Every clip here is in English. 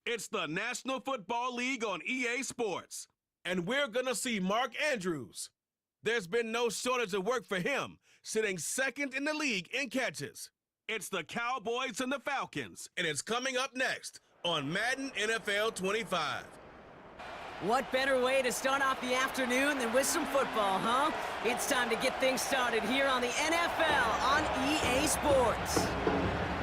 It's the National Football League on EA Sports. And we're going to see Mark Andrews. There's been no shortage of work for him, sitting second in the league in catches. It's the Cowboys and the Falcons, and it's coming up next on Madden NFL 25. What better way to start off the afternoon than with some football, huh? It's time to get things started here on the NFL on EA Sports.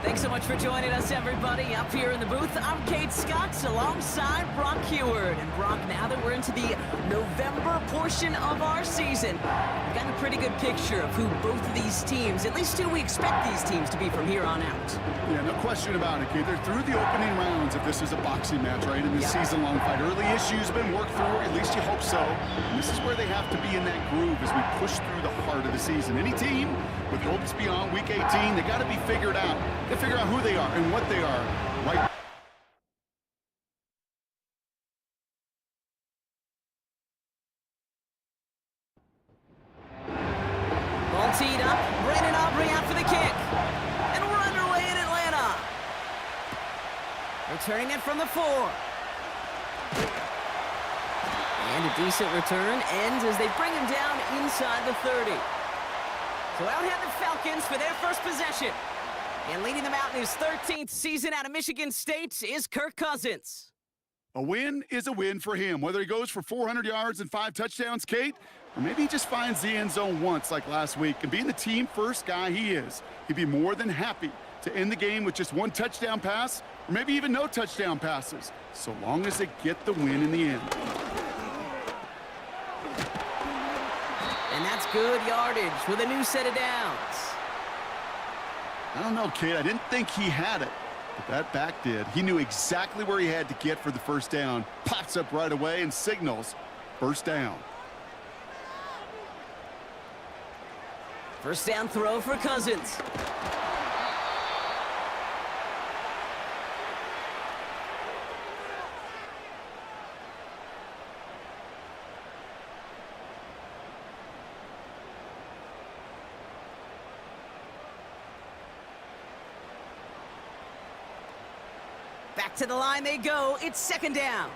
Thanks so much for joining us, everybody. Up here in the booth, I'm Kate Scotts alongside Brock Heward. And Brock, now that we're into the November portion of our season, we've got a pretty good picture of who both of these teams, at least who we expect these teams to be from here on out. Yeah, no question about it, Kate. They're through the opening rounds if this is a boxing match, right? In this season-long fight. Early issues have been worked through, at least you hope so. And this is where they have to be in that groove as we push through the heart of the season. Any team with hopes beyond Week 18, they got to be figured out. They figure out who they are and what they are. Right. Ball teed up. Brandon Aubrey out for the kick. And we're underway in Atlanta. Returning it from the 4. And a decent return ends as they bring him down inside the 30. So out head the Falcons for their first possession. And leading them out in his 13th season out of Michigan State is Kirk Cousins. A win is a win for him, whether he goes for 400 yards and 5 touchdowns, Kate, or maybe he just finds the end zone once like last week. And being the team-first guy he is, he'd be more than happy to end the game with just 1 touchdown pass, or maybe even no touchdown passes, so long as they get the win in the end. And that's good yardage with a new set of downs. I don't know, kid. I didn't think he had it, but that back did. He knew exactly where he had to get for the first down. Pops up right away and signals first down. First down throw for Cousins. Back to the line they go. It's second down.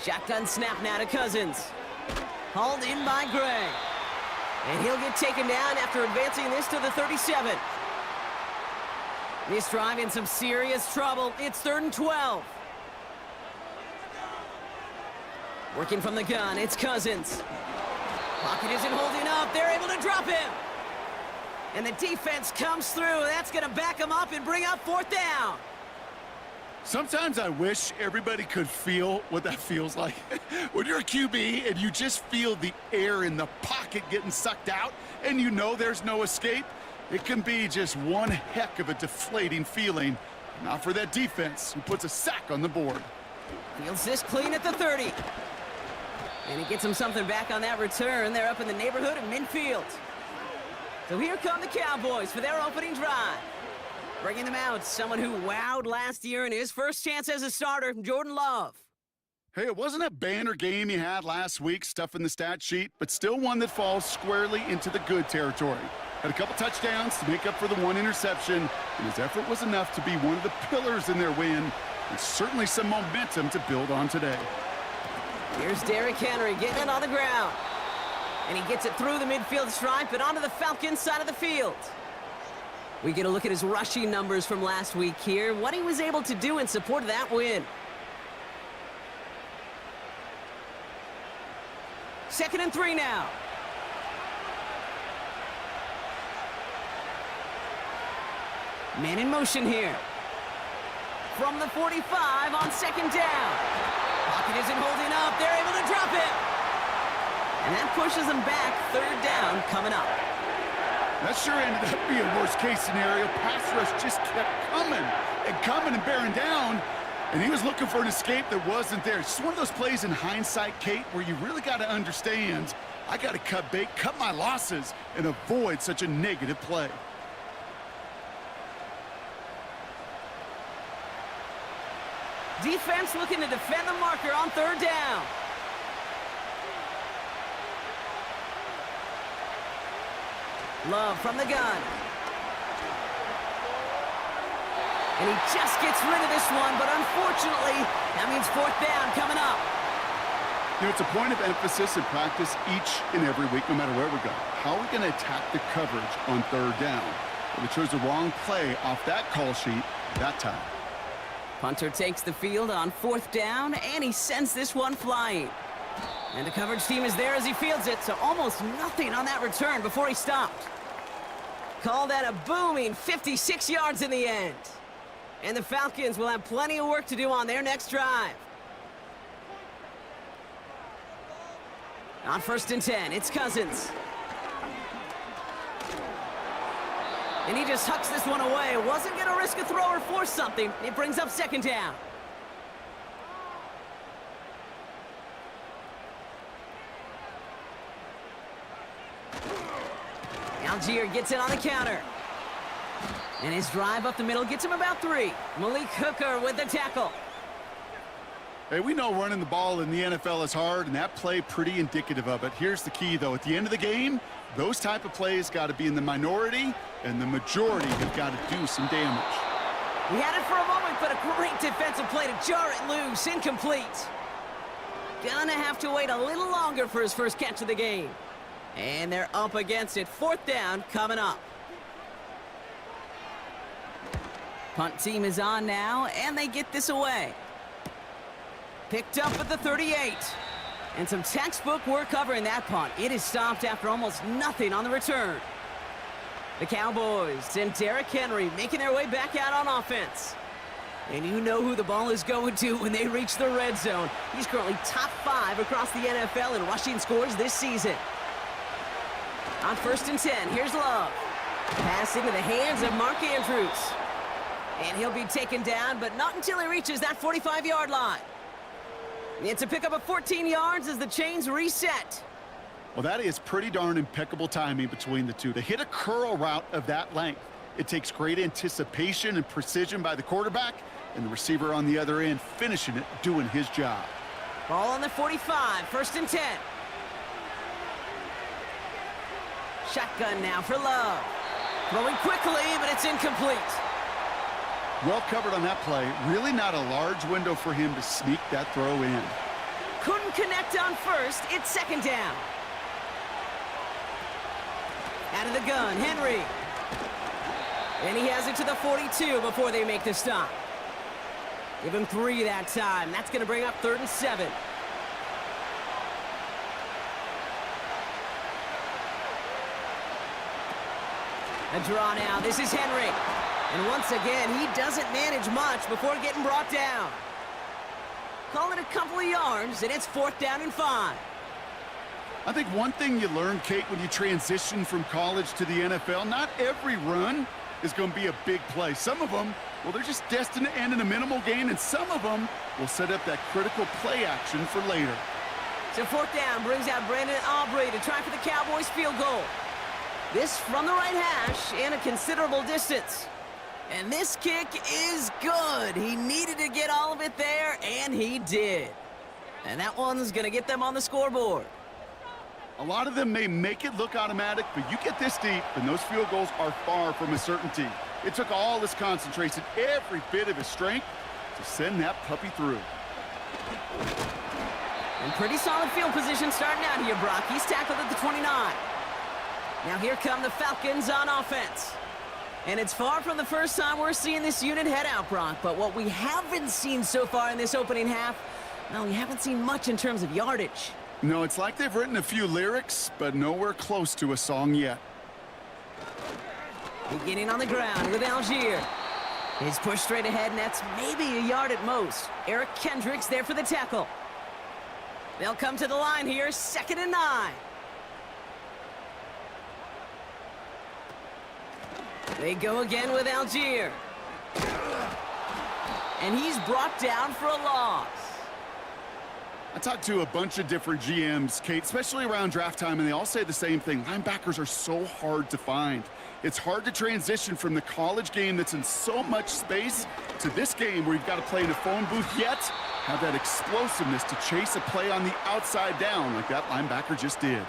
Shotgun snap now to Cousins. Hauled in by Gray. And he'll get taken down after advancing this to the 37. This drive in some serious trouble. It's 3rd and 12. Working from the gun, it's Cousins. Pocket isn't holding up. They're able to drop him. And the defense comes through. That's going to back them up and bring up 4th down. Sometimes I wish everybody could feel what that feels like. When you're a QB and you just feel the air in the pocket getting sucked out and you know there's no escape, it can be just one heck of a deflating feeling. Not for that defense who puts a sack on the board. Fields this clean at the 30. And he gets him something back on that return. They're up in the neighborhood of midfield. So here come the Cowboys for their opening drive. Bringing them out, someone who wowed last year in his first chance as a starter, Jordan Love. Hey, it wasn't a banner game he had last week, stuff in the stat sheet, but still one that falls squarely into the good territory. Had a couple touchdowns to make up for the 1 interception, and his effort was enough to be one of the pillars in their win, and certainly some momentum to build on today. Here's Derrick Henry getting it on the ground. And he gets it through the midfield stripe and onto the Falcons side of the field. We get a look at his rushing numbers from last week here, what he was able to do in support of that win. 2nd and 3 now. Man in motion here. From the 45 on 2nd down. Pocket isn't holding up. They're able to drop it. And that pushes them back. 3rd down coming up. That sure ended up being a worst-case scenario. Pass rush just kept coming and bearing down. And he was looking for an escape that wasn't there. It's just one of those plays in hindsight, Kate, where you really got to understand, I got to cut bait, cut my losses, and avoid such a negative play. Defense looking to defend the marker on 3rd down. Love from the gun. And he just gets rid of this one, but unfortunately, that means fourth down coming up. You know, it's a point of emphasis in practice each and every week, no matter where we go. How are we going to attack the coverage on third down? Well, we chose the wrong play off that call sheet that time. Punter takes the field on fourth down, and he sends this one flying. And the coverage team is there as he fields it, so almost nothing on that return before he stopped. Call that a booming 56 yards in the end. And the Falcons will have plenty of work to do on their next drive. On 1st and 10, it's Cousins. And he just hucks this one away. Wasn't going to risk a throw or force something. It brings up 2nd down. Algier gets it on the counter. And his drive up the middle gets him about 3. Malik Hooker with the tackle. Hey, we know running the ball in the NFL is hard, and that play pretty indicative of it. Here's the key, though. At the end of the game, those type of plays got to be in the minority, and the majority have got to do some damage. He had it for a moment, but a great defensive play to jar it loose. Incomplete. Gonna have to wait a little longer for his first catch of the game. And they're up against it. 4th down coming up. Punt team is on now, and they get this away. Picked up at the 38. And some textbook work covering that punt. It is stopped after almost nothing on the return. The Cowboys and Derrick Henry making their way back out on offense. And you know who the ball is going to when they reach the red zone. He's currently top 5 across the NFL in rushing scores this season. On 1st and 10, here's Love. Pass into the hands of Mark Andrews. And he'll be taken down, but not until he reaches that 45-yard line. It's a pickup of 14 yards as the chains reset. Well, that is pretty darn impeccable timing between the two. To hit a curl route of that length, it takes great anticipation and precision by the quarterback, and the receiver on the other end finishing it, doing his job. Ball on the 45, 1st and 10. Shotgun now for Love. Throwing quickly, but it's incomplete. Well covered on that play. Really not a large window for him to sneak that throw in. Couldn't connect on 1st. It's 2nd down. Out of the gun, Henry. And he has it to the 42 before they make the stop. Give him 3 that time. That's going to bring up 3rd and 7. A draw now. This is Henry. And once again, he doesn't manage much before getting brought down. Call it a couple of yards, and it's 4th down and 5. I think one thing you learn, Kate, when you transition from college to the NFL, not every run is going to be a big play. Some of them, well, they're just destined to end in a minimal gain, and some of them will set up that critical play action for later. So 4th down brings out Brandon Aubrey to try for the Cowboys field goal. This from the right hash and a considerable distance. And this kick is good. He needed to get all of it there, and he did. And that one's going to get them on the scoreboard. A lot of them may make it look automatic, but you get this deep, and those field goals are far from a certainty. It took all his concentration, every bit of his strength, to send that puppy through. And pretty solid field position starting out here, Brock. He's tackled at the 29. Now here come the Falcons on offense. And it's far from the first time we're seeing this unit head out, Brock. But what we haven't seen so far in this opening half, well, we haven't seen much in terms of yardage. No, it's like they've written a few lyrics, but nowhere close to a song yet. Beginning on the ground with Algier. He's pushed straight ahead, and that's maybe a yard at most. Eric Kendricks there for the tackle. They'll come to the line here, 2nd and 9. They go again with Algier. And he's brought down for a loss. I talked to a bunch of different GMs, Kate, especially around draft time, and they all say the same thing. Linebackers are so hard to find. It's hard to transition from the college game that's in so much space to this game where you've got to play in a phone booth, yet have that explosiveness to chase a play on the outside down like that linebacker just did.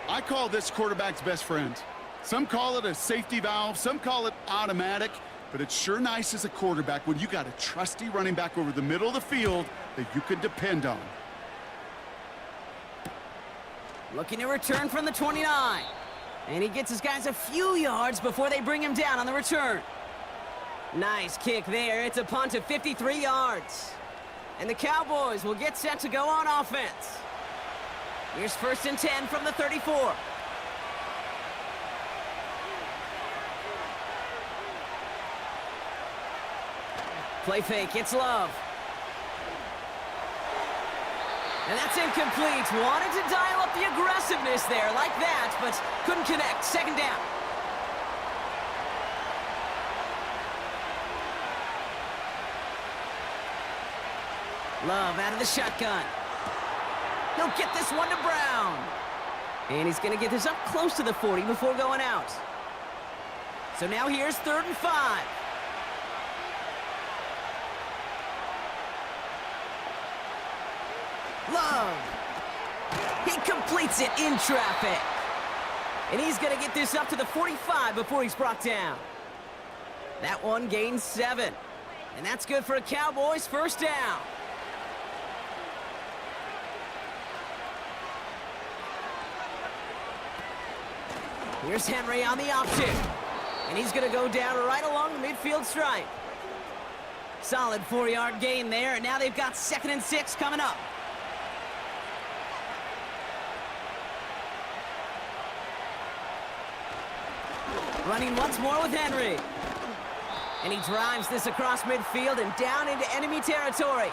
I call this quarterback's best friend. Some call it a safety valve, some call it automatic, but it's sure nice as a quarterback when you got a trusty running back over the middle of the field that you can depend on. Looking to return from the 29. And he gets his guys a few yards before they bring him down on the return. Nice kick there. It's a punt of 53 yards. And the Cowboys will get set to go on offense. Here's 1st and 10 from the 34. Play fake, it's Love. And that's incomplete. Wanted to dial up the aggressiveness there like that, but couldn't connect. 2nd down. Love out of the shotgun. He'll get this one to Brown. And he's going to get this up close to the 40 before going out. So now here's 3rd and 5. Love. He completes it in traffic. And he's going to get this up to the 45 before he's brought down. That one gains 7. And that's good for a Cowboys 1st down. Here's Henry on the option. And he's going to go down right along the midfield stripe. Solid 4-yard gain there, and now they've got 2nd and 6 coming up. Running once more with Henry. And he drives this across midfield and down into enemy territory.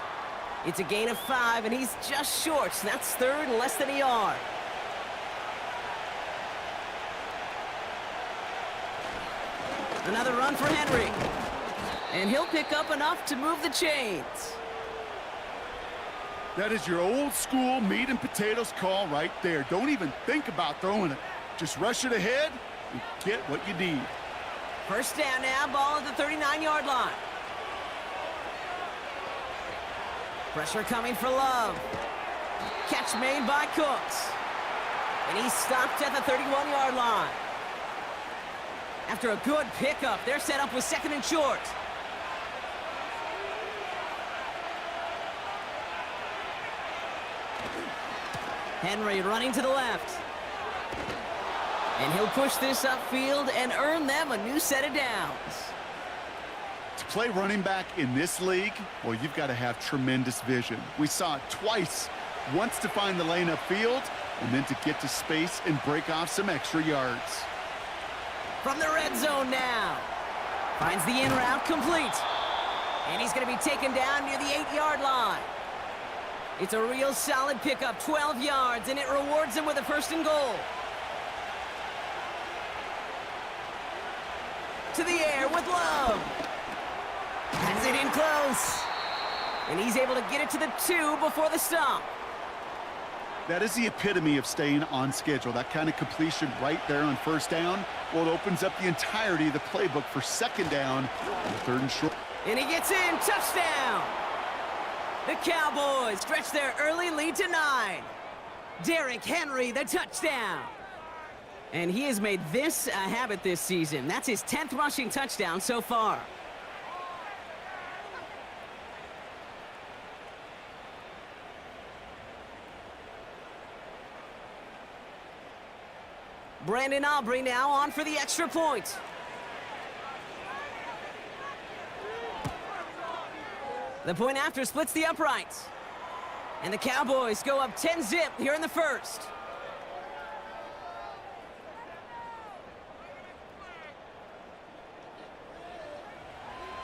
It's a gain of 5, and he's just short. So that's 3rd and less than a yard. Another run for Henry. And he'll pick up enough to move the chains. That is your old school meat and potatoes call right there. Don't even think about throwing it. Just rush it ahead and get what you need. 1st down now, ball at the 39-yard line. Pressure coming for Love. Catch made by Cooks. And he's stopped at the 31-yard line. After a good pickup, they're set up with 2nd and short. Henry running to the left. And he'll push this upfield and earn them a new set of downs. To play running back in this league, well, you've got to have tremendous vision. We saw it twice. Once to find the lane upfield, and then to get to space and break off some extra yards. From the red zone now. Finds the in route complete. And he's going to be taken down near the 8-yard line. It's a real solid pickup, 12 yards, and it rewards him with a 1st and goal. To the air with Love. Has it in close. And he's able to get it to the 2 before the stop. That is the epitome of staying on schedule. That kind of completion right there on 1st down. Well, it opens up the entirety of the playbook for 2nd down and 3rd and short. And he gets in. Touchdown. The Cowboys stretch their early lead to 9. Derrick Henry, the touchdown. And he has made this a habit this season. That's his 10th rushing touchdown so far. Brandon Aubrey now on for the extra point. The point after splits the uprights. And the Cowboys go up 10-0 here in the 1st.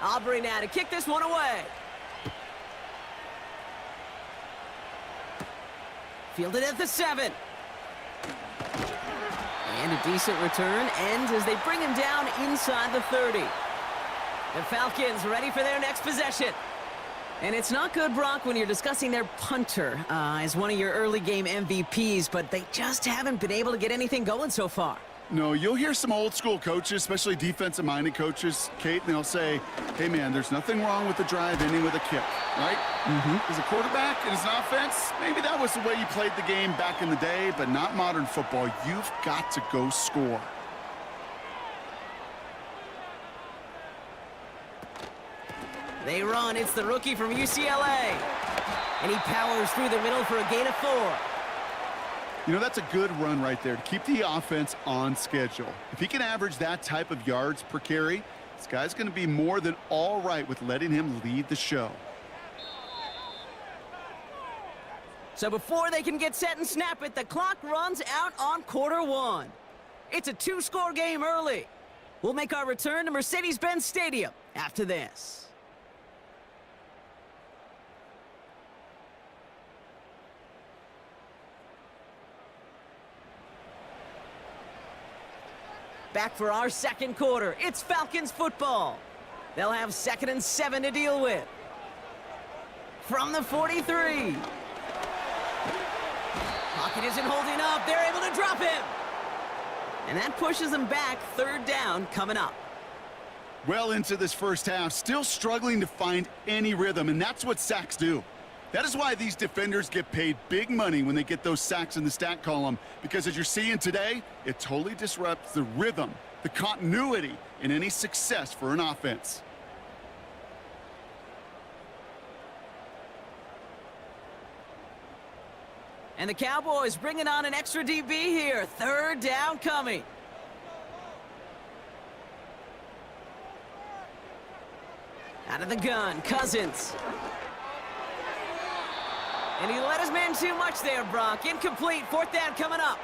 Aubrey now to kick this one away. Fielded at the 7. And a decent return ends as they bring him down inside the 30. The Falcons ready for their next possession. And it's not good, Brock, when you're discussing their punter as one of your early game MVPs, but they just haven't been able to get anything going so far. No, you'll hear some old school coaches, especially defensive-minded coaches, Kate, and they'll say, hey, man, there's nothing wrong with the drive ending with a kick, right? As a quarterback and as an offense, maybe that was the way you played the game back in the day, but not modern football. You've got to go score. They run. It's the rookie from UCLA. And he powers through the middle for a gain of 4. You know, that's a good run right there to keep the offense on schedule. If he can average that type of yards per carry, this guy's going to be more than all right with letting him lead the show. So before they can get set and snap it, the clock runs out on quarter 1. It's a 2-score game early. We'll make our return to Mercedes-Benz Stadium after this. Back for our second quarter. It's Falcons football. They'll have 2nd and 7 to deal with. From the 43. Pocket isn't holding up. They're able to drop him. And that pushes them back. 3rd down coming up. Well into this first half, still struggling to find any rhythm, and that's what sacks do. That is why these defenders get paid big money when they get those sacks in the stat column, because as you're seeing today, it totally disrupts the rhythm, the continuity in any success for an offense. And the Cowboys bringing on an extra DB here. 3rd down coming. Out of the gun, Cousins. And he let his man too much there, Brock. Incomplete, 4th down coming up.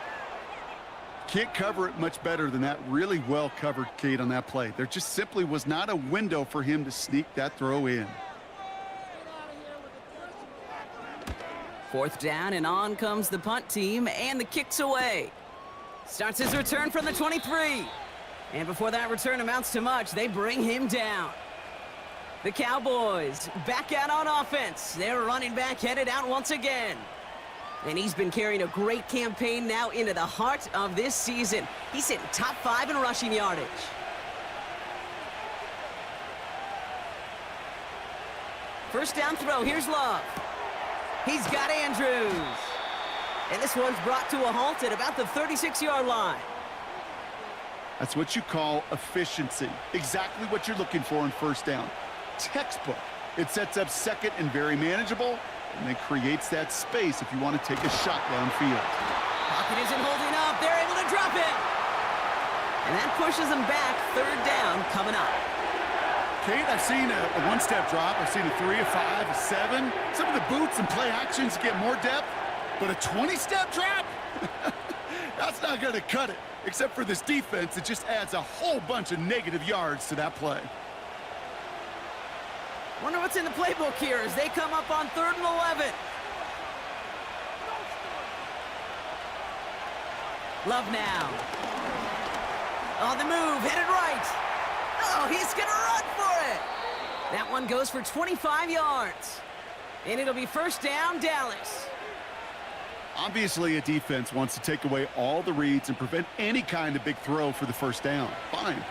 Can't cover it much better than that. Really well covered, Kate, on that play. There just simply was not a window for him to sneak that throw in. 4th down, and on comes the punt team, and the kick's away. Starts his return from the 23. And before that return amounts to much, they bring him down. The Cowboys back out on offense. Their running back headed out once again. And he's been carrying a great campaign now into the heart of this season. He's hitting top 5 in rushing yardage. First down throw, here's Love. He's got Andrews. And this one's brought to a halt at about the 36-yard line. That's what you call efficiency. Exactly what you're looking for in first down. Textbook. It sets up 2nd and very manageable, and then creates that space if you want to take a shot downfield. Pocket isn't holding up. They're able to drop it. And that pushes them back. 3rd down coming up. Kate, I've seen a one-step drop. I've seen a 3, a 5, a 7. Some of the boots and play actions get more depth, but a 20-step drop? That's not going to cut it. Except for this defense, it just adds a whole bunch of negative yards to that play. Wonder what's in the playbook here as they come up on 3rd and 11. Love now. On the move, headed right. Oh, he's going to run for it. That one goes for 25 yards. And it'll be 1st down, Dallas. Obviously, a defense wants to take away all the reads and prevent any kind of big throw for the 1st down. Fine.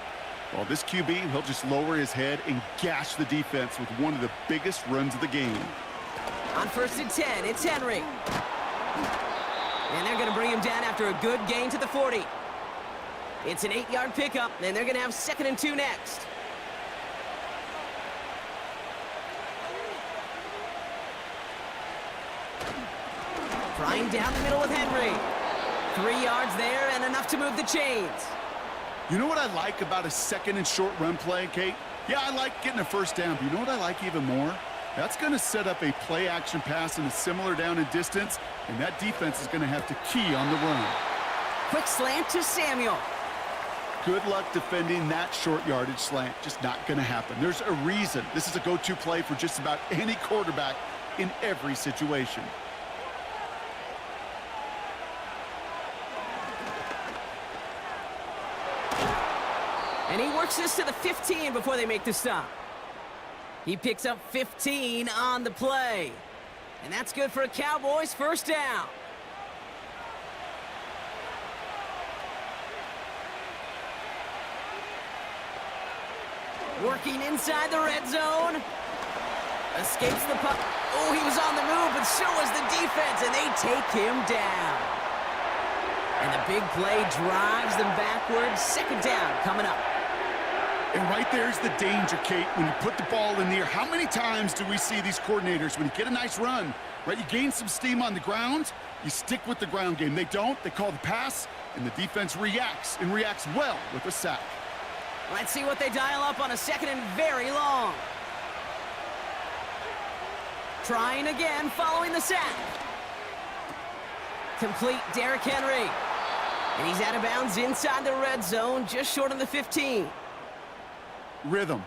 Well, this QB, he'll just lower his head and gash the defense with one of the biggest runs of the game. On 1st and 10, it's Henry. And they're going to bring him down after a good gain to the 40. It's an 8-yard pickup, and they're going to have 2nd and 2 next. Flying down the middle with Henry. 3 yards there and enough to move the chains. You know what I like about a 2nd and short run play, Kate? Yeah, I like getting a 1st down, but you know what I like even more? That's going to set up a play-action pass in a similar down and distance, and that defense is going to have to key on the run. Quick slant to Samuel. Good luck defending that short yardage slant. Just not going to happen. There's a reason. This is a go-to play for just about any quarterback in every situation. And he works this to the 15 before they make the stop. He picks up 15 on the play. And that's good for a Cowboys 1st down. Working inside the red zone. Escapes the puck. Oh, he was on the move, but so was the defense, and they take him down. And the big play drives them backwards. 2nd down coming up. And right there's the danger, Kate, when you put the ball in the air. How many times do we see these coordinators, when you get a nice run, right, you gain some steam on the ground, you stick with the ground game. They don't. They call the pass, and the defense reacts, and reacts well with a sack. Let's see what they dial up on a second and very long. Trying again following the sack. Complete Derrick Henry. And he's out of bounds inside the red zone, just short of the 15. Rhythm.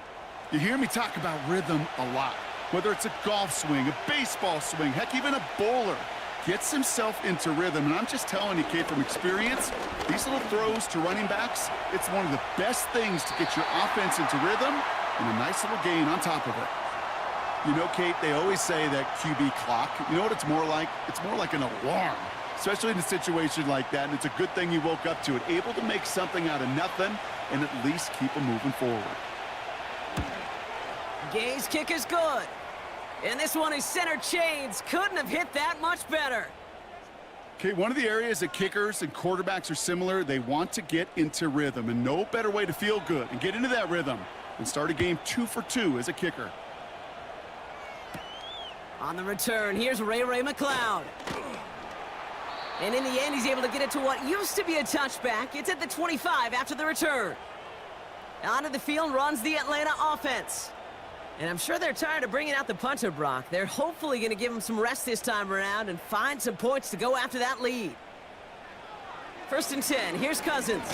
You hear me talk about rhythm a lot. Whether it's a golf swing, a baseball swing, heck, even a bowler gets himself into rhythm. And I'm just telling you, Kate, from experience, these little throws to running backs, it's one of the best things to get your offense into rhythm and a nice little gain on top of it. You know, Kate, they always say that QB clock, you know what it's more like? It's more like an alarm, especially in a situation like that. And it's a good thing you woke up to it, able to make something out of nothing and at least keep them moving forward. Gay's kick is good. And this one is center chains. Couldn't have hit that much better. Okay, one of the areas that kickers and quarterbacks are similar, they want to get into rhythm. And no better way to feel good and get into that rhythm than start a game 2 for 2 as a kicker. On the return, here's Ray McLeod. And in the end, he's able to get it to what used to be a touchback. It's at the 25 after the return. Onto the field runs the Atlanta offense. And I'm sure they're tired of bringing out the punter, Brock. They're hopefully going to give him some rest this time around and find some points to go after that lead. 1st and 10. Here's Cousins.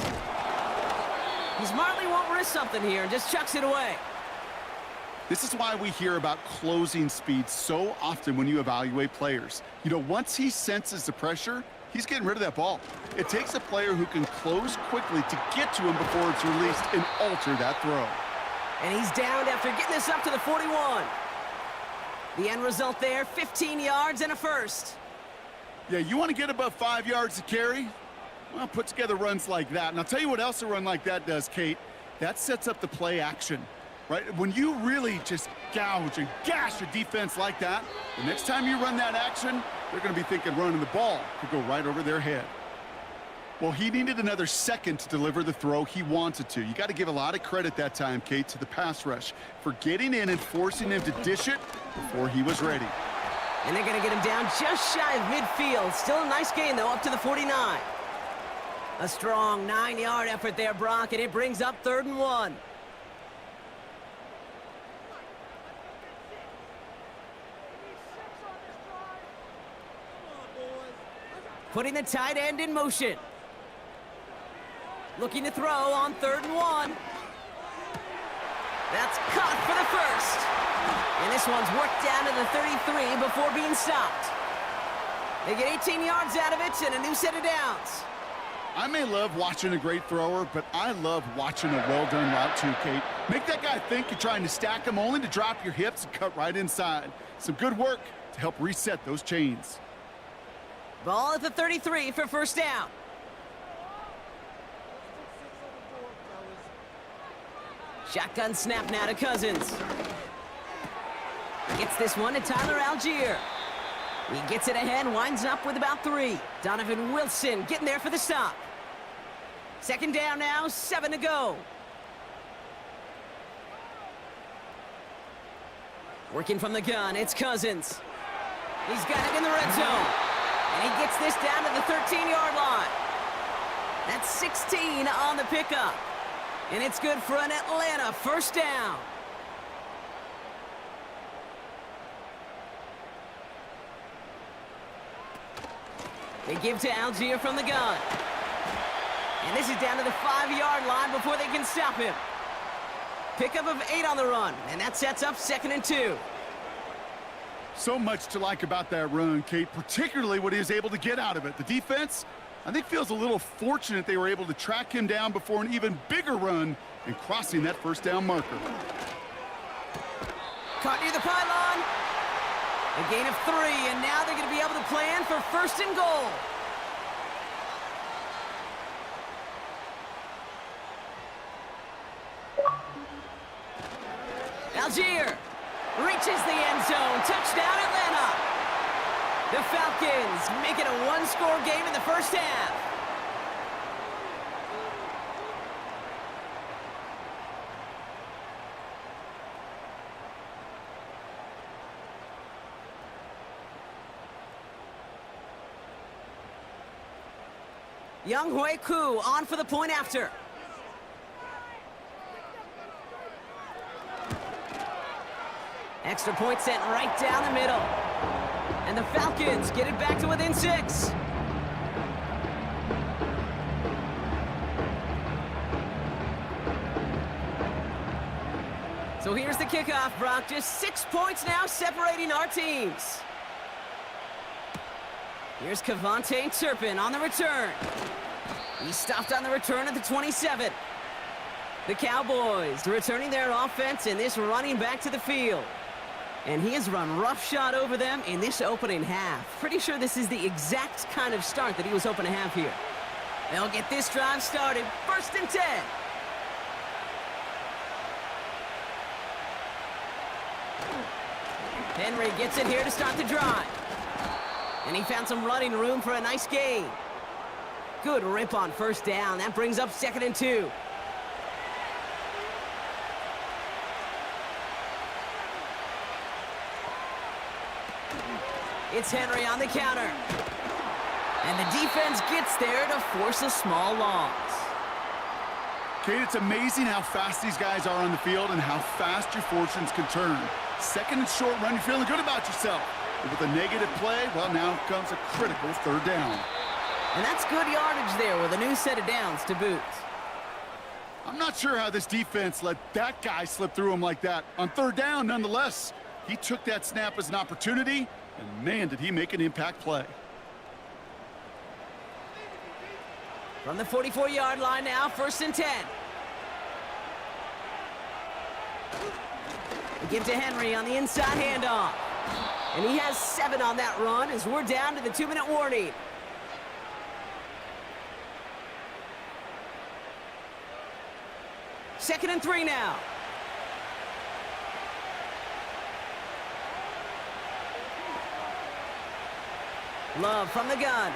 He smartly won't risk something here and just chucks it away. This is why we hear about closing speed so often when you evaluate players. You know, once he senses the pressure, he's getting rid of that ball. It takes a player who can close quickly to get to him before it's released and alter that throw. And he's downed after getting this up to the 41. The end result there, 15 yards and a first. Yeah, you want to get above 5 yards to carry? Well, put together runs like that. And I'll tell you what else a run like that does, Kate. That sets up the play action, right? When you really just gouge and gash a defense like that, the next time you run that action, they're going to be thinking running the ball could go right over their head. Well, he needed another second to deliver the throw he wanted to. You got to give a lot of credit that time, Kate, to the pass rush for getting in and forcing him to dish it before he was ready. And they're going to get him down just shy of midfield. Still a nice gain, though, up to the 49. A strong 9-yard effort there, Brock, and it brings up 3rd and 1. Putting the tight end in motion. Looking to throw on 3rd and 1. That's caught for the first. And this one's worked down to the 33 before being stopped. They get 18 yards out of it and a new set of downs. I may love watching a great thrower, but I love watching a well-done route too, Kate. Make that guy think you're trying to stack him only to drop your hips and cut right inside. Some good work to help reset those chains. Ball at the 33 for 1st down. Shotgun snap now to Cousins. Gets this one to Tyler Algier. He gets it ahead, winds up with about 3. Donovan Wilson getting there for the stop. 2nd down now, 7 to go. Working from the gun, it's Cousins. He's got it in the red zone. And he gets this down to the 13-yard line. That's 16 on the pickup. And it's good for an Atlanta 1st down. They give to Algier from the gun. And this is down to the 5-yard line before they can stop him. Pickup of 8 on the run, and that sets up 2nd and 2. So much to like about that run, Kate, particularly what he was able to get out of it. The defense, I think, feels a little fortunate they were able to track him down before an even bigger run and crossing that 1st down marker. Caught near the pylon. A gain of 3, and now they're going to be able to plan for 1st and goal. Algier reaches the end zone. Touchdown, Atlanta. The Falcons make it a 1-score game in the 1st half. Young Hui Koo on for the point after. Extra point sent right down the middle. And the Falcons get it back to within 6. So here's the kickoff, Brock. Just 6 points now separating our teams. Here's Kavontae Turpin on the return. He stopped on the return at the 27. The Cowboys returning their offense and this running back to the field. And he has run roughshod over them in this opening half. Pretty sure this is the exact kind of start that he was hoping to have here. They'll get this drive started. 1st and 10. Henry gets it here to start the drive. And he found some running room for a nice gain. Good rip on 1st down. That brings up 2nd and 2. It's Henry on the counter. And the defense gets there to force a small loss. Kate, it's amazing how fast these guys are on the field and how fast your fortunes can turn. 2nd and short run, you're feeling good about yourself. But with a negative play, well, now comes a critical 3rd down. And that's good yardage there with a new set of downs to boot. I'm not sure how this defense let that guy slip through him like that. On 3rd down, nonetheless, he took that snap as an opportunity, and man, did he make an impact play. From the 44-yard line now, 1st and 10. We give to Henry on the inside handoff. And he has 7 on that run as we're down to the 2-minute warning. Second and 3 now. Love from the gun.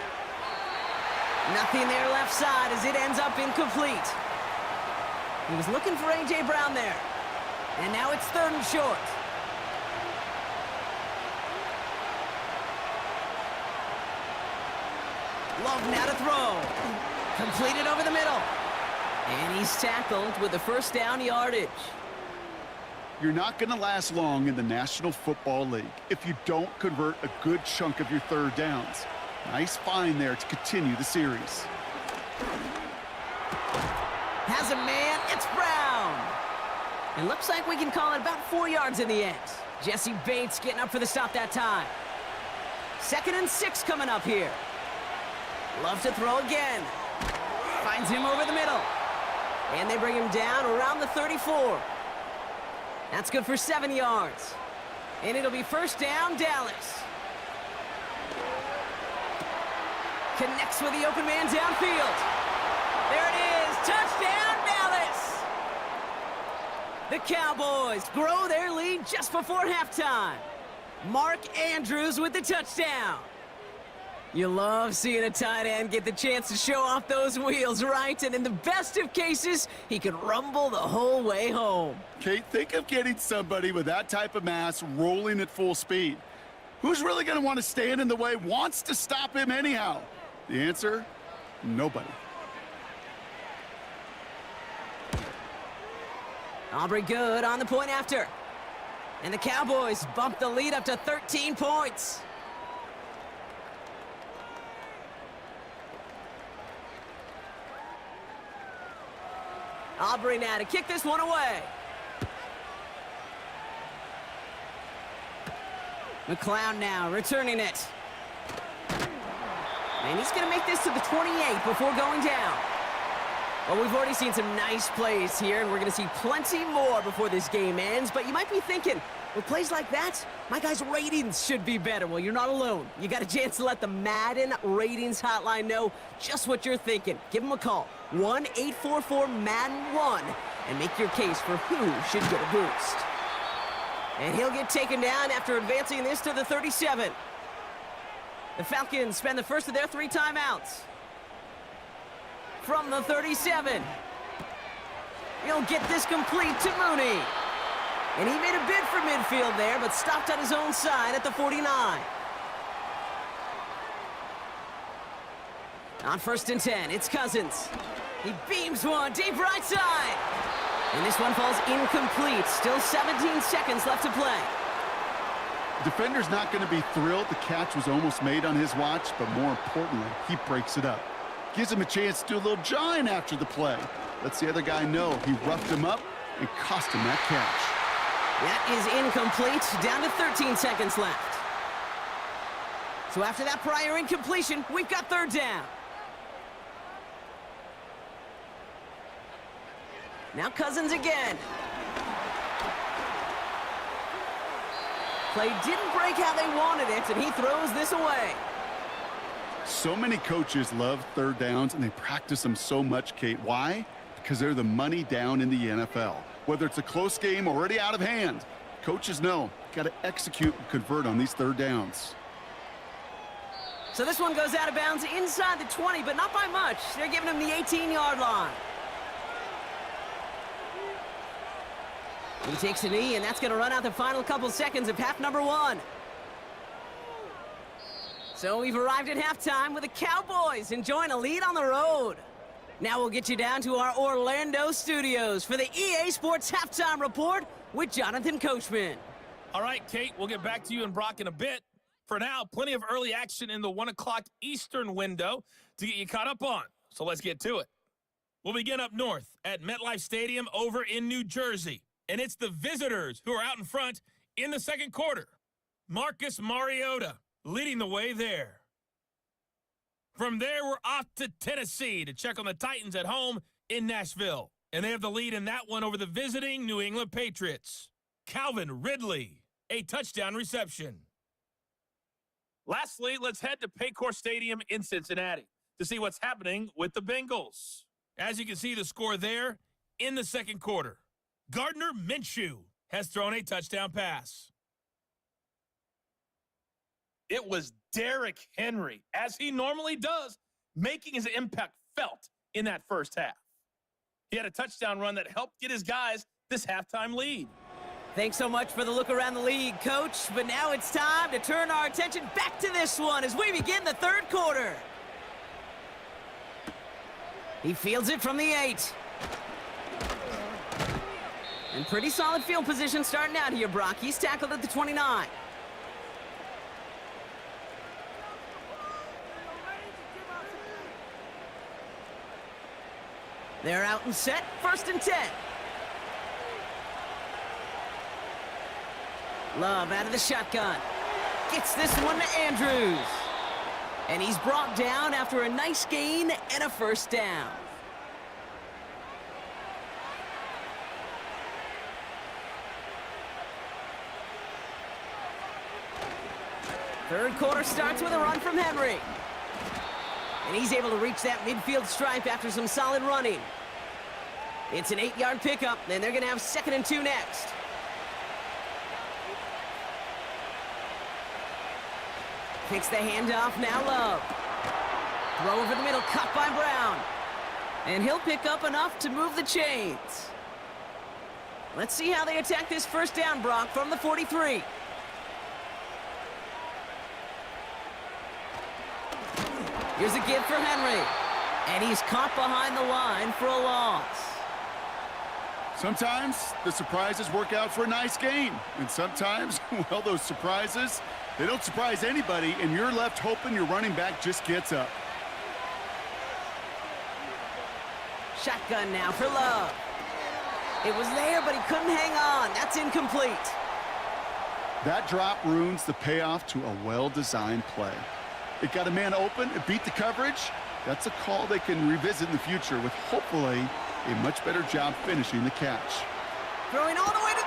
Nothing there left side as it ends up incomplete. He was looking for A.J. Brown there. And now it's 3rd and short. Love now to throw. Completed over the middle. And he's tackled with the 1st down yardage. You're not going to last long in the National Football League if you don't convert a good chunk of your 3rd downs. Nice find there to continue the series. Has a man, it's Brown. It looks like we can call it about 4 yards in the end. Jesse Bates getting up for the stop that time. 2nd and 6 coming up here. Love to throw again. Finds him over the middle. And they bring him down around the 34. That's good for 7 yards. And it'll be 1st down, Dallas. Connects with the open man downfield. There it is. Touchdown, Dallas. The Cowboys grow their lead just before halftime. Mark Andrews with the touchdown. You love seeing a tight end get the chance to show off those wheels, right? And in the best of cases, he can rumble the whole way home. Kate, think of getting somebody with that type of mass rolling at full speed. Who's really going to want to stand in the way, wants to stop him anyhow? The answer, nobody. Aubrey good on the point after. And the Cowboys bump the lead up to 13 points. Aubrey now to kick this one away. McCloud now returning it. And he's going to make this to the 28 before going down. Well, we've already seen some nice plays here, and we're going to see plenty more before this game ends. But you might be thinking, with plays like that, my guys' ratings should be better. Well, you're not alone. You got a chance to let the Madden ratings hotline know just what you're thinking. Give them a call, 1-844-MADDEN-1, and make your case for who should get a boost. And he'll get taken down after advancing this to the 37. The Falcons spend the first of their 3 timeouts. From the 37. He'll get this complete to Mooney. And he made a bid for midfield there, but stopped on his own side at the 49. On 1st and 10, it's Cousins. He beams one deep right side. And this one falls incomplete. Still 17 seconds left to play. Defender's not going to be thrilled the catch was almost made on his watch, but more importantly, he breaks it up. Gives him a chance to do a little jawing after the play. Lets the other guy know he roughed him up and cost him that catch. That is incomplete. Down to 13 seconds left. So after that prior incompletion, we've got 3rd down. Now Cousins again. Play didn't break how they wanted it, and he throws this away. So many coaches love 3rd downs, and they practice them so much, Kate. Why? Because they're the money down in the NFL. Whether it's a close game already out of hand, coaches know, got to execute and convert on these 3rd downs. So this one goes out of bounds inside the 20, but not by much. They're giving him the 18-yard line. He takes a knee, and that's going to run out the final couple seconds of half number 1. So we've arrived at halftime with the Cowboys enjoying a lead on the road. Now we'll get you down to our Orlando studios for the EA Sports Halftime Report with Jonathan Coachman. All right, Kate, we'll get back to you and Brock in a bit. For now, plenty of early action in the 1 o'clock Eastern window to get you caught up on. So let's get to it. We'll begin up north at MetLife Stadium over in New Jersey. And it's the visitors who are out in front in the 2nd quarter. Marcus Mariota leading the way there. From there, we're off to Tennessee to check on the Titans at home in Nashville. And they have the lead in that one over the visiting New England Patriots. Calvin Ridley, a touchdown reception. Lastly, let's head to Paycor Stadium in Cincinnati to see what's happening with the Bengals. As you can see the score there in the 2nd quarter. Gardner Minshew has thrown a touchdown pass. It was Derrick Henry, as he normally does, making his impact felt in that first half. He had a touchdown run that helped get his guys this halftime lead. Thanks so much for the look around the league, Coach. But now it's time to turn our attention back to this one as we begin the 3rd quarter. He fields it from the 8. And pretty solid field position starting out here, Brock. He's tackled at the 29. They're out and set. 1st and 10. Love out of the shotgun. Gets this one to Andrews. And he's brought down after a nice gain and a 1st down. Third quarter starts with a run from Henry. And he's able to reach that midfield stripe after some solid running. It's an 8-yard pickup, and they're going to have 2nd and 2 next. Picks the handoff, now Love. Throw over the middle, caught by Brown. And he'll pick up enough to move the chains. Let's see how they attack this 1st down, Brock, from the 43. Here's a give for Henry. And he's caught behind the line for a loss. Sometimes the surprises work out for a nice gain. And sometimes, well, those surprises, they don't surprise anybody, and you're left hoping your running back just gets up. Shotgun now for Love. It was there, but he couldn't hang on. That's incomplete. That drop ruins the payoff to a well-designed play. It got a man open, it beat the coverage. That's a call they can revisit in the future with hopefully a much better job finishing the catch. Throwing all the way to...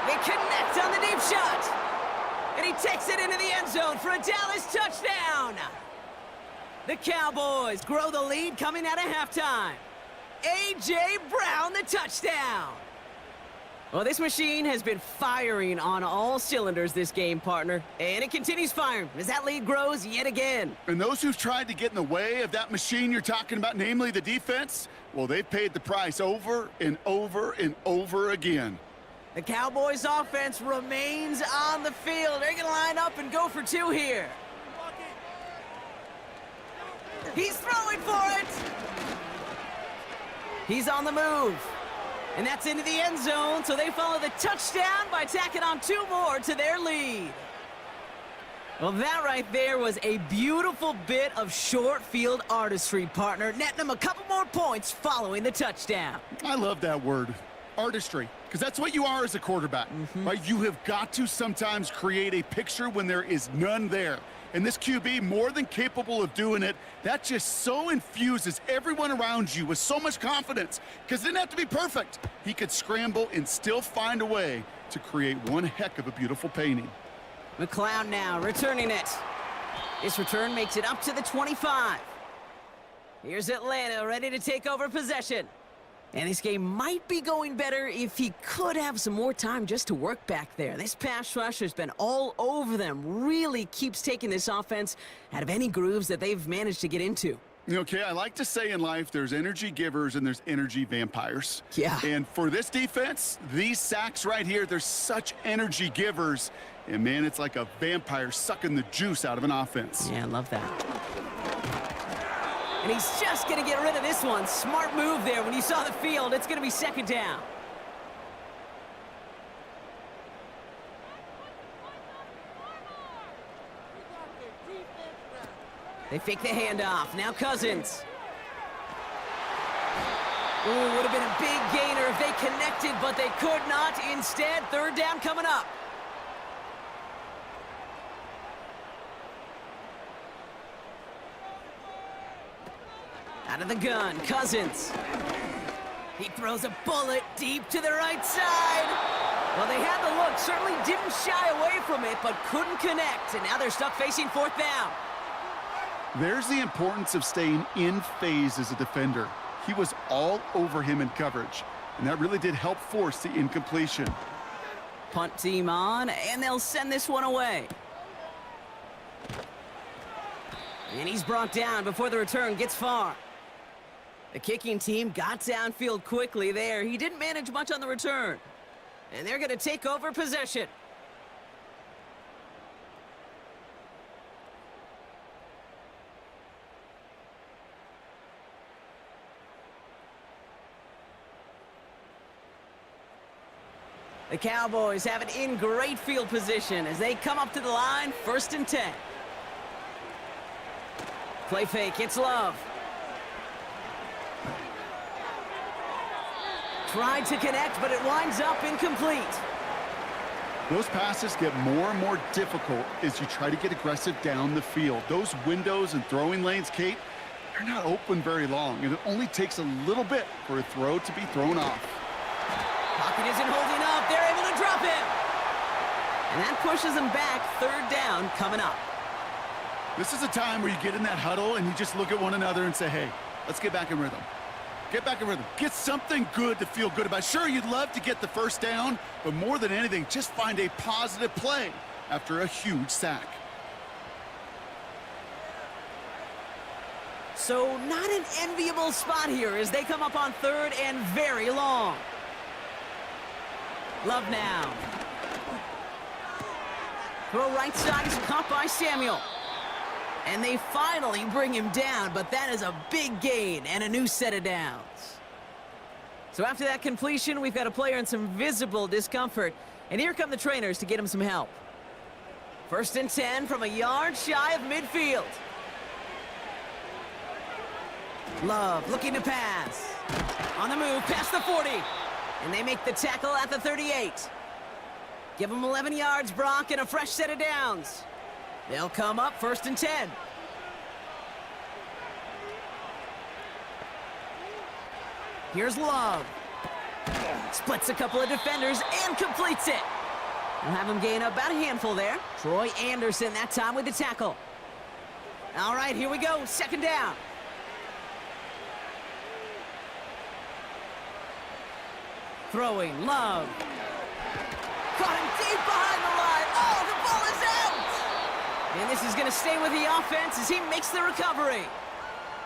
They connect on the deep shot. And he takes it into the end zone for a Dallas touchdown. The Cowboys grow the lead coming out of halftime. A.J. Brown, the touchdown. Well, this machine has been firing on all cylinders this game, partner. And it continues firing as that lead grows yet again. And those who've tried to get in the way of that machine you're talking about, namely the defense, well, they've paid the price over and over and over again. The Cowboys offense remains on the field. They're going to line up and go for 2 here. He's throwing for it. He's on the move. And that's into the end zone, so they follow the touchdown by tacking on 2 more to their lead. Well, that right there was a beautiful bit of short field artistry, partner, netting them a couple more points following the touchdown. I love that word, artistry, because that's what you are as a quarterback, right? You have got to sometimes create a picture when there is none there. And this QB, more than capable of doing it, that just so infuses everyone around you with so much confidence, because it didn't have to be perfect. He could scramble and still find a way to create one heck of a beautiful painting. McLeod now returning it. This return makes it up to the 25. Here's Atlanta ready to take over possession. And this game might be going better if he could have some more time just to work back there. This pass rush has been all over them. Really keeps taking this offense out of any grooves that they've managed to get into. Okay, I like to say in life there's energy givers and there's energy vampires. Yeah. And for this defense, these sacks right here, they're such energy givers. And man, it's like a vampire sucking the juice out of an offense. Yeah, I love that. And he's just going to get rid of this one. Smart move there. When you saw the field, it's going to be second down. They fake the handoff. Now Cousins. Ooh, would have been a big gainer if they connected, but they could not. Instead, third down coming up. Out of the gun, Cousins. He throws a bullet deep to the right side. Well, they had the look, certainly didn't shy away from it, but couldn't connect, and now they're stuck facing fourth down. There's the importance of staying in phase as a defender. He was all over him in coverage, and that really did help force the incompletion. Punt team on, and they'll send this one away. And he's brought down before the return gets far. The kicking team got downfield quickly there. He didn't manage much on the return. And they're going to take over possession. The Cowboys have it in great field position as they come up to the line, 1st and 10. Play fake, it's Love. Tried to connect, but it winds up incomplete. Those passes get more and more difficult as you try to get aggressive down the field. Those windows and throwing lanes, Kate, they're not open very long, and it only takes a little bit for a throw to be thrown off. Pocket isn't holding up. They're able to drop him. And that pushes them back. 3rd down coming up. This is a time where you get in that huddle and you just look at one another and say, hey, let's get back in rhythm. Get back in rhythm. Get something good to feel good about. Sure, you'd love to get the first down, but more than anything, just find a positive play after a huge sack. So not an enviable spot here as they come up on 3rd and very long. Love now. Throw right side is caught by Samuel. And they finally bring him down, but that is a big gain and a new set of downs. So after that completion, we've got a player in some visible discomfort. And here come the trainers to get him some help. 1st and 10 from a yard shy of midfield. Love looking to pass. On the move, past the 40. And they make the tackle at the 38. Give them 11 yards, Brock, and a fresh set of downs. They'll come up 1st and 10. Here's Love. Splits a couple of defenders and completes it. We'll have him gain about a handful there. Troy Anderson that time with the tackle. All right, here we go. 2nd down. Throwing, Love. Caught him deep behind the line. Oh, the ball is out! And this is going to stay with the offense as he makes the recovery.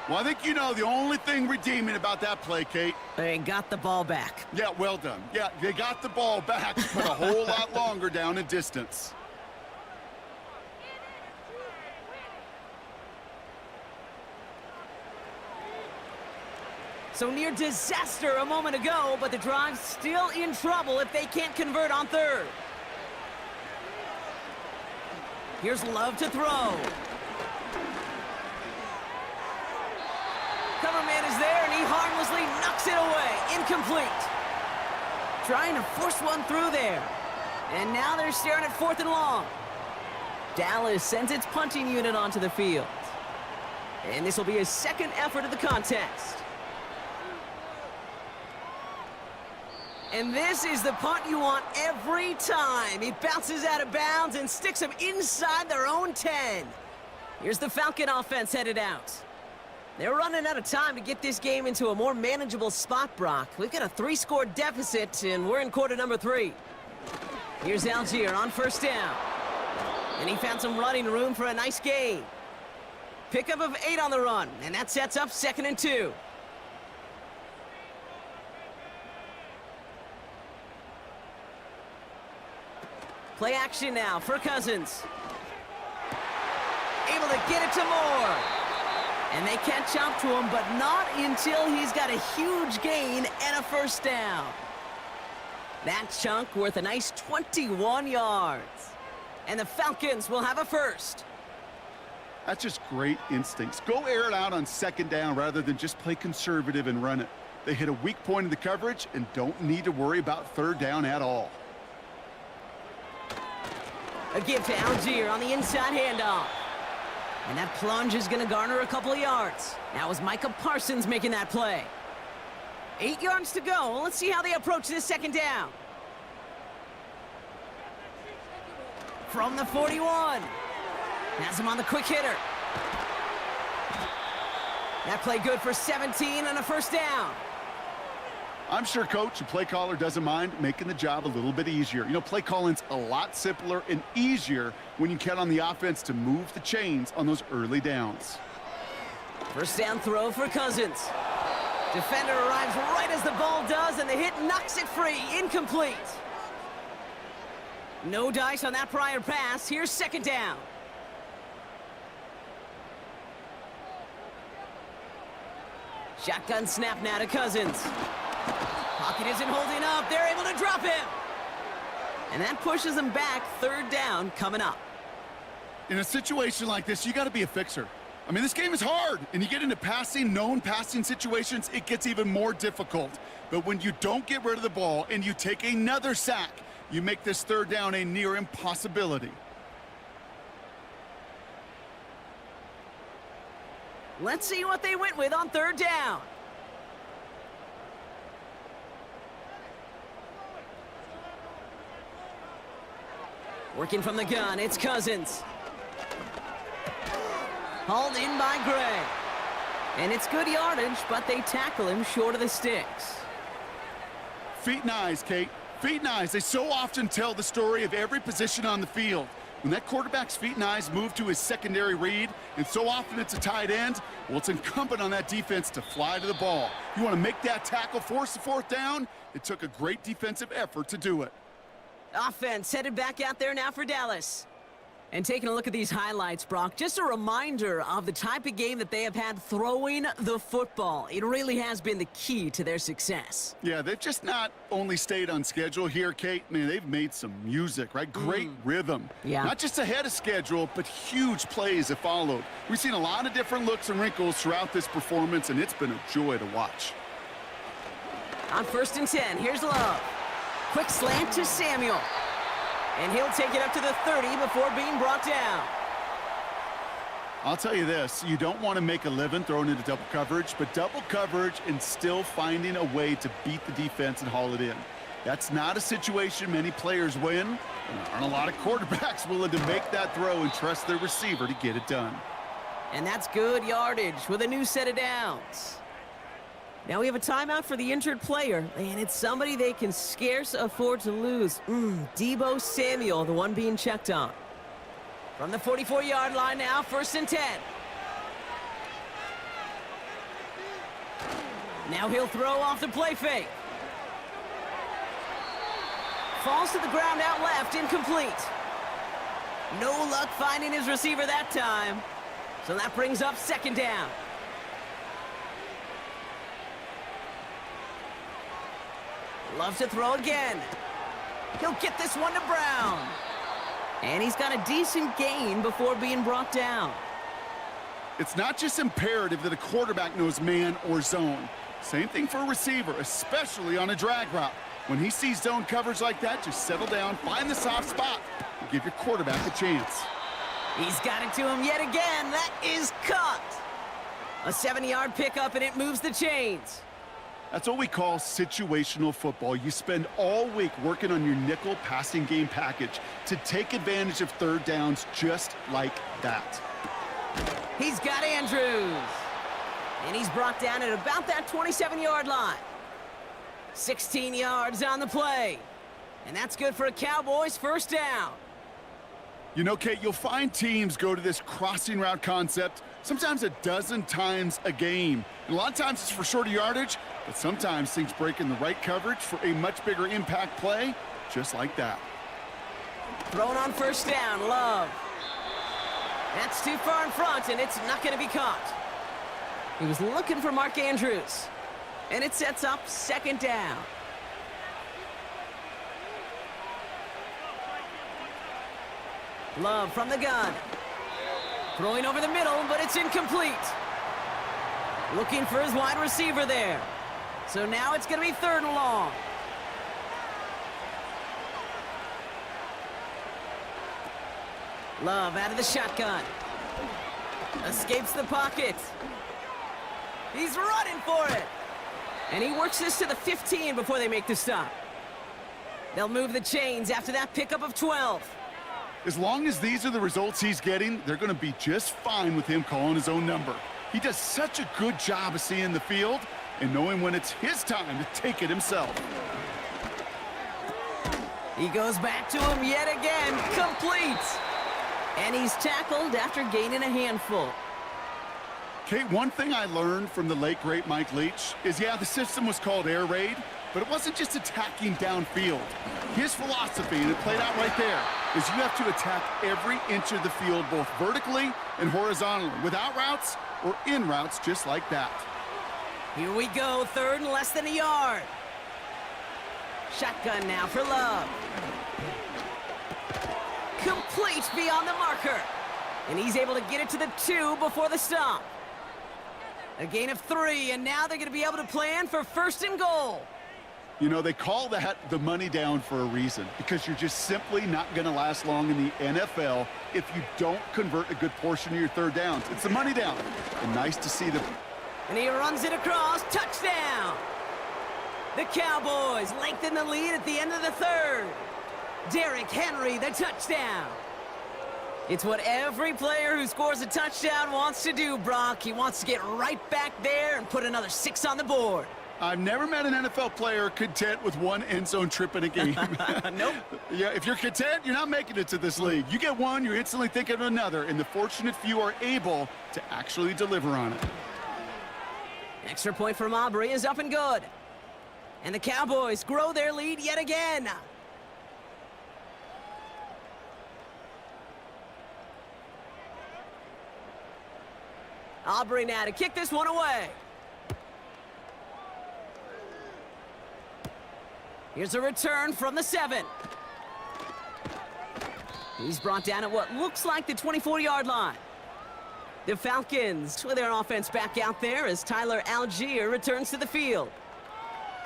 Well, I think you know the only thing redeeming about that play, Kate. They got the ball back. Yeah, well done. Yeah, they got the ball back, but a whole lot longer down in distance. So near disaster a moment ago, but the drive's still in trouble if they can't convert on third. Here's Love to throw. Cover man is there, and he harmlessly knocks it away. Incomplete. Trying to force one through there. And now they're staring at 4th and long. Dallas sends its punting unit onto the field. And this will be his second effort of the contest. And this is the punt you want every time. He bounces out of bounds and sticks them inside their own 10. Here's the Falcon offense headed out. They're running out of time to get this game into a more manageable spot, Brock. We've got a 3-score deficit, and we're in quarter number 3. Here's Algier on 1st down. And he found some running room for a nice gain. Pickup of 8 on the run, and that sets up 2nd and 2. Play action now for Cousins. Able to get it to Moore. And they catch up to him, but not until he's got a huge gain and a 1st down. That chunk worth a nice 21 yards. And the Falcons will have a 1st. That's just great instincts. Go air it out on 2nd down rather than just play conservative and run it. They hit a weak point in the coverage and don't need to worry about 3rd down at all. A give to Algier on the inside handoff. And that plunge is going to garner a couple of yards. That was Micah Parsons making that play. 8 yards to go. Let's see how they approach this 2nd down. From the 41. Has him on the quick hitter. That play good for 17 and a 1st down. I'm sure coach and play caller doesn't mind making the job a little bit easier. You know, play calling's a lot simpler and easier when you count on the offense to move the chains on those early downs. 1st down throw for Cousins. Defender arrives right as the ball does, and the hit knocks it free. Incomplete. No dice on that prior pass. Here's 2nd down. Shotgun snap now to Cousins. Pocket isn't holding up. They're able to drop him. And that pushes them back. 3rd down coming up. In a situation like this, you got to be a fixer. I mean, this game is hard, and you get into known passing situations, it gets even more difficult. But when you don't get rid of the ball and you take another sack, you make this 3rd down a near impossibility. Let's see what they went with on 3rd down. Working from the gun, it's Cousins. Hauled in by Gray. And it's good yardage, but they tackle him short of the sticks. Feet and eyes, Kate. Feet and eyes. They so often tell the story of every position on the field. When that quarterback's feet and eyes move to his secondary read, and so often it's a tight end, well, it's incumbent on that defense to fly to the ball. You want to make that tackle, force the 4th down? It took a great defensive effort to do it. Offense headed back out there now for Dallas. And taking a look at these highlights, Brock, just a reminder of the type of game that they have had throwing the football. It really has been the key to their success. Yeah, they've just not only stayed on schedule here, Kate. Man, they've made some music, right? Great rhythm. Yeah. Not just ahead of schedule, but huge plays have followed. We've seen a lot of different looks and wrinkles throughout this performance, and it's been a joy to watch. On 1st and 10, here's Love. Quick slant to Samuel. And he'll take it up to the 30 before being brought down. I'll tell you this, you don't want to make a living throwing into double coverage, but double coverage and still finding a way to beat the defense and haul it in. That's not a situation many players win, and there aren't a lot of quarterbacks willing to make that throw and trust their receiver to get it done. And that's good yardage with a new set of downs. Now we have a timeout for the injured player, and it's somebody they can scarce afford to lose. Deebo Samuel, the one being checked on. From the 44-yard line now, 1st and 10. Now he'll throw off the play fake. Falls to the ground out left, incomplete. No luck finding his receiver that time. So that brings up 2nd down. Loves to throw again. He'll get this one to Brown. And he's got a decent gain before being brought down. It's not just imperative that a quarterback knows man or zone. Same thing for a receiver, especially on a drag route. When he sees zone coverage like that, just settle down, find the soft spot, and give your quarterback a chance. He's got it to him yet again. That is caught. A 70-yard pickup, and it moves the chains. That's what we call situational football. You spend all week working on your nickel passing game package to take advantage of third downs just like that. He's got Andrews. And he's brought down at about that 27-yard line. 16 yards on the play. And that's good for a Cowboys first down. You know, Kate, you'll find teams go to this crossing route concept sometimes a dozen times a game. And a lot of times it's for shorter yardage, but sometimes things break in the right coverage for a much bigger impact play, just like that. Thrown on first down, Love. That's too far in front, and it's not going to be caught. He was looking for Mark Andrews. And it sets up second down. Love from the gun. Throwing over the middle, but it's incomplete. Looking for his wide receiver there. So now it's going to be third and long. Love out of the shotgun. Escapes the pocket. He's running for it. And he works this to the 15 before they make the stop. They'll move the chains after that pickup of 12. As long as these are the results he's getting, they're going to be just fine with him calling his own number. He does such a good job of seeing the field and knowing when it's his time to take it himself. He goes back to him yet again, complete. And he's tackled after gaining a handful. Kate, one thing I learned from the late, great Mike Leach is, yeah, the system was called air raid, but it wasn't just attacking downfield. His philosophy, and it played out right there, is you have to attack every inch of the field, both vertically and horizontally, without routes or in routes just like that. Here we go, third and less than a yard. Shotgun now for Love. Complete beyond the marker. And he's able to get it to the 2 before the stop. A gain of 3, and now they're going to be able to plan for first and goal. You know, they call that the money down for a reason, because you're just simply not going to last long in the NFL if you don't convert a good portion of your third downs. It's the money down. And nice to see them. And he runs it across. Touchdown! The Cowboys lengthen the lead at the end of the third. Derrick Henry, the touchdown. It's what every player who scores a touchdown wants to do, Brock. He wants to get right back there and put another 6 on the board. I've never met an NFL player content with one end zone trip in a game. Nope. Yeah, if you're content, you're not making it to this league. You get one, you're instantly thinking of another, and the fortunate few are able to actually deliver on it. Extra point from Aubrey is up and good. And the Cowboys grow their lead yet again. Aubrey now to kick this one away. Here's a return from the 7. He's brought down at what looks like the 24-yard line. The Falcons with their offense back out there as Tyler Algier returns to the field.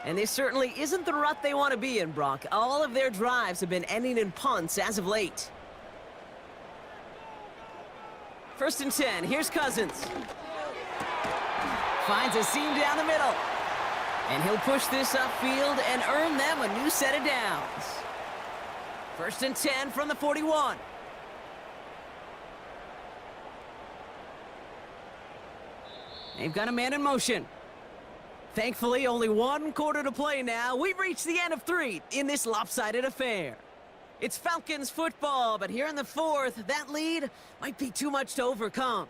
And this certainly isn't the rut they want to be in, Brock. All of their drives have been ending in punts as of late. First and 10, here's Cousins. Finds a seam down the middle. And he'll push this upfield and earn them a new set of downs. First and 10 from the 41. They've got a man in motion. Thankfully, only 1 quarter to play now. We've reached the end of 3 in this lopsided affair. It's Falcons football, but here in the 4th, that lead might be too much to overcome.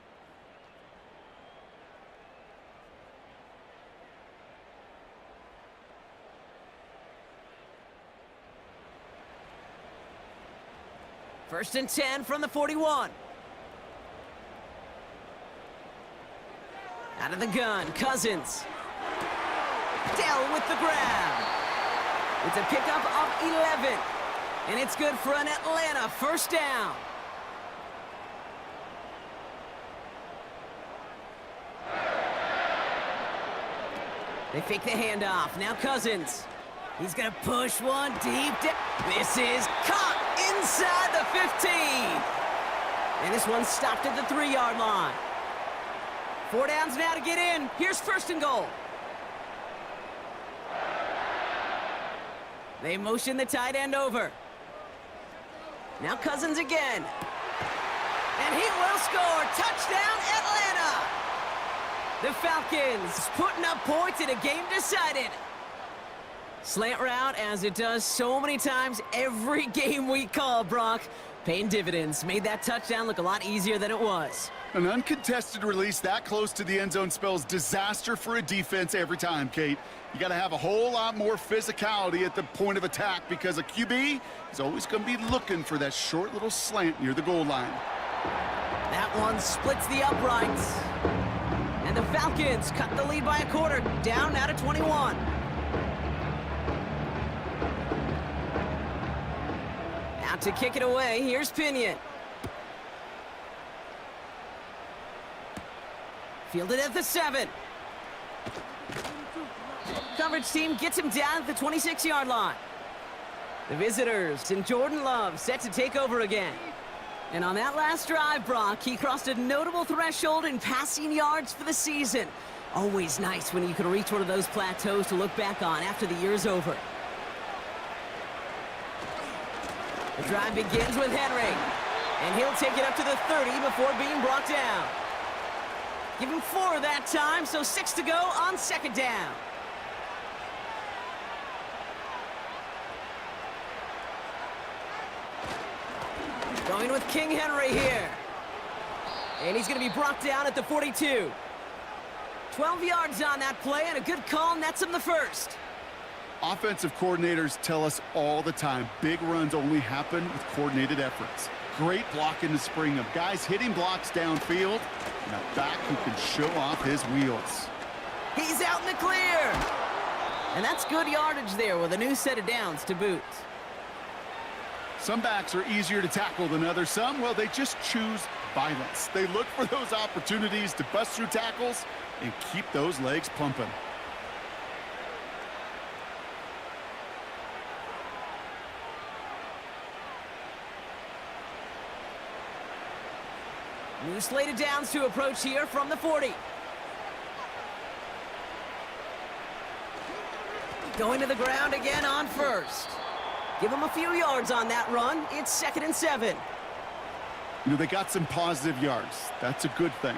First and 10 from the 41. Out of the gun, Cousins. Dell with the grab. It's a pickup of 11. And it's good for an Atlanta first down. They fake the handoff. Now Cousins. He's going to push one deep. This is caught inside the 15. And this one stopped at the 3-yard line. 4 downs now to get in. Here's first and goal. They motion the tight end over. Now Cousins again. And he will score. Touchdown, Atlanta. The Falcons putting up points in a game decided. Slant route, as it does so many times every game we call, Brock. Paying dividends. Made that touchdown look a lot easier than it was. An uncontested release that close to the end zone spells disaster for a defense every time, Kate. You got to have a whole lot more physicality at the point of attack because a QB is always going to be looking for that short little slant near the goal line. That one splits the uprights. And the Falcons cut the lead by a quarter, down now to 21. Now to kick it away, here's Pinion. Fielded at the 7. Coverage team gets him down at the 26-yard line. The visitors and Jordan Love set to take over again. And on that last drive, Brock, he crossed a notable threshold in passing yards for the season. Always nice when you can reach one of those plateaus to look back on after the year's over. The drive begins with Henry. And he'll take it up to the 30 before being brought down. Give him 4 that time, so 6 to go on second down. Going with King Henry here. And he's going to be brought down at the 42. 12 yards on that play, and a good call nets him the first. Offensive coordinators tell us all the time, big runs only happen with coordinated efforts. Great block in the spring of guys hitting blocks downfield, and a back who can show off his wheels. He's out in the clear. And that's good yardage there with a new set of downs to boot. Some backs are easier to tackle than others. Some, well, they just choose violence. They look for those opportunities to bust through tackles and keep those legs pumping. New slated downs to approach here from the 40. Going to the ground again on first. Give him a few yards on that run. It's 2nd and 7. You know, they got some positive yards. That's a good thing.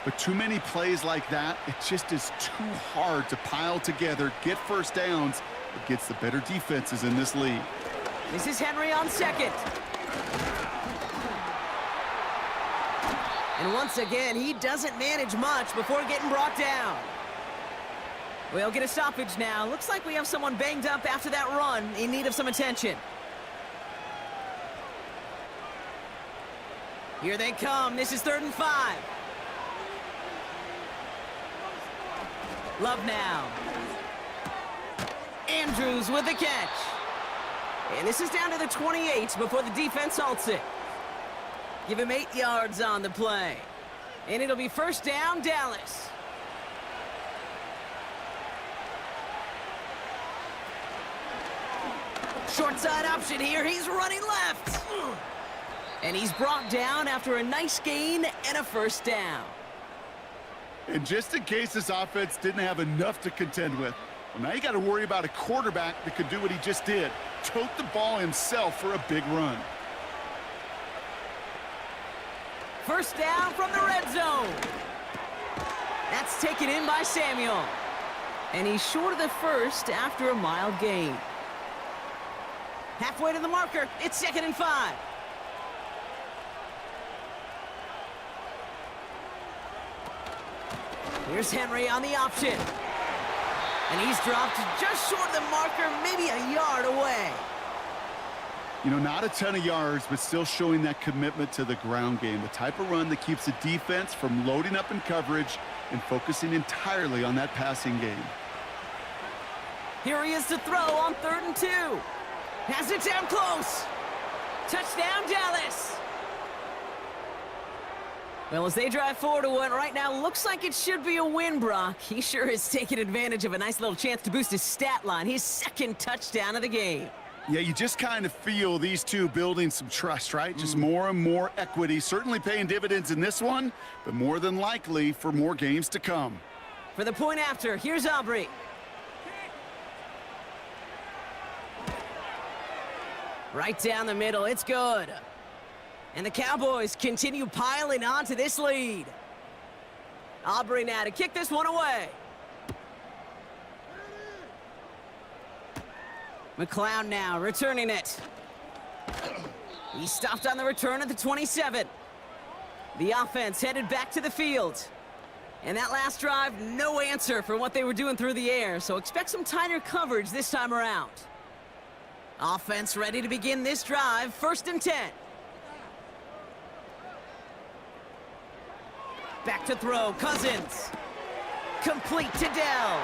But too many plays like that, it just is too hard to pile together, get first downs against the better defenses in this league. This is Henry on second. And once again, he doesn't manage much before getting brought down. We'll get a stoppage now. Looks like we have someone banged up after that run, in need of some attention. Here they come. This is 3rd and 5. Love now. Andrews with the catch. And this is down to the 28 before the defense halts it. Give him 8 yards on the play. And it'll be first down, Dallas. Short side option here. He's running left. And he's brought down after a nice gain and a first down. And just in case this offense didn't have enough to contend with, well, now you got to worry about a quarterback that could do what he just did. Tote the ball himself for a big run. First down from the red zone. That's taken in by Samuel. And he's short of the first after a mild gain. Halfway to the marker. It's 2nd and 5. Here's Henry on the option. And he's dropped just short of the marker, maybe a yard away. You know, not a ton of yards, but still showing that commitment to the ground game. The type of run that keeps the defense from loading up in coverage and focusing entirely on that passing game. Here he is to throw on 3rd and 2. Has it down close. Touchdown, Dallas. Well, as they drive forward to one right now, looks like it should be a win, Brock. He sure is taking advantage of a nice little chance to boost his stat line. His 2nd touchdown of the game. Yeah, you just kind of feel these two building some trust, right? Just more and more equity. Certainly paying dividends in this one, but more than likely for more games to come. For the point after, here's Aubrey. Right down the middle, it's good. And the Cowboys continue piling on to this lead. Aubrey now to kick this one away. McLeod now returning it. He stopped on the return at the 27. The offense headed back to the field. And that last drive, no answer for what they were doing through the air, so expect some tighter coverage this time around. Offense ready to begin this drive, 1st and 10. Back to throw, Cousins. Complete to Dell.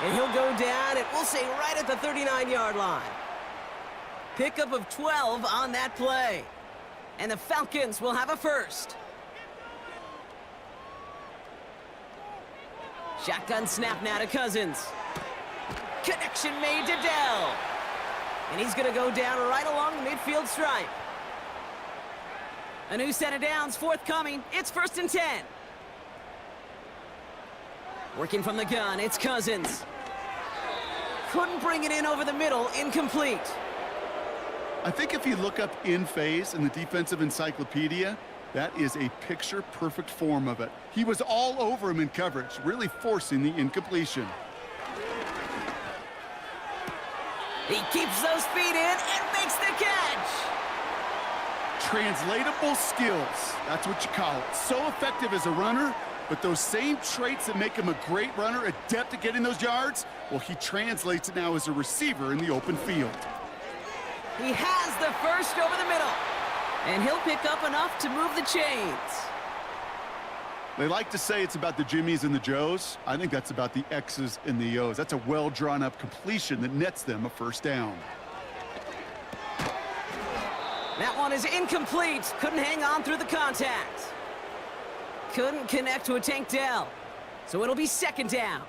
And he'll go down, and we'll say right at the 39-yard line. Pickup of 12 on that play. And the Falcons will have a first. Shotgun snap now to Cousins. Connection made to Dell. And he's going to go down right along the midfield stripe. A new set of downs forthcoming. It's 1st and 10. Working from the gun, it's Cousins. Couldn't bring it in over the middle, incomplete. I think if you look up in phase in the defensive encyclopedia, that is a picture-perfect form of it. He was all over him in coverage, really forcing the incompletion. He keeps those feet in and makes the catch. Translatable skills, that's what you call it. So effective as a runner, but those same traits that make him a great runner, adept at getting those yards, well, he translates it now as a receiver in the open field. He has the first over the middle, and he'll pick up enough to move the chains. They like to say it's about the Jimmies and the Joes. I think that's about the X's and the O's. That's a well-drawn-up completion that nets them a first down. That one is incomplete. Couldn't hang on through the contact. Couldn't connect to a Tank Dell. So it'll be 2nd down.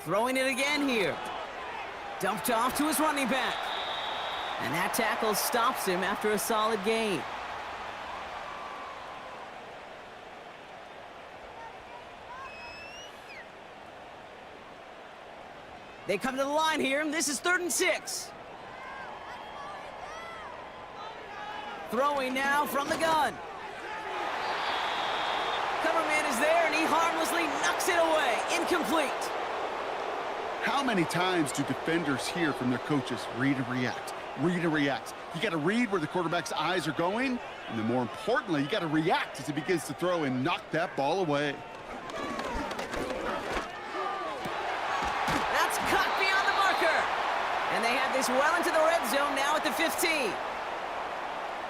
Throwing it again here. Dumped off to his running back. And that tackle stops him after a solid gain. They come to the line here, and this is 3rd and 6. Throwing now from the gun. Coverman is there, and he harmlessly knocks it away. Incomplete. How many times do defenders hear from their coaches, read and react, read and react? You got to read where the quarterback's eyes are going, and then more importantly, you got to react as he begins to throw and knock that ball away. That's caught beyond the marker. And they have this well into the red zone now at the 15.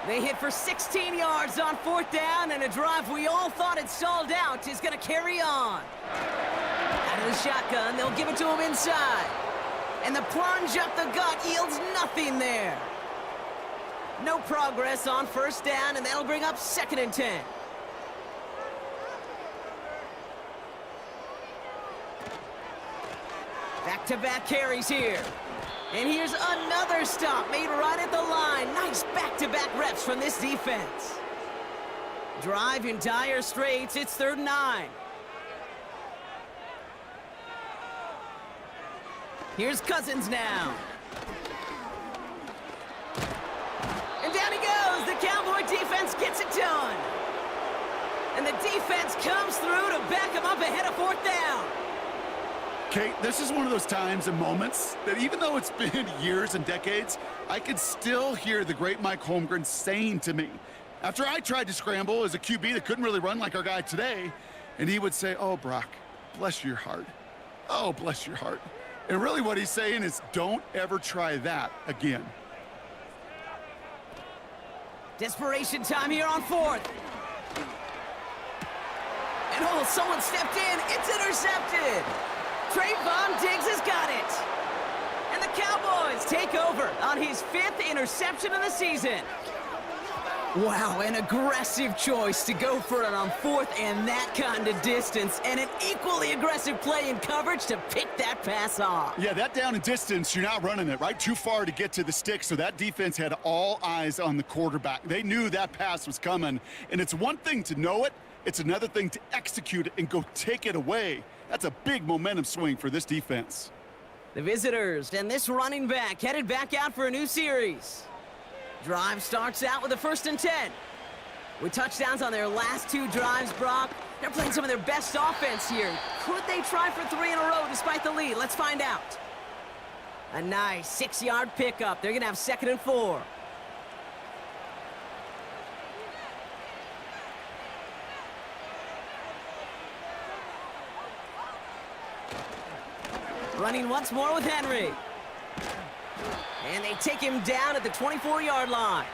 They hit for 16 yards on 4th down, and a drive we all thought had stalled out is going to carry on. Out of the shotgun, they'll give it to him inside. And the plunge up the gut yields nothing there. No progress on 1st down, and that'll bring up 2nd and 10. Back-to-back carries here. And here's another stop made right at the line. Nice back-to-back reps from this defense. Drive in dire straits. It's 3rd and 9. Here's Cousins now. And down he goes. The Cowboy defense gets it done. And the defense comes through to back him up ahead of 4th down. Kate, this is one of those times and moments that even though it's been years and decades, I could still hear the great Mike Holmgren saying to me, after I tried to scramble as a QB that couldn't really run like our guy today, and he would say, "Oh, Brock, bless your heart. Oh, bless your heart." And really what he's saying is, don't ever try that again. Desperation time here on 4th. And oh, someone stepped in. It's intercepted. Trayvon Diggs has got it. And the Cowboys take over on his 5th interception of the season. Wow, an aggressive choice to go for it on 4th and that kind of distance, and an equally aggressive play in coverage to pick that pass off. Yeah, that down and distance, you're not running it, right? Too far to get to the stick, so that defense had all eyes on the quarterback. They knew that pass was coming, and it's one thing to know it, it's another thing to execute it and go take it away. That's a big momentum swing for this defense. The visitors and this running back headed back out for a new series. Drive starts out with a 1st and 10. With touchdowns on their last 2 drives, Brock, they're playing some of their best offense here. Could they try for 3 in a row despite the lead? Let's find out. A nice 6-yard pickup. They're going to have 2nd and 4. Running once more with Henry. And they take him down at the 24-yard line.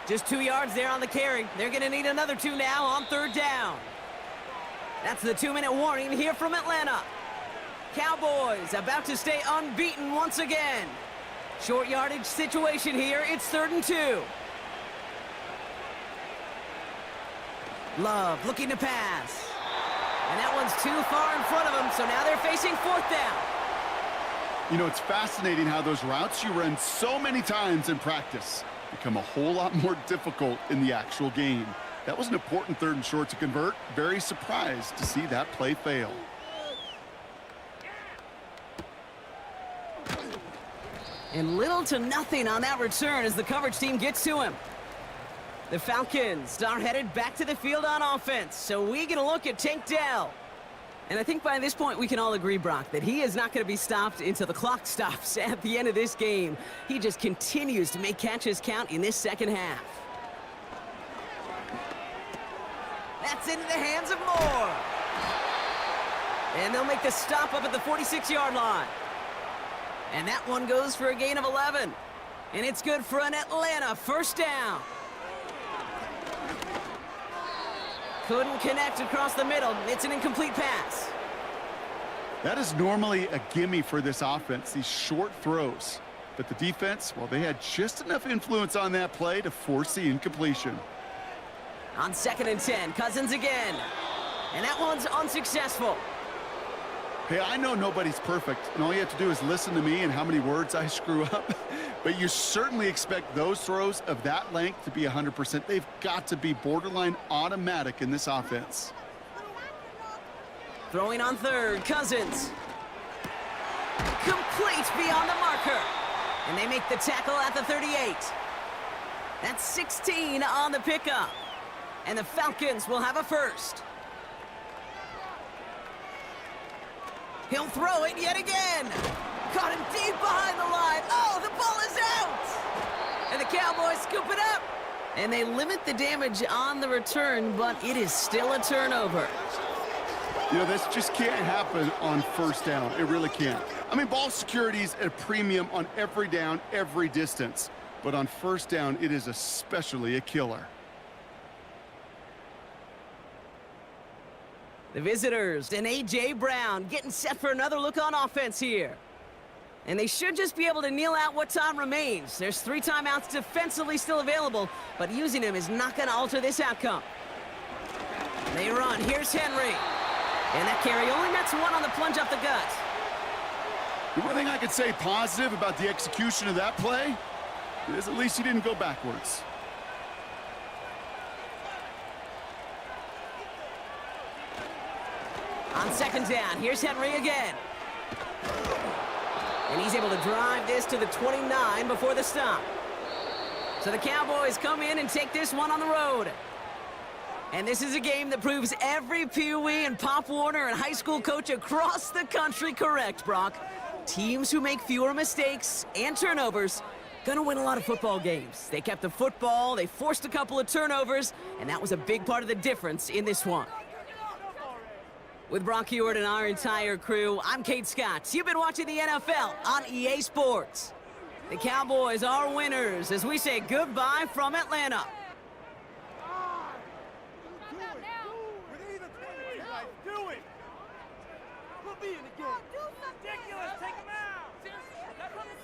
Just 2 yards there on the carry. They're going to need another 2 now on 3rd down. That's the 2-minute warning here from Atlanta. Cowboys about to stay unbeaten once again. Short yardage situation here. It's 3rd and 2. Love looking to pass. And that one's too far in front of them, so now they're facing 4th down. You know, it's fascinating how those routes you run so many times in practice become a whole lot more difficult in the actual game. That was an important 3rd and short to convert. Very surprised to see that play fail. And little to nothing on that return as the coverage team gets to him. The Falcons are headed back to the field on offense, so we get a look at Tank Dell. And I think by this point we can all agree, Brock, that he is not going to be stopped until the clock stops at the end of this game. He just continues to make catches count in this 2nd half. That's into the hands of Moore. And they'll make the stop up at the 46-yard line. And that one goes for a gain of 11. And it's good for an Atlanta 1st down. Couldn't connect across the middle. It's an incomplete pass. That is normally a gimme for this offense, these short throws. But the defense, well, they had just enough influence on that play to force the incompletion. On 2nd and 10, Cousins again. And that one's unsuccessful. Hey, I know nobody's perfect, and all you have to do is listen to me and how many words I screw up. But you certainly expect those throws of that length to be 100%. They've got to be borderline automatic in this offense. Throwing on 3rd, Cousins. Complete beyond the marker. And they make the tackle at the 38. That's 16 on the pickup. And the Falcons will have a 1st. He'll throw it yet again. Caught him deep behind the line. Oh, the ball is out. And the Cowboys scoop it up. And they limit the damage on the return, but it is still a turnover. You know, this just can't happen on 1st down. It really can't. I mean, ball security is at a premium on every down, every distance. But on 1st down, it is especially a killer. The visitors and A.J. Brown getting set for another look on offense here. And they should just be able to kneel out what time remains. There's 3 timeouts defensively still available, but using them is not going to alter this outcome. They run. Here's Henry. And that carry only nets 1 on the plunge up the gut. The one thing I could say positive about the execution of that play is at least he didn't go backwards. On 2nd down, here's Henry again. And he's able to drive this to the 29 before the stop. So the Cowboys come in and take this one on the road. And this is a game that proves every Pee Wee and Pop Warner and high school coach across the country correct, Brock. Teams who make fewer mistakes and turnovers gonna win a lot of football games. They kept the football, they forced a couple of turnovers, and that was a big part of the difference in this one. With Brock Heward and our entire crew, I'm Kate Scott. You've been watching the NFL on EA Sports. The Cowboys are winners as we say goodbye from Atlanta. Ridiculous. Take him out. Seriously, that's what it is.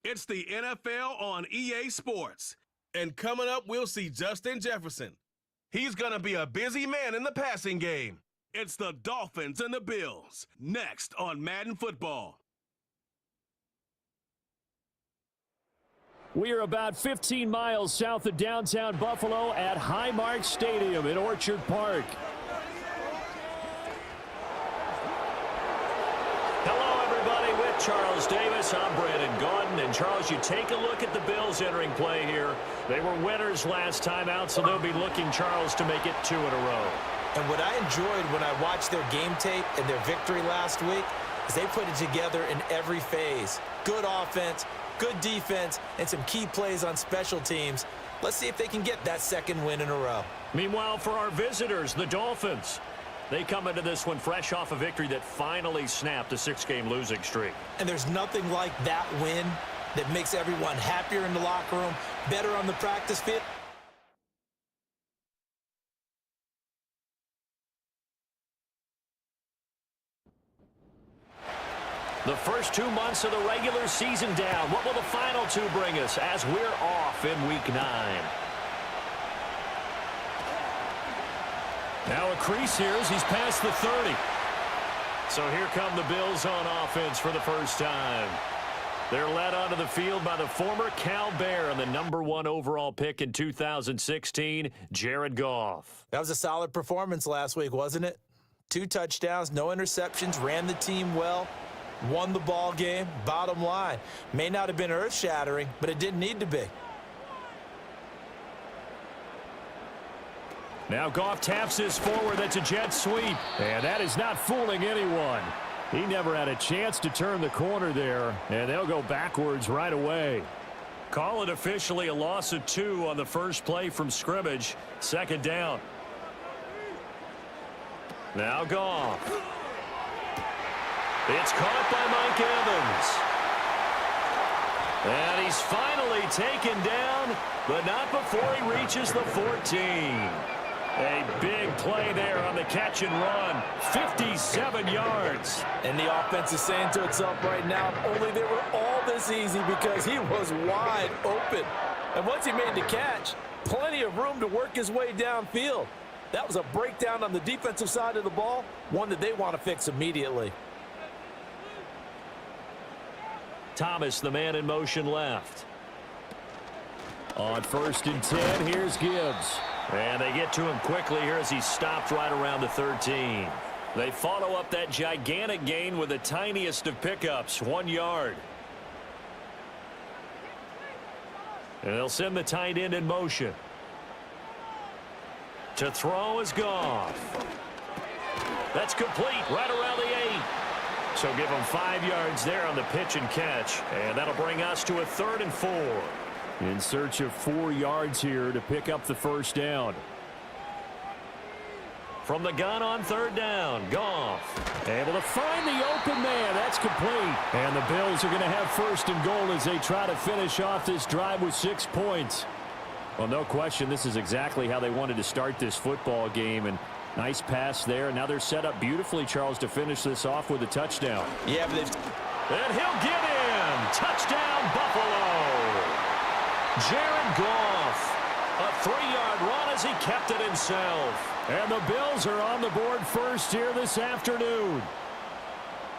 It's the NFL on EA Sports. And coming up, we'll see Justin Jefferson. He's going to be a busy man in the passing game. It's the Dolphins and the Bills, next on Madden Football. We are about 15 miles south of downtown Buffalo at Highmark Stadium in Orchard Park. Hello, everybody. With Charles Davis, I'm Brandon Gordon. And, Charles, you take a look at the Bills entering play here. They were winners last time out, so they'll be looking, Charles, to make it 2 in a row. And what I enjoyed when I watched their game tape and their victory last week is they put it together in every phase. Good offense, good defense, and some key plays on special teams. Let's see if they can get that second win in a row. Meanwhile, for our visitors, the Dolphins, they come into this one fresh off a victory that finally snapped a 6-game losing streak. And there's nothing like that win that makes everyone happier in the locker room, better on the practice field. The first 2 months of the regular season down. What will the final 2 bring us as we're off in Week 9? Now a crease here as he's past the 30. So here come the Bills on offense for the first time. They're led onto the field by the former Cal Bear and the #1 overall pick in 2016, Jared Goff. That was a solid performance last week, wasn't it? 2 touchdowns, no interceptions, ran the team well. Won the ball game, bottom line. May not have been earth-shattering, but it didn't need to be. Now Goff taps this forward. That's a jet sweep. And that is not fooling anyone. He never had a chance to turn the corner there, and they'll go backwards right away. Call it officially a loss of 2 on the first play from scrimmage. Second down. Now Goff. It's caught by Mike Evans. And he's finally taken down, but not before he reaches the 14. A big play there on the catch and run. 57 yards. And the offense is saying to itself right now, only they were all this easy because he was wide open. And once he made the catch, plenty of room to work his way downfield. That was a breakdown on the defensive side of the ball, one that they want to fix immediately. Thomas, the man in motion left. On 1st and 10, here's Gibbs. And they get to him quickly here as he's stopped right around the 13. They follow up that gigantic gain with the tiniest of pickups, 1 yard. And they'll send the tight end in motion. To throw is Goff. That's complete right around the 8. So give them 5 yards there on the pitch and catch. And that'll bring us to a 3rd and 4. In search of 4 yards here to pick up the first down. From the gun on 3rd down, Goff. Able to find the open man. That's complete. And the Bills are going to have 1st and goal as they try to finish off this drive with 6 points. Well, no question, this is exactly how they wanted to start this football game. And nice pass there. Now they're set up beautifully, Charles, to finish this off with a touchdown. Yeah, but and he'll get in. Touchdown, Buffalo. Jared Goff. A 3-yard run as he kept it himself. And the Bills are on the board first here this afternoon.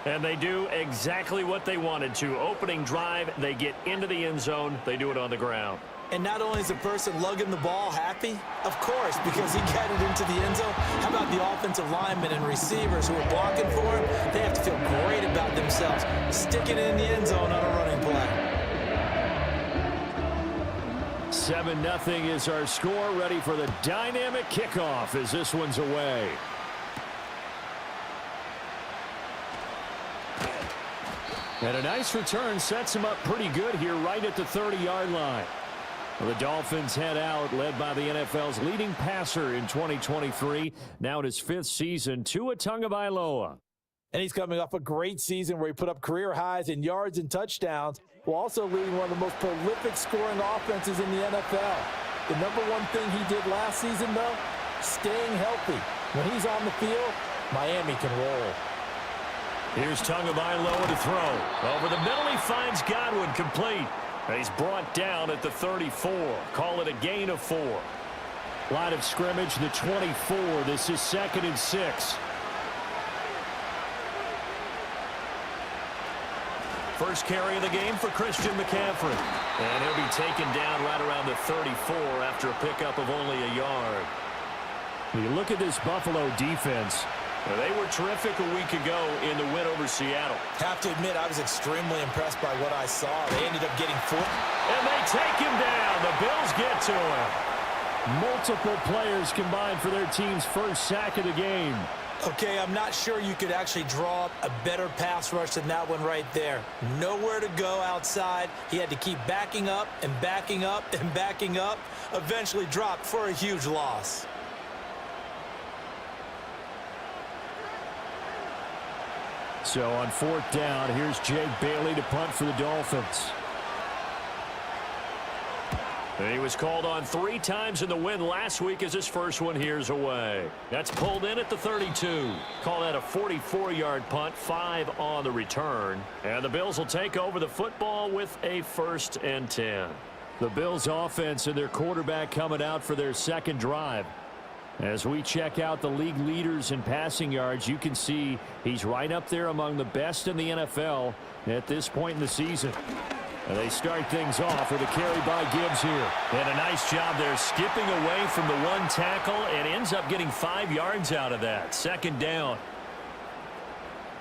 And they do exactly what they wanted to. Opening drive, they get into the end zone. They do it on the ground. And not only is the person lugging the ball happy, of course, because he got it into the end zone. How about the offensive linemen and receivers who are blocking for him? They have to feel great about themselves, sticking it in the end zone on a running play. 7-0 is our score. Ready for the dynamic kickoff as this one's away. And a nice return sets him up pretty good here right at the 30-yard line. Well, the Dolphins head out, led by the NFL's leading passer in 2023. Now in his 5th season, Tua Tagovailoa. And he's coming off a great season where he put up career highs in yards and touchdowns, while also leading one of the most prolific scoring offenses in the NFL. The number one thing he did last season, though, staying healthy. When he's on the field, Miami can roll. Here's Tagovailoa to throw. Over the middle, he finds Godwin complete. He's brought down at the 34. Call it a gain of 4. Line of scrimmage, the 24. This is 2nd and 6. First carry of the game for Christian McCaffrey. And he'll be taken down right around the 34 after a pickup of only a yard. When you look at this Buffalo defense, they were terrific a week ago in the win over Seattle. Have to admit, I was extremely impressed by what I saw. They ended up getting 4. And they take him down. The Bills get to him. Multiple players combined for their team's first sack of the game. Okay, I'm not sure you could actually draw up a better pass rush than that one right there. Nowhere to go outside. He had to keep backing up and backing up and backing up. Eventually dropped for a huge loss. So on 4th down, here's Jake Bailey to punt for the Dolphins. And he was called on 3 times in the win last week as his first one here's away. That's pulled in at the 32. Call that a 44-yard punt, 5 on the return. And the Bills will take over the football with a 1st and 10. The Bills offense and their quarterback coming out for their second drive. As we check out the league leaders in passing yards, you can see he's right up there among the best in the NFL at this point in the season. And they start things off with a carry by Gibbs here. And a nice job there skipping away from the 1 tackle and ends up getting 5 yards out of that. 2nd down.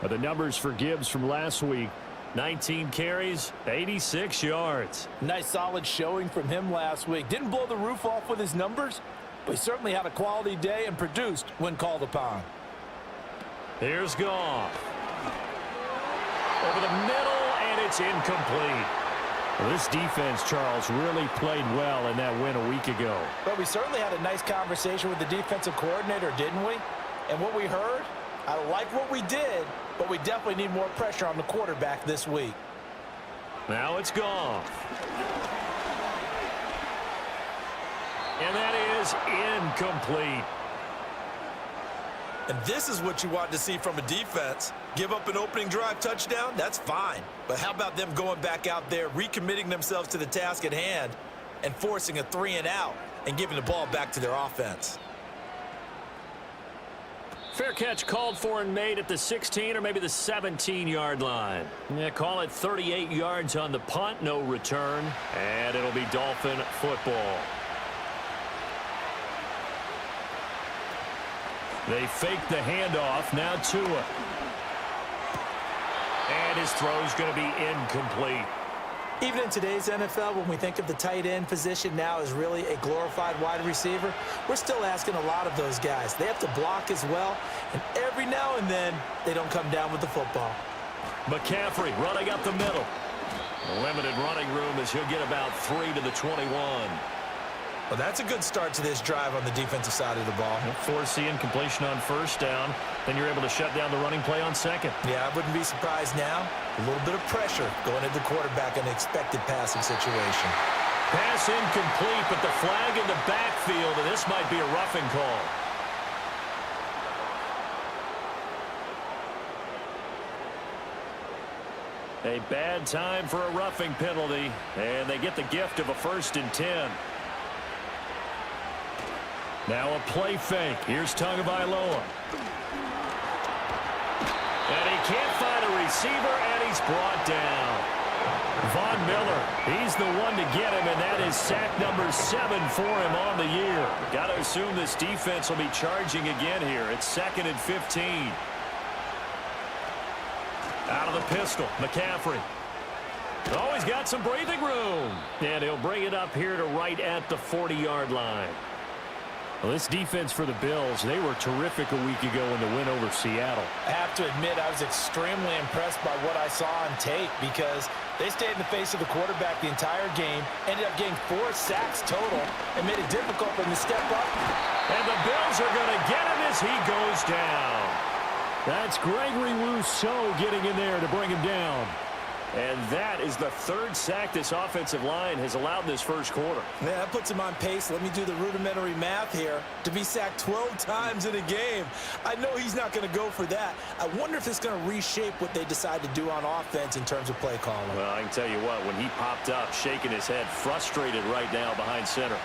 But the numbers for Gibbs from last week, 19 carries, 86 yards. Nice solid showing from him last week. Didn't blow the roof off with his numbers, but he certainly had a quality day and produced when called upon. Here's Goff. Over the middle, and it's incomplete. Well, this defense, Charles, really played well in that win a week ago. But we certainly had a nice conversation with the defensive coordinator, didn't we? And what we heard, I like what we did, but we definitely need more pressure on the quarterback this week. Now it's Goff. And that is incomplete. And this is what you want to see from a defense. Give up an opening drive touchdown, that's fine. But how about them going back out there, recommitting themselves to the task at hand, and forcing a 3-and-out and giving the ball back to their offense? Fair catch called for and made at the 16 or maybe the 17-yard line. Yeah, call it 38 yards on the punt, no return, and it'll be Dolphin football. They fake the handoff. Now Tua. And his throw's going to be incomplete. Even in today's NFL, when we think of the tight end position now as really a glorified wide receiver, we're still asking a lot of those guys. They have to block as well, and every now and then, they don't come down with the football. McCaffrey running up the middle. Limited running room as he'll get about 3 to the 21. Well, that's a good start to this drive on the defensive side of the ball. Forcing completion on first down. Then you're able to shut down the running play on second. Yeah, I wouldn't be surprised now. A little bit of pressure going at the quarterback in an expected passing situation. Pass incomplete, but the flag in the backfield, and this might be a roughing call. A bad time for a roughing penalty, and they get the gift of a 1st and 10. Now a play fake. Here's Tagovailoa. And he can't find a receiver, and he's brought down. Von Miller, he's the one to get him, and that is sack number 7 for him on the year. Got to assume this defense will be charging again here. It's 2nd and 15. Out of the pistol, McCaffrey. Oh, he's got some breathing room. And he'll bring it up here to right at the 40-yard line. Well, this defense for the Bills, they were terrific a week ago in the win over Seattle. I have to admit, I was extremely impressed by what I saw on tape because they stayed in the face of the quarterback the entire game, ended up getting 4 sacks total, and made it difficult for him to step up. And the Bills are going to get him as he goes down. That's Gregory Rousseau getting in there to bring him down. And that is the 3rd sack this offensive line has allowed this first quarter. Man, that puts him on pace. Let me do the rudimentary math here. To be sacked 12 times in a game, I know he's not going to go for that. I wonder if it's going to reshape what they decide to do on offense in terms of play calling. Well, I can tell you what, when he popped up, shaking his head, frustrated right now behind center.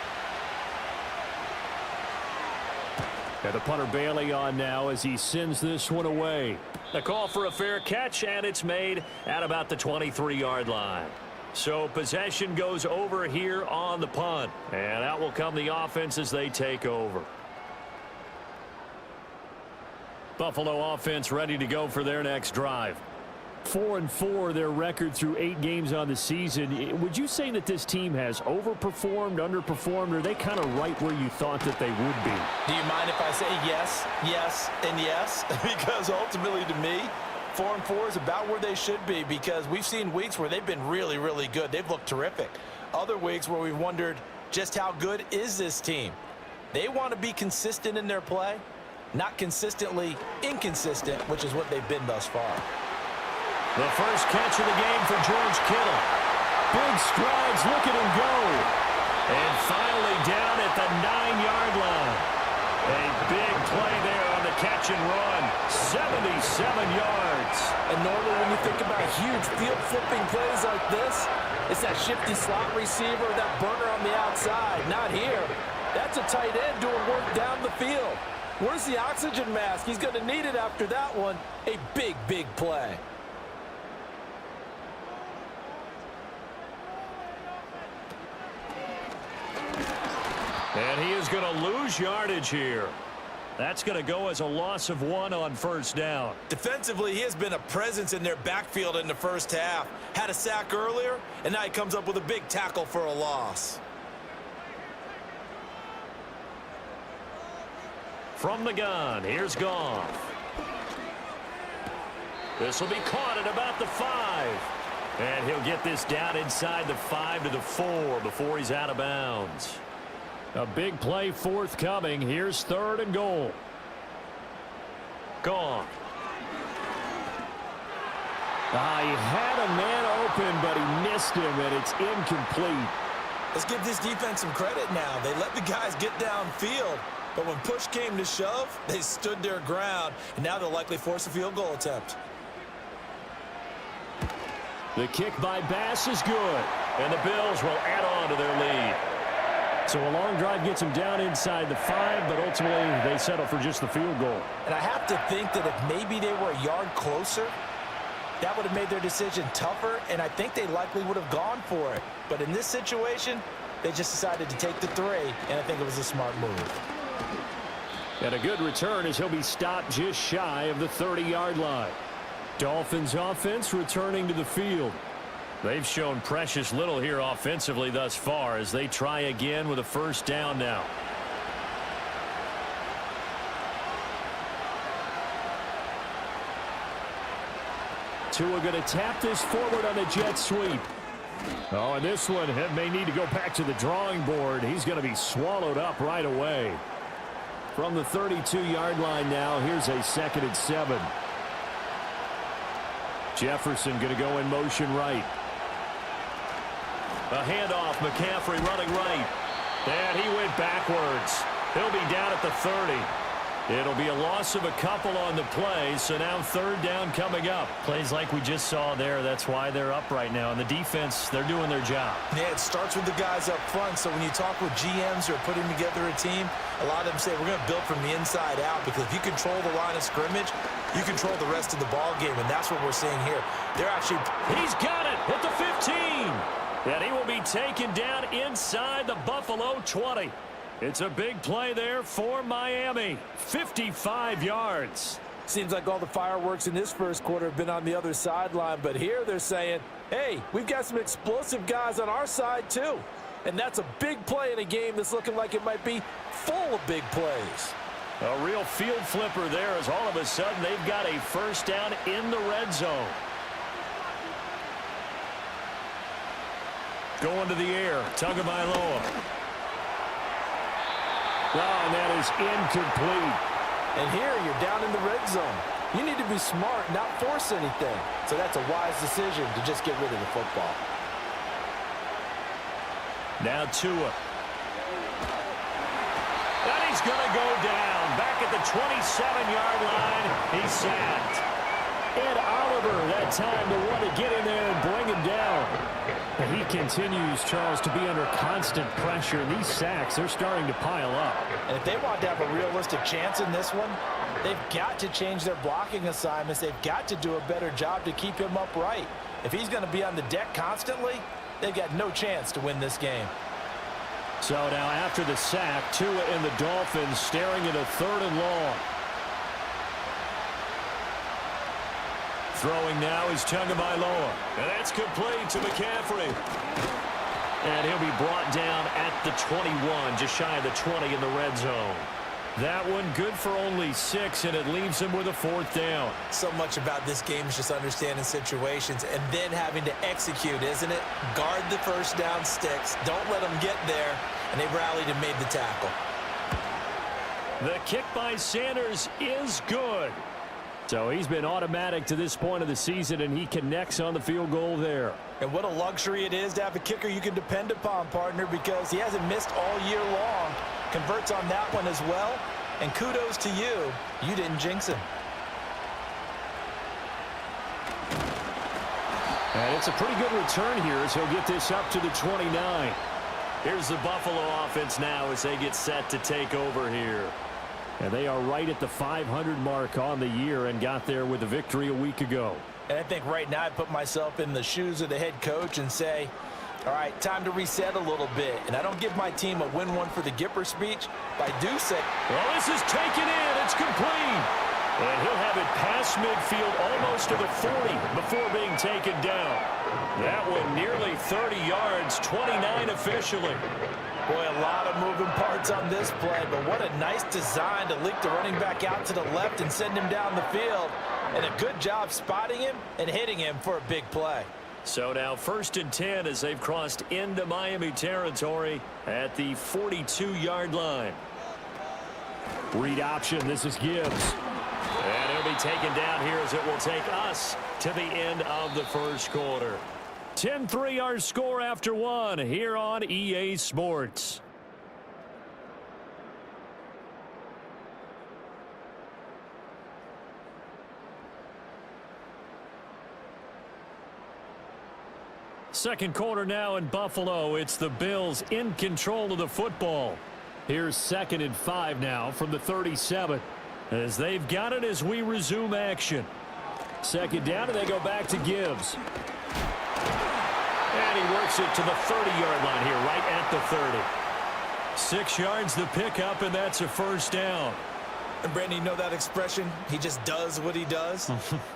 Got the punter Bailey on now as he sends this one away. A call for a fair catch, and it's made at about the 23-yard line. So possession goes over here on the punt. And out will come the offense as they take over. Buffalo offense ready to go for their next drive. 4-4 their record through 8 games on the season. Would you say that this team has overperformed, underperformed, or are they kind of right where you thought that they would be? Do you mind if I say yes, yes, and yes? Because ultimately to me, 4-4 is about where they should be because we've seen weeks where they've been really, really good. They've looked terrific. Other weeks where we've wondered just how good is this team. They want to be consistent in their play, not consistently inconsistent, which is what they've been thus far. The first catch of the game for George Kittle. Big strides, look at him go. And finally down at the 9-yard line. A big play there on the catch and run. 77 yards. And normally when you think about huge field flipping plays like this, it's that shifty slot receiver, that burner on the outside. Not here. That's a tight end doing work down the field. Where's the oxygen mask? He's going to need it after that one. A big, big play. And he is going to lose yardage here. That's going to go as a loss of 1 on first down. Defensively, he has been a presence in their backfield in the first half. Had a sack earlier, and now he comes up with a big tackle for a loss. From the gun, here's Goff. This will be caught at about the 5. And he'll get this down inside the 5 to the 4 before he's out of bounds. A big play forthcoming. Here's 3rd and goal. Goff. He had a man open, but he missed him, and it's incomplete. Let's give this defense some credit now. They let the guys get downfield, but when push came to shove, they stood their ground, and now they'll likely force a field goal attempt. The kick by Bass is good, and the Bills will add on to their lead. So a long drive gets them down inside the 5, but ultimately they settle for just the field goal. And I have to think that if maybe they were a yard closer, that would have made their decision tougher, and I think they likely would have gone for it. But in this situation, they just decided to take the 3, and I think it was a smart move. And a good return as he'll be stopped just shy of the 30-yard line. Dolphins offense returning to the field. They've shown precious little here offensively thus far as they try again with a first down now. Tua going to tap this forward on the jet sweep. Oh, and this one may need to go back to the drawing board. He's going to be swallowed up right away. From the 32-yard line now, here's a 2nd and 7. Jefferson going to go in motion right. A handoff, McCaffrey running right. And he went backwards. He'll be down at the 30. It'll be a loss of a couple on the play, so now 3rd down coming up. Plays like we just saw there. That's why they're up right now. And the defense, they're doing their job. Yeah, it starts with the guys up front. So when you talk with GMs who are putting together a team, a lot of them say we're going to build from the inside out, because if you control the line of scrimmage, you control the rest of the ball game, and that's what we're seeing here. They're actually... He's got it at the 15. And he will be taken down inside the Buffalo 20. It's a big play there for Miami. 55 yards. Seems like all the fireworks in this first quarter have been on the other sideline, but here they're saying, hey, we've got some explosive guys on our side too. And that's a big play in a game that's looking like it might be full of big plays. A real field flipper there, as all of a sudden they've got a 1st down in the red zone. Going to the air, Tagovailoa. Oh, and that is incomplete. And here you're down in the red zone. You need to be smart, not force anything. So that's a wise decision to just get rid of the football. Now Tua. And he's going to go down. Back at the 27-yard line. He's sacked. And Oliver, that time to want to get in there and bring him down. And he continues, Charles, to be under constant pressure. And these sacks, they're starting to pile up. And if they want to have a realistic chance in this one, they've got to change their blocking assignments. They've got to do a better job to keep him upright. If he's going to be on the deck constantly, they've got no chance to win this game. So now after the sack, Tua and the Dolphins staring at a 3rd and long. Throwing now is Tagovailoa. And that's complete to McCaffrey. And he'll be brought down at the 21, just shy of the 20 in the red zone. That one good for only 6, and it leaves him with a 4th down. So much about this game is just understanding situations and then having to execute, isn't it? Guard the 1st down sticks. Don't let them get there. And they rallied and made the tackle. The kick by Sanders is good. So he's been automatic to this point of the season, and he connects on the field goal there. And what a luxury it is to have a kicker you can depend upon, partner, because he hasn't missed all year long. Converts on that one as well. And kudos to you. You didn't jinx him. And it's a pretty good return here as he'll get this up to the 29. Here's the Buffalo offense now as they get set to take over here. And they are right at the 500 mark on the year and got there with a victory a week ago. And I think right now I put myself in the shoes of the head coach and say, all right, time to reset a little bit. And I don't give my team a win one for the Gipper speech, but I do say, well, this is taken in. It's complete. And he'll have it past midfield almost to the 40 before being taken down. That one nearly 30 yards, 29 officially. Boy, a lot of moving parts on this play, but what a nice design to leak the running back out to the left and send him down the field. And a good job spotting him and hitting him for a big play. So now 1st and 10 as they've crossed into Miami territory at the 42-yard line. Read option, this is Gibbs. And he'll be taken down here as it will take us to the end of the first quarter. 10-3 our score after 1 here on EA Sports. Second quarter now in Buffalo. It's the Bills in control of the football. Here's 2nd and 5 now from the 37 as they've got it as we resume action. 2nd down, and they go back to Gibbs. And he works it to the 30-yard line here, right at the 30. 6 yards the pickup, and that's a 1st down. And Brandon, you know that expression? He just does what he does.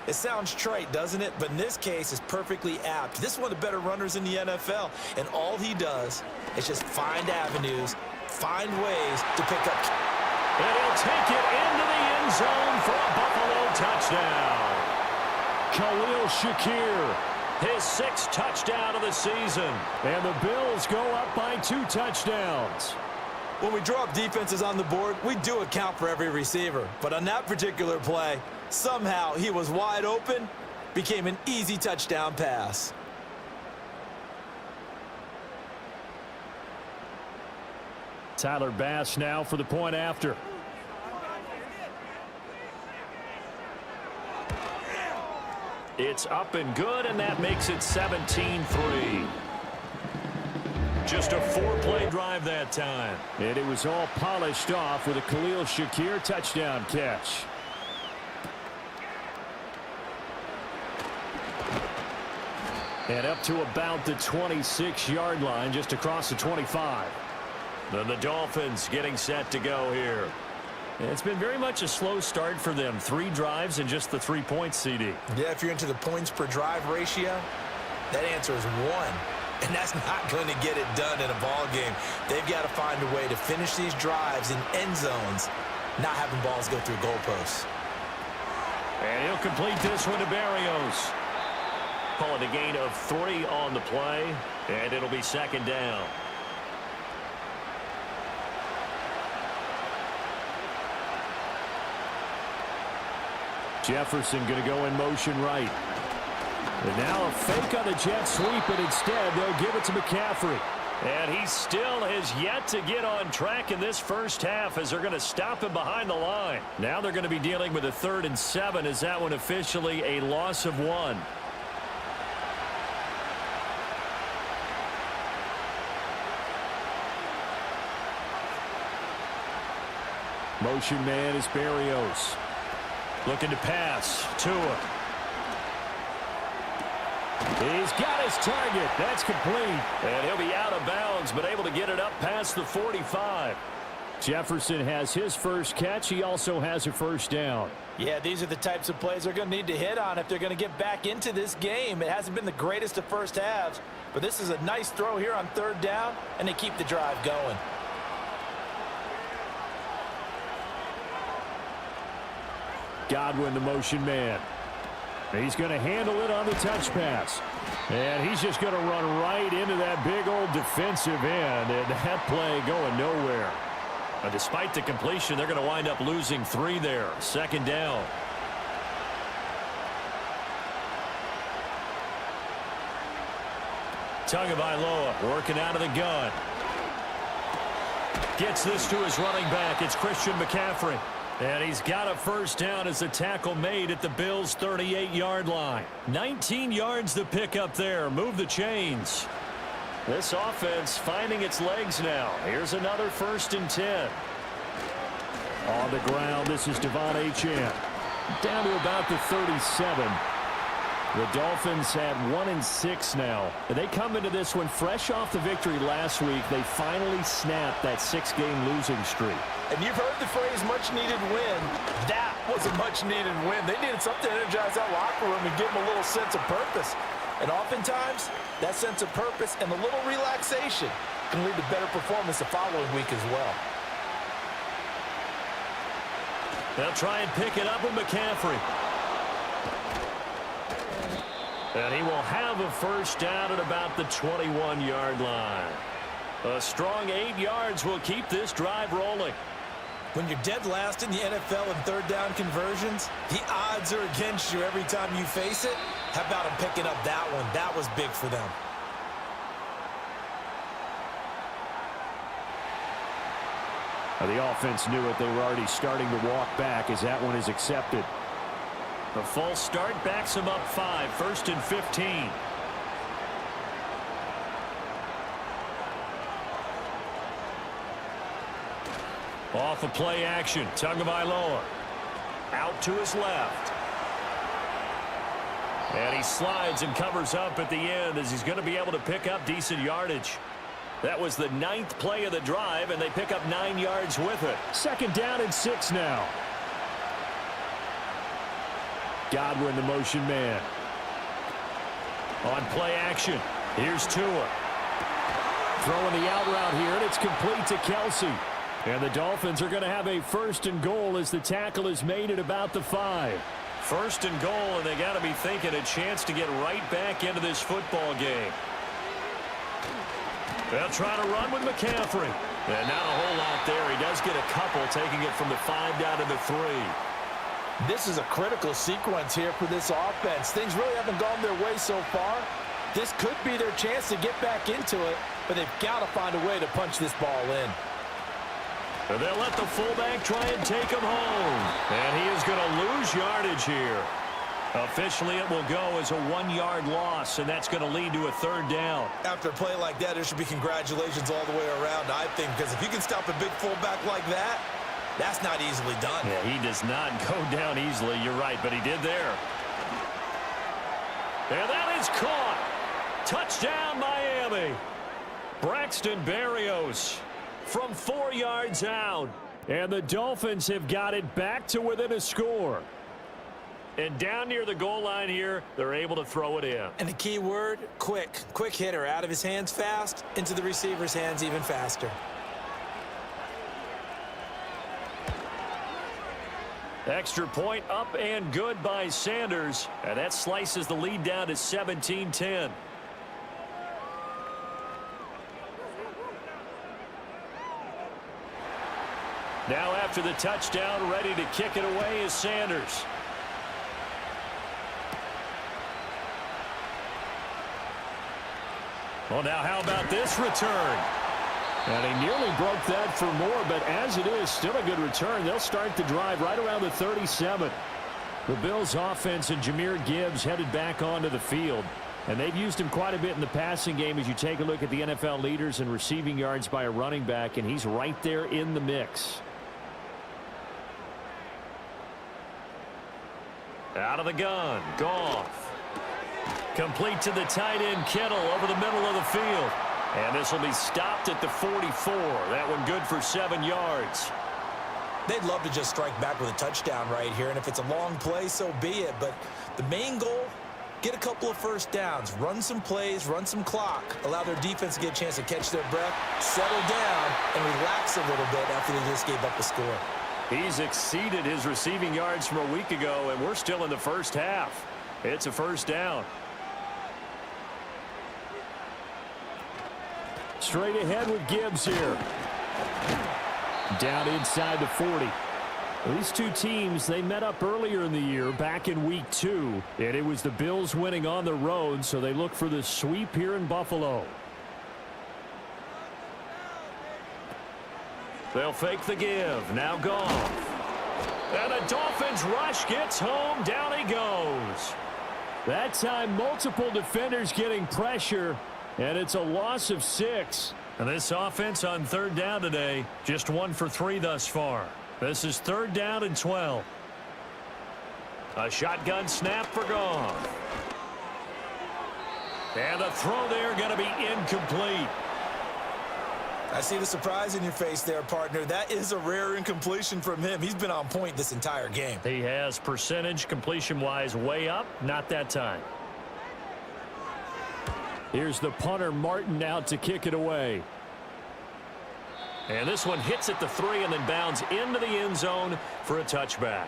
It sounds trite, doesn't it? But in this case, it's perfectly apt. This is one of the better runners in the NFL. And all he does is just find avenues, find ways to pick up. And he'll take it into the end zone for a Buffalo touchdown. Khalil Shakir. His 6th touchdown of the season. And the Bills go up by 2 touchdowns. When we draw up defenses on the board, we do account for every receiver. But on that particular play, somehow he was wide open, became an easy touchdown pass. Tyler Bass now for the point after. It's up and good, and that makes it 17-3. Just a 4-play drive that time. And it was all polished off with a Khalil Shakir touchdown catch. And up to about the 26-yard line, just across the 25. Then the Dolphins getting set to go here. It's been very much a slow start for them. 3 drives and just the 3 points, CD. Yeah, if you're into the points per drive ratio, that answer is 1. And that's not going to get it done in a ball game. They've got to find a way to finish these drives in end zones, not having balls go through goalposts. And he'll complete this one to Berrios. Call it a gain of 3 on the play, and it'll be 2nd down. Jefferson going to go in motion right. And now a fake on the jet sweep, and instead they'll give it to McCaffrey. And he still has yet to get on track in this first half as they're going to stop him behind the line. Now they're going to be dealing with a 3rd and 7 as that one officially a loss of 1. Motion man is Berrios. Looking to pass. Tua. He's got his target. That's complete. And he'll be out of bounds, but able to get it up past the 45. Jefferson has his first catch. He also has a first down. Yeah, these are the types of plays they're going to need to hit on if they're going to get back into this game. It hasn't been the greatest of first halves, but this is a nice throw here on 3rd down, and they keep the drive going. Godwin, the motion man. He's going to handle it on the touch pass. And he's just going to run right into that big old defensive end. And that play going nowhere. But despite the completion, they're going to wind up losing 3 there. 2nd down. Tagovailoa working out of the gun. Gets this to his running back. It's Christian McCaffrey. And he's got a first down as the tackle made at the Bills' 38-yard line. 19 yards to pick up there. Move the chains. This offense finding its legs now. Here's another 1st and 10. On the ground, this is Devon Achane. Down to about the 37. The Dolphins at 1-6 now. And they come into this one fresh off the victory last week. They finally snapped that 6-game losing streak. And you've heard the phrase much-needed win. That was a much-needed win. They needed something to energize that locker room and give them a little sense of purpose. And oftentimes, that sense of purpose and a little relaxation can lead to better performance the following week as well. They'll try and pick it up with McCaffrey. And he will have a first down at about the 21-yard line. A strong 8 yards will keep this drive rolling. When you're dead last in the NFL in 3rd down conversions, the odds are against you every time you face it. How about him picking up that one? That was big for them. The offense knew it. They were already starting to walk back as that one is accepted. The false start backs him up 5. 1st and 15. Off of play action. Tagovailoa. Out to his left. And he slides and covers up at the end as he's going to be able to pick up decent yardage. That was the 9th play of the drive, and they pick up 9 yards with it. 2nd down and 6 now. Godwin, the motion man. On play action, here's Tua. Throwing the out route here, and it's complete to Kelsey. And the Dolphins are going to have a 1st and goal as the tackle is made at about the 5. First and goal, and they got to be thinking a chance to get right back into this football game. They'll try to run with McCaffrey. And not a whole lot there. He does get a couple, taking it from the 5 down to the 3. This is a critical sequence here for this offense. Things really haven't gone their way so far. This could be their chance to get back into it, but they've got to find a way to punch this ball in. And they'll let the fullback try and take him home. And he is going to lose yardage here. Officially, it will go as a 1-yard loss, and that's going to lead to a 3rd down. After a play like that, there should be congratulations all the way around, I think, because if you can stop a big fullback like that, that's not easily done. Yeah, he does not go down easily. You're right, but he did there. And that is caught. Touchdown, Miami. Braxton Berrios from 4 yards out. And the Dolphins have got it back to within a score. And down near the goal line here, they're able to throw it in. And the key word, quick. Quick hitter. Out of his hands fast, into the receiver's hands even faster. Extra point up and good by Sanders. And that slices the lead down to 17-10. Now after the touchdown, ready to kick it away is Sanders. Well, now how about this return? And he nearly broke that for more, but as it is, still a good return. They'll start the drive right around the 37. The Bills' offense and Jahmyr Gibbs headed back onto the field. And they've used him quite a bit in the passing game as you take a look at the NFL leaders in receiving yards by a running back, and he's right there in the mix. Out of the gun, Goff. Complete to the tight end, Kittle, over the middle of the field. And this will be stopped at the 44. That one good for 7 yards. They'd love to just strike back with a touchdown right here, and if it's a long play, so be it. But the main goal, get a couple of first downs, run some plays, run some clock, allow their defense to get a chance to catch their breath, settle down, and relax a little bit after they just gave up a score. He's exceeded his receiving yards from a week ago, and we're still in the first half. It's a first down. Straight ahead with Gibbs here. Down inside the 40. These two teams, they met up earlier in the year, back in week 2, and it was the Bills winning on the road, so they look for the sweep here in Buffalo. They'll fake the give. Now Goff. And a Dolphins rush gets home. Down he goes. That time, multiple defenders getting pressure, and it's a loss of 6. And this offense on 3rd down today, just 1 for 3 thus far. This is 3rd down and 12. A shotgun snap for Goff. And the throw there going to be incomplete. I see the surprise in your face there, partner. That is a rare incompletion from him. He's been on point this entire game. He has percentage completion-wise way up. Not that time. Here's the punter, Martin, out to kick it away. And this one hits at the 3 and then bounds into the end zone for a touchback.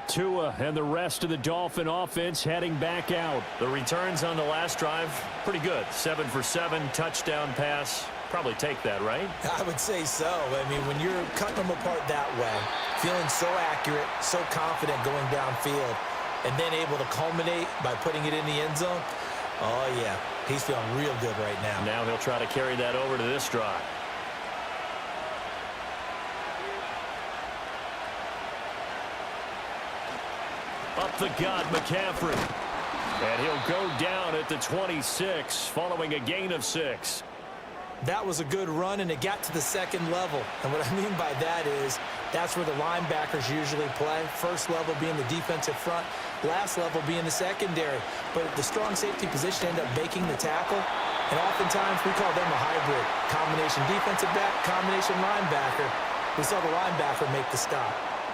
Tua and the rest of the Dolphin offense heading back out. The returns on the last drive, pretty good. 7 for 7, touchdown pass. Probably take that, right? I would say so. I mean, when you're cutting them apart that way, feeling so accurate, so confident going downfield, and then able to culminate by putting it in the end zone, oh, yeah, he's feeling real good right now. Now he'll try to carry that over to this drive. Up the gut, McCaffrey. And he'll go down at the 26, following a gain of 6. That was a good run, and it got to the 2nd level. And what I mean by that is that's where the linebackers usually play. First level being the defensive front, last level being the secondary. But the strong safety position ended up making the tackle. And oftentimes we call them a hybrid. Combination defensive back, combination linebacker. We saw the linebacker make the stop.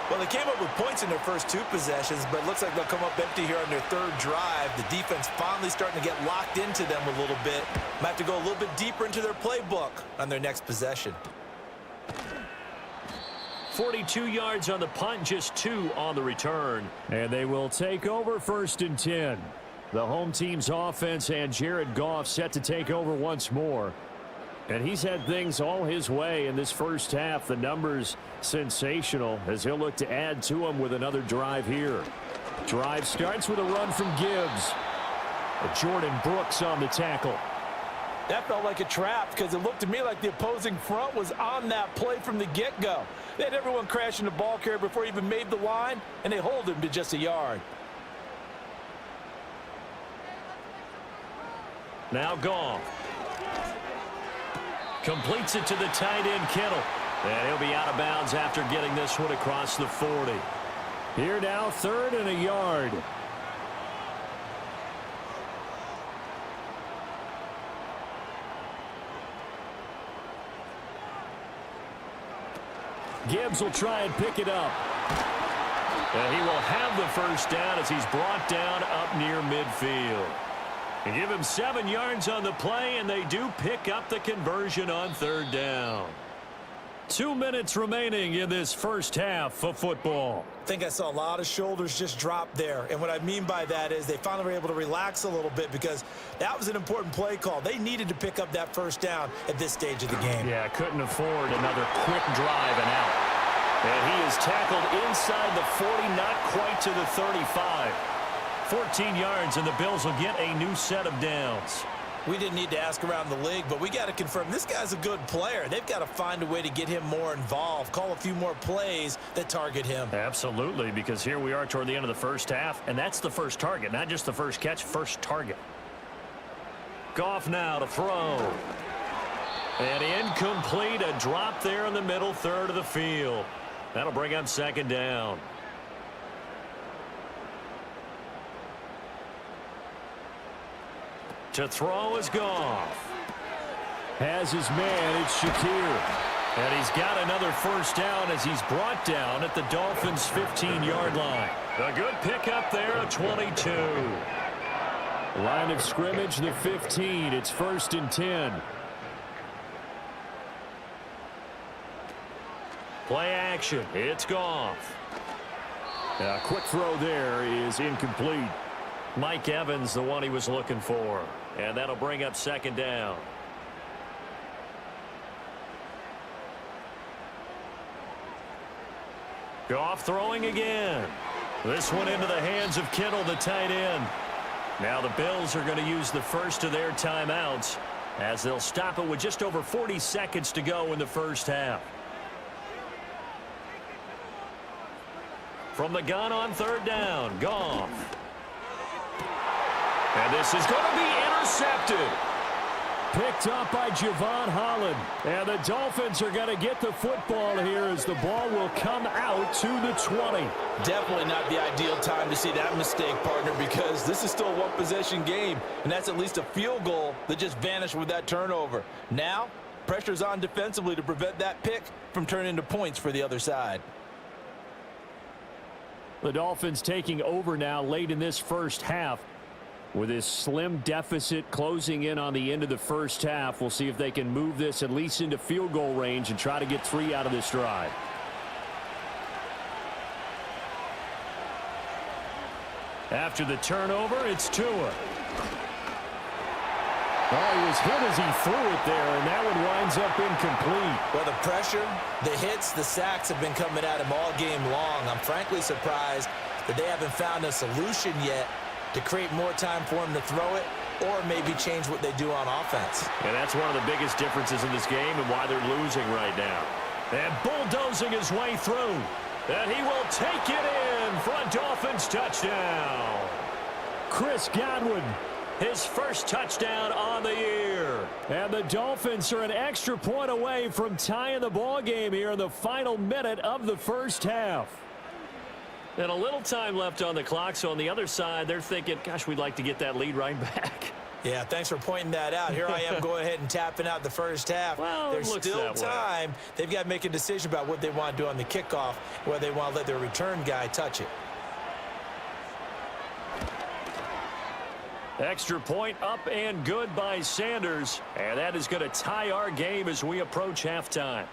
Well, they came up with points in their first 2 possessions, but it looks like they'll come up empty here on their 3rd drive. The defense finally starting to get locked into them a little bit. Might have to go a little bit deeper into their playbook on their next possession. 42 yards on the punt, just 2 on the return. And they will take over 1st and 10. The home team's offense and Jared Goff set to take over once more. And he's had things all his way in this first half. The numbers sensational as he'll look to add to them with another drive here. Drive starts with a run from Gibbs. Jordan Brooks on the tackle. That felt like a trap because it looked to me like the opposing front was on that play from the get-go. They had everyone crashing the ball carrier before he even made the line, and they hold him to just a yard. Now Goff. Completes it to the tight end, Kittle. And he'll be out of bounds after getting this one across the 40. Here now, 3rd and a yard. Gibbs will try and pick it up. And he will have the first down as he's brought down up near midfield. They give him 7 yards on the play, and they do pick up the conversion on 3rd down. 2 minutes remaining in this first half of football. I think I saw a lot of shoulders just drop there. And what I mean by that is they finally were able to relax a little bit because that was an important play call. They needed to pick up that first down at this stage of the game. Yeah, couldn't afford another quick drive and out. And he is tackled inside the 40, not quite to the 35. 14 yards, and the Bills will get a new set of downs. We didn't need to ask around the league, but we got to confirm this guy's a good player. They've got to find a way to get him more involved, call a few more plays that target him. Absolutely, because here we are toward the end of the first half, and that's the first target, not just the first catch, first target. Goff now to throw. And incomplete, a drop there in the middle third of the field. That'll bring up 2nd down. To throw is Goff. Has his man, it's Shakir. And he's got another first down as he's brought down at the Dolphins' 15-yard line. A good pickup there at 22. Line of scrimmage, the 15. It's 1st and 10. Play action. It's Goff. A quick throw there is incomplete. Mike Evans, the one he was looking for. And that'll bring up 2nd down. Goff throwing again. This one into the hands of Kittle, the tight end. Now the Bills are going to use the first of their timeouts as they'll stop it with just over 40 seconds to go in the first half. From the gun on 3rd down, Goff. And this is going to be intercepted. Picked up by Javon Holland. And the Dolphins are going to get the football here as the ball will come out to the 20. Definitely not the ideal time to see that mistake, partner, because this is still a one-possession game, and that's at least a field goal that just vanished with that turnover. Now, pressure's on defensively to prevent that pick from turning into points for the other side. The Dolphins taking over now late in this first half. With this slim deficit closing in on the end of the first half, we'll see if they can move this at least into field goal range and try to get 3 out of this drive. After the turnover, it's Tua. Oh, he was hit as he threw it there, and that one winds up incomplete. Well, the pressure, the hits, the sacks have been coming at him all game long. I'm frankly surprised that they haven't found a solution yet to create more time for him to throw it or maybe change what they do on offense. And that's one of the biggest differences in this game and why they're losing right now. And bulldozing his way through. And he will take it in for a Dolphins touchdown. Chris Godwin. His first touchdown on the year. And the Dolphins are an extra point away from tying the ball game here in the final minute of the first half. And a little time left on the clock, so on the other side, they're thinking, gosh, we'd like to get that lead right back. Yeah, thanks for pointing that out. Here I am going ahead and tapping out the first half. Well, there's still time. Way. They've got to make a decision about what they want to do on the kickoff, whether they want to let their return guy touch it. Extra point up and good by Sanders. And that is going to tie our game as we approach halftime.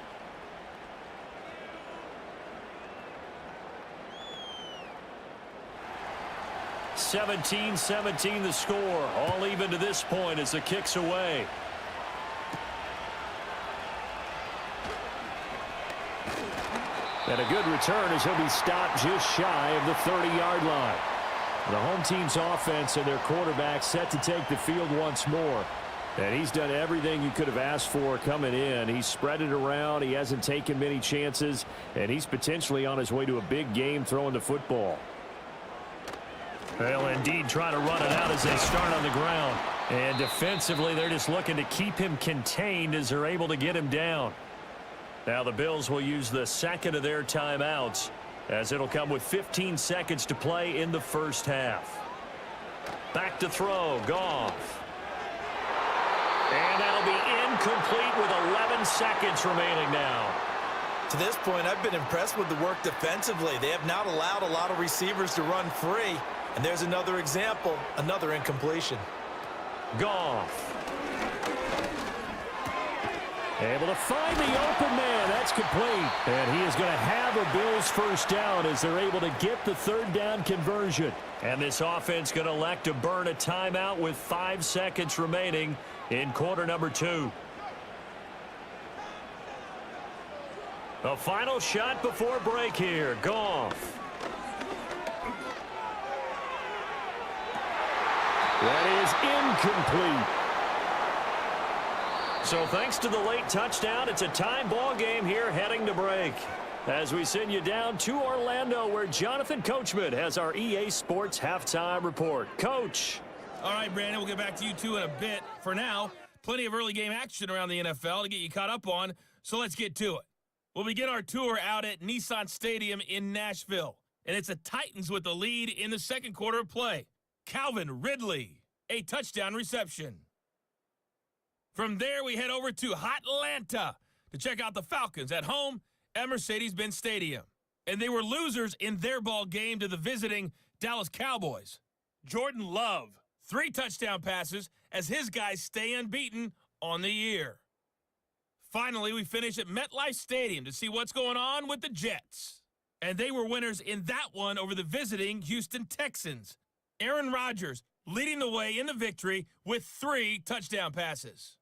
17-17 the score. All even to this point as the kick's away. And a good return as he'll be stopped just shy of the 30-yard line. The home team's offense and their quarterback set to take the field once more. And he's done everything you could have asked for coming in. He's spread it around. He hasn't taken many chances. And he's potentially on his way to a big game throwing the football. They'll indeed try to run it out as they start on the ground. And defensively, they're just looking to keep him contained as they're able to get him down. Now the Bills will use the second of their timeouts as it'll come with 15 seconds to play in the first half. Back to throw, Goff. And that'll be incomplete with 11 seconds remaining now. To this point, I've been impressed with the work defensively. They have not allowed a lot of receivers to run free. And there's another example, another incompletion. Goff. Able to find the open man. That's complete. And he is going to have a Bills first down as they're able to get the third down conversion. And this offense going to elect to burn a timeout with 5 seconds remaining in quarter number 2. A final shot before break here. Goff. That is incomplete. So thanks to the late touchdown, it's a time ball game here heading to break. As we send you down to Orlando, where Jonathan Coachman has our EA Sports halftime report. Coach. All right, Brandon, we'll get back to you two in a bit. For now, plenty of early game action around the NFL to get you caught up on, so let's get to it. We'll begin our tour out at Nissan Stadium in Nashville, and it's the Titans with the lead in the second quarter of play. Calvin Ridley, a touchdown reception. From there, we head over to Hotlanta to check out the Falcons at home at Mercedes-Benz Stadium. And they were losers in their ball game to the visiting Dallas Cowboys. Jordan Love, 3 touchdown passes as his guys stay unbeaten on the year. Finally, we finish at MetLife Stadium to see what's going on with the Jets. And they were winners in that one over the visiting Houston Texans. Aaron Rodgers leading the way in the victory with 3 touchdown passes.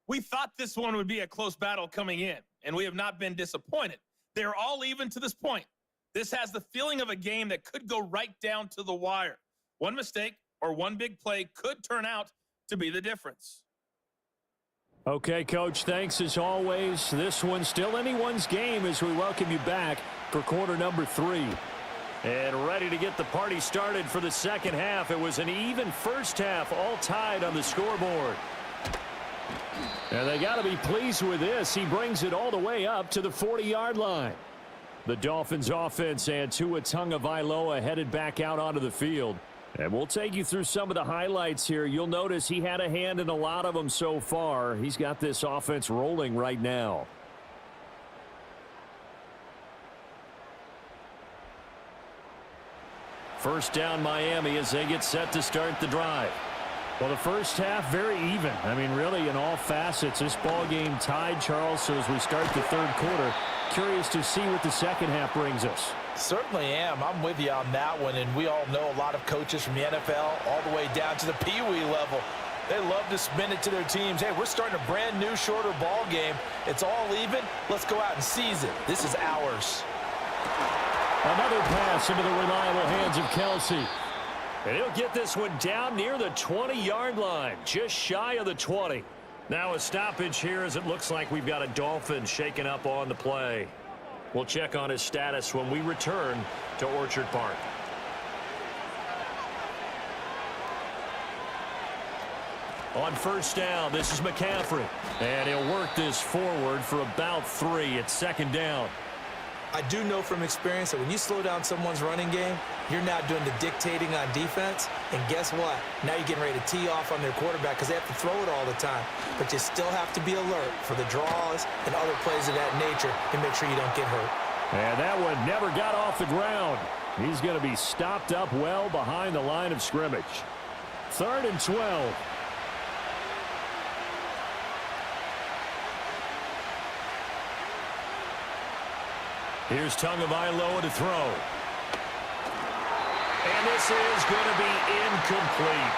We thought this one would be a close battle coming in, and we have not been disappointed. They're all even to this point. This has the feeling of a game that could go right down to the wire. One mistake or one big play could turn out to be the difference. Okay, Coach, thanks as always. This one's still anyone's game as we welcome you back for quarter number 3. And ready to get the party started for the second half. It was an even first half, all tied on the scoreboard. And they got to be pleased with this. He brings it all the way up to the 40-yard line. The Dolphins offense and Tua Tagovailoa headed back out onto the field. And we'll take you through some of the highlights here. You'll notice he had a hand in a lot of them so far. He's got this offense rolling right now. First down Miami as they get set to start the drive. Well, the first half, very even. I mean, really, in all facets, this ball game tied, Charles. So as we start the third quarter, curious to see what the second half brings us. Certainly am. I'm with you on that one. And we all know a lot of coaches from the NFL all the way down to the Pee Wee level. They love to spin it to their teams. Hey, we're starting a brand new, shorter ball game. It's all even. Let's go out and seize it. This is ours. Another pass into the reliable hands of Kelsey. And he'll get this one down near the 20-yard line, just shy of the 20. Now a stoppage here as it looks like we've got a Dolphin shaking up on the play. We'll check on his status when we return to Orchard Park. On first down, this is McCaffrey. And he'll work this forward for about 3. It's second down. I do know from experience that when you slow down someone's running game, you're now doing the dictating on defense. And guess what? Now you're getting ready to tee off on their quarterback because they have to throw it all the time. But you still have to be alert for the draws and other plays of that nature and make sure you don't get hurt. And that one never got off the ground. He's going to be stopped up well behind the line of scrimmage. 3rd and 12. Here's Tagovailoa to throw. And this is going to be incomplete.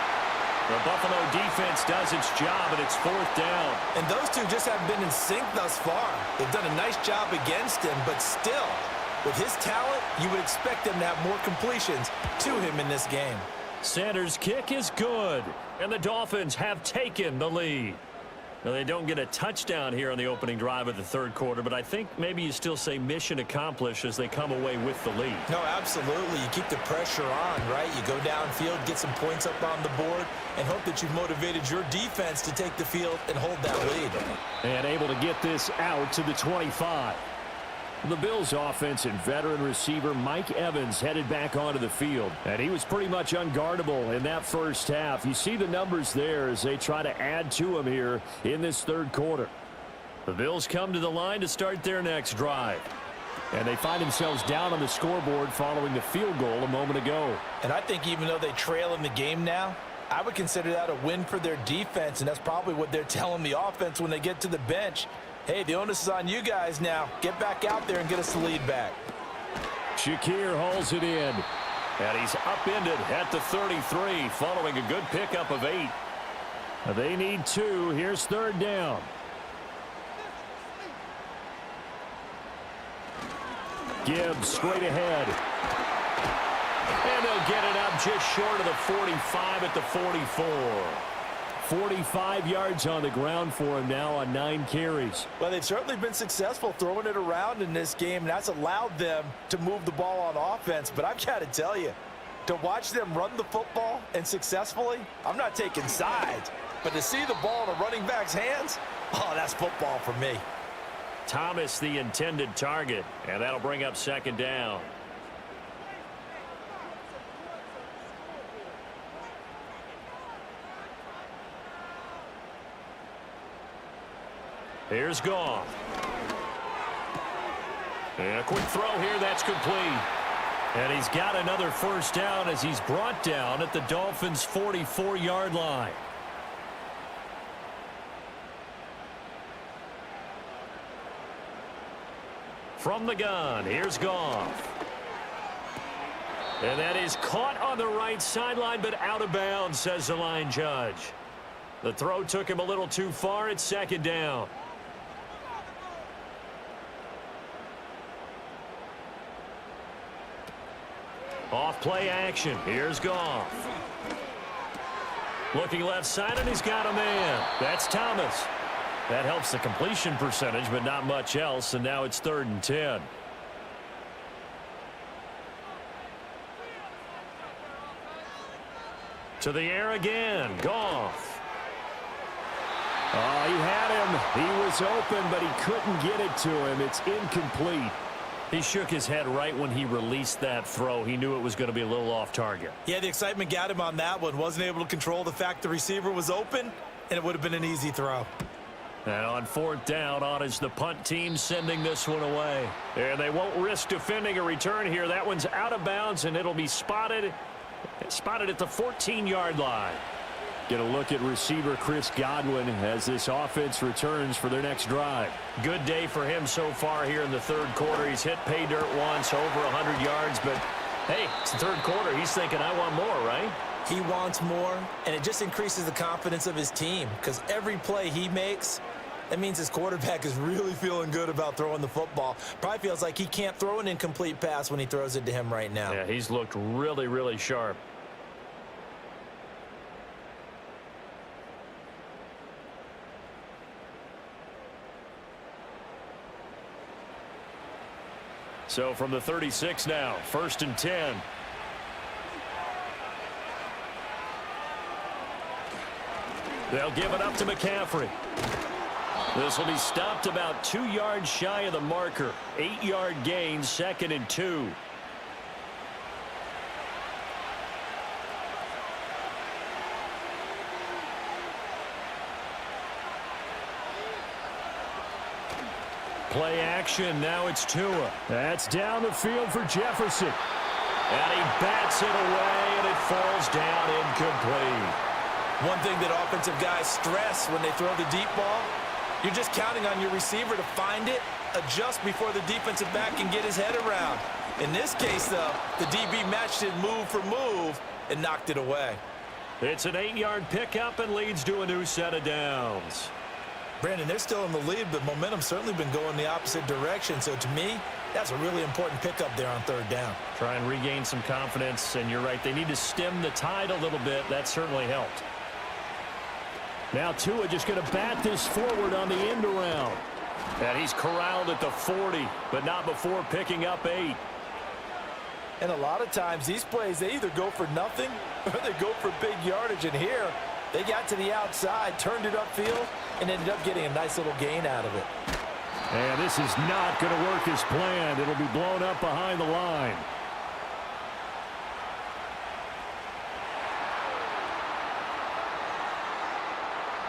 The Buffalo defense does its job, and it's 4th down. And those two just haven't been in sync thus far. They've done a nice job against him, but still, with his talent, you would expect them to have more completions to him in this game. Sanders' kick is good, and the Dolphins have taken the lead. Now, they don't get a touchdown here on the opening drive of the third quarter, but I think maybe you still say mission accomplished as they come away with the lead. No, absolutely. You keep the pressure on, right? You go downfield, get some points up on the board, and hope that you've motivated your defense to take the field and hold that lead. And able to get this out to the 25. The Bills' offense and veteran receiver Mike Evans headed back onto the field. And he was pretty much unguardable in that first half. You see the numbers there as they try to add to him here in this third quarter. The Bills come to the line to start their next drive. And they find themselves down on the scoreboard following the field goal a moment ago. And I think even though they trail in the game now, I would consider that a win for their defense, and that's probably what they're telling the offense when they get to the bench. Hey, the onus is on you guys now. Get back out there and get us the lead back. Shakir hauls it in. And he's upended at the 33 following a good pickup of 8. They need 2. Here's 3rd down. Gibbs straight ahead. And they'll get it up just short of the 45 at the 44. 45 yards on the ground for him now on 9 carries. Well, they've certainly been successful throwing it around in this game, and that's allowed them to move the ball on offense. But I've got to tell you, to watch them run the football and successfully, I'm not taking sides, but to see the ball in a running back's hands, oh, that's football for me. Thomas the intended target, and that'll bring up 2nd down. Here's Goff. And a quick throw here, that's complete. And he's got another 1st down as he's brought down at the Dolphins' 44-yard line. From the gun, here's Goff. And that is caught on the right sideline, but out of bounds, says the line judge. The throw took him a little too far. It's 2nd down. Off play action. Here's Goff. Looking left side, and he's got a man. That's Thomas. That helps the completion percentage, but not much else, and now it's 3rd and 10. To the air again. Goff. Oh, he had him. He was open, but he couldn't get it to him. It's incomplete. He shook his head right when he released that throw. He knew it was going to be a little off target. Yeah, the excitement got him on that one. Wasn't able to control the fact the receiver was open, and it would have been an easy throw. And on 4th down, on is the punt team sending this one away. And they won't risk defending a return here. That one's out of bounds, and it'll be spotted at the 14-yard line. Get a look at receiver Chris Godwin as this offense returns for their next drive. Good day for him so far here in the third quarter. He's hit pay dirt once, over 100 yards, but hey, it's the third quarter. He's thinking, I want more, right? He wants more, and it just increases the confidence of his team because every play he makes, that means his quarterback is really feeling good about throwing the football. Probably feels like he can't throw an incomplete pass when he throws it to him right now. Yeah, he's looked really, really sharp. So from the 36 now, 1st and 10. They'll give it up to McCaffrey. This will be stopped about 2 yards shy of the marker. 8-yard gain, 2nd and 2. Play action, now it's Tua. That's down the field for Jefferson. And he bats it away, and it falls down incomplete. One thing that offensive guys stress when they throw the deep ball, you're just counting on your receiver to find it, adjust before the defensive back can get his head around. In this case, though, the DB matched it move for move and knocked it away. It's an 8-yard pickup and leads to a new set of downs. Brandon, they're still in the lead, but momentum's certainly been going the opposite direction. So to me, that's a really important pickup there on third down. Try and regain some confidence, and you're right. They need to stem the tide a little bit. That certainly helped. Now Tua just going to bat this forward on the end around. And he's corralled at the 40, but not before picking up 8. And a lot of times these plays, they either go for nothing or they go for big yardage. And here, they got to the outside, turned it upfield, and ended up getting a nice little gain out of it. And this is not going to work as planned. It'll be blown up behind the line.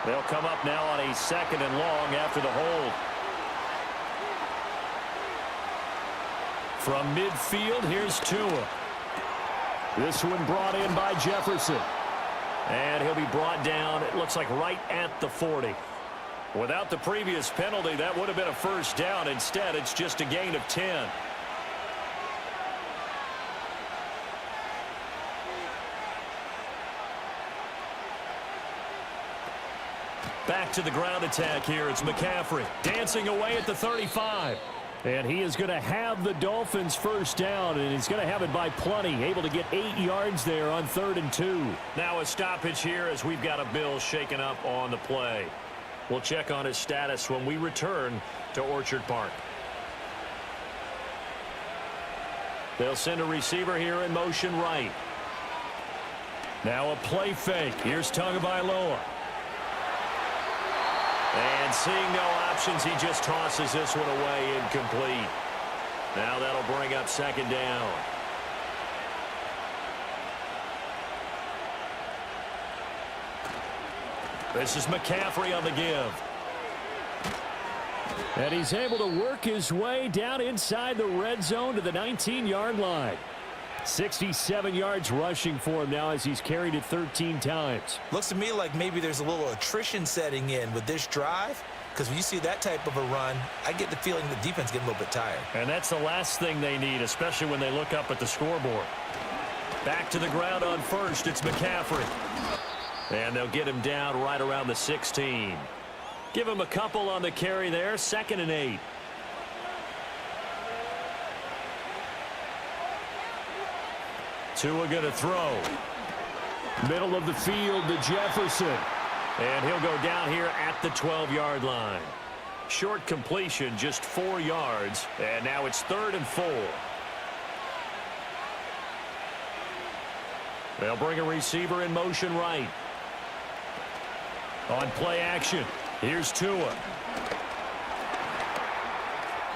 They'll come up now on a 2nd and long after the hold. From midfield, here's Tua. This one brought in by Jefferson. And he'll be brought down, it looks like right at the 40. Without the previous penalty, that would have been a first down. Instead, it's just a gain of 10. Back to the ground attack here. It's McCaffrey dancing away at the 35. And he is going to have the Dolphins first down, and he's going to have it by plenty. Able to get 8 yards there on 3rd and 2. Now a stoppage here as we've got a Bill shaken up on the play. We'll check on his status when we return to Orchard Park. They'll send a receiver here in motion right. Now a play fake. Here's Tagovailoa. And seeing no options, he just tosses this one away incomplete. Now that'll bring up 2nd down. This is McCaffrey on the give. And he's able to work his way down inside the red zone to the 19-yard line. 67 yards rushing for him now as he's carried it 13 times. Looks to me like maybe there's a little attrition setting in with this drive, because when you see that type of a run, I get the feeling the defense getting a little bit tired. And that's the last thing they need, especially when they look up at the scoreboard. Back to the ground on first, it's McCaffrey. And they'll get him down right around the 16. Give him a couple on the carry there, 2nd and 8. Tua going to throw. Middle of the field to Jefferson. And he'll go down here at the 12-yard line. Short completion, just 4 yards. And now it's 3rd and 4. They'll bring a receiver in motion right. On play action, here's Tua.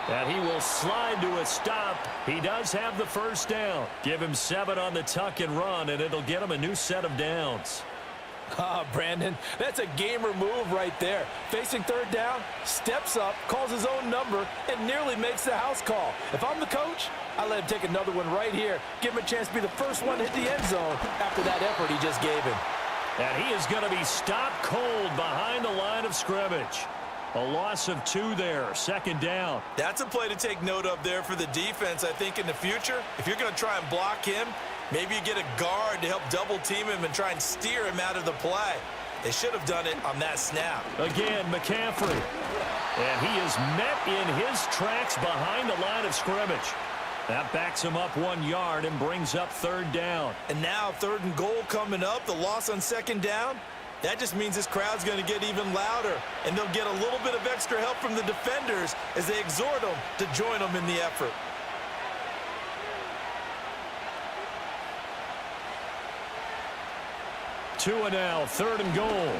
And he will slide to a stop. He does have the first down. Give him 7 on the tuck and run, and it'll get him a new set of downs. Brandon, that's a gamer move right there. Facing 3rd down, steps up, calls his own number, and nearly makes the house call. If I'm the coach, I let him take another one right here. Give him a chance to be the first one to hit the end zone after that effort he just gave him. And he is going to be stopped cold behind the line of scrimmage. A loss of 2 there, 2nd down. That's a play to take note of there for the defense, I think, in the future. If you're going to try and block him, maybe you get a guard to help double team him and try and steer him out of the play. They should have done it on that snap. Again, McCaffrey. And he is met in his tracks behind the line of scrimmage. That backs him up 1 yard and brings up 3rd down. And now 3rd and goal coming up, the loss on 2nd down. That just means this crowd's going to get even louder, and they'll get a little bit of extra help from the defenders as they exhort them to join them in the effort. Tua now, 3rd and goal.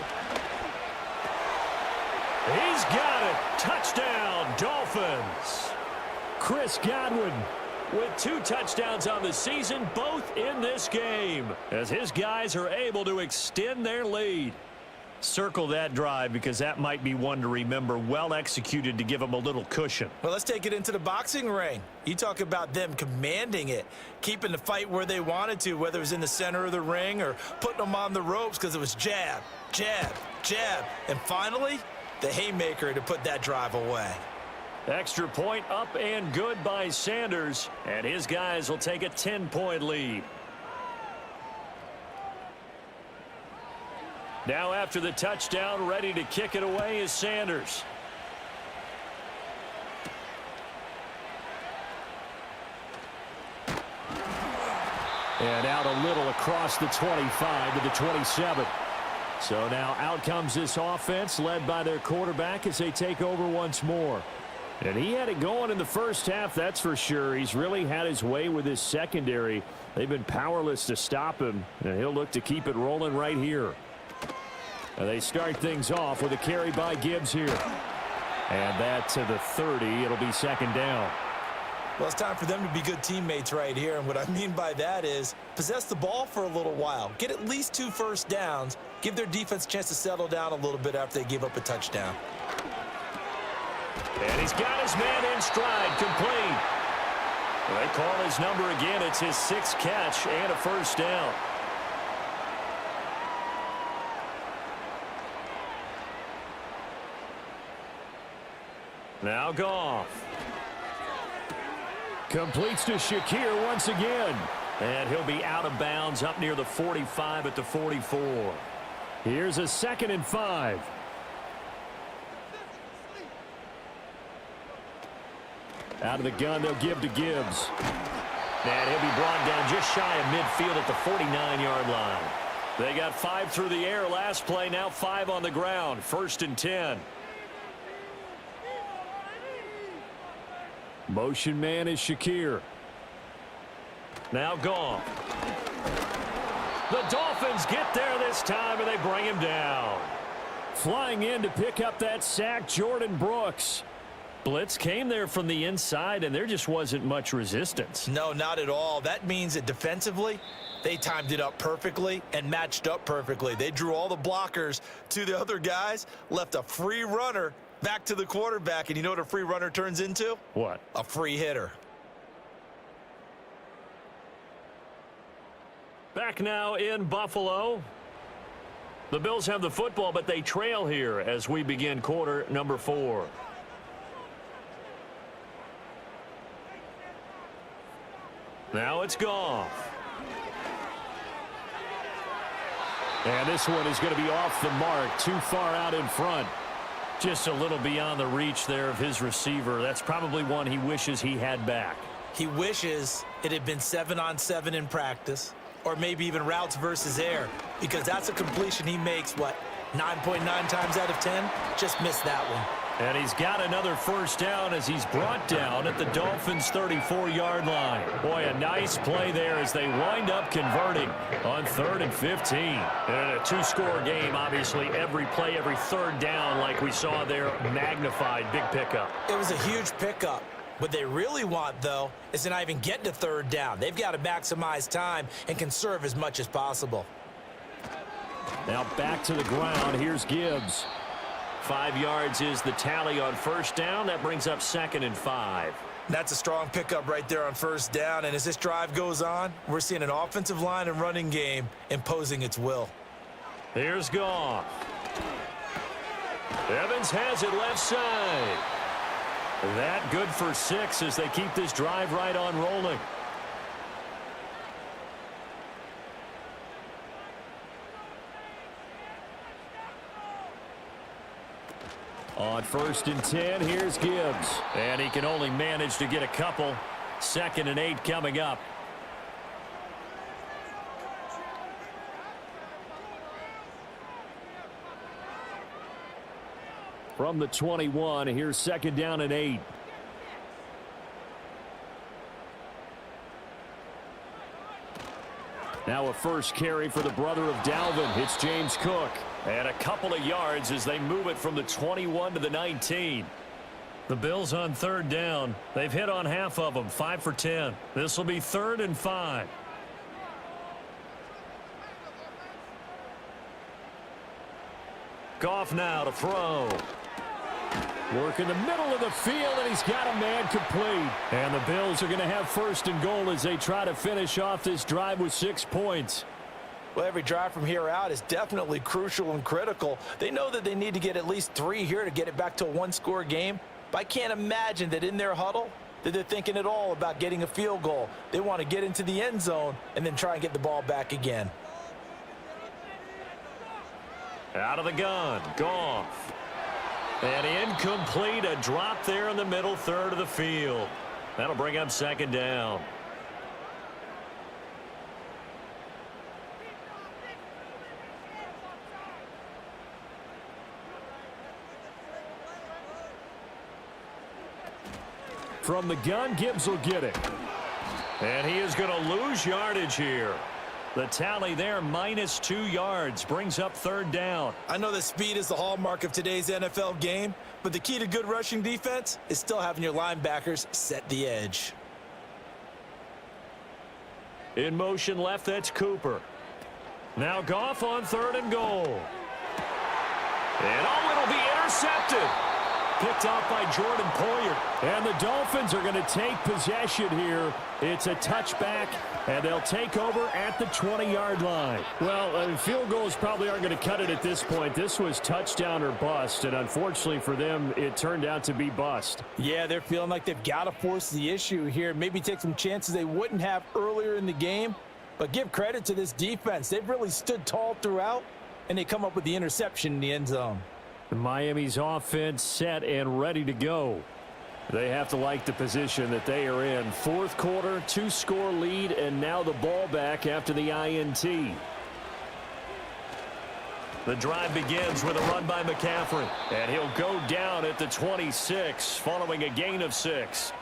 He's got it. Touchdown, Dolphins. Chris Godwin with 2 touchdowns on the season, both in this game, as his guys are able to extend their lead. Circle that drive because that might be one to remember. Well executed to give them a little cushion. Well, let's take it into the boxing ring. You talk about them commanding it, keeping the fight where they wanted to, whether it was in the center of the ring or putting them on the ropes because it was jab, jab, jab, and finally, the haymaker to put that drive away. Extra point up and good by Sanders, and his guys will take a 10-point lead. Now after the touchdown, ready to kick it away is Sanders. And out a little across the 25 to the 27. So now out comes this offense led by their quarterback as they take over once more. And he had it going in the first half, that's for sure. He's really had his way with his secondary. They've been powerless to stop him, and he'll look to keep it rolling right here. And they start things off with a carry by Gibbs here. And that to the 30. It'll be second down. Well, it's time for them to be good teammates right here. And what I mean by that is possess the ball for a little while. Get at least 2 first downs. Give their defense a chance to settle down a little bit after they give up a touchdown. And he's got his man in stride, complete. They call his number again. It's his 6th catch and a first down. Now Goff. Completes to Shakir once again. And he'll be out of bounds up near the 45 at the 44. Here's a 2nd and 5. Out of the gun, they'll give to Gibbs. And he'll be brought down just shy of midfield at the 49-yard line. They got 5 through the air last play, now 5 on the ground. 1st and 10. Motion man is Shakir. Now Goff. The Dolphins get there this time, and they bring him down. Flying in to pick up that sack, Jordan Brooks. Blitz came there from the inside, and there just wasn't much resistance. No, not at all. That means that defensively, they timed it up perfectly and matched up perfectly. They drew all the blockers to the other guys, left a free runner back to the quarterback, and you know what a free runner turns into? What? A free hitter. Back now in Buffalo. The Bills have the football, but they trail here as we begin quarter number 4. Now it's Goff. And this one is going to be off the mark, too far out in front. Just a little beyond the reach there of his receiver. That's probably one he wishes he had back. He wishes it had been 7-on-7 in practice, or maybe even routes versus air, because that's a completion he makes, 9.9 times out of 10? Just missed that one. And he's got another first down as he's brought down at the Dolphins' 34-yard line. Boy, a nice play there as they wind up converting on 3rd and 15. And in a 2-score game, obviously, every play, every third down, like we saw there, magnified. Big pickup. It was a huge pickup. What they really want, though, is to not even get to 3rd down. They've got to maximize time and conserve as much as possible. Now back to the ground. Here's Gibbs. 5 yards is the tally on first down. That brings up 2nd and 5. That's a strong pickup right there on first down. And as this drive goes on, we're seeing an offensive line and running game imposing its will. Here's Goff. Evans has it left side. That good for 6 as they keep this drive right on rolling. On 1st and 10, here's Gibbs. And he can only manage to get a couple. 2nd and 8 coming up. From the 21, here's 2nd down and 8. Now a first carry for the brother of Dalvin. It's James Cook. And a couple of yards as they move it from the 21 to the 19. The Bills on 3rd down. They've hit on half of them, 5 for 10. This will be 3rd and 5. Goff now to throw. Work in the middle of the field, and he's got a man complete. And the Bills are going to have 1st and goal as they try to finish off this drive with 6 points. Well, every drive from here out is definitely crucial and critical. They know that they need to get at least 3 here to get it back to a 1-score game. But I can't imagine that in their huddle that they're thinking at all about getting a field goal. They want to get into the end zone and then try and get the ball back again. Out of the gun, Goff. And incomplete, a drop there in the middle third of the field. That'll bring up second down. From the gun, Gibbs will get it. And he is going to lose yardage here. The tally there, -2 yards, brings up third down. I know that speed is the hallmark of today's NFL game, but the key to good rushing defense is still having your linebackers set the edge. In motion left, that's Cooper. Now Goff on 3rd and goal. And it'll be intercepted. Picked off by Jordan Poyer. And the Dolphins are going to take possession here. It's a touchback, and they'll take over at the 20-yard line. Well, field goals probably aren't going to cut it at this point. This was touchdown or bust, and unfortunately for them, it turned out to be bust. Yeah, they're feeling like they've got to force the issue here. Maybe take some chances they wouldn't have earlier in the game. But give credit to this defense. They've really stood tall throughout, and they come up with the interception in the end zone. Miami's offense set and ready to go. They have to like the position that they are in. 4th quarter, 2-score lead, and now the ball back after the INT. The drive begins with a run by McCaffrey. And he'll go down at the 26 following a gain of 6.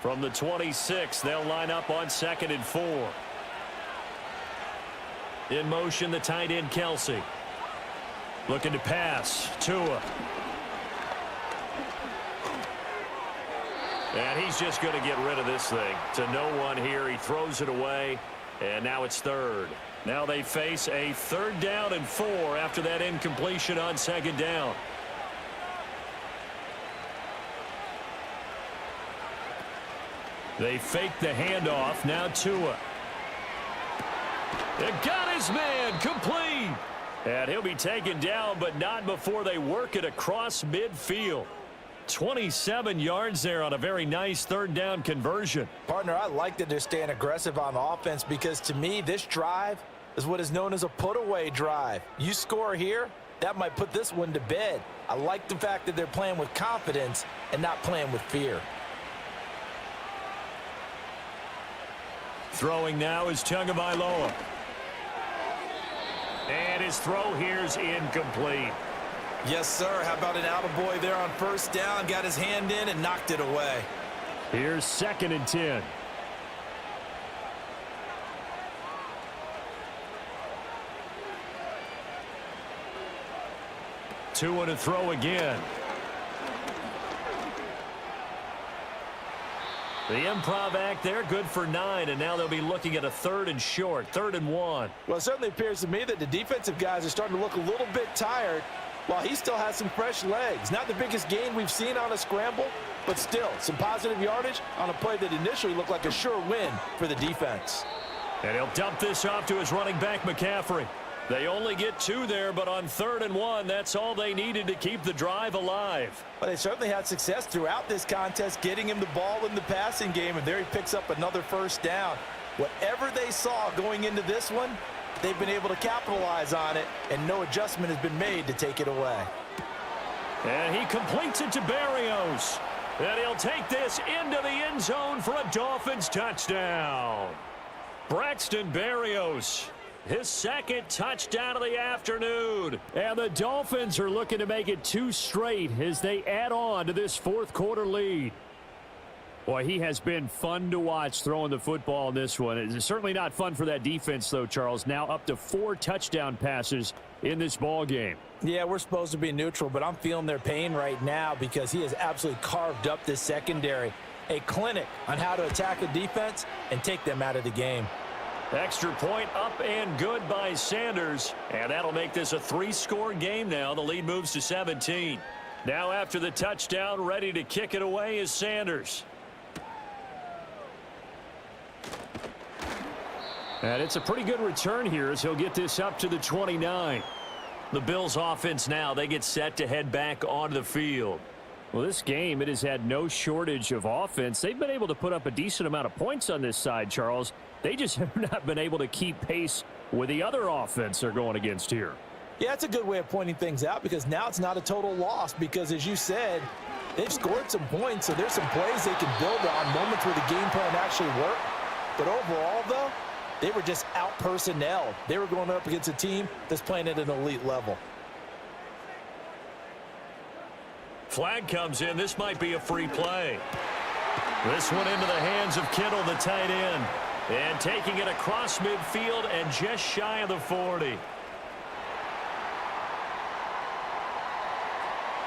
From the 26, they'll line up on 2nd and 4. In motion, the tight end, Kelsey. Looking to pass. Tua. And he's just going to get rid of this thing. To no one here. He throws it away. And now it's 3rd. Now they face a 3rd down and 4 after that incompletion on 2nd down. They fake the handoff. Now Tua. It got his man complete. And he'll be taken down, but not before they work it across midfield. 27 yards there on a very nice 3rd down conversion. Partner, I like that they're staying aggressive on offense because to me, this drive is what is known as a put-away drive. You score here, that might put this one to bed. I like the fact that they're playing with confidence and not playing with fear. Throwing now is Tagovailoa. And his throw here's incomplete. Yes, sir. How about an attaboy there on 1st down? Got his hand in and knocked it away. Here's 2nd and 10. Tua to throw again. The improv act there, good for 9, and now they'll be looking at a 3rd and short, 3rd and 1. Well, it certainly appears to me that the defensive guys are starting to look a little bit tired while he still has some fresh legs. Not the biggest gain we've seen on a scramble, but still some positive yardage on a play that initially looked like a sure win for the defense. And he'll dump this off to his running back, McCaffrey. They only get 2 there, but on 3rd and 1, that's all they needed to keep the drive alive. Well, they certainly had success throughout this contest, getting him the ball in the passing game, and there he picks up another 1st down. Whatever they saw going into this one, they've been able to capitalize on it, and no adjustment has been made to take it away. And he completes it to Berrios. And he'll take this into the end zone for a Dolphins touchdown. Braxton Berrios. His 2nd touchdown of the afternoon. And the Dolphins are looking to make it 2 straight as they add on to this 4th quarter lead. Boy, he has been fun to watch throwing the football in this one. It's certainly not fun for that defense, though, Charles. Now up to 4 touchdown passes in this ball game. Yeah, we're supposed to be neutral, but I'm feeling their pain right now because he has absolutely carved up this secondary. A clinic on how to attack a defense and take them out of the game. Extra point up and good by Sanders. And that'll make this a 3-score game now. The lead moves to 17. Now after the touchdown, ready to kick it away is Sanders. And it's a pretty good return here as he'll get this up to the 29. The Bills offense now, they get set to head back onto the field. Well, this game, it has had no shortage of offense. They've been able to put up a decent amount of points on this side, Charles. They just have not been able to keep pace with the other offense they're going against here. Yeah, that's a good way of pointing things out because now it's not a total loss because, as you said, they've scored some points, so there's some plays they can build on, moments where the game plan actually worked. But overall, though, they were just out-personnelled. They were going up against a team that's playing at an elite level. Flag comes in. This might be a free play. This one into the hands of Kittle, the tight end. And taking it across midfield and just shy of the 40.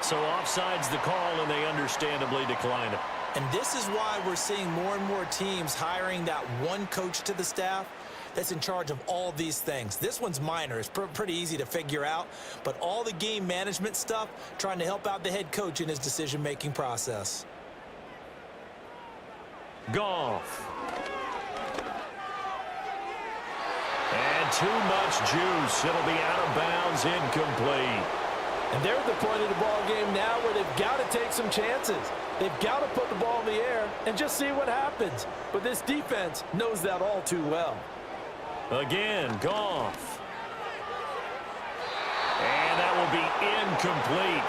So offside's the call, and they understandably decline it. And this is why we're seeing more and more teams hiring that one coach to the staff that's in charge of all these things. This one's minor. It's pretty easy to figure out. But all the game management stuff, trying to help out the head coach in his decision-making process. Goff. And too much juice. It'll be out of bounds, incomplete. And they're at the point of the ball game now where they've got to take some chances. They've got to put the ball in the air and just see what happens. But this defense knows that all too well. Again, Goff. And that will be incomplete.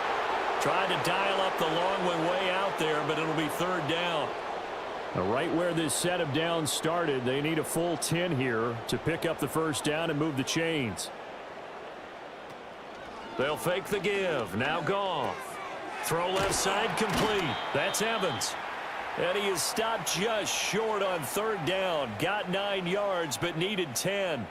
Tried to dial up the long one way out there, but it'll be third down. Right where this set of downs started, they need a full 10 here to pick up the first down and move the chains. They'll fake the give. Now Goff. Throw left side complete. That's Evans. And he is stopped just short on third down. Got 9 yards, but needed 10.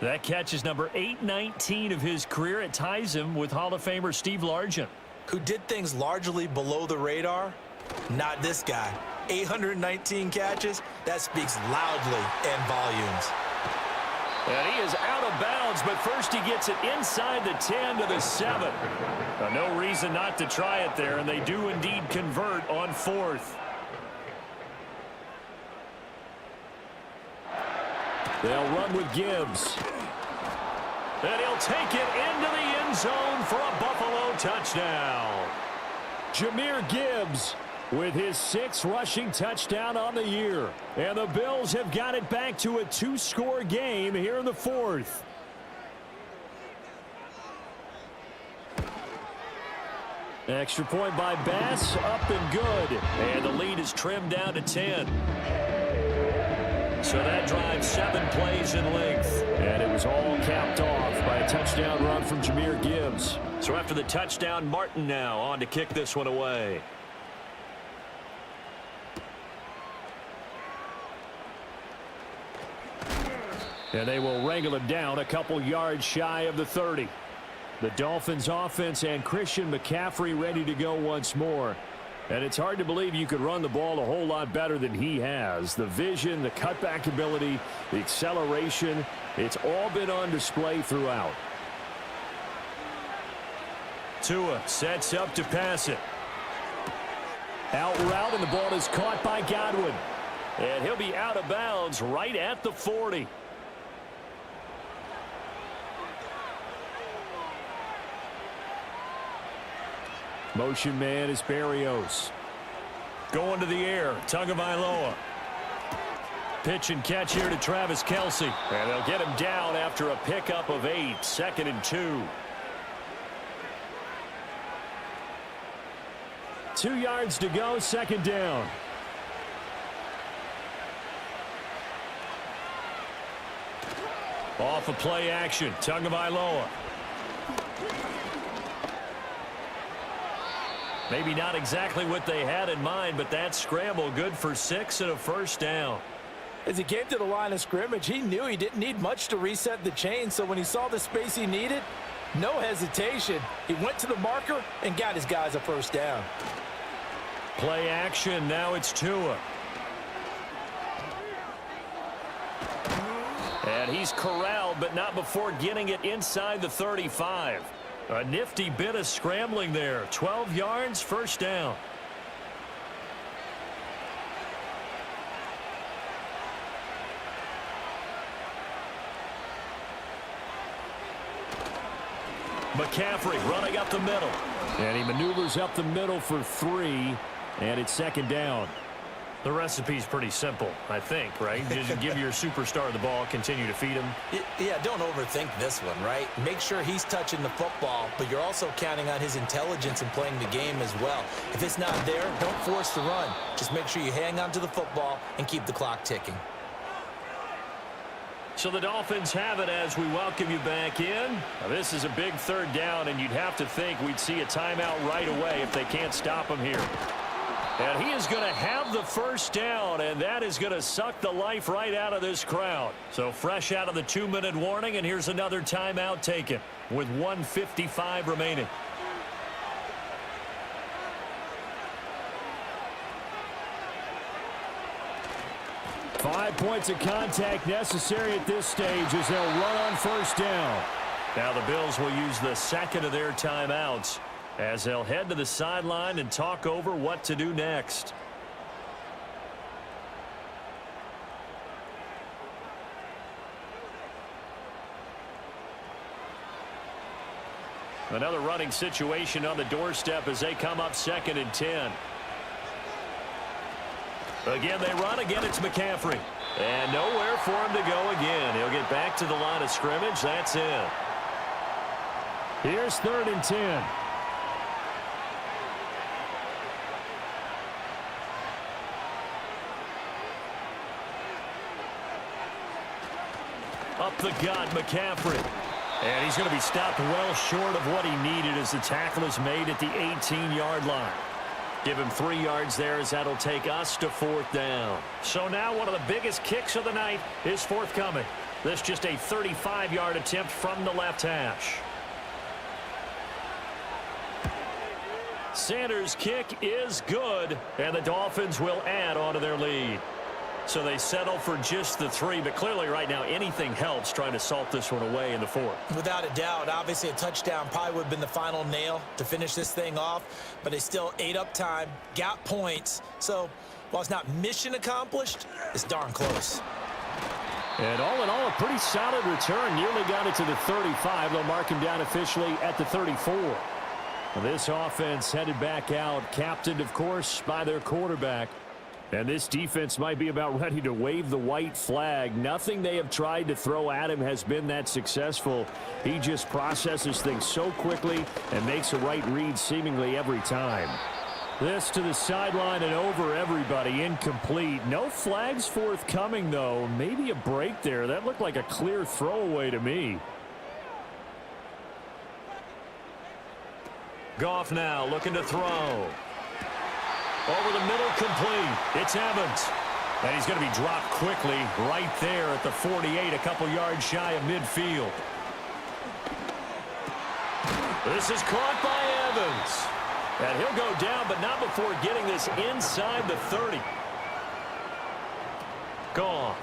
That catch is number 819 of his career. It ties him with Hall of Famer Steve Largent. Who did things largely below the radar? Not this guy. 819 catches, that speaks loudly in volumes. And he is out of bounds, but first he gets it inside the 10 to the 7. No reason not to try it there, and they do indeed convert on fourth. They'll run with Gibbs. And he'll take it into the end zone for a Buffalo touchdown. Jahmyr Gibbs with his 6th rushing touchdown on the year. And the Bills have got it back to a 2-score game here in the fourth. Extra point by Bass, up and good. And the lead is trimmed down to 10. So that drives 7 plays in length. And it was all capped off by a touchdown run from Jahmyr Gibbs. So after the touchdown, Martin now on to kick this one away. And they will wrangle him down a couple yards shy of the 30. The Dolphins offense and Christian McCaffrey ready to go once more. And it's hard to believe you could run the ball a whole lot better than he has. The vision, the cutback ability, the acceleration, it's all been on display throughout. Tua sets up to pass it. Out route, and the ball is caught by Godwin. And he'll be out of bounds right at the 40. Motion man is Berrios. Going to the air, Tagovailoa. Pitch and catch here to Travis Kelce. And they'll get him down after a pickup of 8, 2nd and 2. 2 yards to go, 2nd down. Off of play action, Tagovailoa. Maybe not exactly what they had in mind, but that scramble good for 6 and a first down. As he came to the line of scrimmage, he knew he didn't need much to reset the chain, so when he saw the space he needed, no hesitation. He went to the marker and got his guys a first down. Play action, now it's Tua. And he's corralled, but not before getting it inside the 35. A nifty bit of scrambling there. 12 yards, first down. McCaffrey running up the middle. And he maneuvers up the middle for 3, and it's second down. The recipe's pretty simple, I think, right? Just give your superstar the ball, continue to feed him. Yeah, don't overthink this one, right? Make sure he's touching the football, but you're also counting on his intelligence in playing the game as well. If it's not there, don't force the run. Just make sure you hang on to the football and keep the clock ticking. So the Dolphins have it as we welcome you back in. Now, this is a big third down, and you'd have to think we'd see a timeout right away if they can't stop him here. And he is going to have the first down, and that is going to suck the life right out of this crowd. So fresh out of the 2-minute warning, and here's another timeout taken with 1:55 remaining. Five points of contact necessary at this stage as they'll run on first down. Now the Bills will use the second of their timeouts as they'll head to the sideline and talk over what to do next. Another running situation on the doorstep as they come up 2nd and 10. Again, they run. Again, it's McCaffrey. And nowhere for him to go again. He'll get back to the line of scrimmage. That's it. Here's 3rd and 10. Up the gut, McCaffrey. And he's going to be stopped well short of what he needed as the tackle is made at the 18-yard line. Give him 3 yards there as that'll take us to 4th down. So now one of the biggest kicks of the night is forthcoming. This just a 35-yard attempt from the left hash. Sanders' kick is good, and the Dolphins will add on to their lead. So they settle for just the 3, but clearly right now anything helps trying to salt this one away in the 4th. Without a doubt, obviously a touchdown probably would have been the final nail to finish this thing off, but they still ate up time, got points. So while it's not mission accomplished, it's darn close. And all in all, a pretty solid return. Nearly got it to the 35. They'll mark him down officially at the 34. This offense headed back out, captained, of course, by their quarterback. And this defense might be about ready to wave the white flag. Nothing they have tried to throw at him has been that successful. He just processes things so quickly and makes a right read seemingly every time. This to the sideline and over everybody. Incomplete. No flags forthcoming, though. Maybe a break there. That looked like a clear throwaway to me. Goff now looking to throw. Over the middle, complete. It's Evans. And he's going to be dropped quickly right there at the 48, a couple yards shy of midfield. This is caught by Evans. And he'll go down, but not before getting this inside the 30. Gone.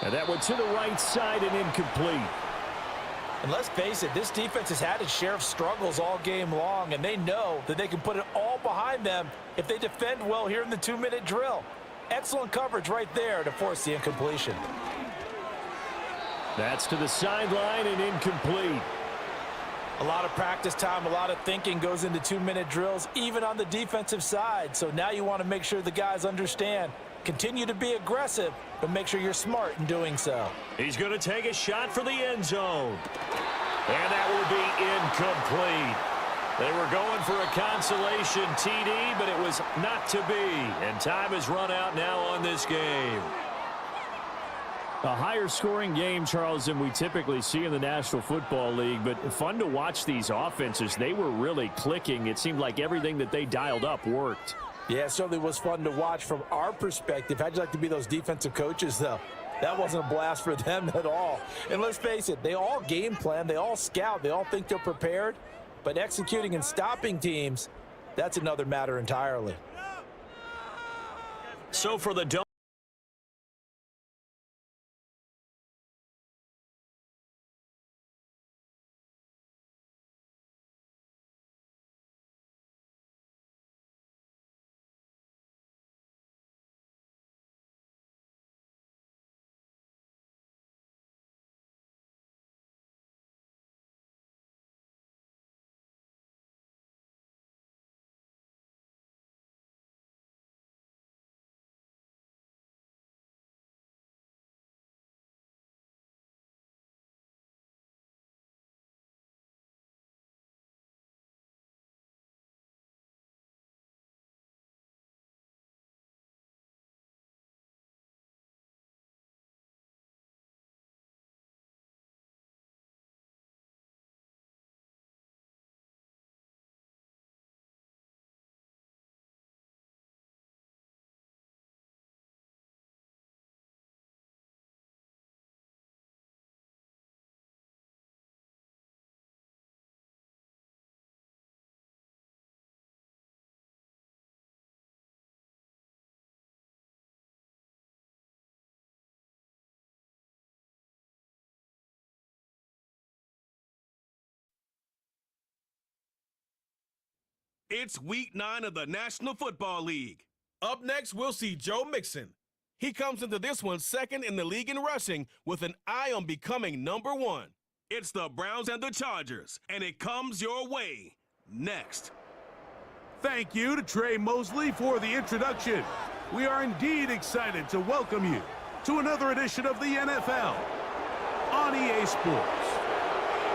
And that went to the right side and incomplete. And let's face it, this defense has had its share of struggles all game long, and they know that they can put it all behind them if they defend well here in the 2-minute drill. Excellent coverage right there to force the incompletion. That's to the sideline and incomplete. A lot of practice time, a lot of thinking goes into 2-minute drills, even on the defensive side. So now you want to make sure the guys understand. Continue to be aggressive, but make sure you're smart in doing so. He's going to take a shot for the end zone. And that will be incomplete. They were going for a consolation TD, but it was not to be. And time has run out now on this game. A higher scoring game, Charles, than we typically see in the National Football League, but fun to watch these offenses. They were really clicking. It seemed like everything that they dialed up worked. Yeah, it certainly was fun to watch from our perspective. How'd you like to be those defensive coaches, though? That wasn't a blast for them at all. And let's face it, they all game plan, they all scout, they all think they're prepared. But executing and stopping teams, that's another matter entirely. So for the It's Week 9 of the National Football League. Up next, we'll see Joe Mixon. He comes into this one second in the league in rushing with an eye on becoming number 1. It's the Browns and the Chargers, and it comes your way next. Thank you to Trey Mosley for the introduction. We are indeed excited to welcome you to another edition of the NFL on EA Sports.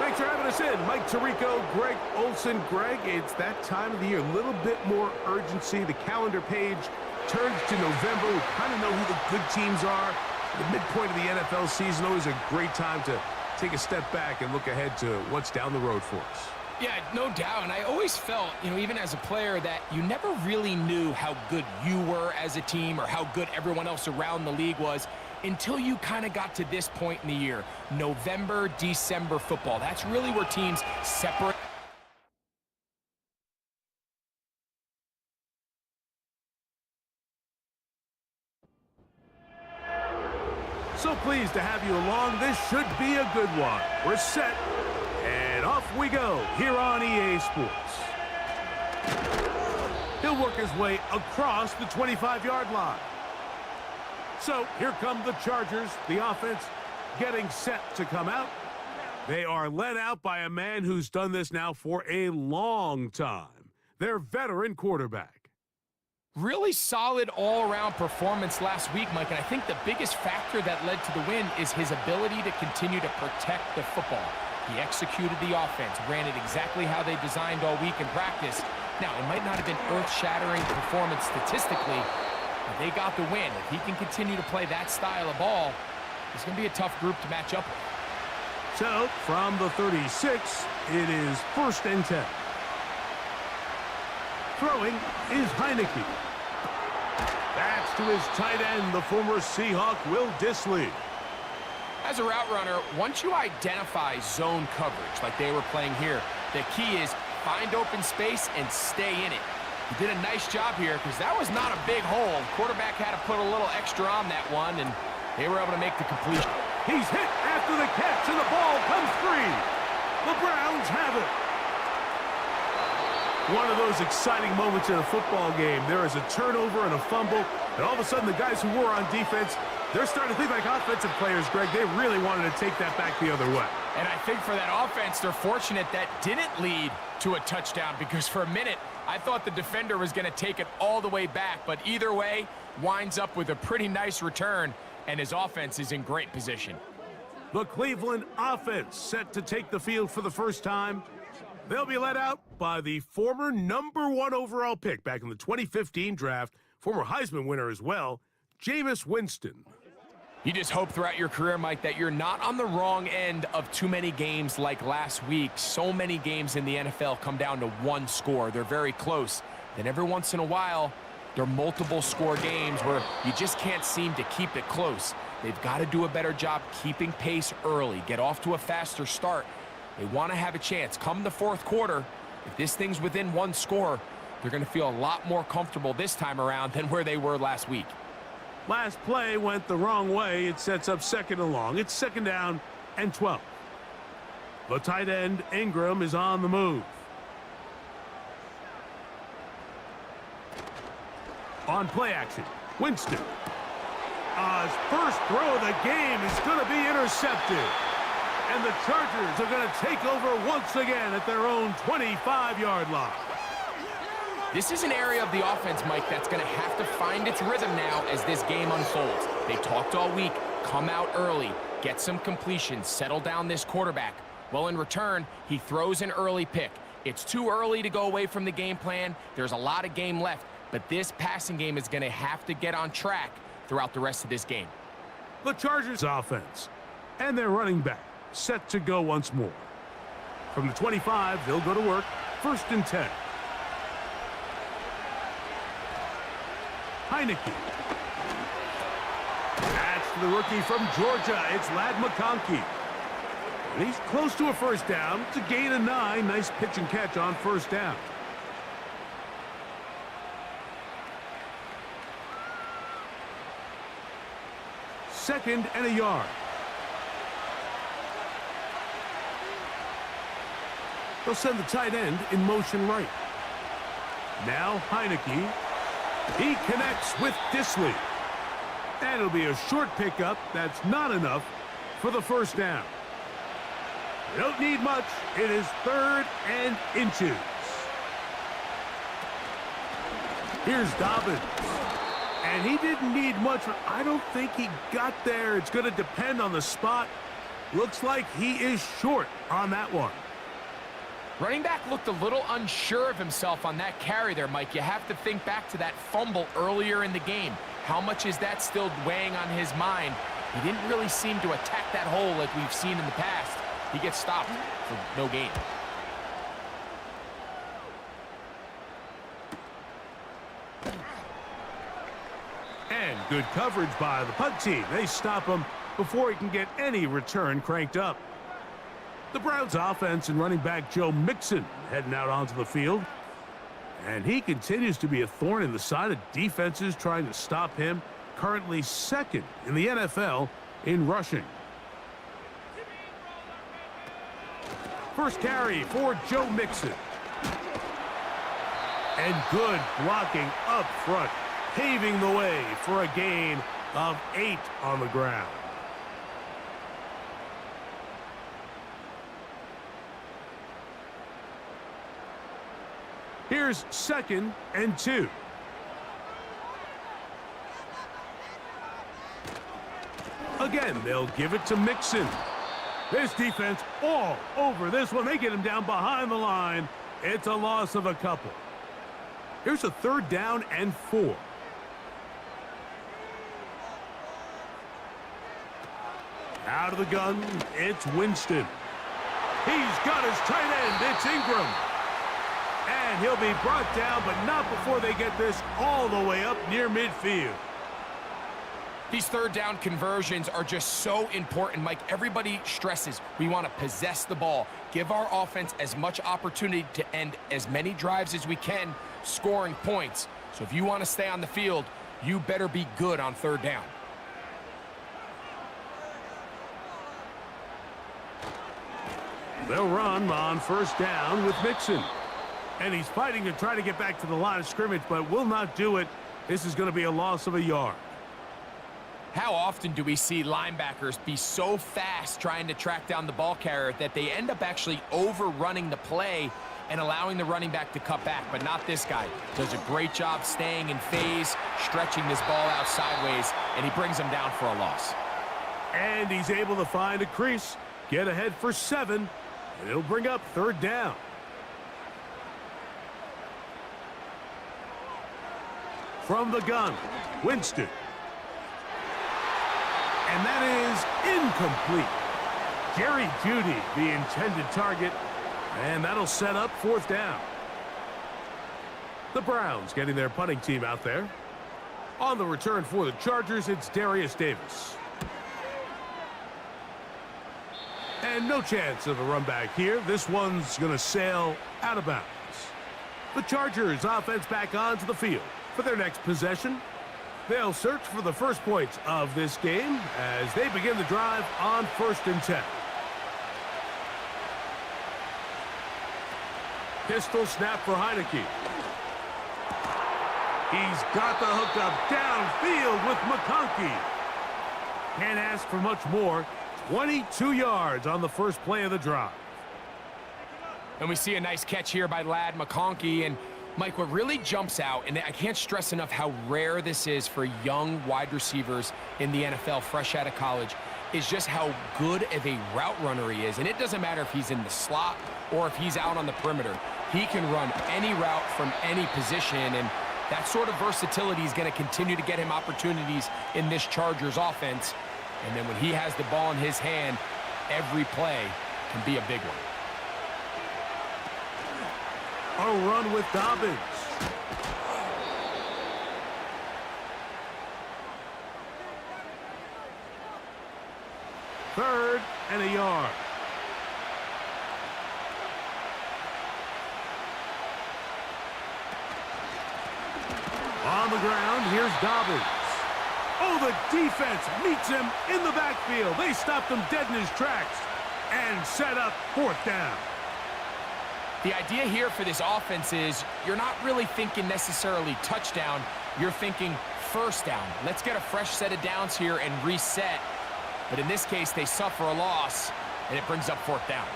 Thanks for having us in. Mike Tirico, Greg Olson. Greg, it's that time of the year. A little bit more urgency. The calendar page turns to November. We kind of know who the good teams are. The midpoint of the NFL season, always a great time to take a step back and look ahead to what's down the road for us. Yeah, no doubt. And I always felt, even as a player, that you never really knew how good you were as a team or how good everyone else around the league was until you kind of got to this point in the year. November, December football. That's really where teams separate. So pleased to have you along. This should be a good one. We're set, and off we go here on EA Sports. He'll work his way across the 25-yard line. So here come the Chargers, the offense getting set to come out. They are led out by a man who's done this now for a long time. Their veteran quarterback. Really solid all-around performance last week, Mike, and I think the biggest factor that led to the win is his ability to continue to protect the football. He executed the offense, ran it exactly how they designed all week in practice. Now, it might not have been earth-shattering performance statistically, but they got the win. If he can continue to play that style of ball, it's going to be a tough group to match up with. So, from the 36, it is 1st and 10. Throwing is Heineke. That's to his tight end, the former Seahawk, Will Dissly. As a route runner, once you identify zone coverage like they were playing here, the key is find open space and stay in it. He did a nice job here because that was not a big hole. Quarterback had to put a little extra on that one, and they were able to make the completion. He's hit after the catch, and the ball comes free. The Browns have it. One of those exciting moments in a football game. There is a turnover and a fumble, and all of a sudden the guys who were on defense, they're starting to think like offensive players, Greg. They really wanted to take that back the other way. And I think for that offense, they're fortunate that didn't lead to a touchdown, because for a minute, I thought the defender was going to take it all the way back. But either way, winds up with a pretty nice return, and his offense is in great position. The Cleveland offense set to take the field for the first time. They'll be led out by the former #1 overall pick back in the 2015 draft, former Heisman winner as well, Jameis Winston. You just hope throughout your career, Mike, that you're not on the wrong end of too many games like last week. So many games in the NFL come down to one score. They're very close. Then every once in a while, there are multiple score games where you just can't seem to keep it close. They've got to do a better job keeping pace early, get off to a faster start. They want to have a chance. Come the fourth quarter, if this thing's within one score, they're going to feel a lot more comfortable this time around than where they were last week. Last play went the wrong way. It sets up 2nd and long. It's 2nd down and 12. The tight end, Ingram, is on the move. On play action, Winston. His first throw of the game is going to be intercepted. And the Chargers are going to take over once again at their own 25-yard line. This is an area of the offense, Mike, that's going to have to find its rhythm now as this game unfolds. They talked all week, come out early, get some completions, settle down this quarterback. Well, in return, he throws an early pick. It's too early to go away from the game plan. There's a lot of game left, but this passing game is going to have to get on track throughout the rest of this game. The Chargers offense and their running back set to go once more. From the 25, they'll go to work, 1st and 10. Heineke. That's the rookie from Georgia. It's Ladd McConkey. And he's close to a first down. It's a gain of 9. Nice pitch and catch on 1st down. Second and a yard. They'll send the tight end in motion right. Now Heineke. He connects with Disley. And it'll be a short pickup. That's not enough for the first down. They don't need much. It is 3rd and inches. Here's Dobbins. And he didn't need much. I don't think he got there. It's going to depend on the spot. Looks like he is short on that one. Running back looked a little unsure of himself on that carry there, Mike. You have to think back to that fumble earlier in the game. How much is that still weighing on his mind? He didn't really seem to attack that hole like we've seen in the past. He gets stopped for no gain. And good coverage by the punt team. They stop him before he can get any return cranked up. The Browns offense and running back Joe Mixon heading out onto the field. And he continues to be a thorn in the side of defenses trying to stop him. Currently 2nd in the NFL in rushing. First carry for Joe Mixon. And good blocking up front, paving the way for a gain of 8 on the ground. Here's 2nd and 2. Again, they'll give it to Mixon. This defense all over this one. They get him down behind the line. It's a loss of a couple. Here's a 3rd down and 4. Out of the gun, it's Winston. He's got his tight end. It's Ingram. And he'll be brought down, but not before they get this all the way up near midfield. These 3rd down conversions are just so important, Mike. Everybody stresses we want to possess the ball, give our offense as much opportunity to end as many drives as we can, scoring points. So if you want to stay on the field, you better be good on 3rd down. They'll run on 1st down with Mixon. And he's fighting to try to get back to the line of scrimmage, but will not do it. This is going to be a loss of a yard. How often do we see linebackers be so fast trying to track down the ball carrier that they end up actually overrunning the play and allowing the running back to cut back? But not this guy. Does a great job staying in phase, stretching this ball out sideways, and he brings him down for a loss. And he's able to find a crease, get ahead for 7, and it'll bring up 3rd down. From the gun, Winston. And that is incomplete. Jerry Jeudy, the intended target, and that'll set up 4th down. The Browns getting their punting team out there. On the return for the Chargers, it's Darius Davis. And no chance of a run back here. This one's going to sail out of bounds. The Chargers offense back onto the field for their next possession. They'll search for the first points of this game as they begin the drive on 1st and 10. Pistol snap for Heineke. He's got the hookup downfield with McConkey. Can't ask for much more. 22 yards on the first play of the drive. And we see a nice catch here by Lad McConkey. And Mike, what really jumps out, and I can't stress enough how rare this is for young wide receivers in the NFL fresh out of college, is just how good of a route runner he is. And it doesn't matter if he's in the slot or if he's out on the perimeter. He can run any route from any position, and that sort of versatility is going to continue to get him opportunities in this Chargers offense. And then when he has the ball in his hand, every play can be a big one. A run with Dobbins. Third and a yard. On the ground, here's Dobbins. Oh, the defense meets him in the backfield. They stopped him dead in his tracks and set up 4th down. The idea here for this offense is you're not really thinking necessarily touchdown. You're thinking first down. Let's get a fresh set of downs here and reset. But in this case, they suffer a loss, and it brings up fourth down.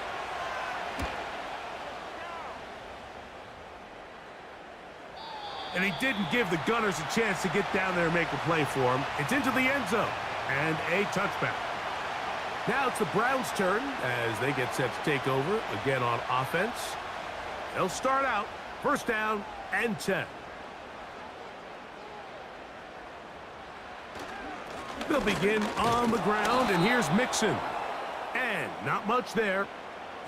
And he didn't give the Gunners a chance to get down there and make a play for him. It's into the end zone and a touchback. Now it's the Browns' turn as they get set to take over again on offense. They'll start out first down and 10. They'll begin on the ground, and here's Mixon. And not much there.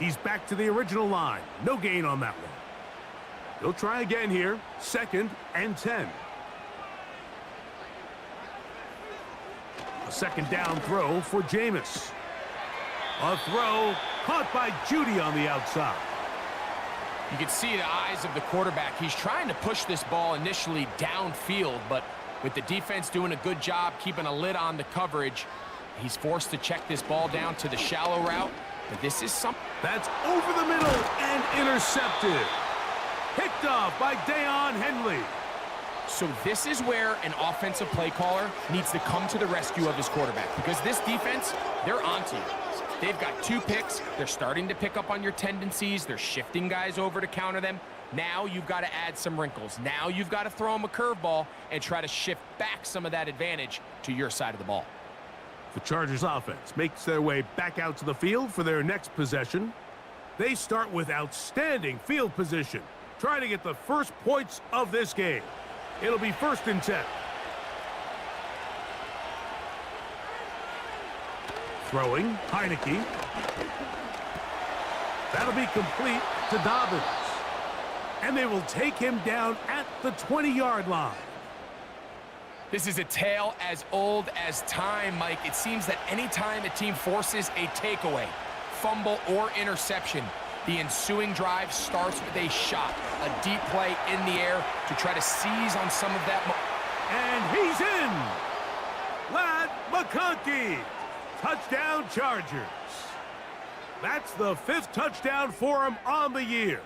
He's back to the original line. No gain on that one. He'll try again here, second and 10. A second down throw for Jameis. A throw caught by Judy on the outside. You can see the eyes of the quarterback. He's trying to push this ball initially downfield, but with the defense doing a good job keeping a lid on the coverage, he's forced to check this ball down to the shallow route. But this is something. That's over the middle and intercepted. Picked off by Deion Henley. So this is where an offensive play caller needs to come to the rescue of his quarterback, because this defense, they're onto you. They've got 2 picks. They're starting to pick up on your tendencies. They're shifting guys over to counter them. Now you've got to add some wrinkles. Now you've got to throw them a curveball and try to shift back some of that advantage to your side of the ball. The Chargers offense makes their way back out to the field for their next possession. They start with outstanding field position, trying to get the first points of this game. It'll be first and 10. Throwing, Heineke. That'll be complete to Dobbins. And they will take him down at the 20-yard line. This is a tale as old as time, Mike. It seems that anytime a team forces a takeaway, fumble, or interception, the ensuing drive starts with a shot, a deep play in the air to try to seize on some of that. And he's in. Ladd McConkey. Touchdown Chargers. That's the 5th touchdown for him on the year.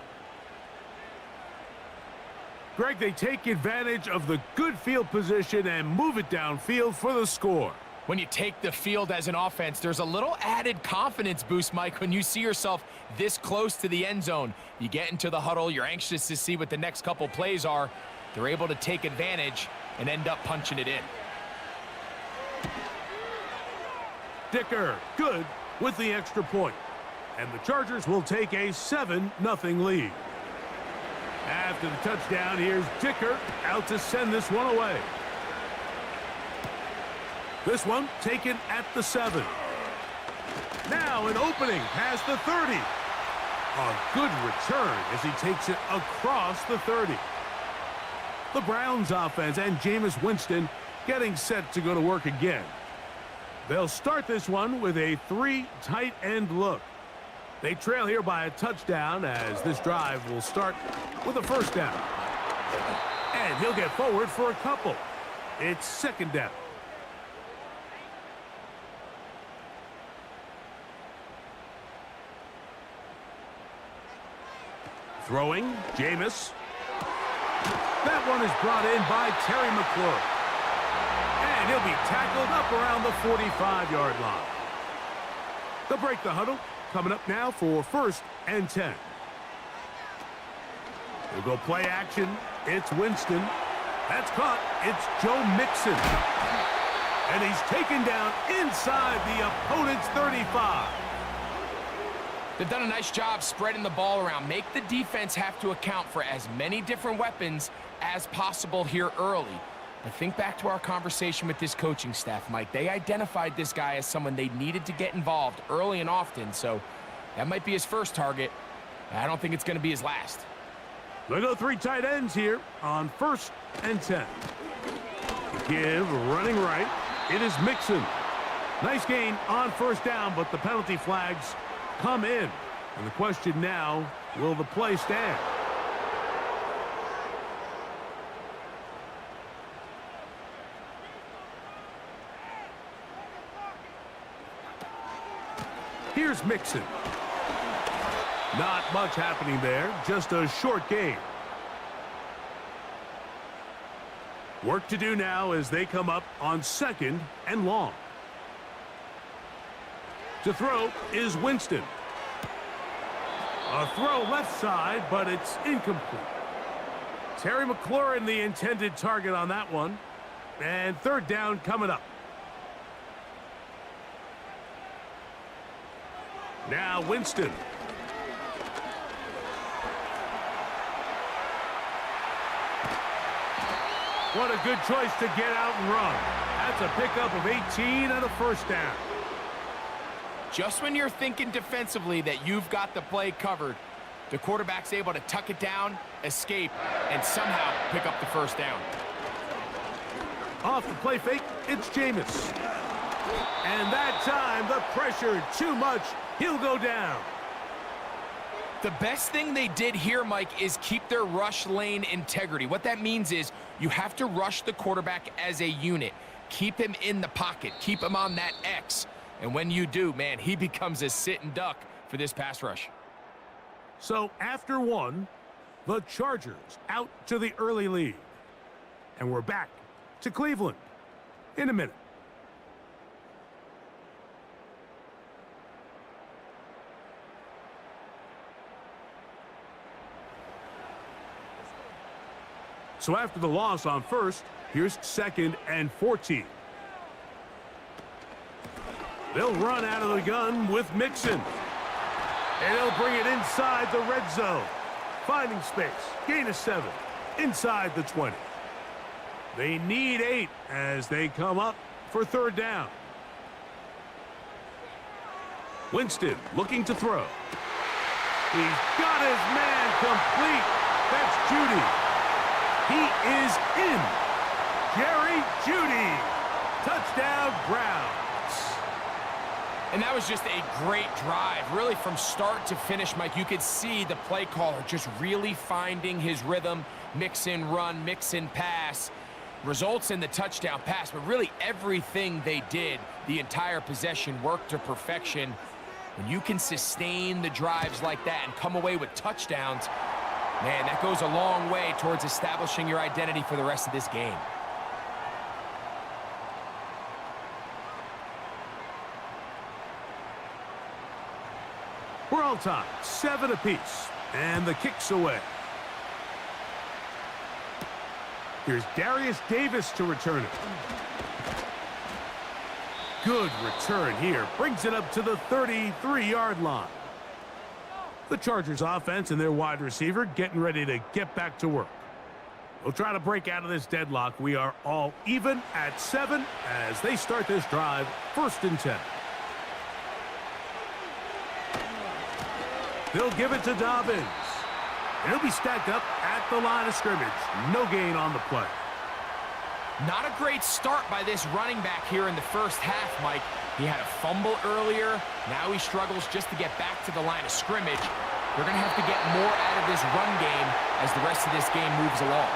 Greg, they take advantage of the good field position and move it downfield for the score. When you take the field as an offense, there's a little added confidence boost, Mike, when you see yourself this close to the end zone. You get into the huddle, you're anxious to see what the next couple plays are. They're able to take advantage and end up punching it in. Dicker, good with the extra point. And the Chargers will take a 7-0 lead. After the touchdown, here's Dicker out to send this one away. This one taken at the 7. Now an opening past the 30. A good return as he takes it across the 30. The Browns offense and Jameis Winston getting set to go to work again. They'll start this one with a 3 tight end look. They trail here by a touchdown as this drive will start with a first down. And he'll get forward for a couple. It's second down. Throwing, Jameis. That one is brought in by Terry McLaurin. And he'll be tackled up around the 45-yard line. They'll break the huddle. Coming up now for first and 10. We'll go play action. It's Winston. That's caught. It's Joe Mixon. And he's taken down inside the opponent's 35. They've done a nice job spreading the ball around. Make the defense have to account for as many different weapons as possible here early. But think back to our conversation with this coaching staff, Mike. They identified this guy as someone they needed to get involved early and often, so that might be his first target. I don't think it's going to be his last. They go 3 tight ends here on first and 10. Give running right. It is Mixon. Nice gain on first down, but the penalty flags come in. And the question now, will the play stand? Here's Mixon. Not much happening there, just a short game. Work to do now as they come up on 2nd and long. To throw is Winston. A throw left side, but it's incomplete. Terry McLaurin, the intended target on that one. And 3rd down coming up. Now Winston. What a good choice to get out and run. That's a pickup of 18 and a 1st down. Just when you're thinking defensively that you've got the play covered, the quarterback's able to tuck it down, escape, and somehow pick up the 1st down. Off the play fake, it's Jameis. And that time, the pressure too much. He'll go down. The best thing they did here, Mike, is keep their rush lane integrity. What that means is you have to rush the quarterback as a unit. Keep him in the pocket. Keep him on that X. And when you do, man, he becomes a sitting duck for this pass rush. So after 1, the Chargers out to the early lead. And we're back to Cleveland in a minute. So after the loss on 1st, here's 2nd and 14. They'll run out of the gun with Mixon. And he'll bring it inside the red zone. Finding space. Gain of 7. Inside the 20. They need 8 as they come up for 3rd down. Winston looking to throw. He's got his man complete. That's Judy. He is in. Jerry Judy. Touchdown, Browns. And that was just a great drive, really from start to finish, Mike. You could see the play caller just really finding his rhythm, mix in run, mix in pass, results in the touchdown pass. But really everything they did, the entire possession, worked to perfection. When you can sustain the drives like that and come away with touchdowns, man, that goes a long way towards establishing your identity for the rest of this game. We're all tied, 7 apiece, and the kick's away. Here's Darius Davis to return it. Good return here, brings it up to the 33-yard line. The Chargers offense and their wide receiver getting ready to get back to work. We'll try to break out of this deadlock. We are all even at 7 as they start this drive, 1st and 10. They'll give it to Dobbins. He'll be stacked up at the line of scrimmage. No gain on the play. Not a great start by this running back here in the 1st half, Mike. He had a fumble earlier. Now he struggles just to get back to the line of scrimmage. They're going to have to get more out of this run game as the rest of this game moves along.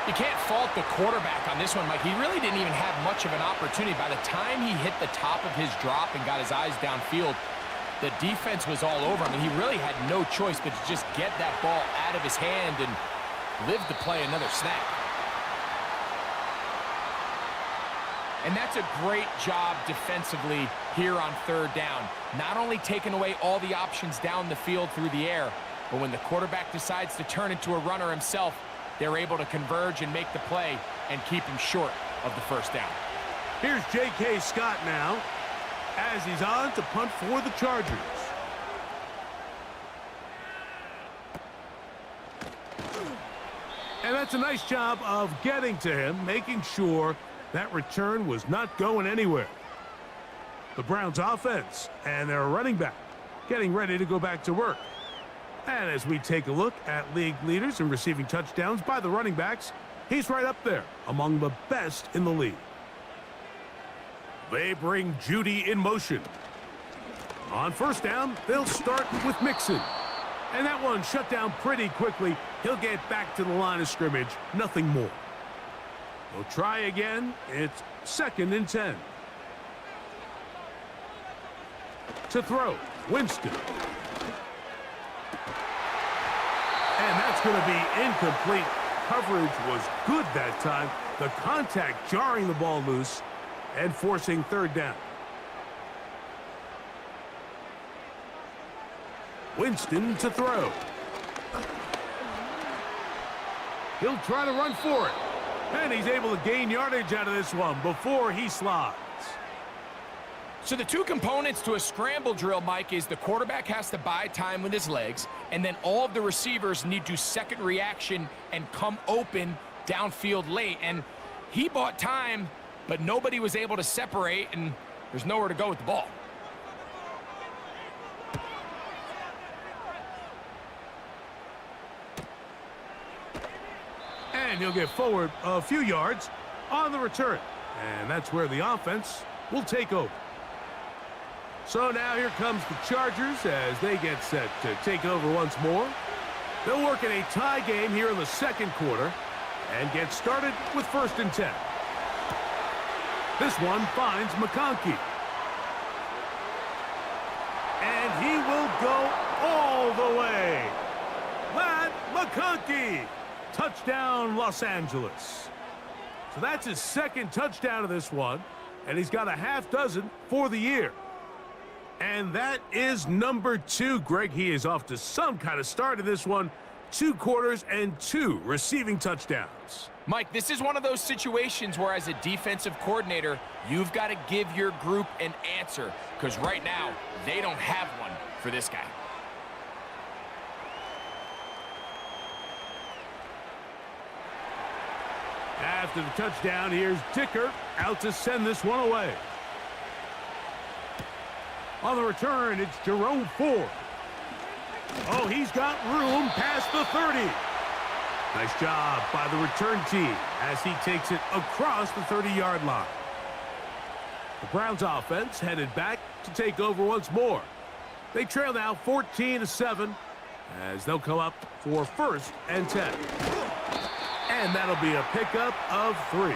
You can't fault the quarterback on this one, Mike. He really didn't even have much of an opportunity. By the time he hit the top of his drop and got his eyes downfield, the defense was all over him, and he really had no choice but to just get that ball out of his hand and live to play another snap. And that's a great job defensively here on 3rd down. Not only taking away all the options down the field through the air, but when the quarterback decides to turn into a runner himself, they're able to converge and make the play and keep him short of the 1st down. Here's J.K. Scott now as he's on to punt for the Chargers. And that's a nice job of getting to him, making sure that return was not going anywhere. The Browns offense and their running back getting ready to go back to work. And as we take a look at league leaders in receiving touchdowns by the running backs, he's right up there among the best in the league. They bring Judy in motion. On 1st down, they'll start with Mixon. And that one shut down pretty quickly. He'll get back to the line of scrimmage, nothing more. They'll try again. It's 2nd and 10. To throw, Winston. And that's going to be incomplete. Coverage was good that time. The contact jarring the ball loose and forcing third down. Winston to throw. He'll try to run for it. And he's able to gain yardage out of this one before he slides. So the two components to a scramble drill, Mike, is the quarterback has to buy time with his legs, and then all of the receivers need to second reaction and come open downfield late. And he bought time, but nobody was able to separate, and there's nowhere to go with the ball. And he'll get forward a few yards on the return. And that's where the offense will take over. So now here comes the Chargers as they get set to take over once more. They'll work in a tie game here in the second quarter and get started with 1st and 10. This one finds McConkey. And he will go all the way. Matt McConkey. Touchdown, Los Angeles. So that's his second touchdown of this one, and he's got a half dozen for the year. And that is number 2. Greg, he is off to some kind of start in this one. 2 quarters and 2 receiving touchdowns. Mike, this is one of those situations where as a defensive coordinator, you've got to give your group an answer, because right now, they don't have one for this guy. After the touchdown, here's Dicker out to send this one away. On the return, it's Jerome Ford. Oh, he's got room past the 30. Nice job by the return team as he takes it across the 30-yard line. The Browns offense headed back to take over once more. They trail now 14-7 as they'll come up for 1st and 10. And that'll be a pickup of 3.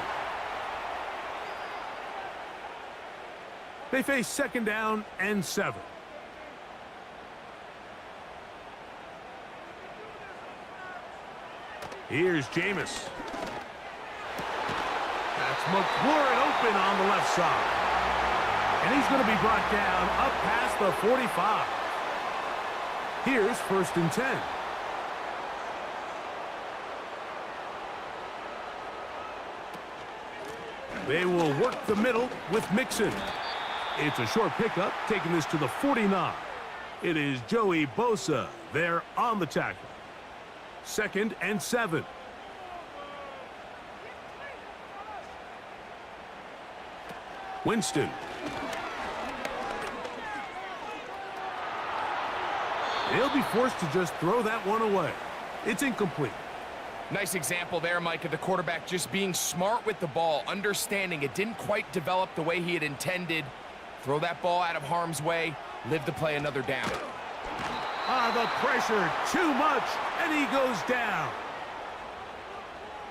They face 2nd down and 7. Here's Jameis. That's McLaurin open on the left side. And he's going to be brought down up past the 45. Here's 1st and 10. They will work the middle with Mixon. It's a short pickup, taking this to the 49. It is Joey Bosa there on the tackle. 2nd and 7. Winston. They'll be forced to just throw that one away. It's incomplete. Nice example there, Mike, of the quarterback just being smart with the ball, understanding it didn't quite develop the way he had intended. Throw that ball out of harm's way, live to play another down. The pressure, too much, and he goes down.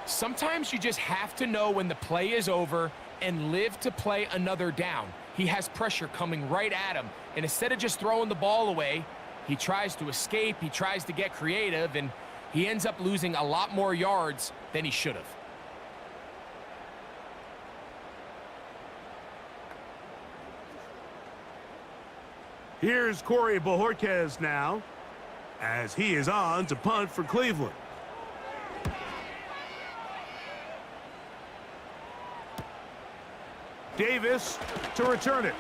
Sometimes you just have to know when the play is over and live to play another down. He has pressure coming right at him, and instead of just throwing the ball away, he tries to escape, he tries to get creative, and he ends up losing a lot more yards than he should have. Here's Corey Bojorquez now, as he is on to punt for Cleveland. Davis to return it.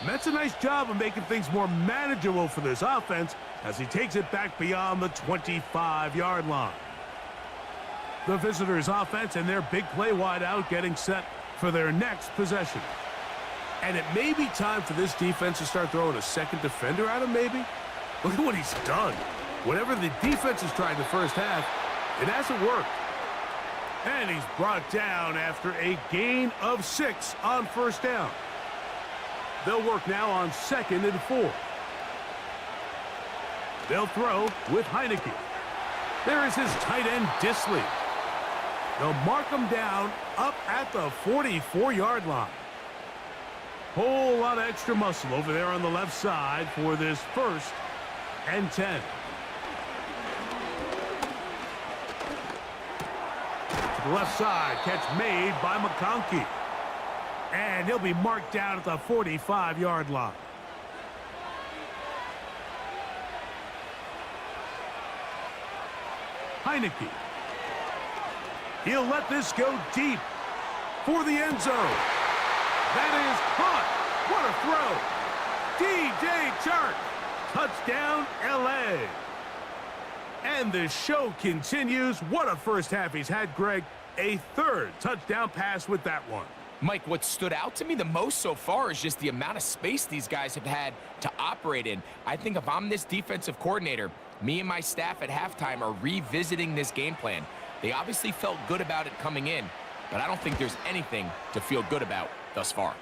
And that's a nice job of making things more manageable for this offense as he takes it back beyond the 25-yard line. The visitors' offense and their big play wideout getting set for their next possession. And it may be time for this defense to start throwing a second defender at him, maybe. Look at what he's done. Whatever the defense has tried the first half, it hasn't worked. And he's brought down after a gain of 6 on 1st down. They'll work now on 2nd and 4. They'll throw with Heineke. There is his tight end, Disley. They'll mark him down up at the 44-yard line. Whole lot of extra muscle over there on the left side for this 1st and 10. the left side. Catch made by McConkey. And he'll be marked down at the 45-yard line. Heineke. He'll let this go deep for the end zone. That is caught. What a throw. DJ Chark. Touchdown, L.A. And the show continues. What a first half he's had, Greg. A third touchdown pass with that one. Mike, what stood out to me the most so far is just the amount of space these guys have had to operate in. I think if I'm this defensive coordinator, me and my staff at halftime are revisiting this game plan. They obviously felt good about it coming in, but I don't think there's anything to feel good about thus far.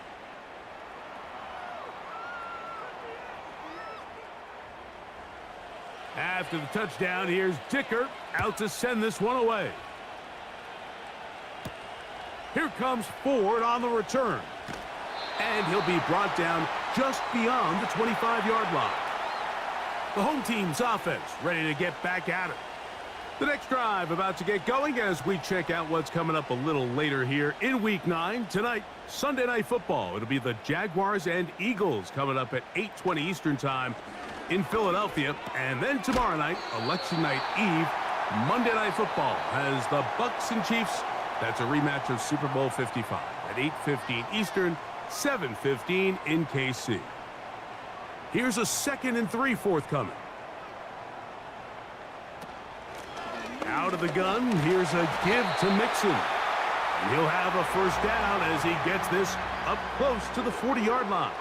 After the touchdown, here's Dicker out to send this one away. Here comes Ford on the return. And he'll be brought down just beyond the 25-yard line. The home team's offense ready to get back at it. The next drive about to get going as we check out what's coming up a little later here in Week 9. Tonight, Sunday Night Football. It'll be the Jaguars and Eagles coming up at 8:20 Eastern Time in Philadelphia. And then tomorrow night, Election Night Eve, Monday Night Football has the Bucs and Chiefs. That's a rematch of Super Bowl 55 at 8:15 Eastern, 7:15 in KC. Here's a 2nd and 3 forthcoming. Out of the gun, here's a give to Mixon. And he'll have a first down as he gets this up close to the 40-yard line.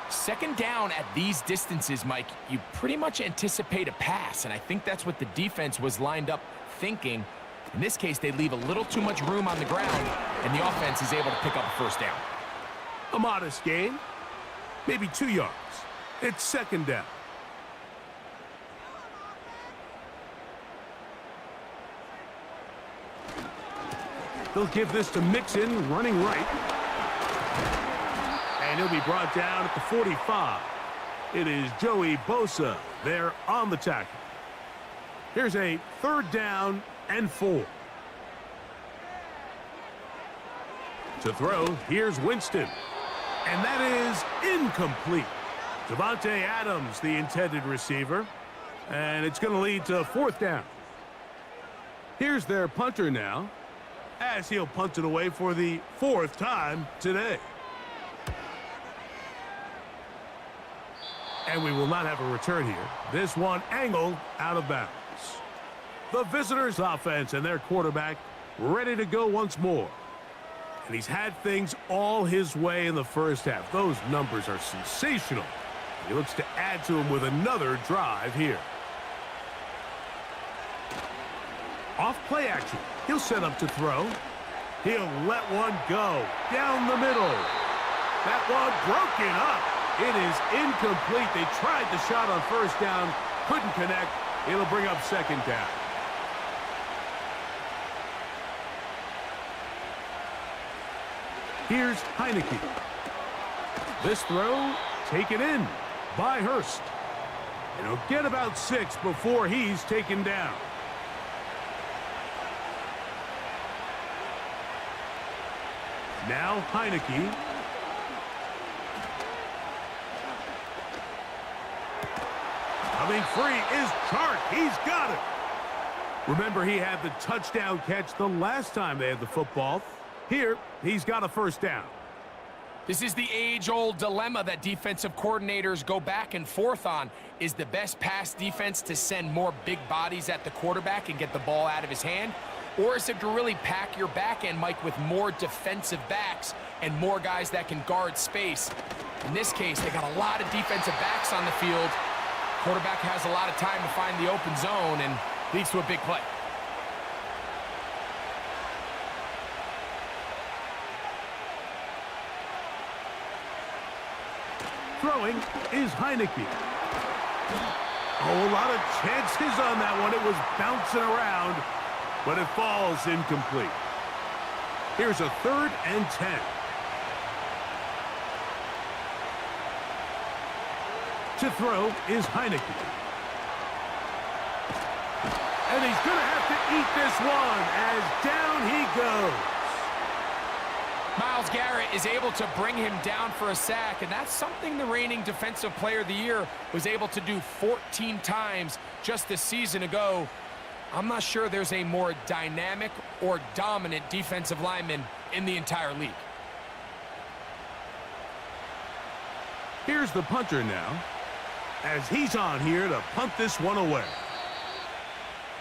Second down at these distances, Mike, you pretty much anticipate a pass, and I think that's what the defense was lined up thinking. In this case, they leave a little too much room on the ground, and the offense is able to pick up a first down. A modest gain, maybe 2 yards. It's second down. They'll give this to Mixon, running right. And he'll be brought down at the 45. It is Joey Bosa there on the tackle. Here's a 3rd down and 4. To throw, here's Winston. And that is incomplete. Devontae Adams, the intended receiver. And it's going to lead to 4th down. Here's their punter now, as he'll punt it away for the 4th time today. And we will not have a return here. This one angled out of bounds. The visitors' offense and their quarterback ready to go once more. And he's had things all his way in the first half. Those numbers are sensational. He looks to add to them with another drive here. Off play action. He'll set up to throw. He'll let one go down the middle. That one broken up. It is incomplete. They tried the shot on first down. Couldn't connect. It'll bring up second down. Here's Heineke. This throw taken in by Hurst. And he'll get about 6 before he's taken down. Now Heineke. Coming free is Chark. He's got it. Remember, he had the touchdown catch the last time they had the football. Here, he's got a first down. This is the age-old dilemma that defensive coordinators go back and forth on. Is the best pass defense to send more big bodies at the quarterback and get the ball out of his hand? Or is it to really pack your back end, Mike, with more defensive backs and more guys that can guard space? In this case, they got a lot of defensive backs on the field. Quarterback has a lot of time to find the open zone and leads to a big play. Throwing is Heineke. Oh, a lot of chances on that one. It was bouncing around, but it falls incomplete. Here's a 3rd and 10. To throw is Heineke. And he's going to have to eat this one as down he goes. Myles Garrett is able to bring him down for a sack, and that's something the reigning Defensive Player of the Year was able to do 14 times just this season ago. I'm not sure there's a more dynamic or dominant defensive lineman in the entire league. Here's the punter now, as he's on here to punt this one away.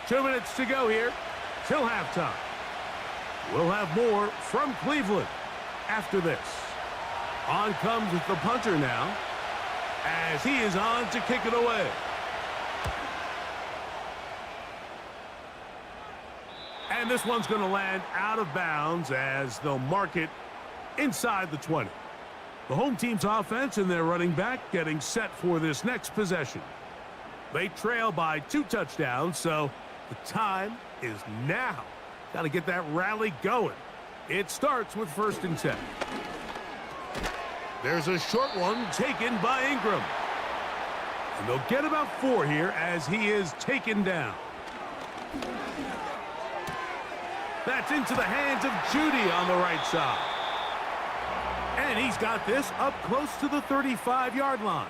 2 minutes to go here till halftime. We'll have more from Cleveland after this. On comes the punter now, as he is on to kick it away. And this one's going to land out of bounds as they'll mark it inside the 20. The home team's offense and their running back getting set for this next possession. They trail by 2 touchdowns, so the time is now. Got to get that rally going. It starts with 1st and 10. There's a short one taken by Ingram. And they'll get about 4 here as he is taken down. That's into the hands of Judy on the right side. And he's got this up close to the 35-yard line.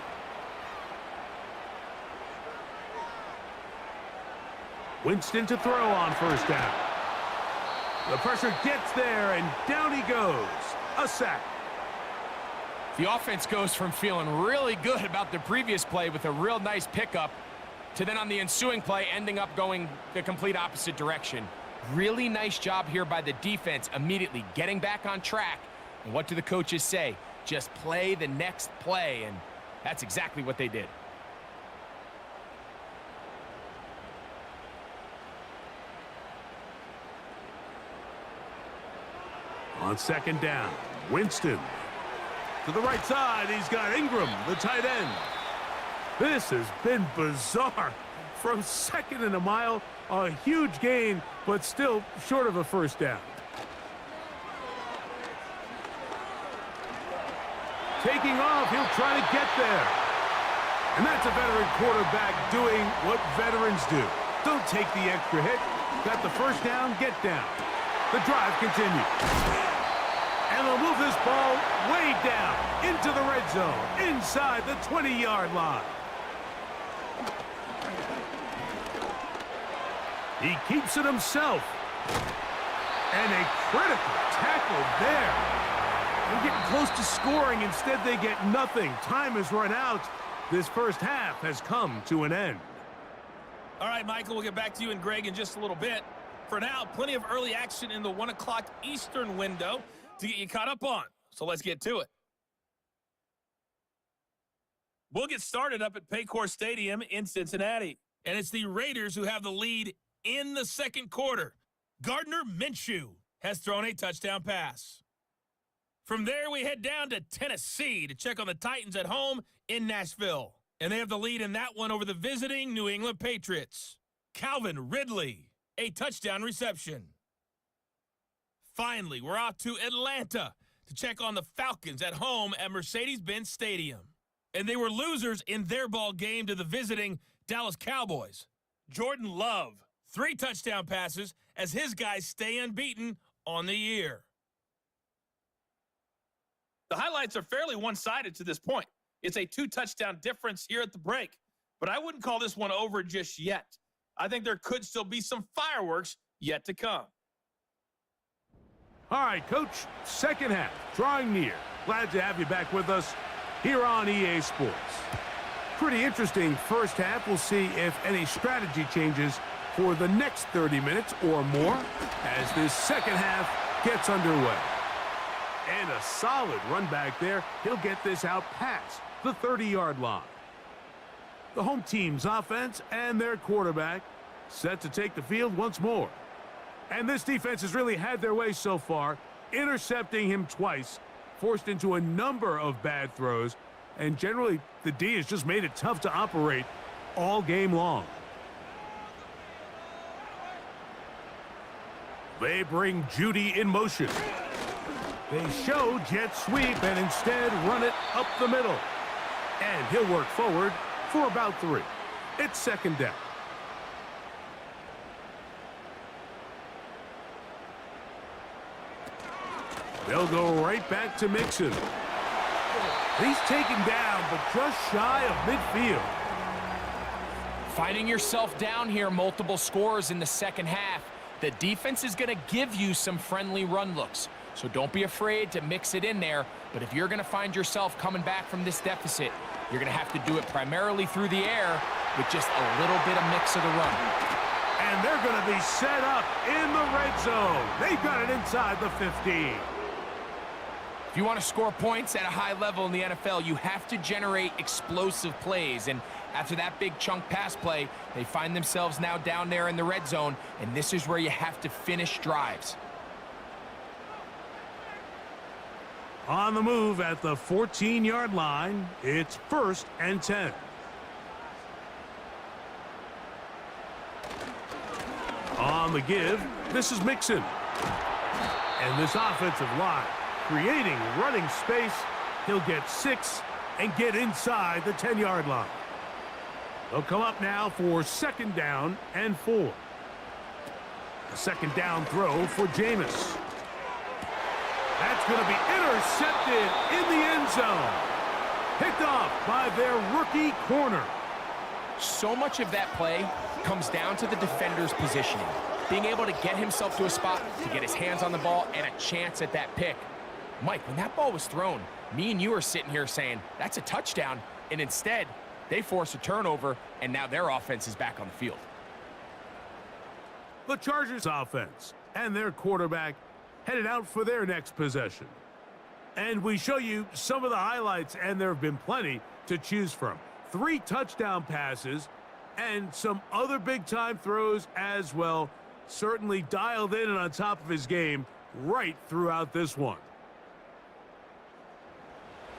Winston to throw on 1st down. The pressure gets there, and down he goes. A sack. The offense goes from feeling really good about the previous play with a real nice pickup to then on the ensuing play ending up going the complete opposite direction. Really nice job here by the defense immediately getting back on track. And what do the coaches say? Just play the next play, and that's exactly what they did. On 2nd down, Winston. To the right side, he's got Ingram, the tight end. This has been bizarre. From 2nd and a mile, a huge gain, but still short of a 1st down. Taking off, he'll try to get there. And that's a veteran quarterback doing what veterans do. Don't take the extra hit. Got the 1st down, get down. The drive continues. And they'll move this ball way down into the red zone, inside the 20-yard line. He keeps it himself. And a critical tackle there. They're getting close to scoring. Instead, they get nothing. Time has run out. This 1st half has come to an end. All right, Michael, we'll get back to you and Greg in just a little bit. For now, plenty of early action in the 1 o'clock Eastern window to get you caught up on. So let's get to it. We'll get started up at Paycor Stadium in Cincinnati. And it's the Raiders who have the lead in the 2nd quarter. Gardner Minshew has thrown a touchdown pass. From there, we head down to Tennessee to check on the Titans at home in Nashville. And they have the lead in that one over the visiting New England Patriots. Calvin Ridley, a touchdown reception. Finally, we're out to Atlanta to check on the Falcons at home at Mercedes-Benz Stadium. And they were losers in their ball game to the visiting Dallas Cowboys. Jordan Love, 3 touchdown passes as his guys stay unbeaten on the year. The highlights are fairly one-sided to this point. It's a 2-touchdown difference here at the break. But I wouldn't call this one over just yet. I think there could still be some fireworks yet to come. All right, Coach, 2nd half, drawing near. Glad to have you back with us here on EA Sports. Pretty interesting 1st half. We'll see if any strategy changes for the next 30 minutes or more as this 2nd half gets underway. And a solid run back there. He'll get this out past the 30-yard line. The home team's offense and their quarterback set to take the field once more. And this defense has really had their way so far, intercepting him twice, forced into a number of bad throws, and generally the D has just made it tough to operate all game long. They bring Judy in motion. They show jet sweep and instead run it up the middle. And he'll work forward for about 3. It's 2nd down. They'll go right back to Mixon. He's taken down, but just shy of midfield. Finding yourself down here, multiple scores in the second half. The defense is going to give you some friendly run looks, so don't be afraid to mix it in there. But if you're going to find yourself coming back from this deficit, you're going to have to do it primarily through the air with just a little bit of mix of the run. And they're going to be set up in the red zone. They've got it inside the 15. If you want to score points at a high level in the NFL, you have to generate explosive plays. And after that big chunk pass play, they find themselves now down there in the red zone, and this is where you have to finish drives. On the move at the 14-yard line, it's 1st and 10. On the give, this is Mixon. And this offensive line creating running space. He'll get 6 and get inside the 10-yard line. They'll come up now for 2nd down and 4. A 2nd down throw for Jameis. That's going to be intercepted in the end zone. Picked off by their rookie corner. So much of that play comes down to the defender's positioning. Being able to get himself to a spot, to get his hands on the ball, and a chance at that pick. Mike, when that ball was thrown, me and you are sitting here saying, that's a touchdown, and instead, they force a turnover, and now their offense is back on the field. The Chargers offense and their quarterback headed out for their next possession. And we show you some of the highlights, and there have been plenty to choose from. 3 touchdown passes and some other big-time throws as well. Certainly dialed in and on top of his game right throughout this one.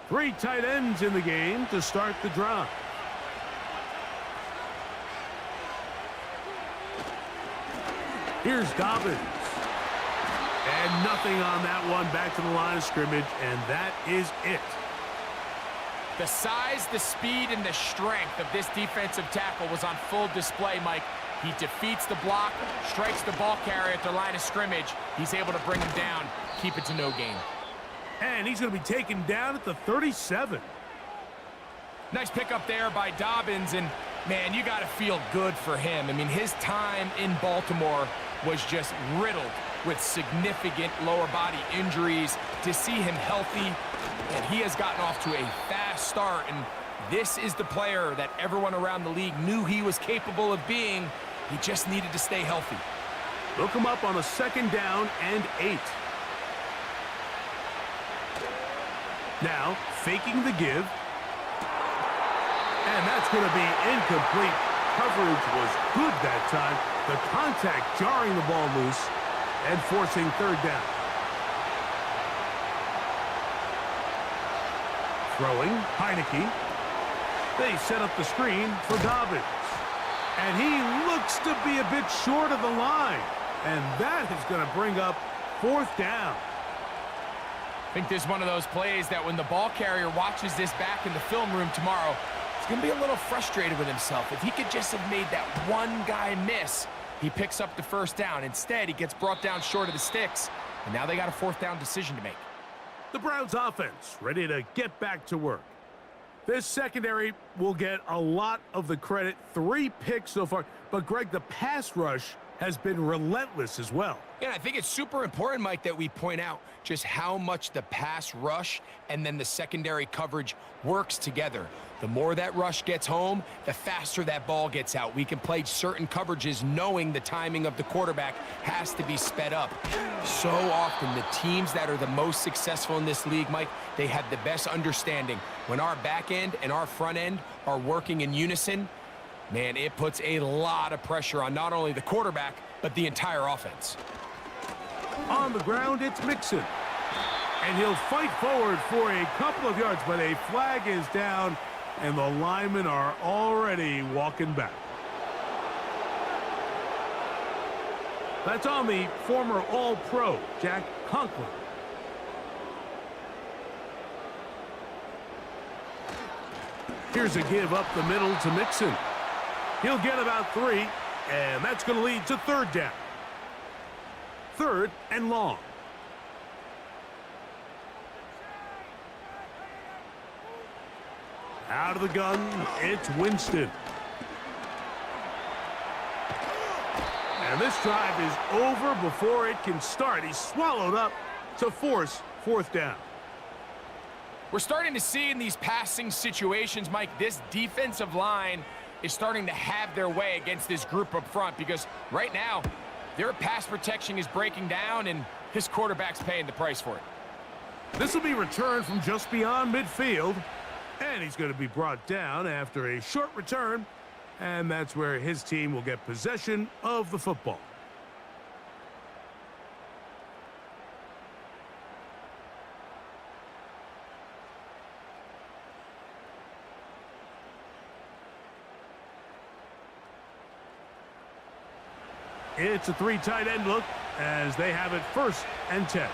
3 tight ends in the game to start the drive. Here's Dobbins. And nothing on that one, back to the line of scrimmage, and that is it. The size, the speed, and the strength of this defensive tackle was on full display, Mike. He defeats the block, strikes the ball carrier at the line of scrimmage. He's able to bring him down, keep it to no gain. And he's going to be taken down at the 37. Nice pickup there by Dobbins, and man, you got to feel good for him. I mean, his time in Baltimore was just riddled with significant lower body injuries. To see him healthy, and he has gotten off to a fast start, and this is the player that everyone around the league knew he was capable of being. He just needed to stay healthy. They'll come up on a 2nd down and 8. Now, faking the give. And that's going to be incomplete. Coverage was good that time. The contact jarring the ball loose and forcing 3rd down. Throwing, Heineke. They set up the screen for Dobbins. And he looks to be a bit short of the line. And that is going to bring up 4th down. I think this is one of those plays that when the ball carrier watches this back in the film room tomorrow, he's going to be a little frustrated with himself. If he could just have made that one guy miss, he picks up the 1st down. Instead, he gets brought down short of the sticks, and now they got a 4th down decision to make. The Browns offense ready to get back to work. This secondary will get a lot of the credit. 3 picks so far. But, Greg, the pass rush has been relentless as well. Yeah, I think it's super important, Mike, that we point out just how much the pass rush and then the secondary coverage works together. The more that rush gets home, the faster that ball gets out. We can play certain coverages knowing the timing of the quarterback has to be sped up. So often, the teams that are the most successful in this league, Mike, they have the best understanding. When our back end and our front end are working in unison, man, it puts a lot of pressure on not only the quarterback, but the entire offense. On the ground, it's Mixon. And he'll fight forward for a couple of yards, but a flag is down, and the linemen are already walking back. That's on the former All-Pro, Jack Conklin. Here's a give up the middle to Mixon. He'll get about 3, and that's going to lead to 3rd down. 3rd and long. Out of the gun, it's Winston. And this drive is over before it can start. He's swallowed up to force fourth down. We're starting to see in these passing situations, Mike, this defensive line is starting to have their way against this group up front because right now, their pass protection is breaking down and his quarterback's paying the price for it. This will be returned from just beyond midfield, and he's going to be brought down after a short return, and that's where his team will get possession of the football. It's a three tight end look as they have it 1st and 10.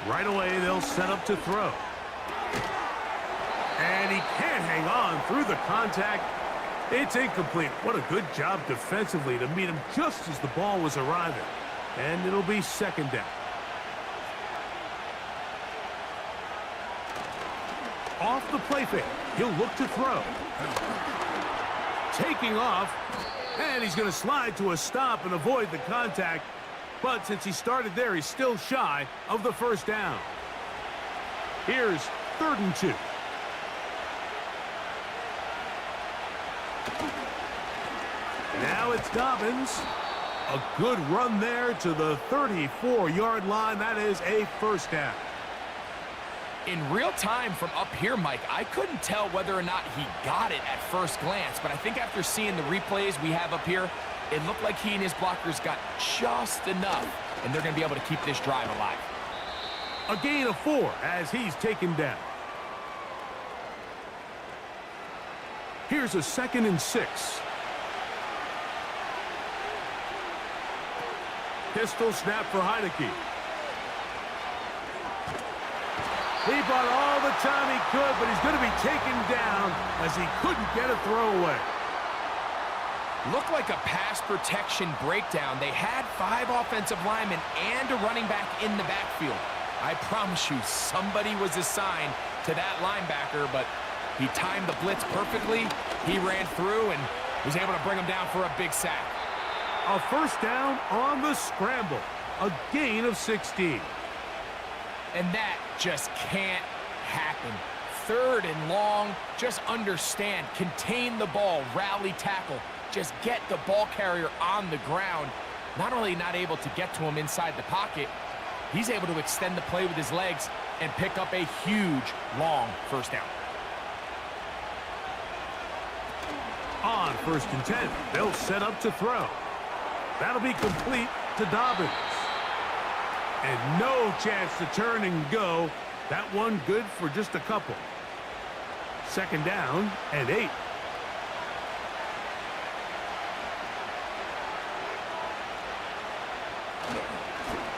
Right away, they'll set up to throw. And he can't hang on through the contact. It's incomplete. What a good job defensively to meet him just as the ball was arriving. And it'll be 2nd down. Off the play fake, he'll look to throw. Taking off, and he's going to slide to a stop and avoid the contact. But since he started there, he's still shy of the 1st down. Here's 3rd and 2. Now it's Dobbins. A good run there to the 34-yard line. That is a 1st down. In real time from up here, Mike, I couldn't tell whether or not he got it at first glance, but I think after seeing the replays we have up here, it looked like he and his blockers got just enough, and they're going to be able to keep this drive alive. A gain of 4 as he's taken down. Here's a 2nd and 6. Pistol snap for Heineke. He bought all the time he could, but he's going to be taken down as he couldn't get a throwaway. Looked like a pass protection breakdown. They had 5 offensive linemen and a running back in the backfield. I promise you, somebody was assigned to that linebacker, but he timed the blitz perfectly. He ran through and was able to bring him down for a big sack. A 1st down on the scramble. A gain of 16. And that just can't happen. 3rd and long, just understand, contain the ball, rally tackle, just get the ball carrier on the ground. Not only not able to get to him inside the pocket, he's able to extend the play with his legs and pick up a huge, long 1st down. On 1st and 10, they'll set up to throw. That'll be complete to Dobbins. And no chance to turn and go. That one good for just a couple. 2nd down and 8.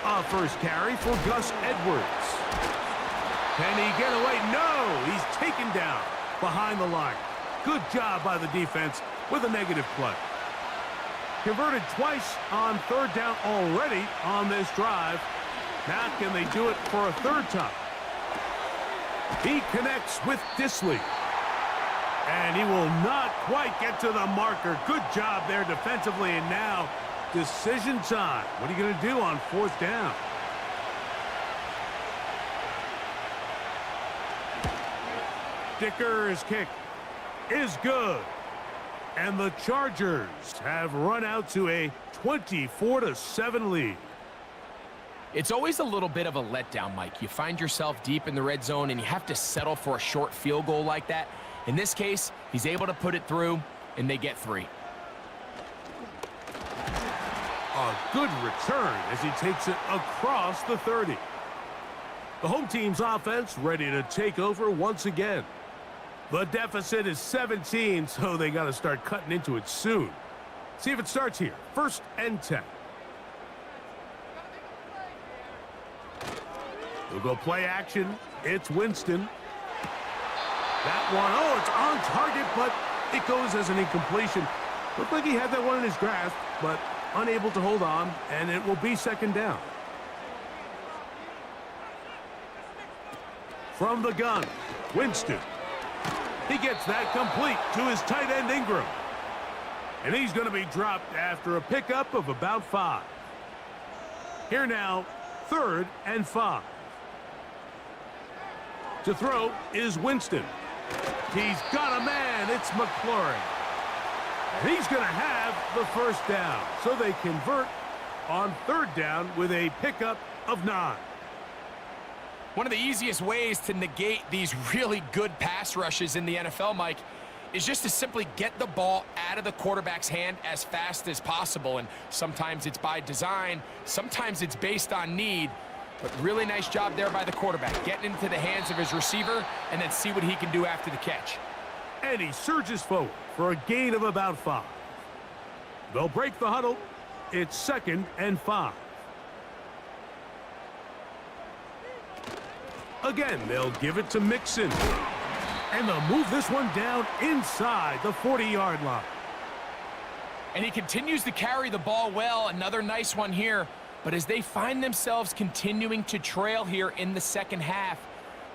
A 1st carry for Gus Edwards. Can he get away? No! He's taken down behind the line. Good job by the defense with a negative play. Converted twice on 3rd down already on this drive. Now can they do it for a 3rd time? He connects with Disley. And he will not quite get to the marker. Good job there defensively, and now decision time. What are you going to do on 4th down? Dicker's kick is good. And the Chargers have run out to a 24-7 lead. It's always a little bit of a letdown, Mike. You find yourself deep in the red zone and you have to settle for a short field goal like that. In this case, he's able to put it through, and they get 3. A good return as he takes it across the 30. The home team's offense ready to take over once again. The deficit is 17, so they got to start cutting into it soon. See if it starts here. 1st and 10. We'll go play action. It's Winston. That one, oh, it's on target, but it goes as an incompletion. Looked like he had that one in his grasp, but unable to hold on, and it will be 2nd down. From the gun, Winston. He gets that complete to his tight end Ingram. And he's going to be dropped after a pickup of about 5. Here now, 3rd and 5. To throw is Winston. He's got a man. It's McLaurin. And he's going to have the first down. So they convert on 3rd down with a pickup of 9. One of the easiest ways to negate these really good pass rushes in the NFL, Mike, is just to simply get the ball out of the quarterback's hand as fast as possible. And sometimes it's by design, sometimes it's based on need. But really nice job there by the quarterback, getting into the hands of his receiver and then see what he can do after the catch. And he surges forward for a gain of about 5. They'll break the huddle. It's 2nd and 5. Again, they'll give it to Mixon. And they'll move this one down inside the 40-yard line. And he continues to carry the ball well. Another nice one here. But as they find themselves continuing to trail here in the second half,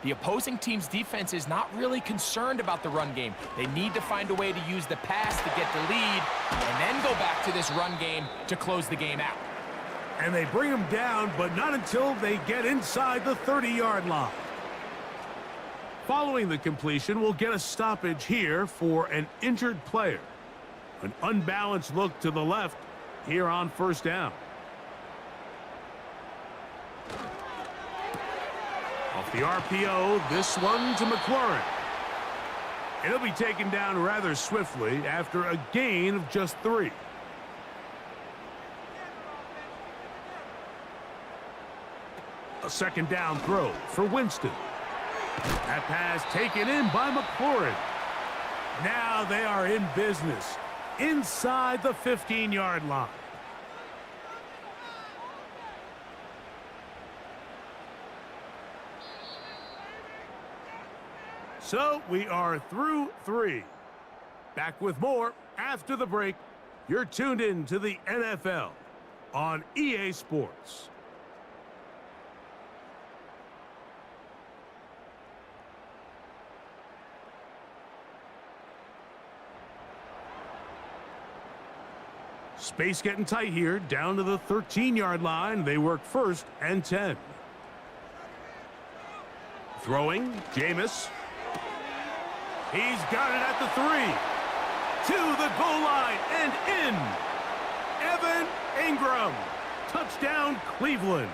the opposing team's defense is not really concerned about the run game. They need to find a way to use the pass to get the lead and then go back to this run game to close the game out. And they bring him down, but not until they get inside the 30-yard line. Following the completion, we'll get a stoppage here for an injured player. An unbalanced look to the left here on 1st down. Off the RPO, this one to McLaurin. It'll be taken down rather swiftly after a gain of just 3. A 2nd down throw for Winston. That pass taken in by McLaurin. Now they are in business inside the 15-yard line. So we are through 3. Back with more after the break. You're tuned in to the NFL on EA Sports. Space getting tight here, down to the 13-yard line. They work 1st and 10. Throwing, Jameis. He's got it at the 3. To the goal line and in. Evan Ingram. Touchdown, Cleveland.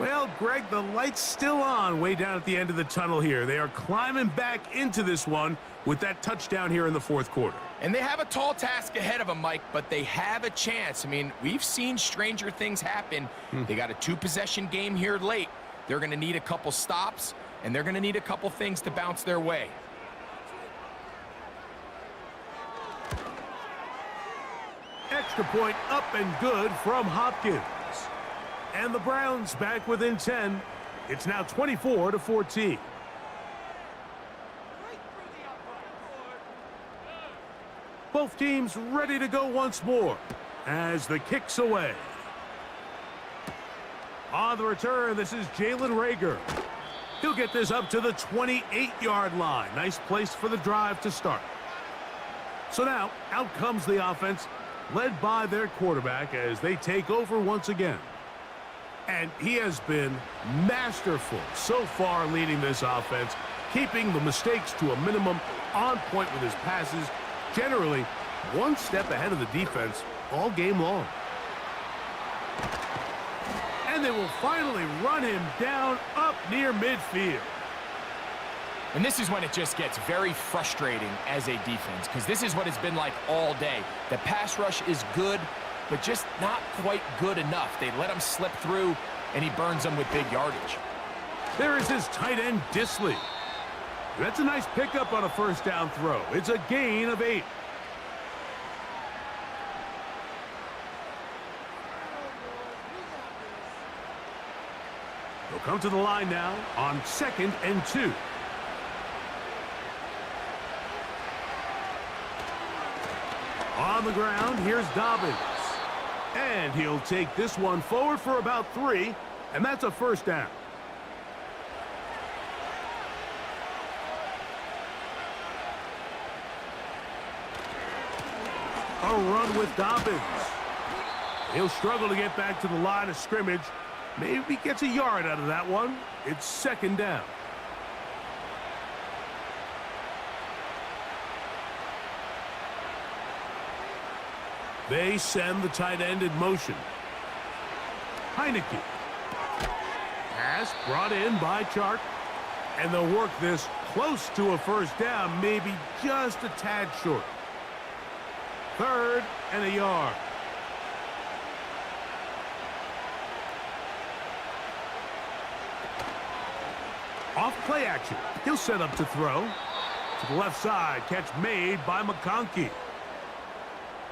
Well, Greg, the light's still on way down at the end of the tunnel here. They are climbing back into this one with that touchdown here in the 4th quarter. And they have a tall task ahead of them, Mike, but they have a chance. I mean, we've seen stranger things happen. They got a 2-possession game here late. They're going to need a couple stops, and they're going to need a couple things to bounce their way. Extra point up and good from Hopkins. And the Browns back within 10. It's now 24-14. Both teams ready to go once more as the kick's away. On the return, this is Jalen Reagor. He'll get this up to the 28-yard line. Nice place for the drive to start. So now, out comes the offense, led by their quarterback as they take over once again. And he has been masterful so far leading this offense, keeping the mistakes to a minimum, on point with his passes, generally one step ahead of the defense all game long. And they will finally run him down up near midfield. And this is when it just gets very frustrating as a defense, because this is what it's been like all day. The pass rush is good, but just not quite good enough. They let him slip through, and he burns them with big yardage. There is his tight end, Disley. That's a nice pickup on a 1st down throw. It's a gain of 8. They'll come to the line now on 2nd and 2. On the ground, here's Dobbins. And he'll take this one forward for about 3, and that's a 1st down. A run with Dobbins. He'll struggle to get back to the line of scrimmage. Maybe gets a yard out of that one. It's second down. They send the tight end in motion. Heineke. Pass brought in by Chark. And they'll work this close to a first down, maybe just a tad short. Third and a yard. Off play action. He'll set up to throw. To the left side, catch made by McConkey.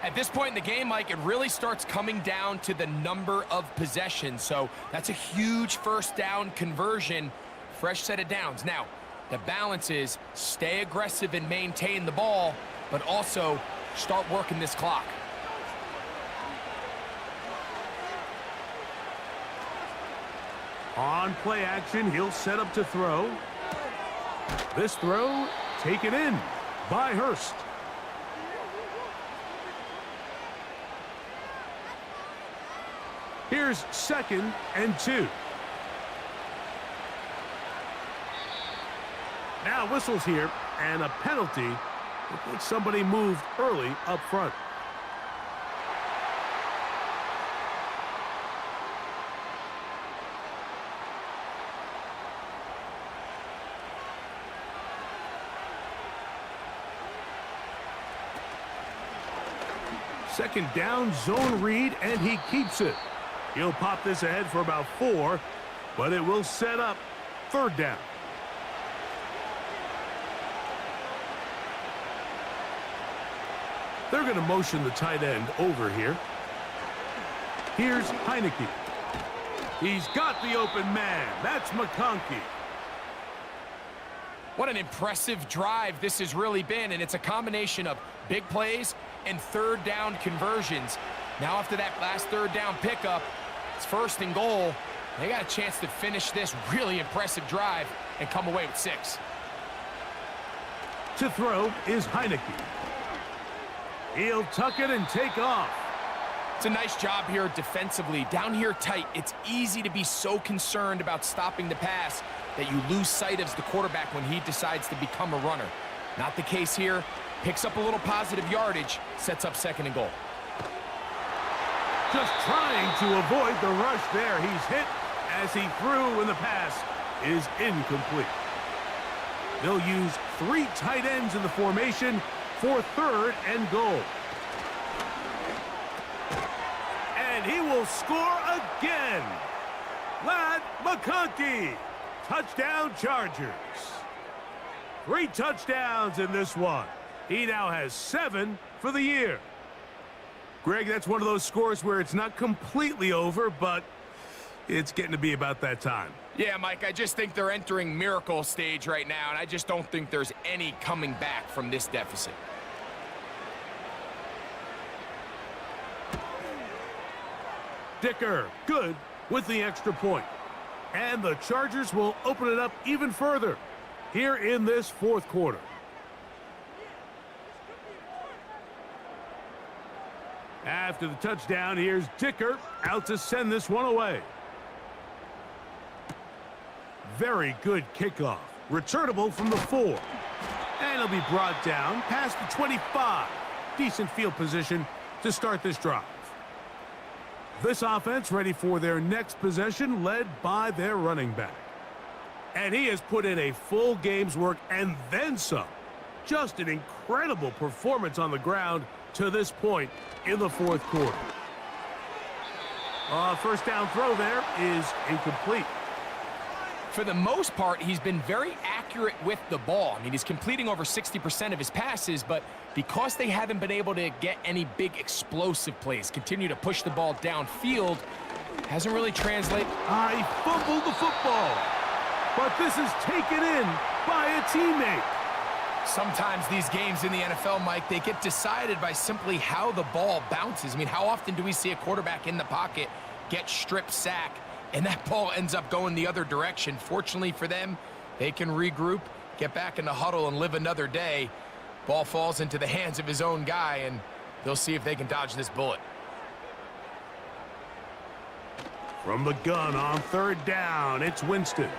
At this point in the game, Mike, it really starts coming down to the number of possessions. So that's a huge first down conversion. Fresh set of downs. Now, the balance is stay aggressive and maintain the ball, but also start working this clock. On play action, he'll set up to throw. This throw taken in by Hurst. Here's 2nd and 2. Now whistles here, and a penalty. Looks like somebody moved early up front. Second down, zone read, and he keeps it. He'll pop this ahead for about 4, but it will set up third down. They're going to motion the tight end over here. Here's Heineke. He's got the open man. That's McConkey. What an impressive drive this has really been, and it's a combination of big plays and third down conversions. Now after that last third down pickup, it's 1st and goal. They got a chance to finish this really impressive drive and come away with 6. To throw is Heineke. He'll tuck it and take off. It's a nice job here defensively. Down here tight, it's easy to be so concerned about stopping the pass that you lose sight of the quarterback when he decides to become a runner. Not the case here. Picks up a little positive yardage, sets up 2nd and goal. Just trying to avoid the rush there. He's hit as he threw, and the pass is incomplete. They'll use 3 tight ends in the formation for 3rd and goal. And he will score again. Lad McConkey. Touchdown Chargers. 3 touchdowns in this one. He now has 7 for the year. Greg, that's one of those scores where it's not completely over, but it's getting to be about that time. Yeah, Mike, I just think they're entering miracle stage right now, and I just don't think there's any coming back from this deficit. Dicker, good with the extra point. And the Chargers will open it up even further here in this 4th quarter. After the touchdown, here's Dicker out to send this one away. Very good kickoff. Returnable from the 4. And it'll be brought down past the 25. Decent field position to start this drive. This offense ready for their next possession, led by their running back. And he has put in a full game's work and then some. Just an incredible performance on the ground to this point in the 4th quarter. First down throw there is incomplete. For the most part, he's been very accurate with the ball. I mean, he's completing over 60% of his passes, but because they haven't been able to get any big explosive plays, continue to push the ball downfield, hasn't really translated. He fumbled the football, but this is taken in by a teammate. Sometimes these games in the NFL, Mike, they get decided by simply how the ball bounces. I mean, how often do we see a quarterback in the pocket get strip sack, and that ball ends up going the other direction? Fortunately for them, they can regroup, get back in the huddle, and live another day. Ball falls into the hands of his own guy, and They'll see if they can dodge this bullet. From the gun on third down, it's Winston.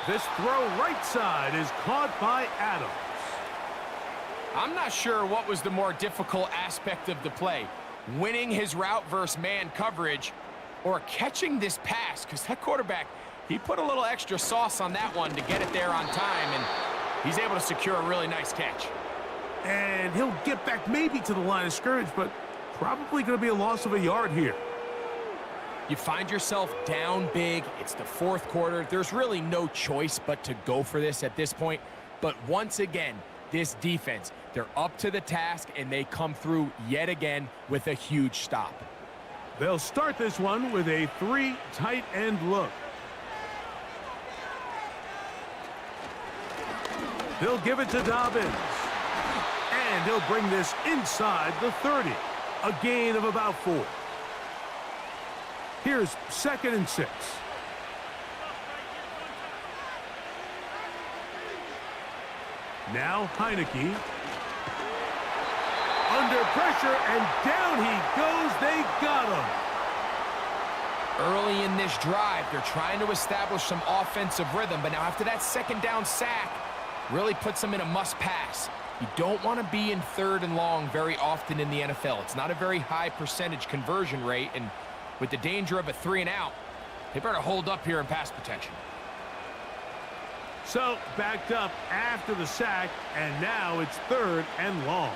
This throw right side is caught by Adams. I'm not sure what was the more difficult aspect of the play, winning his route versus man coverage or catching this pass, because that quarterback, he put a little extra sauce on that one to get it there on time, and he's able to secure a really nice catch. And he'll get back maybe to the line of scrimmage, but probably going to be a loss of a yard here. You find yourself down big. It's the fourth quarter. There's really no choice but to go for this at this point. But once again, this defense, they're up to the task, and they come through yet again with a huge stop. They'll start this one with a 3 tight end look. They'll give it to Dobbins. And he'll bring this inside the 30. A gain of about 4. Here's 2nd and 6. Now Heineke. Under pressure, and down he goes. They got him. Early in this drive, they're trying to establish some offensive rhythm, but now after that 2nd down sack, really puts them in a must-pass. You don't want to be in 3rd and long very often in the NFL. It's not a very high percentage conversion rate, and with the danger of a 3 and out, they better hold up here in pass protection. So, backed up after the sack, and now it's 3rd and long.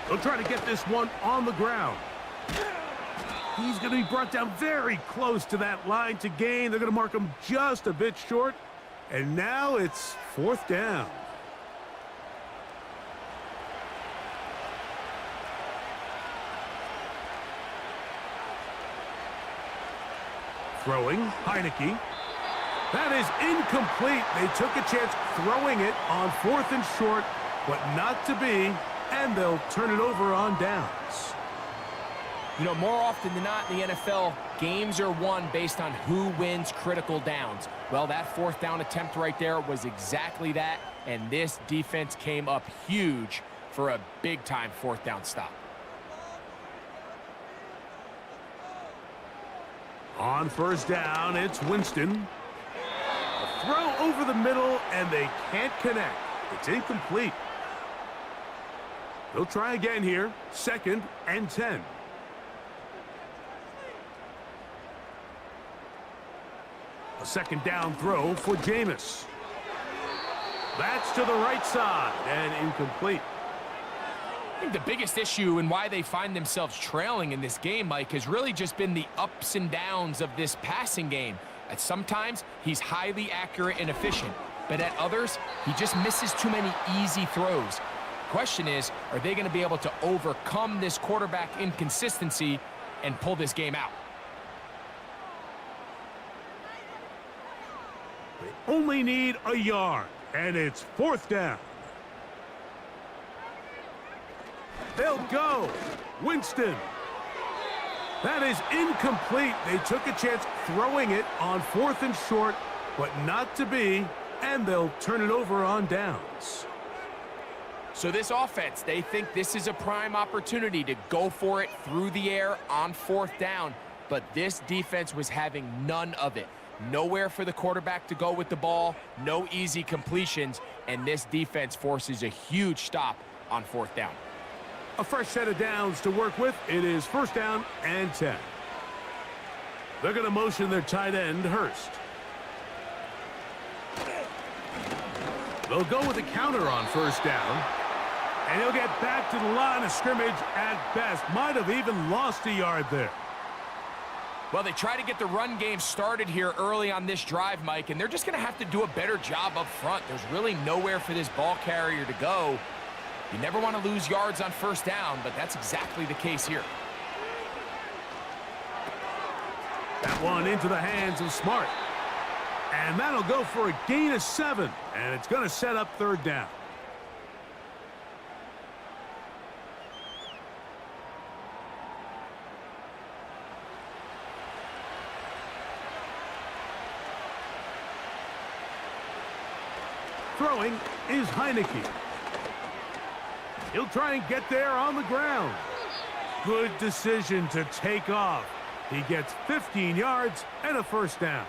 They'll try to get this one on the ground. He's going to be brought down very close to that line to gain. They're going to mark him just a bit short. And now it's 4th down. Throwing, Heineke. That is incomplete. They took a chance throwing it on 4th and short, but not to be, and they'll turn it over on downs. You know, more often than not in the NFL, games are won based on who wins critical downs. Well, that 4th down attempt right there was exactly that, and this defense came up huge for a big-time 4th down stop. On 1st down, it's Winston. A throw over the middle, and they can't connect. It's incomplete. They'll try again here. 2nd and 10. A 2nd down throw for Jameis. That's to the right side and incomplete. I think the biggest issue and why they find themselves trailing in this game, Mike, has really just been the ups and downs of this passing game. At sometimes, he's highly accurate and efficient, but at others, he just misses too many easy throws. Question is, are they going to be able to overcome this quarterback inconsistency and pull this game out? They only need a yard, and it's 4th down. They'll go. Winston. That is incomplete. They took a chance throwing it on 4th and short, but not to be, and they'll turn it over on downs. So this offense, they think this is a prime opportunity to go for it through the air on 4th down, but this defense was having none of it. Nowhere for the quarterback to go with the ball, no easy completions, and this defense forces a huge stop on 4th down. A fresh set of downs to work with. It is 1st down and 10. They're going to motion their tight end, Hurst. They'll go with a counter on 1st down. And he'll get back to the line of scrimmage at best. Might have even lost a yard there. Well, they try to get the run game started here early on this drive, Mike, and they're just going to have to do a better job up front. There's really nowhere for this ball carrier to go. You never want to lose yards on 1st down, but that's exactly the case here. That one into the hands of Smart. And that'll go for a gain of 7. And it's going to set up 3rd down. Throwing is Heineke. He'll try and get there on the ground. Good decision to take off. He gets 15 yards and a first down.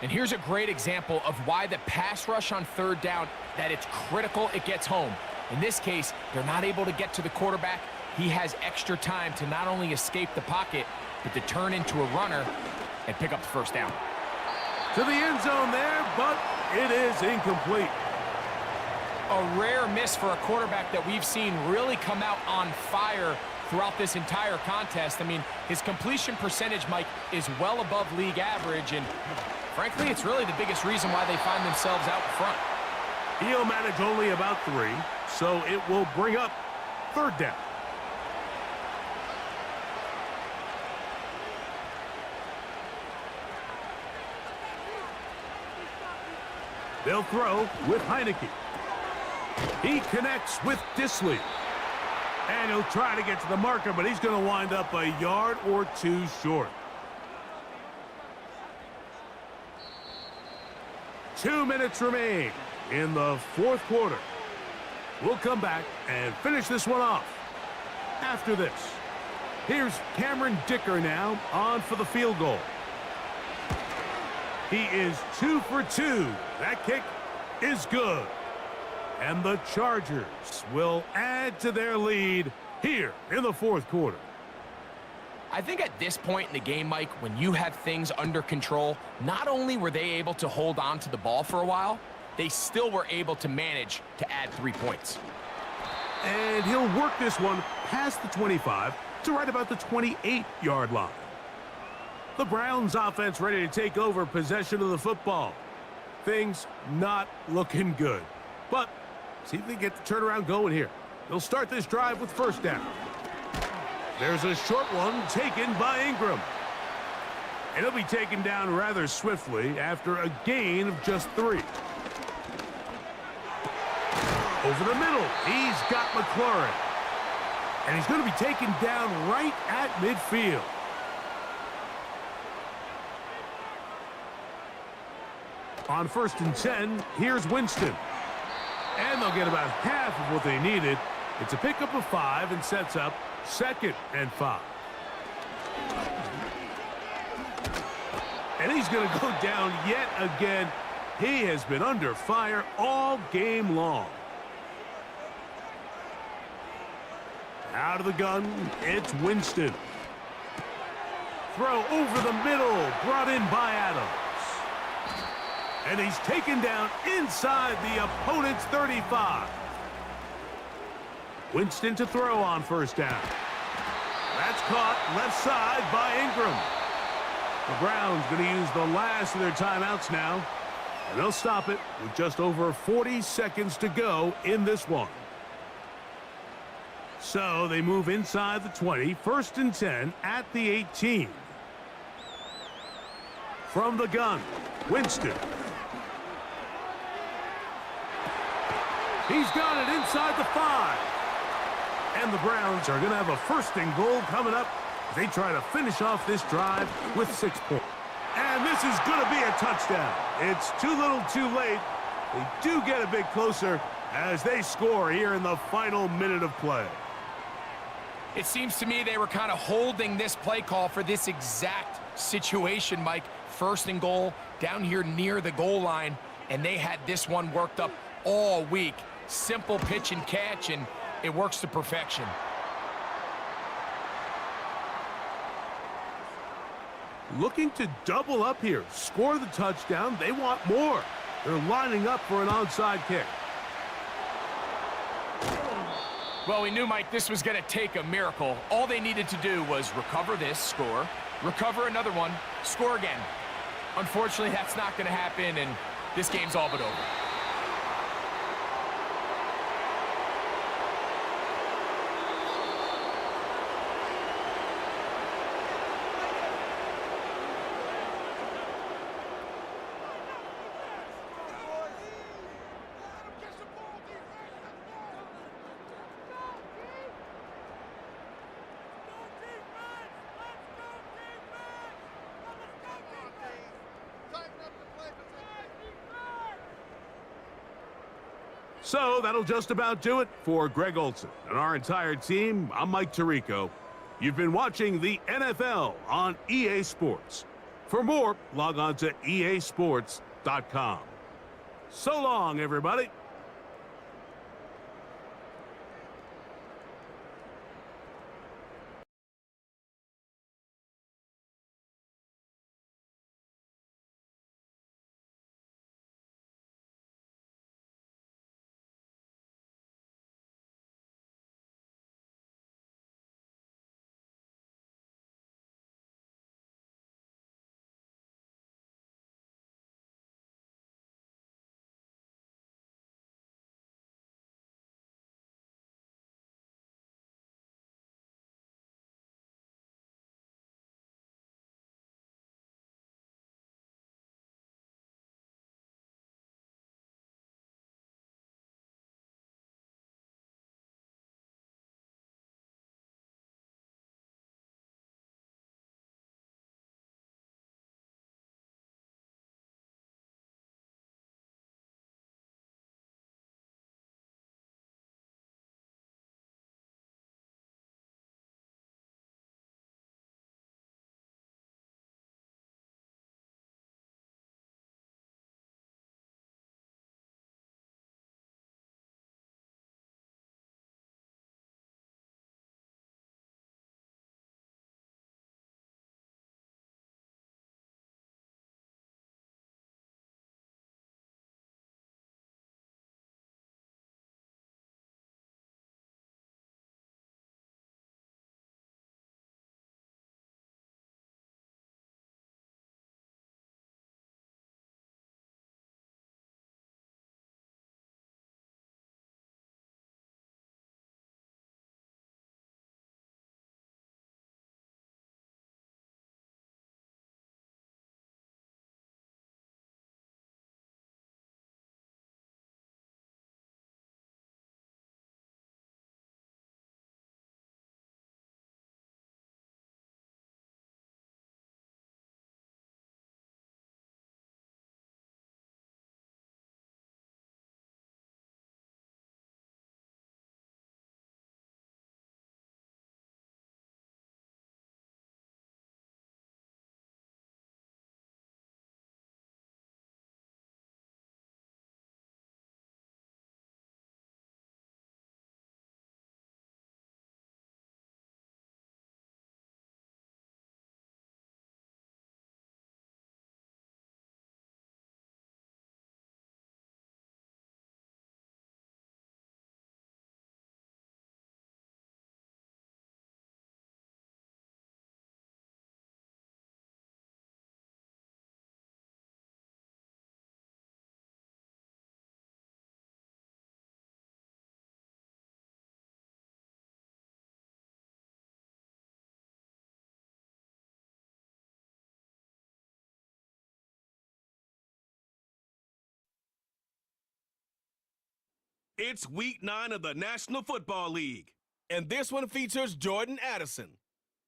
And here's a great example of why the pass rush on third down, that it's critical it gets home. In this case, they're not able to get to the quarterback. He has extra time to not only escape the pocket, but to turn into a runner and pick up the first down. To the end zone there, but it is incomplete. A rare miss for a quarterback that we've seen really come out on fire throughout this entire contest. I mean, his completion percentage, Mike, is well above league average, and frankly, it's really the biggest reason why they find themselves out front. He'll manage only about 3, so it will bring up third down. They'll throw with Heineke. He connects with Disley. And he'll try to get to the marker, but he's going to wind up a yard or 2 short. 2 minutes remain in the fourth quarter. We'll come back and finish this one off after this. Here's Cameron Dicker now on for the field goal. He is 2 for 2. That kick is good. And the Chargers will add to their lead here in the fourth quarter. I think at this point in the game, Mike, when you have things under control, not only were they able to hold on to the ball for a while, they still were able to manage to add 3 points. And he'll work this one past the 25 to right about the 28-yard line. The Browns offense ready to take over possession of the football. Things not looking good. But see if they get the turnaround going here. They'll start this drive with first down. There's a short one taken by Ingram. And he'll be taken down rather swiftly after a gain of just 3. Over the middle, he's got McLaurin. And he's going to be taken down right at midfield. On 1st and 10, here's Winston. And they'll get about half of what they needed. It's a pickup of 5 and sets up 2nd and 5. And he's going to go down yet again. He has been under fire all game long. Out of the gun, it's Winston. Throw over the middle, brought in by Adams. And he's taken down inside the opponent's 35. Winston to throw on first down. That's caught left side by Ingram. The Browns going to use the last of their timeouts now. And they'll stop it with just over 40 seconds to go in this one. So they move inside the 20, 1st and 10 at the 18. From the gun, Winston. He's got it inside the 5. And the Browns are going to have a 1st and goal coming up as they try to finish off this drive with 6 points. And this is going to be a touchdown. It's too little too late. They do get a bit closer as they score here in the final minute of play. It seems to me they were kind of holding this play call for this exact situation, Mike. 1st and goal down here near the goal line, and they had this one worked up all week. Simple pitch and catch, and it works to perfection. Looking to double up here, score the touchdown. They want more. They're lining up for an onside kick. Well, we knew, Mike, this was going to take a miracle. All they needed to do was recover this, score, recover another one, score again. Unfortunately, that's not going to happen, and this game's all but over. So that'll just about do it for Greg Olson and our entire team. I'm Mike Tirico. You've been watching the NFL on EA Sports. For more, log on to easports.com. So long, everybody. It's week 9 of the National Football League, and this one features Jordan Addison.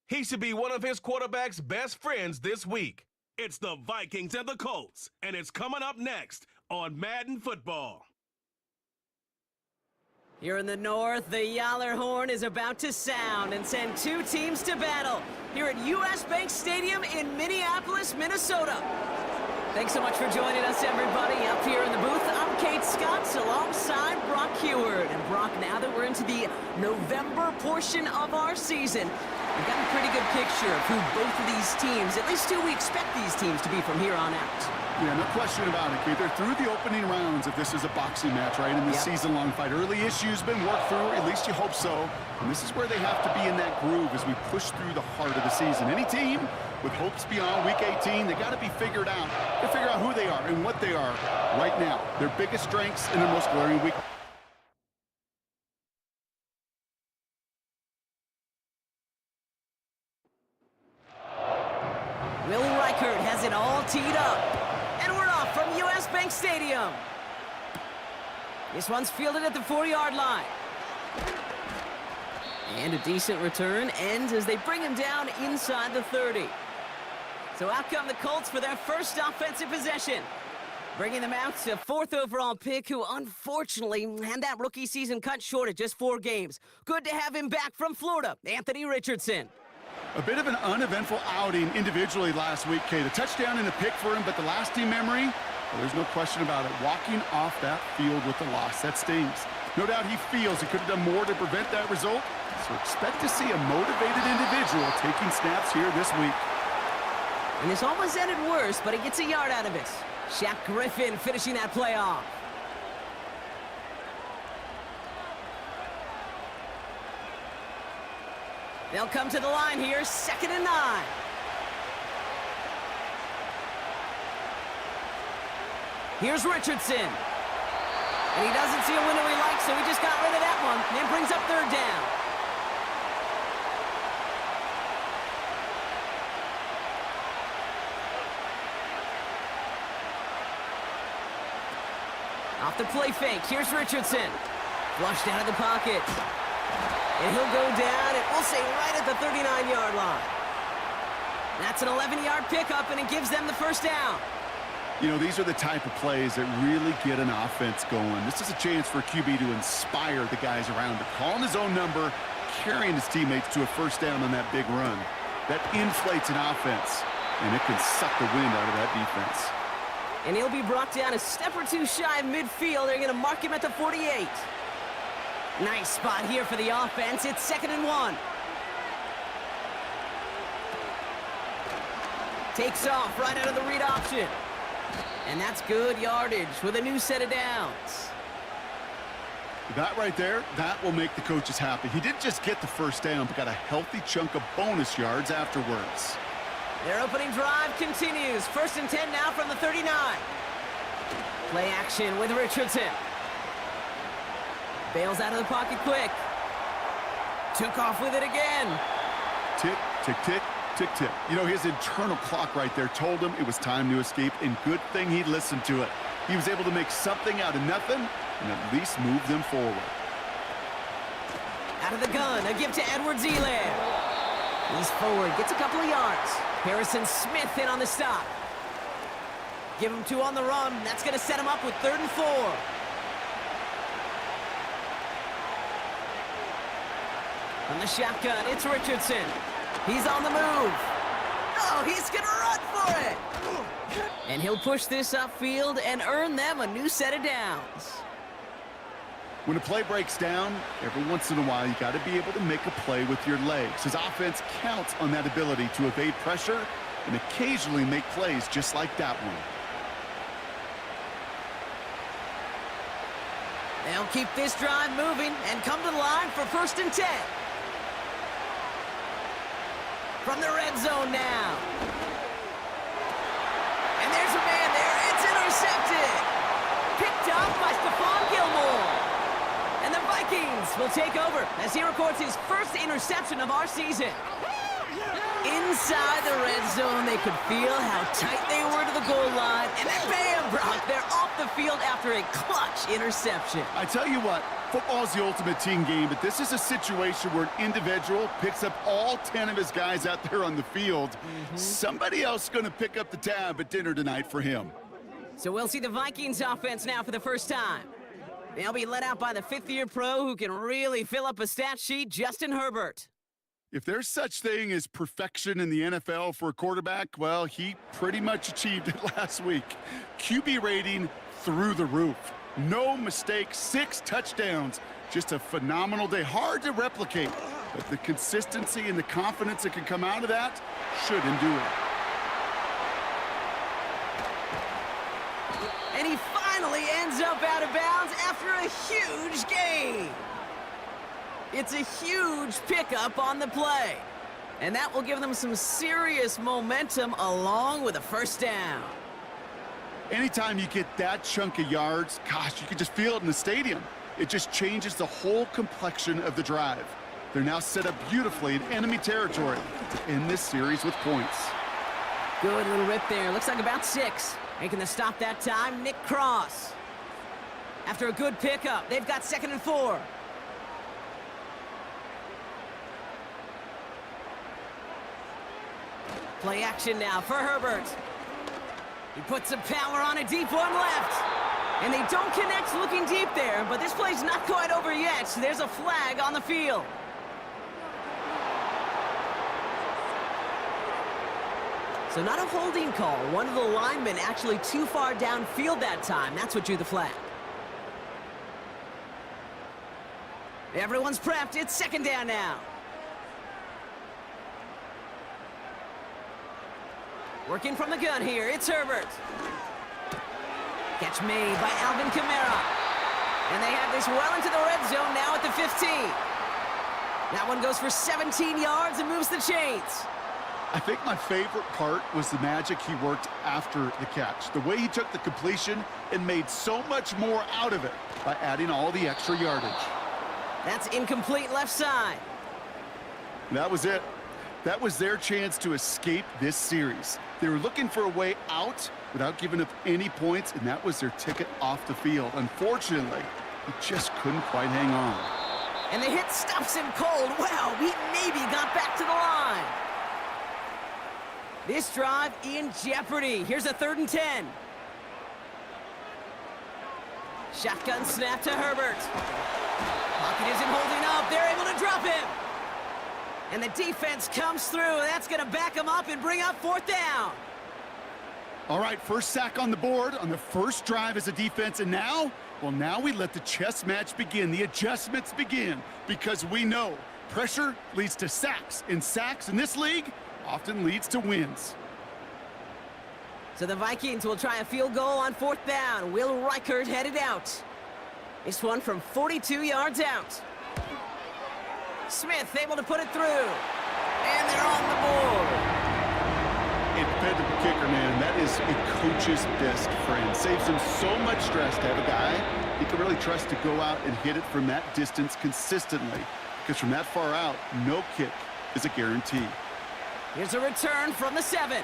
He should be one of his quarterback's best friends this week. It's the Vikings and the Colts, and it's coming up next on Madden Football. Here in the north, the Yaller horn is about to sound and send two teams to battle here at U.S. Bank Stadium in Minneapolis, Minnesota. Thanks so much for joining us, everybody. Up here in the booth, I'm Kate Scotts alongside Brock Heward. And Brock, now that we're into the November portion of our season, we've got a pretty good picture of who both of these teams, at least who we expect these teams to be from here on out. Yeah, no question about it, Keith. They're through the opening rounds if this is a boxing match, right? In this season-long fight. Early issues been worked through, at least you hope so. And this is where they have to be in that groove as we push through the heart of the season. Any team with hopes beyond Week 18, they got to be figured out. To figure out who they are and what they are right now. Their biggest strengths and their most glaring weaknesses. Will Reichert has it all teed up. And we're off from U.S. Bank Stadium. This one's fielded at the 4-yard line. And a decent return ends as they bring him down inside the 30. So out come the Colts for their first offensive possession. Bringing them out to 4th overall pick, who unfortunately had that rookie season cut short at just 4 games. Good to have him back from Florida, Anthony Richardson. A bit of an uneventful outing individually last week, Kay. The touchdown and the pick for him, but the lasting memory, well, there's no question about it. Walking off that field with the loss, that stings. No doubt he feels he could have done more to prevent that result, so expect to see a motivated individual taking snaps here this week. And this almost ended worse, but he gets a yard out of it. Shaq Griffin finishing that play off. They'll come to the line here, 2nd and 9. Here's Richardson. And he doesn't see a window he likes, so he just got rid of that one. And brings up 3rd down. Off the play fake, here's Richardson. Flushed out of the pocket. And he'll go down, and we'll say right at the 39-yard line. That's an 11-yard pickup, and it gives them the 1st down. You know, these are the type of plays that really get an offense going. This is a chance for QB to inspire the guys around him. Calling his own number, carrying his teammates to a 1st down on that big run. That inflates an offense, and it can suck the wind out of that defense. And he'll be brought down a step or 2 shy of midfield. They're going to mark him at the 48. Nice spot here for the offense. It's 2nd and 1. Takes off right out of the read option. And that's good yardage with a new set of downs. That right there, that will make the coaches happy. He didn't just get the 1st down, but got a healthy chunk of bonus yards afterwards. Their opening drive continues. 1st and 10 now from the 39. Play action with Richardson. Bails out of the pocket quick. Took off with it again. Tick, tick, tick, tick, tick. You know, his internal clock right there told him it was time to escape, and good thing he listened to it. He was able to make something out of nothing and at least move them forward. Out of the gun, a give to Edwards-Helaire. He's forward, gets a couple of yards. Harrison Smith in on the stop. Give him 2 on the run. That's going to set him up with 3rd and 4. From the shotgun, it's Richardson. He's on the move. Oh, he's going to run for it. And he'll push this upfield and earn them a new set of downs. When a play breaks down, every once in a while, you got to be able to make a play with your legs. His offense counts on that ability to evade pressure and occasionally make plays just like that one. They'll keep this drive moving and come to the line for 1st and 10. From the red zone now. And there's a man there. It's intercepted. Picked up by Stephon Gilmore. And the Vikings will take over as he records his 1st interception of our season. Inside the red zone, they could feel how tight they were to the goal line. And then bam, Brock, they're off the field after a clutch interception. I tell you what, football's the ultimate team game, but this is a situation where an individual picks up all 10 of his guys out there on the field. Somebody else is going to pick up the tab at dinner tonight for him. So we'll see the Vikings offense now for the first time. They'll be led out by the 5th-year pro who can really fill up a stat sheet, Justin Herbert. If there's such thing as perfection in the NFL for a quarterback, well, he pretty much achieved it last week. QB rating through the roof. No mistakes, 6 touchdowns. Just a phenomenal day. Hard to replicate, but the consistency and the confidence that can come out of that should endure. And he finally ends up out of bounds after a huge gain. It's a huge pickup on the play. And that will give them some serious momentum along with a 1st down. Anytime you get that chunk of yards, gosh, you can just feel it in the stadium. It just changes the whole complexion of the drive. They're now set up beautifully in enemy territory to end this series with points. Good little rip there. Looks like about 6. Making the stop that time, Nick Cross. After a good pickup, they've got 2nd and 4. Play action now for Herbert. He puts some power on a deep one left. And they don't connect looking deep there, but this play's not quite over yet. There's a flag on the field. So not a holding call. One of the linemen actually too far downfield that time. That's what drew the flag. Everyone's prepped. It's second down now. Working from the gun here. It's Herbert. Catch made by Alvin Kamara. And they have this well into the red zone now at the 15. That one goes for 17 yards and moves the chains. I think my favorite part was the magic he worked after the catch. The way he took the completion and made so much more out of it by adding all the extra yardage. That's incomplete left side. That was it. That was their chance to escape this series. They were looking for a way out without giving up any points, and that was their ticket off the field. Unfortunately, he just couldn't quite hang on. And the hit stops him cold. Wow, he maybe got back to the line. This drive in jeopardy. Here's a 3rd and 10. Shotgun snap to Herbert. Pocket isn't holding up. They're able to drop him. And the defense comes through. That's going to back him up and bring up 4th down. All right, first sack on the board on the first drive as a defense. And now, well, now we let the chess match begin. The adjustments begin because we know pressure leads to sacks. And sacks in this league often leads to wins. So the Vikings will try a field goal on 4th down. Will Reichert headed out. This one from 42 yards out. Smith able to put it through. And they're on the board. A dependable kicker, man. That is a coach's best friend. Saves him so much stress to have a guy he can really trust to go out and hit it from that distance consistently. Because from that far out, no kick is a guarantee. Here's a return from the 7.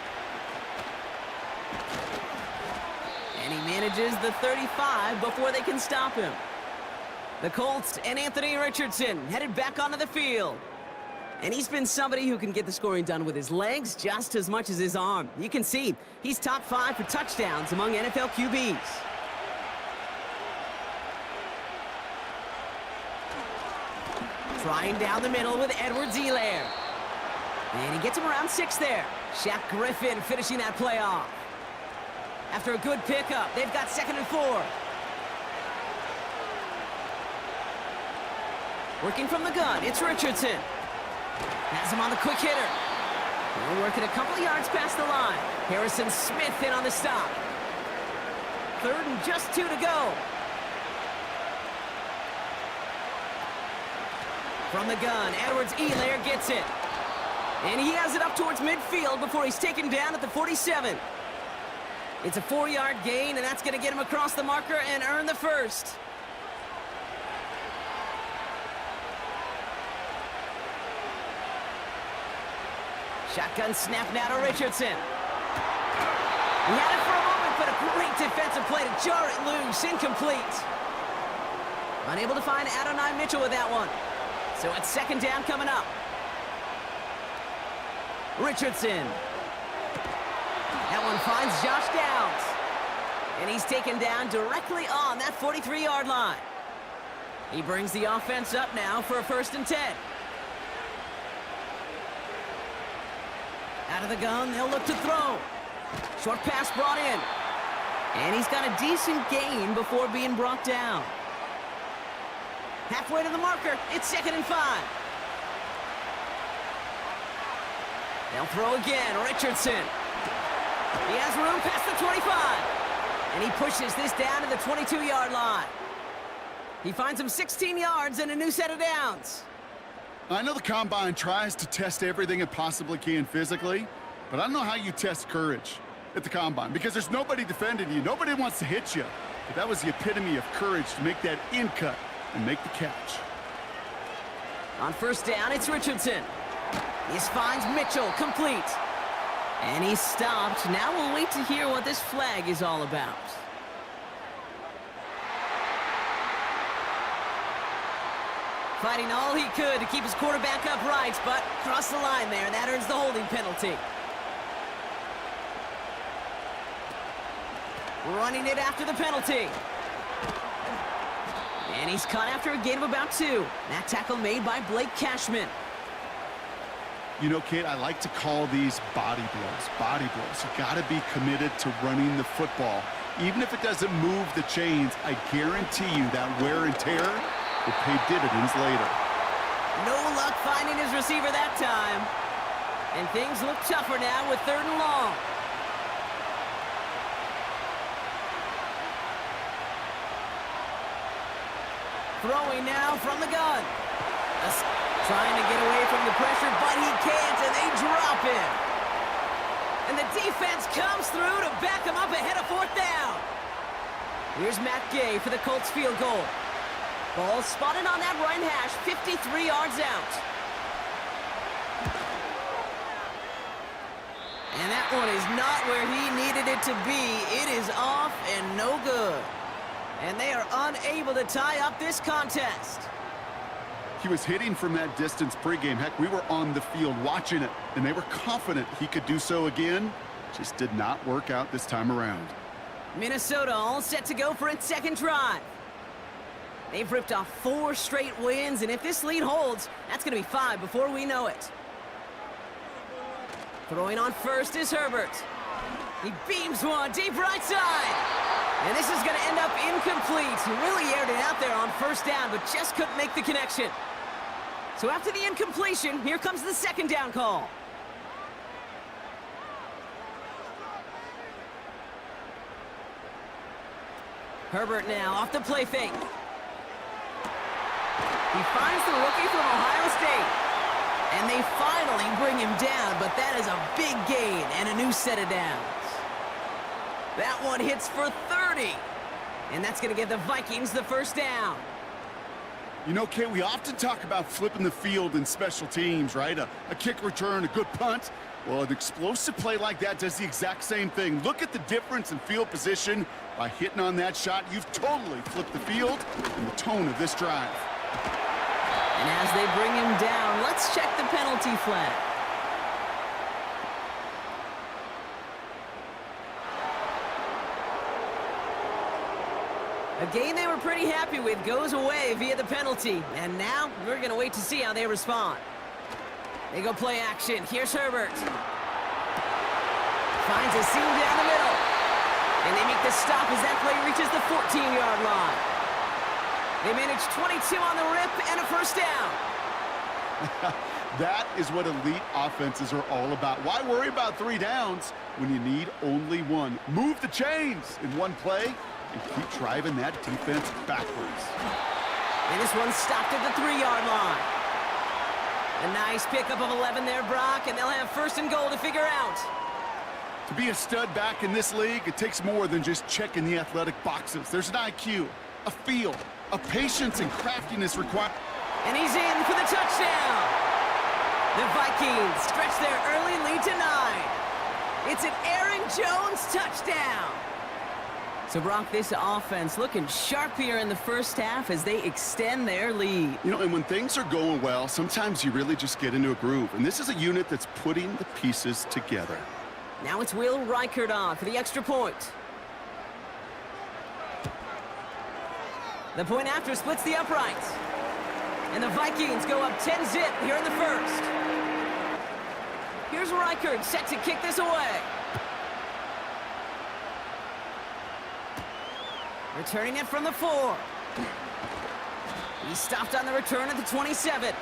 And he manages the 35 before they can stop him. The Colts and Anthony Richardson headed back onto the field. And he's been somebody who can get the scoring done with his legs just as much as his arm. You can see he's top 5 for touchdowns among NFL QBs. Trying down the middle with Edwards-Helaire. And he gets him around 6 there. Shaq Griffin finishing that play off. After a good pickup, they've got 2nd and 4. Working from the gun, it's Richardson. Has him on the quick hitter. They're working a couple of yards past the line. Harrison Smith in on the stop. 3rd and just 2 to go. From the gun, Edwards-Helaire gets it. And he has it up towards midfield before he's taken down at the 47. It's a 4-yard gain, and that's going to get him across the marker and earn the 1st. Shotgun snap now to Richardson. He had it for a moment, but a great defensive play to jar it loose. Incomplete. Unable to find Adonai Mitchell with that one. So it's 2nd down coming up. Richardson. That one finds Josh Downs. And he's taken down directly on that 43-yard line. He brings the offense up now for a 1st and 10. Out of the gun, they'll look to throw. Short pass brought in. And he's got a decent gain before being brought down. Halfway to the marker, it's 2nd and 5. They'll throw again, Richardson. He has room past the 25. And he pushes this down to the 22-yard line. He finds him 16 yards and a new set of downs. I know the Combine tries to test everything it possibly can physically, but I don't know how you test courage at the Combine because there's nobody defending you. Nobody wants to hit you. But that was the epitome of courage to make that in cut and make the catch. On 1st down, it's Richardson. This finds Mitchell, complete. And he's stopped. Now we'll wait to hear what this flag is all about. Fighting all he could to keep his quarterback upright, but crossed the line there. That earns the holding penalty. running it after the penalty. And he's caught after a gain of about 2. That tackle made by Blake Cashman. You know, Kate, I like to call these body blows. Body blows. You got to be committed to running the football. Even if it doesn't move the chains, I guarantee you that wear and tear will pay dividends later. No luck finding his receiver that time. And things look tougher now with 3rd and long. Throwing now from the gun. Trying to get away from the pressure, but he can't, and they drop him. And the defense comes through to back him up ahead of 4th down. Here's Matt Gay for the Colts field goal. Ball spotted on that right hash, 53 yards out. And that one is not where he needed it to be. It is off and no good. And they are unable to tie up this contest. He was hitting from that distance pregame. Heck, we were on the field watching it, and they were confident he could do so again. Just did not work out this time around. Minnesota all set to go for its 2nd drive. They've ripped off 4 straight wins, and if this lead holds, that's going to be 5 before we know it. Throwing on first is Herbert. He beams one deep right side. And this is going to end up incomplete. He really aired it out there on 1st down, but just couldn't make the connection. So after the incompletion, here comes the 2nd down call. Herbert now off the play fake. He finds the rookie from Ohio State. And they finally bring him down, but that is a big gain and a new set of downs. That one hits for 30. And that's going to give the Vikings the 1st down. You know, Kate, we often talk about flipping the field in special teams, right? A kick return, a good punt. Well, an explosive play like that does the exact same thing. Look at the difference in field position. By hitting on that shot, you've totally flipped the field and the tone of this drive. And as they bring him down, let's check the penalty flag. A game they were pretty happy with goes away via the penalty. And now we're going to wait to see how they respond. They go play action. Here's Herbert. Finds a seam down the middle. And they make the stop as that play reaches the 14-yard line. They manage 22 on the rip and a 1st down. That is what elite offenses are all about. Why worry about 3 downs when you need only 1? Move the chains in one play and keep driving that defense backwards. And this one stopped at the 3-yard line. A nice pickup of 11 there, Brock, and they'll have 1st and goal to figure out. To be a stud back in this league, it takes more than just checking the athletic boxes. There's an IQ, a feel, a patience and craftiness required. And he's in for the touchdown. The Vikings stretch their early lead to 9. It's an Aaron Jones touchdown. So, Brock, this offense looking sharp here in the 1st half as they extend their lead. You know, and when things are going well, sometimes you really just get into a groove. And this is a unit that's putting the pieces together. Now it's Will Reichert on for the extra point. The point after splits the uprights. And the Vikings go up 10-zip here in the 1st. Here's Reichert set to kick this away. Returning it from the 4. He stopped on the return at the 27.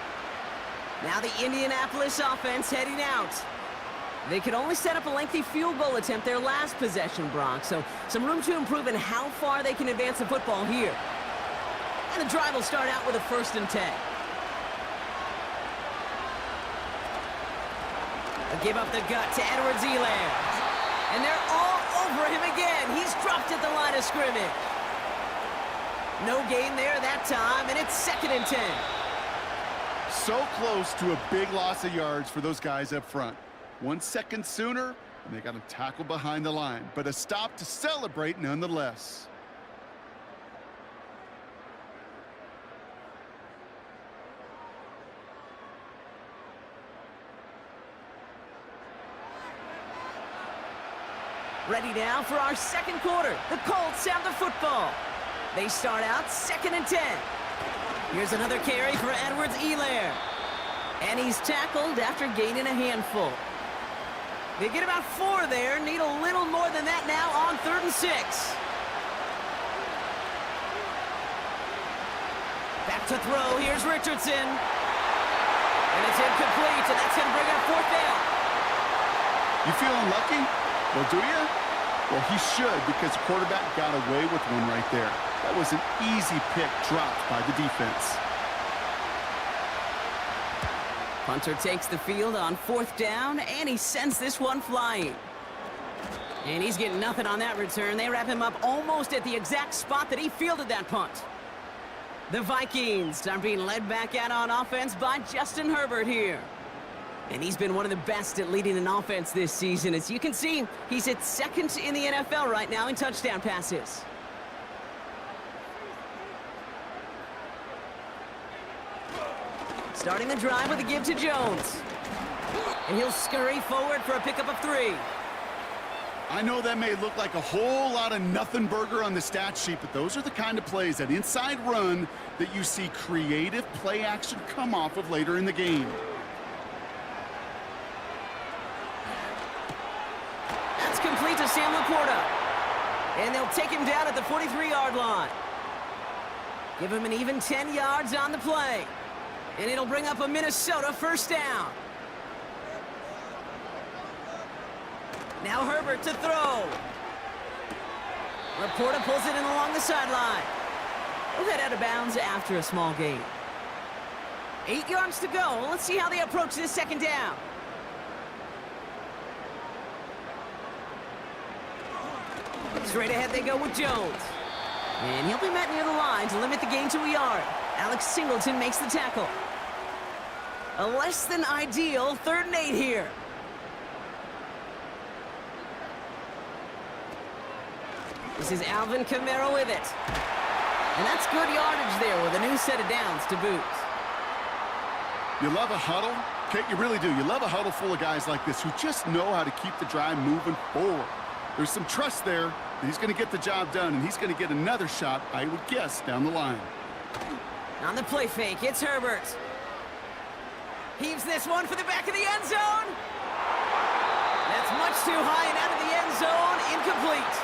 Now the Indianapolis offense heading out. They could only set up a lengthy field goal attempt their last possession, Brock, so some room to improve in how far they can advance the football here. And the drive will start out with a 1st and 10. They'll give up the gut to Edwards-Helaire. And they're all over him again. He's dropped at the line of scrimmage. No gain there that time, and it's 2nd and 10. So close to a big loss of yards for those guys up front. 1 second sooner, and they got him tackled behind the line. But a stop to celebrate nonetheless. Ready now for our second quarter. The Colts have the football. They start out 2nd and 10. Here's another carry for Edwards-Helaire. And he's tackled after gaining a handful. They get about 4 there. Need a little more than that now on 3rd and 6. Back to throw. Here's Richardson. And it's incomplete, and that's going to bring up 4th down. You feeling lucky? Well, do you? Well, he should, because the quarterback got away with one right there. That was an easy pick dropped by the defense. Punter takes the field on 4th down, and he sends this one flying. And he's getting nothing on that return. They wrap him up almost at the exact spot that he fielded that punt. The Vikings are being led back out on offense by Justin Herbert here. And he's been one of the best at leading an offense this season. As you can see, he's at 2nd in the NFL right now in touchdown passes. Starting the drive with a give to Jones. And he'll scurry forward for a pickup of 3. I know that may look like a whole lot of nothing burger on the stat sheet, but those are the kind of plays, that inside run, that you see creative play action come off of later in the game. That's complete to Sam Laporta. And they'll take him down at the 43-yard line. Give him an even 10 yards on the play. And it'll bring up a Minnesota 1st down. Now Herbert to throw. Laporta pulls it in along the sideline. He'll head out of bounds after a small gain. 8 yards to go. Let's see how they approach this 2nd down. Straight ahead they go with Jones. And he'll be met near the line to limit the gain to a yard. Alex Singleton makes the tackle. A less than ideal 3rd and 8 here. This is Alvin Kamara with it. And that's good yardage there with a new set of downs to boot. You love a huddle? Kate, you really do. You love a huddle full of guys like this who just know how to keep the drive moving forward. There's some trust there that he's going to get the job done, and he's going to get another shot, I would guess, down the line. On the play fake, it's Herbert. Heaves this one for the back of the end zone. That's much too high and out of the end zone. Incomplete.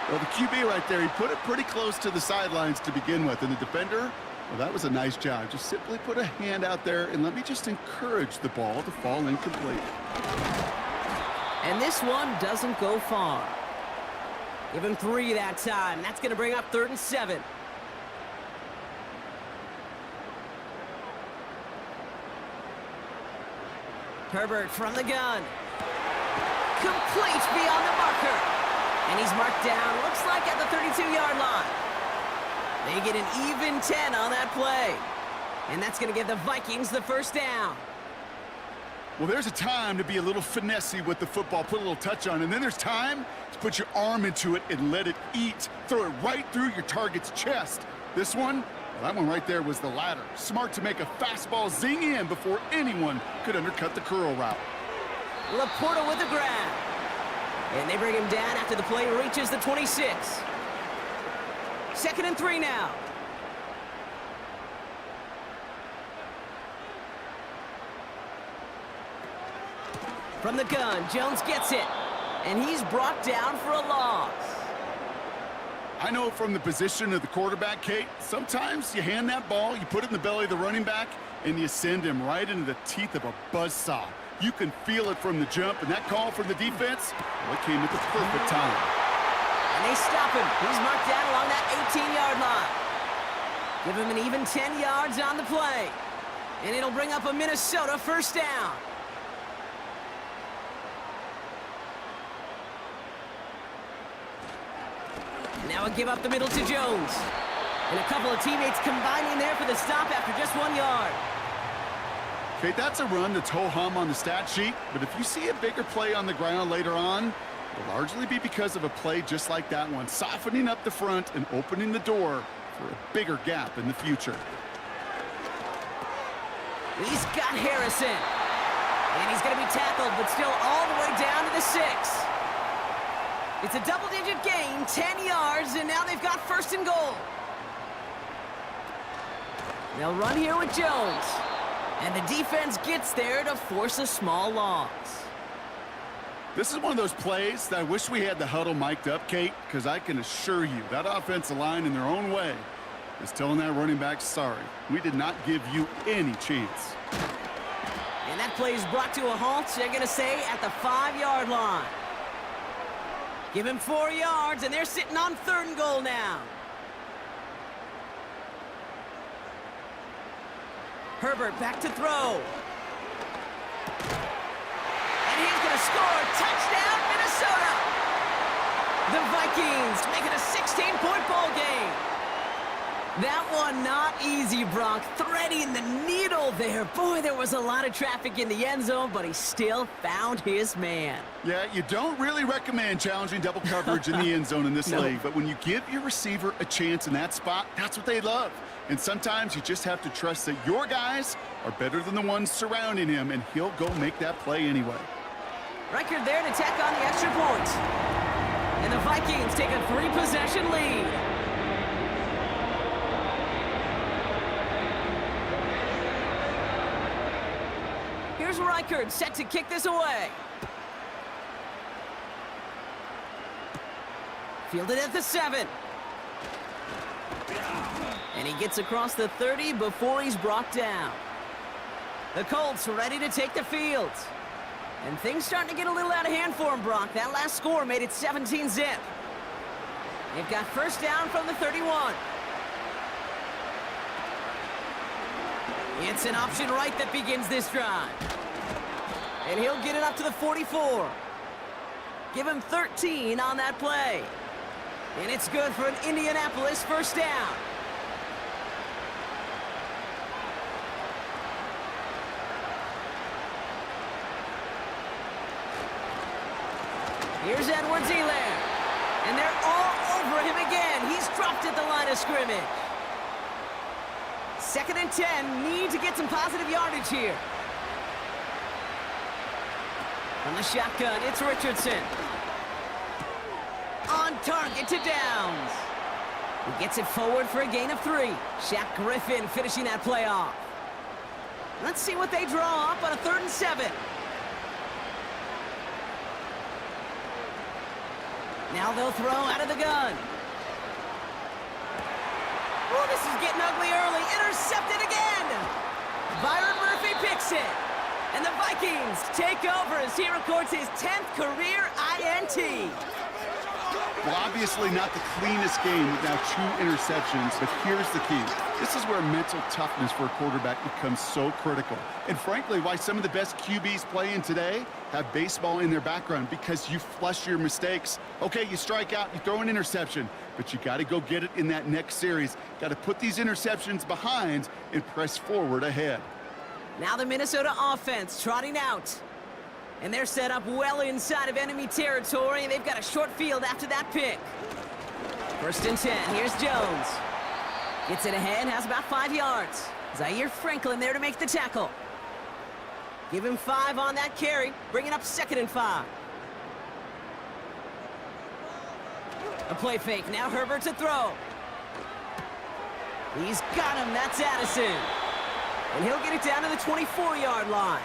Well, the QB right there, he put it pretty close to the sidelines to begin with. And the defender, well, that was a nice job. Just simply put a hand out there and let me just encourage the ball to fall incomplete. And this one doesn't go far. Give him 3 that time. That's going to bring up 3rd and 7. Herbert from the gun. Complete beyond the marker. And he's marked down, looks like at the 32-yard line. They get an even 10 on that play. And that's going to give the Vikings the 1st down. Well, there's a time to be a little finessey with the football, put a little touch on, and then there's time to put your arm into it and let it eat. Throw it right through your target's chest. This one, well, that one right there was the latter. Smart to make a fastball zing in before anyone could undercut the curl route. Laporta with the grab. And they bring him down after the play reaches the 26. 2nd and 3 now. From the gun, Jones gets it. And he's brought down for a loss. I know from the position of the quarterback, Kate, sometimes you hand that ball, you put it in the belly of the running back, and you send him right into the teeth of a buzzsaw. You can feel it from the jump, and that call from the defense, well, it came at the perfect time. And they stop him. He's marked down along that 18-yard line. Give him an even 10 yards on the play. And it'll bring up a Minnesota 1st down. Now a give up the middle to Jones. And a couple of teammates combining there for the stop after just 1 yard. Okay, that's a run that's ho-hum on the stat sheet, but if you see a bigger play on the ground later on, it'll largely be because of a play just like that one, softening up the front and opening the door for a bigger gap in the future. He's got Harrison. And he's going to be tackled, but still all the way down to the 6. It's a double-digit gain, 10 yards, and now they've got first and goal. They'll run here with Jones. And the defense gets there to force a small loss. This is one of those plays that I wish we had the huddle mic'd up, Kate, because I can assure you that offensive line in their own way is telling that running back, sorry, we did not give you any chance. And that play is brought to a halt, they're going to say, at the 5-yard line. Give him 4 yards, and they're sitting on third and goal now. Herbert back to throw. And he's going to score. Touchdown, Minnesota. The Vikings make it a 16-point ball game. That one not easy, Brock. Threading the needle there. Boy, there was a lot of traffic in the end zone, but he still found his man. Yeah, you don't really recommend challenging double coverage in the end zone in this league, but when you give your receiver a chance in that spot, that's what they love. And sometimes you just have to trust that your guys are better than the ones surrounding him, and he'll go make that play anyway. Reichard there to tack on the extra point. And the Vikings take a 3-possession lead. Here's Reichard set to kick this away. Fielded at the 7. And he gets across the 30 before he's brought down. The Colts ready to take the field. And things starting to get a little out of hand for him, Brock. That last score made it 17-zip. They've got first down from the 31. It's an option right that begins this drive. And he'll get it up to the 44. Give him 13 on that play. And it's good for an Indianapolis first down. Here's Edwards-Helaire. And they're all over him again. He's dropped at the line of scrimmage. 2nd and 10. Need to get some positive yardage here. From the shotgun, it's Richardson. On target to Downs. He gets it forward for a gain of 3. Shaq Griffin finishing that play off. Let's see what they draw up on a 3rd and 7. Now they'll throw out of the gun. Oh, this is getting ugly early. Intercepted again. Byron Murphy picks it. And the Vikings take over as he records his 10th career INT. Well, obviously not the cleanest game without 2 interceptions, but here's the key. This is where mental toughness for a quarterback becomes so critical. And frankly, why some of the best QBs playing today have baseball in their background, because you flush your mistakes. Okay, you strike out, you throw an interception, but you got to go get it in that next series. Got to put these interceptions behind and press forward ahead. Now the Minnesota offense trotting out. And they're set up well inside of enemy territory. They've got a short field after that pick. 1st and 10. Here's Jones. Gets it ahead, has about 5 yards. Zaire Franklin there to make the tackle. Give him 5 on that carry. Bring it up 2nd and 5. A play fake. Now Herbert to throw. He's got him. That's Addison. And he'll get it down to the 24-yard line.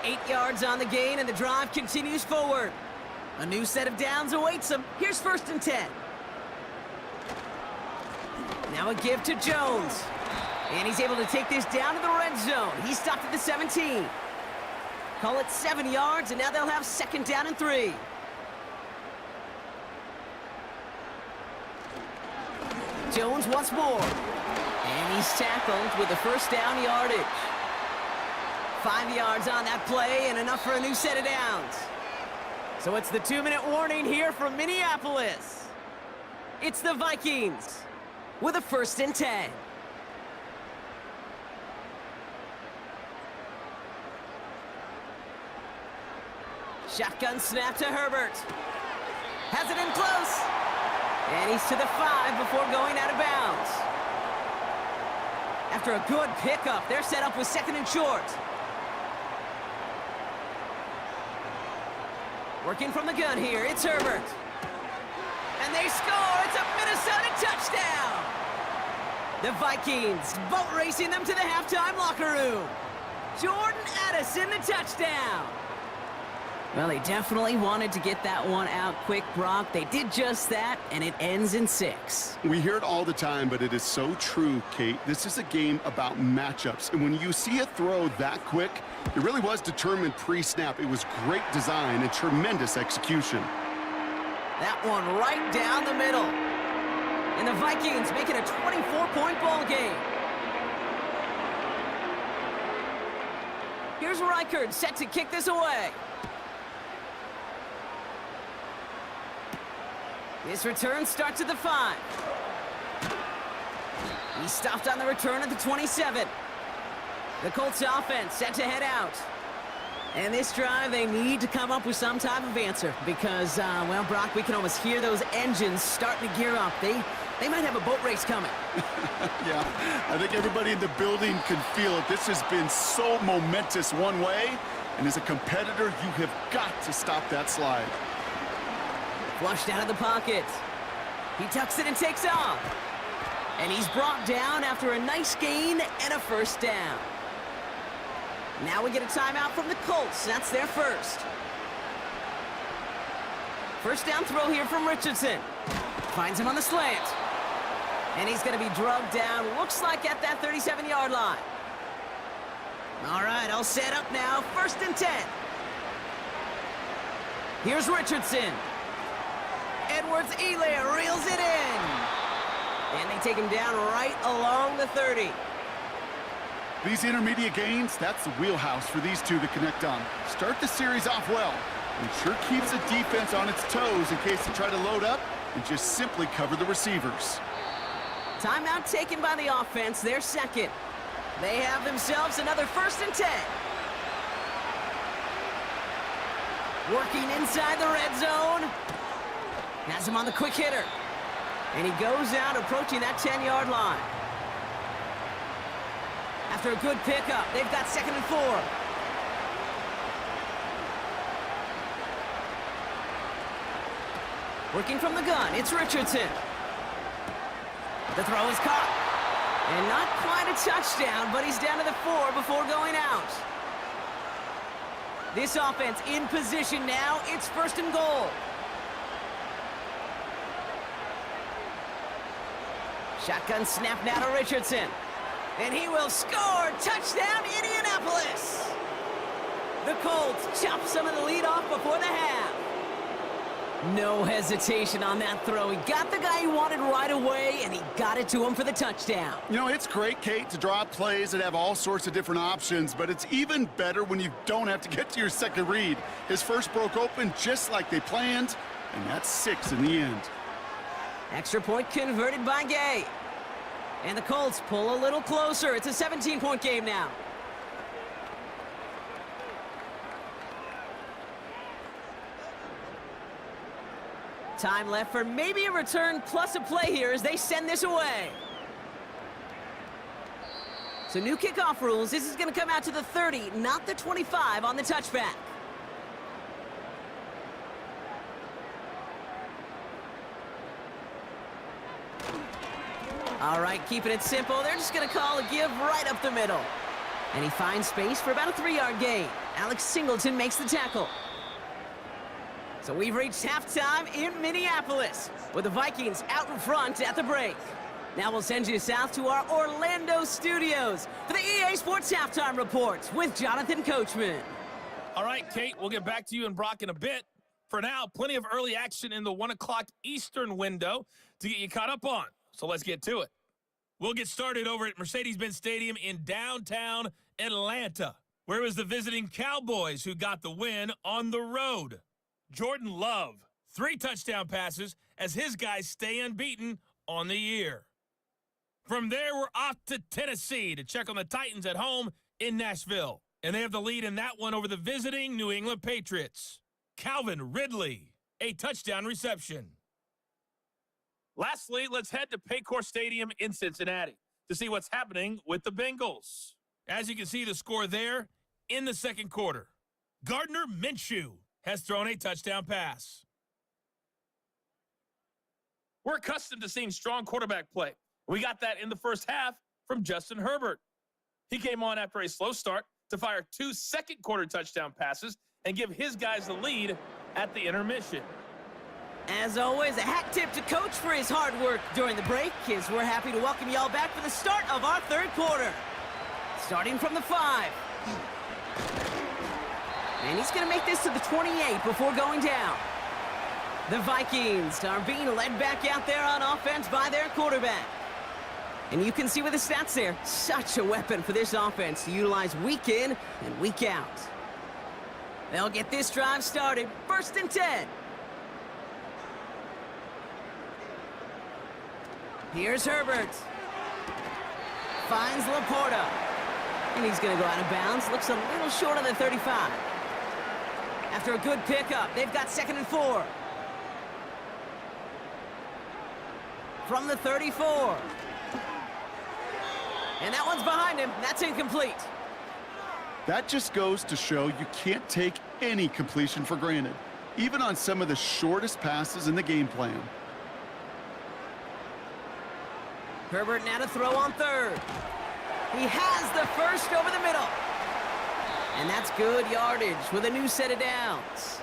8 yards on the gain, and the drive continues forward. A new set of downs awaits him. Here's 1st and 10. Now a give to Jones. And he's able to take this down to the red zone. He stopped at the 17. Call it 7 yards, and now they'll have 2nd down and 3. Jones once more. And he's tackled with the first down yardage. 5 yards on that play and enough for a new set of downs. So it's the 2-minute warning here from Minneapolis. It's the Vikings with a 1st and 10. Shotgun snap to Herbert. Has it in close. And he's to the 5 before going out of bounds. After a good pickup, they're set up with 2nd and short. Working from the gun here, it's Herbert. And they score! It's a Minnesota touchdown! The Vikings boat racing them to the halftime locker room. Jordan Addison, the touchdown. Well, they definitely wanted to get that one out quick, Brock. They did just that, and it ends in 6. We hear it all the time, but it is so true, Kate. This is a game about matchups, and when you see a throw that quick, it really was determined pre-snap. It was great design and tremendous execution. That one right down the middle. And the Vikings make it a 24-point ball game. Here's Reichard set to kick this away. This return starts at the 5. He stopped on the return at the 27. The Colts offense set to head out. And this drive, they need to come up with some type of answer because, well, Brock, we can almost hear those engines starting to gear up. They might have a boat race coming. Yeah, I think everybody in the building can feel it. This has been so momentous one way, and as a competitor, you have got to stop that slide. Flushed out of the pocket. He tucks it and takes off. And he's brought down after a nice gain and a first down. Now we get a timeout from the Colts. That's their first. First down throw here from Richardson. Finds him on the slant. And he's going to be drugged down, looks like at that 37-yard line. All right, all set up now. First and 10. Here's Richardson. Edwards-Helaire reels it in. And they take him down right along the 30. These intermediate gains, that's the wheelhouse for these two to connect on. Start the series off well, and sure keeps the defense on its toes in case they try to load up and just simply cover the receivers. Timeout taken by the offense, their second. They have themselves another first and 10. Working inside the red zone. Has him on the quick hitter. And he goes out approaching that 10-yard line. After a good pickup, they've got second and 4. Working from the gun, it's Richardson. The throw is caught. And not quite a touchdown, but he's down to the 4 before going out. This offense in position now. It's first and goal. Shotgun snap now to Richardson. And he will score. Touchdown, Indianapolis. The Colts chop some of the lead off before the half. No hesitation on that throw. He got the guy he wanted right away, and he got it to him for the touchdown. You know, it's great, Kate, to draw up plays that have all sorts of different options, but it's even better when you don't have to get to your second read. His first broke open just like they planned, and that's 6 in the end. Extra point converted by Gay. And the Colts pull a little closer. It's a 17-point game now. Time left for maybe a return plus a play here as they send this away. So new kickoff rules. This is going to come out to the 30, not the 25 on the touchback. All right, keeping it simple. They're just going to call a give right up the middle. And he finds space for about a 3-yard gain. Alex Singleton makes the tackle. So we've reached halftime in Minneapolis with the Vikings out in front at the break. Now we'll send you south to our Orlando studios for the EA Sports Halftime Report with Jonathan Coachman. All right, Kate, we'll get back to you and Brock in a bit. For now, plenty of early action in the 1 o'clock Eastern window to get you caught up on. So let's get to it. We'll get started over at Mercedes-Benz Stadium in downtown Atlanta, where it was the visiting Cowboys who got the win on the road. Jordan Love, 3 touchdown passes as his guys stay unbeaten on the year. From there, we're off to Tennessee to check on the Titans at home in Nashville. And they have the lead in that one over the visiting New England Patriots. Calvin Ridley, a touchdown reception. Lastly, let's head to Paycor Stadium in Cincinnati to see what's happening with the Bengals. As you can see the score there in the second quarter. Gardner Minshew has thrown a touchdown pass. We're accustomed to seeing strong quarterback play. We got that in the first half from Justin Herbert. He came on after a slow start to fire 2 second-quarter touchdown passes and give his guys the lead at the intermission. As always, a hat tip to Coach for his hard work during the break, as we're happy to welcome y'all back for the start of our third quarter. Starting from the 5. And he's going to make this to the 28 before going down. The Vikings are being led back out there on offense by their quarterback. And you can see with the stats there, such a weapon for this offense to utilize week in and week out. They'll get this drive started, 1st and 10. Here's Herbert. Finds Laporta. And he's going to go out of bounds. Looks a little short on the 35. After a good pickup, they've got 2nd and 4. From the 34. And that one's behind him. That's incomplete. That just goes to show you can't take any completion for granted, even on some of the shortest passes in the game plan. Herbert now to throw on 3rd. He has the first over the middle. And that's good yardage with a new set of downs.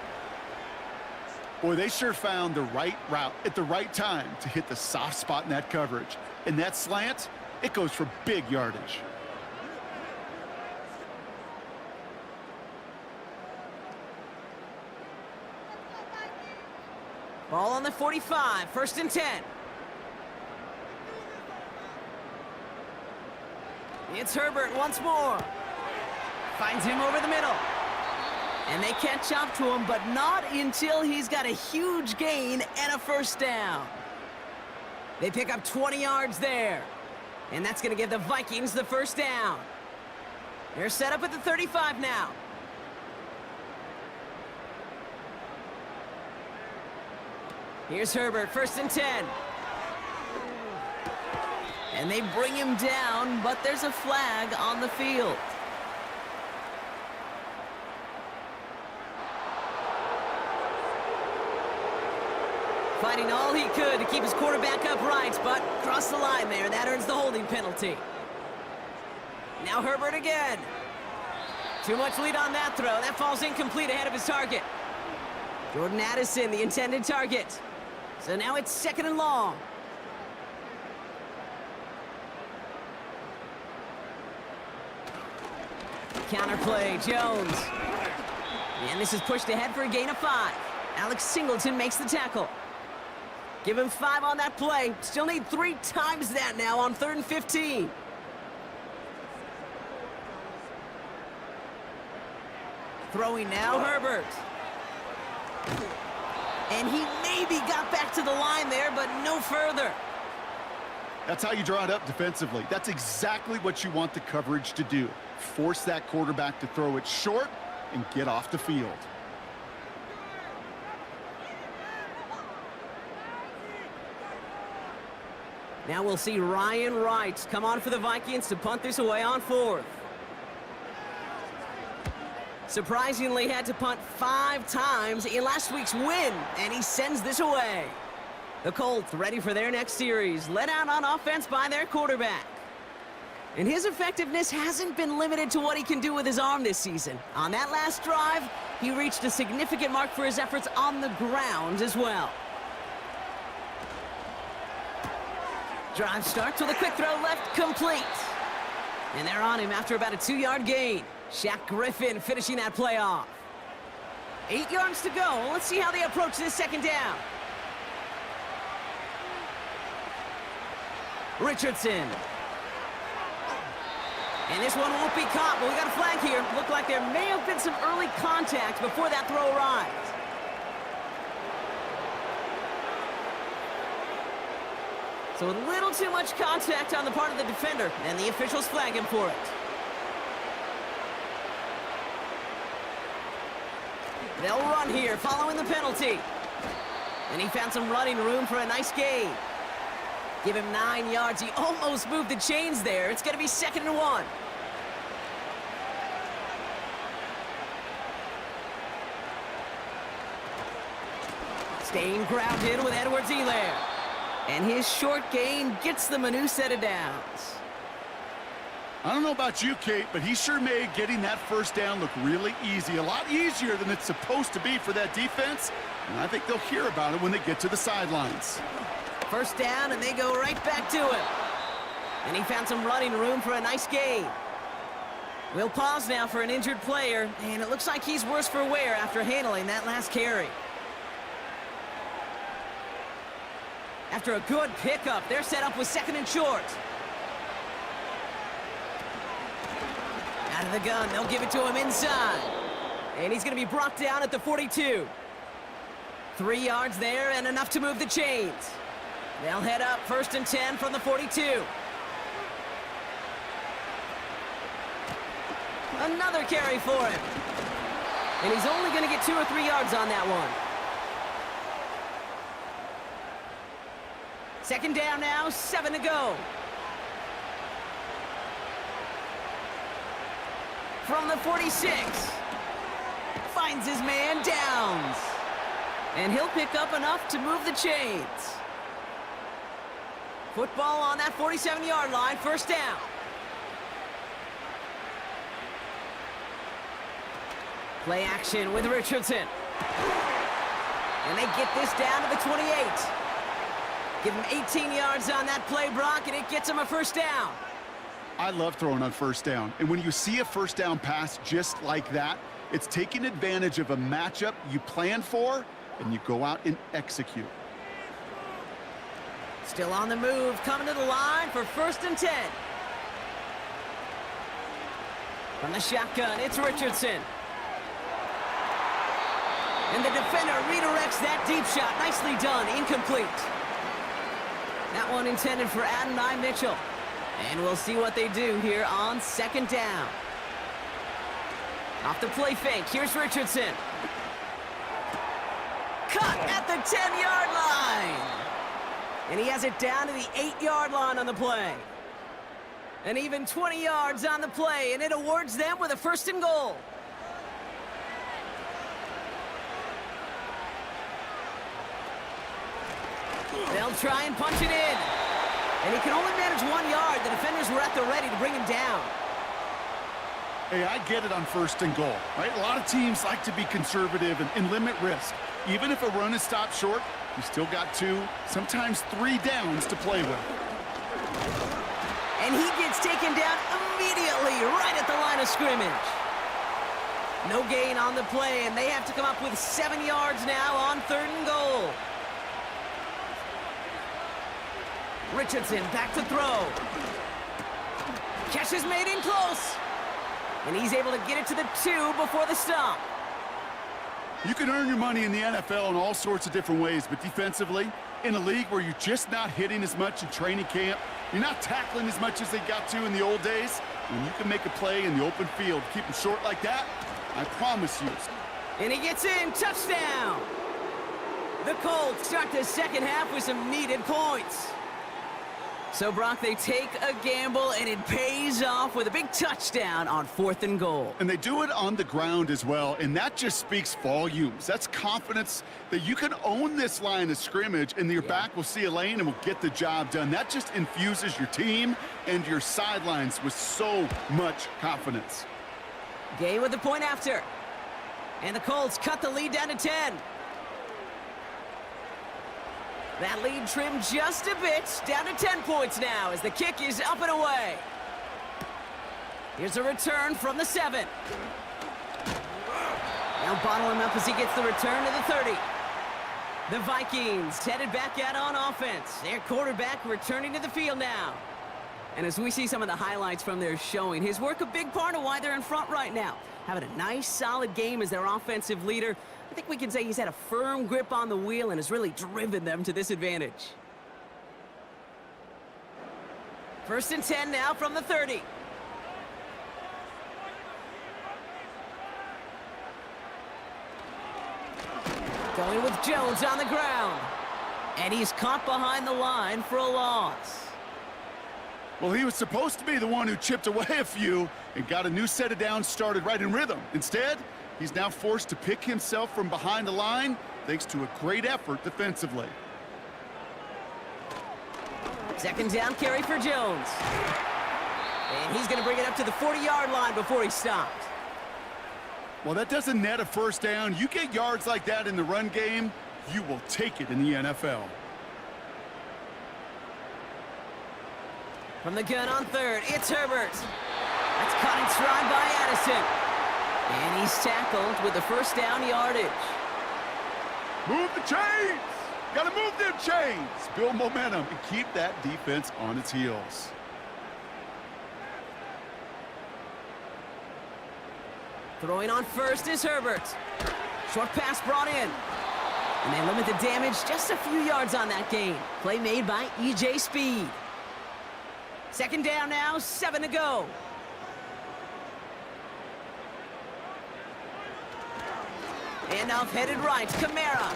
Boy, they sure found the right route at the right time to hit the soft spot in that coverage. And that slant, it goes for big yardage. Ball on the 45, 1st and 10. It's Herbert once more. Finds him over the middle. And they catch up to him, but not until he's got a huge gain and a 1st down. They pick up 20 yards there. And that's going to give the Vikings the 1st down. They're set up at the 35 now. Here's Herbert, 1st and 10. And they bring him down, but there's a flag on the field. Fighting all he could to keep his quarterback upright, but crossed the line there. That earns the holding penalty. Now Herbert again. Too much lead on that throw. That falls incomplete ahead of his target. Jordan Addison, the intended target. So now it's 2nd and long. Counterplay, Jones. And this is pushed ahead for a gain of 5. Alex Singleton makes the tackle. Give him 5 on that play. Still need 3 times that now on 3rd and 15. Throwing now, Herbert. And he maybe got back to the line there, but no further. That's how you draw it up defensively. That's exactly what you want the coverage to do. Force that quarterback to throw it short and get off the field. Now we'll see Ryan Wright come on for the Vikings to punt this away on 4th. Surprisingly had to punt 5 times in last week's win, and he sends this away. The Colts ready for their next series, led out on offense by their quarterback. And his effectiveness hasn't been limited to what he can do with his arm this season. On that last drive, he reached a significant mark for his efforts on the ground as well. Drive starts with a quick throw left, complete. And they're on him after about a 2-yard gain. Shaq Griffin finishing that play off. 8 yards to go. Let's see how they approach this 2nd down. Richardson. And this one won't be caught, but we got a flag here. Looked like there may have been some early contact before that throw arrived. So a little too much contact on the part of the defender, and the officials flag him for it. They'll run here following the penalty. And he found some running room for a nice gain. Give him 9 yards. He almost moved the chains there. It's going to be 2nd and 1. Staying grounded with Edwards-Helaire. And his short gain gets them a new set of downs. I don't know about you, Kate, but he sure made getting that first down look really easy. A lot easier than it's supposed to be for that defense. And I think they'll hear about it when they get to the sidelines. First down, and they go right back to him. And he found some running room for a nice gain. We'll pause now for an injured player, and it looks like he's worse for wear after handling that last carry. After a good pickup, they're set up with 2nd and short. Out of the gun, they'll give it to him inside. And he's going to be brought down at the 42. 3 yards there and enough to move the chains. They'll head up 1st and 10 from the 42. Another carry for him. And he's only going to get 2 or 3 yards on that one. 2nd down now, 7 to go. From the 46. Finds his man, Downs. And he'll pick up enough to move the chains. Football on that 47-yard line, 1st down. Play action with Richardson. And they get this down to the 28. Give him 18 yards on that play, Brock, and it gets him a 1st down. I love throwing on 1st down. And when you see a 1st down pass just like that, it's taking advantage of a matchup you plan for, and you go out and execute. Still on the move, coming to the line for 1st and 10. From the shotgun, it's Richardson. And the defender redirects that deep shot. Nicely done, incomplete. That one intended for Adonai Mitchell. And we'll see what they do here on 2nd down. Off the play fake, here's Richardson. Cut at the 10-yard line. And he has it down to the 8-yard line on the play. And even 20 yards on the play, and it awards them with a 1st and goal. They'll try and punch it in. And he can only manage 1 yard. The defenders were at the ready to bring him down. Hey, I get it on 1st and goal, right? A lot of teams like to be conservative and limit risk. Even if a run is stopped short, you still got 2, sometimes 3 downs to play with. And he gets taken down immediately right at the line of scrimmage. No gain on the play, and they have to come up with 7 yards now on 3rd and goal. Richardson back to throw. Catch is made in close. And he's able to get it to the 2 before the stop. You can earn your money in the NFL in all sorts of different ways, but defensively, in a league where you're just not hitting as much in training camp, you're not tackling as much as they got to in the old days, when you can make a play in the open field, keep them short like that, I promise you. And he gets in, touchdown! The Colts start the 2nd half with some needed points. So, Brock, they take a gamble, and it pays off with a big touchdown on 4th and goal. And they do it on the ground as well, and that just speaks volumes. That's confidence that you can own this line of scrimmage, and your back will see a lane and will get the job done. That just infuses your team and your sidelines with so much confidence. Gay with the point after. And the Colts cut the lead down to 10. That lead trimmed just a bit, down to 10 points now as the kick is up and away. Here's a return from the 7. Now bottle him up as he gets the return to the 30. The Vikings headed back out on offense. Their quarterback returning to the field now. And as we see some of the highlights from their showing, his work a big part of why they're in front right now. Having a nice, solid game as their offensive leader. I think we can say he's had a firm grip on the wheel and has really driven them to this advantage. 1st and 10 now from the 30. Going with Jones on the ground. And he's caught behind the line for a loss. Well, he was supposed to be the one who chipped away a few and got a new set of downs started right in rhythm. Instead, he's now forced to pick himself from behind the line thanks to a great effort defensively. Second down carry for Jones. And he's going to bring it up to the 40-yard line before he stops. Well, that doesn't net a first down. You get yards like that in the run game, you will take it in the NFL. From the gun on third, it's Herbert. That's caught in stride by Addison. And he's tackled with the first down yardage. Move the chains! Gotta move them chains! Build momentum and keep that defense on its heels. Throwing on first is Herbert. Short pass brought in. And they limit the damage just a few yards on that gain. Play made by E.J. Speed. Second down now, 7 to go. Handoff headed right, Kamara.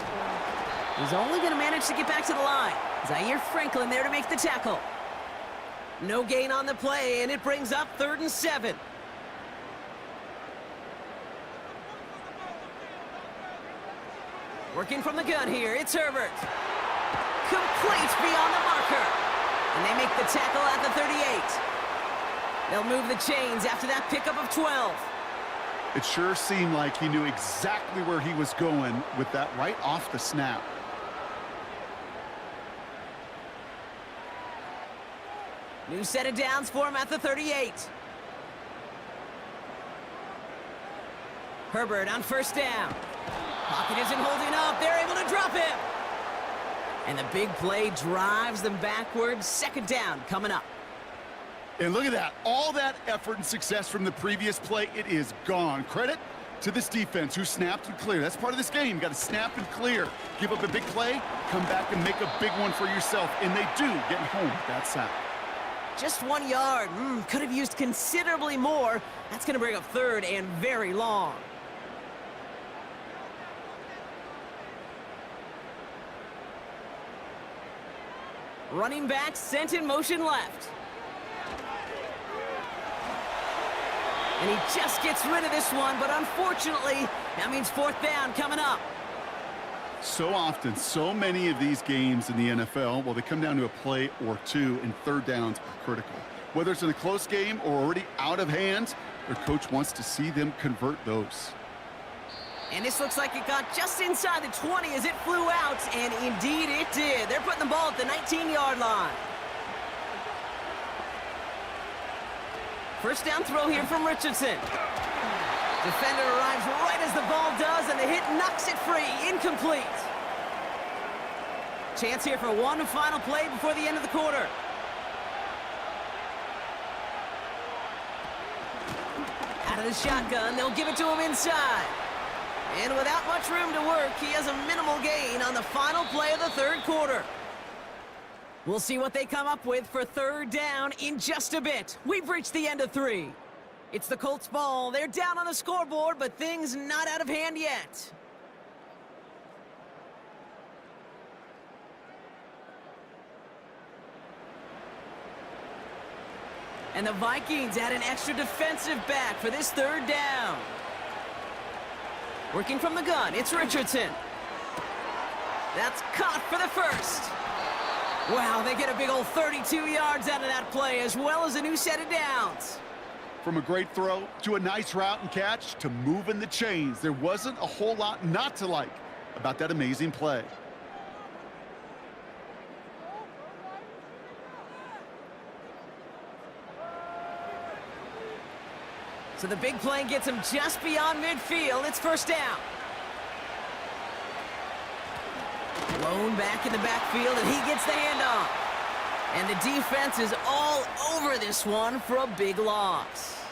He's only going to manage to get back to the line. Zaire Franklin there to make the tackle. No gain on the play, and it brings up 3rd and 7. Working from the gun here, it's Herbert. Complete beyond the marker. And they make the tackle at the 38. They'll move the chains after that pickup of 12. It sure seemed like he knew exactly where he was going with that right off the snap. New set of downs for him at the 38. Herbert on first down. Pocket isn't holding up. They're able to drop him. And the big play drives them backwards. Second down coming up. And look at that. All that effort and success from the previous play, it is gone. Credit to this defense who snapped and cleared. That's part of this game. You got to snap and clear. Give up a big play, come back and make a big one for yourself. And they do, getting home with that sack. Just 1 yard. Could have used considerably more. That's going to bring up 3rd and very long. Running back sent in motion left. And he just gets rid of this one, but unfortunately, that means 4th down coming up. So often, so many of these games in the NFL, well, they come down to a play or two, and 3rd downs are critical. Whether it's in a close game or already out of hand, their coach wants to see them convert those. And this looks like it got just inside the 20 as it flew out, and indeed it did. They're putting the ball at the 19-yard line. First down throw here from Richardson. Defender arrives right as the ball does, and the hit knocks it free. Incomplete. Chance here for one final play before the end of the quarter. Out of the shotgun, they'll give it to him inside. And without much room to work, he has a minimal gain on the final play of the 3rd quarter. We'll see what they come up with for 3rd down in just a bit. We've reached the end of 3. It's the Colts ball. They're down on the scoreboard, but things not out of hand yet. And the Vikings add an extra defensive back for this 3rd down. Working from the gun, it's Richardson. That's caught for the first. Wow, they get a big old 32 yards out of that play, as well as a new set of downs. From a great throw to a nice route and catch to moving the chains, there wasn't a whole lot not to like about that amazing play. So the big play gets him just beyond midfield. It's first down. Blown back in the backfield, and he gets the handoff. And the defense is all over this one for a big loss.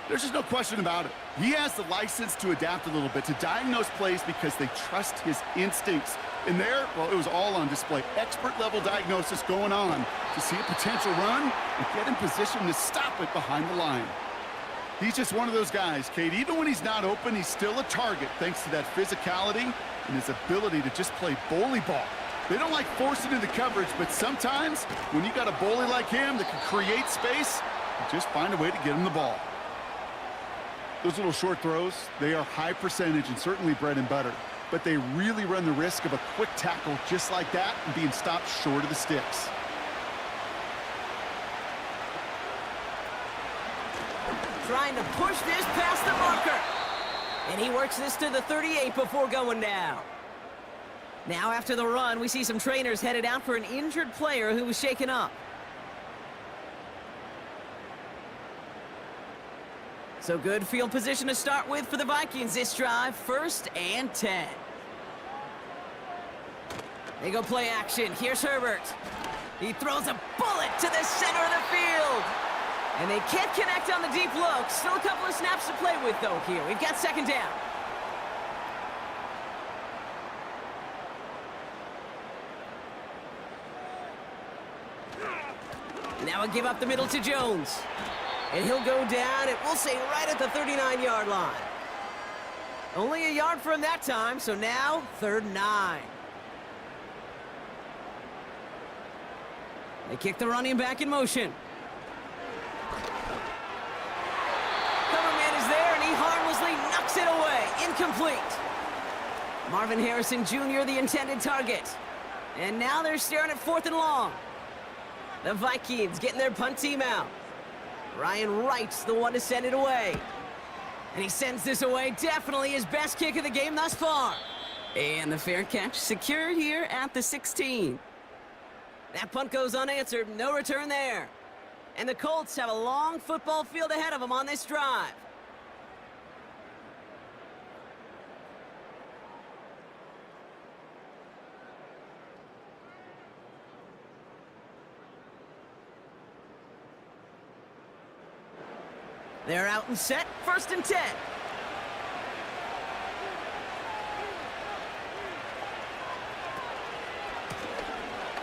There's just no question about it. He has the license to adapt a little bit, to diagnose plays because they trust his instincts. And there, well, it was all on display. Expert-level diagnosis going on to see a potential run and get in position to stop it behind the line. He's just one of those guys, Kate. Even when he's not open, he's still a target thanks to that physicality and his ability to just play bully ball. They don't like forcing into coverage, but sometimes when you got a bully like him that can create space, you just find a way to get him the ball. Those little short throws, they are high percentage and certainly bread and butter. But they really run the risk of a quick tackle just like that and being stopped short of the sticks. Trying to push this past the marker. And he works this to the 38 before going down. Now after the run, we see some trainers headed out for an injured player who was shaken up. So good field position to start with for the Vikings this drive. 1st and 10. They go play action. Here's Herbert. He throws a bullet to the center of the field. And they can't connect on the deep look. Still a couple of snaps to play with, though, here. We've got 2nd down. Now a give up the middle to Jones. And he'll go down, and we'll say right at the 39-yard line. Only a yard for him that time, so now 3rd and 9. They kick the running back in motion. Cover man is there, and he harmlessly knocks it away. Incomplete. Marvin Harrison Jr., the intended target. And now they're staring at 4th and long. The Vikings getting their punt team out. Ryan Wright's the one to send it away. And he sends this away. Definitely his best kick of the game thus far. And the fair catch secured here at the 16. That punt goes unanswered. No return there. And the Colts have a long football field ahead of them on this drive. They're out and set. 1st and 10.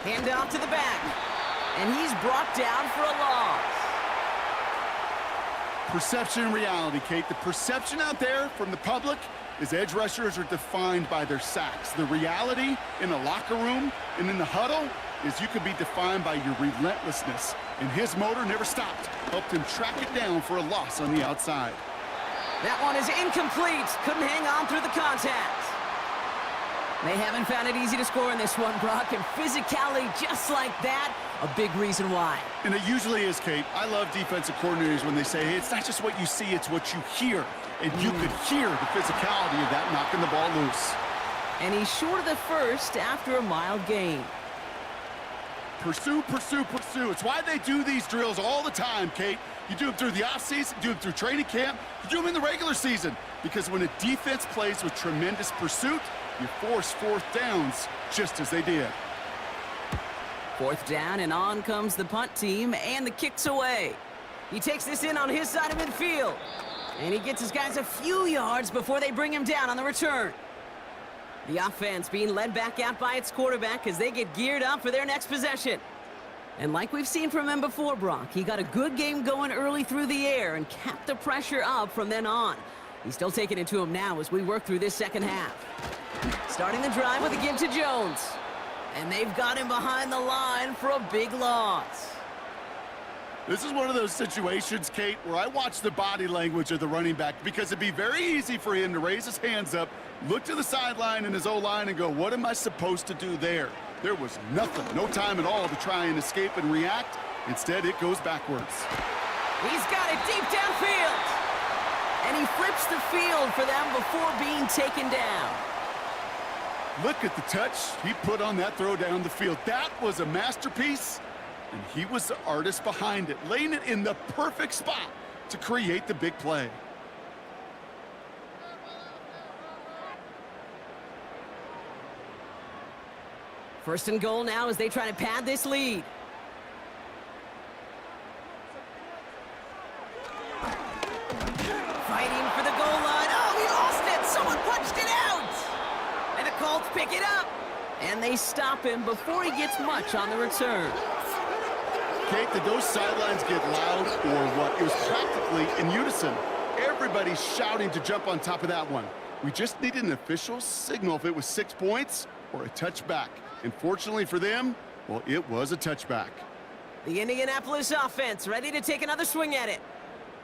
Hand off to the back. And he's brought down for a loss. Perception and reality, Kate. The perception out there from the public is edge rushers are defined by their sacks. The reality in the locker room and in the huddle is you could be defined by your relentlessness. And his motor never stopped. Helped him track it down for a loss on the outside. That one is incomplete. Couldn't hang on through the contact. They haven't found it easy to score in this one, Brock. And physicality just like that, a big reason why. And it usually is, Kate. I love defensive coordinators when they say, hey, it's not just what you see, it's what you hear. And you could hear the physicality of that knocking the ball loose. And he's short of the first after a mild gain. Pursue, pursue, pursue. It's why they do these drills all the time, Kate. You do them through the offseason, you do them through training camp, you do them in the regular season. Because when a defense plays with tremendous pursuit, you force 4th downs just as they did. 4th down, and on comes the punt team, and the kick's away. He takes this in on his side of midfield. And he gets his guys a few yards before they bring him down on the return. The offense being led back out by its quarterback as they get geared up for their next possession. And like we've seen from him before, Brock, he got a good game going early through the air and kept the pressure up from then on. He's still taking it to him now as we work through this 2nd half. Starting the drive with a give to Jones. And they've got him behind the line for a big loss. This is one of those situations, Kate, where I watch the body language of the running back because it'd be very easy for him to raise his hands up, look to the sideline in his O-line and go, what am I supposed to do there? There was nothing, no time at all to try and escape and react. Instead, it goes backwards. He's got it deep downfield. And he flips the field for them before being taken down. Look at the touch he put on that throw down the field. That was a masterpiece, and he was the artist behind it, laying it in the perfect spot to create the big play. First and goal now as they try to pad this lead. Fighting for the goal line. Oh, he lost it. Someone punched it out. And the Colts pick it up. And they stop him before he gets much on the return. Kate, did those sidelines get loud or what? It was practically in unison. Everybody's shouting to jump on top of that one. We just needed an official signal if it was 6 points or a touchback. And fortunately for them, well, it was a touchback. The Indianapolis offense ready to take another swing at it.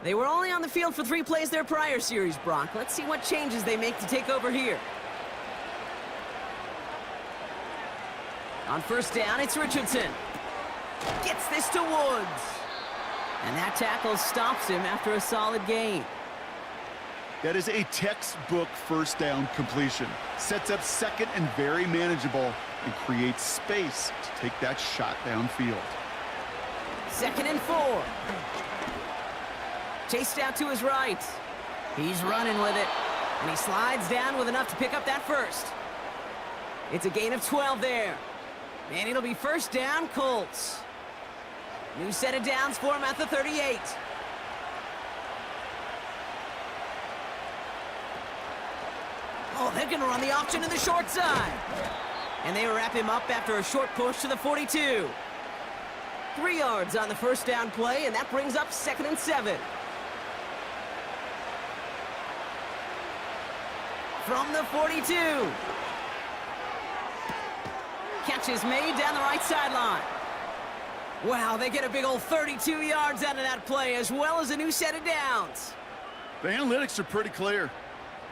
They were only on the field for 3 plays their prior series, Brock. Let's see what changes they make to take over here. On first down, it's Richardson. Gets this to Woods. And that tackle stops him after a solid gain. That is a textbook first down completion. Sets up second and very manageable and creates space to take that shot downfield. 2nd and 4. Chased out to his right. He's running with it. And he slides down with enough to pick up that first. It's a gain of 12 there. And it'll be first down, Colts. New set of downs for him at the 38. Oh, they're going to run the option to the short side. And they wrap him up after a short push to the 42. 3 yards on the first down play, and that brings up 2nd and 7. From the 42. Catch is made down the right sideline. Wow, they get a big old 32 yards out of that play, as well as a new set of downs. The analytics are pretty clear.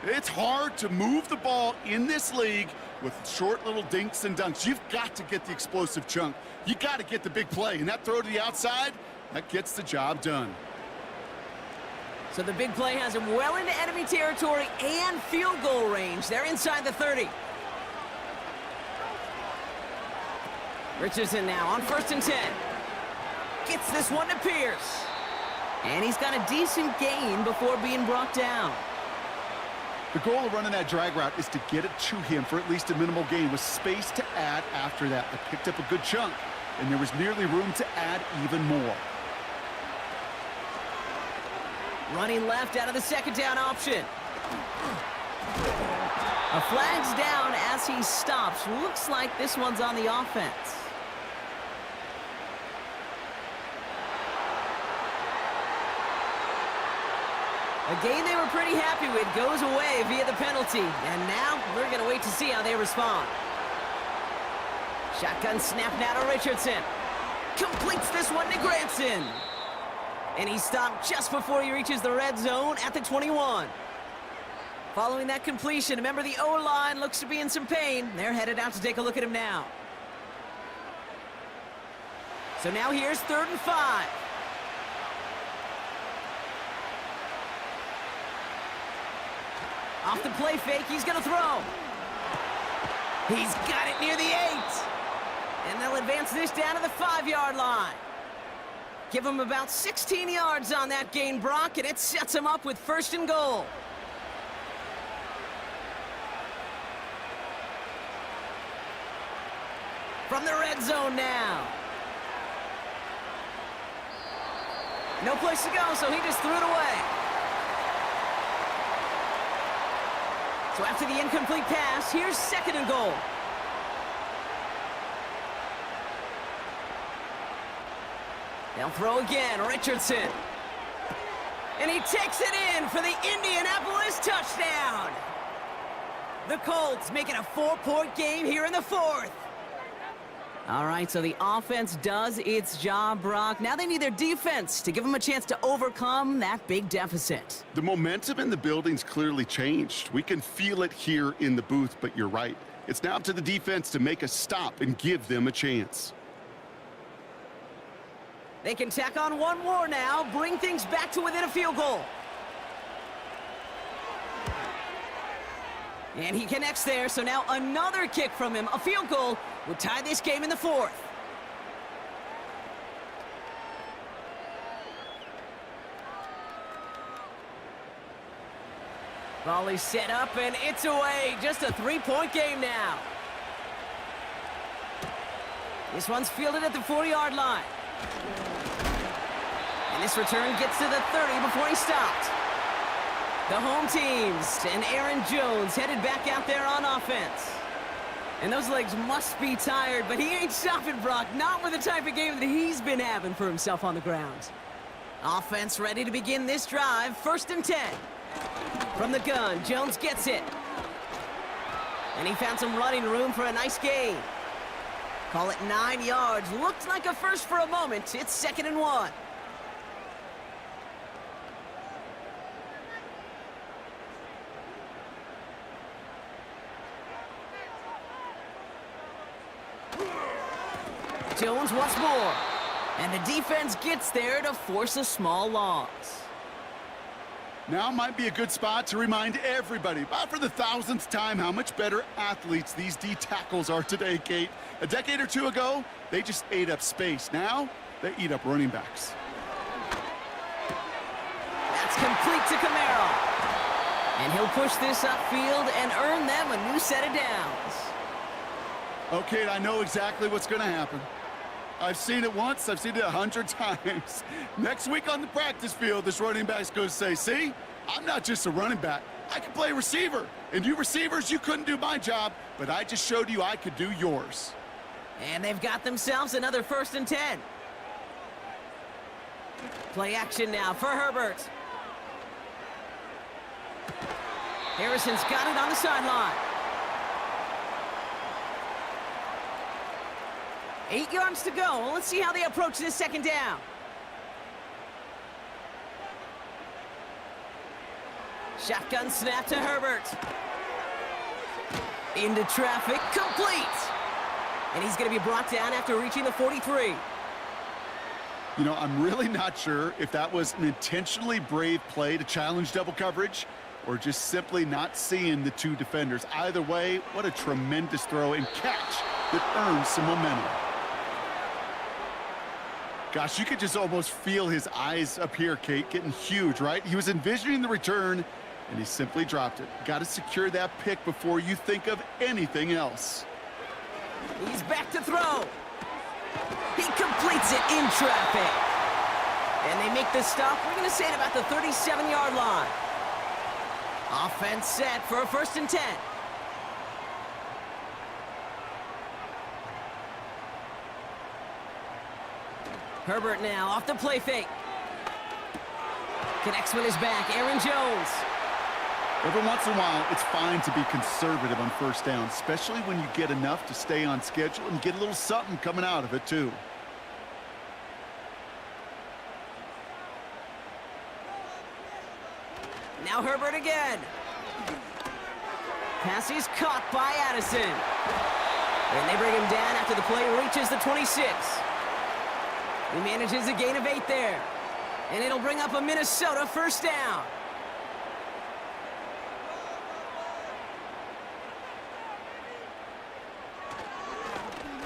It's hard to move the ball in this league with short little dinks and dunks. You've got to get the explosive chunk. You got to get the big play, and that throw to the outside, that gets the job done. So the big play has him well into enemy territory and field goal range. They're inside the 30. Richardson now on 1st and 10. Gets this one to Pierce. And he's got a decent gain before being brought down. The goal of running that drag route is to get it to him for at least a minimal gain with space to add after that. They picked up a good chunk, and there was nearly room to add even more. Running left out of the 2nd down option. A flag's down as he stops. Looks like this one's on the offense. A gain they were pretty happy with goes away via the penalty. And now we're going to wait to see how they respond. Shotgun snap now to Richardson. Completes this one to Granson. And he stopped just before he reaches the red zone at the 21. Following that completion, remember the O-line looks to be in some pain. They're headed out to take a look at him now. So now here's 3rd and 5. Off the play fake, he's going to throw. He's got it near the 8. And they'll advance this down to the 5-yard line. Give him about 16 yards on that gain, Brock, and it sets him up with 1st and goal. From the red zone now. No place to go, so he just threw it away. So after the incomplete pass, here's 2nd and goal. They'll throw again, Richardson. And he takes it in for the Indianapolis touchdown. The Colts making a 4-point game here in the 4th. All right, so the offense does its job, Brock. Now they need their defense to give them a chance to overcome that big deficit. The momentum in the building's clearly changed. We can feel it here in the booth, but you're right. It's now up to the defense to make a stop and give them a chance. They can tack on one more now, bring things back to within a field goal. And he connects there, so now another kick from him. A field goal would tie this game in the 4th. Volley set up, and it's away. Just a 3-point game now. This one's fielded at the 40-yard line. And this return gets to the 30 before he stopped. The home teams and Aaron Jones headed back out there on offense. And those legs must be tired, but he ain't stopping, Brock. Not with the type of game that he's been having for himself on the ground. Offense ready to begin this drive. 1st and 10. From the gun, Jones gets it. And he found some running room for a nice gain. Call it 9 yards. Looked like a first for a moment. It's 2nd and 1. Jones once more. And the defense gets there to force a small loss. Now might be a good spot to remind everybody, about for the 1000th time, how much better athletes these D tackles are today, Kate. A decade or two ago, they just ate up space. Now, they eat up running backs. That's complete to Camaro. And he'll push this upfield and earn them a new set of downs. Okay, I know exactly what's going to happen. I've seen it once, I've seen it 100 times. Next week on the practice field, this running back's going to say, see, I'm not just a running back. I can play receiver. And you receivers, you couldn't do my job, but I just showed you I could do yours. And they've got themselves another 1st and 10. Play action now for Herbert. Harrison's got it on the sideline. 8 yards to go. Well, let's see how they approach this 2nd down. Shotgun snap to Herbert. Into traffic, complete. And he's going to be brought down after reaching the 43. You know, I'm really not sure if that was an intentionally brave play to challenge double coverage or just simply not seeing the two defenders. Either way, what a tremendous throw and catch that earns some momentum. Gosh, you could just almost feel his eyes up here, Kate, getting huge, right? He was envisioning the return, and he simply dropped it. Got to secure that pick before you think of anything else. He's back to throw. He completes it in traffic. And they make the stop, we're going to say, at about the 37-yard line. Offense set for a 1st and 10. Herbert now off the play fake. Connects with his back, Aaron Jones. Every once in a while, it's fine to be conservative on 1st down, especially when you get enough to stay on schedule and get a little something coming out of it, too. Now Herbert again. Pass is caught by Addison. And they bring him down after the play reaches the 26. He manages a gain of 8 there. And it'll bring up a Minnesota 1st down.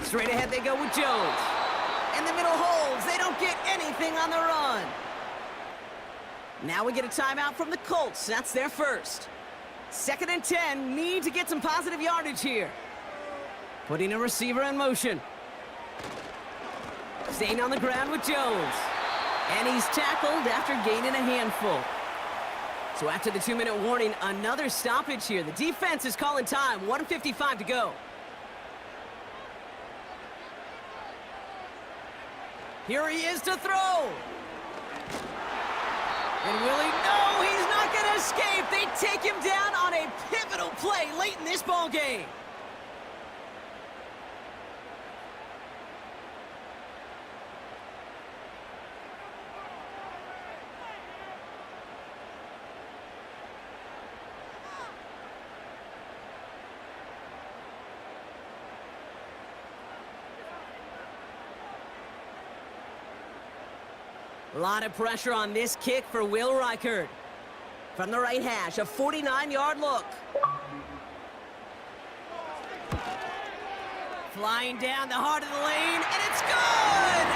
Straight ahead they go with Jones. And the middle holds. They don't get anything on the run. Now we get a timeout from the Colts. That's their 1st. 2nd and 10. Need to get some positive yardage here. Putting a receiver in motion. Staying on the ground with Jones. And he's tackled after gaining a handful. So after the 2-minute warning, another stoppage here. The defense is calling time. 1:55 to go. Here he is to throw. And will he? No, he's not going to escape. They take him down on a pivotal play late in this ball game. A lot of pressure on this kick for Will Reichert. From the right hash, a 49-yard look. Flying down the heart of the lane, and it's good!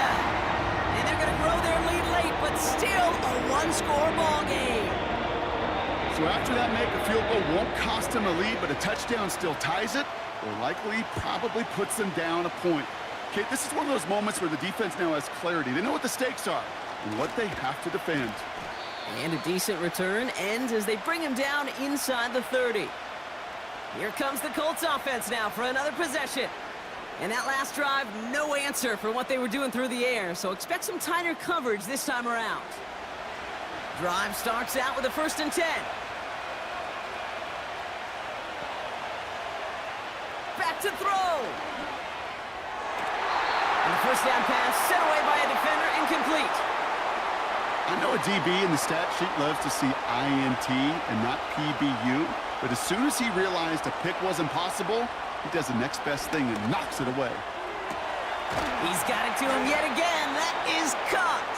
And they're going to grow their lead late, but still a one-score ball game. So after that make, a field goal won't cost them a lead, but a touchdown still ties it, or likely probably puts them down a point. Okay, this is one of those moments where the defense now has clarity. They know what the stakes are and what they have to defend. And a decent return ends as they bring him down inside the 30. Here comes the Colts offense now for another possession. And that last drive, no answer for what they were doing through the air, so expect some tighter coverage this time around. Drive starts out with a 1st and 10. Back to throw. And the 1st down pass set away by a defender, incomplete. I know a DB in the stat sheet loves to see INT and not PBU, but as soon as he realized a pick wasn't possible, he does the next best thing and knocks it away. He's got it to him yet again. That is caught.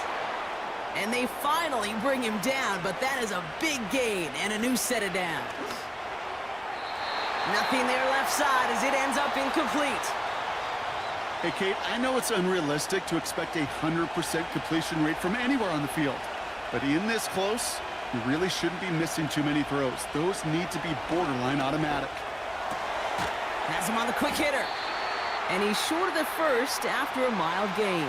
And they finally bring him down, but that is a big gain and a new set of downs. Nothing there left side as it ends up incomplete. Hey, Kate, I know it's unrealistic to expect a 100% completion rate from anywhere on the field. But in this close, you really shouldn't be missing too many throws. Those need to be borderline automatic. Has him on the quick hitter. And he's short of the first after a mild gain.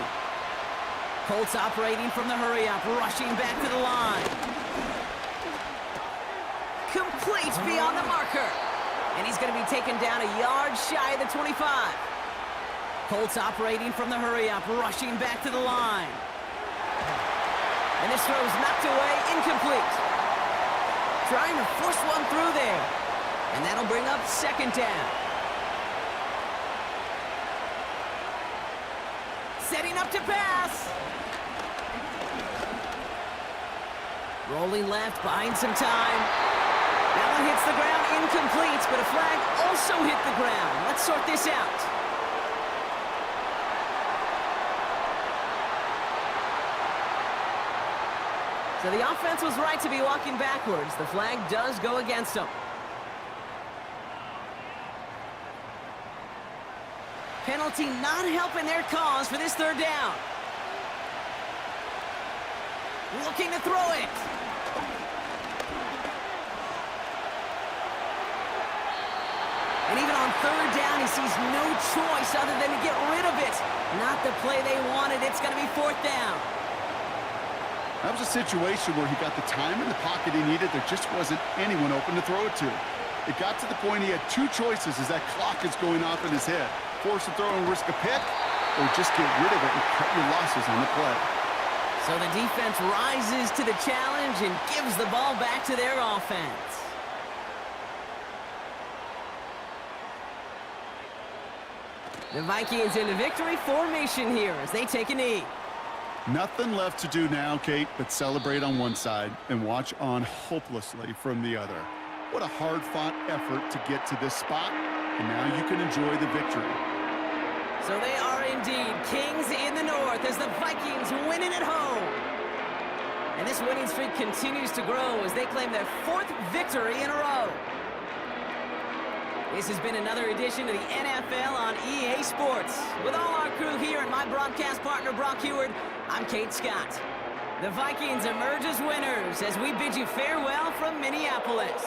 Colts operating from the hurry-up, rushing back to the line. Complete beyond the marker. And he's going to be taken down a yard shy of the 25. Colts operating from the hurry-up, rushing back to the line. And this throw is knocked away, incomplete. Trying to force one through there. And that'll bring up second down. Setting up to pass. Rolling left, buying some time. That one hits the ground, incomplete, but a flag also hit the ground. Let's sort this out. So the offense was right to be walking backwards. The flag does go against them. Penalty not helping their cause for this third down. Looking to throw it. And even on third down, he sees no choice other than to get rid of it. Not the play they wanted. It's going to be fourth down. That was a situation where he got the time in the pocket he needed. There just wasn't anyone open to throw it to. It got to the point he had two choices as that clock is going off in his head. Force a throw and risk a pick, or just get rid of it and cut your losses on the play. So the defense rises to the challenge and gives the ball back to their offense. The Vikings in the victory formation here as they take a knee. Nothing left to do now, Kate, but celebrate on one side and watch on hopelessly from the other. What a hard-fought effort to get to this spot, and now you can enjoy the victory. So they are indeed kings in the north as the Vikings win it at home. And this winning streak continues to grow as they claim their fourth victory in a row. This has been another edition of the NFL on EA Sports. With all our crew here and my broadcast partner, Brock Heward, I'm Kate Scott. The Vikings emerge as winners as we bid you farewell from Minneapolis.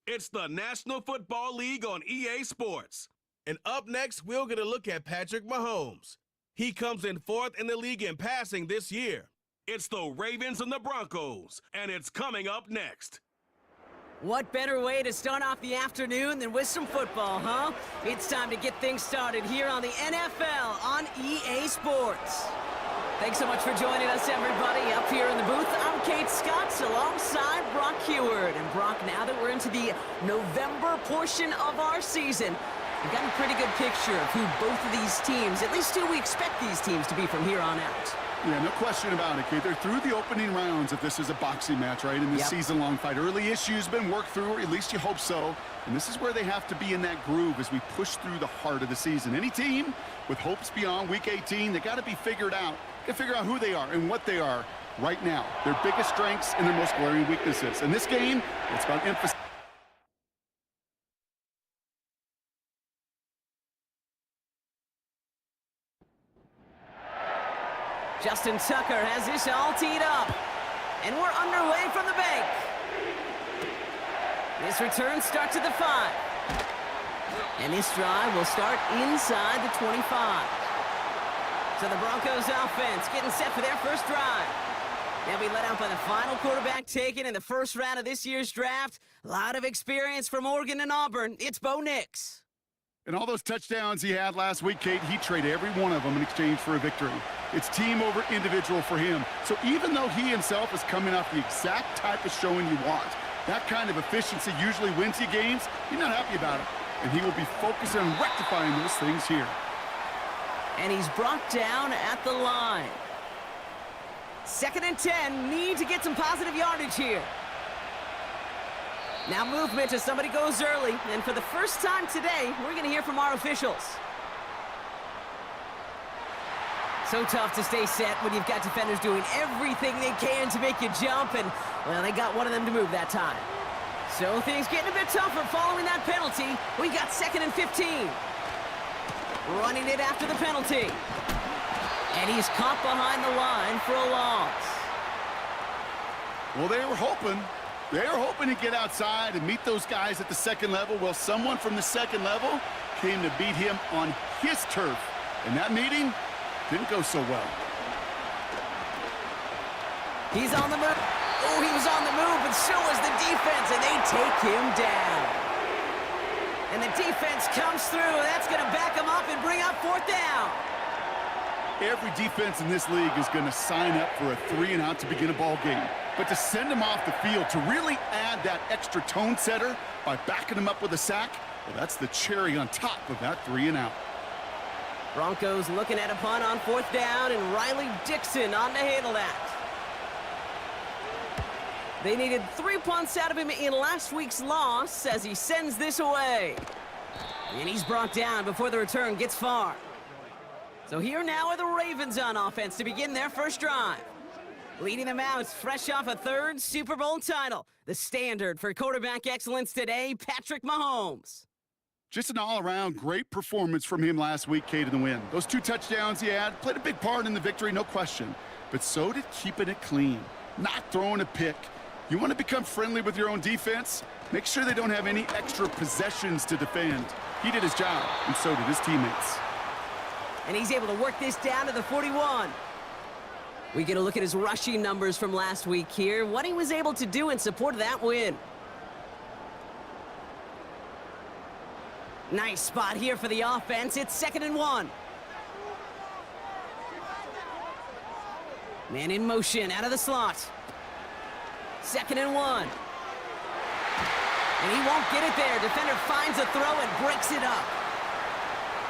It's the National Football League on EA Sports. And up next, we're going to look at Patrick Mahomes. He comes in fourth in the league in passing this year. It's the Ravens and the Broncos, and it's coming up next. What better way to start off the afternoon than with some football, huh? It's time to get things started here on the NFL on EA Sports. Thanks so much for joining us, everybody, up here in the booth. I'm Kate Scott, alongside Brock Heward. And Brock, now that we're into the November portion of our season, we've got a pretty good picture of who both of these teams, at least who we expect these teams to be from here on out. Yeah, no question about it, Kate. They're through the opening rounds if this is a boxing match, right? In this season-long fight. Early issues been worked through, or at least you hope so. And this is where they have to be in that groove as we push through the heart of the season. Any team with hopes beyond Week 18, they got to be figured out. Got to figure out who they are and what they are right now. Their biggest strengths and their most glaring weaknesses. In this game, it's about emphasis. Justin Tucker has this all teed up. And we're underway from the bank. This return starts at the 5. And this drive will start inside the 25. So the Broncos offense getting set for their first drive. They'll be led out by the final quarterback taken in the first round of this year's draft. A lot of experience from Oregon and Auburn. It's Bo Nix. And all those touchdowns he had last week, Kate, he traded every one of them in exchange for a victory. It's team over individual for him. So even though he himself is coming off the exact type of showing you want, that kind of efficiency usually wins you games, you're not happy about it. And he will be focused on rectifying those things here. And he's brought down at the line. 2nd and 10, need to get some positive yardage here. Now movement as somebody goes early, and for the first time today, we're going to hear from our officials. So tough to stay set when you've got defenders doing everything they can to make you jump, and, well, they got one of them to move that time. So things getting a bit tougher following that penalty. We got 2nd and 15. Running it after the penalty. And he's caught behind the line for a loss. Well, they were hoping to get outside and meet those guys at the second level. Well, someone from the second level came to beat him on his turf. And that meeting didn't go so well. He's on the move. Oh, he was on the move, but so was the defense, and they take him down. And the defense comes through. That's going to back him up and bring up 4th down. Every defense in this league is going to sign up for a 3-and-out to begin a ball game. But to send him off the field, to really add that extra tone setter by backing him up with a sack, well, that's the cherry on top of that 3-and-out. Broncos looking at a punt on 4th down, and Riley Dixon on to handle that. They needed 3 punts out of him in last week's loss as he sends this away. And he's brought down before the return gets far. So here now are the Ravens on offense to begin their first drive. Leading them out, fresh off a 3rd Super Bowl title. The standard for quarterback excellence today, Patrick Mahomes. Just an all-around great performance from him last week, Kate, in the win. Those 2 touchdowns he had played a big part in the victory, no question. But so did keeping it clean, not throwing a pick. You want to become friendly with your own defense? Make sure they don't have any extra possessions to defend. He did his job, and so did his teammates. And he's able to work this down to the 41. We get a look at his rushing numbers from last week here, what he was able to do in support of that win. Nice spot here for the offense. It's 2nd and 1. Man in motion out of the slot. 2nd and 1. And he won't get it there. Defender finds a throw and breaks it up.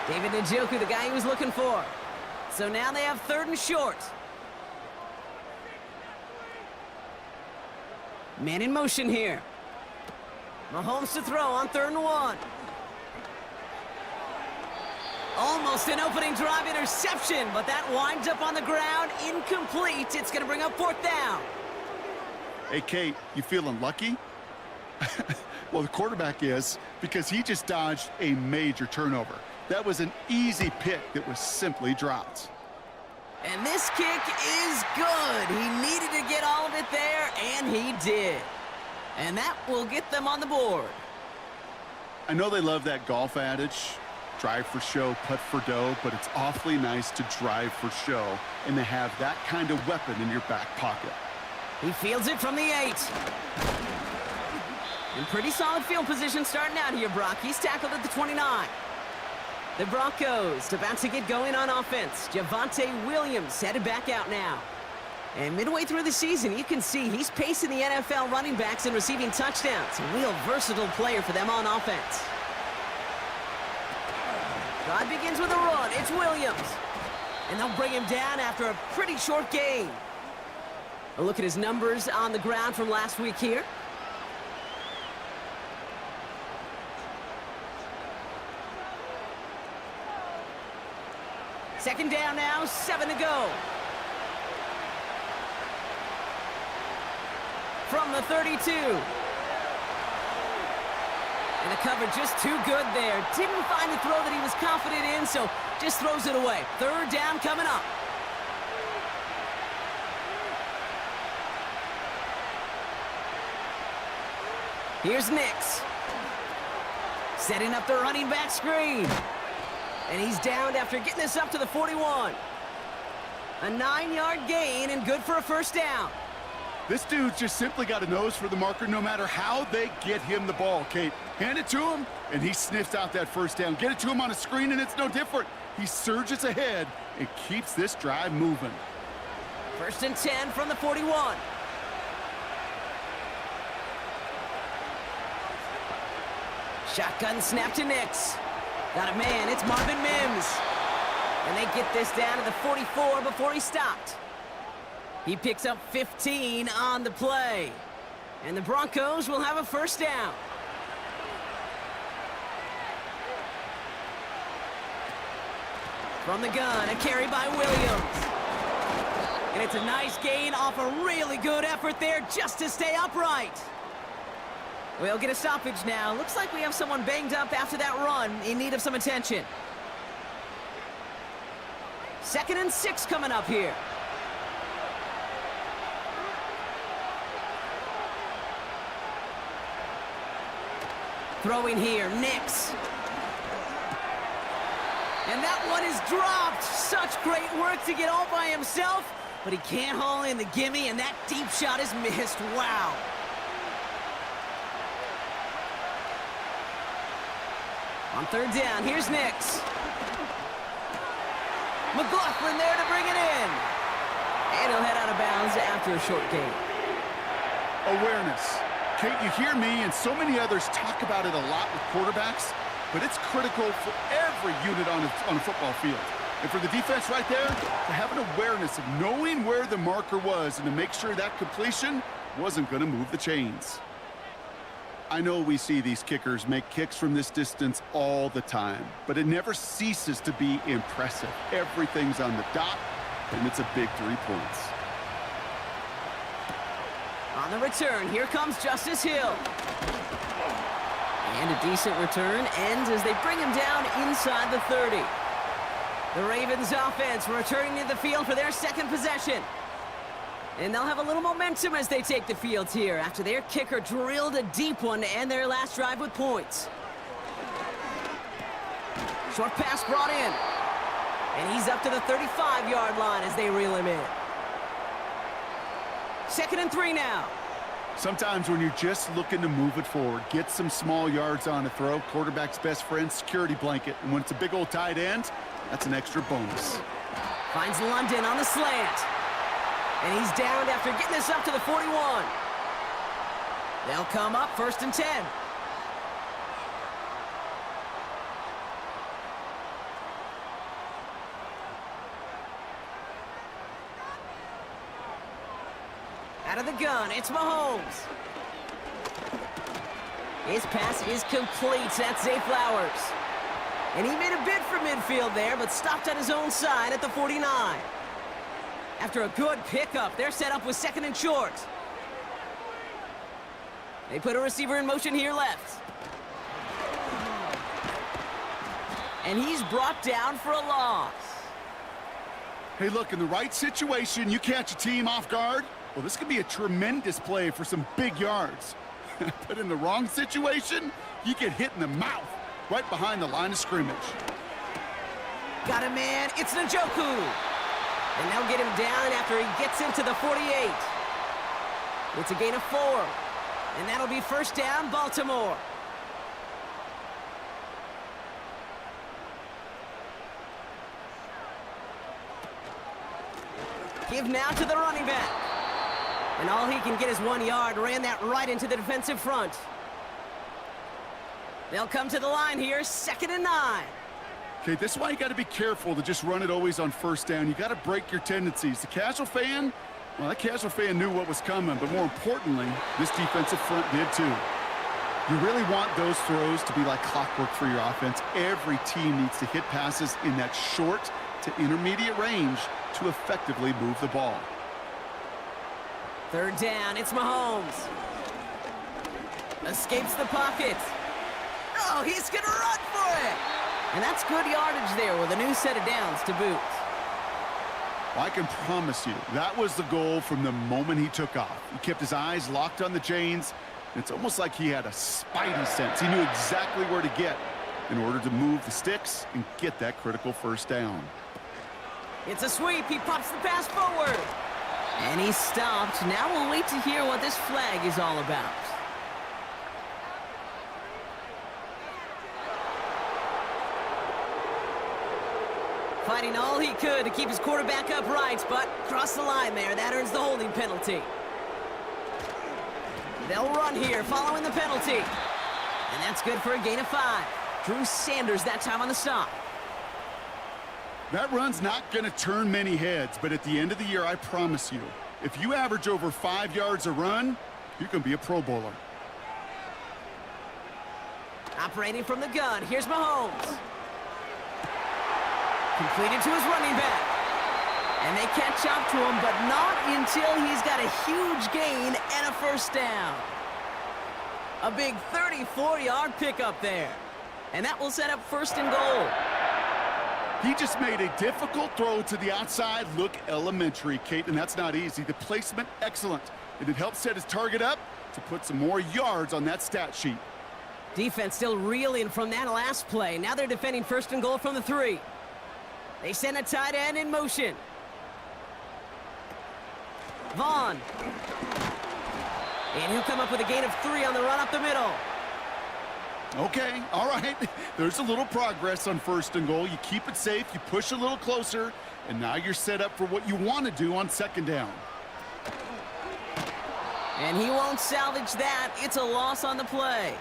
David Njoku, the guy he was looking for. So now they have 3rd and short. Man in motion here. Mahomes to throw on 3rd and 1. Almost an opening drive interception, but that winds up on the ground, incomplete. It's going to bring up 4th down. Hey, Kate, you feeling lucky? Well, the quarterback is, because he just dodged a major turnover. That was an easy pick that was simply dropped. And this kick is good. He needed to get all of it there, and he did. And that will get them on the board. I know they love that golf adage, drive for show, putt for dough, but it's awfully nice to drive for show and to have that kind of weapon in your back pocket. He fields it from the 8. In pretty solid field position starting out here, Brock. He's tackled at the 29. The Broncos about to get going on offense. Javonte Williams headed back out now. And midway through the season, you can see he's pacing the NFL running backs and receiving touchdowns. A real versatile player for them on offense. Drive begins with a run. It's Williams. And they'll bring him down after a pretty short gain. A look at his numbers on the ground from last week here. Second down now, 7 to go. From the 32. And the cover just too good there. Didn't find a throw that he was confident in, so just throws it away. Third down coming up. Here's Nix. Setting up the running back screen. And he's downed after getting this up to the 41. A 9-yard gain and good for a first down. This dude's just simply got a nose for the marker no matter how they get him the ball, Kate. Hand it to him, and he sniffs out that first down. Get it to him on a screen, and it's no different. He surges ahead and keeps this drive moving. First and 10 from the 41. Shotgun snap to Nix. Got a man, it's Marvin Mims. And they get this down to the 44 before he stopped. He picks up 15 on the play. And the Broncos will have a first down. From the gun, a carry by Williams. And it's a nice gain off a really good effort there just to stay upright. We'll get a stoppage now. Looks like we have someone banged up after that run in need of some attention. 2nd and 6 coming up here. Throwing here, Nix. And that one is dropped. Such great work to get all by himself, but he can't haul in the gimme, and that deep shot is missed. Wow. On third down, here's Nix. McLaughlin there to bring it in. And he'll head out of bounds after a short gain. Awareness. Kate, you hear me and so many others talk about it a lot with quarterbacks, but it's critical for every unit on a football field. And for the defense right there, to have an awareness of knowing where the marker was and to make sure that completion wasn't going to move the chains. I know we see these kickers make kicks from this distance all the time, but it never ceases to be impressive. Everything's on the dot, and it's a big 3 points. On the return, here comes Justice Hill. And a decent return ends as they bring him down inside the 30. The Ravens offense returning to the field for their second possession. And they'll have a little momentum as they take the field here after their kicker drilled a deep one to end their last drive with points. Short pass brought in. And he's up to the 35-yard line as they reel him in. 2nd and 3 now. Sometimes when you're just looking to move it forward, get some small yards on a throw, quarterback's best friend, security blanket. And when it's a big old tight end, that's an extra bonus. Finds London on the slant. And he's downed after getting this up to the 41. They'll come up 1st and 10. Out of the gun, it's Mahomes. His pass is complete. That's Zay Flowers. And he made a bid for midfield there, but stopped at his own side at the 49. After a good pickup, they're set up with 2nd and short. They put a receiver in motion here left. And he's brought down for a loss. Hey, look, in the right situation, you catch a team off guard. Well, this could be a tremendous play for some big yards. But in the wrong situation, you get hit in the mouth right behind the line of scrimmage. Got a man, it's Njoku. And they'll get him down after he gets into the 48. It's a gain of 4. And that'll be first down, Baltimore. Give now to the running back. And all he can get is 1 yard. Ran that right into the defensive front. They'll come to the line here, 2nd and 9. Okay, this is why you got to be careful to just run it always on first down. You got to break your tendencies. The casual fan, well, that casual fan knew what was coming, but more importantly, this defensive front did too. You really want those throws to be like clockwork for your offense. Every team needs to hit passes in that short to intermediate range to effectively move the ball. Third down, it's Mahomes. Escapes the pocket. Oh, he's going to run for it. And that's good yardage there with a new set of downs to boot. Well, I can promise you, that was the goal from the moment he took off. He kept his eyes locked on the chains. It's almost like he had a spidey sense. He knew exactly where to get in order to move the sticks and get that critical first down. It's a sweep. He pops the pass forward. And he's stopped. Now we'll wait to hear what this flag is all about. Fighting all he could to keep his quarterback upright, but crossed the line there. That earns the holding penalty. They'll run here following the penalty. And that's good for a gain of 5. Drew Sanders that time on the stop. That run's not going to turn many heads, but at the end of the year, I promise you, if you average over 5 yards a run, you can be a Pro Bowler. Operating from the gun, here's Mahomes. Completed to his running back. And they catch up to him, but not until he's got a huge gain and a first down. A big 34-yard pickup there. And that will set up first and goal. He just made a difficult throw to the outside look elementary, Kate, and that's not easy. The placement, excellent. And it helped set his target up to put some more yards on that stat sheet. Defense still reeling from that last play. Now they're defending first and goal from the 3. They send a tight end in motion. Vaughn. And he'll come up with a gain of 3 on the run up the middle. Okay, all right. There's a little progress on first and goal. You keep it safe, you push a little closer, and now you're set up for what you want to do on second down. And he won't salvage that. It's a loss on the play.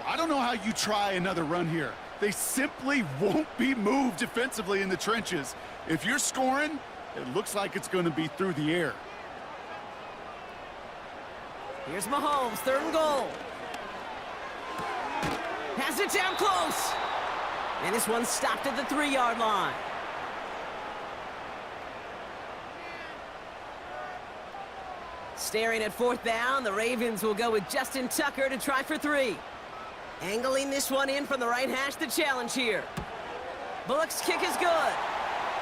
I don't know how you try another run here. They simply won't be moved defensively in the trenches. If you're scoring, it looks like it's going to be through the air. Here's Mahomes, third and goal. Pass it down close. And this one stopped at the 3-yard line. Staring at fourth down, the Ravens will go with Justin Tucker to try for 3. Angling this one in from the right hash, the challenge here. Bullock's kick is good.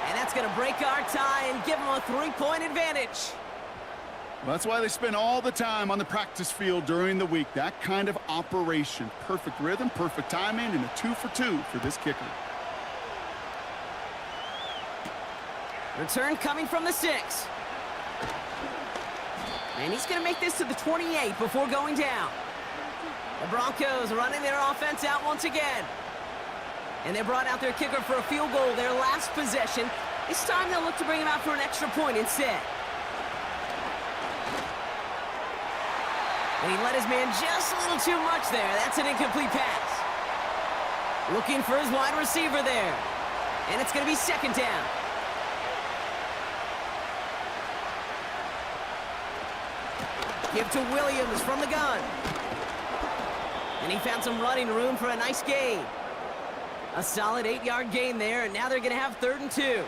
And that's going to break our tie and give them a 3-point advantage. Well, that's why they spend all the time on the practice field during the week. That kind of operation. Perfect rhythm, perfect timing, and a 2 for 2 for this kicker. Return coming from the 6. And he's going to make this to the 28 before going down. The Broncos running their offense out once again. And they brought out their kicker for a field goal their last possession. This time they'll look to bring him out for an extra point instead. And he let his man just a little too much there. That's an incomplete pass. Looking for his wide receiver there. And it's going to be second down. Give to Williams from the gun. And he found some running room for a nice gain. A solid 8-yard gain there, and now they're going to have 3rd and 2.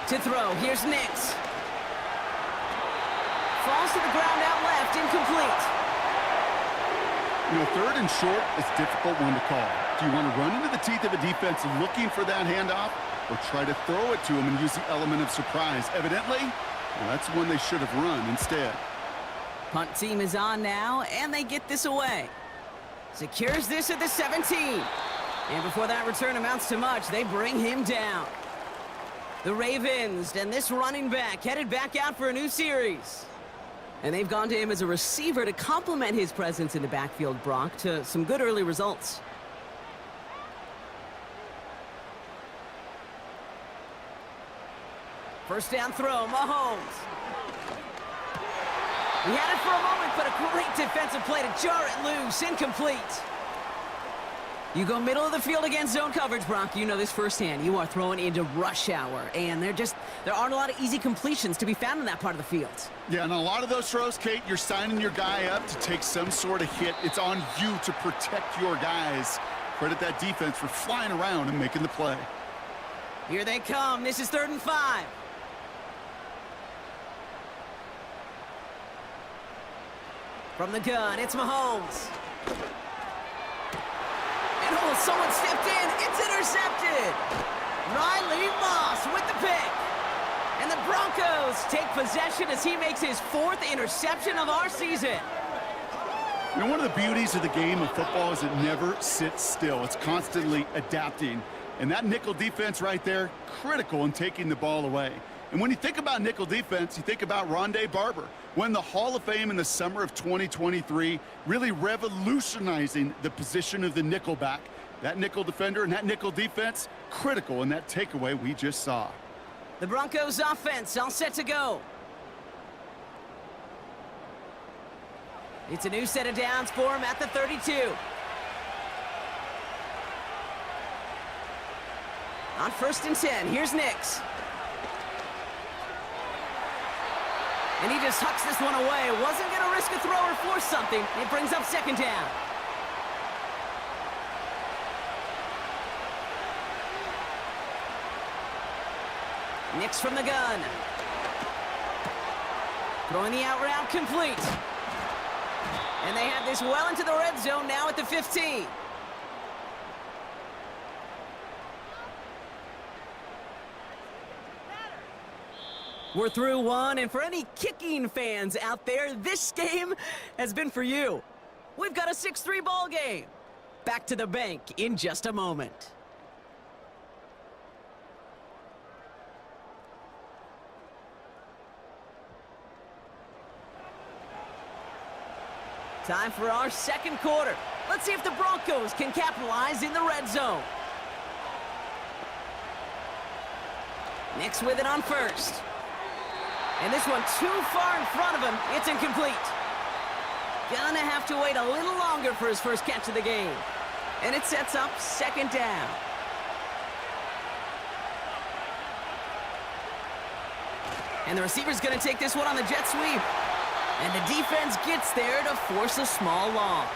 To throw, here's Nix. Falls to the ground out left, incomplete. You know, 3rd and short is a difficult one to call. Do you want to run into the teeth of a defense looking for that handoff, or try to throw it to him and use the element of surprise? Evidently, well, that's one they should have run instead. Punt team is on now, and they get this away. Secures this at the 17. And before that return amounts to much, they bring him down. The Ravens and this running back headed back out for a new series. And they've gone to him as a receiver to complement his presence in the backfield, Brock, to some good early results. First down throw, Mahomes. He had it for a moment, but a great defensive play to jar it loose. Incomplete. You go middle of the field against zone coverage, Brock. You know this firsthand. You are throwing into rush hour, and there aren't a lot of easy completions to be found in that part of the field. Yeah, and a lot of those throws, Kate, you're signing your guy up to take some sort of hit. It's on you to protect your guys. Credit that defense for flying around and making the play. Here they come. This is 3rd and 5. From the gun, it's Mahomes. And oh, someone stepped in. It's intercepted. Riley Moss with the pick. And the Broncos take possession as he makes his 4th interception of our season. You know, one of the beauties of the game of football is it never sits still. It's constantly adapting. And that nickel defense right there, critical in taking the ball away. And when you think about nickel defense, you think about Rondé Barber, won the Hall of Fame in the summer of 2023, really revolutionizing the position of the nickel back. That nickel defender and that nickel defense, critical in that takeaway we just saw. The Broncos offense all set to go. It's a new set of downs for him at the 32. On 1st and 10, here's Nix. And he just hucks this one away. Wasn't going to risk a throw or force something. It brings up 2nd down. Nix from the gun. Throwing the out route complete. And they have this well into the red zone now at the 15. We're through one, and for any kicking fans out there, this game has been for you. We've got a 6-3 ball game. Back to the bank in just a moment. Time for our 2nd quarter. Let's see if the Broncos can capitalize in the red zone. Nix with it on 1st. And this one too far in front of him. It's incomplete. Gonna have to wait a little longer for his first catch of the game. And it sets up 2nd down. And the receiver's gonna take this one on the jet sweep. And the defense gets there to force a small loss.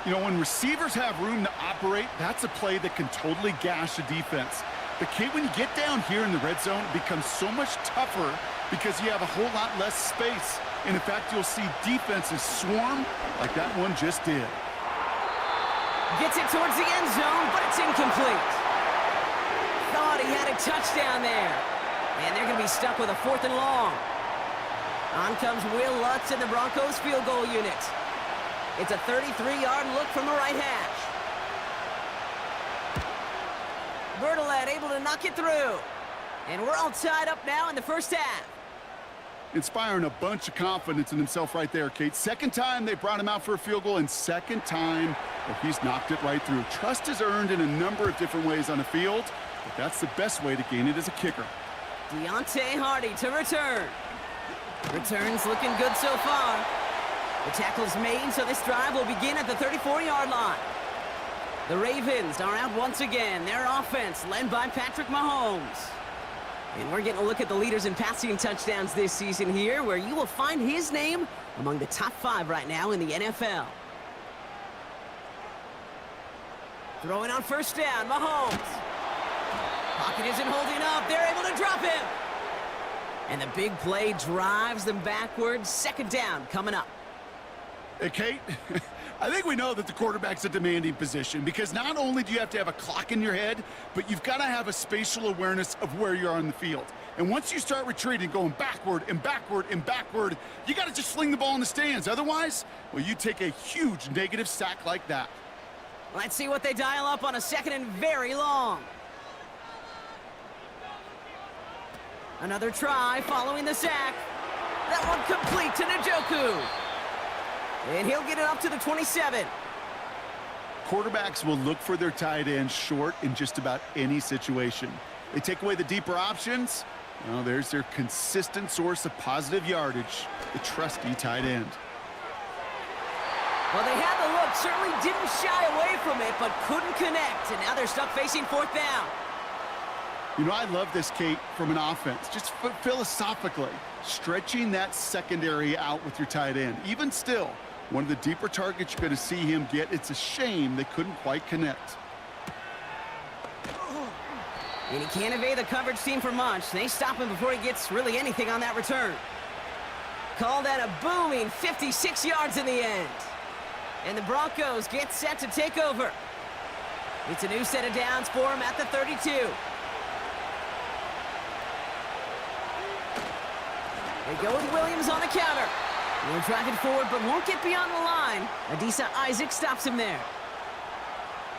You know, when receivers have room to operate, that's a play that can totally gash a defense. But Kate, when you get down here in the red zone, it becomes so much tougher because you have a whole lot less space. And in fact, you'll see defenses swarm like that one just did. Gets it towards the end zone, but it's incomplete. Thought he had a touchdown there. And they're going to be stuck with a 4th and long. On comes Will Lutz in the Broncos field goal unit. It's a 33-yard look from the right hash. Bertolet able to knock it through. And we're all tied up now in the 1st half. Inspiring a bunch of confidence in himself right there, Kate. 2nd time they brought him out for a field goal, and 2nd time that he's knocked it right through. Trust is earned in a number of different ways on the field, but that's the best way to gain it as a kicker. Deontay Hardy to return. Returns looking good so far. The tackle's made, so this drive will begin at the 34-yard line. The Ravens are out once again. Their offense led by Patrick Mahomes. And we're getting a look at the leaders in passing touchdowns this season here, where you will find his name among the top 5 right now in the NFL. Throwing on 1st down, Mahomes. Pocket isn't holding up. They're able to drop him. And the big play drives them backwards. 2nd down coming up. Hey, Kate, I think we know that the quarterback's a demanding position because not only do you have to have a clock in your head, but you've got to have a spatial awareness of where you are on the field. And once you start retreating, going backward and backward and backward, you got to just fling the ball in the stands. Otherwise, well, you take a huge negative sack like that. Let's see what they dial up on a 2nd and very long. Another try following the sack. That one complete to Njoku. And he'll get it up to the 27. Quarterbacks will look for their tight end short in just about any situation. They take away the deeper options, Well, there's their consistent source of positive yardage, the trusty tight end. Well, they had the look, certainly didn't shy away from it, but couldn't connect, and now they're stuck facing fourth down. You know, I love this, Kate, from an offense. Just philosophically, stretching that secondary out with your tight end. Even still, one of the deeper targets you're going to see him get. It's a shame they couldn't quite connect. And he can't evade the coverage team for much. They stop him before he gets really anything on that return. Called at a booming 56 yards in the end. And the Broncos get set to take over. It's a new set of downs for him at the 32. They go with Williams on the counter. They're driving forward, but won't get beyond the line. Adisa Isaac stops him there.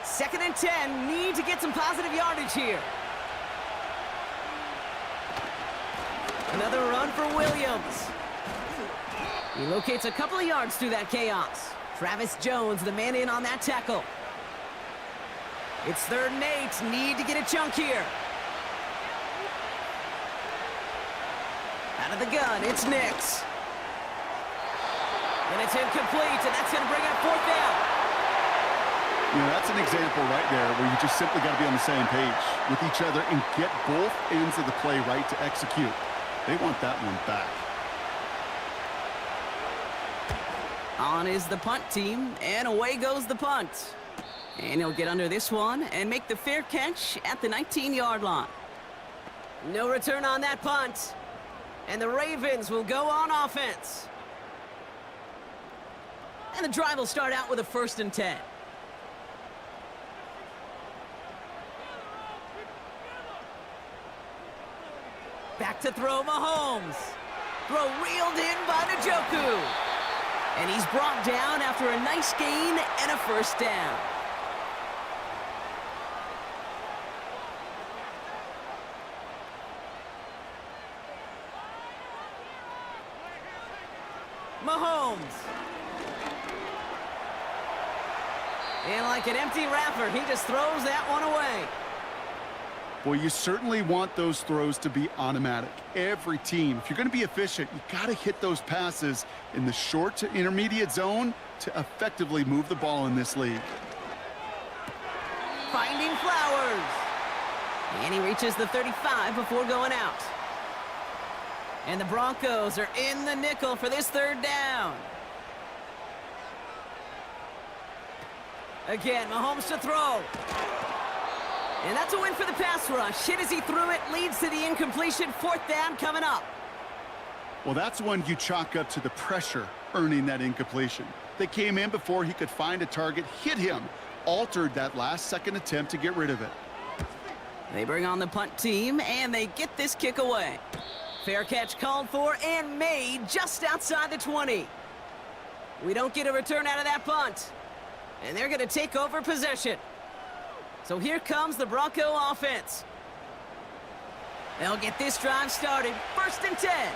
2nd and 10. Need to get some positive yardage here. Another run for Williams. He locates a couple of yards through that chaos. Travis Jones, the man in on that tackle. It's 3rd and 8. Need to get a chunk here. Out of the gun, it's Nix. And it's incomplete, and that's going to bring up 4th down. You know, that's an example right there where you just simply got to be on the same page with each other and get both ends of the play right to execute. They want that one back. On is the punt team, and away goes the punt. And he'll get under this one and make the fair catch at the 19-yard line. No return on that punt. And the Ravens will go on offense. And the drive will start out with a 1st and 10. Back to throw Mahomes. Throw reeled in by Njoku. And he's brought down after a nice gain and a 1st down. Mahomes. And like an empty wrapper, he just throws that one away. Well, you certainly want those throws to be automatic. Every team, if you're going to be efficient, you got to hit those passes in the short to intermediate zone to effectively move the ball in this league. Finding Flowers. And he reaches the 35 before going out. And the Broncos are in the nickel for this 3rd down. Again, Mahomes to throw. And that's a win for the pass rush. Hit as he threw it, leads to the incompletion. 4th down coming up. Well, that's one you chalk up to the pressure earning that incompletion. They came in before he could find a target, hit him, altered that last-second attempt to get rid of it. They bring on the punt team, and they get this kick away. Fair catch called for and made just outside the 20. We don't get a return out of that punt. And they're going to take over possession. So here comes the Bronco offense. They'll get this drive started. 1st and 10.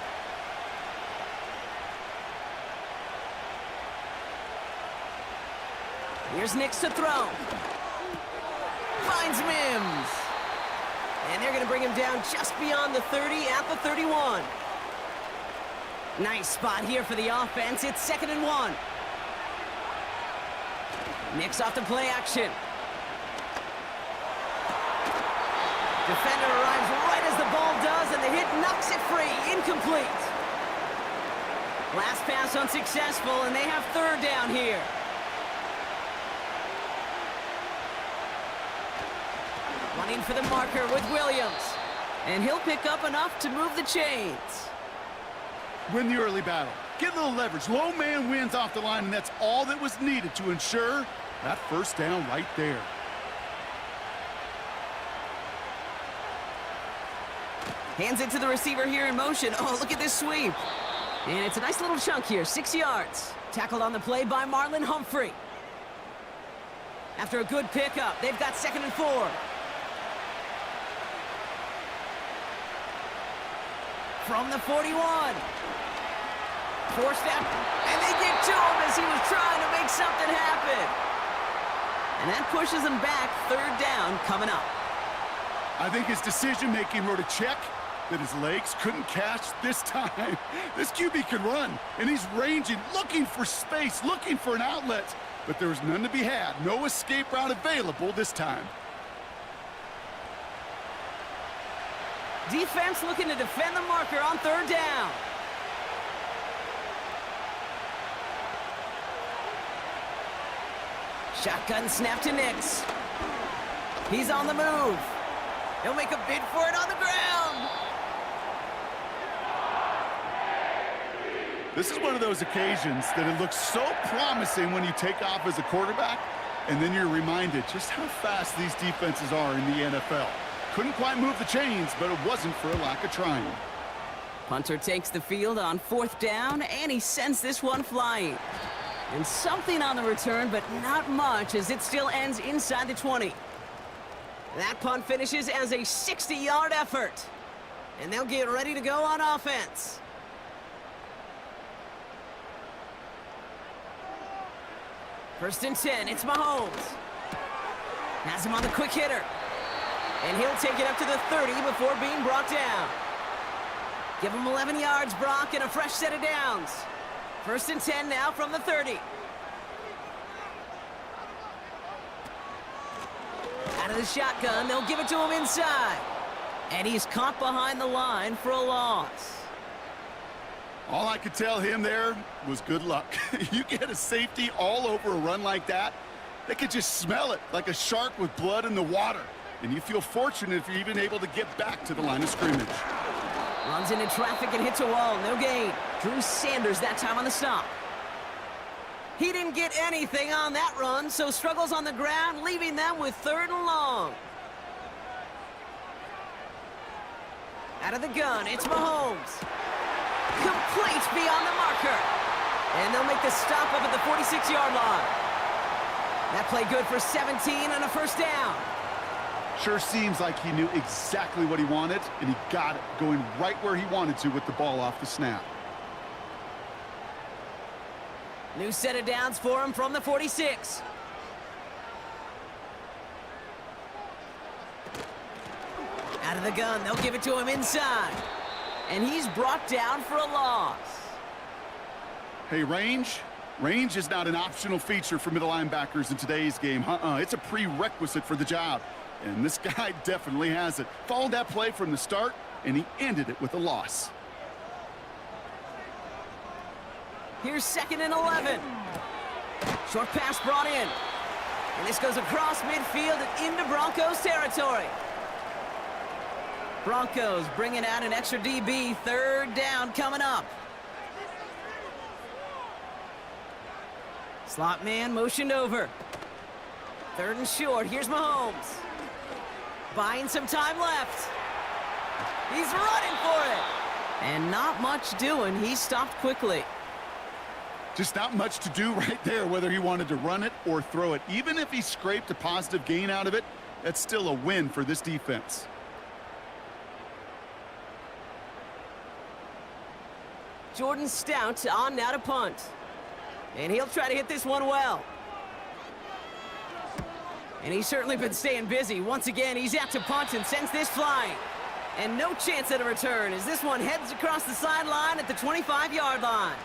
Here's Nix to throw. Finds Mims. And they're going to bring him down just beyond the 30 at the 31. Nice spot here for the offense. It's 2nd and 1. Nix off the play action. Defender arrives right as the ball does, and the hit knocks it free. Incomplete. Last pass unsuccessful, and they have 3rd down here. Running for the marker with Williams. And he'll pick up enough to move the chains. Win the early battle. Get a little leverage. Low man wins off the line, and that's all that was needed to ensure that 1st down right there. Hands it to the receiver here in motion. Oh, look at this sweep. And it's a nice little chunk here, 6 yards. Tackled on the play by Marlon Humphrey. After a good pickup, they've got 2nd and 4. From the 41. Forced out, and they get to him as he was trying to make something happen. And that pushes him back. 3rd down coming up. I think his decision-making wrote a check that his legs couldn't catch this time. This QB can run, and he's ranging, looking for space, looking for an outlet. But there was none to be had. No escape route available this time. Defense looking to defend the marker on third down. Shotgun snap to Nix. He's on the move. He'll make a bid for it on the ground. This is one of those occasions that it looks so promising when you take off as a quarterback, and then you're reminded just how fast these defenses are in the NFL. Couldn't quite move the chains, but it wasn't for a lack of trying. Punter takes the field on fourth down, and he sends this one flying. And something on the return, but not much, as it still ends inside the 20. That punt finishes as a 60-yard effort. And they'll get ready to go on offense. First and 10, it's Mahomes. Has him on the quick hitter. And he'll take it up to the 30 before being brought down. Give him 11 yards, Brock, and a fresh set of downs. First and 10 now from the 30. Out of the shotgun, they'll give it to him inside. And he's caught behind the line for a loss. All I could tell him there was good luck. You get a safety all over a run like that, they could just smell it like a shark with blood in the water. And you feel fortunate if you're even able to get back to the line of scrimmage. Runs into traffic and hits a wall, no gain. Drew Sanders that time on the stop. He didn't get anything on that run, so struggles on the ground, leaving them with third and long. Out of the gun, it's Mahomes. Complete beyond the marker. And they'll make the stop up at the 46-yard line. That play good for 17 and a first down. Sure seems like he knew exactly what he wanted, and he got it, going right where he wanted to with the ball off the snap. New set of downs for him from the 46. Out of the gun, they'll give it to him inside. And he's brought down for a loss. Hey, range? Range is not an optional feature for middle linebackers in today's game. It's a prerequisite for the job. And this guy definitely has it. Followed that play from the start, and he ended it with a loss. Here's second and 11. Short pass brought in. And this goes across midfield and into Broncos territory. Broncos bringing out an extra DB. Third down coming up. Slot man motioned over. Third and short. Here's Mahomes. Buying some time left. He's running for it. And not much doing. He stopped quickly. Just not much to do right there, whether he wanted to run it or throw it. Even if he scraped a positive gain out of it, that's still a win for this defense. Jordan Stout on now to punt. And he'll try to hit this one well. And he's certainly been staying busy. Once again, he's out to punt and sends this flying. And no chance at a return as this one heads across the sideline at the 25-yard line.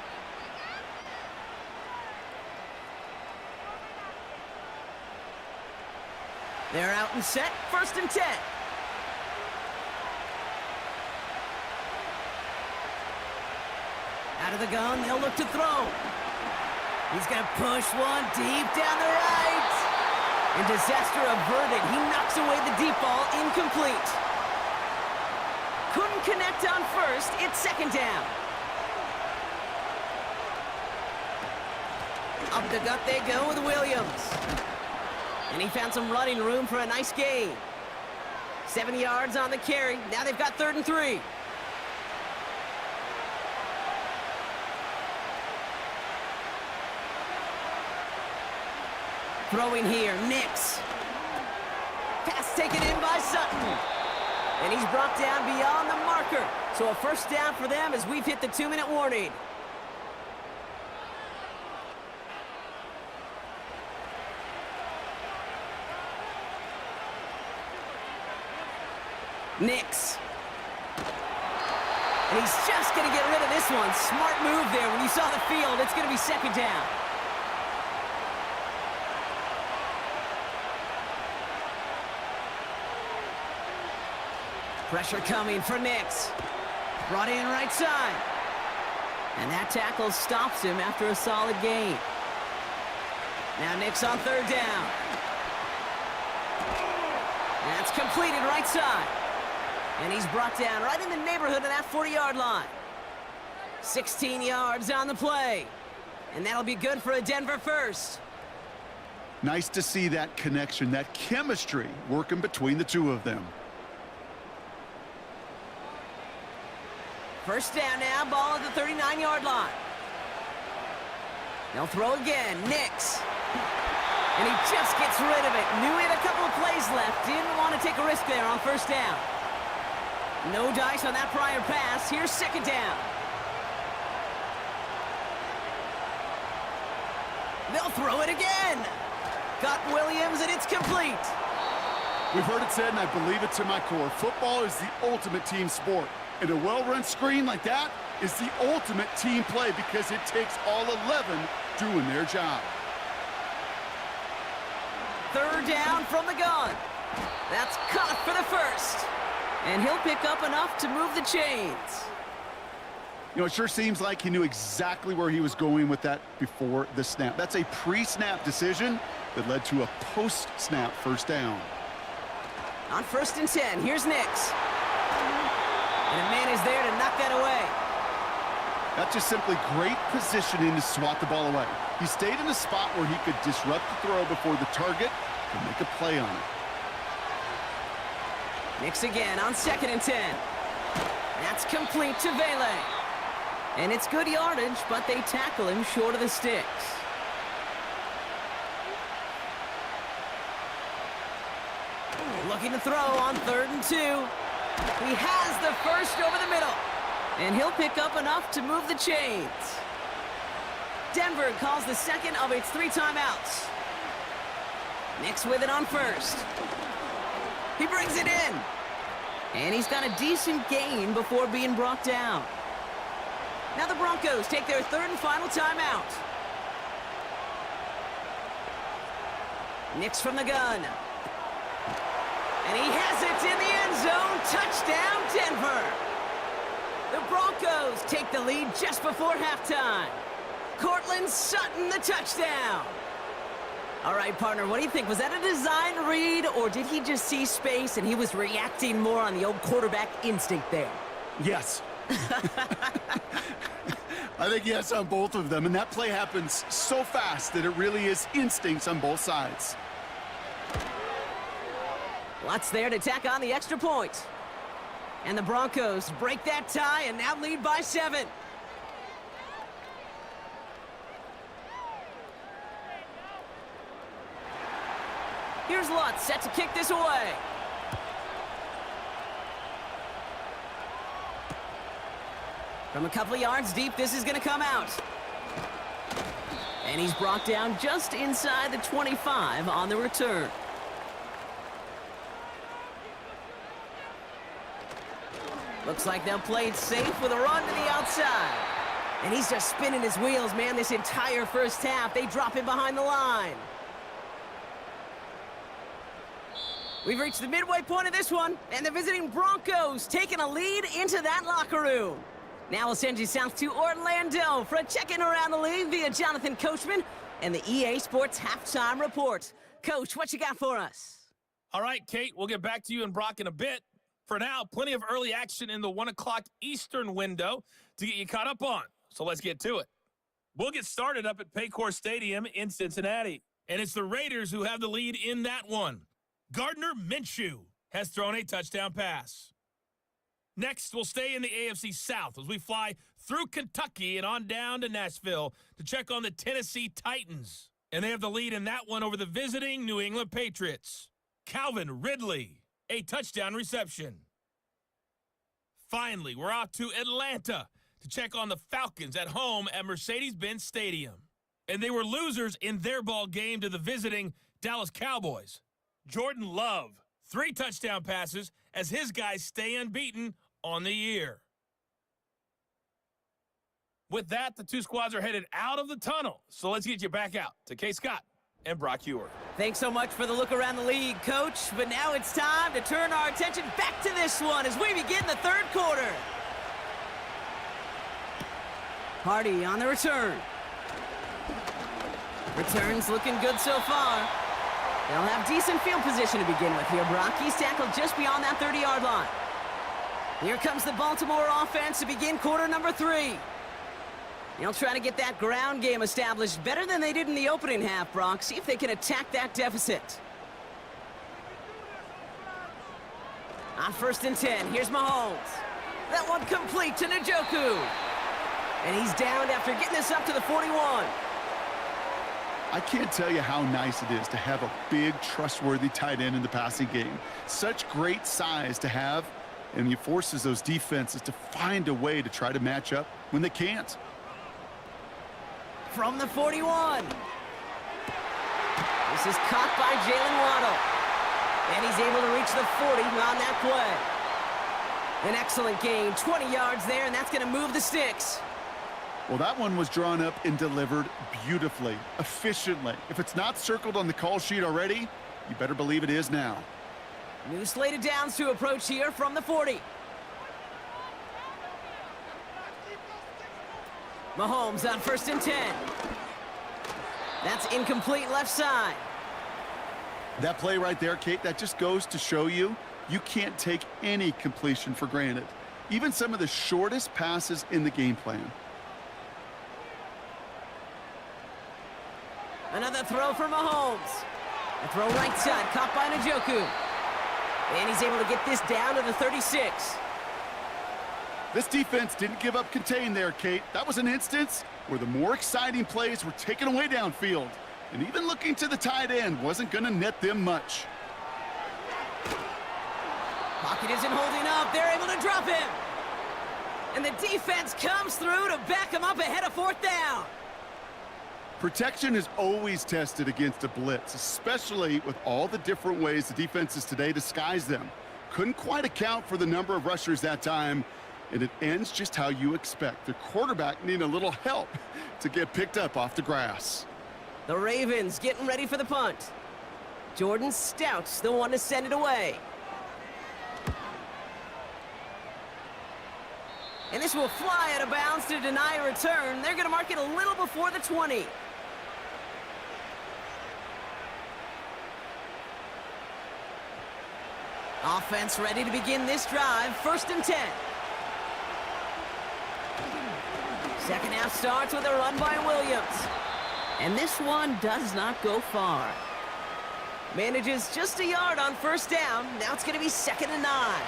They're out and set, first and 10. Out of the gun, they'll look to throw. He's going to push one deep down the right. And disaster averted. He knocks away the deep ball, incomplete. Couldn't connect on first, it's second down. Up the gut they go with Williams. And he found some running room for a nice gain. 7 yards on the carry. Now they've got 3rd and 3. Throwing here, Nix. Pass taken in by Sutton. And he's brought down beyond the marker. So a first down for them as we've hit the 2-minute warning. Nix. And he's just going to get rid of this one. Smart move there. When you saw the field, it's going to be second down. Pressure coming for Nix. Brought in right side. And that tackle stops him after a solid gain. Now Nix on third down. That's completed right side. And he's brought down right in the neighborhood of that 40-yard line. 16 yards on the play. And that'll be good for a Denver first. Nice to see that connection, that chemistry working between the two of them. First down now, ball at the 39-yard line. They'll throw again, Nix. And he just gets rid of it. Knew he had a couple of plays left. Didn't want to take a risk there on first down. No dice on that prior pass. Here's second down. They'll throw it again. Got Williams, and it's complete. We've heard it said, and I believe it to my core, football is the ultimate team sport. And a well-run screen like that is the ultimate team play because it takes all 11 doing their job. Third down from the gun. That's caught for the first. And he'll pick up enough to move the chains. You know, it sure seems like he knew exactly where he was going with that before the snap. That's a pre-snap decision that led to a post-snap first down. On first and 10, here's Nix. And a man is there to knock that away. That's just simply great positioning to swat the ball away. He stayed in a spot where he could disrupt the throw before the target could make a play on it. Nix again on second and 10. That's complete to Vele. And it's good yardage, but they tackle him short of the sticks. Looking to throw on third and 2. He has the first over the middle. And he'll pick up enough to move the chains. Denver calls the second of its 3 timeouts. Nix with it on first. He brings it in. And he's got a decent gain before being brought down. Now the Broncos take their third and final timeout. Nix from the gun. And he has it in the end zone. Touchdown, Denver. The Broncos take the lead just before halftime. Cortland Sutton, the touchdown. All right, partner, what do you think? Was that a design read, or did he just see space and he was reacting more on the old quarterback instinct there? Yes. I think yes on both of them, and that play happens so fast that it really is instincts on both sides. Lots there to tack on the extra point. And the Broncos break that tie and now lead by 7. Here's Lutz set to kick this away. From a couple of yards deep, this is going to come out. And he's brought down just inside the 25 on the return. Looks like they'll play it safe with a run to the outside. And he's just spinning his wheels, man, this entire first half. They drop him behind the line. We've reached the midway point of this one, and the visiting Broncos taking a lead into that locker room. Now we'll send you south to Orlando for a check-in around the league via Jonathan Coachman and the EA Sports Halftime Report. Coach, what you got for us? All right, Kate, we'll get back to you and Brock in a bit. For now, plenty of early action in the 1 o'clock Eastern window to get you caught up on. So let's get to it. We'll get started up at Paycor Stadium in Cincinnati. And it's the Raiders who have the lead in that one. Gardner Minshew has thrown a touchdown pass. Next, we'll stay in the AFC South as we fly through Kentucky and on down to Nashville to check on the Tennessee Titans. And they have the lead in that one over the visiting New England Patriots. Calvin Ridley, a touchdown reception. Finally, we're off to Atlanta to check on the Falcons at home at Mercedes-Benz Stadium. And they were losers in their ball game to the visiting Dallas Cowboys. Jordan Love, 3 touchdown passes as his guys stay unbeaten on the year. With that, the two squads are headed out of the tunnel. So let's get you back out to Kay Scott and Brock Huard. Thanks so much for the look around the league, Coach. But now it's time to turn our attention back to this one as we begin the third quarter. Hardy on the return. Returns looking good so far. They'll have decent field position to begin with here, Brock. He's tackled just beyond that 30-yard line. Here comes the Baltimore offense to begin quarter number 3. They'll try to get that ground game established better than they did in the opening half, Brock. See if they can attack that deficit. On 1st and 10, here's Mahomes. That one complete to Njoku. And he's downed after getting this up to the 41. I can't tell you how nice it is to have a big, trustworthy tight end in the passing game. Such great size to have, and he forces those defenses to find a way to try to match up when they can't. From the 41. This is caught by Jalen Waddle. And he's able to reach the 40 on that play. An excellent gain, 20 yards there, and that's going to move the sticks. Well, that one was drawn up and delivered beautifully, efficiently. If it's not circled on the call sheet already, you better believe it is now. New slated downs to approach here from the 40. Mahomes on 1st and 10. That's incomplete left side. That play right there, Kate, that just goes to show you, you can't take any completion for granted. Even some of the shortest passes in the game plan. Another throw for Mahomes. A throw right side, caught by Njoku. And he's able to get this down to the 36. This defense didn't give up contain there, Kate. That was an instance where the more exciting plays were taken away downfield. And even looking to the tight end wasn't going to net them much. Pocket isn't holding up. They're able to drop him. And the defense comes through to back him up ahead of 4th down. Protection is always tested against a blitz, especially with all the different ways the defenses today disguise them. Couldn't quite account for the number of rushers that time, and it ends just how you expect. The quarterback needing a little help to get picked up off the grass. The Ravens getting ready for the punt. Jordan Stout's the one to send it away. And this will fly out of bounds to deny a return. They're going to mark it a little before the 20. Offense ready to begin this drive. 1st and 10. Second half starts with a run by Williams. And this one does not go far. Manages just a yard on 1st down. Now it's going to be 2nd and 9.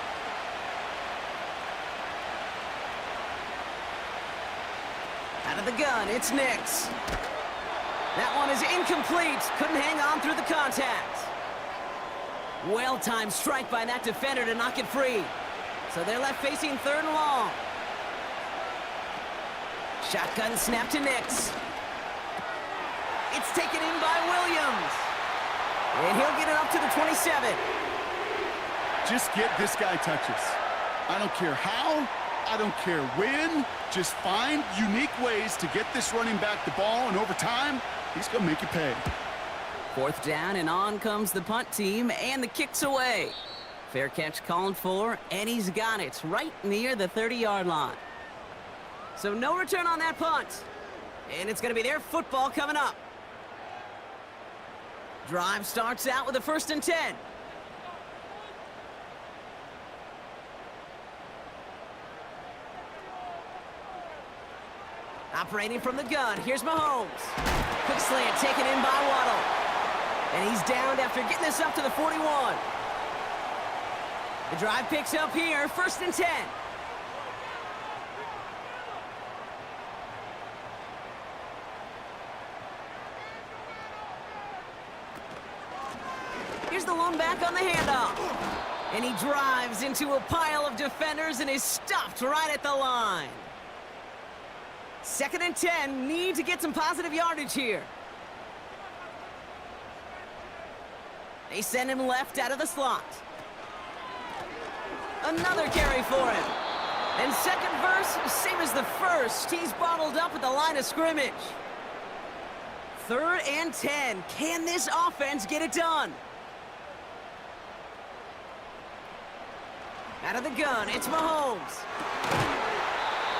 Out of the gun, it's Nix. That one is incomplete. Couldn't hang on through the contact. Well-timed strike by that defender to knock it free. So they're left facing 3rd and long. Shotgun snap to Nix. It's taken in by Williams. And he'll get it up to the 27. Just get this guy touches. I don't care how, I don't care when. Just find unique ways to get this running back the ball, and over time, he's going to make you pay. 4th down, and on comes the punt team, and the kick's away. Fair catch called for, and he's got it right near the 30-yard line. So no return on that punt. And it's going to be their football coming up. Drive starts out with a 1st and 10. Operating from the gun, here's Mahomes. Quick slant taken in by Waddle. And he's downed after getting this up to the 41. The drive picks up here, 1st and 10. Here's the lone back on the handoff. And he drives into a pile of defenders and is stopped right at the line. 2nd and 10, need to get some positive yardage here. They send him left out of the slot. Another carry for him. And second verse, same as the first. He's bottled up at the line of scrimmage. 3rd and 10. Can this offense get it done? Out of the gun, it's Mahomes.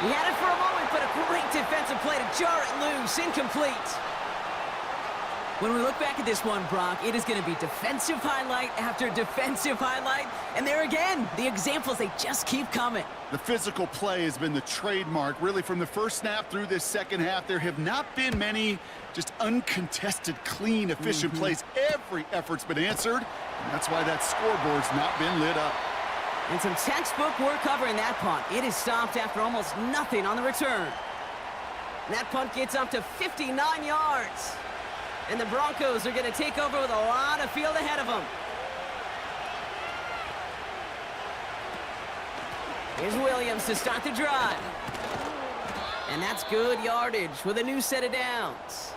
He had it for a moment, but a great defensive play to jar it loose. Incomplete. When we look back at this one, Brock, it is going to be defensive highlight after defensive highlight. And there again, the examples, they just keep coming. The physical play has been the trademark, really, from the first snap through this second half. There have not been many just uncontested, clean, efficient plays. Every effort's been answered, and that's why that scoreboard's not been lit up. And some textbook work covering that punt. It is stopped after almost nothing on the return. That punt gets up to 59 yards. And the Broncos are going to take over with a lot of field ahead of them. Here's Williams to start the drive. And that's good yardage with a new set of downs.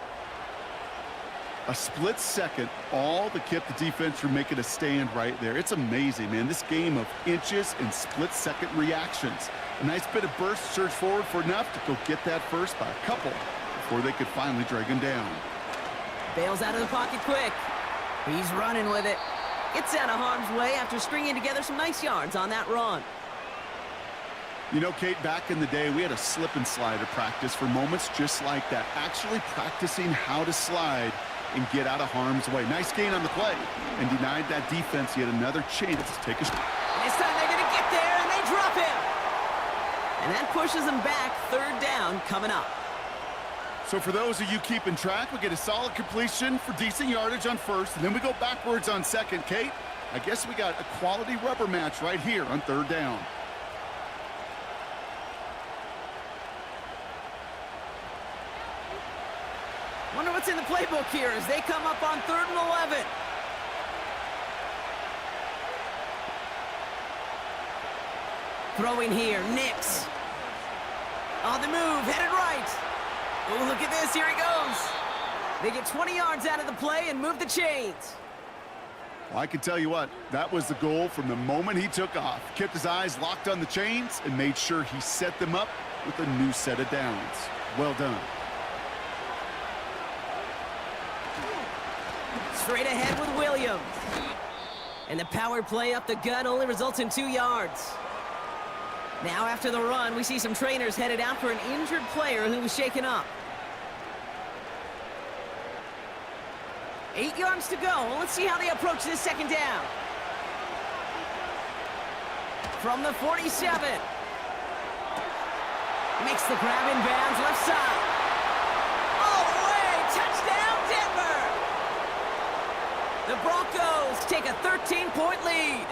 A split second, all that kept the defense from making a stand right there. It's amazing, man. This game of inches and split-second reactions. A nice bit of burst, surge forward for enough to go get that first by a couple before they could finally drag him down. Bails out of the pocket quick. He's running with it. Gets out of harm's way after stringing together some nice yards on that run. You know, Kate, back in the day, we had a slip and slide at practice for moments just like that. Actually practicing how to slide and get out of harm's way. Nice gain on the play, and denied that defense yet another chance to take a shot. This time they're going to get there, and they drop him. And that pushes them back. 3rd down coming up. So for those of you keeping track, we get a solid completion for decent yardage on first, and then we go backwards on second. Kate, I guess we got a quality rubber match right here on 3rd down. Wonder what's in the playbook here as they come up on 3rd and 11. Throwing here, Nix. On the move, headed right. Oh, look at this, here he goes. They get 20 yards out of the play and move the chains. Well, I can tell you what, that was the goal from the moment he took off. Kept his eyes locked on the chains and made sure he set them up with a new set of downs. Well done. Straight ahead with Williams. And the power play up the gut only results in 2 yards. Now after the run, we see some trainers headed out for an injured player who was shaken up. 8 yards to go. Let's see how they approach this 2nd down. From the 47. Makes the grab in bounds left side. All the way. Touchdown, Denver. The Broncos take a 13-point lead.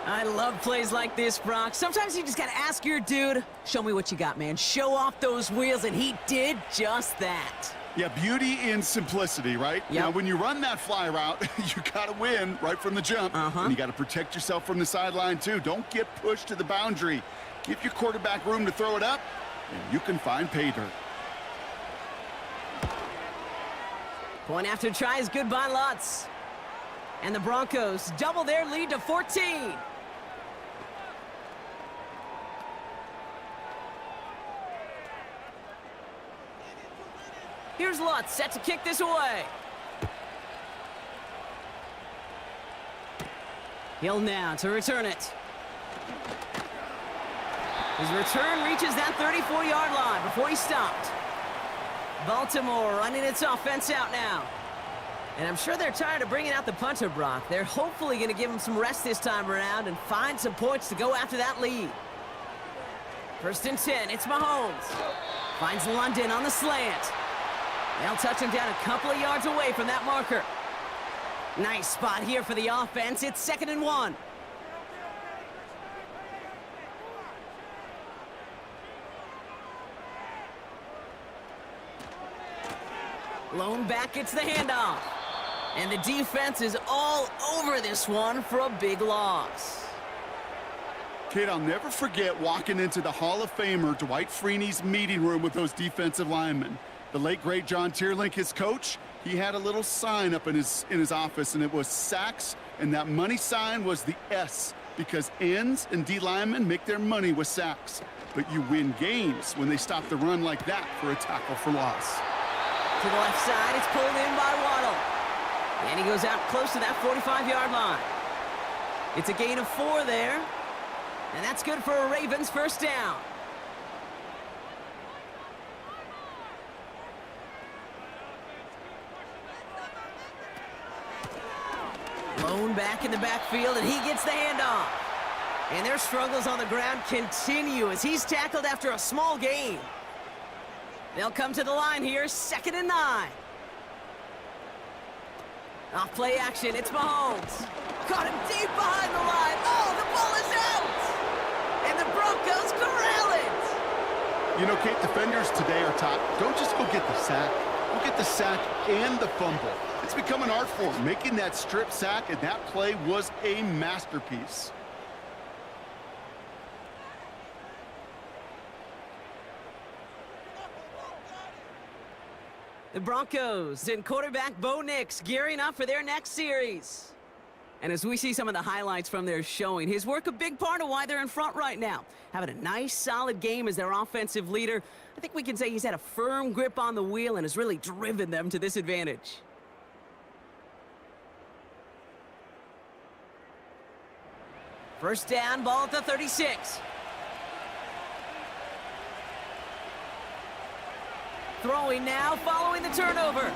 I love plays like this, Brock. Sometimes you just got to ask your dude, show me what you got, man. Show off those wheels, and he did just that. Yeah, beauty in simplicity, right? Yep. Now, when you run that fly route, you got to win right from the jump. And you got to protect yourself from the sideline, too. Don't get pushed to the boundary. Give your quarterback room to throw it up, and you can find pay dirt. Point after try is good by Lutz. And the Broncos double their lead to 14. Here's Lutz set to kick this away. Hill now to return it. His return reaches that 34-yard line before he stopped. Baltimore running its offense out now. And I'm sure they're tired of bringing out the punter, Brock. They're hopefully going to give him some rest this time around and find some points to go after that lead. 1st and 10, it's Mahomes. Finds London on the slant. They'll touch him down a couple of yards away from that marker. Nice spot here for the offense. It's 2nd and 1. Lone back gets the handoff. And the defense is all over this one for a big loss. Kate, I'll never forget walking into the Hall of Famer Dwight Freeney's meeting room with those defensive linemen. The late, great John Tierlink, his coach, he had a little sign up in his office, and it was sacks, and that money sign was the S because ends and D linemen make their money with sacks. But you win games when they stop the run like that for a tackle for loss. To the left side, it's pulled in by Waddle. And he goes out close to that 45-yard line. It's a gain of 4 there. And that's good for a Ravens first down. Lone back in the backfield, and he gets the handoff. And their struggles on the ground continue as he's tackled after a small gain. They'll come to the line here, 2nd and 9. Off play action, it's Mahomes. Caught him deep behind the line. Oh, the ball is out! And the Broncos corral it! You know, Kate, defenders today are taught, don't just go get the sack. Go get the sack and the fumble. It's become an art form, making that strip sack, and that play was a masterpiece. The Broncos and quarterback Bo Nix gearing up for their next series. And as we see some of the highlights from their showing, his work a big part of why they're in front right now. Having a nice, solid game as their offensive leader. I think we can say he's had a firm grip on the wheel and has really driven them to this advantage. First down, ball at the 36. Throwing now, following the turnover.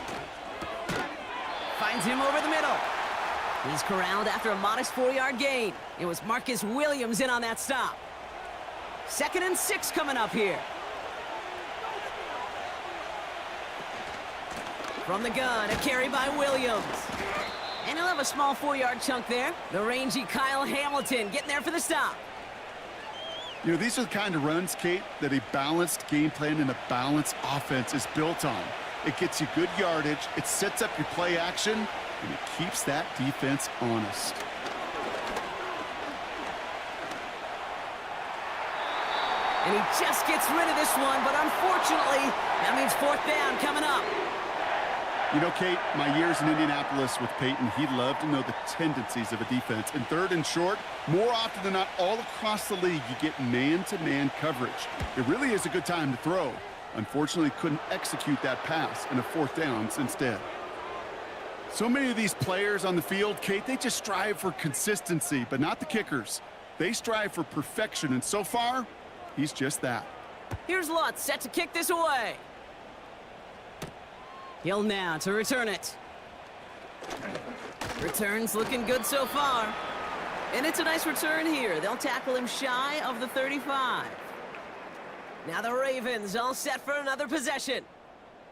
Finds him over the middle. He's corralled after a modest 4-yard gain. It was Marcus Williams in on that stop. 2nd and 6 coming up here. From the gun, a carry by Williams. And he'll have a small 4-yard chunk there. The rangy Kyle Hamilton getting there for the stop. You know, these are the kind of runs, Kate, that a balanced game plan and a balanced offense is built on. It gets you good yardage, it sets up your play action, and it keeps that defense honest. And he just gets rid of this one, but unfortunately, that means 4th down coming up. You know, Kate, my years in Indianapolis with Peyton, he loved to know the tendencies of a defense. In 3rd and short, more often than not, all across the league, you get man-to-man coverage. It really is a good time to throw. Unfortunately, couldn't execute that pass in a 4th down instead. So many of these players on the field, Kate, they just strive for consistency, but not the kickers. They strive for perfection, and so far, he's just that. Here's Lutz set to kick this away. Hill now to return it. Returns looking good so far. And it's a nice return here. They'll tackle him shy of the 35. Now the Ravens all set for another possession.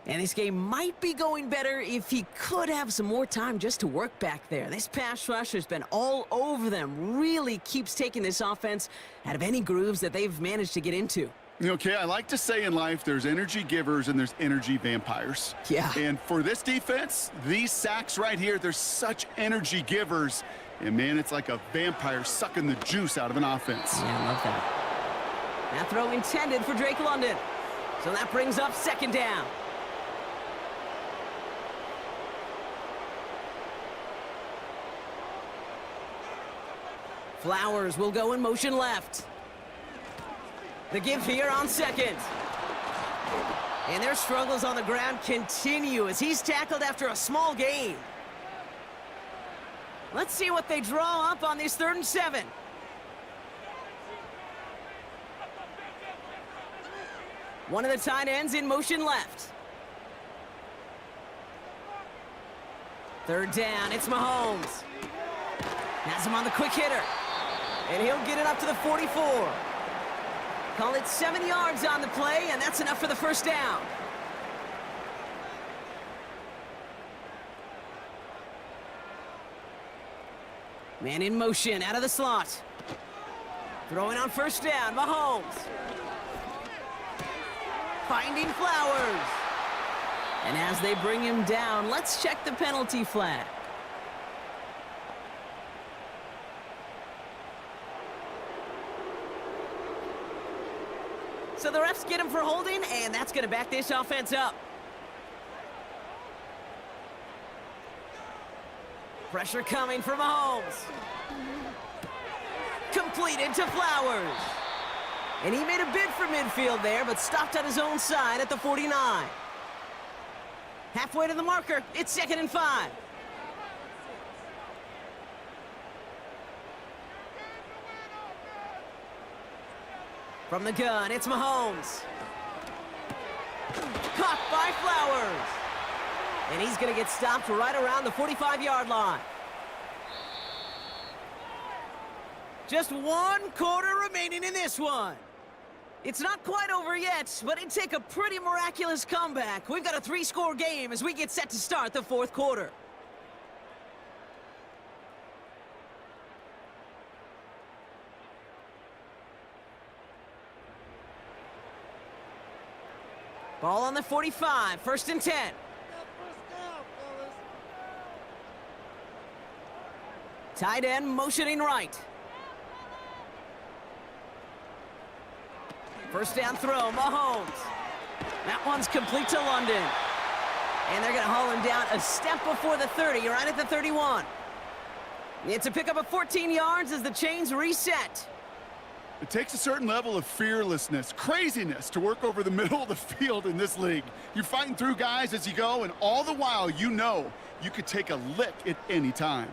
And this game might be going better if he could have some more time just to work back there. This pass rush has been all over them. Really keeps taking this offense out of any grooves that they've managed to get into. Okay, I like to say in life there's energy givers and there's energy vampires. Yeah. And for this defense, these sacks right here, they're such energy givers. And, man, it's like a vampire sucking the juice out of an offense. Yeah, I love that. That throw intended for Drake London. So that brings up 2nd down. Flowers will go in motion left. The give here on 2nd. And their struggles on the ground continue as he's tackled after a small gain. Let's see what they draw up on this 3rd and 7. One of the tight ends in motion left. 3rd down, it's Mahomes. Has him on the quick hitter. And he'll get it up to the 44. Call it 7 yards on the play, and that's enough for the first down. Man in motion, out of the slot. Throwing on 1st down, Mahomes. Finding Flowers. And as they bring him down, let's check the penalty flag. So the refs get him for holding, and that's going to back this offense up. Pressure coming for Mahomes. completed to Flowers. And he made a bid for midfield there, but stopped on his own side at the 49. Halfway to the marker, it's 2nd and 5. From the gun, it's Mahomes. Caught by Flowers. And he's going to get stopped right around the 45-yard line. Just 1 quarter remaining in this one. It's not quite over yet, but it'd take a pretty miraculous comeback. We've got a 3-score game as we get set to start the 4th quarter. Ball on the 45, 1st and 10. Tight end motioning right. First down throw, Mahomes. That one's complete to London. And they're going to haul him down a step before the 30, right at the 31. It's a pickup of 14 yards as the chains reset. It takes a certain level of fearlessness, craziness to work over the middle of the field in this league. You're fighting through guys as you go, and all the while you know you could take a lick at any time.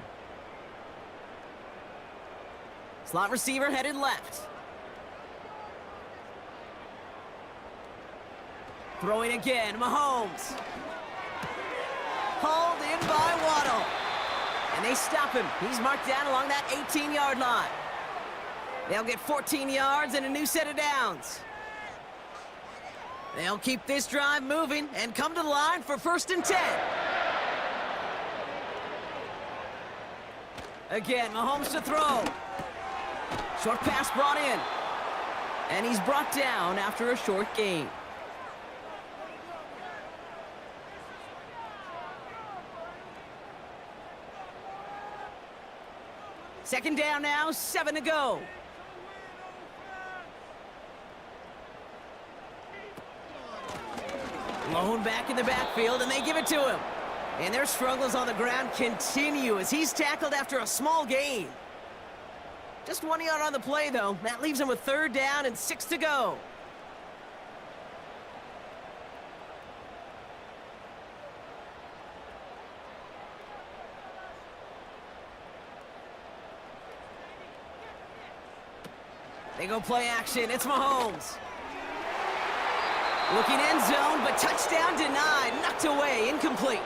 Slot receiver headed left. Throwing again, Mahomes. Hauled in by Waddle. And they stop him. He's marked down along that 18-yard line. They'll get 14 yards and a new set of downs. They'll keep this drive moving and come to the line for 1st and 10. Again, Mahomes to throw. Short pass brought in. And he's brought down after a short gain. Second down now, 7 to go. Lone back in the backfield, and they give it to him. And their struggles on the ground continue as he's tackled after a small gain. Just 1 yard on the play, though. That leaves him with 3rd down and 6 to go. They go play action. It's Mahomes. Looking end zone, but touchdown denied. Knocked away, incomplete.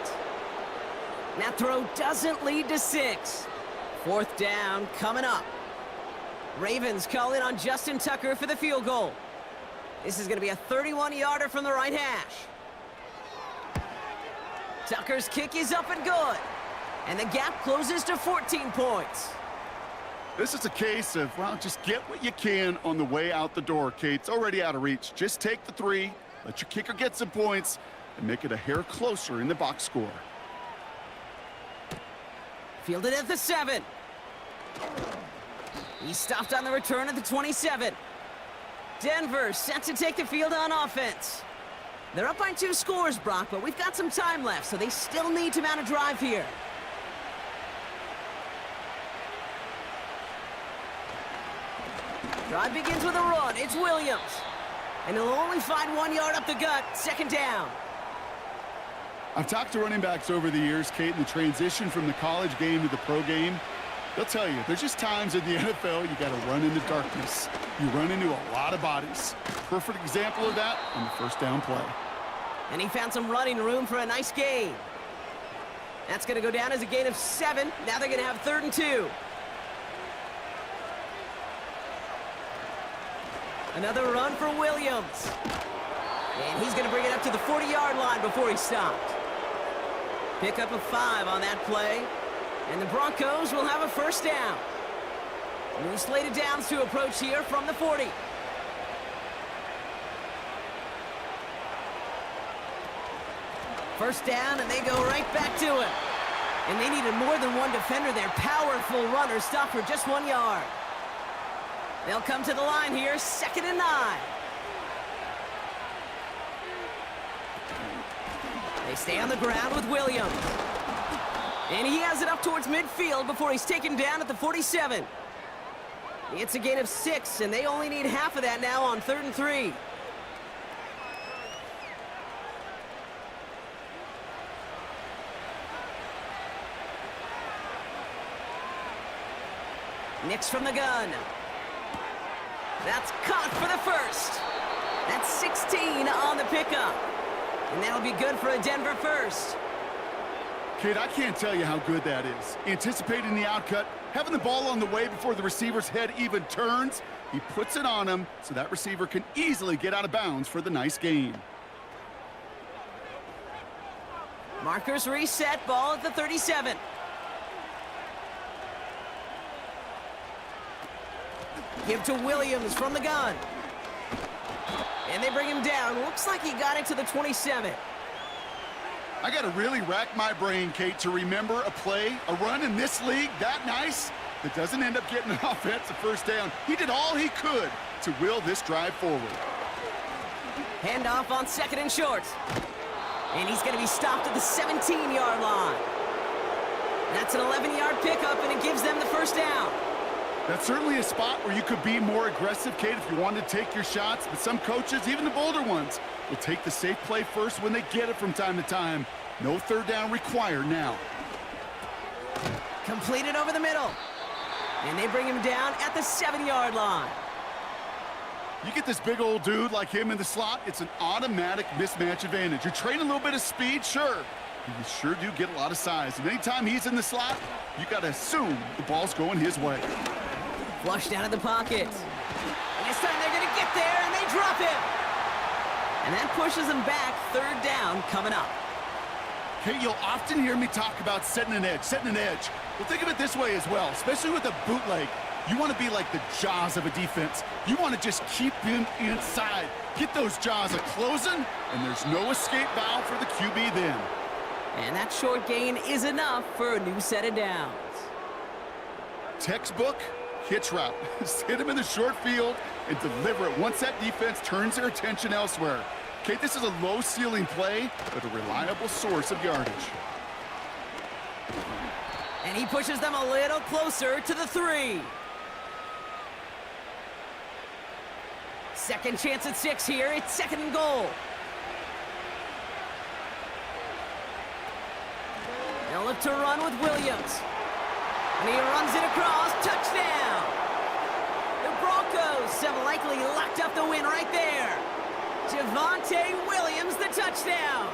That throw doesn't lead to 6. 4th down coming up. Ravens call in on Justin Tucker for the field goal. This is going to be a 31-yarder from the right hash. Tucker's kick is up and good. And the gap closes to 14 points. This is a case of, well, just get what you can on the way out the door, Kate. It's already out of reach. Just take the 3, let your kicker get some points, and make it a hair closer in the box score. Fielded at the 7. He stopped on the return at the 27. Denver set to take the field on offense. They're up by 2 scores, Brock, but we've got some time left, so they still need to mount a drive here. Drive begins with a run. It's Williams. And he'll only find 1 yard up the gut. 2nd down. I've talked to running backs over the years, Kate, in the transition from the college game to the pro game. They'll tell you, there's just times in the NFL you got to run into darkness. You run into a lot of bodies. Perfect example of that on the 1st down play. And he found some running room for a nice gain. That's going to go down as a gain of 7. Now they're going to have 3rd and 2. Another run for Williams. And he's going to bring it up to the 40-yard line before he stopped. Pickup of 5 on that play. And the Broncos will have a 1st down. New slated downs to approach here from the 40. First down, and they go right back to him. And they needed more than one defender there. Powerful runner stopped for just 1 yard. They'll come to the line here, 2nd and 9. They stay on the ground with Williams. And he has it up towards midfield before he's taken down at the 47. It's a gain of 6, and they only need half of that now on 3rd and 3. Nix from the gun. That's caught for the first. That's 16 on the pickup. And that'll be good for a Denver first. Kid, I can't tell you how good that is. Anticipating the outcut, having the ball on the way before the receiver's head even turns. He puts it on him so that receiver can easily get out of bounds for the nice gain. Markers reset, ball at the 37. Give to Williams from the gun. And they bring him down. Looks like he got it to the 27. I got to really rack my brain, Kate, to remember a play, a run in this league that nice that doesn't end up getting an offensive first down. He did all he could to will this drive forward. Handoff on 2nd and short. And he's going to be stopped at the 17-yard line. That's an 11-yard pickup, and it gives them the first down. That's certainly a spot where you could be more aggressive, Kate, if you wanted to take your shots. But some coaches, even the bolder ones, will take the safe play first when they get it from time to time. No third down required now. Completed over the middle. And they bring him down at the 7-yard line. You get this big old dude like him in the slot, it's an automatic mismatch advantage. You're trading a little bit of speed, sure. You sure do get a lot of size. And anytime he's in the slot, you got to assume the ball's going his way. Flushed out of the pocket. And this time they're going to get there, and they drop him. And that pushes them back. 3rd down coming up. Kate, you'll often hear me talk about setting an edge, Well, think of it this way as well, especially with a bootleg. You want to be like the jaws of a defense. You want to just keep him inside. Get those jaws a-closing, and there's no escape valve for the QB then. And that short gain is enough for a new set of downs. Textbook hitch route. Hit him in the short field and deliver it once that defense turns their attention elsewhere. Okay, this is a low-ceiling play, but a reliable source of yardage. And he pushes them a little closer to the 3. Second chance at 6 here. It's 2nd and goal. They'll look to run with Williams. And he runs it across. Touchdown! The Broncos have likely locked up the win right there. Javonte Williams, the touchdown.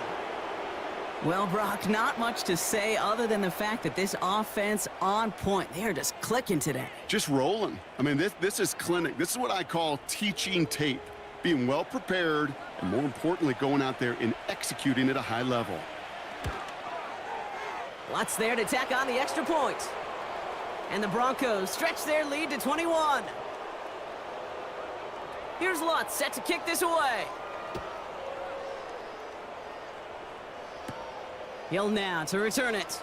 Well, Brock, not much to say other than the fact that this offense on point. They are just clicking today. Just rolling. I mean, this is clinic. This is what I call teaching tape. Being well prepared, and more importantly, going out there and executing at a high level. Lutz there to tack on the extra point. And the Broncos stretch their lead to 21. Here's Lutz set to kick this away. Hill now to return it.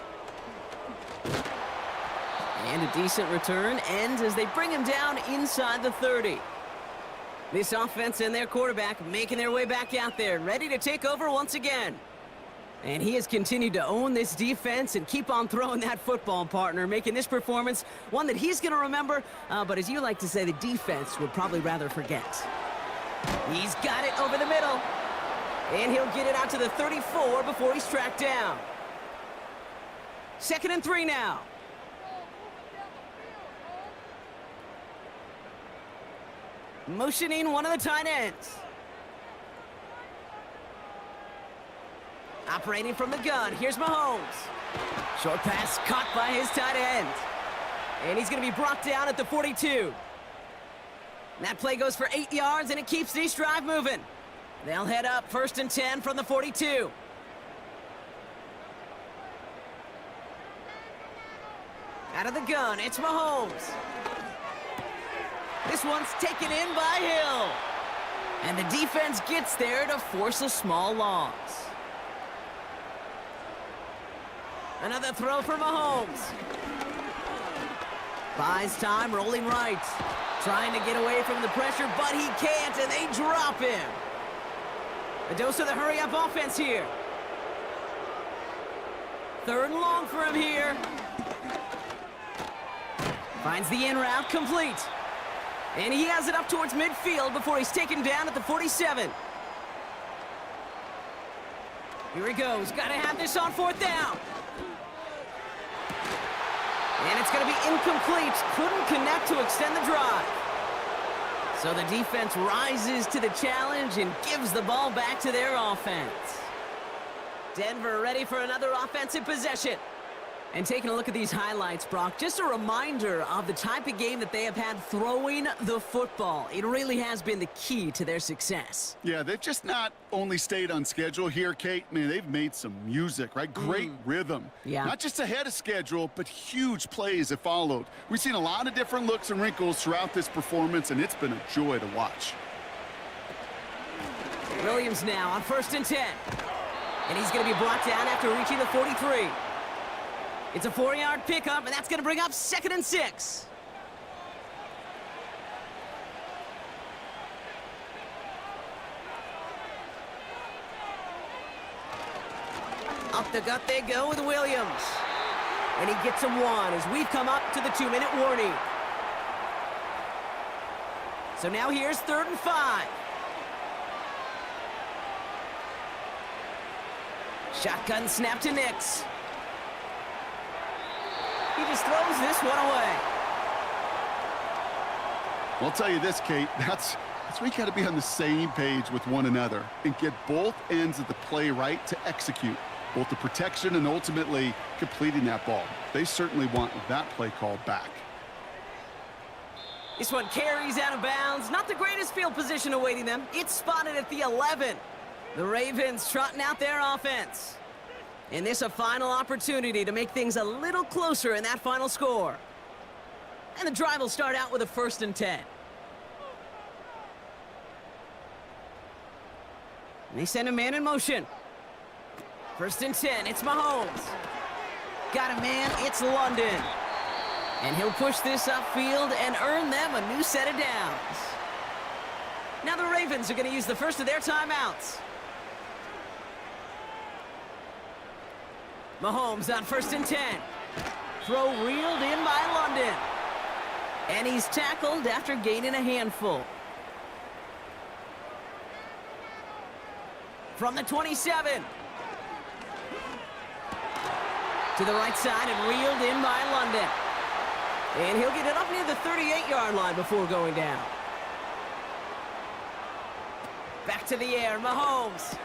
And a decent return ends as they bring him down inside the 30. This offense and their quarterback making their way back out there, ready to take over once again. And he has continued to own this defense and keep on throwing that football, partner, making this performance one that he's going to remember, but as you like to say, the defense would probably rather forget. He's got it over the middle. And he'll get it out to the 34 before he's tracked down. 2nd and 3 now. Motioning one of the tight ends. Operating from the gun, here's Mahomes. Short pass caught by his tight end. And he's going to be brought down at the 42. And that play goes for 8 yards, and it keeps this drive moving. They'll head up 1st and 10 from the 42. Out of the gun, it's Mahomes. This one's taken in by Hill. And the defense gets there to force a small loss. Another throw for Mahomes. Buys time, rolling right. Trying to get away from the pressure, but he can't, and they drop him. A dose of the hurry-up offense here. 3rd and long for him here. Finds the in route complete. And he has it up towards midfield before he's taken down at the 47. Here he goes. Got to have this on 4th down. And it's going to be incomplete. Couldn't connect to extend the drive. So the defense rises to the challenge and gives the ball back to their offense. Denver ready for another offensive possession. And taking a look at these highlights, Brock, just a reminder of the type of game that they have had throwing the football. It really has been the key to their success. Yeah, they've just not only stayed on schedule here, Kate. Man, they've made some music, right? Great rhythm. Yeah. Not just ahead of schedule, but huge plays have followed. We've seen a lot of different looks and wrinkles throughout this performance, and it's been a joy to watch. Williams now on 1st and 10. And he's going to be brought down after reaching the 43. It's a 4-yard pickup, and that's going to bring up 2nd and 6. Up the gut they go with Williams. And he gets him 1 as we've come up to the 2-minute warning. So now here's 3rd and 5. Shotgun snap to Nix. He just throws this one away. Well, I'll tell you this, Kate, that's where you got to be on the same page with one another and get both ends of the play right to execute, both the protection and ultimately completing that ball. They certainly want that play called back. This one carries out of bounds. Not the greatest field position awaiting them. It's spotted at the 11. The Ravens trotting out their offense. And this a final opportunity to make things a little closer in that final score. And the drive will start out with a 1st and 10. And they send a man in motion. 1st and 10, it's Mahomes. Got a man, it's London. And he'll push this upfield and earn them a new set of downs. Now the Ravens are going to use the first of their timeouts. Mahomes on 1st and 10. Throw reeled in by London. And he's tackled after gaining a handful. From the 27. To the right side and reeled in by London. And he'll get it up near the 38-yard line before going down. Back to the air, Mahomes.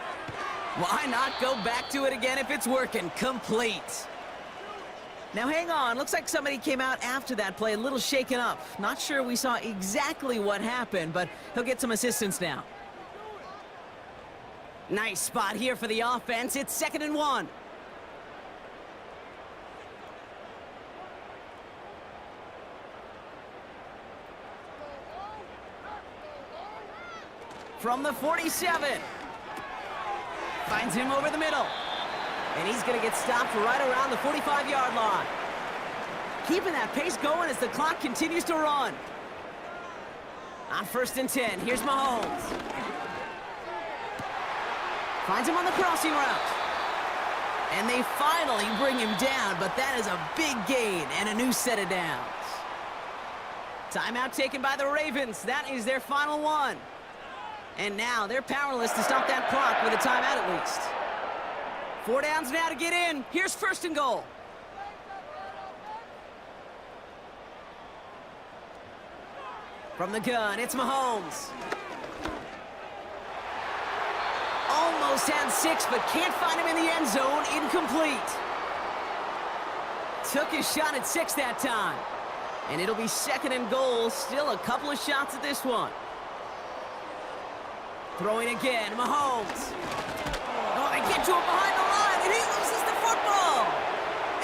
Why not go back to it again if it's working? Complete. Now hang on, looks like somebody came out after that play a little shaken up. Not sure we saw exactly what happened, but he'll get some assistance now. Nice spot here for the offense. It's 2nd and 1. From the 47. Finds him over the middle. And he's going to get stopped right around the 45-yard line. Keeping that pace going as the clock continues to run. On 1st and 10, here's Mahomes. Finds him on the crossing route. And they finally bring him down, but that is a big gain and a new set of downs. Timeout taken by the Ravens. That is their final one. And now they're powerless to stop that clock with a timeout at least. 4 downs now to get in. Here's 1st and goal. From the gun, it's Mahomes. Almost had 6, but can't find him in the end zone. Incomplete. Took his shot at 6 that time. And it'll be 2nd and goal. Still a couple of shots at this one. Throwing again, Mahomes. Oh, they get to him behind the line, and he loses the football.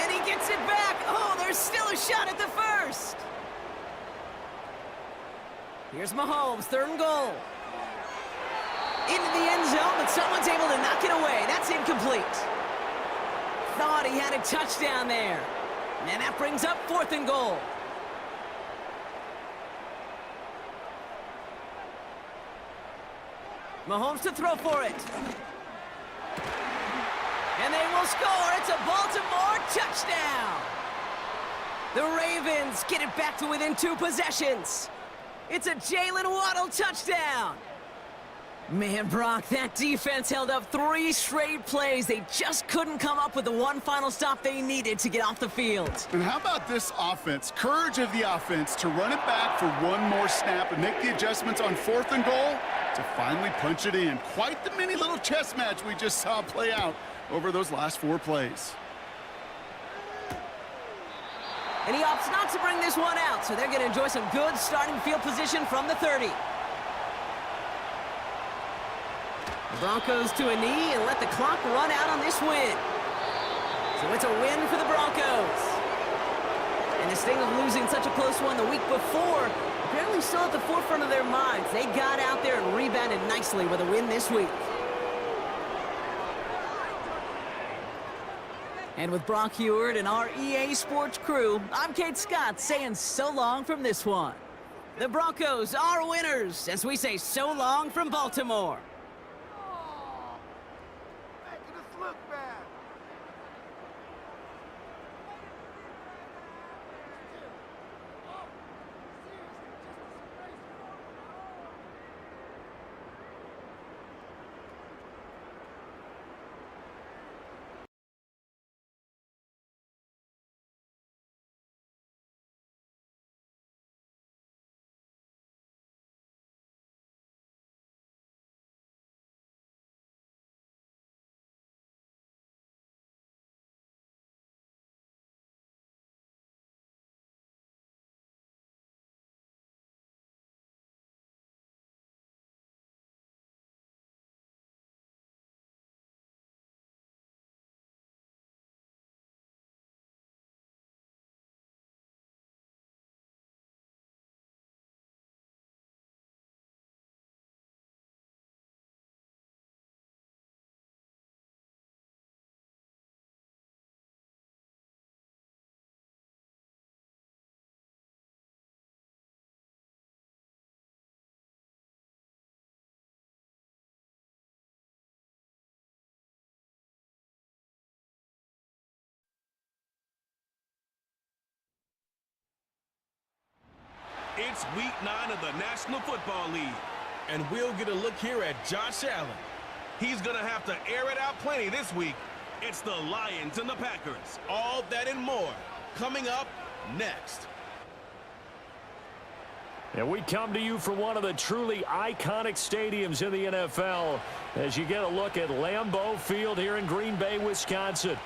And he gets it back. Oh, there's still a shot at the 1st. Here's Mahomes, 3rd and goal. Into the end zone, but someone's able to knock it away. That's incomplete. Thought he had a touchdown there. And that brings up 4th and goal. Mahomes to throw for it. And they will score. It's a Baltimore touchdown. The Ravens get it back to within 2 possessions. It's a Jalen Waddle touchdown. Man, Brock, that defense held up 3 straight plays. They just couldn't come up with the one final stop they needed to get off the field. And how about this offense? Courage of the offense to run it back for one more snap and make the adjustments on 4th and goal to finally punch it in. Quite the mini little chess match we just saw play out over those last 4 plays. And he opts not to bring this one out, so they're going to enjoy some good starting field position from the 30. Broncos to a knee and let the clock run out on this win. So it's a win for the Broncos. And the sting of losing such a close one the week before, apparently still at the forefront of their minds. They got out there and rebounded nicely with a win this week. And with Brock Heward and our EA Sports crew, I'm Kate Scott saying so long from this one. The Broncos are winners as we say so long from Baltimore. It's week 9 of the National Football League, and we'll get a look here at Josh Allen. He's going to have to air it out plenty this week. It's the Lions and the Packers. All that and more coming up next. And we come to you from one of the truly iconic stadiums in the NFL as you get a look at Lambeau Field here in Green Bay, Wisconsin.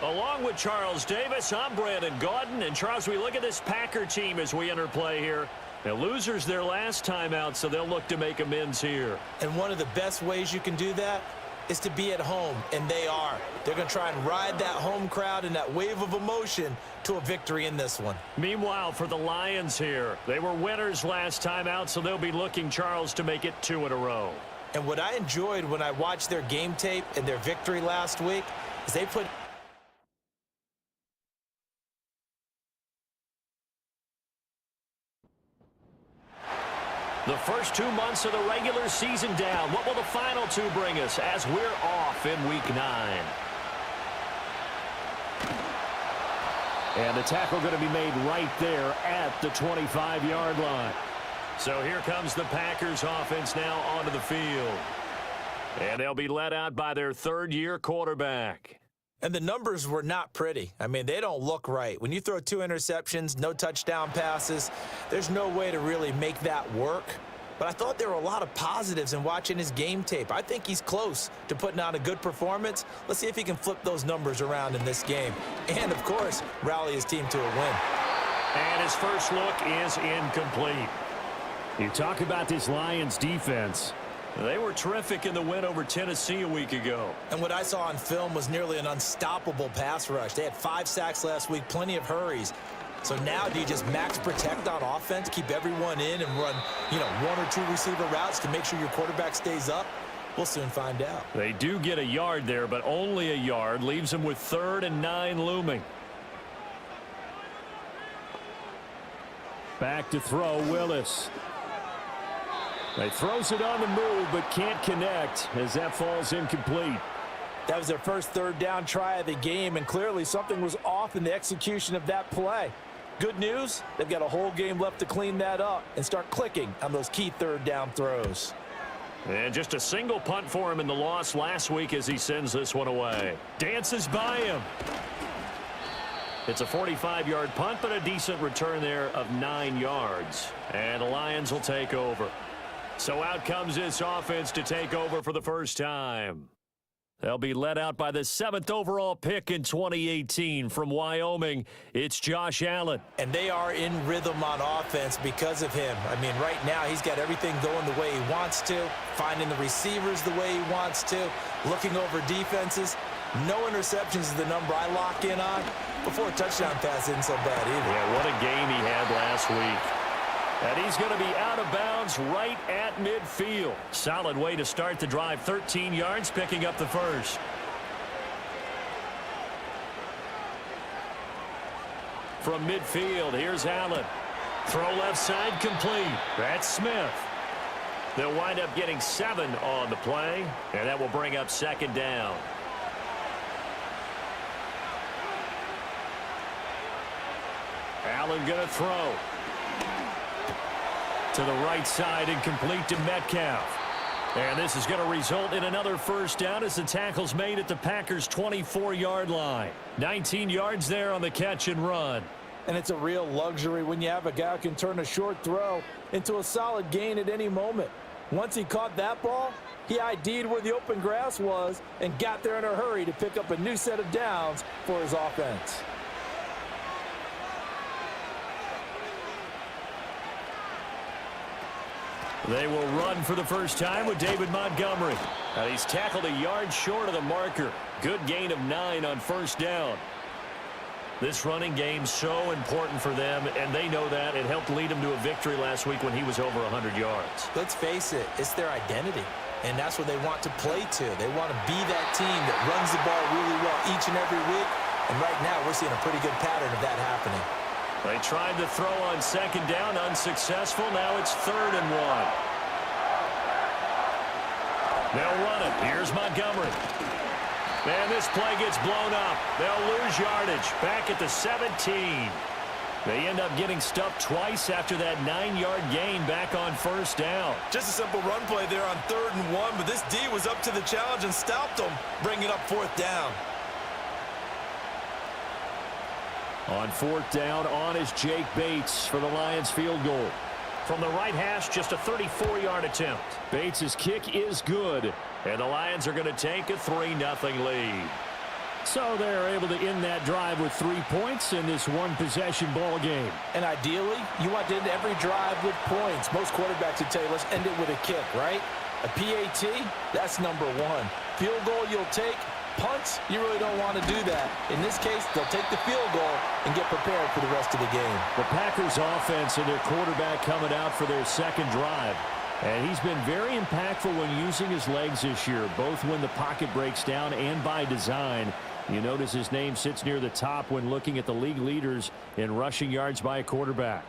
Along with Charles Davis, I'm Brandon Gaudin. And Charles, we look at this Packer team as we enter play here. The losers their last time out, so they'll look to make amends here. And one of the best ways you can do that is to be at home, and they are. They're going to try and ride that home crowd and that wave of emotion to a victory in this one. Meanwhile, for the Lions here, they were winners last time out, so they'll be looking, Charles, to make it 2 in a row. And what I enjoyed when I watched their game tape and their victory last week is they put the first 2 months of the regular season down. What will the final 2 bring us as we're off in Week 9? And the tackle going to be made right there at the 25-yard line. So here comes the Packers offense now onto the field. And they'll be led out by their 3rd-year quarterback. And the numbers were not pretty. I mean, they don't look right. When you throw 2 interceptions, no touchdown passes, there's no way to really make that work. But I thought there were a lot of positives in watching his game tape. I think he's close to putting on a good performance. Let's see if he can flip those numbers around in this game. And, of course, rally his team to a win. And his first look is incomplete. You talk about this Lions defense. They were terrific in the win over Tennessee a week ago. And what I saw on film was nearly an unstoppable pass rush. They had 5 sacks last week, plenty of hurries. So now do you just max protect on offense, keep everyone in and run, 1 or 2 receiver routes to make sure your quarterback stays up? We'll soon find out. They do get a yard there, but only a yard. Leaves them with 3rd and 9 looming. Back to throw, Willis. He throws it on the move, but can't connect as that falls incomplete. That was their first 3rd down try of the game, and clearly something was off in the execution of that play. Good news, they've got a whole game left to clean that up and start clicking on those key third down throws. And just a single punt for him in the loss last week as he sends this one away. Dances by him. It's a 45-yard punt, but a decent return there of 9 yards. And the Lions will take over. So out comes this offense to take over for the first time. They'll be led out by the 7th overall pick in 2018 from Wyoming. It's Josh Allen. And they are in rhythm on offense because of him. I mean, right now he's got everything going the way he wants to, finding the receivers the way he wants to, looking over defenses. No interceptions is the number I lock in on. Before a touchdown pass isn't so bad either. Yeah, what a game he had last week. And he's going to be out of bounds right at midfield. Solid way to start the drive. 13 yards, picking up the first. From midfield, here's Allen. Throw left side complete. That's Smith. They'll wind up getting 7 on the play, and that will bring up second down. Allen going to throw. To the right side and complete to Metcalf. And this is going to result in another first down as the tackle's made at the Packers' 24-yard line. 19 yards there on the catch and run. And it's a real luxury when you have a guy who can turn a short throw into a solid gain at any moment. Once he caught that ball, he ID'd where the open grass was and got there in a hurry to pick up a new set of downs for his offense. They will run for the first time with David Montgomery. And he's tackled a yard short of the marker. Good gain of 9 on first down. This running game's so important for them, and they know that. It helped lead them to a victory last week when he was over 100 yards. Let's face it, it's their identity, and that's what they want to play to. They want to be that team that runs the ball really well each and every week, and right now we're seeing a pretty good pattern of that happening. They tried to throw on second down, unsuccessful. Now it's 3rd and 1. They'll run it. Here's Montgomery. And this play gets blown up. They'll lose yardage. Back at the 17. They end up getting stuffed twice after that 9-yard gain back on first down. Just a simple run play there on 3rd and 1, but this D was up to the challenge and stopped them, bringing up 4th down. On 4th down, on is Jake Bates for the Lions field goal. From the right hash, just a 34-yard attempt. Bates' kick is good, and the Lions are going to take a 3-0 lead. So they're able to end that drive with 3 points in this one-possession ball game. And ideally, you want to end every drive with points. Most quarterbacks would tell you, let's end it with a kick, right? A PAT, that's number 1. Field goal you'll take. Punts, you really don't want to do that. In this case, they'll take the field goal and get prepared for the rest of the game. The Packers offense and their quarterback coming out for their second drive. And he's been very impactful when using his legs this year, both when the pocket breaks down and by design. You notice his name sits near the top when looking at the league leaders in rushing yards by a quarterback.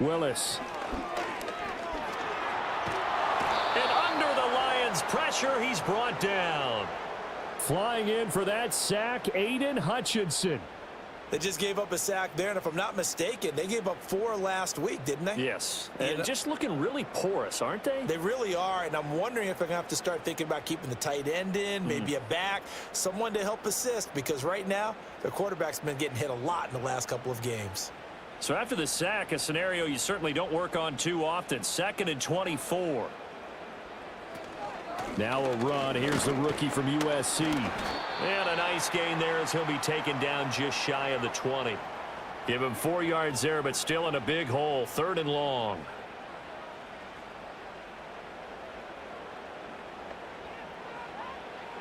Willis. Pressure, he's brought down. Flying in for that sack, Aiden Hutchinson. They just gave up a sack there, and if I'm not mistaken, they gave up 4 last week, didn't they? Yes, and just looking really porous, aren't they? They really are, and I'm wondering if they're going to have to start thinking about keeping the tight end in, maybe a back, someone to help assist, because right now, their quarterback's been getting hit a lot in the last couple of games. So after the sack, a scenario you certainly don't work on too often. 2nd and 24. Now a run. Here's the rookie from USC. And a nice gain there as he'll be taken down just shy of the 20. Give him 4 yards there, but still in a big hole. 3rd and long.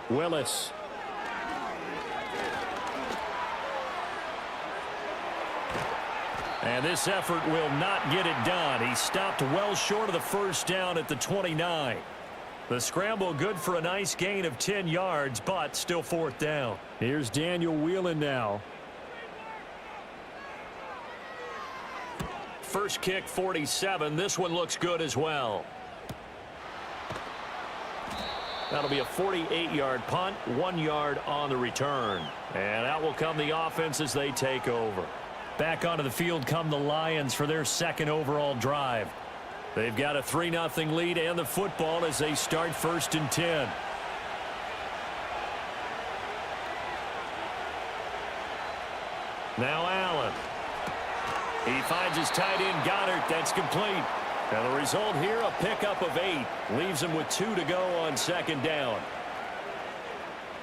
Willis. And this effort will not get it done. He stopped well short of the first down at the 29. The scramble good for a nice gain of 10 yards, but still 4th down. Here's Daniel Whelan now. First kick, 47. This one looks good as well. That'll be a 48-yard punt, 1 yard on the return. And out will come the offense as they take over. Back onto the field come the Lions for their second overall drive. They've got a 3-0 lead and the football as they start 1st and 10. Now Allen. He finds his tight end Goddard. That's complete. And the result here, a pickup of 8. Leaves him with 2 to go on 2nd down.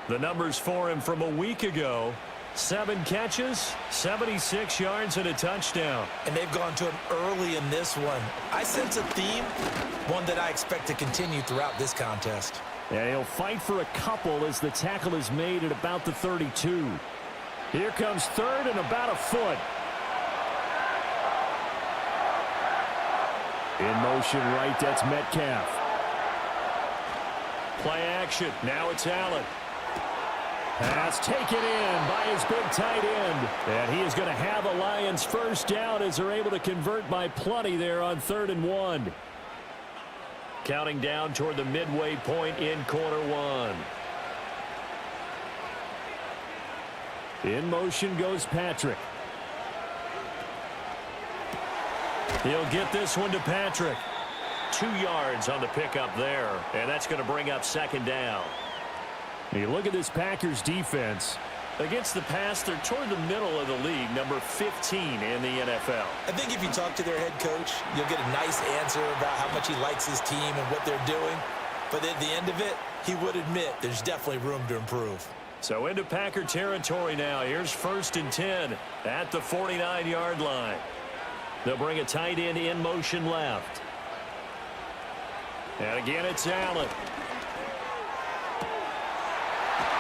The numbers for him from a week ago: 7 catches, 76 yards, and a touchdown. And they've gone to him early in this one. I sense a theme, one that I expect to continue throughout this contest. And he'll fight for a couple as the tackle is made at about the 32. Here comes 3rd and about a foot. In motion right, that's Metcalf. Play action. Now it's Allen. Pass taken in by his big tight end. And he is going to have a Lions first down as they're able to convert by plenty there on 3rd and 1. Counting down toward the midway point in quarter 1. In motion goes Patrick. He'll get this one to Patrick. 2 yards on the pickup there, and that's going to bring up 2nd down. You look at this Packers defense. Against the pass, they're toward the middle of the league, number 15 in the NFL. I think if you talk to their head coach, you'll get a nice answer about how much he likes his team and what they're doing. But at the end of it, he would admit there's definitely room to improve. So into Packer territory now. Here's 1st and 10 at the 49-yard line. They'll bring a tight end in motion left. And again, it's Allen.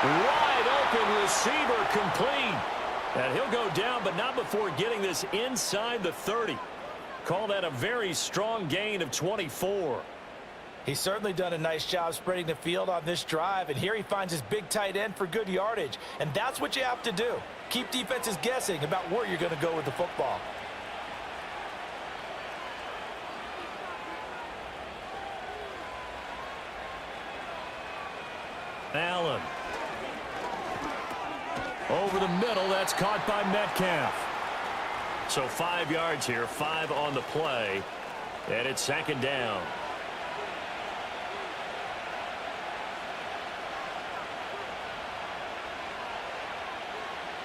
Wide open receiver complete. And he'll go down, but not before getting this inside the 30. Call that a very strong gain of 24. He's certainly done a nice job spreading the field on this drive, and here he finds his big tight end for good yardage. And that's what you have to do. Keep defenses guessing about where you're going to go with the football. Allen. Over the middle, that's caught by Metcalf. So 5 yards here, 5 on the play, and it's 2nd down.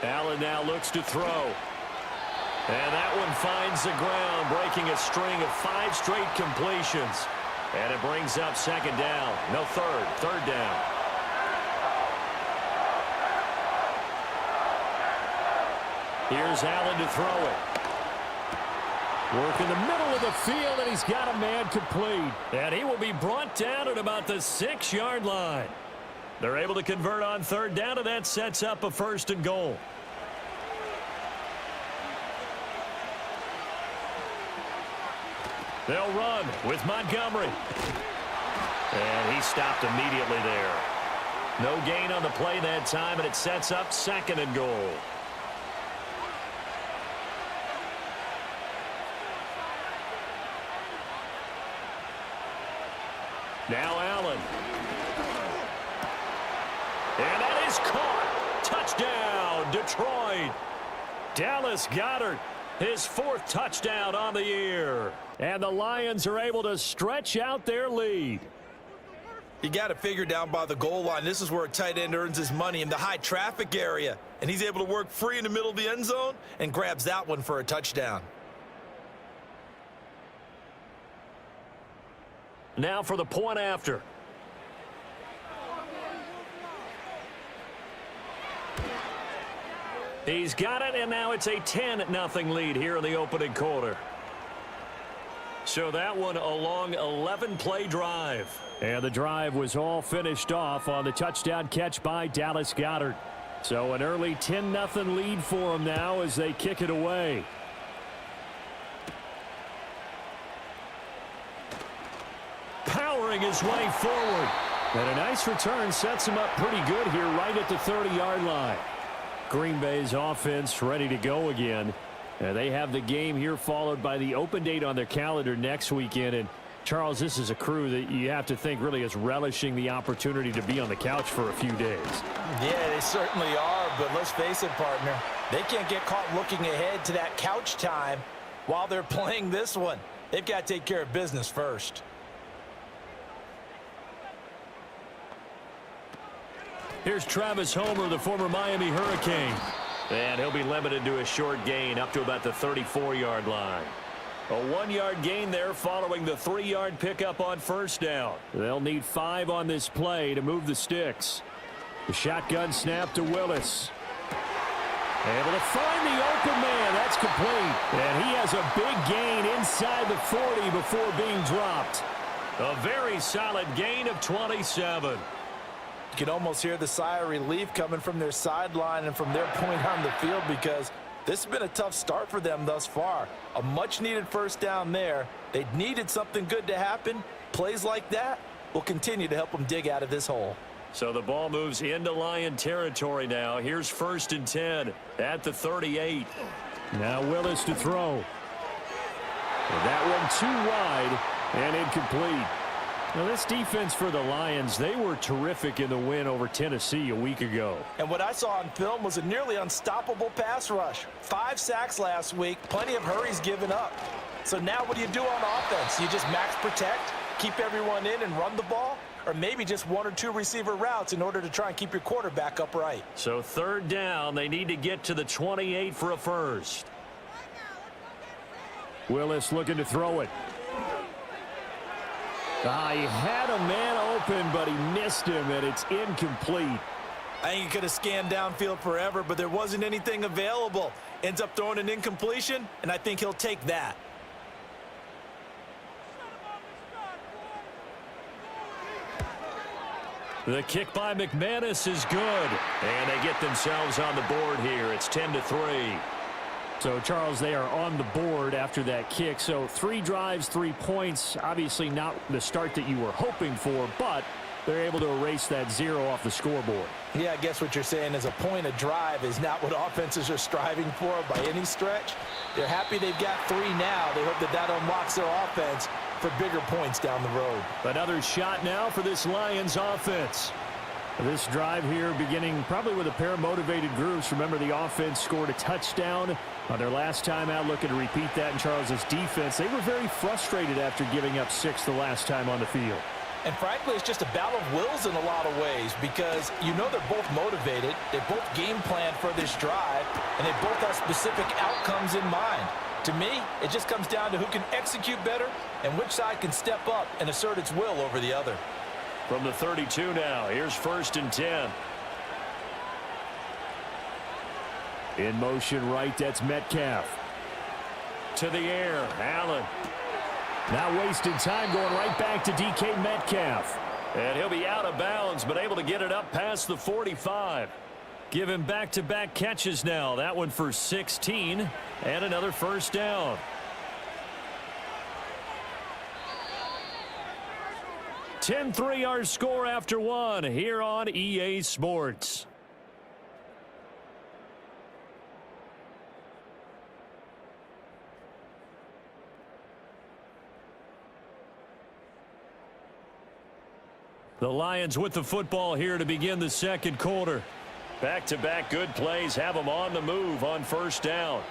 Allen now looks to throw. And that one finds the ground, breaking a string of 5 straight completions. And it brings up 2nd down. No, 3rd down. Here's Allen to throw it. Work in the middle of the field, and he's got a man complete. And he will be brought down at about the 6-yard line. They're able to convert on 3rd down, and that sets up a 1st and goal. They'll run with Montgomery. And he stopped immediately there. No gain on the play that time, and it sets up 2nd and goal. Now Allen. And that is caught. Touchdown, Detroit. Dallas Goedert, his 4th touchdown on the year. And the Lions are able to stretch out their lead. You got to figure down by the goal line. This is where a tight end earns his money, in the high traffic area. And he's able to work free in the middle of the end zone and grabs that one for a touchdown. Now for the point after. He's got it, and now it's a 10-0 lead here in the opening quarter. So that one a long 11-play drive. And the drive was all finished off on the touchdown catch by Dallas Goedert. So an early 10-0 lead for them now as they kick it away. Powering his way forward. And a nice return sets him up pretty good here right at the 30-yard line. Green Bay's offense ready to go again. And they have the game here followed by the open date on their calendar next weekend. And Charles, this is a crew that you have to think really is relishing the opportunity to be on the couch for a few days. Yeah, they certainly are, but let's face it, partner. They can't get caught looking ahead to that couch time while they're playing this one. They've got to take care of business first. Here's Travis Homer, the former Miami Hurricane. And he'll be limited to a short gain up to about the 34-yard line. A 1-yard gain there following the 3-yard pickup on first down. They'll need 5 on this play to move the sticks. The shotgun snap to Willis. Able to find the open man. That's complete. And he has a big gain inside the 40 before being dropped. A very solid gain of 27. You can almost hear the sigh of relief coming from their sideline and from their point on the field, because this has been a tough start for them thus far. A much-needed first down there. They needed something good to happen. Plays like that will continue to help them dig out of this hole. So the ball moves into Lion territory now. Here's 1st and 10 at the 38. Now Willis to throw. And that one too wide and incomplete. Now this defense for the Lions, they were terrific in the win over Tennessee a week ago. And what I saw on film was a nearly unstoppable pass rush. 5 sacks last week, plenty of hurries given up. So now what do you do on offense? You just max protect, keep everyone in and run the ball? Or maybe just 1 or 2 receiver routes in order to try and keep your quarterback upright? So 3rd down, they need to get to the 28 for a first. Willis looking to throw it. He had a man open, but he missed him, and it's incomplete. I think he could have scanned downfield forever, but there wasn't anything available. Ends up throwing an incompletion, and I think he'll take that. The kick by McManus is good. And they get themselves on the board here. It's 10-3. So, Charles, they are on the board after that kick. So 3 drives, 3 points. Obviously not the start that you were hoping for, but they're able to erase that 0 off the scoreboard. Yeah, I guess what you're saying is a point of drive is not what offenses are striving for by any stretch. They're happy they've got 3 now. They hope that that unlocks their offense for bigger points down the road. Another shot now for this Lions offense. This drive here beginning probably with a pair of motivated groups. Remember, the offense scored a touchdown on their last time out. Looking to repeat that in Charles's defense. They were very frustrated after giving up 6 the last time on the field. And frankly, it's just a battle of wills in a lot of ways, because you know they're both motivated. They both game plan for this drive, and they both have specific outcomes in mind. To me, it just comes down to who can execute better and which side can step up and assert its will over the other. From the 32 now, here's 1st and 10. In motion right, that's Metcalf. To the air, Allen. Now wasting time going right back to DK Metcalf. And he'll be out of bounds, but able to get it up past the 45. Give him back-to-back catches now. That one for 16 and another first down. (10-3) our score after 1 here on EA Sports. The Lions with the football here to begin the second quarter. Back-to-back good plays have them on the move on first down.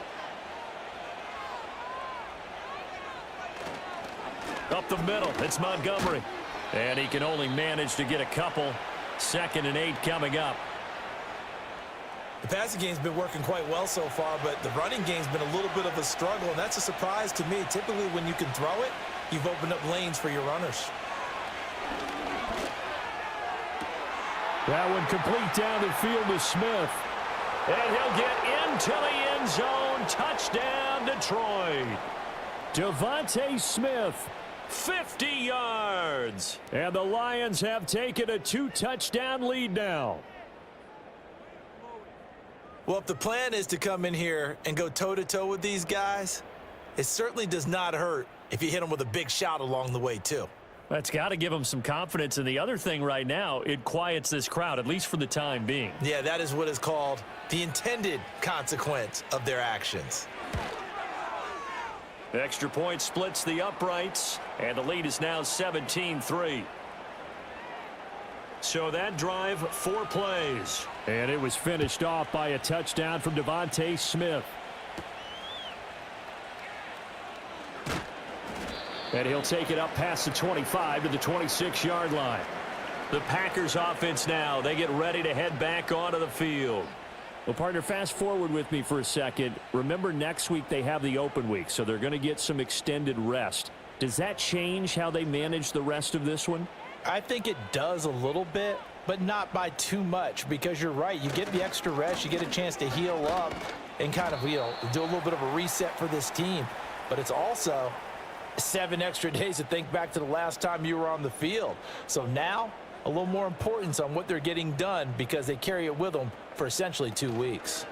Up the middle, it's Montgomery. And he can only manage to get a couple. 2nd and 8 coming up. The passing game's been working quite well so far, but the running game's been a little bit of a struggle, and that's a surprise to me. Typically, when you can throw it, you've opened up lanes for your runners. That one complete down the field to Smith. And he'll get into the end zone. Touchdown, Detroit. Devontae Smith. 50 yards. And the Lions have taken a 2-touchdown lead now. Well, if the plan is to come in here and go toe-to-toe with these guys, it certainly does not hurt if you hit them with a big shot along the way, too. That's got to give them some confidence. And the other thing right now, it quiets this crowd, at least for the time being. Yeah, that is what is called the intended consequence of their actions. The extra point splits the uprights, and the lead is now 17-3. So that drive, 4 plays. And it was finished off by a touchdown from Devontae Smith. And he'll take it up past the 25 to the 26-yard line. The Packers offense now, they get ready to head back onto the field. Well, partner, fast forward with me for a second. Remember, next week they have the open week, so they're going to get some extended rest. Does that change how they manage the rest of this one? I think it does a little bit, but not by too much, because you're right. You get the extra rest, you get a chance to heal up and kind of, do a little bit of a reset for this team. But it's also 7 extra days to think back to the last time you were on the field. So now, a little more importance on what they're getting done, because they carry it with them for essentially 2 weeks.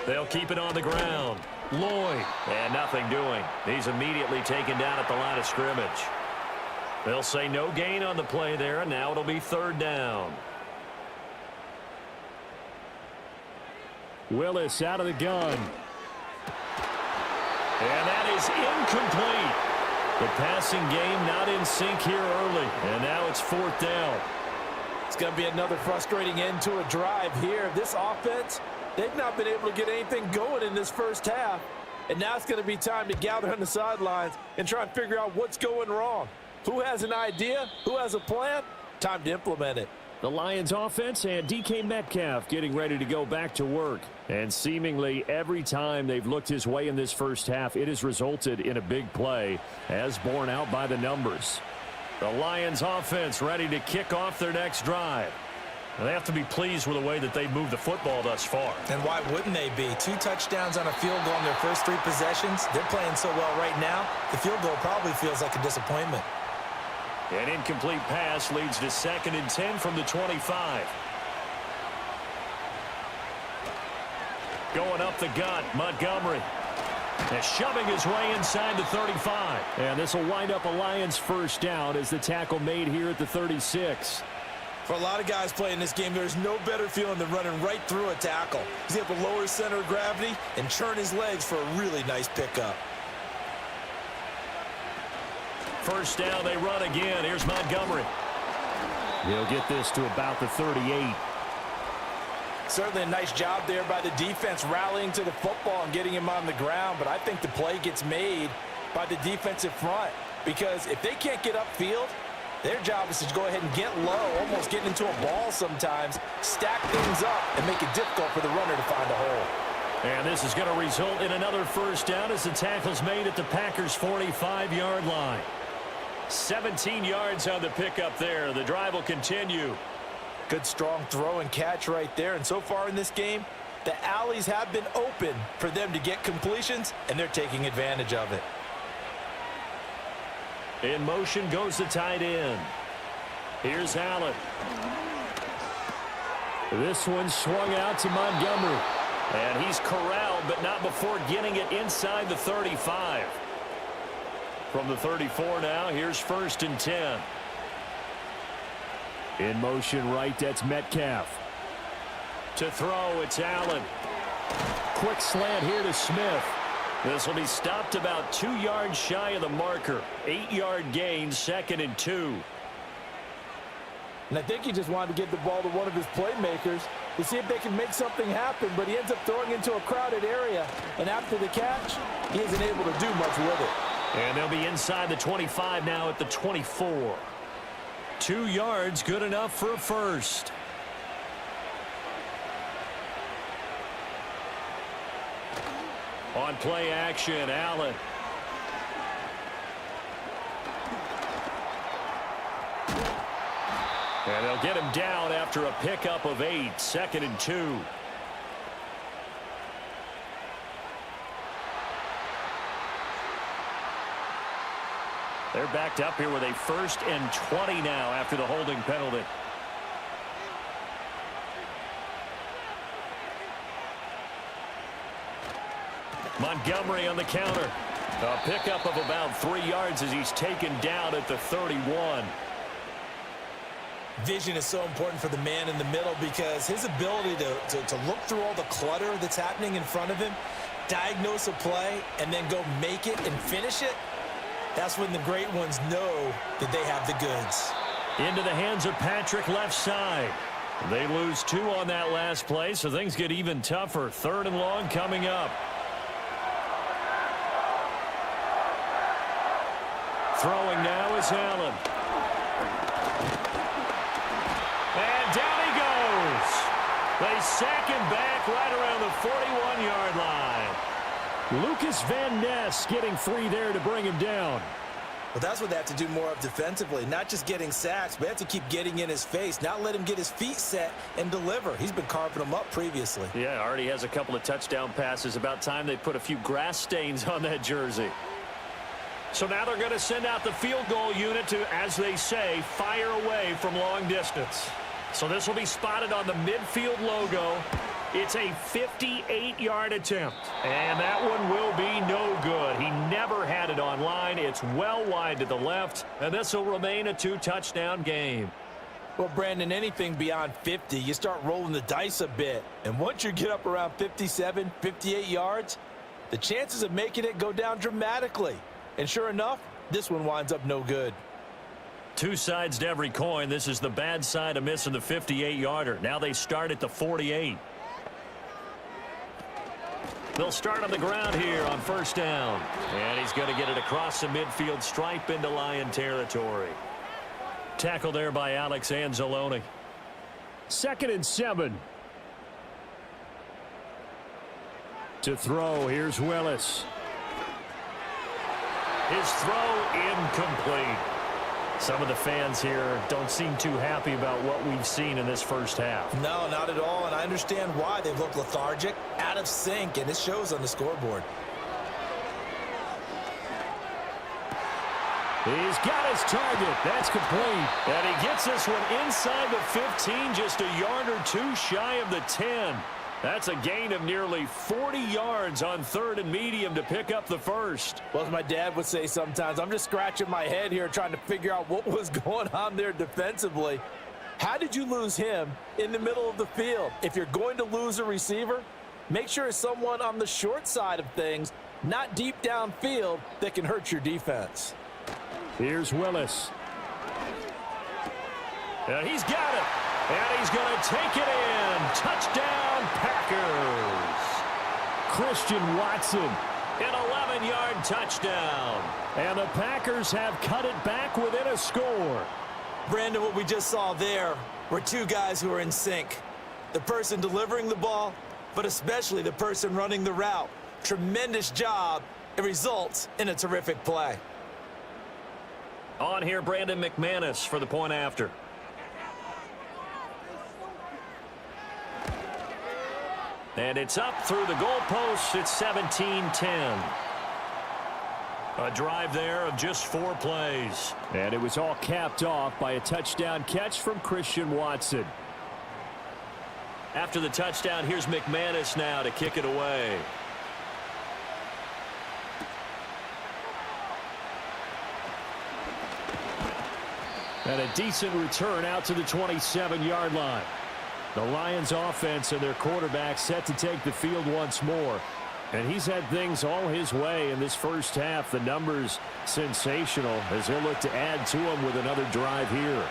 They'll keep it on the ground. Lloyd. And nothing doing. He's immediately taken down at the line of scrimmage. They'll say no gain on the play there, and now it'll be 3rd down. Willis out of the gun. And that is incomplete. The passing game not in sync here early, and now it's 4th down. It's going to be another frustrating end to a drive here. This offense, they've not been able to get anything going in this first half, and now it's going to be time to gather on the sidelines and try and figure out what's going wrong. Who has an idea? Who has a plan? Time to implement it. The Lions offense and DK Metcalf getting ready to go back to work. And seemingly every time they've looked his way in this first half, it has resulted in a big play, as borne out by the numbers. The Lions offense ready to kick off their next drive. They have to be pleased with the way that they've moved the football thus far. And why wouldn't they be? 2 touchdowns on a field goal in their first 3 possessions. They're playing so well right now, the field goal probably feels like a disappointment. An incomplete pass leads to 2nd and 10 from the 25. Going up the gut, Montgomery. And shoving his way inside the 35. And this will wind up a Lions first down as the tackle made here at the 36. For a lot of guys playing this game, there's no better feeling than running right through a tackle. He's able to lower his center of gravity and churn his legs for a really nice pickup. First down, they run again. Here's Montgomery. He'll get this to about the 38. Certainly a nice job there by the defense rallying to the football and getting him on the ground, but I think the play gets made by the defensive front, because if they can't get upfield, their job is to go ahead and get low, almost getting into a ball sometimes, stack things up, and make it difficult for the runner to find a hole. And this is going to result in another first down as the tackle's made at the Packers' 45-yard line. 17 yards on the pickup there. The drive will continue. Good strong throw and catch right there. And so far in this game, the alleys have been open for them to get completions, and they're taking advantage of it. In motion goes the tight end. Here's Allen. This one swung out to Montgomery. And he's corralled, but not before getting it inside the 35. From the 34 now, here's 1st and 10. In motion right, that's Metcalf. To throw, it's Allen. Quick slant here to Smith. This will be stopped about 2 yards shy of the marker. 8-yard gain, 2nd and 2. And I think he just wanted to get the ball to one of his playmakers to see if they can make something happen, but he ends up throwing into a crowded area. And after the catch, he isn't able to do much with it. And they'll be inside the 25 now at the 24. 2 yards, good enough for a first. On play action, Allen. And they'll get him down after a pickup of 8, 2nd and 2. They're backed up here with a 1st and 20 now after the holding penalty. Montgomery on the counter. A pickup of about 3 yards as he's taken down at the 31. Vision is so important for the man in the middle, because his ability to look through all the clutter that's happening in front of him diagnose a play and then go make it and finish it, that's when the great ones know that they have the goods. Into the hands of Patrick left side. They lose 2 on that last play, so things get even tougher. 3rd and long coming up. Throwing now is Allen. And down he goes. They sack him back right around the 41-yard line. Lucas Van Ness getting 3 there to bring him down. Well, that's what they have to do more of defensively, not just getting sacks, but they have to keep getting in his face, not let him get his feet set and deliver. He's been carving them up previously. Yeah, already has a couple of touchdown passes. About time they put a few grass stains on that jersey. So now they're going to send out the field goal unit to, as they say, fire away from long distance. So this will be spotted on the midfield logo. It's a 58-yard attempt, and that one will be no good. He never had it on line. It's well wide to the left, and this will remain a 2-touchdown game. Well, Brandon, anything beyond 50, you start rolling the dice a bit. And once you get up around 57, 58 yards, the chances of making it go down dramatically. And sure enough, this one winds up no good. 2 sides to every coin. This is the bad side of missing the 58-yarder. Now they start at the 48. They'll start on the ground here on 1st down. And he's going to get it across the midfield stripe into Lion territory. Tackle there by Alex Anzalone. 2nd and 7. To throw, here's Willis. His throw incomplete. Some of the fans here don't seem too happy about what we've seen in this first half. No, not at all, and I understand why. They've looked lethargic, out of sync, and it shows on the scoreboard. He's got his target. That's complete. And he gets this one inside the 15, just a yard or 2 shy of the 10. That's a gain of nearly 40 yards on 3rd and medium to pick up the first. Well, as my dad would say sometimes, I'm just scratching my head here trying to figure out what was going on there defensively. How did you lose him in the middle of the field? If you're going to lose a receiver, make sure it's someone on the short side of things, not deep downfield, that can hurt your defense. Here's Willis. And he's got it. And he's going to take it in. Touchdown, Packers. Christian Watson. An 11-yard touchdown. And the Packers have cut it back within a score. Brandon, what we just saw there were 2 guys who are in sync. The person delivering the ball, but especially the person running the route. Tremendous job. It results in a terrific play. On here, Brandon McManus for the point after. And it's up through the goalposts. It's 17-10. A drive there of just 4 plays. And it was all capped off by a touchdown catch from Christian Watson. After the touchdown, here's McManus now to kick it away. And a decent return out to the 27-yard line. The Lions offense and their quarterback set to take the field once more. And he's had things all his way in this first half. The numbers sensational as he'll look to add to them with another drive here.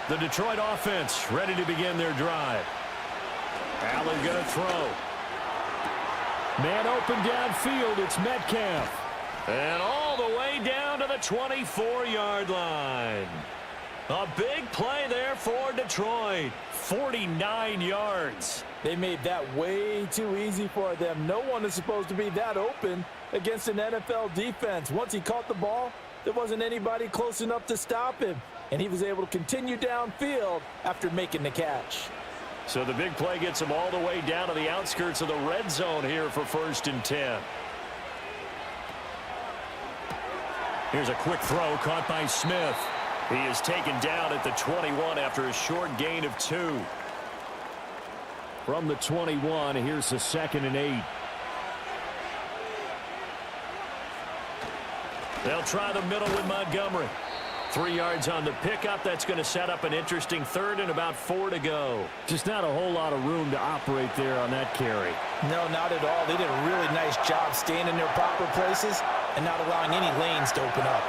The Detroit offense ready to begin their drive. Allen going to throw. Man open downfield. It's Metcalf. And all the way down to the 24-yard line. A big play there for Detroit. 49 yards. They made that way too easy for them. No one is supposed to be that open against an NFL defense. Once he caught the ball, there wasn't anybody close enough to stop him. And he was able to continue downfield after making the catch. So the big play gets him all the way down to the outskirts of the red zone here for 1st and 10. Here's a quick throw caught by Smith. He is taken down at the 21 after a short gain of 2. From the 21, here's the 2nd and 8. They'll try the middle with Montgomery. 3 yards on the pickup. That's going to set up an interesting 3rd and about 4 to go. Just not a whole lot of room to operate there on that carry. No, not at all. They did a really nice job staying in their proper places and not allowing any lanes to open up.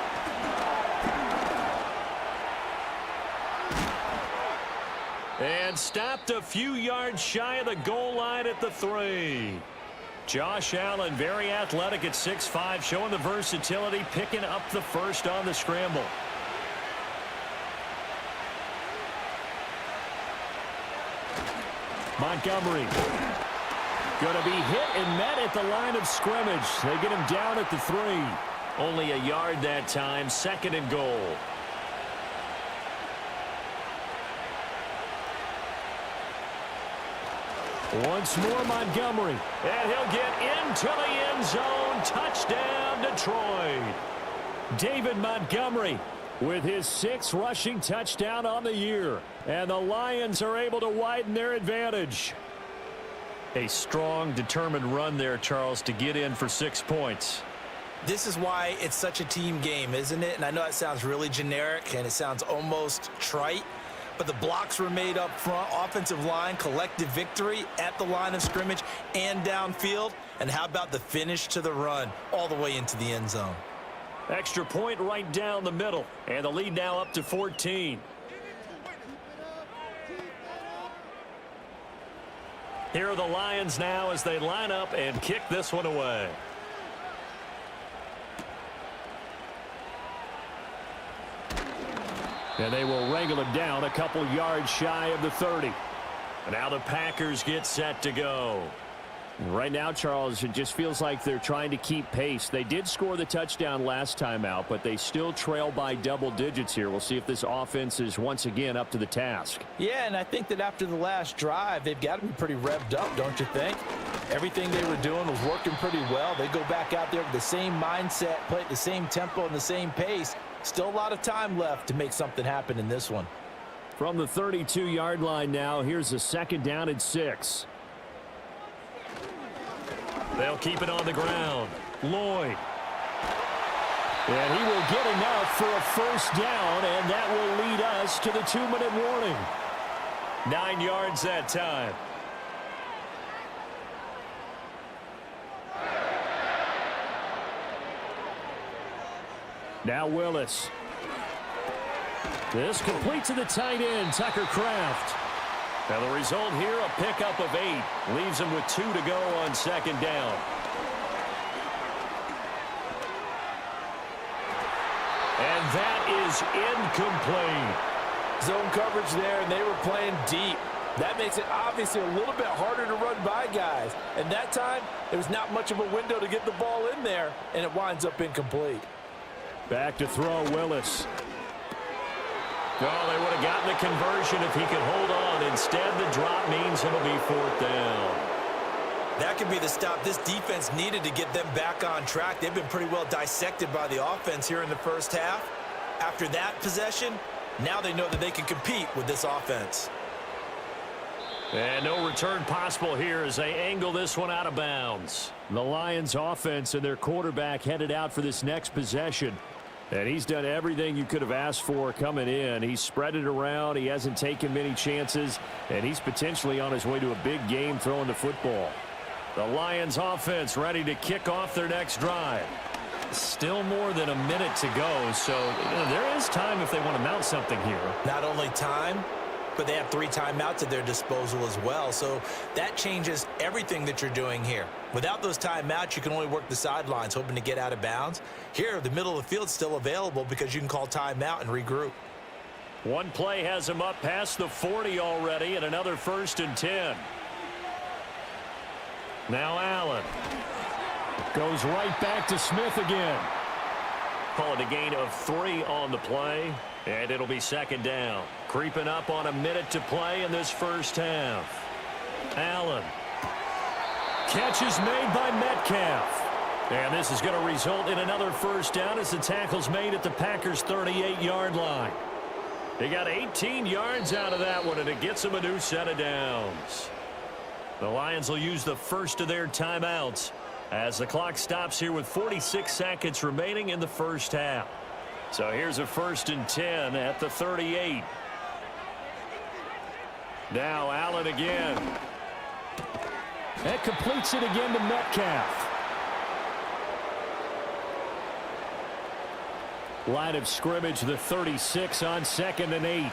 And stopped a few yards shy of the goal line at the 3. Josh Allen, very athletic at 6'5", showing the versatility, picking up the first on the scramble. Montgomery. Going to be hit and met at the line of scrimmage. They get him down at the 3. Only a yard that time, 2nd and goal. Once more Montgomery. And he'll get into the end zone. Touchdown, Detroit. David Montgomery with his 6th rushing touchdown on the year. And the Lions are able to widen their advantage. A strong, determined run there, Charles, to get in for 6 points. This is why it's such a team game, isn't it? And I know that sounds really generic and it sounds almost trite, but the blocks were made up front, offensive line, collective victory at the line of scrimmage and downfield. And how about the finish to the run all the way into the end zone? Extra point right down the middle, and the lead now up to 14. Here are the Lions now as they line up and kick this one away. And they will wrangle it down a couple yards shy of the 30. And now the Packers get set to go. Right now, Charles, it just feels like they're trying to keep pace. They did score the touchdown last time out, but they still trail by double digits here. We'll see if this offense is once again up to the task. Yeah, and I think that after the last drive, they've got to be pretty revved up, don't you think? Everything they were doing was working pretty well. They go back out there with the same mindset, play at the same tempo and the same pace. Still a lot of time left to make something happen in this one. From the 32-yard line now, here's a 2nd down and 6. They'll keep it on the ground. Lloyd. And he will get enough for a 1st down, and that will lead us to the 2-minute warning. 9 yards that time. Now Willis. This complete to the tight end, Tucker Kraft. Now the result here, a pickup of 8. Leaves him with 2 to go on 2nd down. And that is incomplete. Zone coverage there, and they were playing deep. That makes it obviously a little bit harder to run by guys. And that time, there was not much of a window to get the ball in there, and it winds up incomplete. Back to throw, Willis. Oh, they would have gotten the conversion if he could hold on. Instead, the drop means it'll be 4th down. That could be the stop this defense needed to get them back on track. They've been pretty well dissected by the offense here in the first half. After that possession, now they know that they can compete with this offense. And no return possible here as they angle this one out of bounds. The Lions offense and their quarterback headed out for this next possession. And he's done everything you could have asked for coming in. He's spread it around. He hasn't taken many chances. And he's potentially on his way to a big game throwing the football. The Lions offense ready to kick off their next drive. Still more than a minute to go. So there is time if they want to mount something here. Not only time, but they have 3 timeouts at their disposal as well. So that changes everything that you're doing here. Without those timeouts, you can only work the sidelines, hoping to get out of bounds. Here, the middle of the field's still available because you can call timeout and regroup. One play has him up past the 40 already, and another 1st and 10. Now Allen. Goes right back to Smith again. Call it a gain of 3 on the play, and it'll be 2nd down. Creeping up on a minute to play in this first half. Allen. Catch is made by Metcalf. And this is going to result in another 1st down as the tackle's made at the Packers' 38-yard line. They got 18 yards out of that one, and it gets them a new set of downs. The Lions will use the first of their timeouts as the clock stops here with 46 seconds remaining in the first half. So here's a 1st and 10 at the 38. Now Allen again. And completes it again to Metcalf. Line of scrimmage, the 36 on 2nd and 8.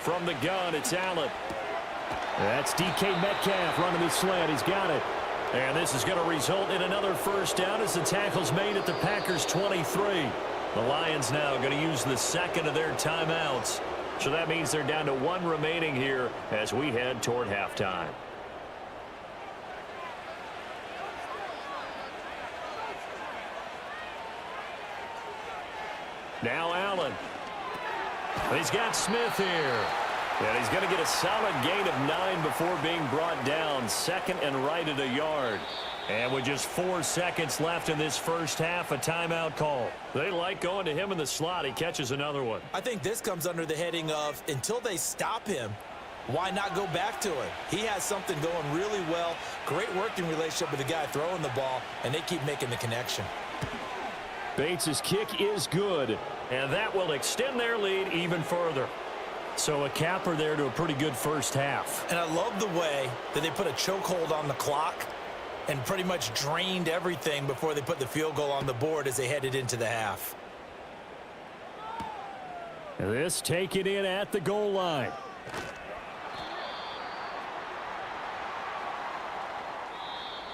From the gun, it's Allen. That's DK Metcalf running the slant. He's got it. And this is going to result in another first down as the tackle's made at the Packers' 23. The Lions now going to use the second of their timeouts. So that means they're down to 1 remaining here as we head toward halftime. Now Allen. He's got Smith here. And he's going to get a solid gain of 9 before being brought down. Second and right at a yard. And with just 4 seconds left in this first half, a timeout call. They like going to him in the slot. He catches another one. I think this comes under the heading of until they stop him, why not go back to it? He has something going really well. Great working relationship with the guy throwing the ball, and they keep making the connection. Bates' kick is good, and that will extend their lead even further. So a capper there to a pretty good first half. And I love the way that they put a chokehold on the clock and pretty much drained everything before they put the field goal on the board as they headed into the half. This taken in at the goal line.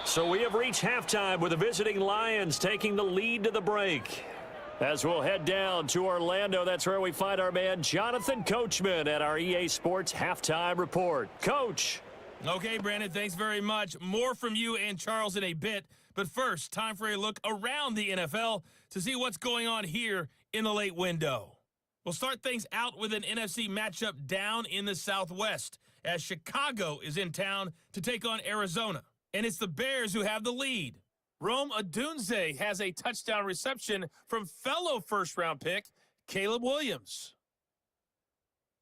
So we have reached halftime with the visiting Lions taking the lead to the break. As we'll head down to Orlando, that's where we find our man Jonathan Coachman at our EA Sports Halftime Report. Coach. Okay, Brandon, thanks very much. More from you and Charles in a bit. But first, time for a look around the NFL to see what's going on here in the late window. We'll start things out with an NFC matchup down in the Southwest as Chicago is in town to take on Arizona. And it's the Bears who have the lead. Rome Odunze has a touchdown reception from fellow first-round pick Caleb Williams.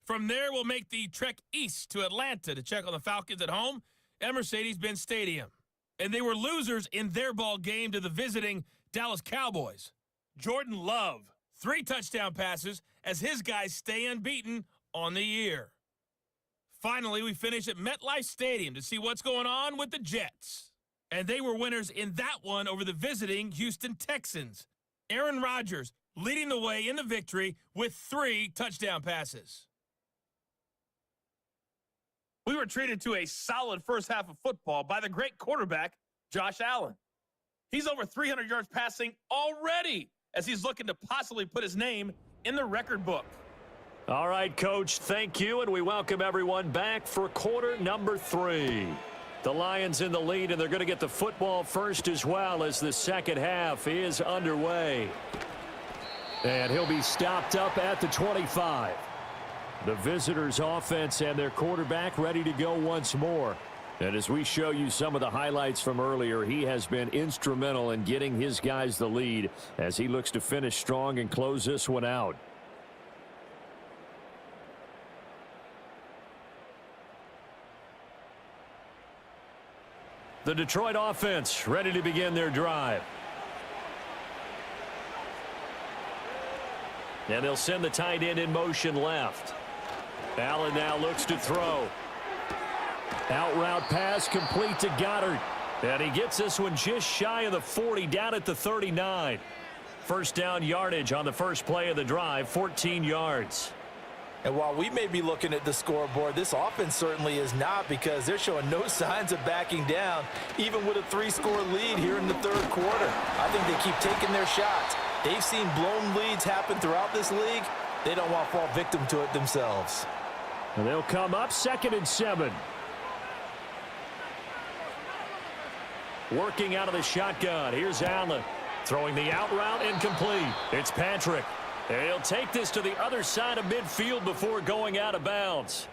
From there, we'll make the trek east to Atlanta to check on the Falcons at home at Mercedes-Benz Stadium. And they were losers in their ball game to the visiting Dallas Cowboys. Jordan Love, 3 touchdown passes as his guys stay unbeaten on the year. Finally, we finish at MetLife Stadium to see what's going on with the Jets. And they were winners in that one over the visiting Houston Texans. Aaron Rodgers leading the way in the victory with 3 touchdown passes. We were treated to a solid first half of football by the great quarterback, Josh Allen. He's over 300 yards passing already as he's looking to possibly put his name in the record book. All right, Coach, thank you, and we welcome everyone back for quarter number 3. The Lions in the lead, and they're going to get the football first as well as the second half is underway. And he'll be stopped up at the 25. The visitors' offense and their quarterback ready to go once more. And as we show you some of the highlights from earlier, he has been instrumental in getting his guys the lead as he looks to finish strong and close this one out. The Detroit offense ready to begin their drive. And they'll send the tight end in motion left. Allen now looks to throw. Out route pass complete to Goddard. And he gets this one just shy of the 40, down at the 39. First down yardage on the first play of the drive, 14 yards. And while we may be looking at the scoreboard, this offense certainly is not, because they're showing no signs of backing down, even with a 3-score lead here in the third quarter. I think they keep taking their shots. They've seen blown leads happen throughout this league. They don't want to fall victim to it themselves. And they'll come up 2nd and 7. Working out of the shotgun. Here's Allen. Throwing the out route incomplete. It's Patrick. He'll take this to the other side of midfield before going out of bounds.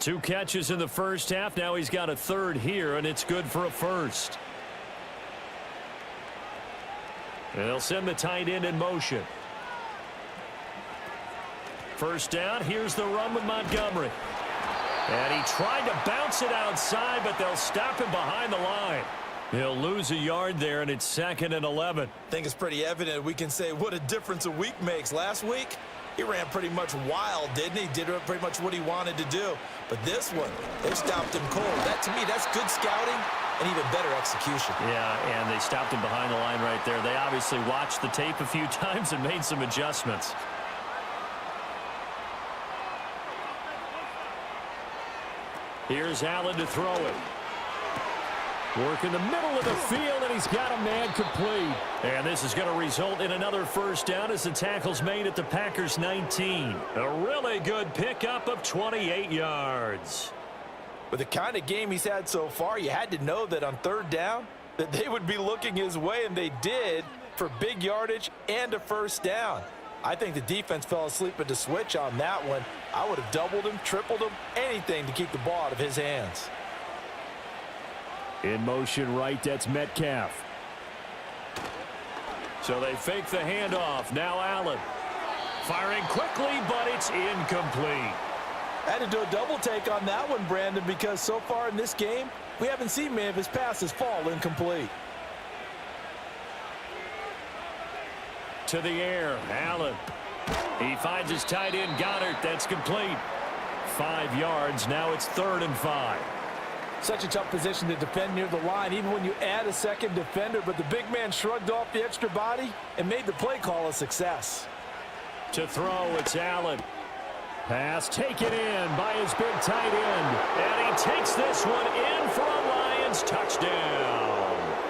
2 catches in the first half. Now he's got a third here, and it's good for a first. And they'll send the tight end in motion. First down. Here's the run with Montgomery. And he tried to bounce it outside, but they'll stop him behind the line. He'll lose a yard there, and it's 2nd and 11. I think it's pretty evident. We can say what a difference a week makes. Last week, He ran pretty much wild, didn't he? Did pretty much what he wanted to do. But this one, they stopped him cold. That, to me, that's good scouting and even better execution. Yeah, and they stopped him behind the line right there. They obviously watched the tape a few times and made some adjustments. Here's Allen to throw it. Work in the middle of the field, and he's got a man complete. And this is going to result in another first down as the tackle's made at the Packers' 19. A really good pickup of 28 yards. With the kind of game he's had so far, you had to know that on third down that they would be looking his way, and they did, for big yardage and a first down. I think the defense fell asleep at the switch on that one. I would have doubled him, tripled him, anything to keep the ball out of his hands. In motion right, that's Metcalf. So they fake the handoff. Now Allen. Firing quickly, but it's incomplete. I had to do a double take on that one, Brandon, because so far in this game, we haven't seen many of his passes fall incomplete. To the air, Allen. He finds his tight end, Goddard. That's complete. 5 yards. Now it's 3rd and 5. Such a tough position to defend near the line, even when you add a second defender, but the big man shrugged off the extra body and made the play call a success. To throw, it's Allen. Pass taken in by his big tight end. And he takes this one in for a Lions touchdown.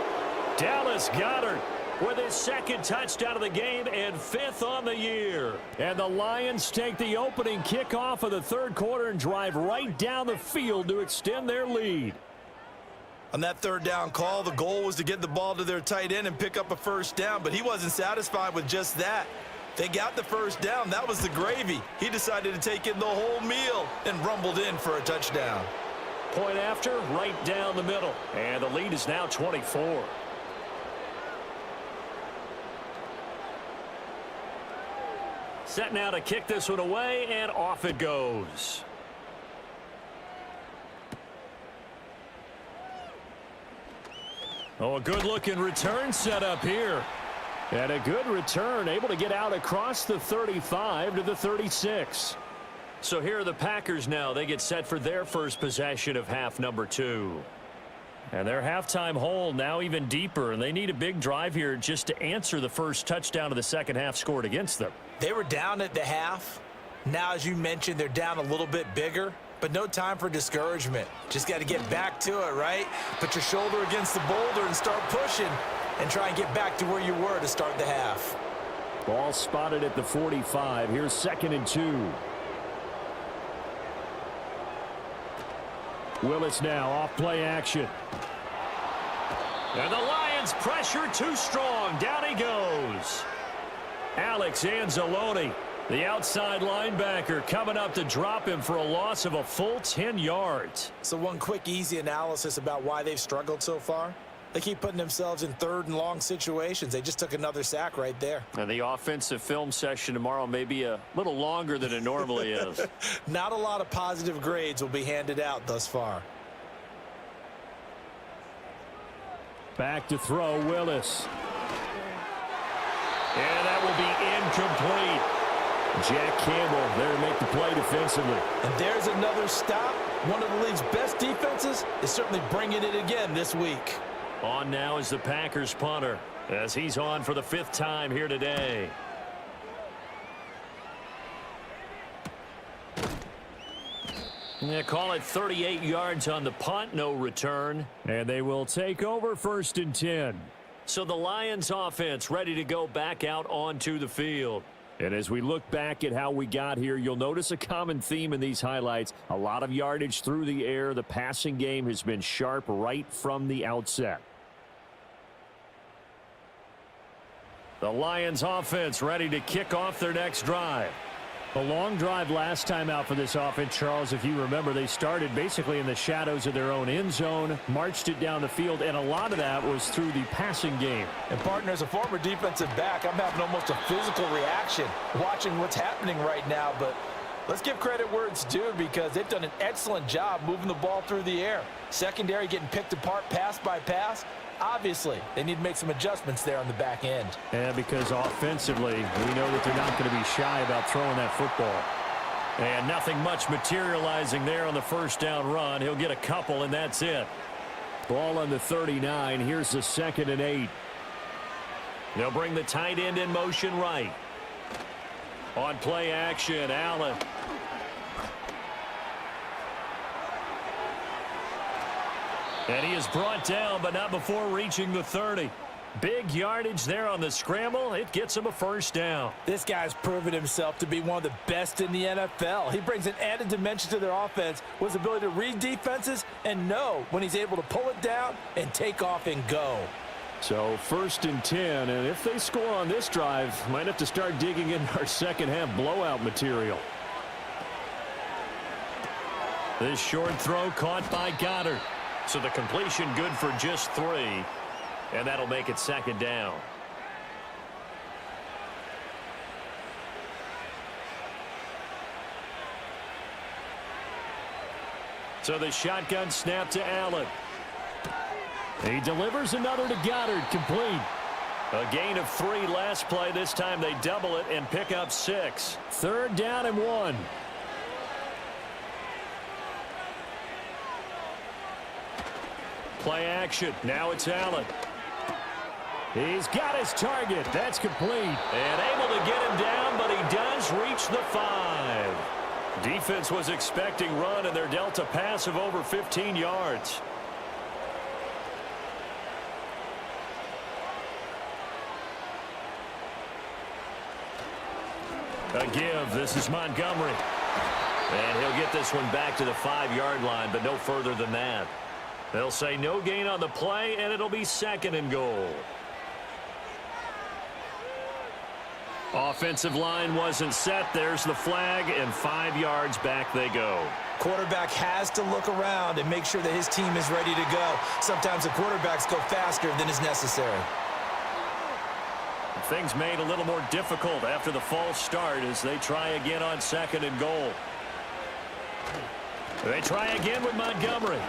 Dallas Goedert with his 2nd touchdown of the game and 5th on the year. And the Lions take the opening kickoff of the 3rd quarter and drive right down the field to extend their lead. On that 3rd down call, the goal was to get the ball to their tight end and pick up a first down, but he wasn't satisfied with just that. They got the first down. That was the gravy. He decided to take in the whole meal and rumbled in for a touchdown. Point after, right down the middle. And the lead is now 24. Set now to kick this one away, and off it goes. Oh, a good-looking return set up here. And a good return, able to get out across the 35 to the 36. So here are the Packers now. They get set for their first possession of half number 2. And their halftime hole now even deeper, and they need a big drive here just to answer the first touchdown of the second half scored against them. They were down at the half. Now, as you mentioned, they're down a little bit bigger, but no time for discouragement. Just got to get back to it, right? Put your shoulder against the boulder and start pushing and try and get back to where you were to start the half. Ball spotted at the 45. Here's 2nd and 2. Willis now off play action. And the Lions pressure too strong. Down he goes. Alex Anzalone, the outside linebacker, coming up to drop him for a loss of a full 10 yards. So one quick, easy analysis about why they've struggled so far. They keep putting themselves in 3rd and long situations. They just took another sack right there. And the offensive film session tomorrow may be a little longer than it normally is. Not a lot of positive grades will be handed out thus far. Back to throw, Willis. And that will be incomplete. Jack Campbell there to make the play defensively. And there's another stop. One of the league's best defenses is certainly bringing it again this week. On now is the Packers punter as he's on for the 5th time here today. Yeah, call it 38 yards on the punt, no return. And they will take over 1st and 10. So the Lions offense ready to go back out onto the field. And as we look back at how we got here, you'll notice a common theme in these highlights. A lot of yardage through the air. The passing game has been sharp right from the outset. The Lions offense ready to kick off their next drive. A long drive last time out for this offense, Charles. If you remember, they started basically in the shadows of their own end zone, marched it down the field, and a lot of that was through the passing game. And, partner, as a former defensive back, I'm having almost a physical reaction watching what's happening right now. But Let's give credit where it's due because they've done an excellent job moving the ball through the air. Secondary getting picked apart pass by pass. Obviously, they need to make some adjustments there on the back end. Yeah, because offensively, we know that they're not going to be shy about throwing that football. And nothing much materializing there on the first down run. He'll get a couple, and that's it. Ball on the 39. Here's the 2nd and 8. They'll bring the tight end in motion right. On play action, Allen. And he is brought down, but not before reaching the 30. Big yardage there on the scramble. It gets him a first down. This guy's proven himself to be one of the best in the NFL. He brings an added dimension to their offense with his ability to read defenses and know when he's able to pull it down and take off and go. So 1st and 10, and if they score on this drive, might have to start digging in our second half blowout material. This short throw caught by Goddard. So the completion good for just 3, and that'll make it 2nd down. So the shotgun snap to Allen. He delivers another to Goddard, complete. A gain of 3 last play. This time they double it and pick up 6. 3rd down and 1. Play action. Now it's Allen. He's got his target. That's complete. And able to get him down, but he does reach the 5. Defense was expecting run, and they're dealt a pass of over 15 yards. A give. This is Montgomery. And he'll get this one back to the 5-yard line, but no further than that. They'll say no gain on the play, and it'll be 2nd and goal. Offensive line wasn't set. There's the flag, and 5 yards back they go. Quarterback has to look around and make sure that his team is ready to go. Sometimes the quarterbacks go faster than is necessary. Things made a little more difficult after the false start as they try again on 2nd and goal. They try again with Montgomery.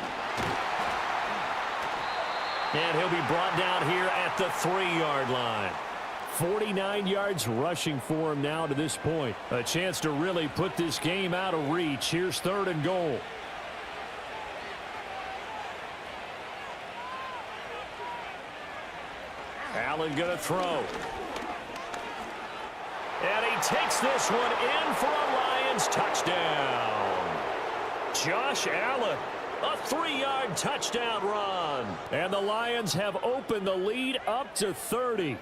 And he'll be brought down here at the 3-yard line. 49 yards rushing for him now to this point. A chance to really put this game out of reach. Here's 3rd and goal. Allen going to throw. And he takes this one in for a Lions touchdown. Josh Allen. A 3-yard touchdown run. And the Lions have opened the lead up to 30.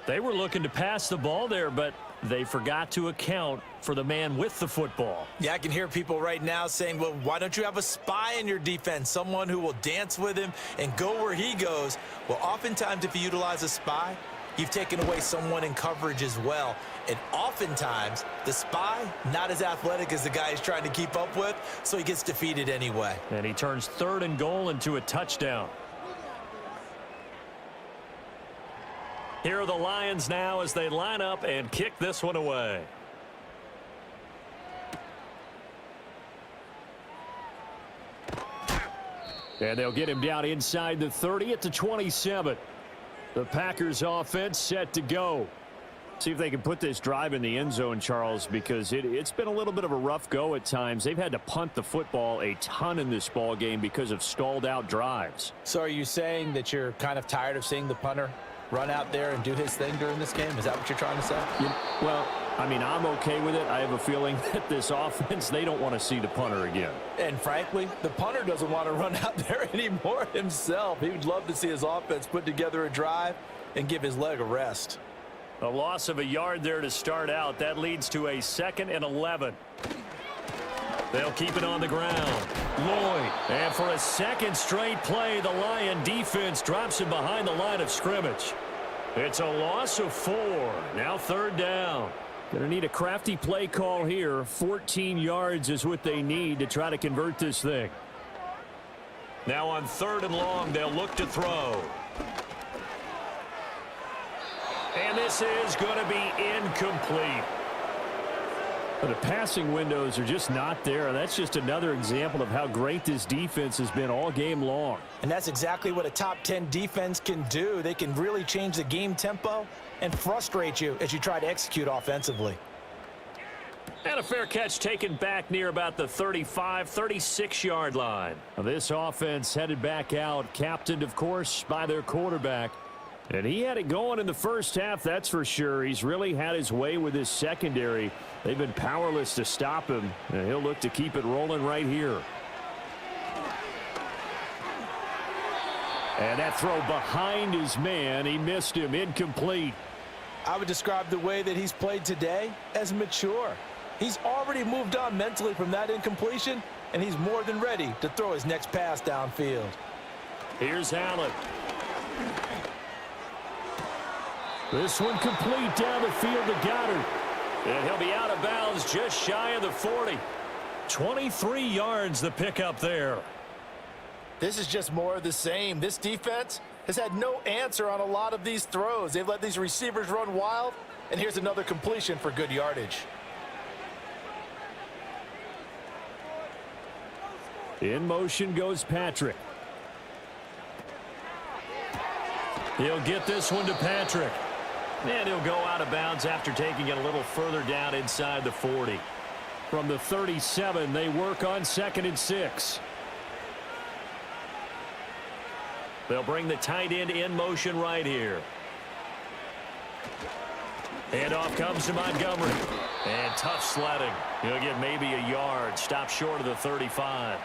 They were looking to pass the ball there, but they forgot to account for the man with the football. Yeah, I can hear people right now saying, well, why don't you have a spy in your defense, someone who will dance with him and go where he goes? Well, oftentimes if you utilize a spy, you've taken away someone in coverage as well. And oftentimes, the spy, not as athletic as the guy he's trying to keep up with, so he gets defeated anyway. And he turns 3rd and goal into a touchdown. Here are the Lions now as they line up and kick this one away. And they'll get him down inside the 30 at the 27. The Packers offense set to go. See if they can put this drive in the end zone, Charles, because it's been a little bit of a rough go at times. They've had to punt the football a ton in this ball game because of stalled out drives. So are you saying that you're kind of tired of seeing the punter run out there and do his thing during this game? Is that what you're trying to say? Well, I mean, I'm okay with it. I have a feeling that this offense, they don't want to see the punter again. And frankly, the punter doesn't want to run out there anymore himself. He would love to see his offense put together a drive and give his leg a rest. A loss of a yard there to start out. That leads to a 2nd and 11. They'll keep it on the ground. Lloyd. And for a second straight play, the Lion defense drops him behind the line of scrimmage. It's a loss of 4. Now 3rd down. Going to need a crafty play call here. 14 yards is what they need to try to convert this thing. Now on 3rd and long, they'll look to throw. And this is going to be incomplete. But the passing windows are just not there. That's just another example of how great this defense has been all game long. And that's exactly what a top 10 defense can do. They can really change the game tempo and frustrate you as you try to execute offensively. And a fair catch taken back near about the 35, 36-yard line. This offense headed back out, captained, of course, by their quarterback. And he had it going in the first half, that's for sure. He's really had his way with his secondary. They've been powerless to stop him, and he'll look to keep it rolling right here. And that throw behind his man, he missed him, incomplete. I would describe the way that he's played today as mature. He's already moved on mentally from that incompletion, and he's more than ready to throw his next pass downfield. Here's Allen. This one complete down the field to Goddard. And he'll be out of bounds just shy of the 40. 23 yards the pickup there. This is just more of the same. This defense has had no answer on a lot of these throws. They've let these receivers run wild, and here's another completion for good yardage. In motion goes Patrick. He'll get this one to Patrick. And he'll go out of bounds after taking it a little further down inside the 40. From the 37, they work on 2nd and 6. They'll bring the tight end in motion right here. And off comes to Montgomery. And tough sledding. He'll get maybe a yard. Stop short of the 35.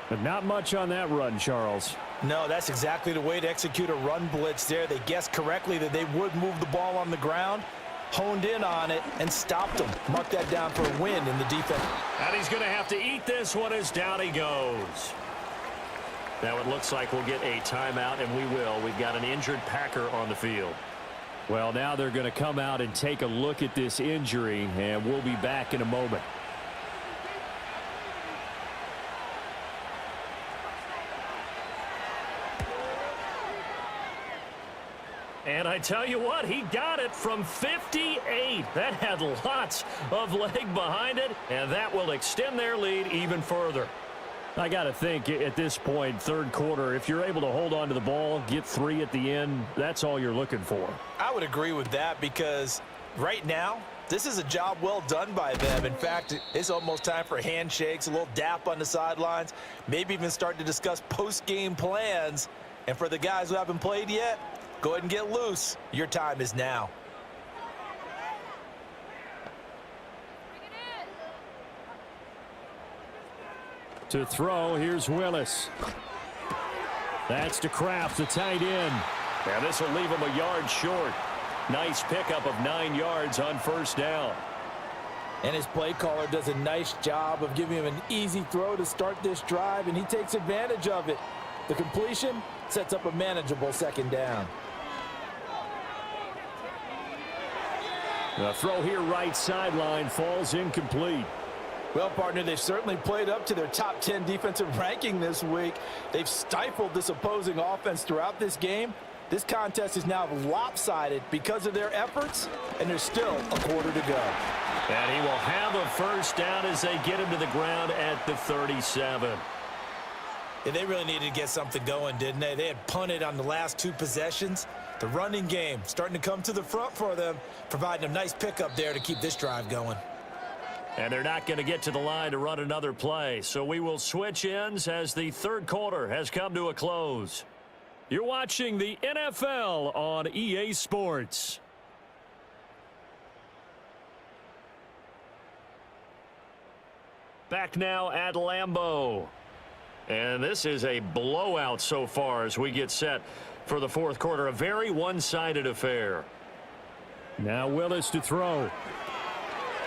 But not much on that run, Charles. No, that's exactly the way to execute a run blitz there. They guessed correctly that they would move the ball on the ground, honed in on it, and stopped them. Mark that down for a win in the defense. And he's going to have to eat this one as down he goes. Now it looks like we'll get a timeout, and we will. We've got an injured Packer on the field. Well, now they're going to come out and take a look at this injury, and we'll be back in a moment. And I tell you what, he got it from 58. That had lots of leg behind it, and that will extend their lead even further. I got to think at this point, third quarter, if you're able to hold on to the ball, get 3 at the end, that's all you're looking for. I would agree with that because right now, this is a job well done by them. In fact, it's almost time for handshakes, a little dap on the sidelines, maybe even start to discuss post-game plans. And for the guys who haven't played yet, go ahead and get loose. Your time is now. To throw, here's Willis. That's to Kraft, the tight end. And this will leave him a yard short. Nice pickup of 9 yards on first down. And his play caller does a nice job of giving him an easy throw to start this drive, and he takes advantage of it. The completion sets up a manageable 2nd down. The throw here right sideline falls incomplete. Well, partner, they've certainly played up to their top 10 defensive ranking this week. They've stifled this opposing offense throughout this game. This contest is now lopsided because of their efforts, and there's still a quarter to go. And he will have a first down as they get him to the ground at the 37. Yeah, they really needed to get something going, didn't they? They had punted on the last 2 possessions. The running game starting to come to the front for them, providing a nice pickup there to keep this drive going. And they're not going to get to the line to run another play. So we will switch ends as the third quarter has come to a close. You're watching the NFL on EA Sports. Back now at Lambeau. And this is a blowout so far as we get set for the fourth quarter. A very one-sided affair. Now Willis to throw.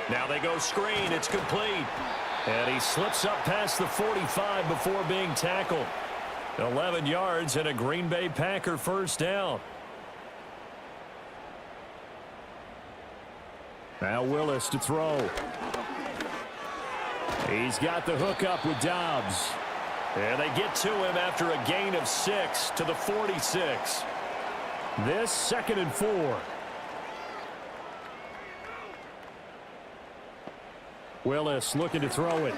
Now they go screen. It's complete. And he slips up past the 45 before being tackled. 11 yards and a Green Bay Packer first down. Now Willis to throw. He's got the hook up with Dobbs. And they get to him after a gain of 6 to the 46. This 2nd and 4. Willis looking to throw it.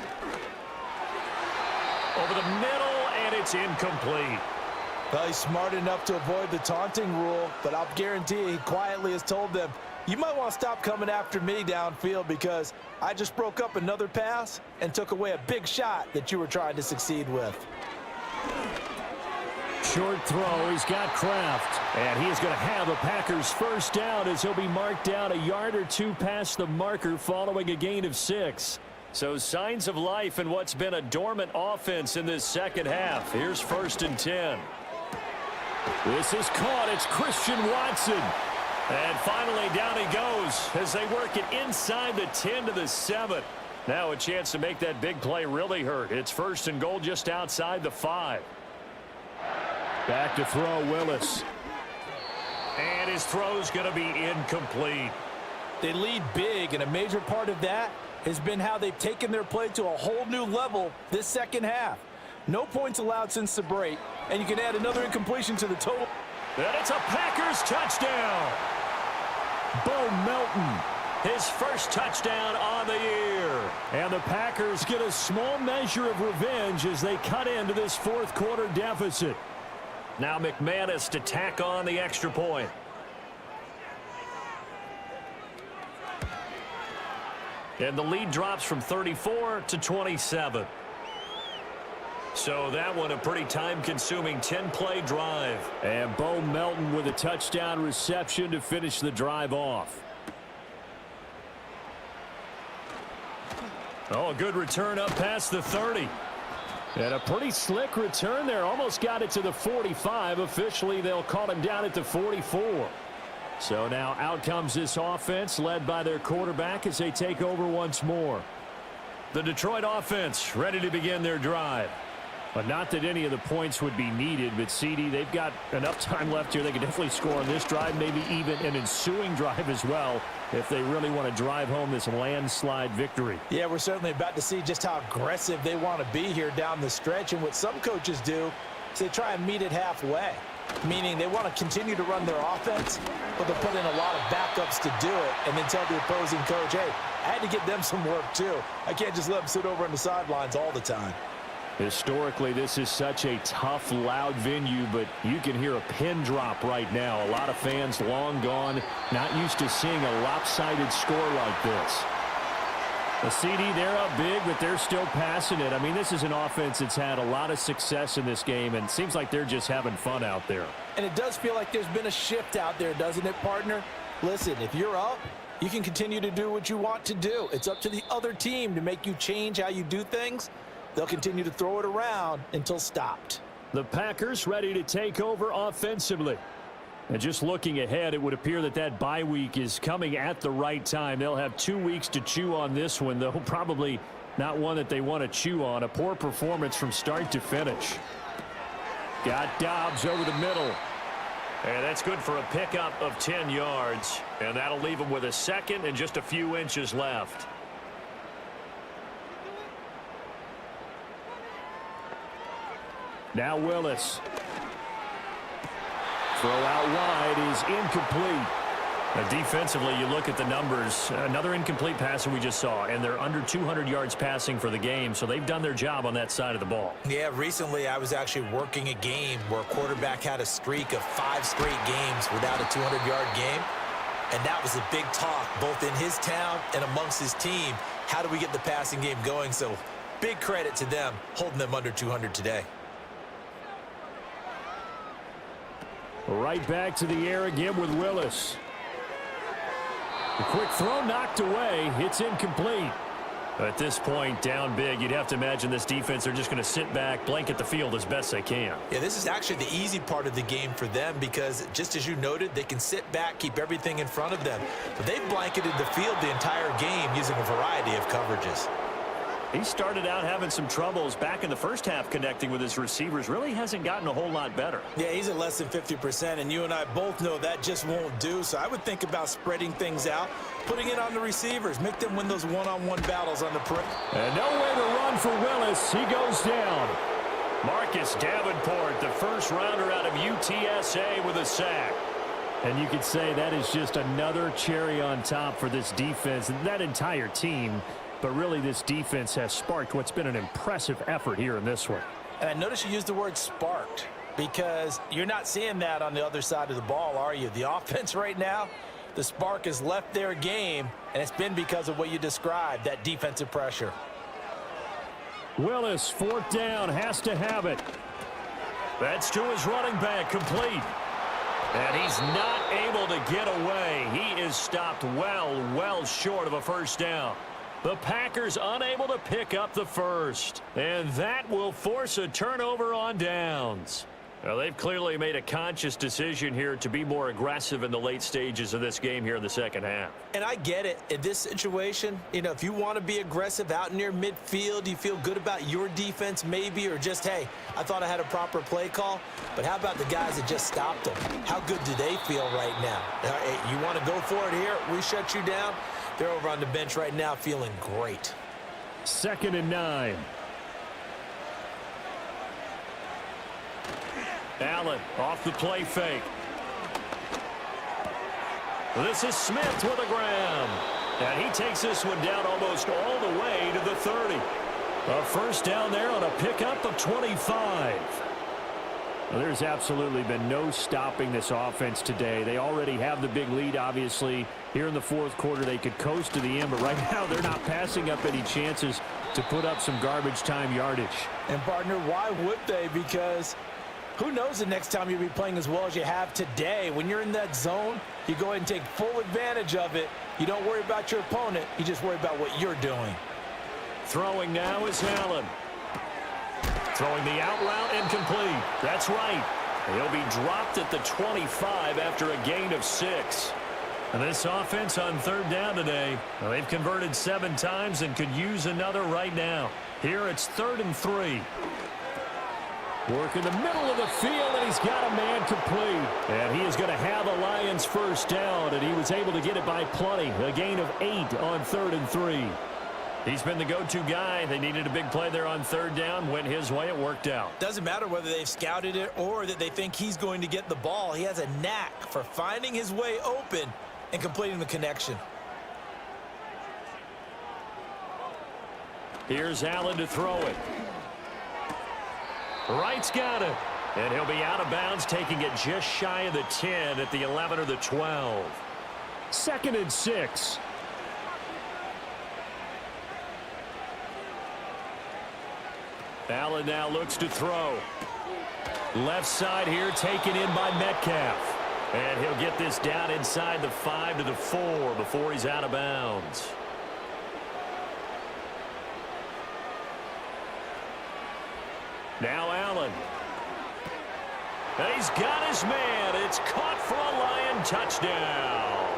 Over the middle, and it's incomplete. Well, he's smart enough to avoid the taunting rule, but I'll guarantee you he quietly has told them, you might want to stop coming after me downfield because I just broke up another pass and took away a big shot that you were trying to succeed with. Short throw, he's got Kraft, and he is going to have a Packers first down as he'll be marked down a yard or two past the marker following a gain of 6. So signs of life in what's been a dormant offense in this second half. Here's 1st and 10. This is caught. It's Christian Watson. And finally down he goes as they work it inside the 10 to the 7. Now a chance to make that big play really hurt. It's 1st and goal just outside the 5. Back to throw, Willis. And his throw's going to be incomplete. They lead big, and a major part of that has been how they've taken their play to a whole new level this second half. No points allowed since the break, and you can add another incompletion to the total. And it's a Packers touchdown. Bo Melton, his first touchdown on the year. And the Packers get a small measure of revenge as they cut into this fourth quarter deficit. Now McManus to tack on the extra point. And the lead drops from 34 to 27. So that one a pretty time-consuming 10-play drive. And Bo Melton with a touchdown reception to finish the drive off. Oh, a good return up past the 30. And a pretty slick return there. Almost got it to the 45. Officially, they'll call him down at the 44. So now out comes this offense led by their quarterback as they take over once more. The Detroit offense ready to begin their drive. But not that any of the points would be needed, but CD, they've got enough time left here. They can definitely score on this drive, maybe even an ensuing drive as well, if they really want to drive home this landslide victory. Yeah, we're certainly about to see just how aggressive they want to be here down the stretch. And what some coaches do is they try and meet it halfway, meaning they want to continue to run their offense, but they'll put in a lot of backups to do it and then tell the opposing coach, hey, I had to get them some work too. I can't just let them sit over on the sidelines all the time. Historically, this is such a tough, loud venue, but you can hear a pin drop right now. A lot of fans long gone, not used to seeing a lopsided score like this. The CD, they're up big, but they're still passing it. I mean, this is an offense that's had a lot of success in this game, and it seems like they're just having fun out there. And it does feel like there's been a shift out there, doesn't it, partner? Listen, if you're up, you can continue to do what you want to do. It's up to the other team to make you change how you do things. They'll continue to throw it around until stopped. The Packers ready to take over offensively. And just looking ahead, it would appear that that bye week is coming at the right time. They'll have 2 weeks to chew on this one, though probably not one that they want to chew on. A poor performance from start to finish. Got Dobbs over the middle. And that's good for a pickup of 10 yards. And that'll leave them with a second and just a few inches left. Now Willis. Throw out wide is incomplete. Now defensively, you look at the numbers. Another incomplete pass that we just saw, and they're under 200 yards passing for the game, so they've done their job on that side of the ball. Yeah, recently I was actually working a game where a quarterback had a streak of 5 straight games without a 200-yard game, and that was a big talk both in his town and amongst his team. How do we get the passing game going? So big credit to them holding them under 200 today. Right back to the air again with Willis. The quick throw knocked away. It's incomplete. At this point, down big, you'd have to imagine this defense are just going to sit back, blanket the field as best they can. Yeah, this is actually the easy part of the game for them because, just as you noted, they can sit back, keep everything in front of them. But they've blanketed the field the entire game using a variety of coverages. He started out having some troubles back in the first half connecting with his receivers. Really hasn't gotten a whole lot better. Yeah, he's at less than 50%, and you and I both know that just won't do. So I would think about spreading things out, putting it on the receivers, make them win those one-on-one battles on the perimeter. And nowhere to run for Willis. He goes down. Marcus Davenport, the first rounder out of UTSA with a sack. And you could say that is just another cherry on top for this defense and that entire team. But really, this defense has sparked what's been an impressive effort here in this one. And I notice you used the word sparked because you're not seeing that on the other side of the ball, are you? The offense right now, the spark has left their game, and it's been because of what you described, that defensive pressure. Willis, 4th down, has to have it. That's to his running back, complete. And he's not able to get away. He is stopped well short of a first down. The Packers unable to pick up the first. And that will force a turnover on downs. Well, they've clearly made a conscious decision here to be more aggressive in the late stages of this game here in the second half. And I get it. In this situation, you know, if you want to be aggressive out near midfield, you feel good about your defense maybe, or just, hey, I thought I had a proper play call. But how about the guys that just stopped them? How good do they feel right now? Hey, you want to go for it here? We shut you down. They're over on the bench right now feeling great. 2nd and 9. Allen off the play fake. This is Smith with a grab. And he takes this one down almost all the way to the 30. A first down there on a pickup of 25. Well, there's absolutely been no stopping this offense today. They already have the big lead, obviously. Here in the 4th quarter, they could coast to the end, but right now they're not passing up any chances to put up some garbage time yardage. And, partner, why would they? Because who knows the next time you'll be playing as well as you have today. When you're in that zone, you go ahead and take full advantage of it. You don't worry about your opponent. You just worry about what you're doing. Throwing now is Allen. Throwing the out route incomplete. That's right. He'll be dropped at the 25 after a gain of 6. And this offense on 3rd down today, well, they've converted 7 times and could use another right now. Here it's 3rd and 3. Work in the middle of the field, and he's got a man complete. And he is going to have a Lions first down, and he was able to get it by plenty. A gain of 8 on 3rd and 3. He's been the go-to guy. They needed a big play there on 3rd down. Went his way. It worked out. Doesn't matter whether they've scouted it or that they think he's going to get the ball. He has a knack for finding his way open and completing the connection. Here's Allen to throw it. Wright's got it. And he'll be out of bounds, taking it just shy of the 10 at the 11 or the 12. 2nd and 6. Allen now looks to throw. Left side here taken in by Metcalf. And he'll get this down inside the 5 to the 4 before he's out of bounds. Now Allen. And he's got his man. It's caught for a Lion touchdown.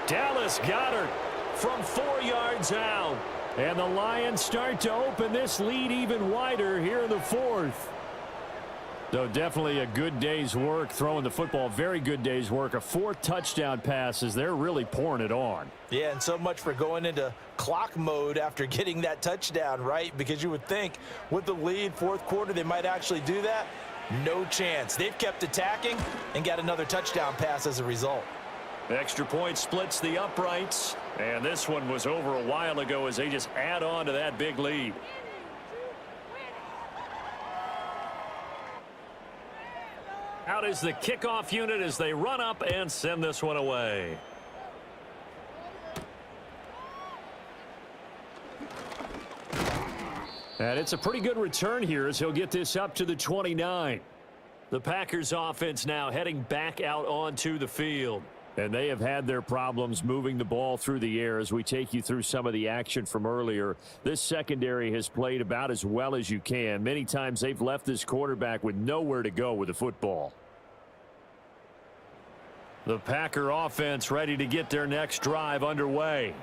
Dallas Goedert from 4 yards out. And the Lions start to open this lead even wider here in the 4th. So definitely a good day's work throwing the football. Very good day's work. A 4th touchdown pass as they're really pouring it on. Yeah, and so much for going into clock mode after getting that touchdown, right? Because you would think with the lead, 4th quarter, they might actually do that. No chance. They've kept attacking and got another touchdown pass as a result. Extra point splits the uprights. And this one was over a while ago as they just add on to that big lead. Out is the kickoff unit as they run up and send this one away. And it's a pretty good return here as he'll get this up to the 29. The Packers offense now heading back out onto the field. And they have had their problems moving the ball through the air as we take you through some of the action from earlier. This secondary has played about as well as you can. Many times they've left this quarterback with nowhere to go with the football. The Packer offense ready to get their next drive underway.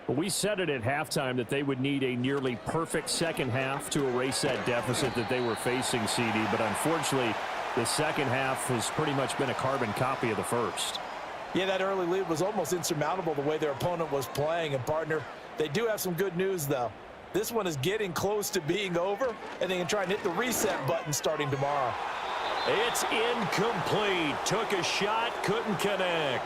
We said it at halftime that they would need a nearly perfect second half to erase that deficit that they were facing, CD. But unfortunately, the second half has pretty much been a carbon copy of the first. Yeah, that early lead was almost insurmountable the way their opponent was playing. And, partner, they do have some good news, though. This one is getting close to being over, and they can try and hit the reset button starting tomorrow. It's incomplete. Took a shot, couldn't connect.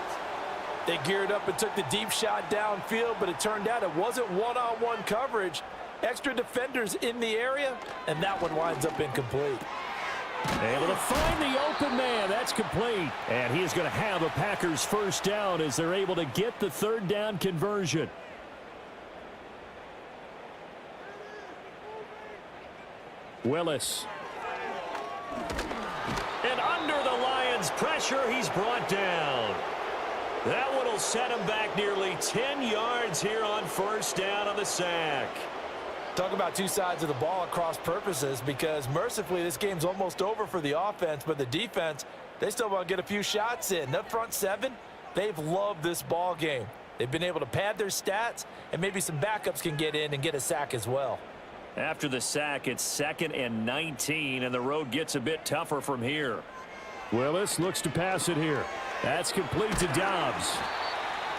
They geared up and took the deep shot downfield, but it turned out it wasn't one-on-one coverage. Extra defenders in the area, and that one winds up incomplete. Able to find the open man. That's complete. And he is going to have a Packers first down as they're able to get the third down conversion. Willis. And under the Lions' pressure, he's brought down. That one will set him back nearly 10 yards here on first down on the sack. Talk about two sides of the ball at cross purposes, because mercifully this game's almost over for the offense, but the defense, they still want to get a few shots in. That front seven, they've loved this ball game. They've been able to pad their stats, and maybe some backups can get in and get a sack as well. After the sack, it's 2nd and 19, and the road gets a bit tougher from here. Willis looks to pass it here. That's complete to Dobbs.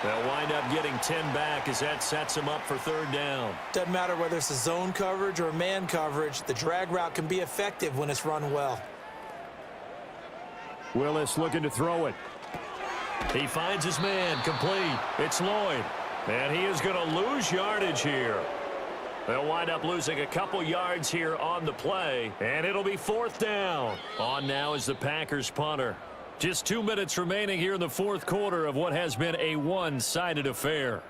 They'll wind up getting 10 back as that sets him up for third down. Doesn't matter whether it's a zone coverage or man coverage, the drag route can be effective when it's run well. Willis looking to throw it. He finds his man, complete. It's Lloyd. And he is going to lose yardage here. They'll wind up losing a couple yards here on the play, and it'll be fourth down. On now is the Packers punter. Just 2 minutes remaining here in the fourth quarter of what has been a one-sided affair.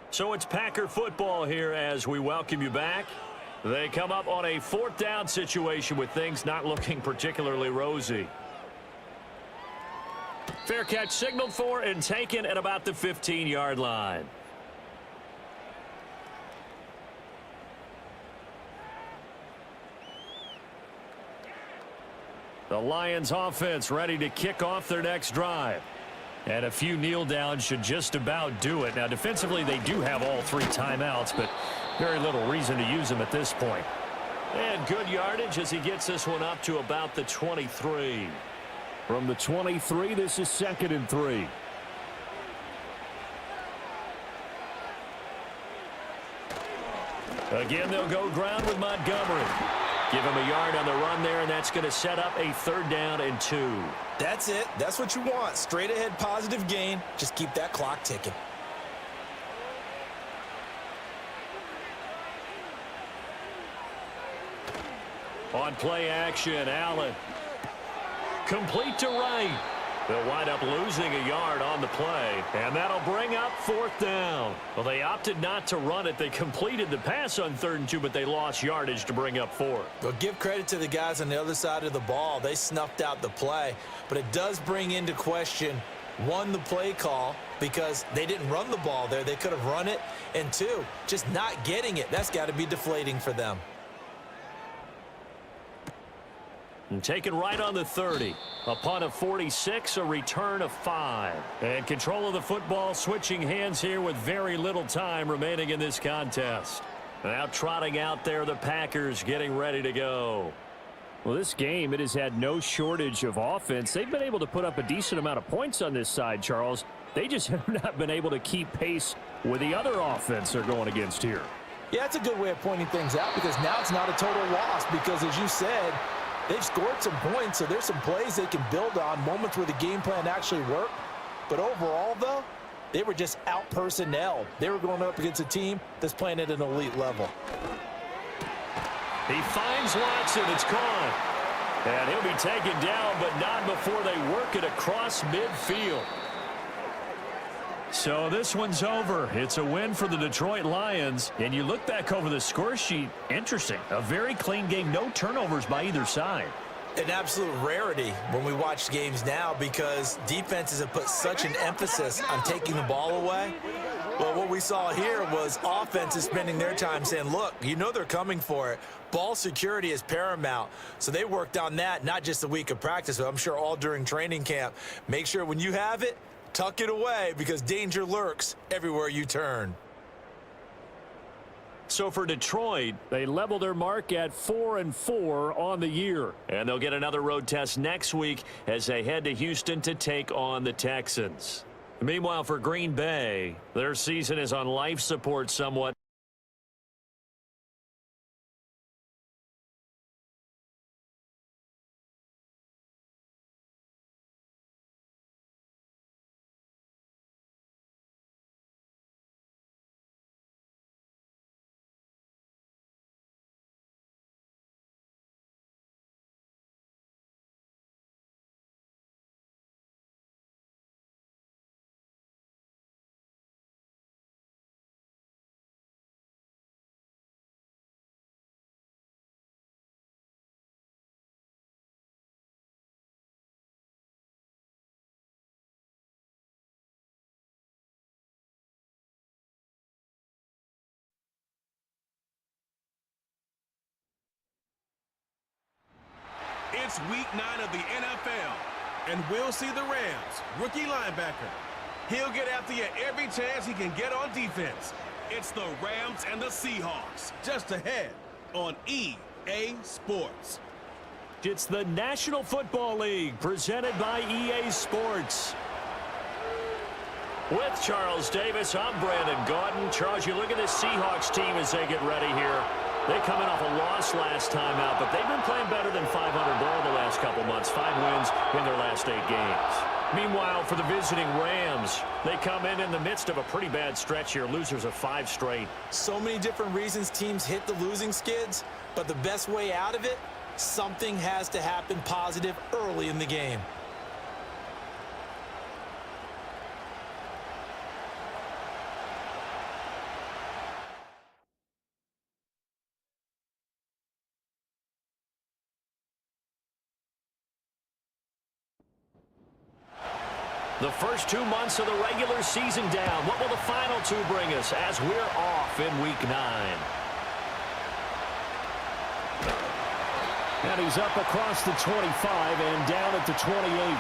So it's Packer football here as we welcome you back. They come up on a fourth down situation with things not looking particularly rosy. Fair catch signaled for and taken at about the 15-yard line. The Lions offense ready to kick off their next drive. And a few kneel downs should just about do it. Now, defensively, they do have all 3 timeouts, but very little reason to use them at this point. And good yardage as he gets this one up to about the 23. From the 23, this is 2nd and 3. Again, they'll go ground with Montgomery. Give him a yard on the run there, and that's going to set up a third down and 2. That's it. That's what you want. Straight ahead positive gain. Just keep that clock ticking. On play action, Allen. Complete to right. They'll wind up losing a yard on the play, and that'll bring up fourth down. Well, they opted not to run it. They completed the pass on 3rd and 2, but they lost yardage to bring up 4. Well, give credit to the guys on the other side of the ball. They snuffed out the play, but it does bring into question, 1, the play call, because they didn't run the ball there. They could have run it, and 2, just not getting it. That's got to be deflating for them. And taken right on the 30. A punt of 46, a return of 5. And control of the football switching hands here with very little time remaining in this contest. Now trotting out there, the Packers getting ready to go. Well, this game, it has had no shortage of offense. They've been able to put up a decent amount of points on this side, Charles. They just have not been able to keep pace with the other offense they're going against here. Yeah, that's a good way of pointing things out, because now it's not a total loss, because as you said, they've scored some points, so there's some plays they can build on, moments where the game plan actually worked. But overall, though, they were just out-personnelled. They were going up against a team that's playing at an elite level. He finds Watson. It's caught. And he'll be taken down, but not before they work it across midfield. So this one's over. It's a win for the Detroit Lions. And you look back over the score sheet, interesting. A very clean game, no turnovers by either side. An absolute rarity when we watch games now, because defenses have put such an emphasis on taking the ball away. Well, what we saw here was offenses spending their time saying, look, you know they're coming for it. Ball security is paramount. So they worked on that, not just a week of practice, but I'm sure all during training camp. Make sure when you have it, tuck it away, because danger lurks everywhere you turn. So for Detroit, they level their mark at 4-4 on the year. And they'll get another road test next week as they head to Houston to take on the Texans. Meanwhile, for Green Bay, their season is on life support somewhat. It's week 9 of the NFL, and we'll see the Rams rookie linebacker. He'll get after you every chance he can get on defense. It's the Rams and the Seahawks, just ahead on EA Sports. It's the National Football League presented by EA Sports. With Charles Davis, I'm Brandon Gaudin. Charles, you look at this Seahawks team as they get ready here. They come in off a loss last time out, but they've been playing better than 500 ball the last couple months. 5 wins in their last 8 games. Meanwhile, for the visiting Rams, they come in the midst of a pretty bad stretch here. Losers of 5 straight. So many different reasons teams hit the losing skids, but the best way out of it, something has to happen positive early in the game. The first 2 months of the regular season down. What will the final 2 bring us as we're off in week 9? And he's up across the 25 and down at the 28.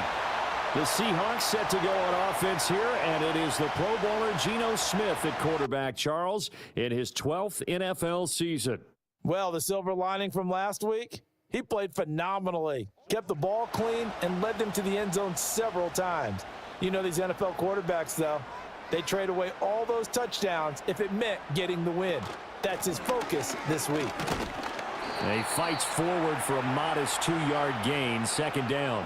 The Seahawks set to go on offense here, and it is the Pro Bowler Geno Smith at quarterback, Charles, in his 12th NFL season. Well, the silver lining from last week, he played phenomenally, kept the ball clean, and led them to the end zone several times. You know these NFL quarterbacks, though, they trade away all those touchdowns if it meant getting the win. That's his focus this week. And he fights forward for a modest 2-yard gain, second down.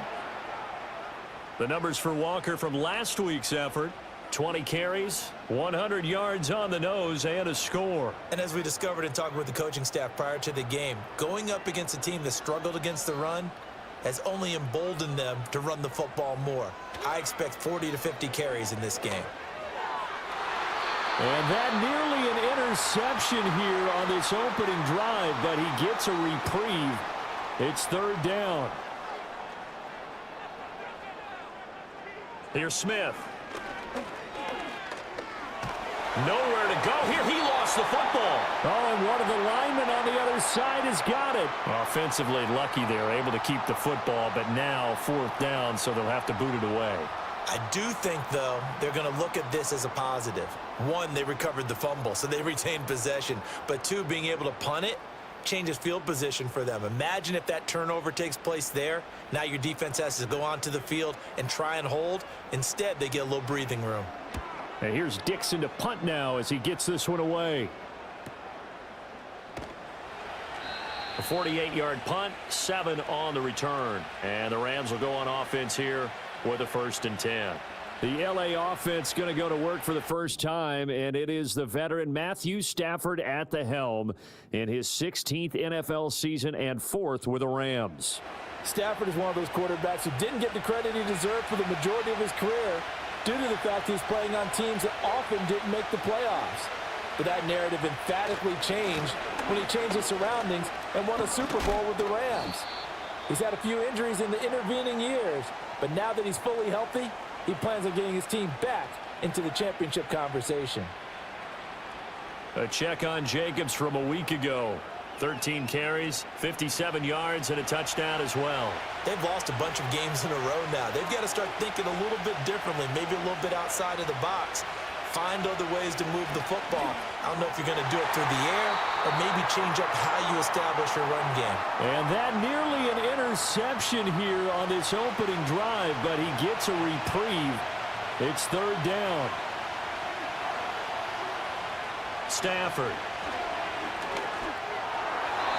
The numbers for Walker from last week's effort: 20 carries, 100 yards on the nose, and a score. And as we discovered in talking with the coaching staff prior to the game, going up against a team that struggled against the run has only emboldened them to run the football more. I expect 40 to 50 carries in this game. And that nearly an interception here on this opening drive, but he gets a reprieve. It's third down. Here's Smith. Nowhere to go here. He lost the football. Oh, and one of the linemen on the other side has got it. Offensively lucky there, able to keep the football, but now fourth down, so they'll have to boot it away. I do think, though, they're going to look at this as a positive. 1, they recovered the fumble, so they retained possession. But 2, being able to punt it changes field position for them. Imagine if that turnover takes place there. Now your defense has to go onto the field and try and hold. Instead, they get a little breathing room. And here's Dixon to punt now as he gets this one away. A 48-yard punt, 7 on the return. And the Rams will go on offense here with a 1st and 10. The LA offense going to go to work for the first time, and it is the veteran Matthew Stafford at the helm in his 16th NFL season and 4th with the Rams. Stafford is one of those quarterbacks who didn't get the credit he deserved for the majority of his career due to the fact he's playing on teams that often didn't make the playoffs. But that narrative emphatically changed when he changed his surroundings and won a Super Bowl with the Rams. He's had a few injuries in the intervening years, but now that he's fully healthy, he plans on getting his team back into the championship conversation. A check on Jacobs from a week ago. 13 carries, 57 yards, and a touchdown as well. They've lost a bunch of games in a row now. They've got to start thinking a little bit differently, maybe a little bit outside of the box. Find other ways to move the football. I don't know if you're going to do it through the air or maybe change up how you establish your run game. And that nearly an interception here on this opening drive, but he gets a reprieve. It's third down. Stafford.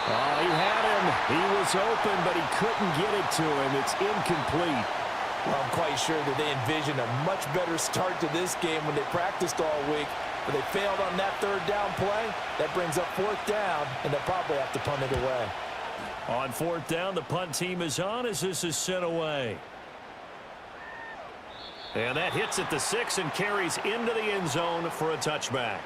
Oh, he had him. He was open, but he couldn't get it to him. It's incomplete. Well, I'm quite sure that they envisioned a much better start to this game when they practiced all week, but they failed on that third down play. That brings up fourth down, and they'll probably have to punt it away. On fourth down, the punt team is on as this is sent away. And that hits at the 6 and carries into the end zone for a touchback.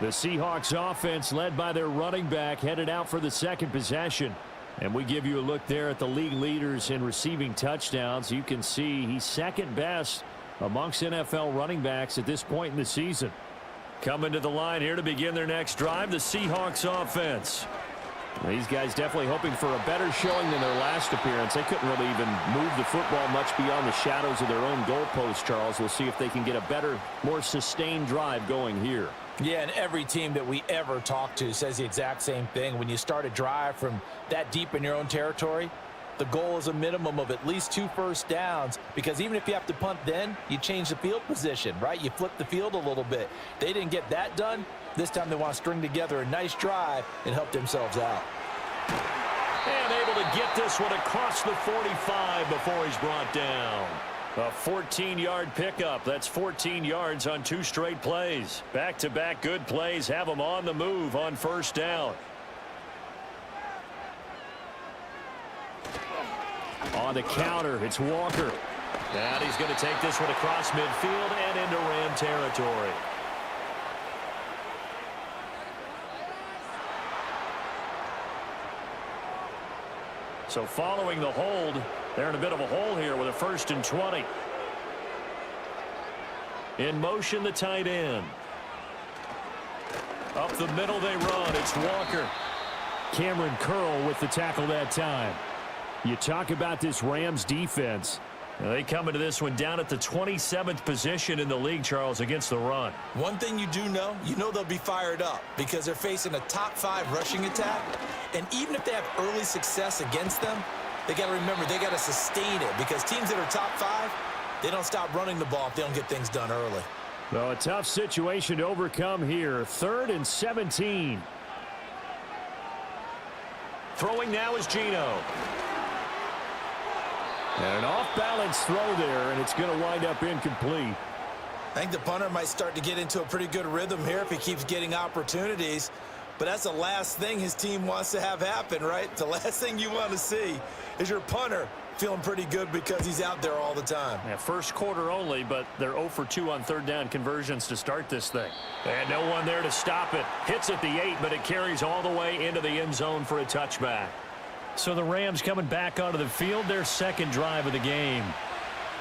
The Seahawks offense, led by their running back, headed out for the second possession. And we give you a look there at the league leaders in receiving touchdowns. You can see he's second best amongst NFL running backs at this point in the season. Coming to the line here to begin their next drive, the Seahawks offense. These guys definitely hoping for a better showing than their last appearance. They couldn't really even move the football much beyond the shadows of their own goalpost, Charles. We'll see if they can get a better, more sustained drive going here. Yeah, and every team that we ever talk to says the exact same thing. When you start a drive from that deep in your own territory, the goal is a minimum of at least 2 first downs, because even if you have to punt then, you change the field position, right? You flip the field a little bit. They didn't get that done. This time they want to string together a nice drive and help themselves out. And able to get this one across the 45 before he's brought down. A 14-yard pickup. That's 14 yards on 2 straight plays. Back-to-back good plays have them on the move on first down. On the counter, it's Walker. And he's going to take this one across midfield and into Ram territory. So following the hold, they're in a bit of a hole here with a 1st and 20. In motion, the tight end. Up the middle they run. It's Walker. Cameron Curl with the tackle that time. You talk about this Rams defense. They come into this one down at the 27th position in the league, Charles, against the run. One thing you do know, they'll be fired up because they're facing a top 5 rushing attack. And even if they have early success against them, they got to remember they got to sustain it, because teams that are top 5, they don't stop running the ball if they don't get things done early. Well, a tough situation to overcome here. 3rd and 17. Throwing now is Geno. And an off-balance throw there, and it's going to wind up incomplete. I think the punter might start to get into a pretty good rhythm here if he keeps getting opportunities. But that's the last thing his team wants to have happen, right? The last thing you want to see is your punter feeling pretty good because he's out there all the time. Yeah, first quarter only, but they're 0 for 2 on 3rd down conversions to start this thing. And no one there to stop it. Hits at the 8, but it carries all the way into the end zone for a touchback. So the Rams coming back onto the field, their 2nd drive of the game.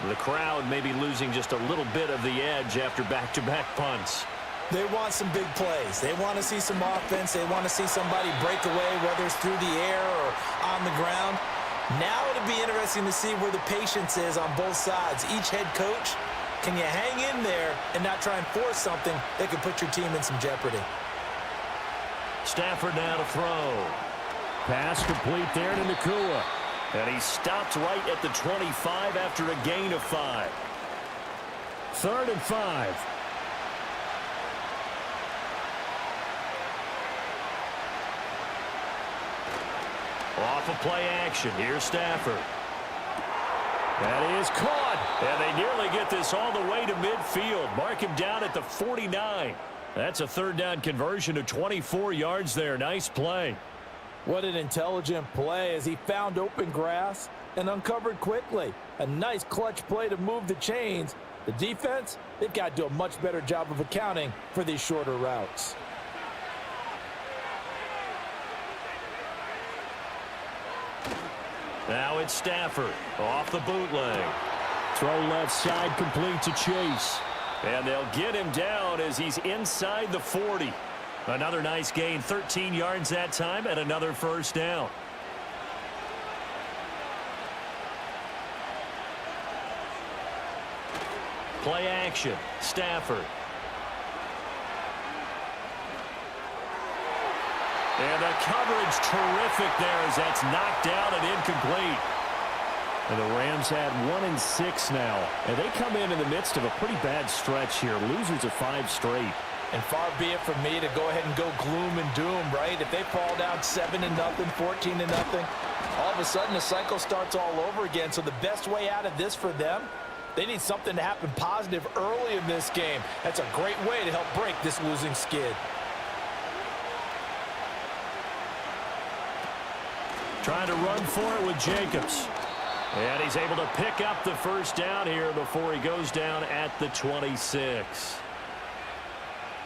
The crowd may be losing just a little bit of the edge after back-to-back punts. They want some big plays. They want to see some offense. They want to see somebody break away, whether it's through the air or on the ground. Now it'll be interesting to see where the patience is on both sides. Each head coach, can you hang in there and not try and force something that could put your team in some jeopardy? Stafford now to throw. Pass complete there to Nakua. And he stopped right at the 25 after a gain of 5. 3rd and 5. Off of play action. Here's Stafford. That is caught. And they nearly get this all the way to midfield. Mark him down at the 49. That's a 3rd down conversion of 24 yards there. Nice play. What an intelligent play as he found open grass and uncovered quickly. A nice clutch play to move the chains. The defense, they've got to do a much better job of accounting for these shorter routes. Now it's Stafford off the bootleg. Throw left side complete to Chase. And they'll get him down as he's inside the 40. Another nice gain, 13 yards that time, and another 1st down. Play action, Stafford. And the coverage terrific there as that's knocked down and incomplete. And the Rams had 1 and 6 now. And they come in the midst of a pretty bad stretch here. Losers of 5 straight. And far be it from me to go ahead and go gloom and doom, right? If they fall down 7-0, 14-0, all of a sudden the cycle starts all over again. So the best way out of this for them, they need something to happen positive early in this game. That's a great way to help break this losing skid. Trying to run for it with Jacobs. And he's able to pick up the 1st down here before he goes down at the 26.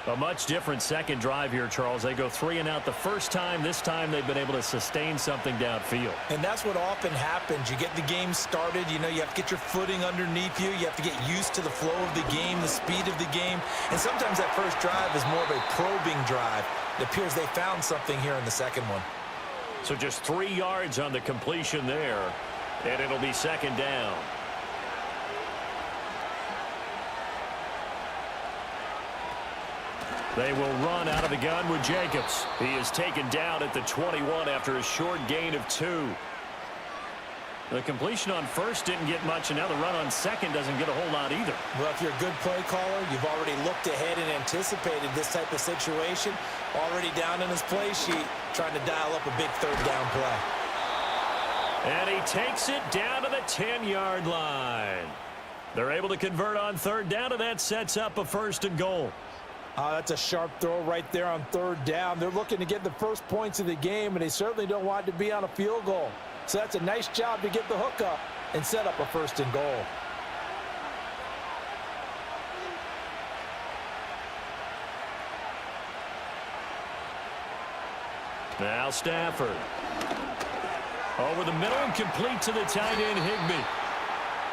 A much different 2nd drive here, Charles. They go 3 and out the first time. This time they've been able to sustain something downfield. And that's what often happens. You get the game started. You have to get your footing underneath you. You have to get used to the flow of the game, the speed of the game. And sometimes that first drive is more of a probing drive. It appears they found something here in the second one. So just 3 yards on the completion there, and it'll be second down. They will run out of the gun with Jacobs. He is taken down at the 21 after a short gain of 2. The completion on first didn't get much, and now the run on second doesn't get a whole lot either. Well, if you're a good play caller, you've already looked ahead and anticipated this type of situation. Already down in his play sheet, trying to dial up a big third down play. And he takes it down to the 10-yard line. They're able to convert on third down, and that sets up a 1st and goal. That's a sharp throw right there on third down. They're looking to get the first points of the game, and they certainly don't want it to be on a field goal. So that's a nice job to get the hook up and set up a 1st and goal. Now Stafford. Over the middle and complete to the tight end, Higbee.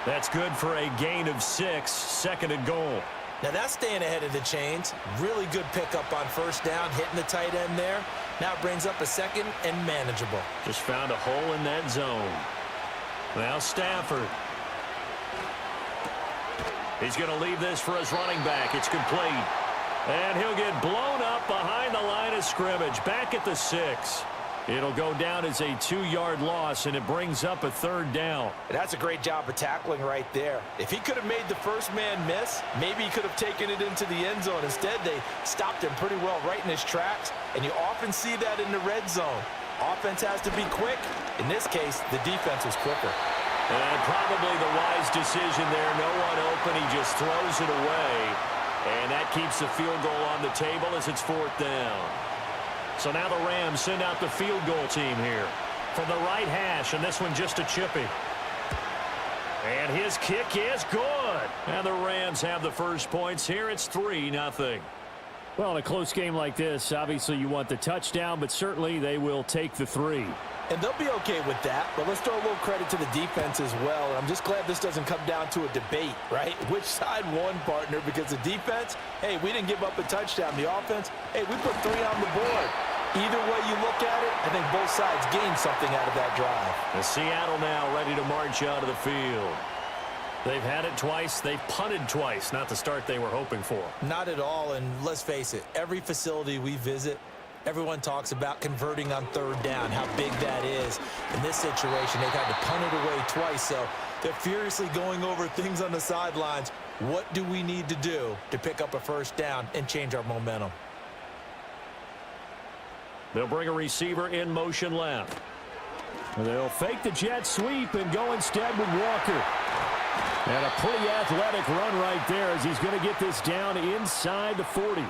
That's good for a gain of 6, 2nd and goal. Now that's staying ahead of the chains. Really good pickup on first down, hitting the tight end there. Now it brings up a 2nd and manageable. Just found a hole in that zone. Now Stafford. He's going to leave this for his running back. It's complete. And he'll get blown up behind the line of scrimmage. Back at the 6. It'll go down as a 2-yard loss, and it brings up a 3rd down. That's a great job of tackling right there. If he could have made the first man miss, maybe he could have taken it into the end zone. Instead, they stopped him pretty well right in his tracks, and you often see that in the red zone. Offense has to be quick. In this case, the defense was quicker. And probably the wise decision there. No one open. He just throws it away. And that keeps the field goal on the table as it's 4th down. So now the Rams send out the field goal team here from the right hash, and this one just a chippy. And his kick is good. And the Rams have the first points here. It's 3-0. Well, in a close game like this, obviously you want the touchdown, but certainly they will take the 3. And they'll be okay with that, but let's throw a little credit to the defense as well. And I'm just glad this doesn't come down to a debate, right? Which side won, partner? Because the defense, hey, we didn't give up a touchdown. The offense, hey, we put 3 on the board. Either way you look at it, I think both sides gained something out of that drive. And Seattle now ready to march out of the field. They've had it twice. They've punted twice. Not the start they were hoping for. Not at all, and let's face it, every facility we visit, everyone talks about converting on third down, how big that is. In this situation, they've had to punt it away twice, so they're furiously going over things on the sidelines. What do we need to do to pick up a first down and change our momentum? They'll bring a receiver in motion left. They'll fake the jet sweep and go instead with Walker. And a pretty athletic run right there as he's going to get this down inside the 40.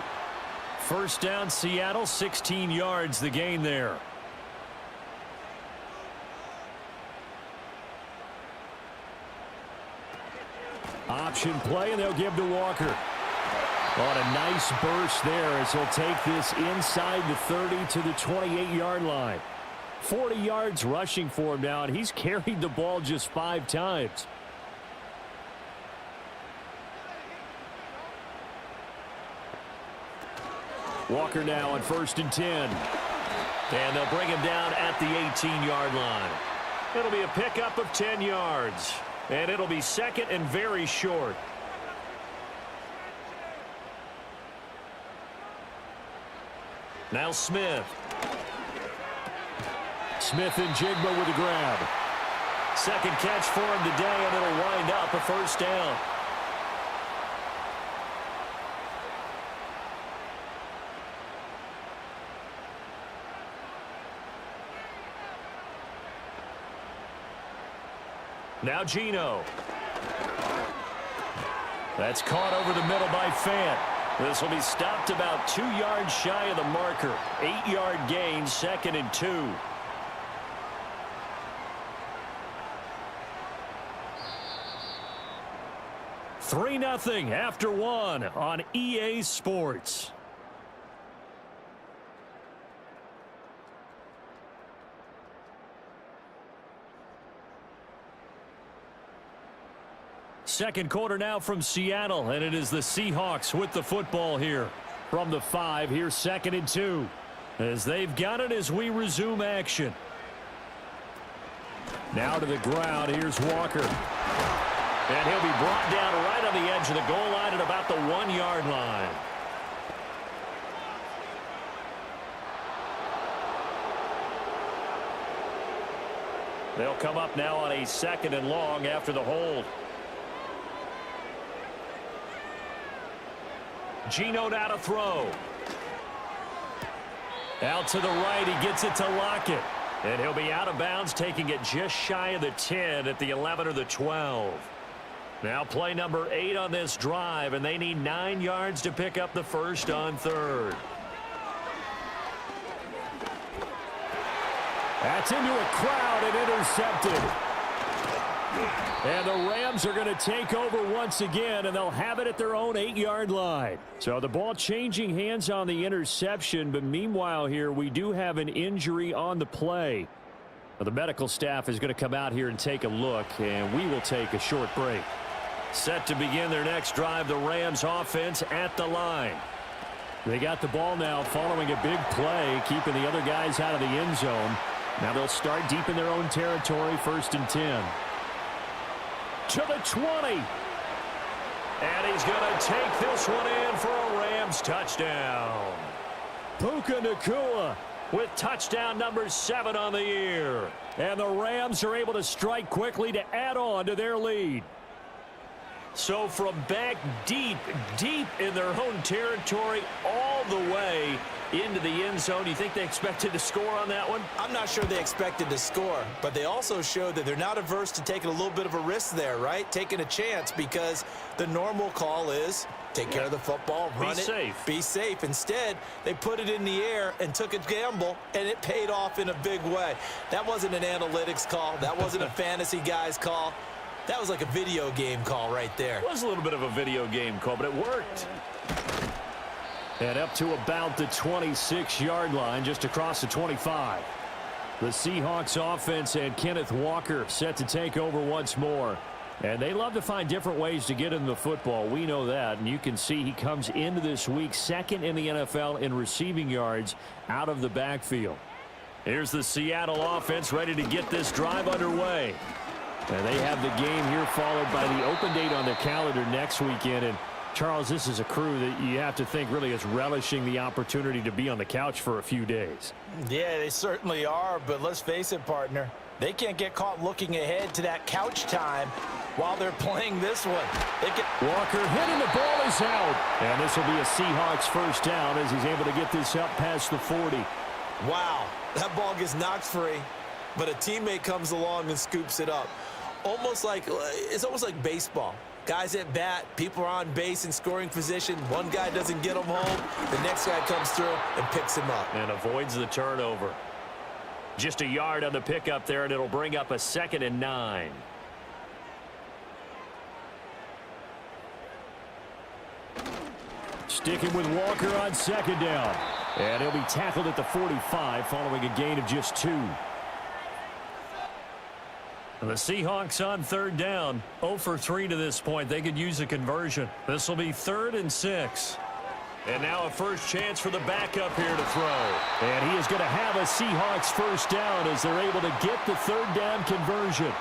First down, Seattle, 16 yards the gain there. Option play, and they'll give to Walker. On a nice burst there as he'll take this inside the 30 to the 28-yard line. 40 yards rushing for him now, and he's carried the ball just 5 times. Walker now on 1st and 10. And they'll bring him down at the 18-yard line. It'll be a pickup of 10 yards. And it'll be 2nd and very short. Now Smith. Smith and Jigba with a grab. Second catch for him today, and it'll wind up a first down. Now Geno. That's caught over the middle by Fant. This will be stopped about 2 yards shy of the marker. 8-yard gain, 2nd and 2. Three 3-0 after 1 on EA Sports. Second quarter now from Seattle, and it is the Seahawks with the football here. From the 5, here's 2nd and 2. As they've got it as we resume action. Now to the ground. Here's Walker. And he'll be brought down right on the edge of the goal line at about the 1-yard line. They'll come up now on a 2nd and long after the hold. Gino now to throw. Out to the right. He gets it to Lockett. And he'll be out of bounds, taking it just shy of the 10 at the 11 or the 12. Now play number 8 on this drive, and they need 9 yards to pick up the first on 3rd. That's into a crowd and intercepted. And the Rams are going to take over once again, and they'll have it at their own 8-yard line. So the ball changing hands on the interception, but meanwhile here we do have an injury on the play. Well, the medical staff is going to come out here and take a look, and we will take a short break. Set to begin their next drive, the Rams offense at the line. They got the ball now following a big play, keeping the other guys out of the end zone. Now they'll start deep in their own territory, 1st and 10. To the 20. And he's going to take this one in for a Rams touchdown. Puka Nacua with touchdown number 7 on the year. And the Rams are able to strike quickly to add on to their lead. So from back deep in their own territory all the way into the end zone, do you think they expected to score on that one? I'm not sure they expected to score, but they also showed that they're not averse to taking a little bit of a risk there, right? Taking a chance, because the normal call is take care of the football, run it, be safe. Instead, they put it in the air and took a gamble, and it paid off in a big way. That wasn't an analytics call. That wasn't a fantasy guy's call. That was like a video game call right there. It was a little bit of a video game call, but it worked. And up to about the 26-yard line, just across the 25. The Seahawks offense and Kenneth Walker set to take over once more. And they love to find different ways to get in the football. We know that. And you can see he comes into this week 2nd in the NFL in receiving yards out of the backfield. Here's the Seattle offense ready to get this drive underway. And they have the game here followed by the open date on their calendar next weekend. And Charles, this is a crew that you have to think really is relishing the opportunity to be on the couch for a few days. Yeah, they certainly are, but let's face it, partner. They can't get caught looking ahead to that couch time while they're playing this one. Walker hit and the ball is out. And this will be a Seahawks first down as he's able to get this up past the 40. Wow, that ball gets knocked free, but a teammate comes along and scoops it up. It's almost like baseball. Guys at bat, people are on base in scoring position. One guy doesn't get them home. The next guy comes through and picks him up. And avoids the turnover. Just a yard on the pickup there, and it'll bring up a 2nd and 9. Sticking with Walker on 2nd down. And he'll be tackled at the 45 following a gain of just 2. The Seahawks on 3rd down, 0 for 3 to this point. They could use a conversion. This will be 3rd and 6. And now a first chance for the backup here to throw. And he is going to have a Seahawks first down as they're able to get the 3rd down conversion.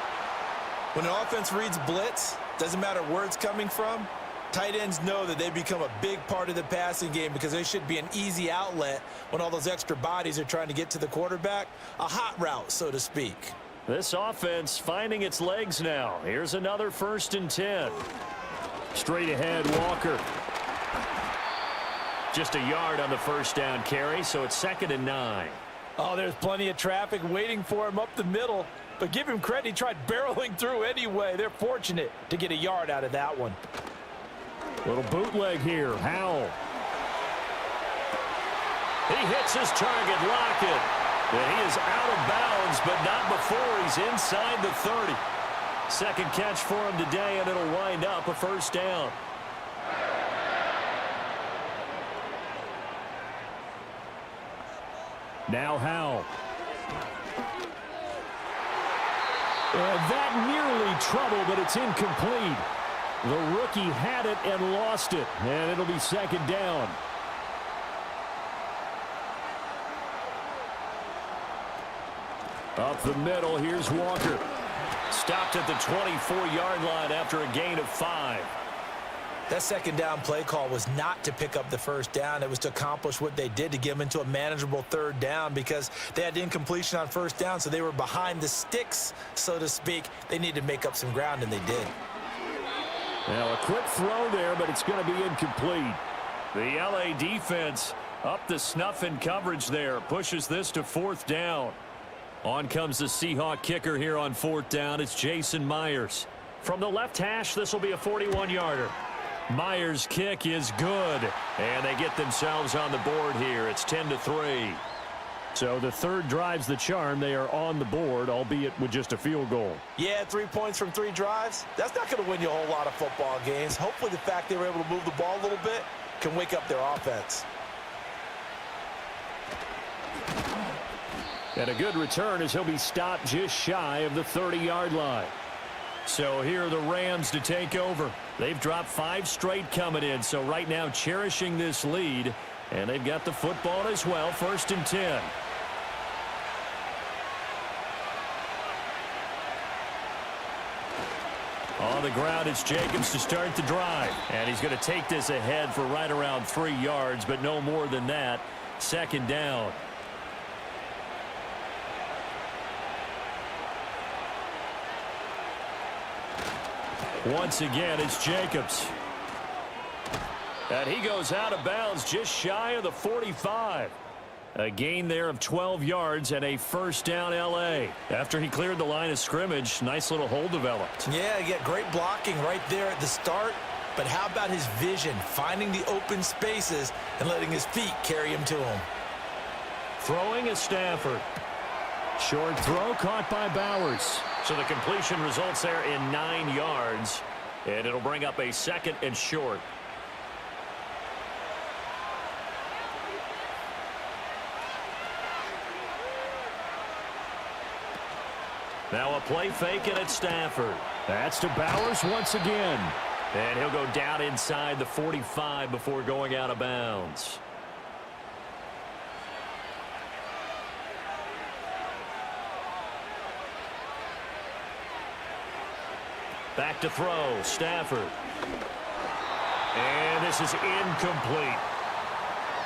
When an offense reads blitz, doesn't matter where it's coming from, tight ends know that they become a big part of the passing game because they should be an easy outlet when all those extra bodies are trying to get to the quarterback. A hot route, so to speak. This offense finding its legs now. Here's another 1st and 10. Straight ahead, Walker. Just a yard on the first down carry, so it's 2nd and 9. Oh, there's plenty of traffic waiting for him up the middle. But give him credit, he tried barreling through anyway. They're fortunate to get a yard out of that one. Little bootleg here, Howell. He hits his target, Lockett. And he is out of bounds, but not before he's inside the 30. Second catch for him today, and it'll wind up a first down. Now Howell. And that nearly trouble, but it's incomplete. The rookie had it and lost it, and it'll be 2nd down. Up the middle, here's Walker. Stopped at the 24-yard line after a gain of 5. That second down play call was not to pick up the first down. It was to accomplish what they did, to get them into a manageable third down, because they had incompletion on first down, so they were behind the sticks, so to speak. They needed to make up some ground, and they did. Now a quick throw there, but it's going to be incomplete. The LA defense up the snuff in coverage there. Pushes this to 4th down. On comes the Seahawk kicker here on 4th down. It's Jason Myers. From the left hash, this will be a 41-yarder. Myers' kick is good, and they get themselves on the board here. It's 10-3. So the third drive's the charm. They are on the board, albeit with just a field goal. Yeah, 3 points from 3 drives. That's not going to win you a whole lot of football games. Hopefully the fact they were able to move the ball a little bit can wake up their offense. And a good return as he'll be stopped just shy of the 30-yard line. So here are the Rams to take over. They've dropped 5 straight coming in, so right now cherishing this lead. And they've got the football as well, 1st and 10. On the ground, it's Jacobs to start the drive. And he's going to take this ahead for right around 3 yards, but no more than that. 2nd down. Once again, it's Jacobs. And he goes out of bounds just shy of the 45. A gain there of 12 yards and a 1st down L.A. After he cleared the line of scrimmage, nice little hole developed. Yeah, great blocking right there at the start. But how about his vision, finding the open spaces and letting his feet carry him to him? Throwing is Stafford. Short throw caught by Bowers. So the completion results there in 9 yards. And it'll bring up a 2nd and short. Now a play fake, and it's Stafford. That's to Bowers once again. And he'll go down inside the 45 before going out of bounds. Back to throw, Stafford. And this is incomplete.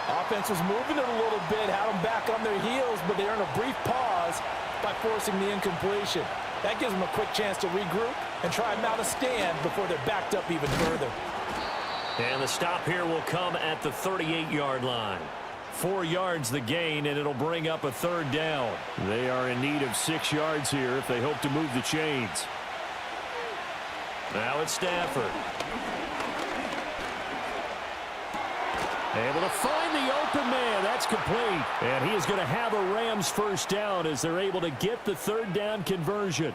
Offense was moving it a little bit, had them back on their heels, but they earned a brief pause by forcing the incompletion. That gives them a quick chance to regroup and try and mount a stand before they're backed up even further. And the stop here will come at the 38-yard line. 4 yards the gain, and it'll bring up a 3rd down. They are in need of 6 yards here if they hope to move the chains. Now it's Stafford. Able to find the open man. That's complete. And he is going to have a Rams 1st down as they're able to get the 3rd down conversion.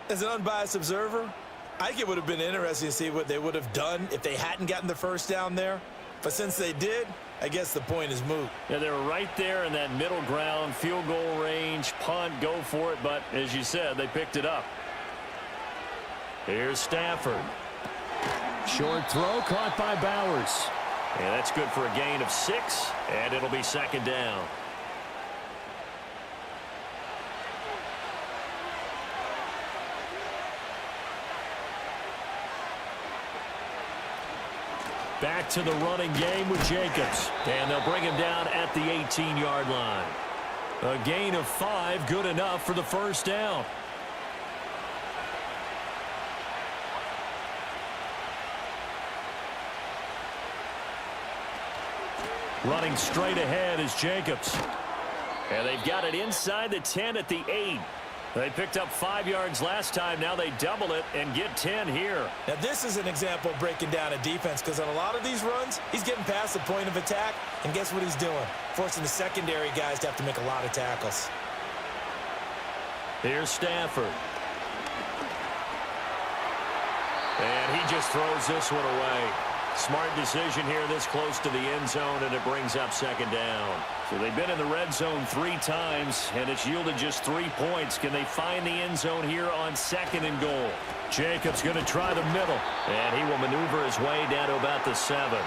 As an unbiased observer, I think it would have been interesting to see what they would have done if they hadn't gotten the 1st down there. But since they did, I guess the point is moot. Yeah, they were right there in that middle ground, field goal range, punt, go for it. But as you said, they picked it up. Here's Stafford. Short throw caught by Bowers. And that's good for a gain of 6, and it'll be 2nd down. Back to the running game with Jacobs. And they'll bring him down at the 18-yard line. A gain of 5, good enough for the 1st down. Running straight ahead is Jacobs. And they've got it inside the 10 at the 8. They picked up 5 yards last time. Now they double it and get 10 here. Now this is an example of breaking down a defense, because on a lot of these runs, he's getting past the point of attack, and guess what he's doing? Forcing the secondary guys to have to make a lot of tackles. Here's Stafford. And he just throws this one away. Smart decision here this close to the end zone, and it brings up 2nd down. So they've been in the red zone 3 times, and it's yielded just 3 points. Can they find the end zone here on 2nd and goal? Jacobs going to try the middle. And he will maneuver his way down to about the 7.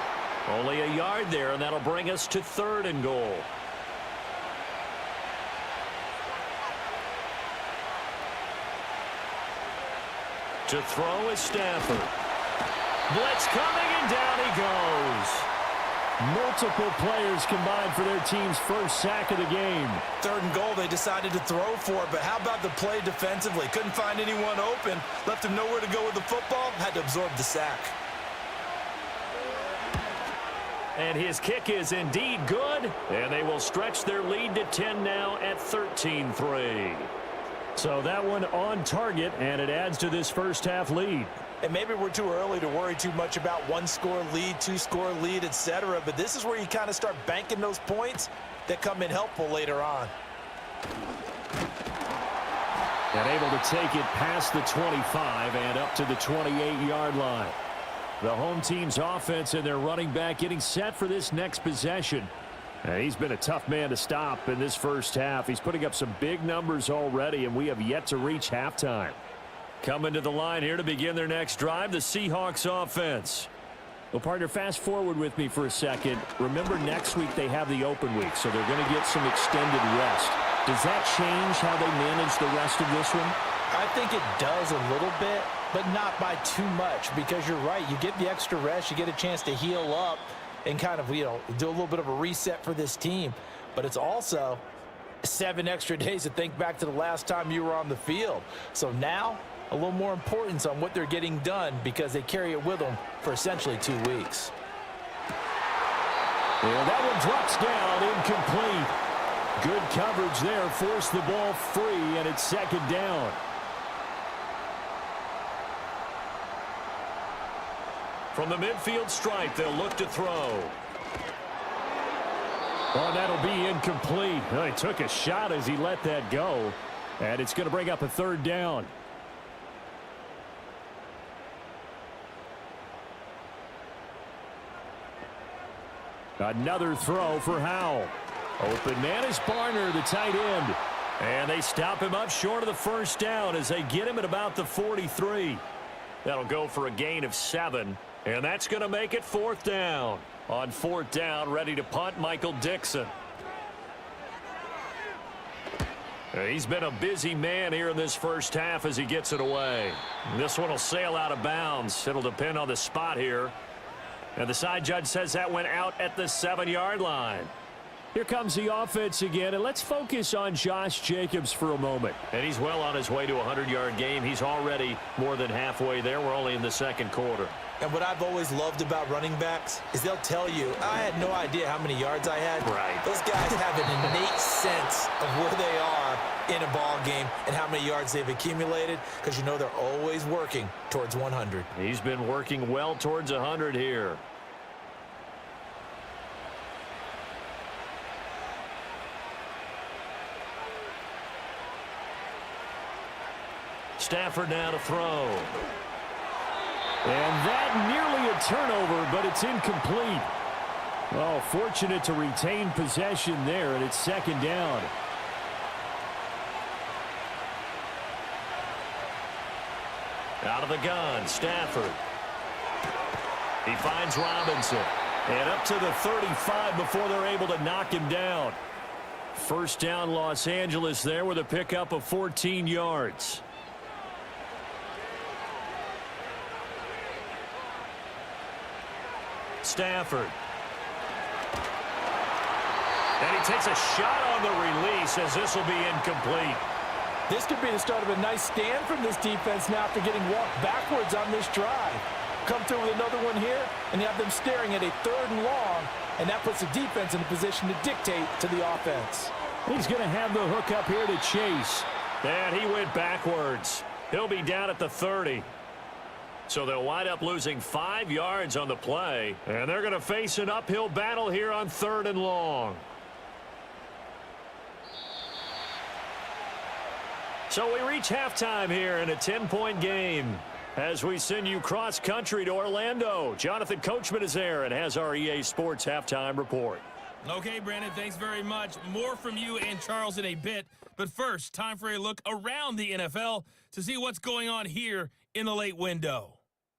Only a yard there, and that'll bring us to 3rd and goal. To throw is Stafford. Blitz coming, and down he goes. Multiple players combined for their team's first sack of the game. 3rd and goal, they decided to throw for it, but how about the play defensively? Couldn't find anyone open, left him nowhere to go with the football, had to absorb the sack. And his kick is indeed good, and they will stretch their lead to 10 now at 13-3. So that one on target, and it adds to this first half lead. And maybe we're too early to worry too much about 1-score lead, 2-score lead, etc. But this is where you kind of start banking those points that come in helpful later on. And able to take it past the 25 and up to the 28-yard line. The home team's offense and their running back getting set for this next possession. And he's been a tough man to stop in this first half. He's putting up some big numbers already, and we have yet to reach halftime. Coming to the line here to begin their next drive, the Seahawks offense. Well, partner, fast forward with me for a second. Remember, next week they have the open week, so they're going to get some extended rest. Does that change how they manage the rest of this one? I think it does a little bit, but not by too much, because you're right. You get the extra rest, you get a chance to heal up and kind of, do a little bit of a reset for this team. But it's also 7 extra days to think back to the last time you were on the field. So now, a little more importance on what they're getting done because they carry it with them for essentially 2 weeks. And that one drops down, incomplete. Good coverage there, forced the ball free, and it's 2nd down. From the midfield stripe, they'll look to throw. Oh, that'll be incomplete. Well, he took a shot as he let that go, and it's going to bring up a 3rd down. Another throw for Howell. Open man is Barner, the tight end. And they stop him up short of the 1st down as they get him at about the 43. That'll go for a gain of 7. And that's going to make it 4th down. On 4th down, ready to punt, Michael Dixon. He's been a busy man here in this first half as he gets it away. This one will sail out of bounds. It'll depend on the spot here. And the side judge says that went out at the 7-yard line. Here comes the offense again, and let's focus on Josh Jacobs for a moment. And he's well on his way to a 100-yard game. He's already more than halfway there. We're only in the 2nd quarter. And what I've always loved about running backs is they'll tell you, I had no idea how many yards I had. Right. Those guys have an innate sense of where they are in a ball game and how many yards they've accumulated because they're always working towards 100. He's been working well towards 100 here. Stafford now to throw. And that nearly a turnover, but it's incomplete. Oh, fortunate to retain possession there, and it's 2nd down. Out of the gun, Stafford. He finds Robinson. And up to the 35 before they're able to knock him down. 1st down, Los Angeles there with a pickup of 14 yards. Stafford. And he takes a shot on the release as this will be incomplete. This could be the start of a nice stand from this defense now after getting walked backwards on this drive. Come through with another one here, and you have them staring at a 3rd and long, and that puts the defense in a position to dictate to the offense. He's going to have the hook up here to Chase. And he went backwards. He'll be down at the 30. So they'll wind up losing 5 yards on the play, and they're going to face an uphill battle here on 3rd and long. So we reach halftime here in a 10-point game as we send you cross-country to Orlando. Jonathan Coachman is there and has our EA Sports halftime report. Okay, Brandon, thanks very much. More from you and Charles in a bit. But first, time for a look around the NFL to see what's going on here in the late window.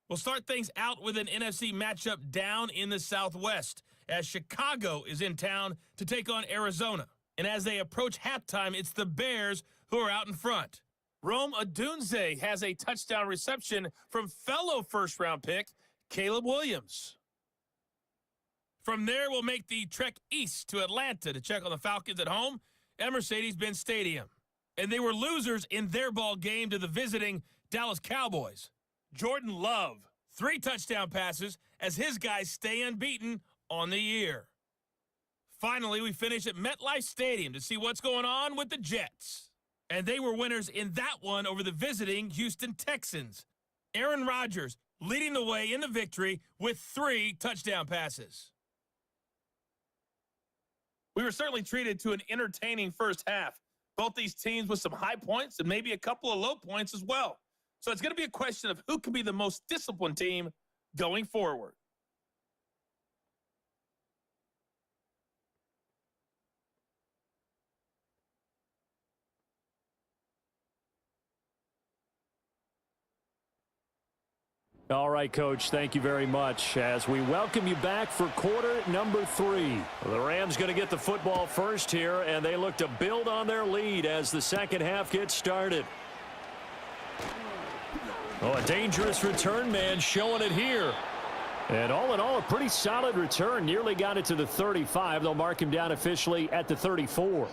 We'll start things out with an NFC matchup down in the Southwest as Chicago is in town to take on Arizona. And as they approach halftime, it's the Bears who are out in front. Rome Odunze has a touchdown reception from fellow first-round pick Caleb Williams. From there, we'll make the trek east to Atlanta to check on the Falcons at home at Mercedes-Benz Stadium. And they were losers in their ball game to the visiting Dallas Cowboys. Jordan Love, 3 touchdown passes as his guys stay unbeaten on the year. Finally, we finish at MetLife Stadium to see what's going on with the Jets. And they were winners in that one over the visiting Houston Texans. Aaron Rodgers leading the way in the victory with 3 touchdown passes. We were certainly treated to an entertaining first half. Both these teams with some high points and maybe a couple of low points as well. So it's going to be a question of who can be the most disciplined team going forward. All right, Coach, thank you very much as we welcome you back for quarter number 3. The Rams going to get the football first here, and they look to build on their lead as the second half gets started. Oh, a dangerous return man showing it here. And all in all, a pretty solid return. Nearly got it to the 35. They'll mark him down officially at the 34.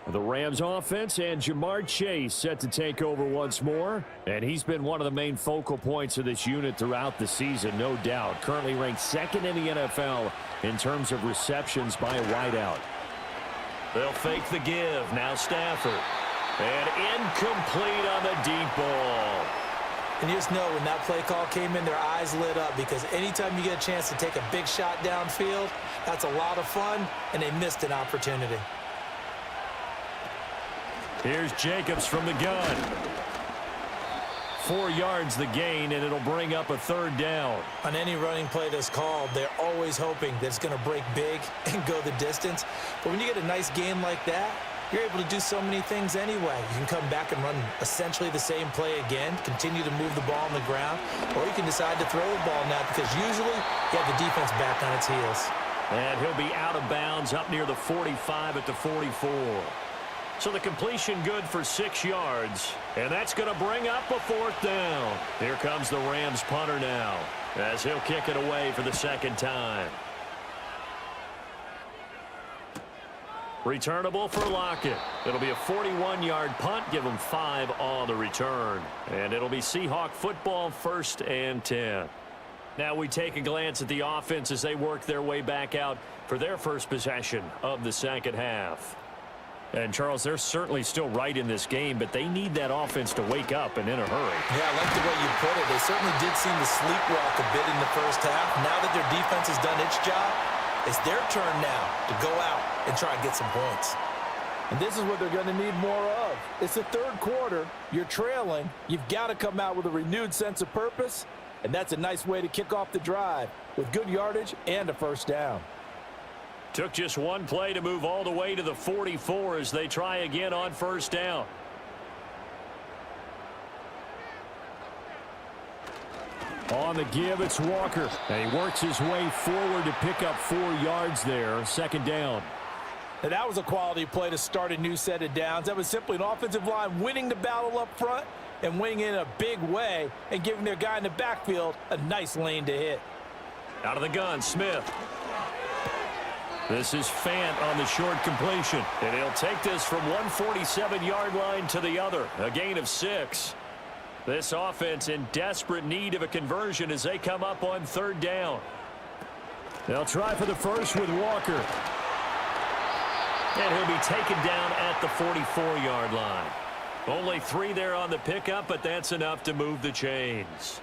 The Rams offense and Jamar Chase set to take over once more. And he's been one of the main focal points of this unit throughout the season, no doubt. Currently ranked 2nd in the NFL in terms of receptions by a wideout. They'll fake the give. Now Stafford. And incomplete on the deep ball. And you just know when that play call came in, their eyes lit up because anytime you get a chance to take a big shot downfield, that's a lot of fun, and they missed an opportunity. Here's Jacobs from the gun. 4 yards the gain, and it'll bring up a 3rd down. On any running play that's called, they're always hoping that it's going to break big and go the distance. But when you get a nice gain like that, you're able to do so many things anyway. You can come back and run essentially the same play again, continue to move the ball on the ground, or you can decide to throw the ball now because usually you have the defense back on its heels. And he'll be out of bounds up near the 45 at the 44. So the completion good for 6 yards, and that's going to bring up a 4th down. Here comes the Rams punter now as he'll kick it away for the 2nd time. Returnable for Lockett. It'll be a 41-yard punt. Give him 5 on the return. And it'll be Seahawk football, 1st and 10. Now we take a glance at the offense as they work their way back out for their first possession of the second half. And, Charles, they're certainly still right in this game, but they need that offense to wake up and in a hurry. Yeah, I like the way you put it. They certainly did seem to sleepwalk a bit in the first half. Now that their defense has done its job, it's their turn now to go out and try and get some points. And this is what they're going to need more of. It's the 3rd quarter. You're trailing. You've got to come out with a renewed sense of purpose, and that's a nice way to kick off the drive with good yardage and a 1st down. Took just one play to move all the way to the 44 as they try again on 1st down. On the give, it's Walker. And he works his way forward to pick up 4 yards there. 2nd down. Now, that was a quality play to start a new set of downs. That was simply an offensive line winning the battle up front and winning in a big way and giving their guy in the backfield a nice lane to hit. Out of the gun, Smith. This is Fant on the short completion. And he'll take this from one 47-yard line to the other. A gain of 6. This offense in desperate need of a conversion as they come up on 3rd down. They'll try for the first with Walker. And he'll be taken down at the 44-yard line. Only 3 there on the pickup, but that's enough to move the chains.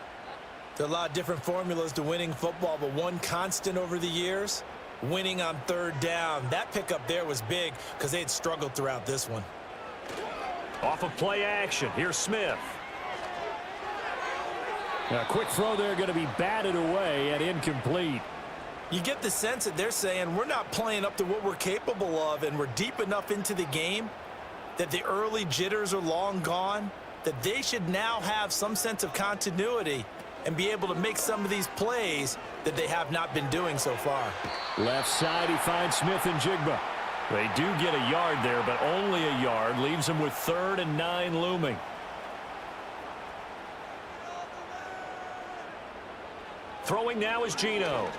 There are a lot of different formulas to winning football, but one constant over the years, winning on 3rd down. That pickup there was big because they had struggled throughout this one. Off of play action, here's Smith. A quick throw there going to be batted away and incomplete. You get the sense that they're saying we're not playing up to what we're capable of, and we're deep enough into the game that the early jitters are long gone, that they should now have some sense of continuity and be able to make some of these plays that they have not been doing so far. Left side, he finds Smith and Jigba. They do get a yard there, but only a yard. Leaves them with 3rd and 9 looming. Throwing now is Geno.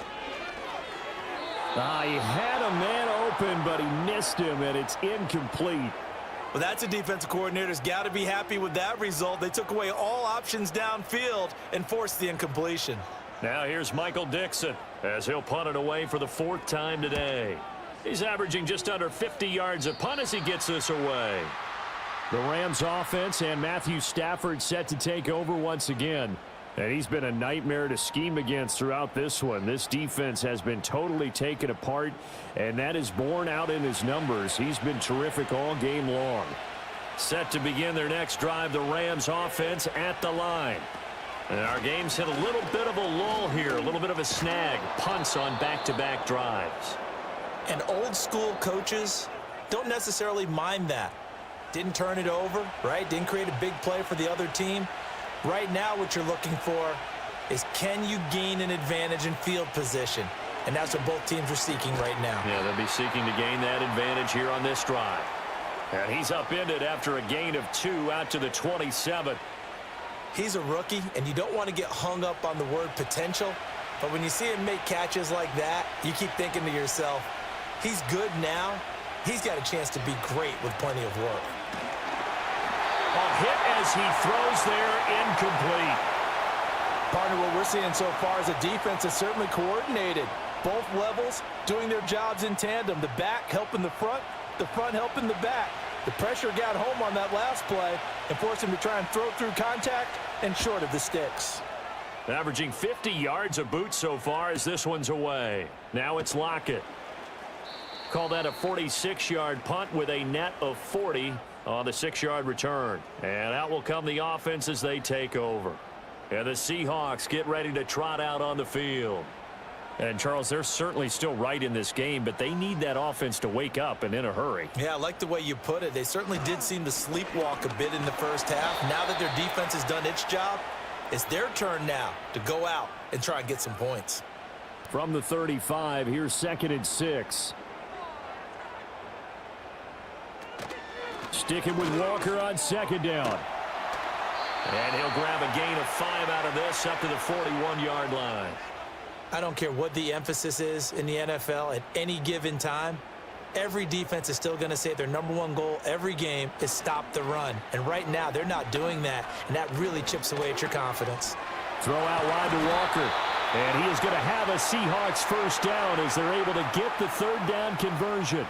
He had a man open, but he missed him, and it's incomplete. Well, that's a defensive coordinator's got to be happy with that result. They took away all options downfield and forced the incompletion. Now here's Michael Dixon as he'll punt it away for the 4th time today. He's averaging just under 50 yards a punt as he gets this away. The Rams offense and Matthew Stafford set to take over once again. And he's been a nightmare to scheme against throughout this one. This defense has been totally taken apart, and that is borne out in his numbers. He's been terrific all game long. Set to begin their next drive, the Rams offense at the line. And our game's hit a little bit of a lull here, a little bit of a snag. Punts on back-to-back drives. And old school coaches don't necessarily mind that. Didn't turn it over, right? Didn't create a big play for the other team. Right now what you're looking for is, can you gain an advantage in field position? And that's what both teams are seeking right now. Yeah, they'll be seeking to gain that advantage here on this drive. And he's upended after a gain of 2 out to the 27. He's a rookie, and you don't want to get hung up on the word potential. But when you see him make catches like that, you keep thinking to yourself, he's good now. He's got a chance to be great with plenty of work. A hit as he throws there, incomplete. Partner, what we're seeing so far is a defense that's certainly coordinated. Both levels doing their jobs in tandem. The back helping the front helping the back. The pressure got home on that last play and forced him to try and throw through contact and short of the sticks. Averaging 50 yards a boot so far as this one's away. Now it's Lockett. Call that a 46-yard punt with a net of 40 on the 6-yard return. And out will come the offense as they take over. And the Seahawks get ready to trot out on the field. And, Charles, they're certainly still right in this game, but they need that offense to wake up and in a hurry. Yeah, I like the way you put it. They certainly did seem to sleepwalk a bit in the first half. Now that their defense has done its job, it's their turn now to go out and try and get some points. From the 35, here's 2nd and 6. Sticking with Walker on 2nd down. And he'll grab a gain of 5 out of this up to the 41-yard line. I don't care what the emphasis is in the NFL at any given time. Every defense is still going to say their #1 goal every game is stop the run. And right now, they're not doing that, and that really chips away at your confidence. Throw out wide to Walker. And he is going to have a Seahawks first down as they're able to get the 3rd down conversion.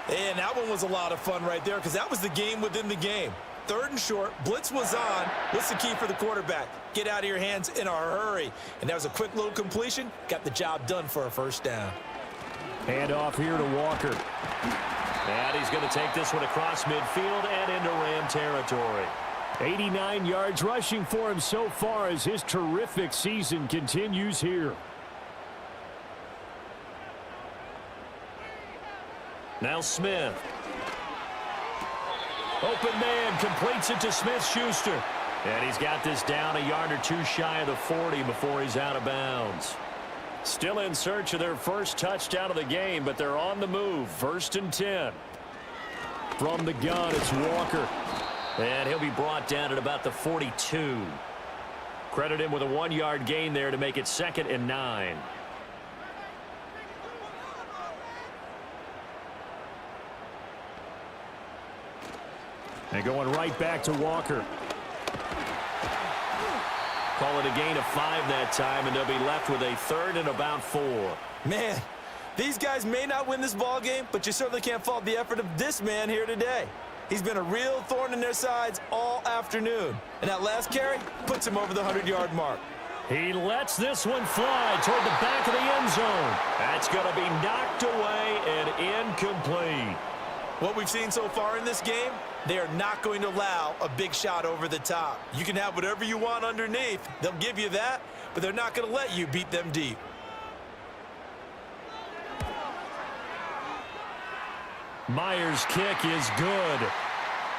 And that one was a lot of fun right there because that was the game within the game. 3rd and short, blitz was on. What's the key for the quarterback? Get out of your hands in a hurry. And that was a quick little completion. Got the job done for a first down. Hand off here to Walker. And he's going to take this one across midfield and into Ram territory. 89 yards rushing for him so far as his terrific season continues here. Now Smith. Open man completes it to Smith-Schuster. And he's got this down a yard or 2 shy of the 40 before he's out of bounds. Still in search of their first touchdown of the game, but they're on the move. 1st and 10. From the gun, it's Walker. And he'll be brought down at about the 42. Credit him with a 1-yard gain there to make it 2nd and 9. And going right back to Walker. Call it a gain of 5 that time, and they'll be left with a 3rd and about 4. Man, these guys may not win this ball game, but you certainly can't fault the effort of this man here today. He's been a real thorn in their sides all afternoon. And that last carry puts him over the 100-yard mark. He lets this one fly toward the back of the end zone. That's going to be knocked away and incomplete. What we've seen so far in this game, they are not going to allow a big shot over the top. You can have whatever you want underneath. They'll give you that, but they're not going to let you beat them deep. Myers' kick is good.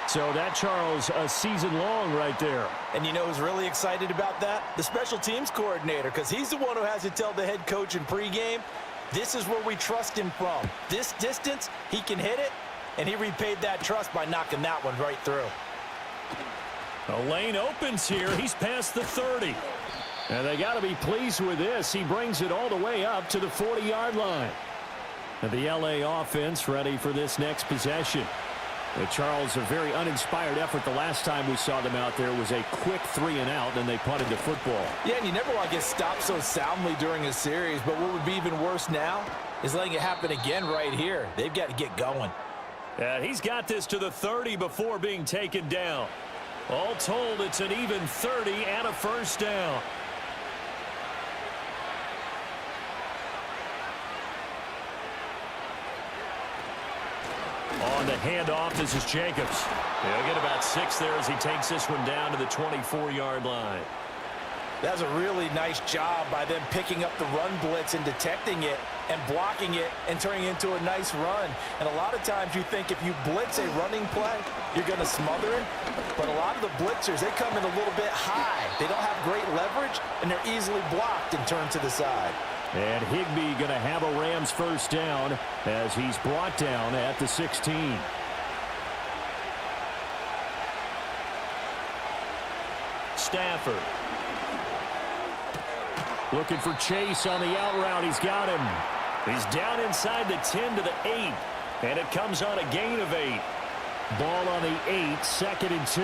So that, Charles, a season long right there. And you know who's really excited about that? The special teams coordinator, because he's the one who has to tell the head coach in pregame, this is where we trust him from. This distance, he can hit it, and he repaid that trust by knocking that one right through. A lane opens here. He's past the 30. And they got to be pleased with this. He brings it all the way up to the 40-yard line. And the LA offense ready for this next possession. Charles, a very uninspired effort the last time we saw them out there was a quick 3-and-out, and they punted the football. Yeah, and you never want to get stopped so soundly during a series, but what would be even worse now is letting it happen again right here. They've got to get going. And he's got this to the 30 before being taken down. All told, it's an even 30 and a first down. On the handoff, this is Jacobs. He'll get about 6 there as he takes this one down to the 24-yard line. That was a really nice job by them picking up the run blitz and detecting it and blocking it and turning it into a nice run. And a lot of times you think if you blitz a running play, you're going to smother it. But a lot of the blitzers, they come in a little bit high. They don't have great leverage, and they're easily blocked and turned to the side. And Higbee going to have a Rams first down as he's brought down at the 16. Stafford. Looking for Chase on the out route. He's got him. He's down inside the 10 to the 8. And it comes on a gain of 8. Ball on the 8, 2nd and 2.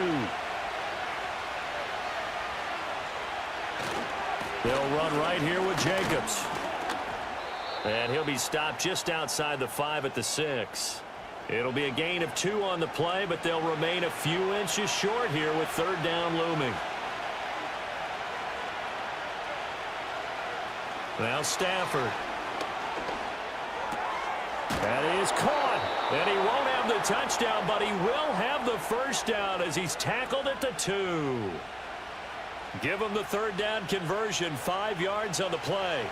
They'll run right here with Jacobs. And he'll be stopped just outside the 5 at the 6. It'll be a gain of 2 on the play, but they'll remain a few inches short here with 3rd down looming. Now Stafford. That is caught. And he won't have the touchdown, but he will have the first down as he's tackled at the 2. Give him the 3rd down conversion, 5 yards on the play.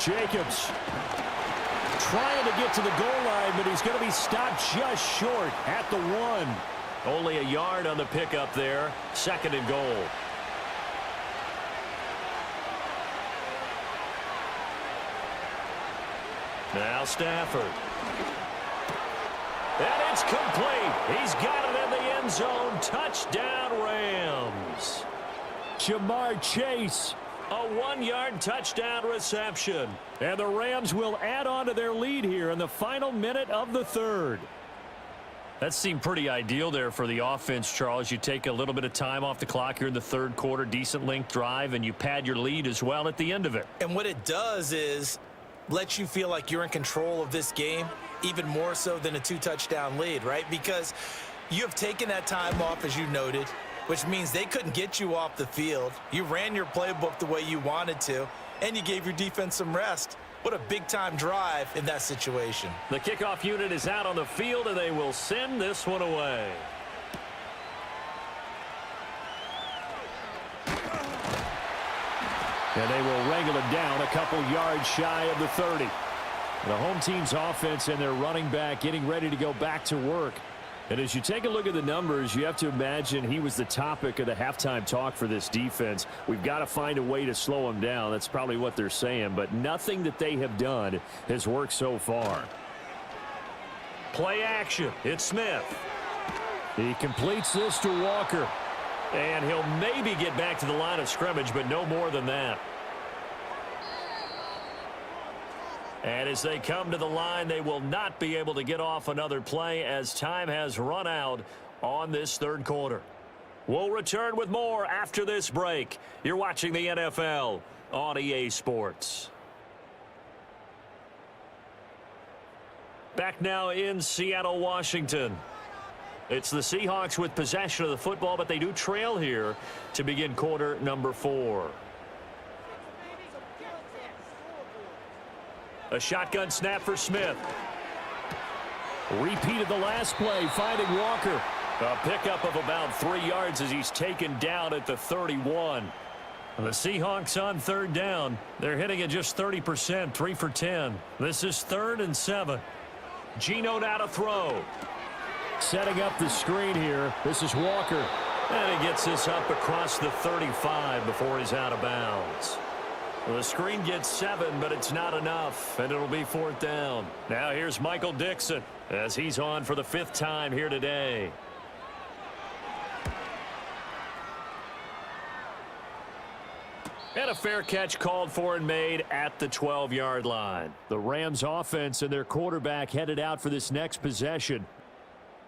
Jacobs trying to get to the goal line, but he's going to be stopped just short at the 1. Only a yard on the pickup there. 2nd and goal. Now Stafford. And it's complete. He's got it in the end zone. Touchdown, Rams. Jamar Chase. A 1-yard touchdown reception. And the Rams will add on to their lead here in the final minute of the 3rd. That seemed pretty ideal there for the offense, Charles. You take a little bit of time off the clock here in the 3rd quarter, decent length drive, and you pad your lead as well at the end of it. And what it does is let you feel like you're in control of this game, even more so than a 2-touchdown lead, right? Because you have taken that time off, as you noted, which means they couldn't get you off the field. You ran your playbook the way you wanted to, and you gave your defense some rest. What a big-time drive in that situation. The kickoff unit is out on the field, and they will send this one away. And they will wrangle it down a couple yards shy of the 30. The home team's offense and their running back getting ready to go back to work. And as you take a look at the numbers, you have to imagine he was the topic of the halftime talk for this defense. We've got to find a way to slow him down. That's probably what they're saying. But nothing that they have done has worked so far. Play action. It's Smith. He completes this to Walker. And he'll maybe get back to the line of scrimmage, but no more than that. And as they come to the line, they will not be able to get off another play as time has run out on this 3rd quarter. We'll return with more after this break. You're watching the NFL on EA Sports. Back now in Seattle, Washington. It's the Seahawks with possession of the football, but they do trail here to begin quarter number 4. A shotgun snap for Smith. Repeated the last play, finding Walker. A pickup of about 3 yards as he's taken down at the 31. The Seahawks on 3rd down. They're hitting at just 30%, 3 for 10. This is 3rd and 7. Geno now to throw. Setting up the screen here. This is Walker. And he gets this up across the 35 before he's out of bounds. Well, the screen gets 7, but it's not enough, and it'll be 4th down. Now here's Michael Dixon as he's on for the 5th time here today. And a fair catch called for and made at the 12-yard line. The Rams offense and their quarterback headed out for this next possession.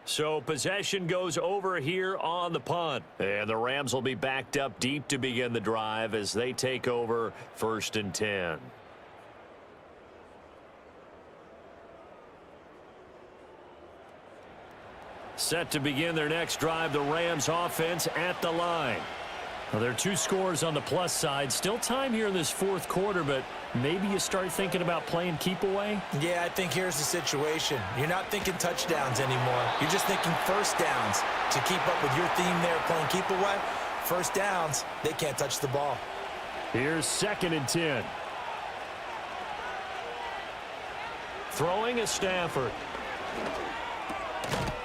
So possession goes over here on the punt. And the Rams will be backed up deep to begin the drive as they take over 1st and 10. Set to begin their next drive, the Rams offense at the line. Well, there are 2 scores on the plus side. Still time here in this 4th quarter, but maybe you start thinking about playing keep away? Yeah, I think here's the situation. You're not thinking touchdowns anymore. You're just thinking first downs. To keep up with your theme there, playing keep away, first downs, they can't touch the ball. Here's 2nd and 10. Throwing is Stafford.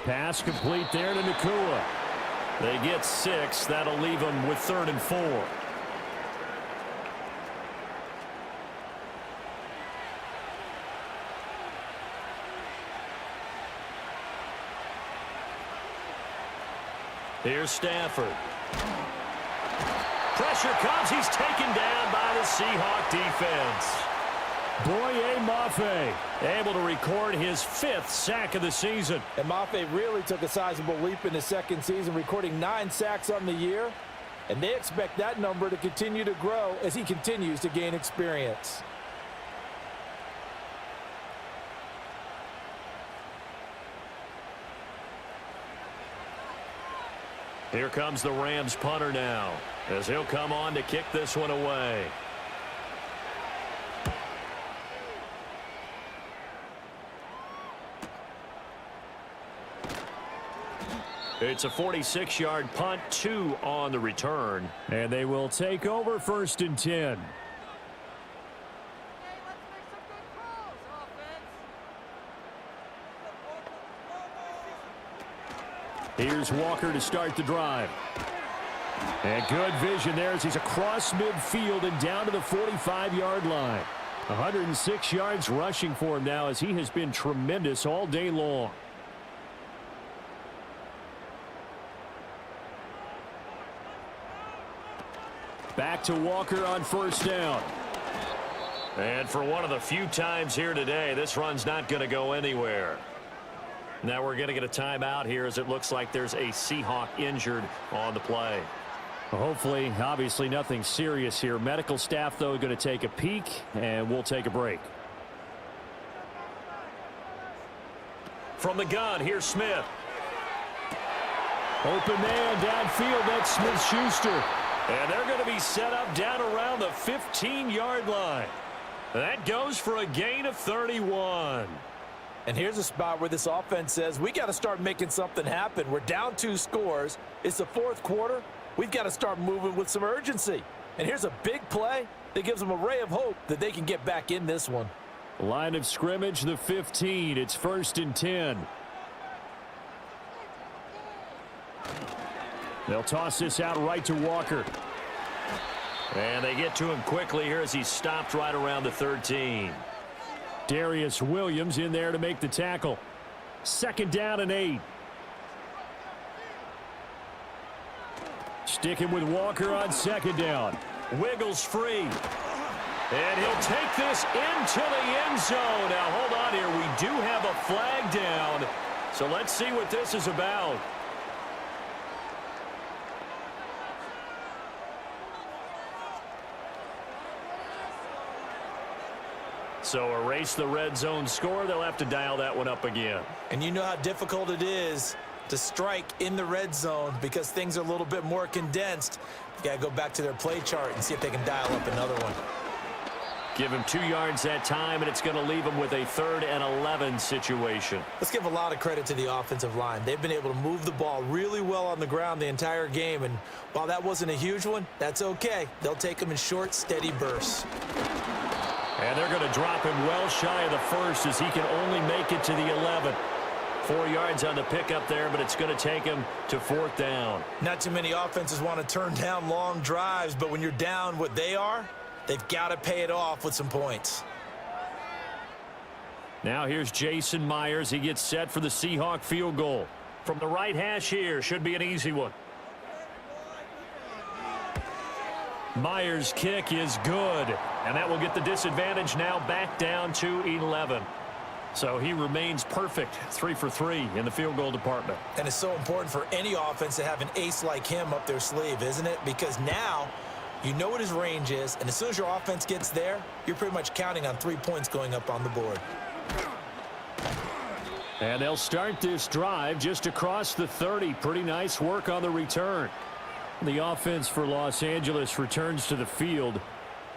Pass complete there to Nakua. They get 6. That'll leave them with 3rd and 4. Here's Stafford. Pressure comes. He's taken down by the Seahawk defense. Boye Mafe able to record his 5th sack of the season. And Mafe really took a sizable leap in his 2nd season, recording 9 sacks on the year. And they expect that number to continue to grow as he continues to gain experience. Here comes the Rams punter now as he'll come on to kick this one away. It's a 46-yard punt, 2 on the return. And they will take over 1st and 10. Here's Walker to start the drive. And good vision there as he's across midfield and down to the 45-yard line. 106 yards rushing for him now as he has been tremendous all day long. Back to Walker on 1st down. And for one of the few times here today, this run's not going to go anywhere. Now we're going to get a timeout here as it looks like there's a Seahawk injured on the play. Hopefully, obviously nothing serious here. Medical staff, though, going to take a peek, and we'll take a break. From the gun, here's Smith. Open man downfield, that's Smith-Schuster. And they're going to be set up down around the 15-yard line. That goes for a gain of 31. And here's a spot where this offense says, we got to start making something happen. We're down 2 scores. It's the 4th quarter. We've got to start moving with some urgency. And here's a big play that gives them a ray of hope that they can get back in this one. Line of scrimmage, the 15. It's 1st and 10. They'll toss this out right to Walker. And they get to him quickly here as he's stopped right around the 13. Darius Williams in there to make the tackle. 2nd down and 8. Sticking with Walker on 2nd down. Wiggles free. And he'll take this into the end zone. Now, hold on here. We do have a flag down. So let's see what this is about. So erase the red zone score. They'll have to dial that one up again. And you know how difficult it is to strike in the red zone because things are a little bit more condensed. You got to go back to their play chart and see if they can dial up another one. Give him 2 yards that time, and it's going to leave him with a 3rd and 11 situation. Let's give a lot of credit to the offensive line. They've been able to move the ball really well on the ground the entire game, and while that wasn't a huge one, that's okay. They'll take them in short, steady bursts. And they're going to drop him well shy of the 1st as he can only make it to the 11. 4 yards on the pickup there, but it's going to take him to 4th down. Not too many offenses want to turn down long drives, but when you're down what they are, They've got to pay it off with some points. Now here's Jason Myers. He gets set for the Seahawk field goal. From the right hash here, should be an easy one. Myers' kick is good, and that will get the disadvantage now back down to 11. So he remains perfect, 3 for 3 in the field goal department. And it's so important for any offense to have an ace like him up their sleeve, isn't it? Because now you know what his range is, and as soon as your offense gets there, you're pretty much counting on 3 points going up on the board. And they'll start this drive just across the 30. Pretty nice work on the return. The offense for Los Angeles returns to the field.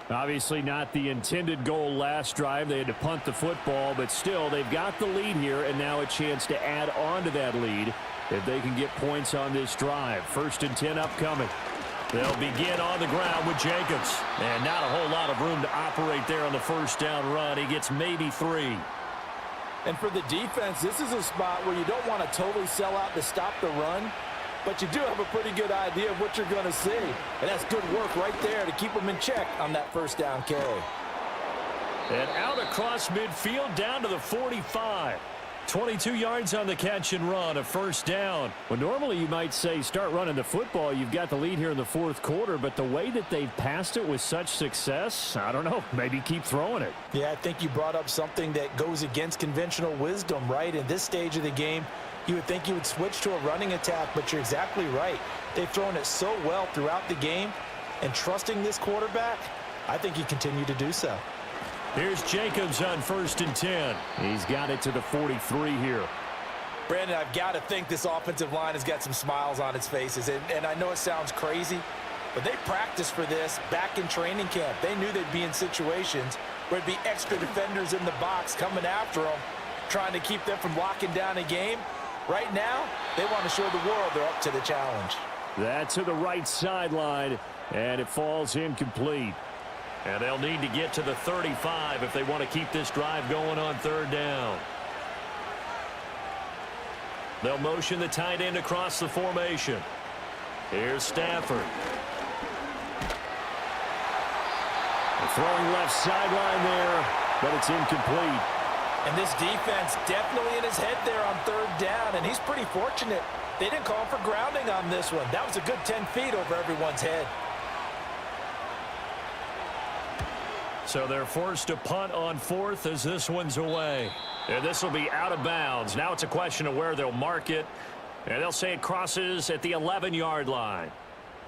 Obviously not the intended goal last drive. They had to punt the football, but still they've got the lead here, and now a chance to add on to that lead if they can get points on this drive. 1st and 10 upcoming. They'll begin on the ground with Jacobs. And not a whole lot of room to operate there on the first down run. He gets maybe 3. And for the defense, this is a spot where you don't want to totally sell out to stop the run, but you do have a pretty good idea of what you're going to see. And that's good work right there to keep them in check on that first down carry. And out across midfield down to the 45. 22 yards on the catch and run, a first down. Well, normally you might say start running the football. You've got the lead here in the 4th quarter, but the way that they've passed it with such success, I don't know, maybe keep throwing it. Yeah, I think you brought up something that goes against conventional wisdom, right? In this stage of the game, you would think you would switch to a running attack, but you're exactly right. They've thrown it so well throughout the game, and trusting this quarterback, I think you continue to do so. Here's Jacobs on 1st and 10. He's got it to the 43 here. Brandon, I've got to think this offensive line has got some smiles on its faces. And I know it sounds crazy, but they practiced for this back in training camp. They knew they'd be in situations where there'd be extra defenders in the box coming after them, trying to keep them from locking down a game. Right now, they want to show the world they're up to the challenge. That to the right sideline, and it falls incomplete. And they'll need to get to the 35 if they want to keep this drive going on 3rd down. They'll motion the tight end across the formation. Here's Stafford. Throwing left sideline there, but it's incomplete. And this defense definitely in his head there on 3rd down, and he's pretty fortunate. They didn't call him for grounding on this one. That was a good 10 feet over everyone's head. So they're forced to punt on 4th as this one's away. And this will be out of bounds. Now it's a question of where they'll mark it. And they'll say it crosses at the 11-yard line.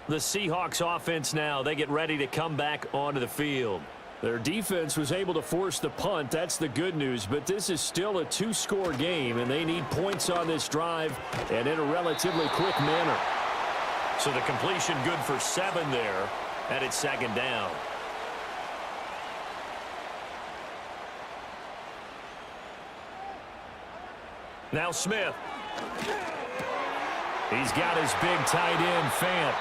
The Seahawks offense now, they get ready to come back onto the field. Their defense was able to force the punt. That's the good news. But this is still a 2-score game, and they need points on this drive and in a relatively quick manner. So the completion good for 7 there, and it's 2nd down. Now Smith. He's got his big tight end, Fant.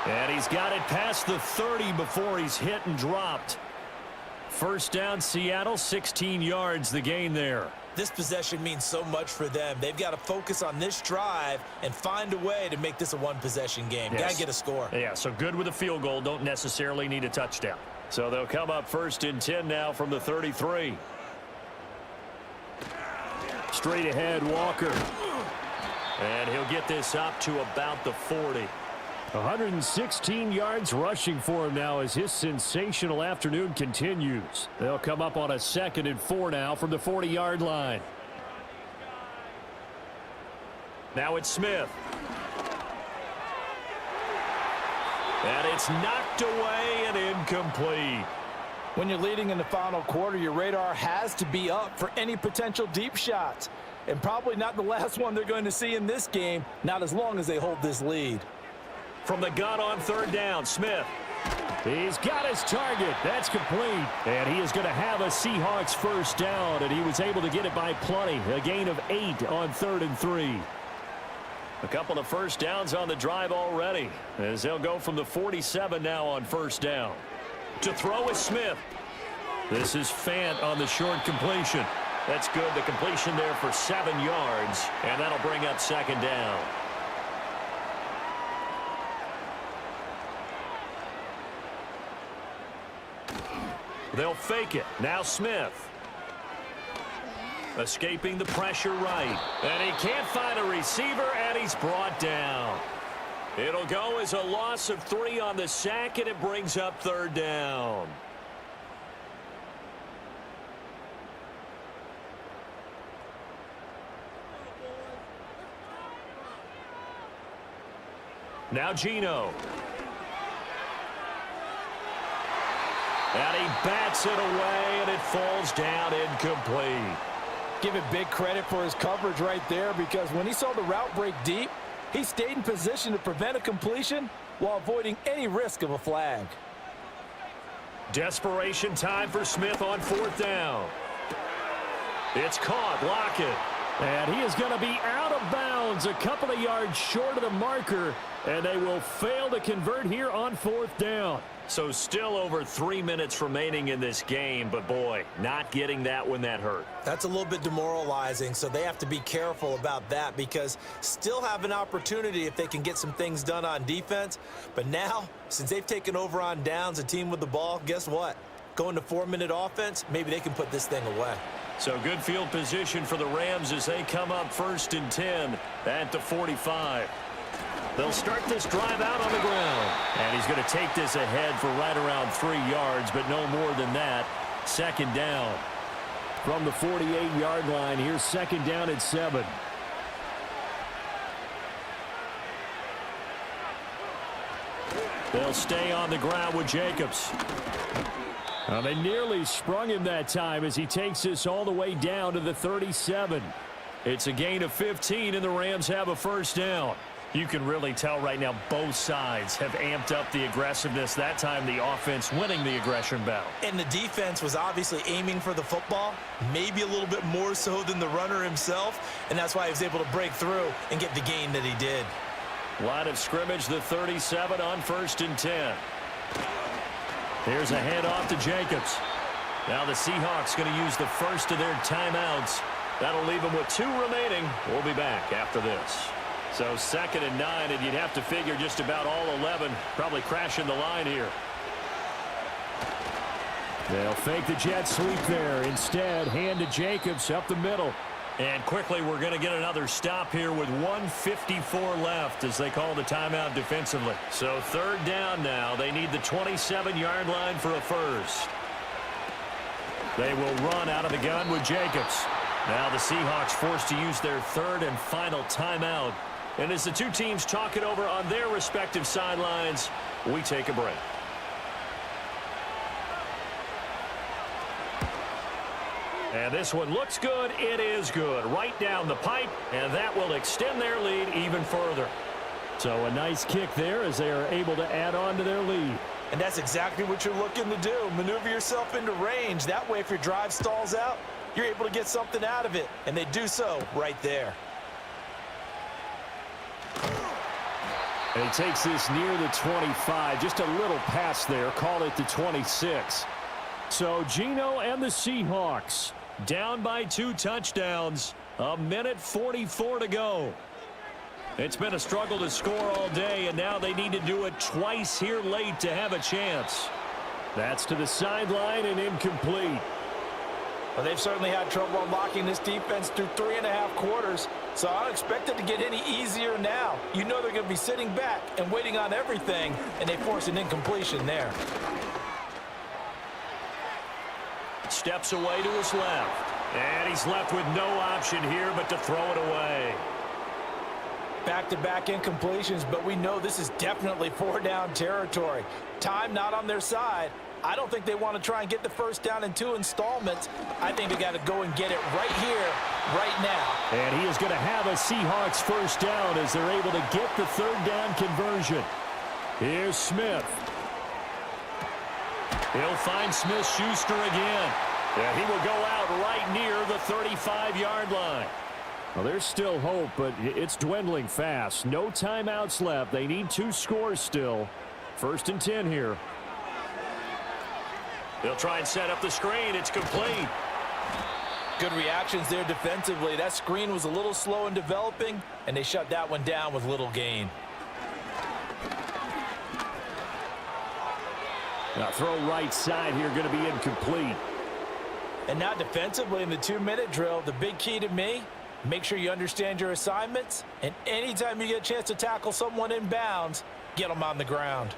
And he's got it past the 30 before he's hit and dropped. First down, Seattle, 16 yards the gain there. This possession means so much for them. They've got to focus on this drive and find a way to make this a one-possession game. Yes. Got to get a score. Yeah, so good with a field goal. Don't necessarily need a touchdown. So they'll come up 1st and 10 now from the 33. Straight ahead, Walker. And he'll get this up to about the 40. 116 yards rushing for him now as his sensational afternoon continues. They'll come up on a 2nd and 4 now from the 40-yard line. Now it's Smith. And it's knocked away and incomplete. When you're leading in the final quarter, your radar has to be up for any potential deep shots. And probably not the last one they're going to see in this game, not as long as they hold this lead. From the gun on 3rd down, Smith. He's got his target. That's complete. And he is going to have a Seahawks first down, and he was able to get it by plenty. A gain of 8 on 3rd and 3. A couple of first downs on the drive already, as they'll go from the 47 now on 1st down. To throw is Smith. This is Fant on the short completion. That's good. The completion there for 7 yards, and that'll bring up 2nd down. They'll fake it. Now Smith. Escaping the pressure right. And he can't find a receiver, and he's brought down. It'll go as a loss of 3 on the sack, and it brings up 3rd down. Now Geno. And he bats it away, and it falls down incomplete. Give it big credit for his coverage right there, because when he saw the route break deep, he stayed in position to prevent a completion while avoiding any risk of a flag. Desperation time for Smith on 4th down. It's caught. Lockett. And he is going to be out of bounds a couple of yards short of the marker, and they will fail to convert here on 4th down. So still over 3 minutes remaining in this game, but boy, not getting that when that hurt. That's a little bit demoralizing, so they have to be careful about that because still have an opportunity if they can get some things done on defense. But now, since they've taken over on downs, a team with the ball, guess what? Going to 4-minute offense, maybe they can put this thing away. So good field position for the Rams as they come up 1st and 10 at the 45. They'll start this drive out on the ground. And he's going to take this ahead for right around 3 yards, but no more than that. 2nd down. From the 48-yard line, here's 2nd down at 7. They'll stay on the ground with Jacobs. Well, they nearly sprung him that time as he takes this all the way down to the 37. It's a gain of 15, and the Rams have a 1st down. You can really tell right now both sides have amped up the aggressiveness. That time the offense winning the aggression battle. And the defense was obviously aiming for the football, maybe a little bit more so than the runner himself, and that's why he was able to break through and get the gain that he did. Line of scrimmage, the 37 on 1st and 10. Here's a handoff to Jacobs. Now the Seahawks going to use the first of their timeouts. That'll leave them with 2 remaining. We'll be back after this. So 2nd and 9, and you'd have to figure just about all 11 probably crashing the line here. They'll fake the jet sweep there. Instead, hand to Jacobs up the middle. And quickly, we're going to get another stop here with 1:54 left as they call the timeout defensively. So 3rd down now. They need the 27-yard line for a first. They will run out of the gun with Jacobs. Now the Seahawks forced to use their 3rd and final timeout. And as the two teams talk it over on their respective sidelines, we take a break. And this one looks good. It is good. Right down the pipe, and that will extend their lead even further. So a nice kick there as they are able to add on to their lead. And that's exactly what you're looking to do. Maneuver yourself into range. That way, if your drive stalls out, you're able to get something out of it. And they do so right there. And he takes this near the 25. Just a little pass there. Call it the 26. So Geno and the Seahawks down by 2 touchdowns. 1:44 to go. It's been a struggle to score all day, and now they need to do it twice here late to have a chance. That's to the sideline and incomplete. Well, they've certainly had trouble unlocking this defense through 3.5 quarters, so I don't expect it to get any easier now. You know they're going to be sitting back and waiting on everything, and they force an incompletion there. Steps away to his left, and he's left with no option here but to throw it away. Back-to-back incompletions, but we know this is definitely 4-down territory. Time not on their side. I don't think they want to try and get the first down in 2 installments. I think they got to go and get it right here, right now. And he is going to have a Seahawks first down as they're able to get the 3rd down conversion. Here's Smith. He'll find Smith-Schuster again. And he will go out right near the 35-yard line. Well, there's still hope, but it's dwindling fast. No timeouts left. They need 2 scores still. 1st and 10 here. They'll try and set up the screen. It's complete. Good reactions there defensively. That screen was a little slow in developing, and they shut that one down with little gain. Now throw right side here, going to be incomplete. And now defensively in the 2-minute drill, the big key to me, make sure you understand your assignments, and anytime you get a chance to tackle someone in bounds, get them on the ground.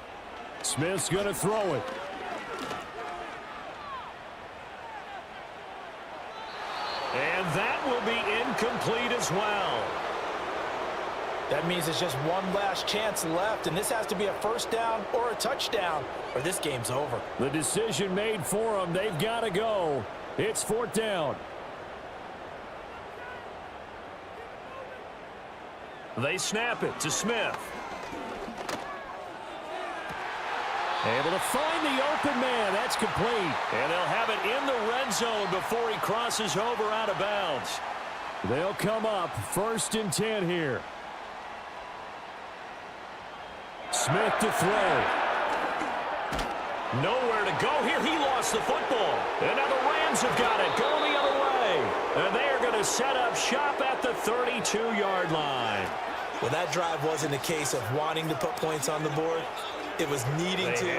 Smith's going to throw it. And that will be incomplete as well. That means it's just one last chance left, and this has to be a first down or a touchdown, or this game's over. The decision made for them. They've got to go. It's 4th down. They snap it to Smith. Able to find the open man. That's complete. And they'll have it in the red zone before he crosses over out of bounds. They'll come up 1st and 10 here. Smith to throw. Nowhere to go here. He lost the football. And now the Rams have got it. Going the other way. And they are going to set up shop at the 32-yard line. Well, that drive wasn't a case of wanting to put points on the board. It was needing to,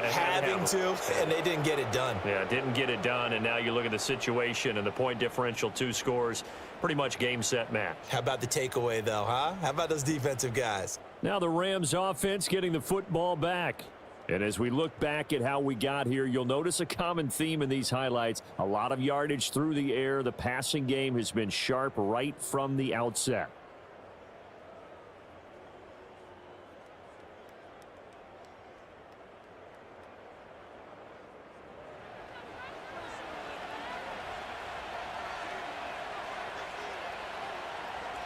having to, and they didn't get it done. Yeah, didn't get it done, and now you look at the situation and the point differential, 2 scores, pretty much game, set, match. How about the takeaway, though, huh? How about those defensive guys? Now the Rams offense getting the football back. And as we look back at how we got here, you'll notice a common theme in these highlights. A lot of yardage through the air. The passing game has been sharp right from the outset.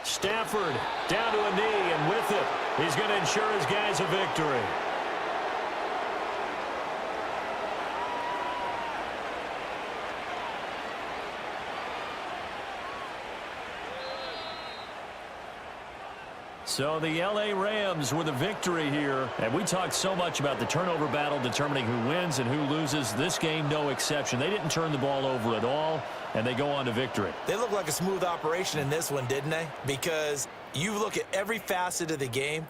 Stafford down to a knee, and with it, he's going to ensure his guys a victory. So the L.A. Rams with a victory here. And we talked so much about the turnover battle determining who wins and who loses. This game, no exception. They didn't turn the ball over at all, and they go on to victory. They look like a smooth operation in this one, didn't they? Because you look at every facet of the game,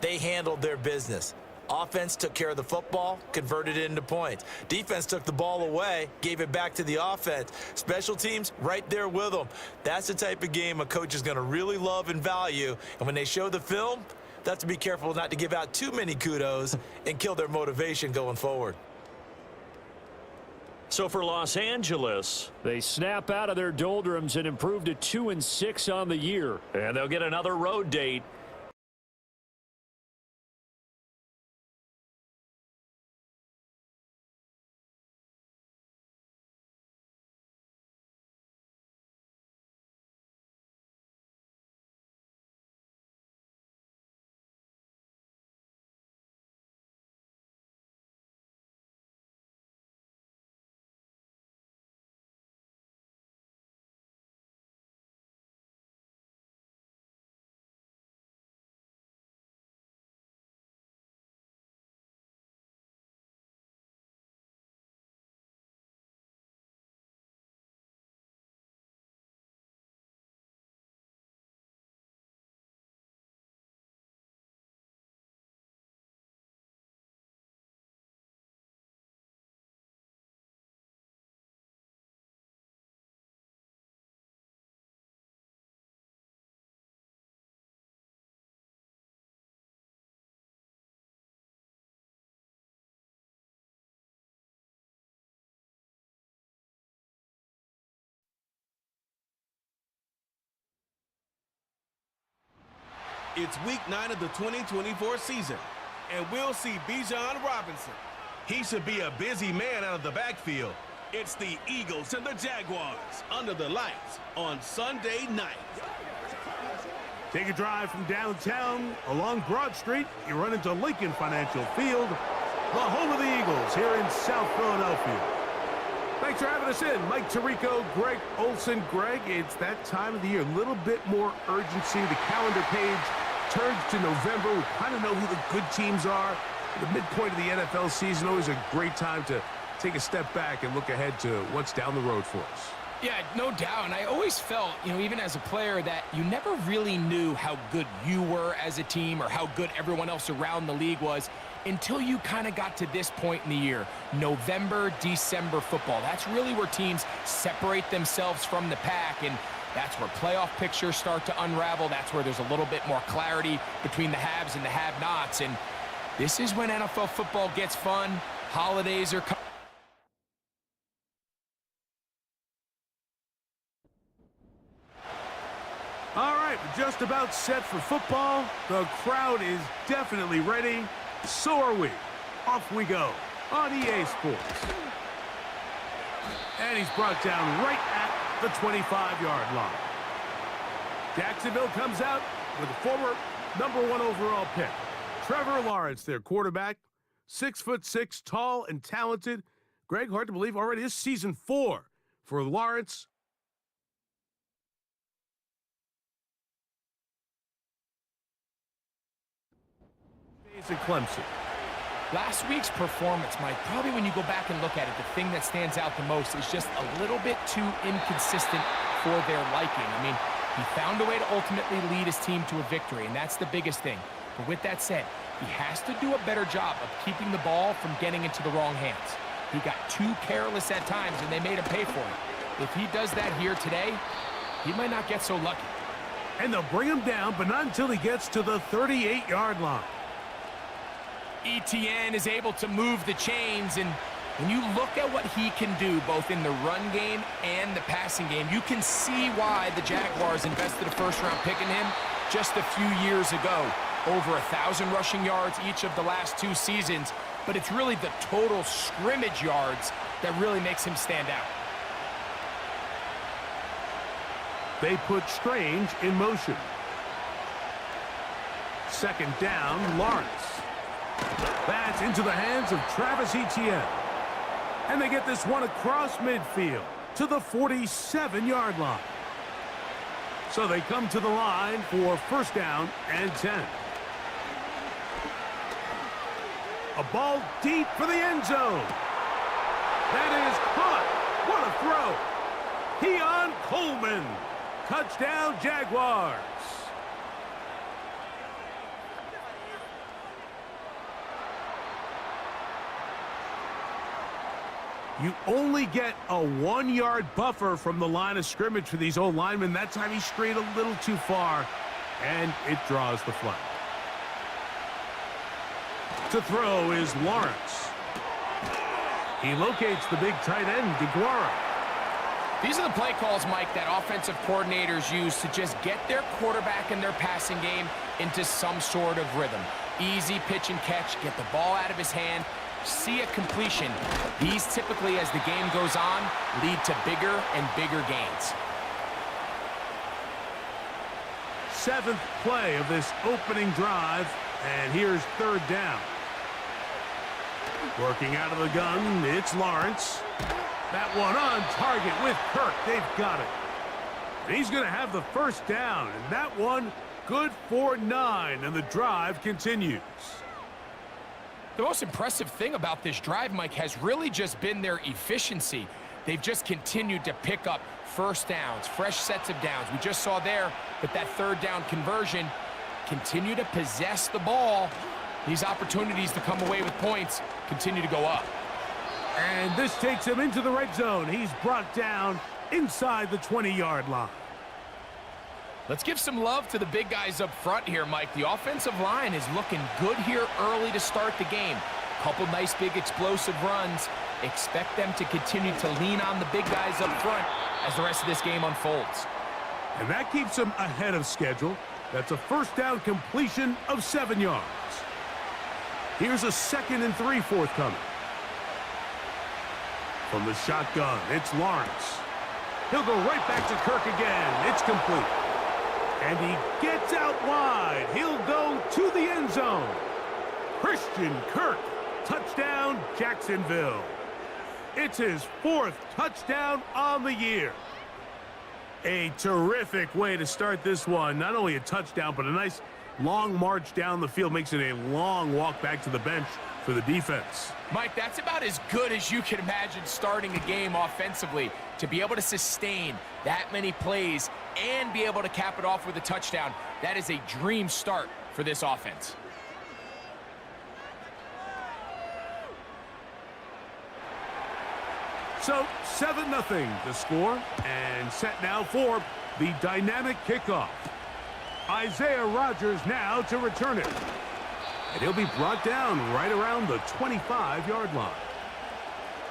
they handled their business. Offense took care of the football, converted it into points. Defense took the ball away, gave it back to the offense. Special teams, right there with them. That's the type of game a coach is going to really love and value. And when they show the film, they have to be careful not to give out too many kudos and kill their motivation going forward. So for Los Angeles, they snap out of their doldrums and improve to 2-6 on the year. And they'll get another road date. It's week 9 of the 2024 season, and we'll see Bijan Robinson. He should be a busy man out of the backfield. It's the Eagles and the Jaguars under the lights on Sunday night. Take a drive from downtown along Broad Street. You run into Lincoln Financial Field, the home of the Eagles here in South Philadelphia. Thanks for having us in. Mike Tirico, Greg Olson. Greg, it's that time of the year. A little bit more urgency. The calendar page turns to November. We kind of know who the good teams are. The midpoint of the NFL season, always a great time to take a step back and look ahead to what's down the road for us. Yeah, no doubt. And I always felt, even as a player, that you never really knew how good you were as a team or how good everyone else around the league was until you kind of got to this point in the year. November, December football. That's really where teams separate themselves from the pack, and that's where playoff pictures start to unravel. That's where there's a little bit more clarity between the haves and the have-nots. And this is when NFL football gets fun. Holidays are coming. All right, we're just about set for football. The crowd is definitely ready. So are we. Off we go on EA Sports. And he's brought down right at the 25-yard line. Jacksonville comes out with a former #1 overall pick. Trevor Lawrence, their quarterback, 6'6", tall and talented. Greg, hard to believe already this season 4 for Lawrence. At Clemson. Last week's performance, Mike, probably when you go back and look at it, the thing that stands out the most is just a little bit too inconsistent for their liking. I mean, he found a way to ultimately lead his team to a victory, and that's the biggest thing. But with that said, he has to do a better job of keeping the ball from getting into the wrong hands. He got too careless at times, and they made him pay for it. If he does that here today, he might not get so lucky. And they'll bring him down, but not until he gets to the 38-yard line. ETN is able to move the chains, and when you look at what he can do both in the run game and the passing game, you can see why the Jaguars invested a first-round pick in him just a few years ago. Over 1,000 rushing yards each of the last 2 seasons, but it's really the total scrimmage yards that really makes him stand out. They put Strange in motion. Second down, Lawrence. That's into the hands of Travis Etienne. And they get this one across midfield to the 47-yard line. So they come to the line for first down and 10. A ball deep for the end zone. That is caught. What a throw. Keon Coleman. Touchdown, Jaguars. You only get a 1-yard buffer from the line of scrimmage for these old linemen. That time he strayed a little too far, and it draws the flag. To throw is Lawrence. He locates the big tight end, DeGuara. These are the play calls, Mike, that offensive coordinators use to just get their quarterback and their passing game into some sort of rhythm. Easy pitch and catch, get the ball out of his hand, see a completion. These typically, as the game goes on, lead to bigger and bigger gains. 7th play of this opening drive, and here's third down. Working out of the gun, it's Lawrence. That one on target with Kirk. They've got it. And he's going to have the first down, and that one good for 9, and the drive continues. The most impressive thing about this drive, Mike, has really just been their efficiency. They've just continued to pick up first downs, fresh sets of downs. We just saw there that that third down conversion, continue to possess the ball. These opportunities to come away with points continue to go up. And this takes him into the red zone. He's brought down inside the 20-yard line. Let's give some love to the big guys up front here, Mike. The offensive line is looking good here early to start the game. Couple nice big explosive runs. Expect them to continue to lean on the big guys up front as the rest of this game unfolds. And that keeps them ahead of schedule. That's a first down completion of 7 yards. Here's a 2nd and 3 forthcoming. From the shotgun, it's Lawrence. He'll go right back to Kirk again. It's complete. And he gets out wide. He'll go to the end zone. Christian Kirk, touchdown, Jacksonville. It's his 4th touchdown on the year. A terrific way to start this one. Not only a touchdown, but a nice long march down the field makes it a long walk back to the bench for the defense. Mike, that's about as good as you can imagine starting a game offensively. To be able to sustain that many plays and be able to cap it off with a touchdown, that is a dream start for this offense. So 7-0 the score, and set now for the dynamic kickoff. Isaiah Rodgers now to return it. And he'll be brought down right around the 25-yard line.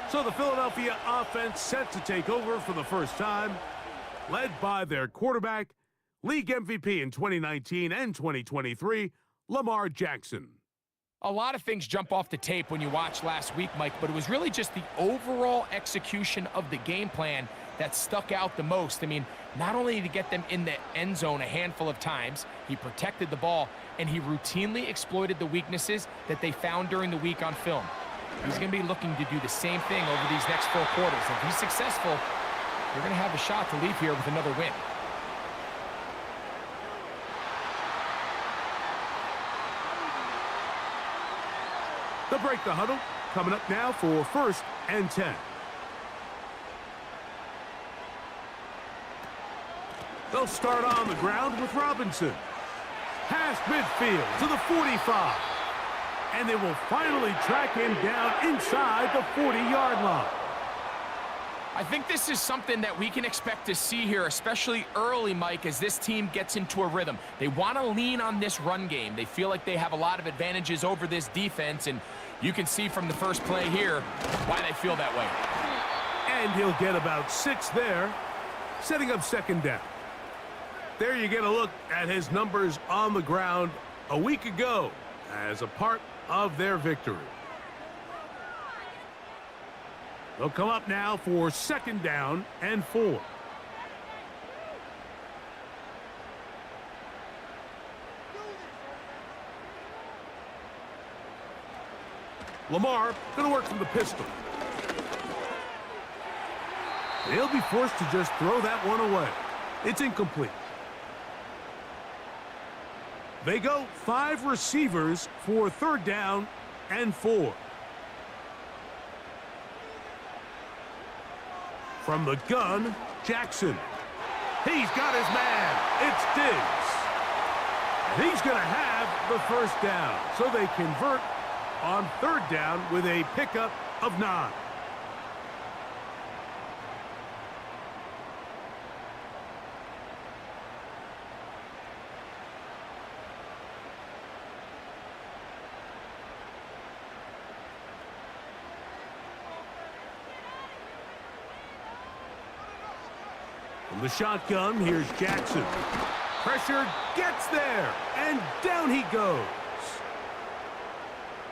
So the Philadelphia offense set to take over for the first time, led by their quarterback, league MVP in 2019 and 2023, Lamar Jackson. A lot of things jump off the tape when you watch last week, Mike, but it was really just the overall execution of the game plan that stuck out the most. I mean, not only did he get them in the end zone a handful of times, he protected the ball, and he routinely exploited the weaknesses that they found during the week on film. He's going to be looking to do the same thing over these next 4 quarters. If he's successful, they're going to have a shot to leave here with another win. They'll break the huddle, coming up now for 1st and 10. They'll start on the ground with Robinson. Past midfield to the 45. And they will finally track him down inside the 40-yard line. I think this is something that we can expect to see here, especially early, Mike, as this team gets into a rhythm. They want to lean on this run game. They feel like they have a lot of advantages over this defense, and you can see from the first play here why they feel that way. And he'll get about 6 there, setting up 2nd down. There you get a look at his numbers on the ground a week ago as a part of their victory. They'll come up now for 2nd down and 4. Lamar going to work from the pistol. They'll be forced to just throw that one away. It's incomplete. They go 5 receivers for 3rd down and 4. From the gun, Jackson. He's got his man. It's Diggs. And he's going to have the 1st down. So they convert on 3rd down with a pickup of 9. From the shotgun, here's Jackson. Pressure gets there, and down he goes.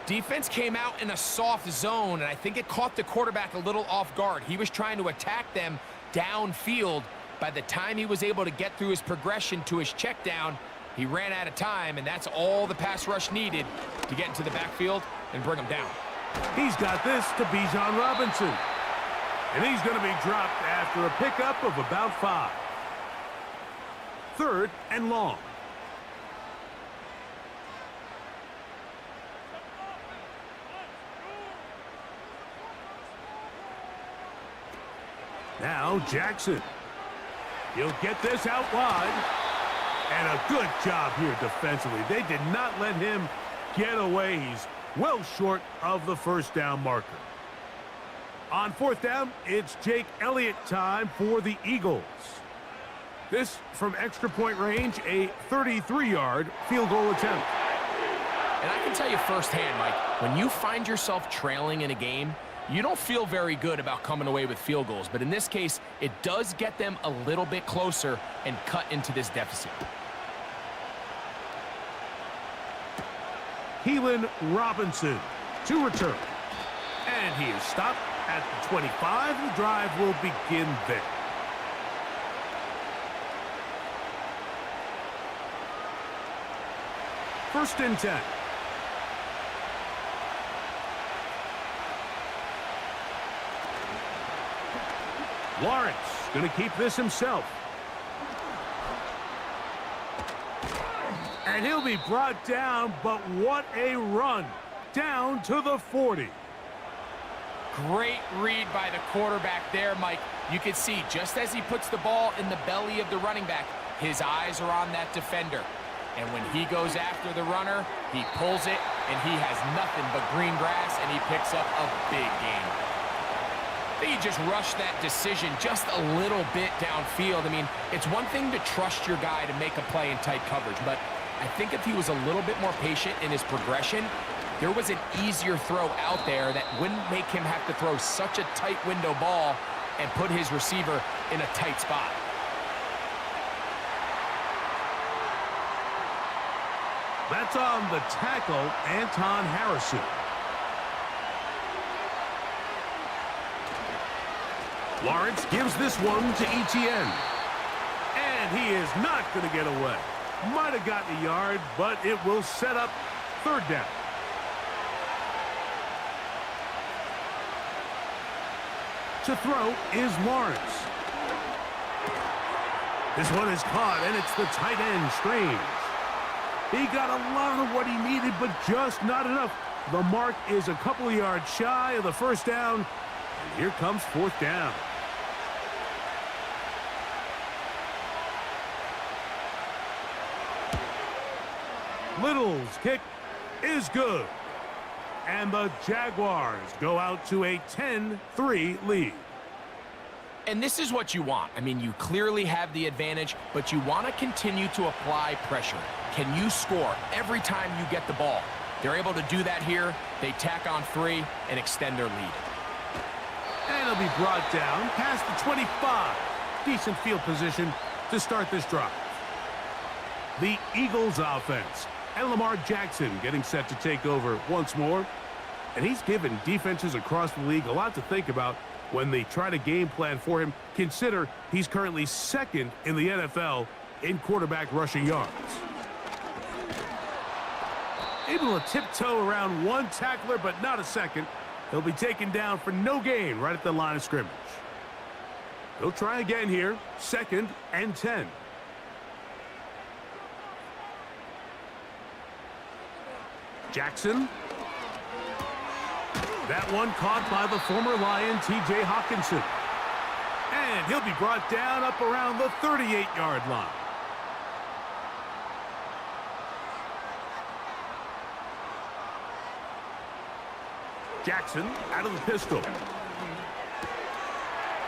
Defense came out in a soft zone, and I think it caught the quarterback a little off guard. He was trying to attack them downfield. By the time he was able to get through his progression to his check down, he ran out of time, and that's all the pass rush needed to get into the backfield and bring him down. He's got this to Bijan Robinson. And he's going to be dropped after a pickup of about 5. 3rd and long. Now Jackson. He'll get this out wide. And a good job here defensively. They did not let him get away. He's well short of the 1st down marker. On 4th down, it's Jake Elliott time for the Eagles. This from extra point range, a 33-yard field goal attempt. And I can tell you firsthand, Mike, when you find yourself trailing in a game, you don't feel very good about coming away with field goals. But in this case, it does get them a little bit closer and cut into this deficit. Keelan Robinson to return. And he is stopped at the 25. The drive will begin there. First and 10. Lawrence going to keep this himself. And he'll be brought down, but what a run. Down to the 40. Great read by the quarterback there, Mike. You can see just as he puts the ball in the belly of the running back, his eyes are on that defender. And when he goes after the runner, he pulls it, and he has nothing but green grass, and he picks up a big gain. I think he just rushed that decision just a little bit downfield. I mean, it's one thing to trust your guy to make a play in tight coverage, but I think if he was a little bit more patient in his progression, there was an easier throw out there that wouldn't make him have to throw such a tight window ball and put his receiver in a tight spot. That's on the tackle, Anton Harrison. Lawrence gives this one to Etienne. And he is not going to get away. Might have gotten a yard, but it will set up third down. To throw is Lawrence. This one is caught, and it's the tight end, Strange. He got a lot of what he needed, but just not enough. The mark is a couple of yards shy of the first down. And here comes fourth down. Little's kick is good. And the Jaguars go out to a 10-3 lead. And this is what you want. I mean, you clearly have the advantage, but you want to continue to apply pressure. Can you score every time you get the ball? They're able to do that here. They tack on 3 and extend their lead. And it'll be brought down past the 25. Decent field position to start this drive. The Eagles offense. And Lamar Jackson getting set to take over once more. And he's given defenses across the league a lot to think about when they try to game plan for him. Consider he's currently second in the NFL in quarterback rushing yards. Able to tiptoe around one tackler, but not a second. He'll be taken down for no gain right at the line of scrimmage. He'll try again here, 2nd and 10. Jackson. That one caught by the former Lion, T.J. Hawkinson. And he'll be brought down up around the 38-yard line. Jackson out of the pistol.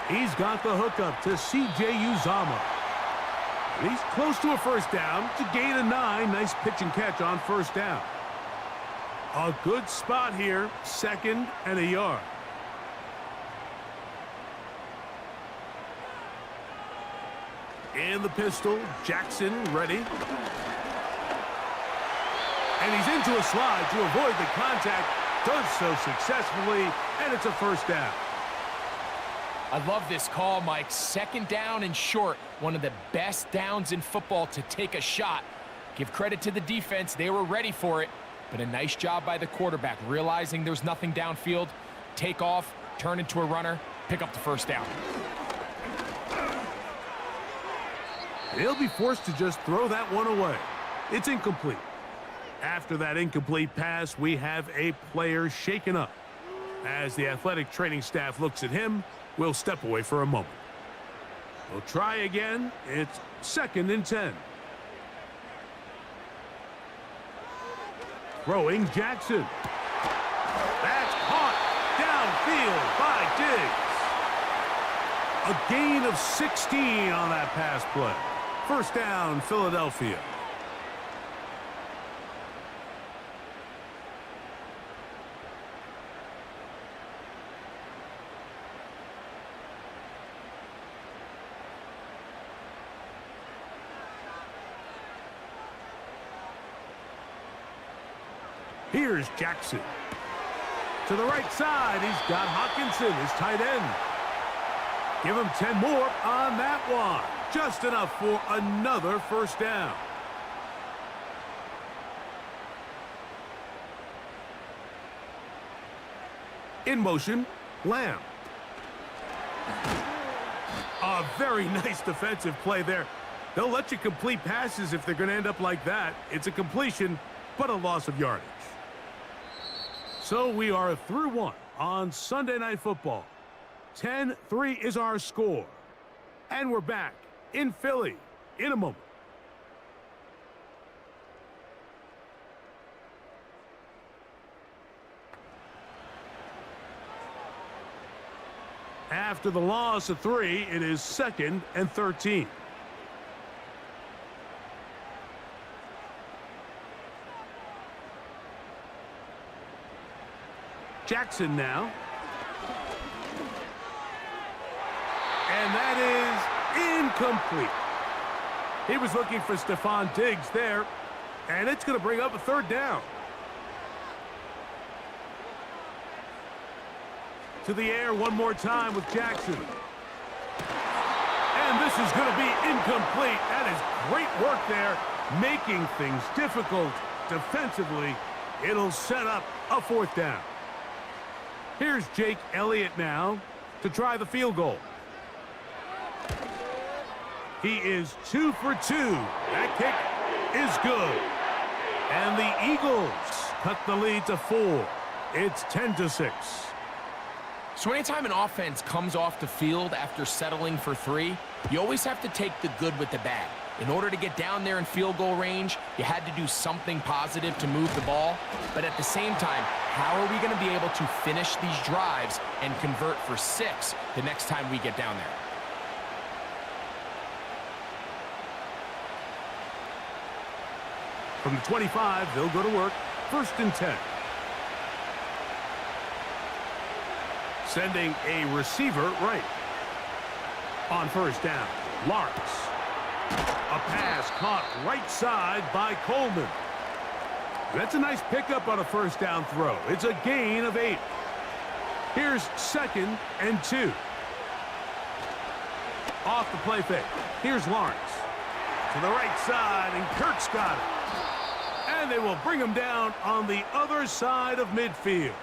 He's got the hookup to C.J. Uzama. He's close to a first down to gain a 9. Nice pitch and catch on first down. A good spot here, 2nd and a yard. In the pistol, Jackson ready. And he's into a slide to avoid the contact. Does so successfully, and it's a first down. I love this call, Mike. 2nd down and short. One of the best downs in football to take a shot. Give credit to the defense. They were ready for it. But a nice job by the quarterback, realizing there's nothing downfield. Take off, turn into a runner, pick up the first down. He'll be forced to just throw that one away. It's incomplete. After that incomplete pass, we have a player shaken up. As the athletic training staff looks at him, we'll step away for a moment. We'll try again. It's 2nd and 10. Throwing Jackson. That's caught downfield by Diggs. A gain of 16 on that pass play. First down, Philadelphia. Here's Jackson. To the right side, he's got Hawkinson, his tight end. Give him 10 more on that one. Just enough for another first down. In motion, Lamb. A very nice defensive play there. They'll let you complete passes if they're going to end up like that. It's a completion, but a loss of yardage. So we are through one on Sunday Night Football. 10-3 is our score. And we're back in Philly in a moment. After the loss of 3, it is 2nd and 13. Jackson now. And that is incomplete. He was looking for Stephon Diggs there, and it's going to bring up a 3rd down. To the air one more time with Jackson. And this is going to be incomplete. That is great work there, making things difficult defensively. It'll set up a 4th down. Here's Jake Elliott now to try the field goal. He is 2 for 2. That kick is good. And the Eagles cut the lead to 4. It's 10-6. So anytime an offense comes off the field after settling for 3, you always have to take the good with the bad. In order to get down there in field goal range, you had to do something positive to move the ball. But at the same time, how are we going to be able to finish these drives and convert for 6 the next time we get down there? From the 25, they'll go to work. 1st and 10. Sending a receiver right. On 1st down, Lawrence. A pass caught right side by Coleman. That's a nice pickup on a 1st down throw. It's a gain of 8. Here's 2nd and 2. Off the play fake. Here's Lawrence. To the right side, and Kirk's got it. And they will bring him down on the other side of midfield.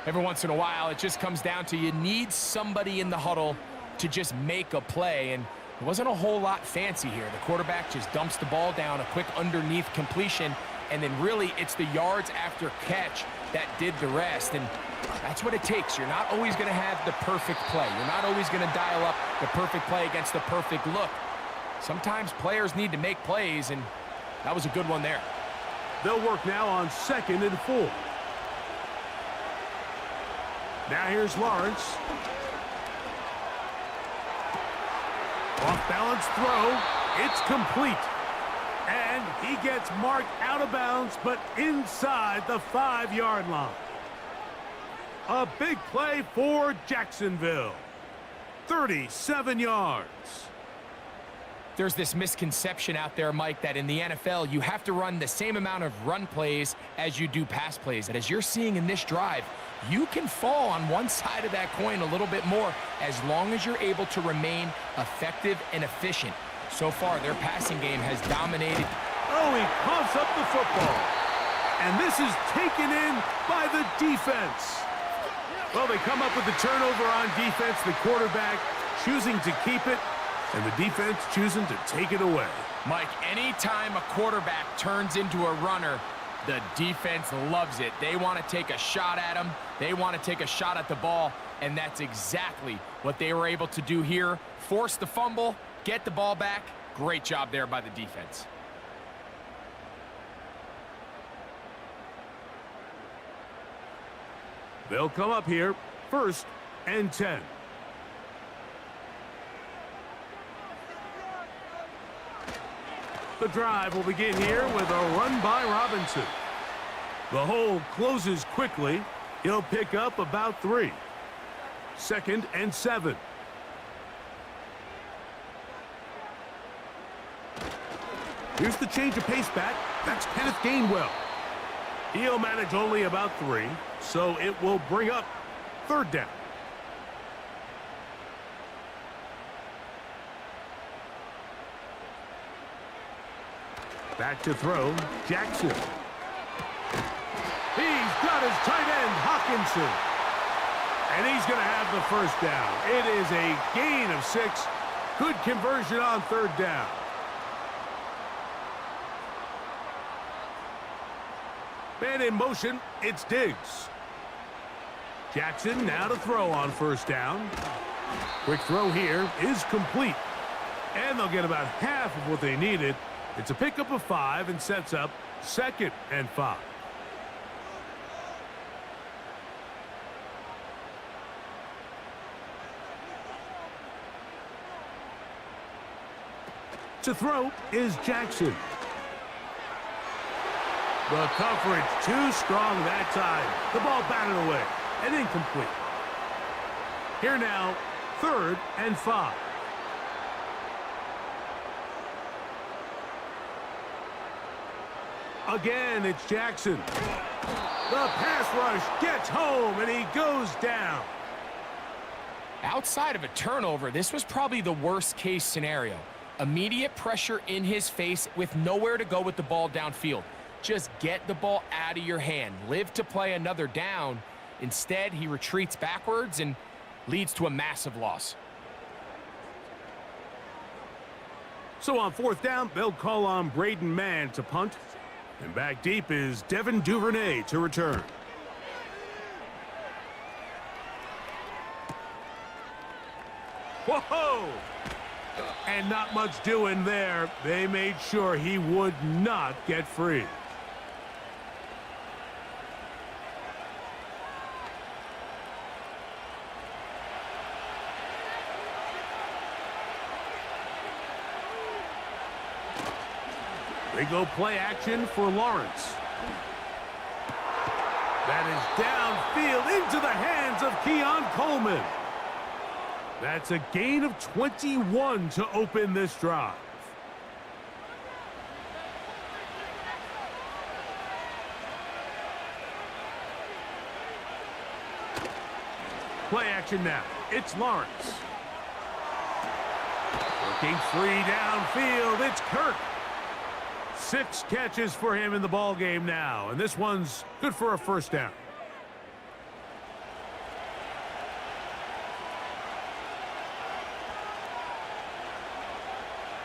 Every once in a while, it just comes down to you need somebody in the huddle to just make a play, and it wasn't a whole lot fancy here. The quarterback just dumps the ball down, a quick underneath completion, and then really it's the yards after catch that did the rest, and that's what it takes. You're not always going to have the perfect play. You're not always going to dial up the perfect play against the perfect look. Sometimes players need to make plays, and that was a good one there. They'll work now on 2nd and 4. Now here's Lawrence. Off-balance throw. It's complete. And he gets marked out of bounds, but inside the 5-yard line. A big play for Jacksonville. 37 yards. There's this misconception out there, Mike, that in the NFL, you have to run the same amount of run plays as you do pass plays. And as you're seeing in this drive, you can fall on one side of that coin a little bit more as long as you're able to remain effective and efficient. So far, their passing game has dominated. Oh, he coughs up the football. And this is taken in by the defense. Well, they come up with the turnover on defense, the quarterback choosing to keep it, and the defense choosing to take it away. Mike, anytime a quarterback turns into a runner, the defense loves it. They want to take a shot at him. They want to take a shot at the ball, and that's exactly what they were able to do here. Force the fumble, get the ball back. Great job there by the defense. They'll come up here, 1st and 10. The drive will begin here with a run by Robinson. The hole closes quickly. He'll pick up about 3. 2nd and 7. Here's the change of pace back. That's Kenneth Gainwell. He'll manage only about 3, so it will bring up 3rd down. Back to throw, Jackson. He's got his tight end, Hawkinson. And he's going to have the 1st down. It is a gain of 6. Good conversion on third down. Man in motion, it's Diggs. Jackson now to throw on first down. Quick throw here is complete. And they'll get about half of what they needed. It's a pickup of 5 and sets up 2nd and 5. To throw is Jackson. The coverage too strong that time. The ball batted away and incomplete. Here now, 3rd and 5. Again, it's Jackson. The pass rush gets home, and he goes down. Outside of a turnover, this was probably the worst-case scenario. Immediate pressure in his face with nowhere to go with the ball downfield. Just get the ball out of your hand. Live to play another down. Instead, he retreats backwards and leads to a massive loss. So on 4th down, they'll call on Braden Mann to punt. And back deep is Devin Duvernay to return. Whoa! And not much doing there. They made sure he would not get free. They go play action for Lawrence. That is downfield into the hands of Keon Coleman. That's a gain of 21 to open this drive. Play action now. It's Lawrence. Working free downfield. It's Kirk. 6 catches for him in the ball game now, and this one's good for a first down.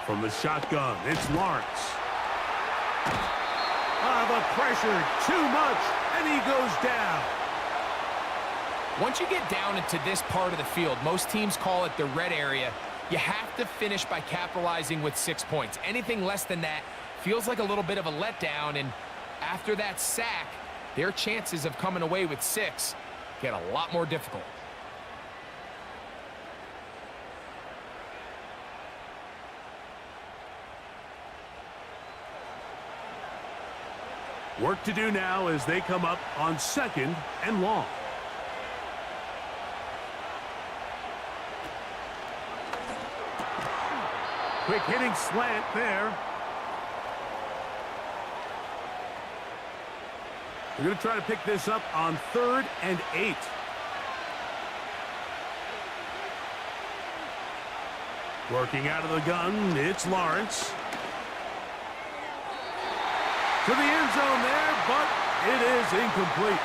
From the shotgun, it's Lawrence. The pressure, too much, and he goes down. Once you get down into this part of the field, most teams call it the red area. You have to finish by capitalizing with 6 points. Anything less than that feels like a little bit of a letdown, and after that sack, their chances of coming away with 6 get a lot more difficult. Work to do now as they come up on 2nd and long. Quick hitting slant there. We're going to try to pick this up on 3rd and 8. Working out of the gun, it's Lawrence. To the end zone there, but it is incomplete.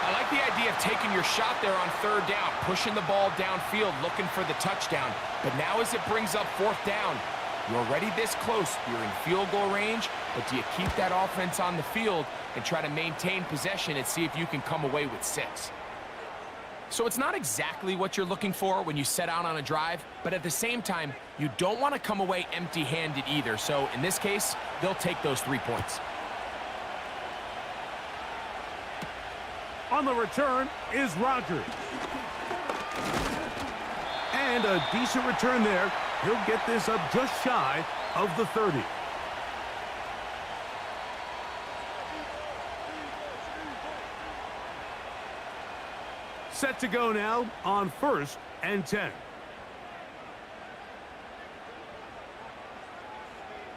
I like the idea of taking your shot there on 3rd down, pushing the ball downfield, looking for the touchdown. But now as it brings up 4th down, you're already this close. You're in field goal range, but do you keep that offense on the field and try to maintain possession and see if you can come away with 6? So it's not exactly what you're looking for when you set out on a drive, but at the same time, you don't want to come away empty-handed either. So in this case, they'll take those 3 points. On the return is Rodgers. And a decent return there. He'll get this up just shy of the 30. Set to go now on 1st and 10.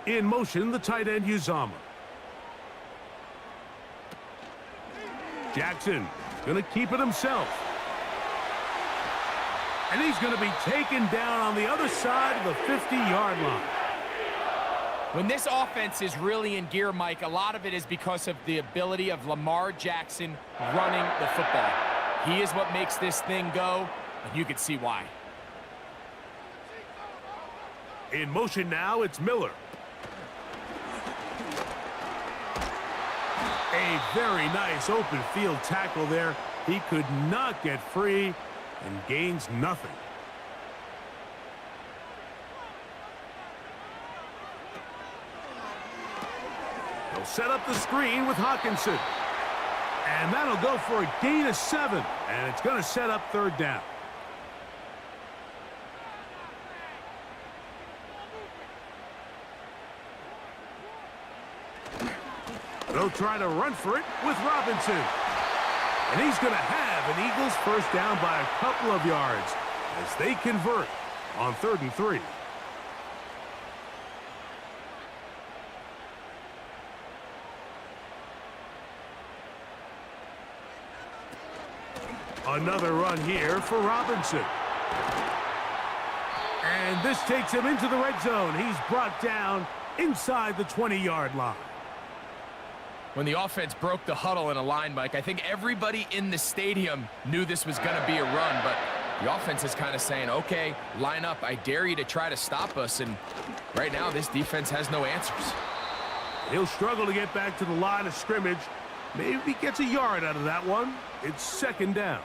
In motion, the tight end Uzama. Jackson going to keep it himself. And he's going to be taken down on the other side of the 50-yard line. When this offense is really in gear, Mike, a lot of it is because of the ability of Lamar Jackson running the football. He is what makes this thing go, and you can see why. In motion now, it's Miller. A very nice open field tackle there. He could not get free and gains nothing. They'll set up the screen with Hawkinson. And that'll go for a gain of 7. And it's going to set up third down. They'll try to run for it with Robinson. And he's going to have an Eagles first down by a couple of yards as they convert on 3rd and 3. Another run here for Robinson. And this takes him into the red zone. He's brought down inside the 20-yard line. When the offense broke the huddle in a line, Mike, I think everybody in the stadium knew this was going to be a run, but the offense is kind of saying, okay, line up. I dare you to try to stop us, and right now this defense has no answers. He'll struggle to get back to the line of scrimmage. Maybe he gets a yard out of that one. It's 2nd down.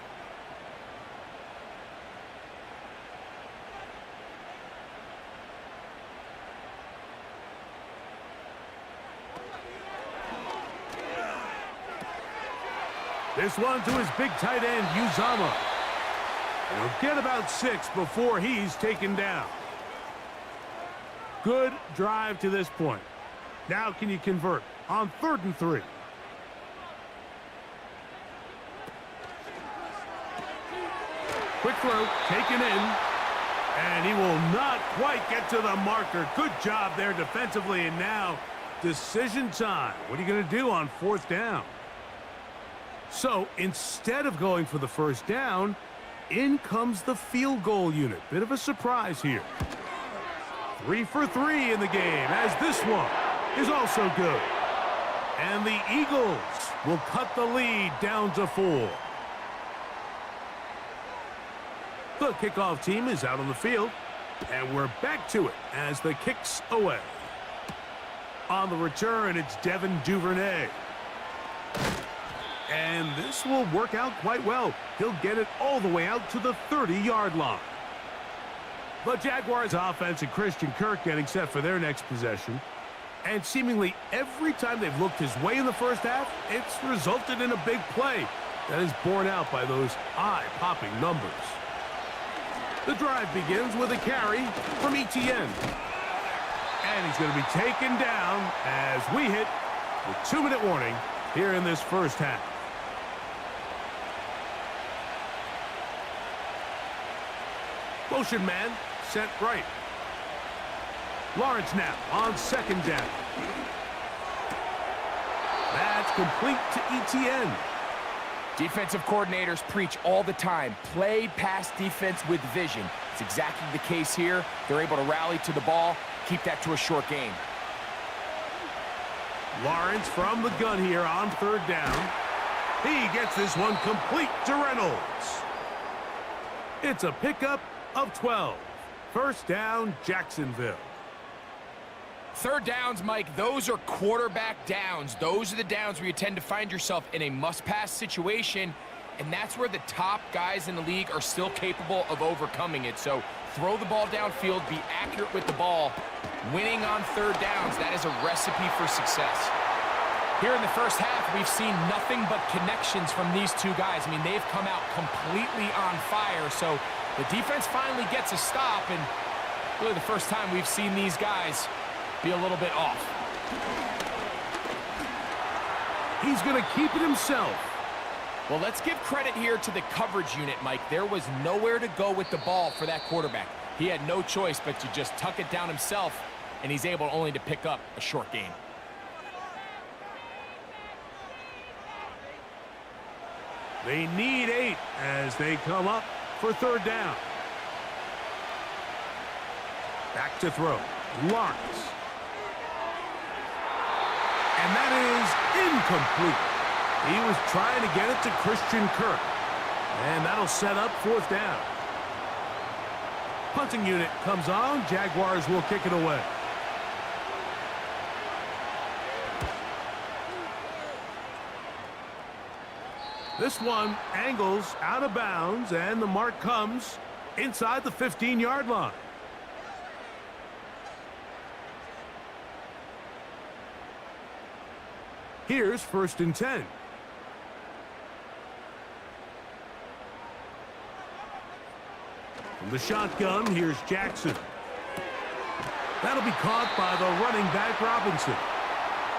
This one to his big tight end, Uzama. And he'll get about 6 before he's taken down. Good drive to this point. Now can you convert on 3rd and 3? Quick throw, taken in. And he will not quite get to the marker. Good job there defensively. And now decision time. What are you going to do on 4th down? So instead of going for the first down, in comes the field goal unit. Bit of a surprise here. 3 for 3 in the game, as this one is also good. And the Eagles will cut the lead down to 4. The kickoff team is out on the field, and we're back to it as the kick's away. On the return, it's Devin Duvernay. And this will work out quite well. He'll get it all the way out to the 30-yard line. The Jaguars offense and Christian Kirk getting set for their next possession. And seemingly every time they've looked his way in the first half, it's resulted in a big play that is borne out by those eye-popping numbers. The drive begins with a carry from Etienne. And he's going to be taken down as we hit the 2-minute warning here in this first half. Motion man, set right. Lawrence now on 2nd down. That's complete to Etienne. Defensive coordinators preach all the time, play pass defense with vision. It's exactly the case here. They're able to rally to the ball, keep that to a short gain. Lawrence from the gun here on 3rd down. He gets this one complete to Reynolds. It's a pickup of 12. First down, Jacksonville. 3rd downs, Mike, those are quarterback downs. Those are the downs where you tend to find yourself in a must-pass situation, and that's where the top guys in the league are still capable of overcoming it. So throw the ball downfield, be accurate with the ball. Winning on 3rd downs, that is a recipe for success. Here in the first half, we've seen nothing but connections from these two guys. I mean, they've come out completely on fire, so the defense finally gets a stop, and really the first time we've seen these guys be a little bit off. He's going to keep it himself. Well, let's give credit here to the coverage unit, Mike. There was nowhere to go with the ball for that quarterback. He had no choice but to just tuck it down himself, and he's able only to pick up a short gain. They need 8 as they come up for 3rd down. Back to throw. Lawrence. And that is incomplete. He was trying to get it to Christian Kirk. And that'll set up 4th down. Punting unit comes on. Jaguars will kick it away. This one angles out of bounds, and the mark comes inside the 15-yard line. Here's 1st and 10. From the shotgun, here's Jackson. That'll be caught by the running back Robinson.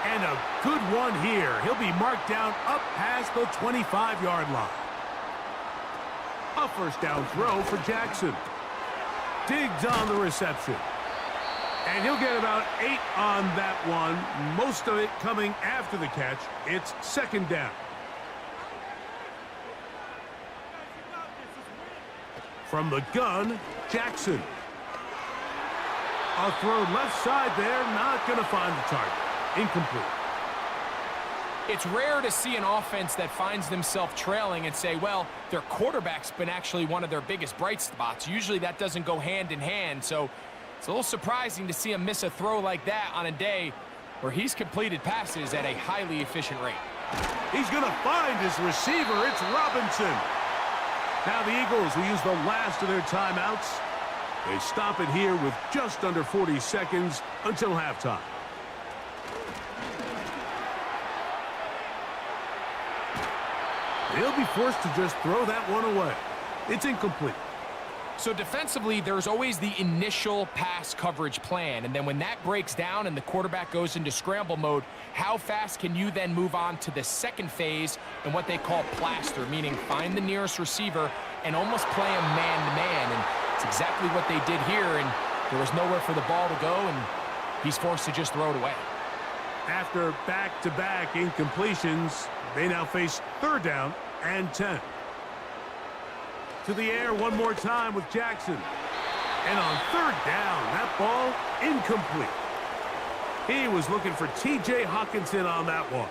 And a good one here. He'll be marked down up past the 25-yard line. A 1st down throw for Jackson. Diggs on the reception. And he'll get about 8 on that one, most of it coming after the catch. It's 2nd down. From the gun, Jackson. A throw left side there, not going to find the target. Incomplete. It's rare to see an offense that finds themselves trailing and say, well, their quarterback's been actually one of their biggest bright spots. Usually that doesn't go hand in hand, so it's a little surprising to see him miss a throw like that on a day where he's completed passes at a highly efficient rate. He's going to find his receiver. It's Robinson. Now the Eagles will use the last of their timeouts. They stop it here with just under 40 seconds until halftime. He'll be forced to just throw that one away. It's incomplete. So defensively, there's always the initial pass coverage plan, and then when that breaks down and the quarterback goes into scramble mode, how fast can you then move on to the second phase and what they call plaster, meaning find the nearest receiver and almost play him man-to-man, and it's exactly what they did here, and there was nowhere for the ball to go, and he's forced to just throw it away. After back-to-back incompletions, they now face 3rd down and 10. To the air one more time with Jackson. And on 3rd down, that ball incomplete. He was looking for T.J. Hawkinson on that one.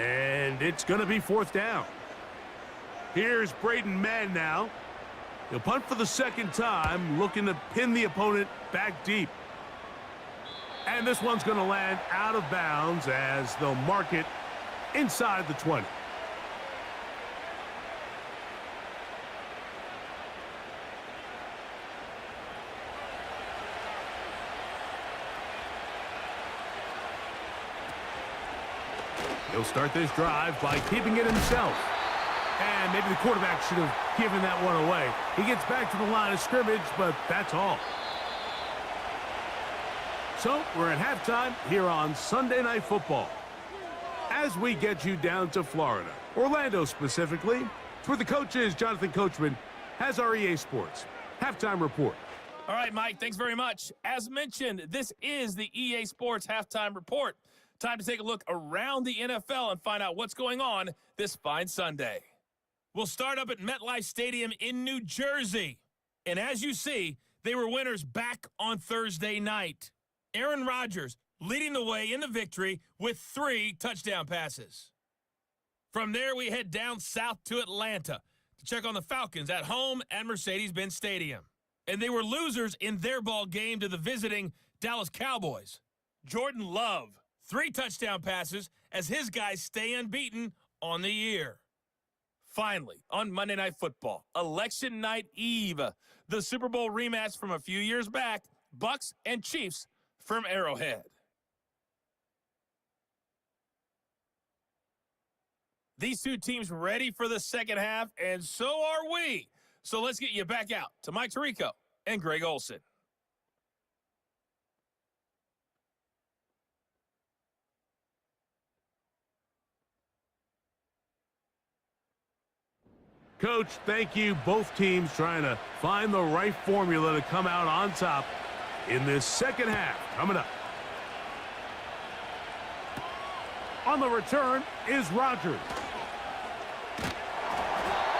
And it's going to be 4th down. Here's Braden Mann now. He'll punt for the 2nd time, looking to pin the opponent back deep. And this one's going to land out of bounds as they'll mark it inside the 20. He'll start this drive by keeping it himself. And maybe the quarterback should have given that one away. He gets back to the line of scrimmage, but that's all. So we're at halftime here on Sunday Night Football. As we get you down to Florida, Orlando specifically, it's where the coach is. Jonathan Coachman has our EA Sports halftime report. All right, Mike, thanks very much. As mentioned, this is the EA Sports halftime report. Time to take a look around the NFL and find out what's going on this fine Sunday. We'll start up at MetLife Stadium in New Jersey. And as you see, they were winners back on Thursday night. Aaron Rodgers leading the way in the victory with 3 touchdown passes. From there, we head down south to Atlanta to check on the Falcons at home at Mercedes-Benz Stadium. And they were losers in their ball game to the visiting Dallas Cowboys. Jordan Love, 3 touchdown passes as his guys stay unbeaten on the year. Finally, on Monday Night Football, Election Night Eve, the Super Bowl rematch from a few years back, Bucs and Chiefs from Arrowhead. These two teams ready for the second half, and so are we. So let's get you back out to Mike Tirico and Greg Olson. Coach, thank you. Both teams trying to find the right formula to come out on top in this second half. Coming up. On the return is Rodgers.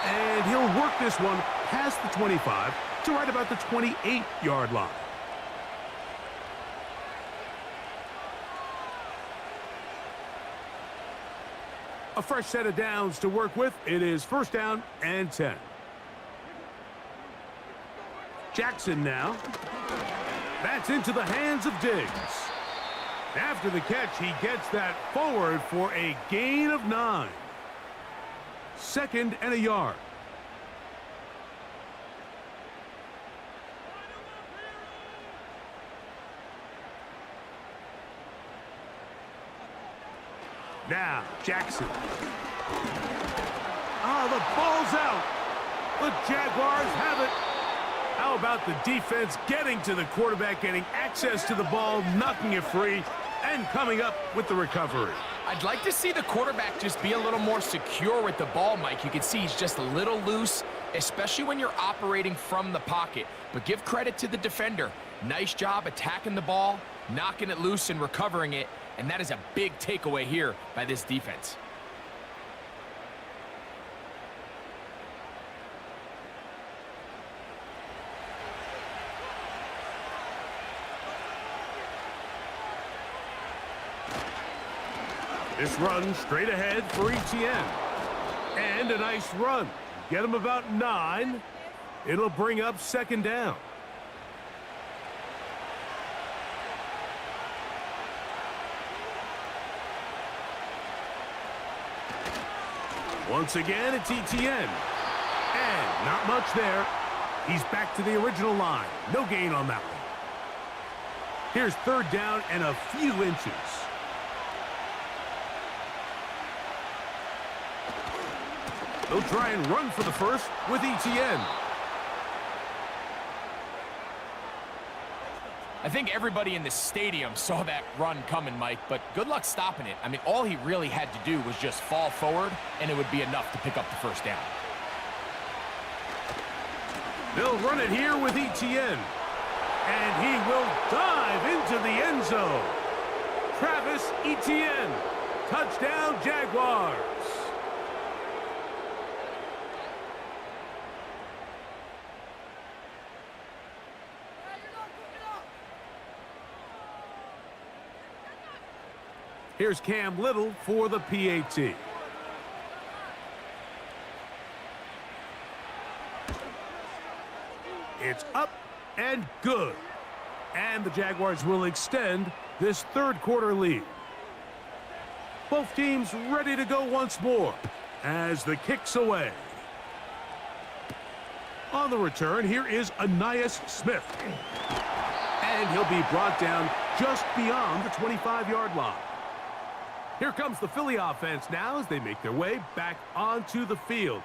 And he'll work this one past the 25 to right about the 28-yard line. A fresh set of downs to work with. It is 1st down and 10. Jackson now. That's into the hands of Diggs. After the catch, he gets that forward for a gain of 9. 2nd and a yard. Now, Jackson. The ball's out. The Jaguars have it. How about the defense getting to the quarterback, getting access to the ball, knocking it free, and coming up with the recovery? I'd like to see the quarterback just be a little more secure with the ball, Mike. You can see he's just a little loose, especially when you're operating from the pocket. But give credit to the defender. Nice job attacking the ball, knocking it loose and recovering it, and that is a big takeaway here by this defense. This run straight ahead for Etienne. And a nice run. Get him about 9. It'll bring up 2nd down. Once again, it's Etienne. And not much there. He's back to the original line. No gain on that one. Here's 3rd down and a few inches. They'll try and run for the first with Etienne. I think everybody in the stadium saw that run coming, Mike, but good luck stopping it. I mean, all he really had to do was just fall forward, and it would be enough to pick up the 1st down. They'll run it here with Etienne. And he will dive into the end zone. Travis Etienne. Touchdown, Jaguars. Here's Cam Little for the PAT. It's up and good. And the Jaguars will extend this 3rd quarter lead. Both teams ready to go once more as the kick's away. On the return, here is Ainias Smith. And he'll be brought down just beyond the 25-yard line. Here comes the Philly offense now as they make their way back onto the field.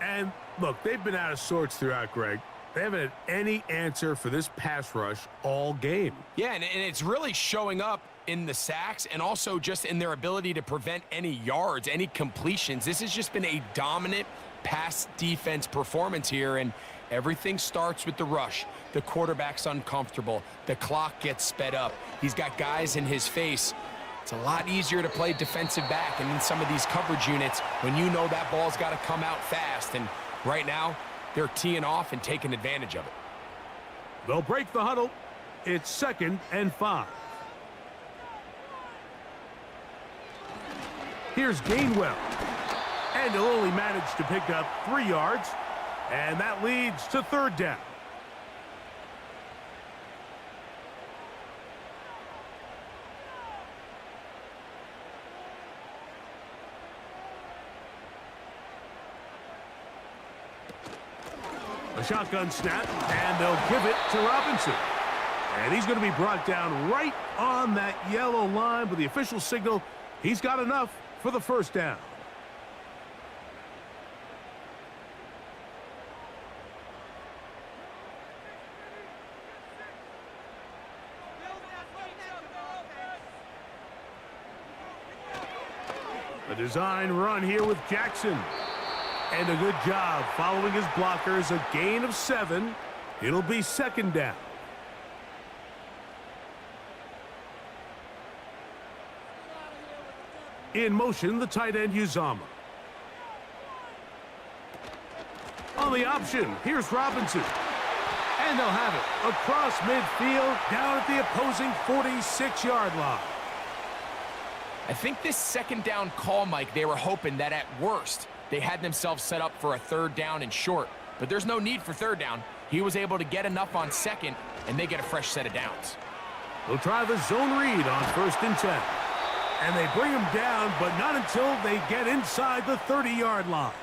And look, they've been out of sorts throughout, Greg. They haven't had any answer for this pass rush all game. Yeah, and it's really showing up in the sacks and also just in their ability to prevent any yards, any completions. This has just been a dominant pass defense performance here, and everything starts with the rush. The quarterback's uncomfortable. The clock gets sped up. He's got guys in his face. It's a lot easier to play defensive back and in some of these coverage units when you know that ball's got to come out fast. And right now, they're teeing off and taking advantage of it. They'll break the huddle. It's 2nd and 5. Here's Gainwell. And he'll only manage to pick up 3 yards. And that leads to 3rd down. A shotgun snap, and they'll give it to Robinson. And he's going to be brought down right on that yellow line with the official signal. He's got enough for the 1st down. A design run here with Jackson. And a good job following his blockers. A gain of 7. It'll be 2nd down. In motion, the tight end Uzama. On the option, here's Robinson. And they'll have it across midfield down at the opposing 46-yard line. I think this 2nd down call, Mike, they were hoping that at worst, they had themselves set up for a 3rd down and short. But there's no need for 3rd down. He was able to get enough on second, and they get a fresh set of downs. They'll try the zone read on 1st and 10. And they bring him down, but not until they get inside the 30-yard line.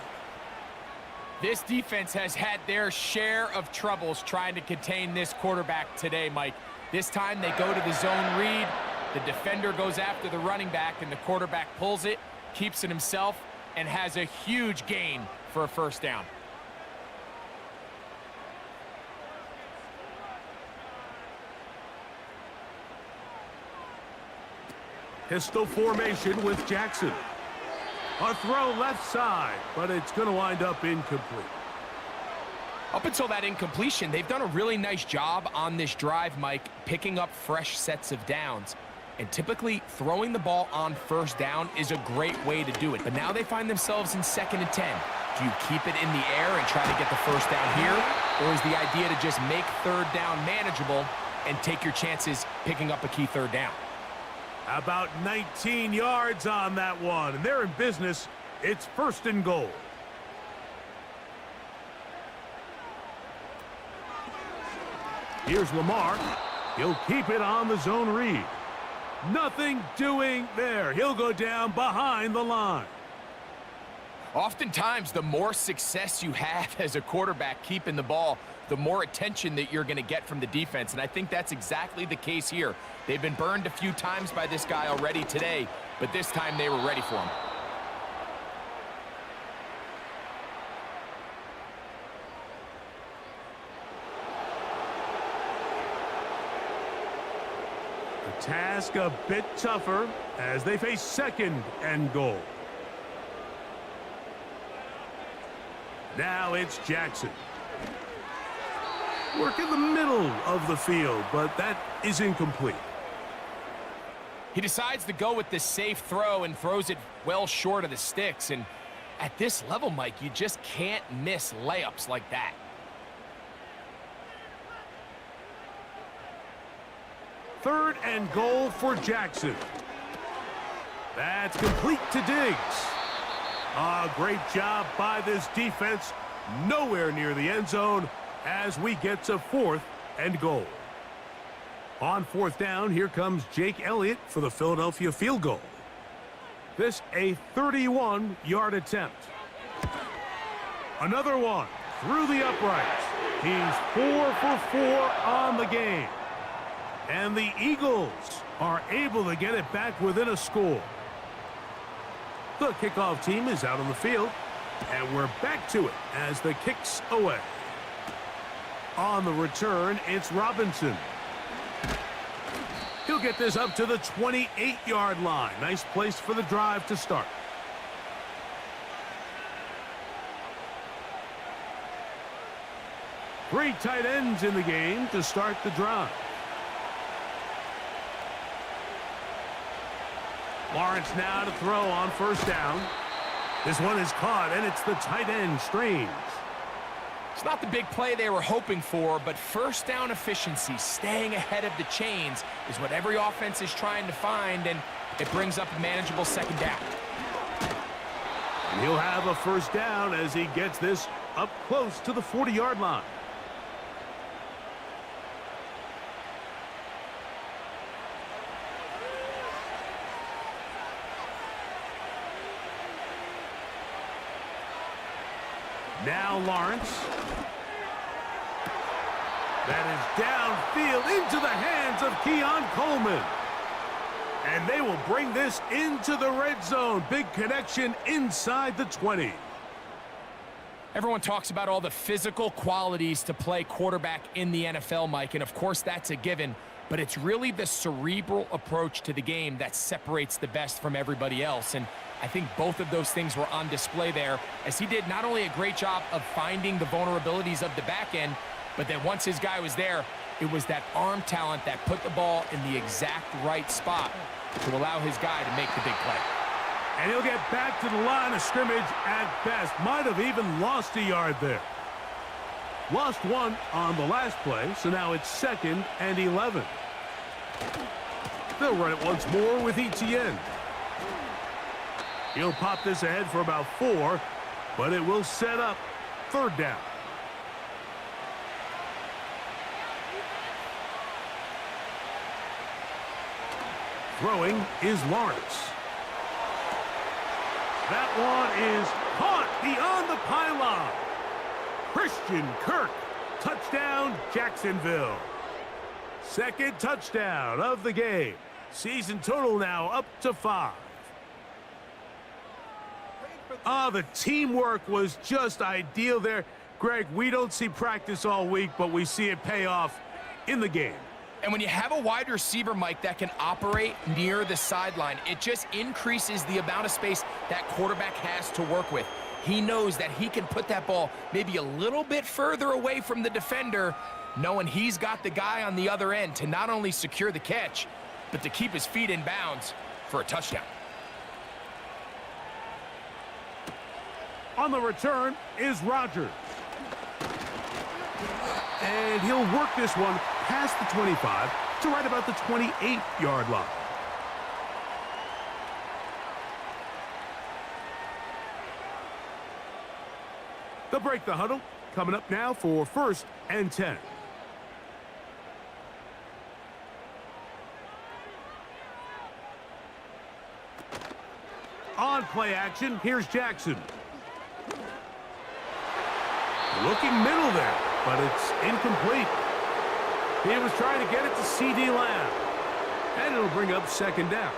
This defense has had their share of troubles trying to contain this quarterback today, Mike. This time they go to the zone read. The defender goes after the running back, and the quarterback pulls it, keeps it himself, and has a huge gain for a first down. Pistol formation with Jackson. A throw left side, but it's going to wind up incomplete. Up until that incompletion, they've done a really nice job on this drive, Mike, picking up fresh sets of downs. And typically, throwing the ball on first down is a great way to do it. But now they find themselves in 2nd and 10. Do you keep it in the air and try to get the first down here? Or is the idea to just make 3rd down manageable and take your chances picking up a key 3rd down? About 19 yards on that one, and they're in business. It's 1st and goal. Here's Lamar. He'll keep it on the zone read. Nothing doing there. He'll go down behind the line. Oftentimes, the more success you have as a quarterback keeping the ball, the more attention that you're going to get from the defense, and I think that's exactly the case here. They've been burned a few times by this guy already today, but this time they were ready for him. The task a bit tougher as they face 2nd and goal. Now it's Jackson. Work in the middle of the field, but that is incomplete. He decides to go with this safe throw and throws it well short of the sticks. And at this level, Mike, you just can't miss layups like that. Third and goal for Jackson. That's complete to Diggs. A great job by this defense. Nowhere near the end zone as we get to 4th and goal. On 4th down, here comes Jake Elliott for the Philadelphia field goal. This a 31-yard attempt. Another one through the uprights. He's 4 for 4 on the game. And the Eagles are able to get it back within a score. The kickoff team is out on the field, and we're back to it as the kick's away. On the return, it's Robinson. He'll get this up to the 28-yard line. Nice place for the drive to start. Three tight ends in the game to start the drive. Lawrence now to throw on 1st down. This one is caught, and it's the tight end, Strange. It's not the big play they were hoping for, but first down efficiency, staying ahead of the chains, is what every offense is trying to find, and it brings up a manageable 2nd down. And he'll have a 1st down as he gets this up close to the 40-yard line. Now Lawrence. That is downfield into the hands of Keon Coleman. And they will bring this into the red zone. Big connection inside the 20. Everyone talks about all the physical qualities to play quarterback in the NFL, Mike, and of course that's a given, but it's really the cerebral approach to the game that separates the best from everybody else. And I think both of those things were on display there, as he did not only a great job of finding the vulnerabilities of the back end, but then once his guy was there, it was that arm talent that put the ball in the exact right spot to allow his guy to make the big play. And he'll get back to the line of scrimmage at best. Might have even lost a yard there. Lost one on the last play, so now it's 2nd and 11. They'll run it once more with Etienne. He'll pop this ahead for about 4, but it will set up 3rd down. Throwing is Lawrence. That one is caught beyond the pylon. Christian Kirk, touchdown Jacksonville. Second touchdown of the game. Season total now up to 5. The teamwork was just ideal there. Greg, we don't see practice all week, but we see it pay off in the game. And when you have a wide receiver, Mike, that can operate near the sideline, it just increases the amount of space that quarterback has to work with. He knows that he can put that ball maybe a little bit further away from the defender, knowing he's got the guy on the other end to not only secure the catch, but to keep his feet in bounds for a touchdown. On the return is Rodgers. And he'll work this one past the 25 to right about the 28-yard line. They'll break the huddle. Coming up now for 1st and 10. On play action, here's Jackson. Looking middle there, but it's incomplete. He was trying to get it to C.D. Lamb. And it'll bring up 2nd down.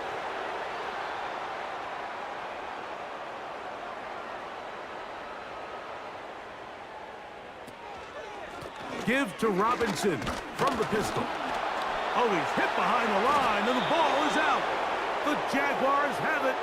Give to Robinson from the pistol. Oh, he's hit behind the line, and the ball is out. The Jaguars have it.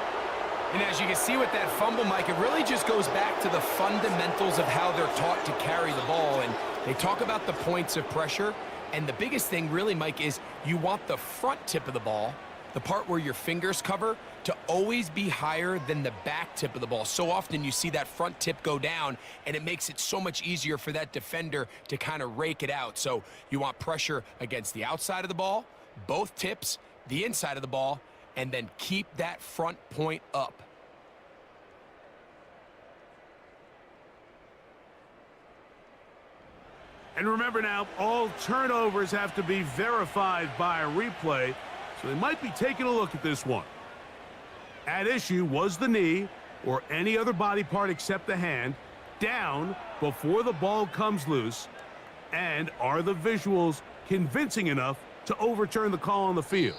And as you can see with that fumble, Mike, it really just goes back to the fundamentals of how they're taught to carry the ball. And they talk about the points of pressure. And the biggest thing really, Mike, is you want the front tip of the ball, the part where your fingers cover, to always be higher than the back tip of the ball. So often you see that front tip go down, and it makes it so much easier for that defender to kind of rake it out. So you want pressure against the outside of the ball, both tips, the inside of the ball, and then keep that front point up. And remember now, all turnovers have to be verified by a replay, so they might be taking a look at this one. At issue was the knee, or any other body part except the hand, down before the ball comes loose, and are the visuals convincing enough to overturn the call on the field?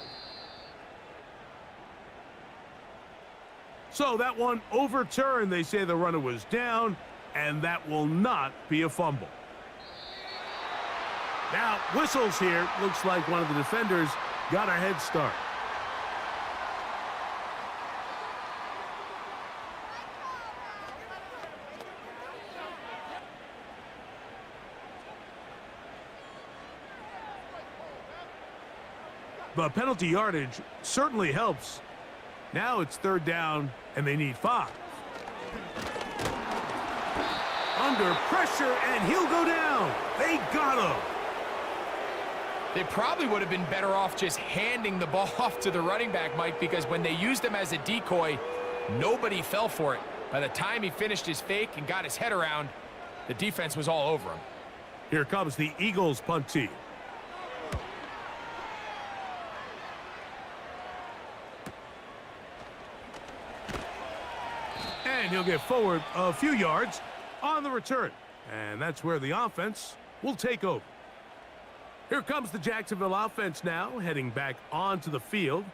So that one overturned. They say the runner was down, and that will not be a fumble. Now, whistles here. Looks like one of the defenders got a head start. The penalty yardage certainly helps. Now it's 3rd down, and they need 5. Under pressure, and he'll go down. They got him. They probably would have been better off just handing the ball off to the running back, Mike, because when they used him as a decoy, nobody fell for it. By the time he finished his fake and got his head around, the defense was all over him. Here comes the Eagles punt team. And he'll get forward a few yards on the return. And that's where the offense will take over. Here comes the Jacksonville offense now, heading back onto the field.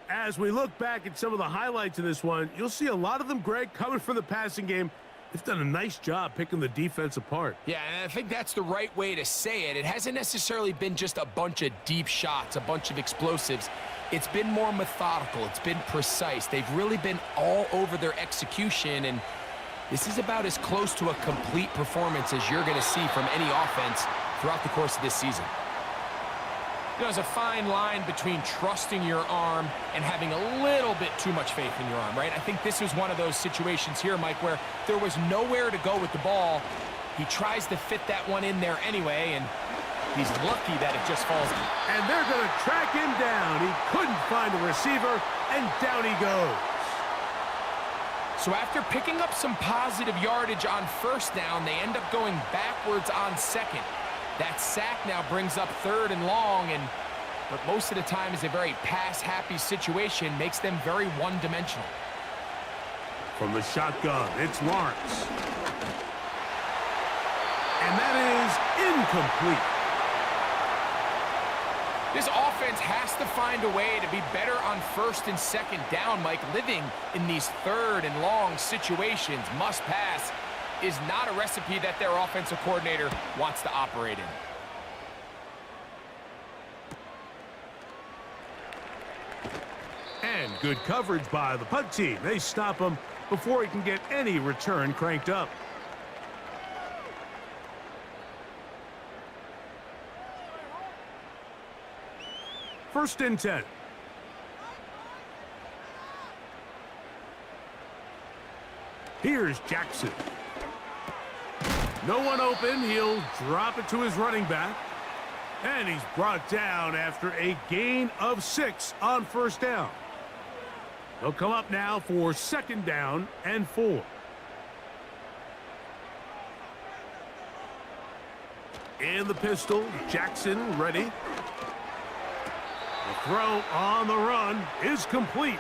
As we look back at some of the highlights in this one, you'll see a lot of them, Greg, coming from the passing game. They've done a nice job picking the defense apart. Yeah, and I think that's the right way to say it. It hasn't necessarily been just a bunch of deep shots, a bunch of explosives. It's been more methodical. It's been precise. They've really been all over their execution, and this is about as close to a complete performance as you're going to see from any offense throughout the course of this season. You know, there's a fine line between trusting your arm and having a little bit too much faith in your arm, right? I think this was one of those situations here, Mike, where there was nowhere to go with the ball. He tries to fit that one in there anyway, and he's lucky that it just falls. And they're going to track him down. He couldn't find a receiver, and down he goes. So after picking up some positive yardage on 1st down, they end up going backwards on 2nd. That sack now brings up 3rd and long, and but most of the time is a very pass-happy situation, makes them very one-dimensional. From the shotgun, it's Lawrence. And that is incomplete. This offense has to find a way to be better on first and second down, Mike. Living in these third and long situations, must pass, is not a recipe that their offensive coordinator wants to operate in. And good coverage by the punt team. They stop him before he can get any return cranked up. First and 10. Here's Jackson. No one open. He'll drop it to his running back. And he's brought down after a gain of 6 on first down. He'll come up now for second down and 4. In the pistol, Jackson ready. The throw on the run is complete.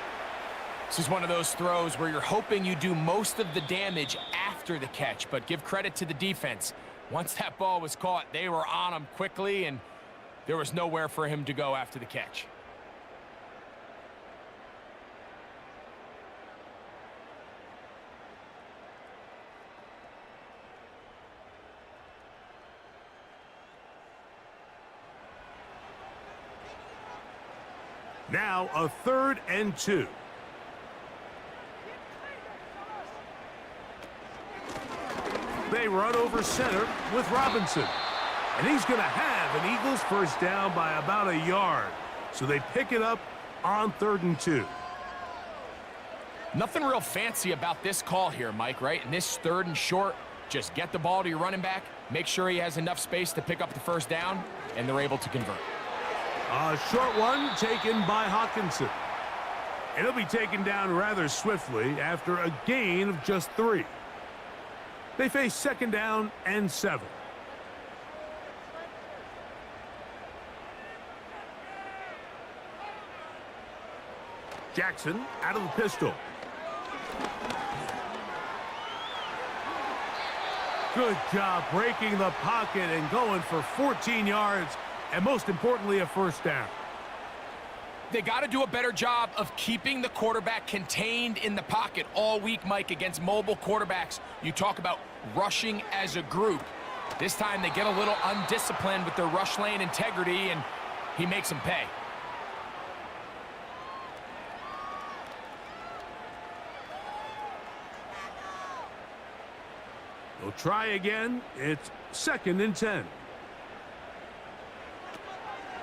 This is one of those throws where you're hoping you do most of the damage after the catch, but give credit to the defense. Once that ball was caught, they were on him quickly, and there was nowhere for him to go after the catch. Now a 3rd and 2. They run over center with Robinson. And he's going to have an Eagles first down by about a yard. So they pick it up on 3rd and 2. Nothing real fancy about this call here, Mike, right? In this 3rd and short, just get the ball to your running back, make sure he has enough space to pick up the first down, and they're able to convert. A short one taken by Hawkinson. And he'll be taken down rather swiftly after a gain of just 3. They face second down and 7. Jackson out of the pistol. Good job breaking the pocket and going for 14 yards. And most importantly, a first down. They got to do a better job of keeping the quarterback contained in the pocket all week, Mike, against mobile quarterbacks. You talk about rushing as a group. This time they get a little undisciplined with their rush lane integrity, and he makes them pay. They'll try again. It's 2nd and 10.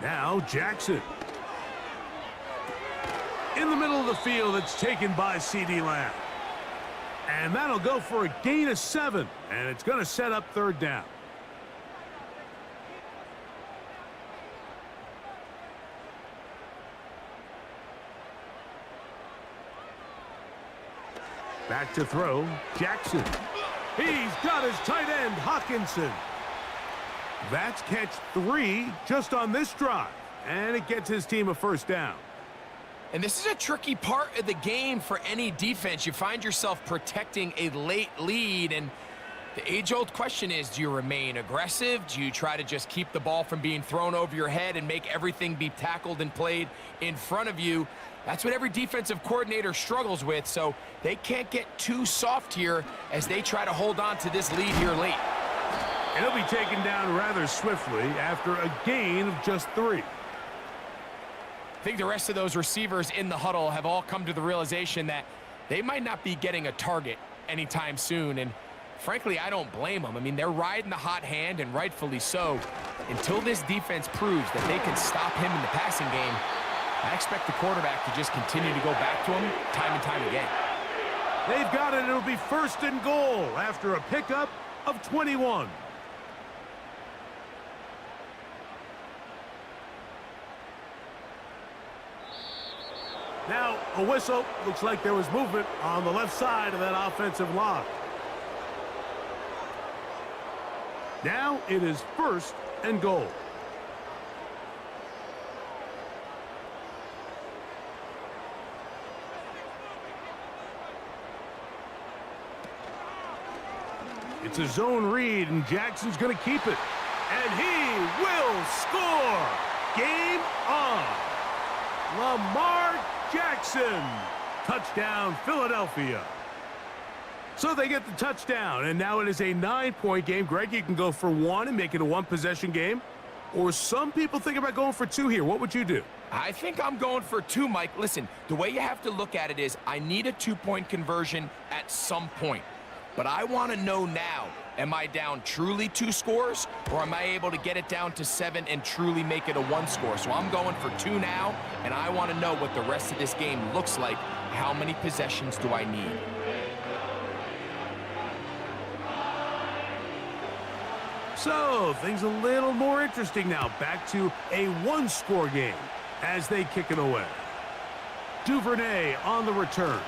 Now Jackson. In the middle of the field, it's taken by C.D. Lamb. And that'll go for a gain of 7. And it's going to set up 3rd down. Back to throw, Jackson. He's got his tight end, Hawkinson. That's catch 3 just on this drive. And it gets his team a first down. And this is a tricky part of the game for any defense. You find yourself protecting a late lead, and the age-old question is, do you remain aggressive? Do you try to just keep the ball from being thrown over your head and make everything be tackled and played in front of you? That's what every defensive coordinator struggles with, so they can't get too soft here as they try to hold on to this lead here late. And he'll be taken down rather swiftly after a gain of just 3. I think the rest of those receivers in the huddle have all come to the realization that they might not be getting a target anytime soon, and frankly, I don't blame them. I mean, they're riding the hot hand, and rightfully so. Until this defense proves that they can stop him in the passing game, I expect the quarterback to just continue to go back to him time and time again. They've got it. It'll be 1st and goal after a pickup of 21. Now, a whistle. Looks like there was movement on the left side of that offensive line. Now it is 1st and goal. It's a zone read, and Jackson's going to keep it. And he will score! Game on! Lamar Jackson! Touchdown, Philadelphia. So they get the touchdown, and now it is a 9-point game. Greg, you can go for one and make it a one-possession game. Or some people think about going for two here. What would you do? I think I'm going for two, Mike. Listen, the way you have to look at it is I need a two-point conversion at some point. But I want to know now, am I down truly 2 scores, or am I able to get it down to 7 and truly make it a 1 score? So I'm going for 2 now, and I want to know what the rest of this game looks like. How many possessions do I need? So, things a little more interesting now. Back to a 1-score game as they kick it away. Duvernay on the return.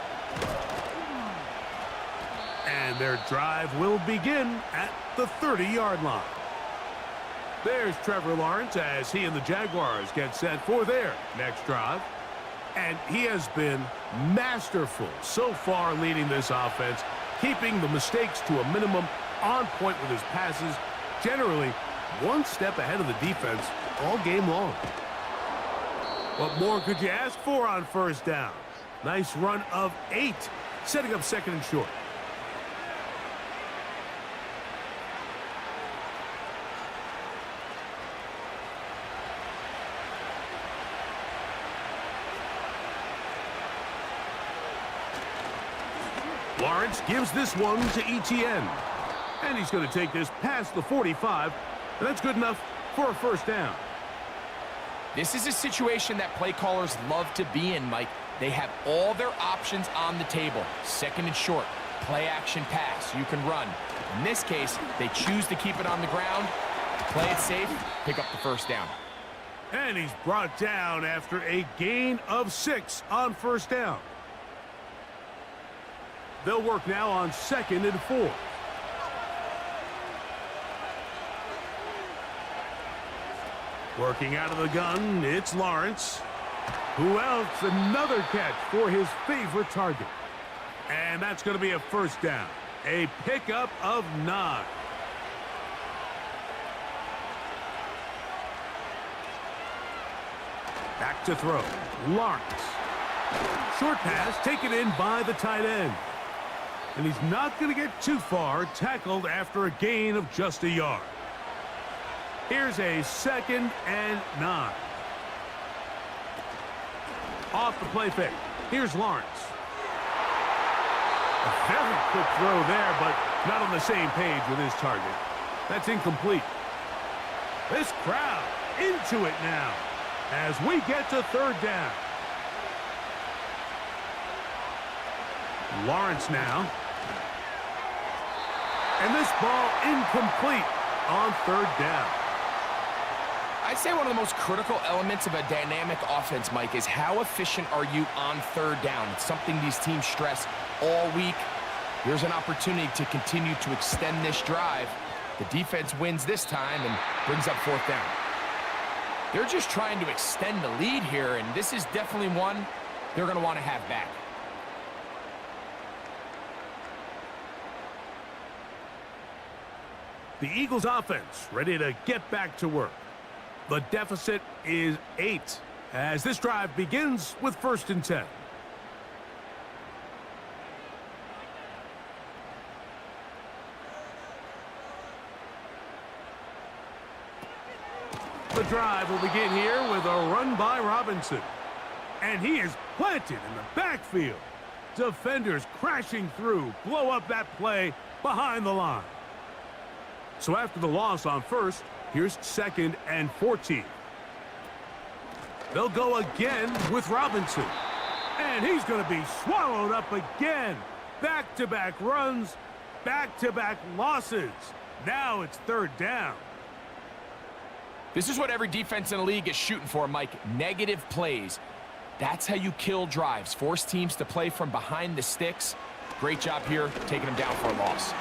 And their drive will begin at the 30-yard line. There's Trevor Lawrence as he and the Jaguars get set for their next drive. And he has been masterful so far leading this offense, keeping the mistakes to a minimum, on point with his passes, generally one step ahead of the defense all game long. What more could you ask for on first down? Nice run of 8, setting up second and short. Lawrence gives this one to Etienne. And he's going to take this past the 45. And that's good enough for a first down. This is a situation that play callers love to be in, Mike. They have all their options on the table. Second and short, play action pass, you can run. In this case, they choose to keep it on the ground, play it safe, pick up the first down. And he's brought down after a gain of 6 on first down. They'll work now on 2nd and 4. Working out of the gun, it's Lawrence. Who else? Another catch for his favorite target. And that's going to be a first down. A pickup of 9. Back to throw. Lawrence. Short pass taken in by the tight end. And he's not going to get too far, tackled after a gain of just a yard. Here's a 2nd and 9. Off the play fake. Here's Lawrence. A very quick throw there, but not on the same page with his target. That's incomplete. This crowd into it now as we get to 3rd down. Lawrence now. And this ball incomplete on 3rd down. I'd say one of the most critical elements of a dynamic offense, Mike, is how efficient are you on 3rd down. It's something these teams stress all week. Here's an opportunity to continue to extend this drive. The defense wins this time and brings up 4th down. They're just trying to extend the lead here, and this is definitely one they're going to want to have back. The Eagles offense ready to get back to work. The deficit is 8 as this drive begins with 1st and 10. The drive will begin here with a run by Robinson. And he is planted in the backfield. Defenders crashing through, blow up that play behind the line. So after the loss on 1st, here's 2nd and 14. They'll go again with Robinson. And he's going to be swallowed up again. Back-to-back runs, back-to-back losses. Now it's 3rd down. This is what every defense in the league is shooting for, Mike. Negative plays. That's how you kill drives. Force teams to play from behind the sticks. Great job here, taking them down for a loss.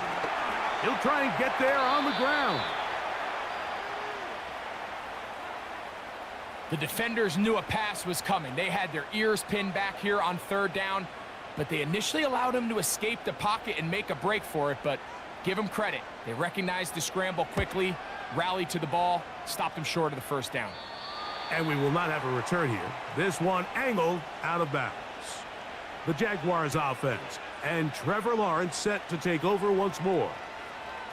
He'll try and get there on the ground. The defenders knew a pass was coming. They had their ears pinned back here on 3rd down, but they initially allowed him to escape the pocket and make a break for it, but Give them credit. They recognized the scramble quickly, rallied to the ball, stopped them short of the first down. And we will not have a return here. This one angled out of bounds. The Jaguars offense, and Trevor Lawrence set to take over once more.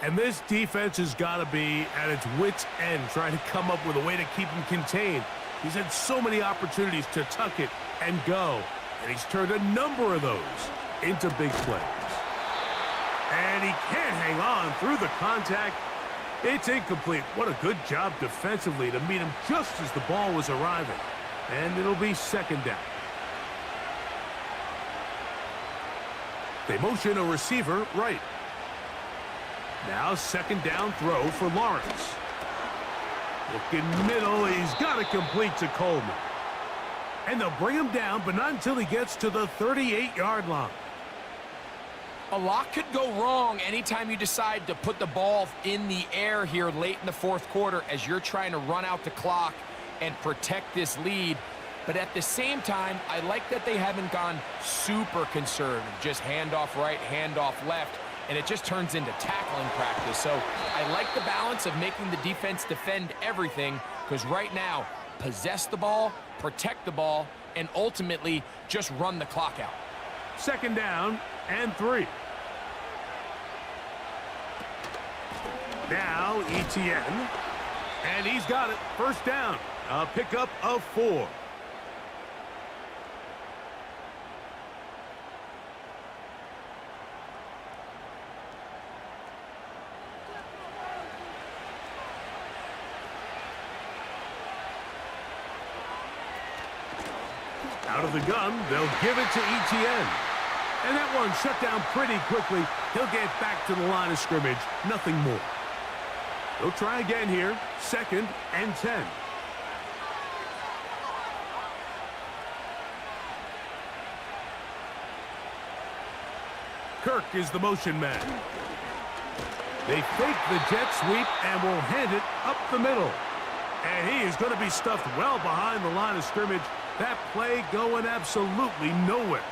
And this defense has got to be at its wits' end, trying to come up with a way to keep him contained. He's had so many opportunities to tuck it and go, and he's turned a number of those into big plays. And he can't hang on through the contact. It's incomplete. What a good job defensively to meet him just as the ball was arriving. And it'll be second down. They motion a receiver right. Now second down throw for Lawrence. Looking middle, he's got to complete to Coleman. And they'll bring him down, but not until he gets to the 38-yard line. A lot could go wrong anytime you decide to put the ball in the air here late in the fourth quarter as you're trying to run out the clock and protect this lead. But at the same time, I like that they haven't gone super conservative, just handoff right, handoff left, and it just turns into tackling practice. So I like the balance of making the defense defend everything, because right now, possess the ball, protect the ball, and ultimately just run the clock out. Second down and 3. Now Etienne, and he's got it. First down, a pickup of 4. Out of the gun, they'll give it to Etienne. And that one shut down pretty quickly. He'll get back to the line of scrimmage. Nothing more. They'll try again here. Second and 10. Kirk is the motion man. They fake the jet sweep and will hand it up the middle. And he is going to be stuffed well behind the line of scrimmage. That play going absolutely nowhere.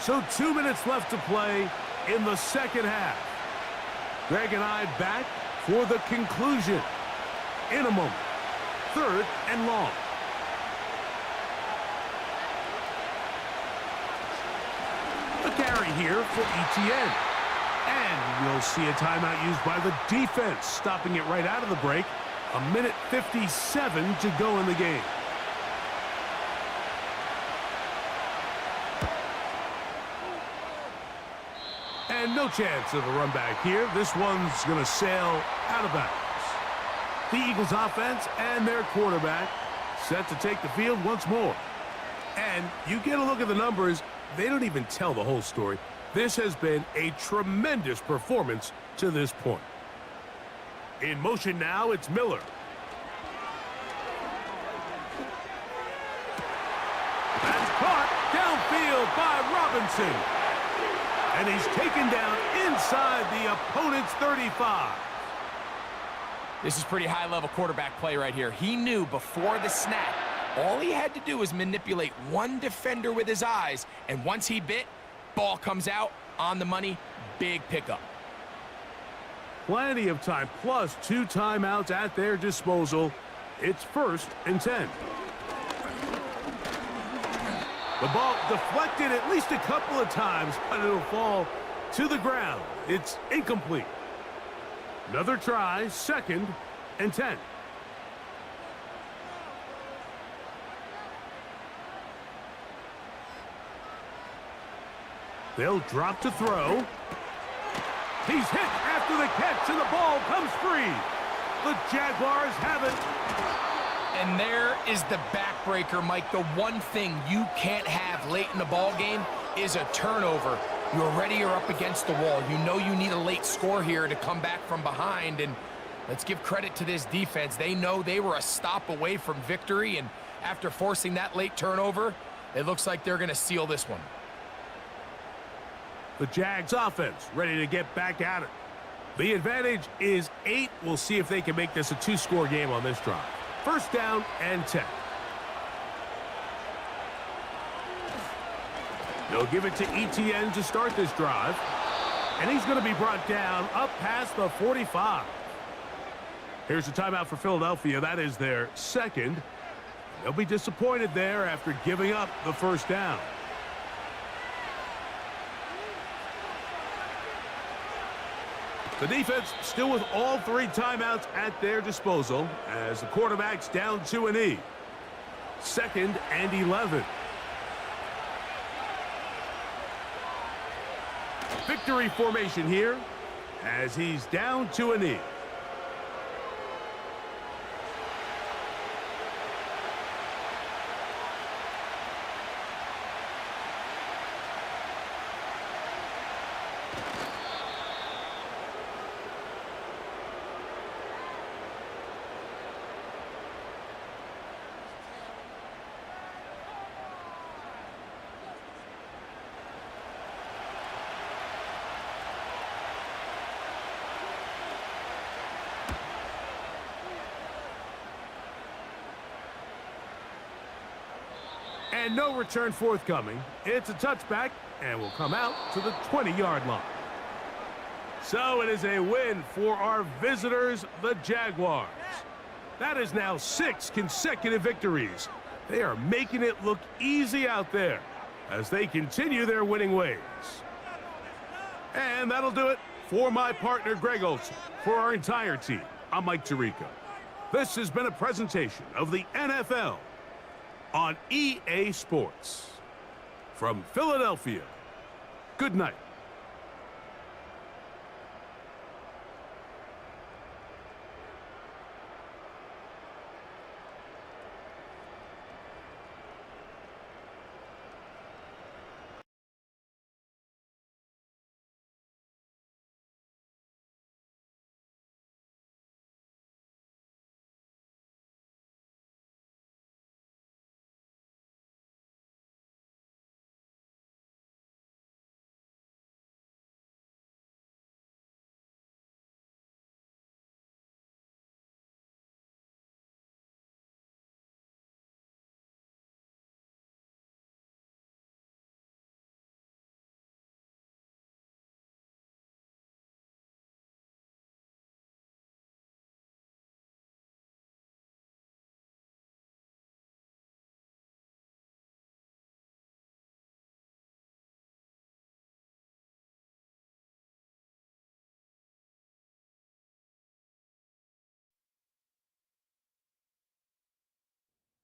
So 2 minutes left to play in the second half. Greg and I back for the conclusion in a moment. Third and long. A carry here for Etienne. And we'll see a timeout used by the defense, stopping it right out of the break. 1:57 to go in the game. And no chance of a run back here. This one's going to sail out of bounds. The Eagles offense and their quarterback set to take the field once more. And you get a look at the numbers, they don't even tell the whole story. This has been a tremendous performance to this point. In motion now, it's Miller. That's caught downfield by Robinson. And he's taken down inside the opponent's 35. This is pretty high-level quarterback play right here. He knew before the snap, all he had to do was manipulate one defender with his eyes, and once he bit, ball comes out, on the money, big pickup. Plenty of time, plus 2 timeouts at their disposal. It's first and 10. The ball deflected at least a couple of times, but it'll fall to the ground. It's incomplete. Another try, second and 10. They'll drop to throw. He's hit after the catch, and the ball comes free. The Jaguars have it. And there is the backbreaker, Mike. The one thing you can't have late in the ball game is a turnover. You already are up against the wall. You know you need a late score here to come back from behind. And let's give credit to this defense. They know they were a stop away from victory. And after forcing that late turnover, it looks like they're going to seal this one. The Jags offense ready to get back at it. The advantage is 8. We'll see if they can make this a 2-score game on this drive. First down and 10. They'll give it to ETN to start this drive. And he's going to be brought down up past the 45. Here's a timeout for Philadelphia. That is their second. They'll be disappointed there after giving up the first down. The defense still with all 3 timeouts at their disposal as the quarterback's down to a knee. 2nd and 11. Victory formation here as he's down to a knee. And no return forthcoming. It's a touchback and will come out to the 20-yard line. So it is a win for our visitors, the Jaguars. That is now 6 consecutive victories. They are making it look easy out there as they continue their winning ways. And that'll do it for my partner, Greg Olson. For our entire team, I'm Mike Tirico. This has been a presentation of the NFL on EA Sports. From Philadelphia, good night.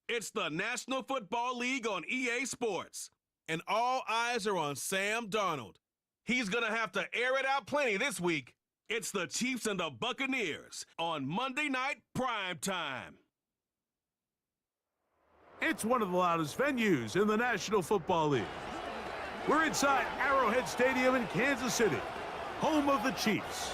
It's the National Football League on EA Sports, and all eyes are on Sam Darnold. He's going to have to air it out plenty this week. It's the Chiefs and the Buccaneers on Monday Night Prime Time. It's one of the loudest venues in the National Football League. We're inside Arrowhead Stadium in Kansas City, home of the Chiefs.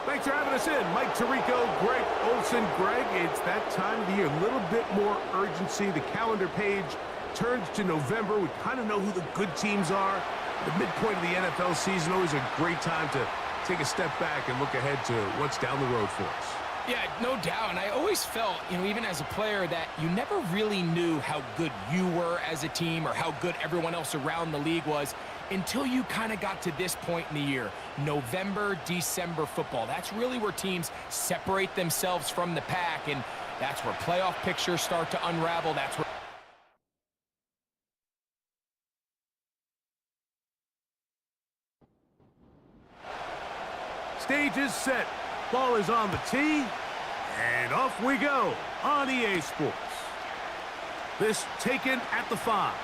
Thanks for having us in. Mike Tirico, Greg Olson. Greg, it's that time of the year. A little bit more urgency. The calendar page turns to November. We kind of know who the good teams are. The midpoint of the NFL season, always a great time to take a step back and look ahead to what's down the road for us. Yeah, no doubt. And I always felt, even as a player, that you never really knew how good you were as a team or how good everyone else around the league was until you kind of got to this point in the year. November, December football. That's really where teams separate themselves from the pack, and that's where playoff pictures start to unravel. That's where stage is set. Ball is on the tee. And off we go on EA Sports. This taken at the 5.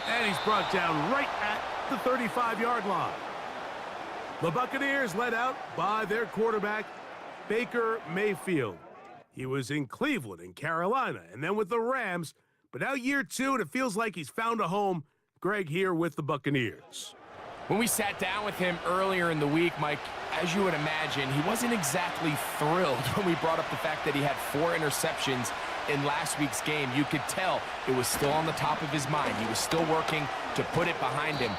And he's brought down right at the 35-yard line. The Buccaneers led out by their quarterback, Baker Mayfield. He was in Cleveland and Carolina, and then with the Rams. But now year 2, and it feels like he's found a home. Greg here with the Buccaneers. when we sat down with him earlier in the week, Mike, as you would imagine, he wasn't exactly thrilled when we brought up the fact that he had 4 interceptions in last week's game. You could tell it was still on the top of his mind. He was still working to put it behind him.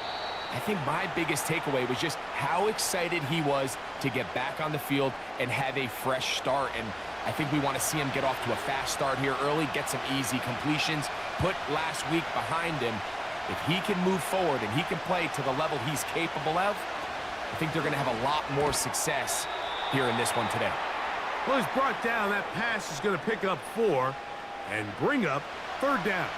I think my biggest takeaway was just how excited he was to get back on the field and have a fresh start. And I think we want to see him get off to a fast start here early, get some easy completions, put last week behind him. If he can move forward and he can play to the level he's capable of, I think they're going to have a lot more success here in this one today. Well, he's brought down. That pass is going to pick up 4 and bring up 3rd down.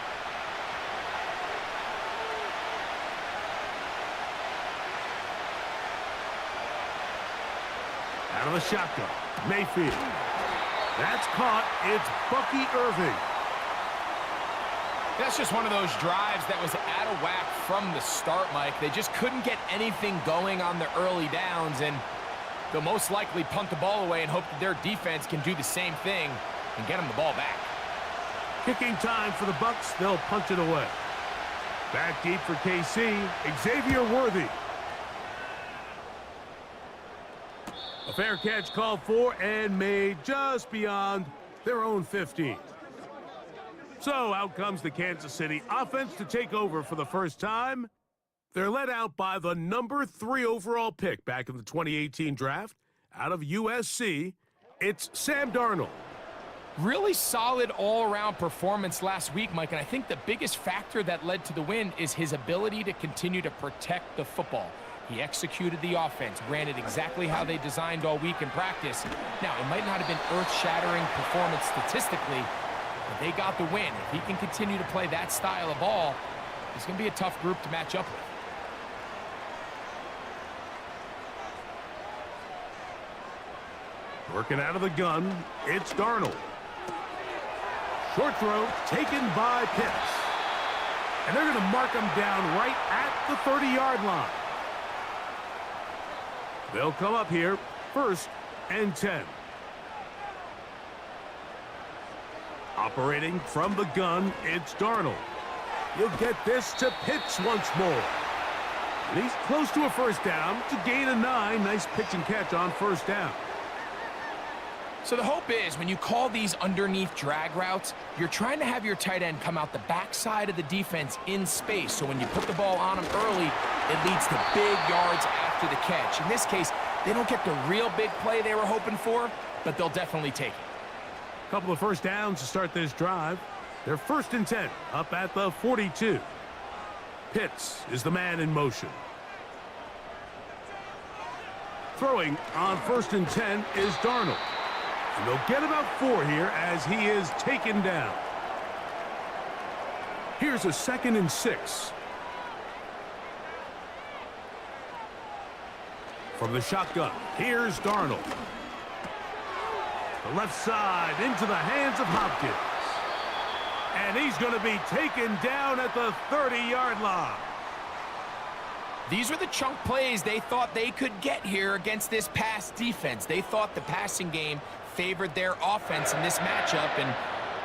Out of the shotgun, Mayfield. That's caught. It's Bucky Irving. That's just one of those drives that was out of whack from the start, Mike. They just couldn't get anything going on the early downs, and they'll most likely punt the ball away and hope that their defense can do the same thing and get them the ball back. Kicking time for the Bucs. They'll punt it away. Back deep for KC, Xavier Worthy. A fair catch called for and made just beyond their own 15. So out comes the Kansas City offense to take over for the first time. They're led out by the number 3 overall pick back in the 2018 draft out of USC. It's Sam Darnold. Really solid all-around performance last week, Mike, and I think the biggest factor that led to the win is his ability to continue to protect the football. He executed the offense, ran it exactly how they designed all week in practice. Now, it might not have been earth-shattering performance statistically, but they got the win. If he can continue to play that style of ball, it's going to be a tough group to match up with. Working out of the gun, it's Darnold. Short throw taken by Pitts. And they're going to mark him down right at the 30-yard line. They'll come up here, 1st and 10. Operating from the gun, it's Darnold. You'll get this to Pitts once more. And he's close to a 1st down to gain a 9. Nice pitch and catch on 1st down. So the hope is when you call these underneath drag routes, you're trying to have your tight end come out the backside of the defense in space. So when you put the ball on him early, it leads to big yards after the catch. In this case, they don't get the real big play they were hoping for, but they'll definitely take it. Couple of 1st downs to start this drive. They're 1st and 10 up at the 42. Pitts is the man in motion. Throwing on 1st and 10 is Darnold. And they'll get about 4 here as he is taken down. Here's a 2nd and 6. From the shotgun, here's Darnold. The left side into the hands of Hopkins. And he's going to be taken down at the 30-yard line. These were the chunk plays they thought they could get here against this pass defense. They thought the passing game favored their offense in this matchup, and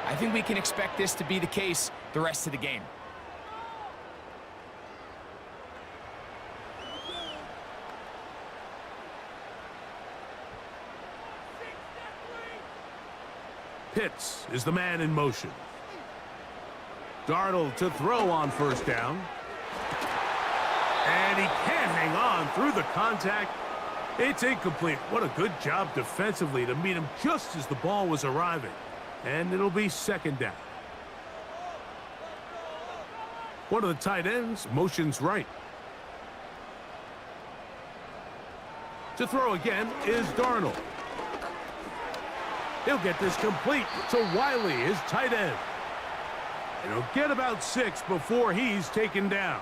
I think we can expect this to be the case the rest of the game. Pitts is the man in motion. Darnold to throw on 1st down. And he can't hang on through the contact. It's incomplete. What a good job defensively to meet him just as the ball was arriving. And it'll be 2nd down. One of the tight ends motions right. To throw again is Darnold. He'll get this complete to Wiley, his tight end. And he'll get about 6 before he's taken down.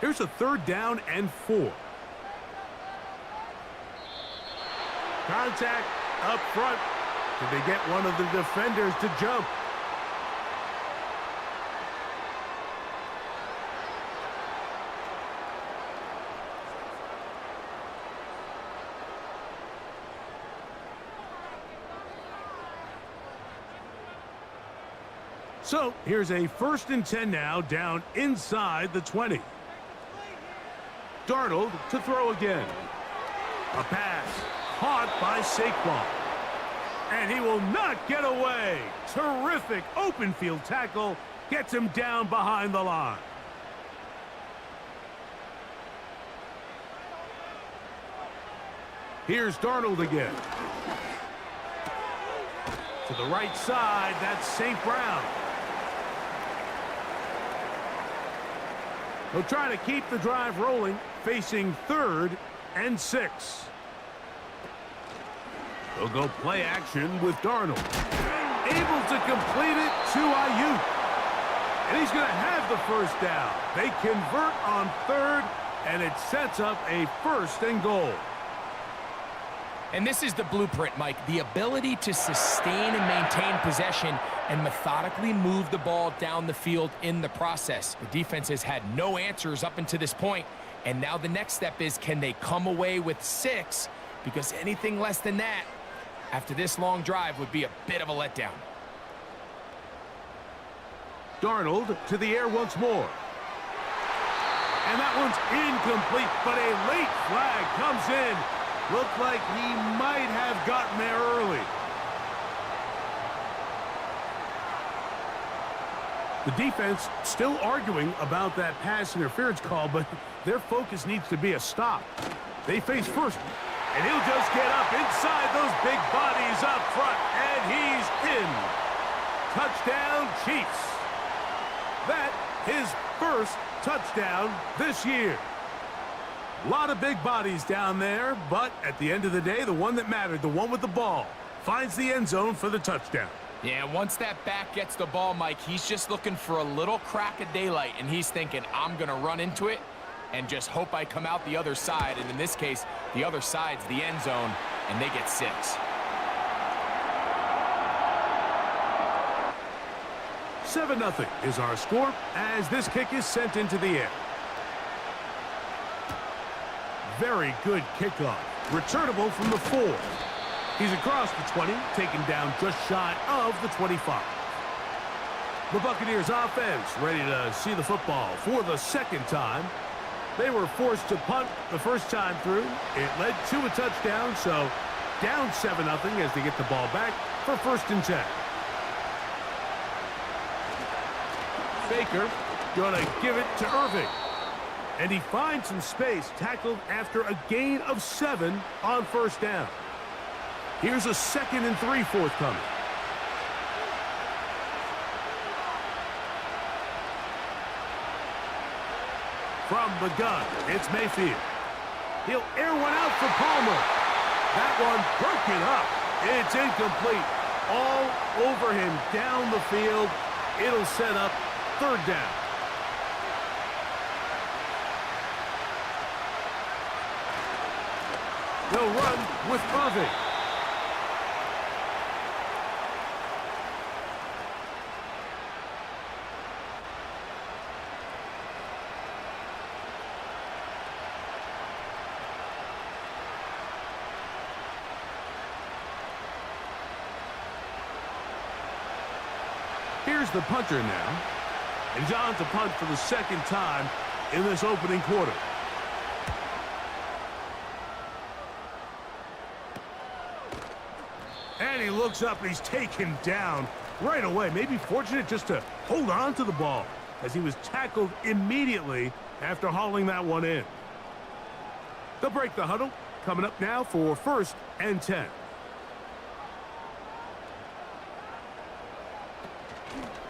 Here's a 3rd down and 4. Contact up front. Did they get one of the defenders to jump? So here's a 1st and 10 now down inside the 20. Darnold to throw again. A pass caught by Saquon. And he will not get away. Terrific open field tackle. Gets him down behind the line. Here's Darnold again. To the right side, that's St. Brown. They'll try to keep the drive rolling, facing 3rd and 6. They'll go play action with Darnold. Able to complete it to Ayuk. And he's going to have the first down. They convert on 3rd, and it sets up a 1st and goal. And this is the blueprint, Mike. The ability to sustain and maintain possession and methodically move the ball down the field in the process. The defense has had no answers up until this point, and now the next step is, can they come away with 6? Because anything less than that, after this long drive, would be a bit of a letdown. Darnold to the air once more. And that one's incomplete, but a late flag comes in. Looked like he might have gotten there early. The defense still arguing about that pass interference call, but their focus needs to be a stop. They face 1st, and he'll just get up inside those big bodies up front, and he's in. Touchdown, Chiefs. That his 1st touchdown this year. A lot of big bodies down there, but at the end of the day, the one that mattered, the one with the ball, finds the end zone for the touchdown. Yeah, once that back gets the ball, Mike, he's just looking for a little crack of daylight, and he's thinking, I'm going to run into it and just hope I come out the other side. And in this case, the other side's the end zone, and they get 6. 7-0 is our score as this kick is sent into the air. Very good kickoff. Returnable from the 4. He's across the 20, taken down just shy of the 25. The Buccaneers offense ready to see the football for the 2nd time. They were forced to punt the first time through. It led to a touchdown, so down 7-0 as they get the ball back for 1st and 10. Baker going to give it to Irving. And he finds some space, tackled after a gain of 7 on 1st down. Here's a 2nd and 3 forthcoming. From the gun, it's Mayfield. He'll air one out for Palmer. That one broken up. It's incomplete. All over him down the field. It'll set up 3rd down. They'll run with Irving. Here's the punter now. And he's on to punt for the 2nd time in this opening quarter. And he looks up and he's taken down right away. Maybe fortunate just to hold on to the ball as he was tackled immediately after hauling that one in. They'll break the huddle. Coming up now for 1st and 10.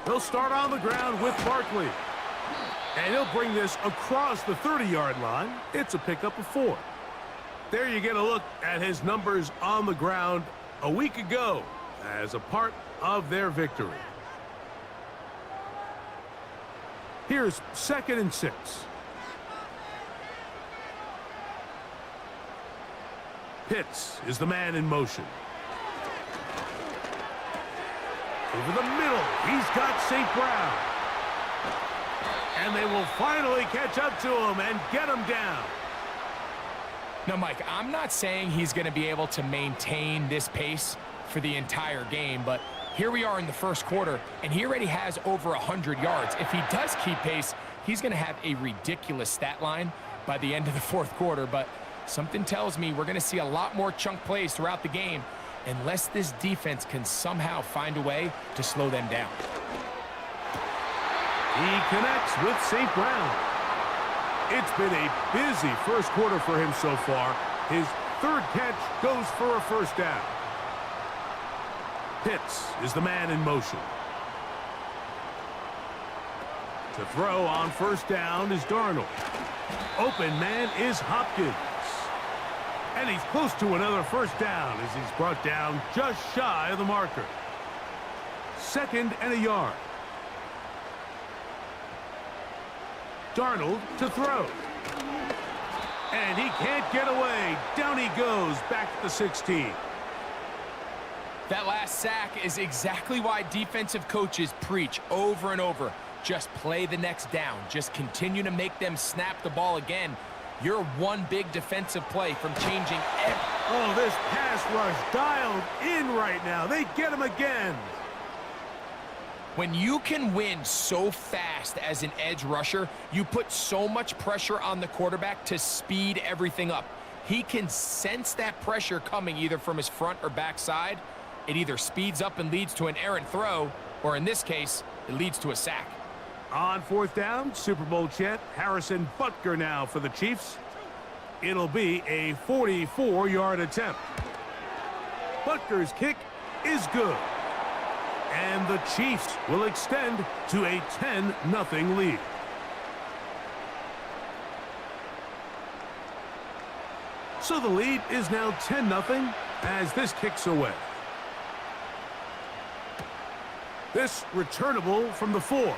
They'll start on the ground with Barkley. And he'll bring this across the 30-yard line. It's a pickup of 4. There you get a look at his numbers on the ground a week ago as a part of their victory. Here's 2nd and 6. Pitts is the man in motion. Over the middle, he's got St. Brown. And they will finally catch up to him and get him down. Now, Mike, I'm not saying he's going to be able to maintain this pace for the entire game, but here we are in the 1st quarter, and he already has over 100 yards. If he does keep pace, he's going to have a ridiculous stat line by the end of the 4th quarter, but something tells me we're going to see a lot more chunk plays throughout the game unless this defense can somehow find a way to slow them down. He connects with St. Brown. It's been a busy 1st quarter for him so far. His 3rd catch goes for a 1st down. Pitts is the man in motion. To throw on first down is Darnold. Open man is Hopkins. And he's close to another first down as he's brought down just shy of the marker. 2nd and a yard. Darnold to throw. And he can't get away. Down he goes back to the 16. That last sack is exactly why defensive coaches preach over and over. Just play the next down. Just continue to make them snap the ball again. You're one big defensive play from changing everything. Oh, this pass rush dialed in right now. They get him again. When you can win so fast as an edge rusher, you put so much pressure on the quarterback to speed everything up. He can sense that pressure coming either from his front or back side. It either speeds up and leads to an errant throw, or in this case, it leads to a sack. On 4th down, Super Bowl champ Harrison Butker now for the Chiefs. It'll be a 44-yard attempt. Butker's kick is good. And the Chiefs will extend to a 10-0 lead. So the lead is now 10-0 as this kicks away. This returnable from the 4.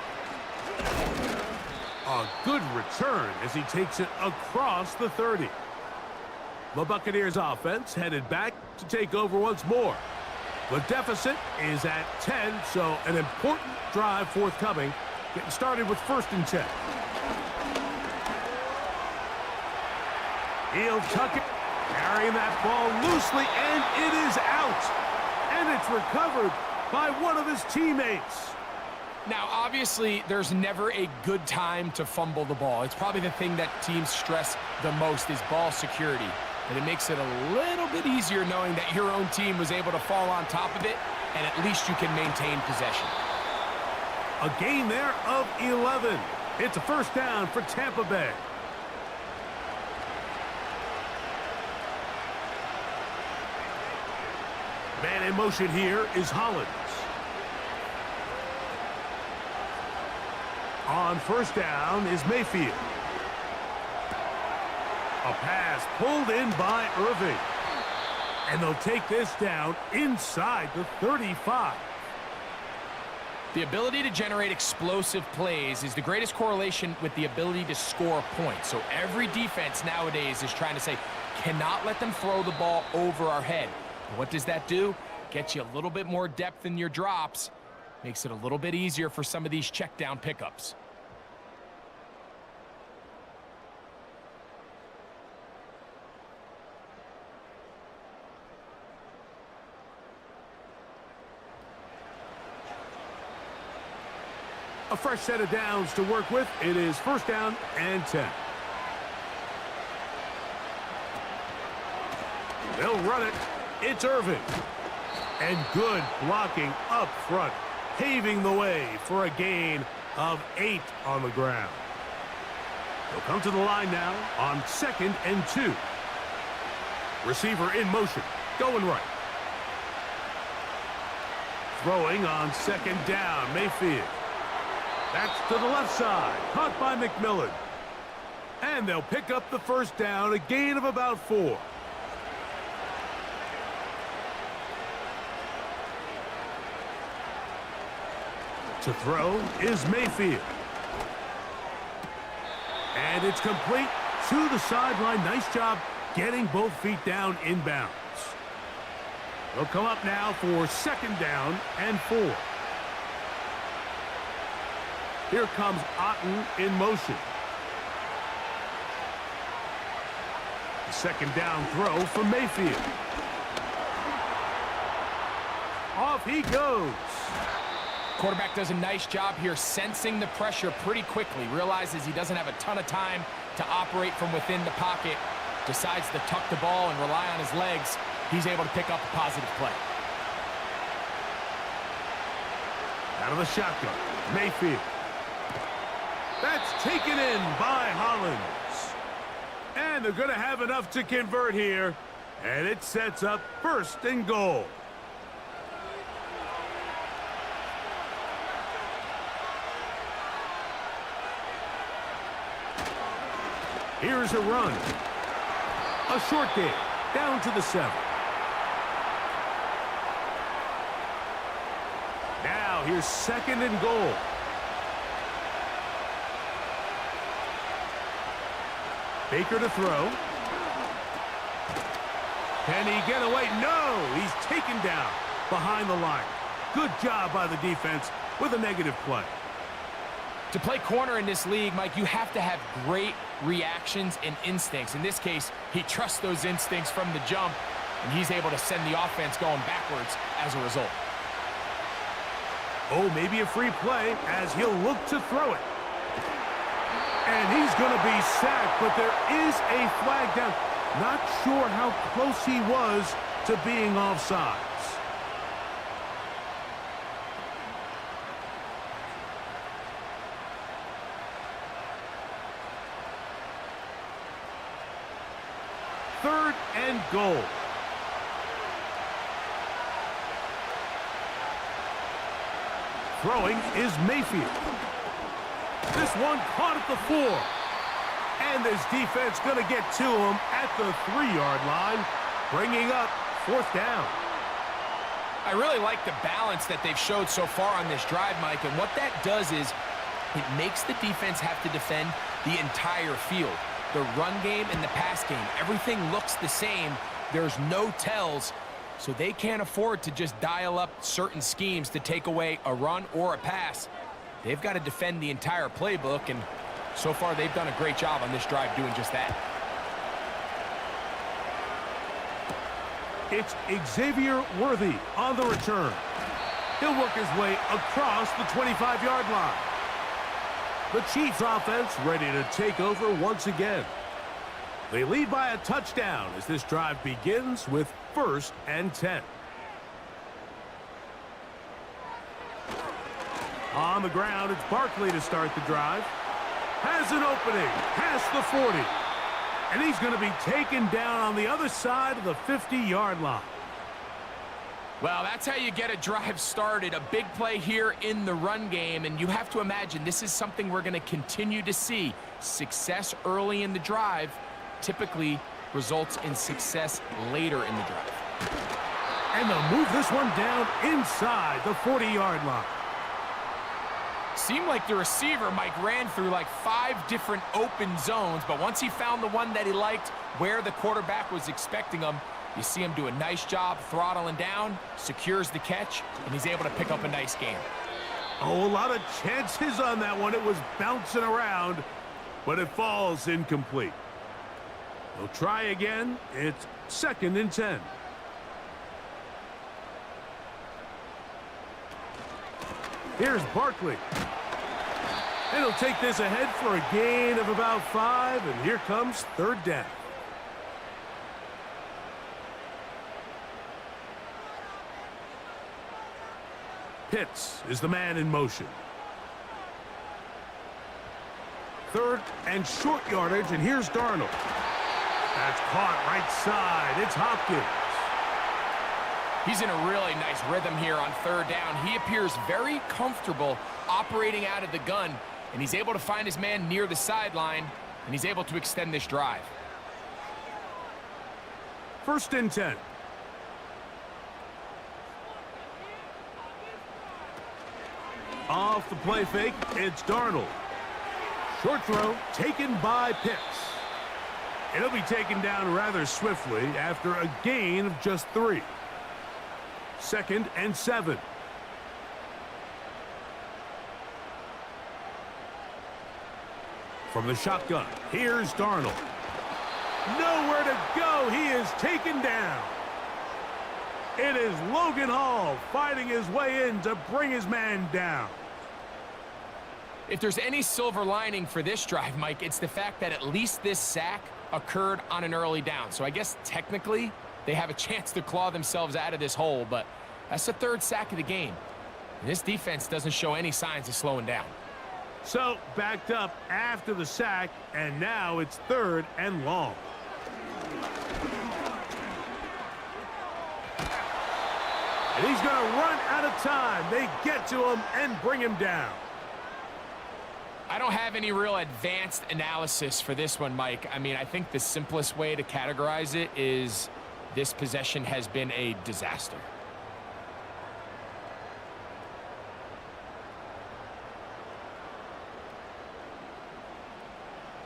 A good return as he takes it across the 30. The Buccaneers offense headed back to take over once more. The deficit is at 10, so an important drive forthcoming. Getting started with 1st and 10. He'll tuck it, carrying that ball loosely, and it is out. And it's recovered by one of his teammates. Now, obviously, there's never a good time to fumble the ball. It's probably the thing that teams stress the most is ball security. But it makes it a little bit easier knowing that your own team was able to fall on top of it, and at least you can maintain possession. A gain there of 11. It's a first down for Tampa Bay. Man in motion here is Hollins. On first down is Mayfield. A pass pulled in by Irving. And they'll take this down inside the 35. The ability to generate explosive plays is the greatest correlation with the ability to score points. So every defense nowadays is trying to say, cannot let them throw the ball over our head. And what does that do? Gets you a little bit more depth in your drops. Makes it a little bit easier for some of these check down pickups. A fresh set of downs to work with. It is first down and 10. They'll run it. It's Irving. And good blocking up front, paving the way for a gain of 8 on the ground. They'll come to the line now on 2nd and 2. Receiver in motion, going right. Throwing on 2nd down, Mayfield. That's to the left side, caught by McMillan. And they'll pick up the first down, a gain of about 4. To throw is Mayfield. And it's complete to the sideline. Nice job getting both feet down inbounds. They'll come up now for 2nd down and 4. Here comes Otten in motion. The 2nd down throw from Mayfield. Off he goes. Quarterback does a nice job here sensing the pressure pretty quickly. Realizes he doesn't have a ton of time to operate from within the pocket. Decides to tuck the ball and rely on his legs. He's able to pick up a positive play. Out of the shotgun, Mayfield. That's taken in by Hollins. And they're going to have enough to convert here. And it sets up 1st and goal. Here's a run. A short gain, down to the 7. Now here's 2nd and goal. Baker to throw. Can he get away? No! He's taken down behind the line. Good job by the defense with a negative play. To play corner in this league, Mike, you have to have great reactions and instincts. In this case, he trusts those instincts from the jump, and he's able to send the offense going backwards as a result. Oh, maybe a free play as he'll look to throw it. And he's going to be sacked, but there is a flag down. Not sure how close he was to being offsides. Third and goal. Throwing is Mayfield. This one caught at the 4. And this defense going to get to him at the 3-yard line, bringing up 4th down. I really like the balance that they've showed so far on this drive, Mike, and what that does is it makes the defense have to defend the entire field. The run game and the pass game, everything looks the same. There's no tells, so they can't afford to just dial up certain schemes to take away a run or a pass. They've got to defend the entire playbook, and so far they've done a great job on this drive doing just that. It's Xavier Worthy on the return. He'll work his way across the 25-yard line. The Chiefs offense ready to take over once again. They lead by a touchdown as this drive begins with 1st and 10. On the ground, it's Barkley to start the drive. Has an opening past the 40. And he's going to be taken down on the other side of the 50-yard line. Well, that's how you get a drive started. A big play here in the run game, and you have to imagine this is something we're going to continue to see. Success early in the drive typically results in success later in the drive. And they'll move this one down inside the 40-yard line. Seemed like the receiver, Mike, ran through like 5 different open zones, but once he found the one that he liked where the quarterback was expecting him, you see him do a nice job throttling down, secures the catch, and he's able to pick up a nice gain. Oh, a lot of chances on that one. It was bouncing around, but it falls incomplete. They'll try again. It's 2nd and 10. Here's Barkley. And he'll take this ahead for a gain of about 5, and here comes 3rd down. Pitts is the man in motion. 3rd and short yardage, and here's Darnold. That's caught right side. It's Hopkins. He's in a really nice rhythm here on 3rd down. He appears very comfortable operating out of the gun, and he's able to find his man near the sideline, and he's able to extend this drive. 1st and 10. Off the play fake, it's Darnold. Short throw taken by Pitts. It'll be taken down rather swiftly after a gain of just 3. 2nd and 7. From the shotgun, here's Darnold. Nowhere to go. He is taken down. It is Logan Hall fighting his way in to bring his man down. If there's any silver lining for this drive, Mike, it's the fact that at least this sack occurred on an early down. So I guess technically they have a chance to claw themselves out of this hole, but that's the 3rd sack of the game. And this defense doesn't show any signs of slowing down. So backed up after the sack, and now it's 3rd and long. And he's going to run out of time. They get to him and bring him down. I don't have any real advanced analysis for this one, Mike. I mean, I think the simplest way to categorize it is this possession has been a disaster.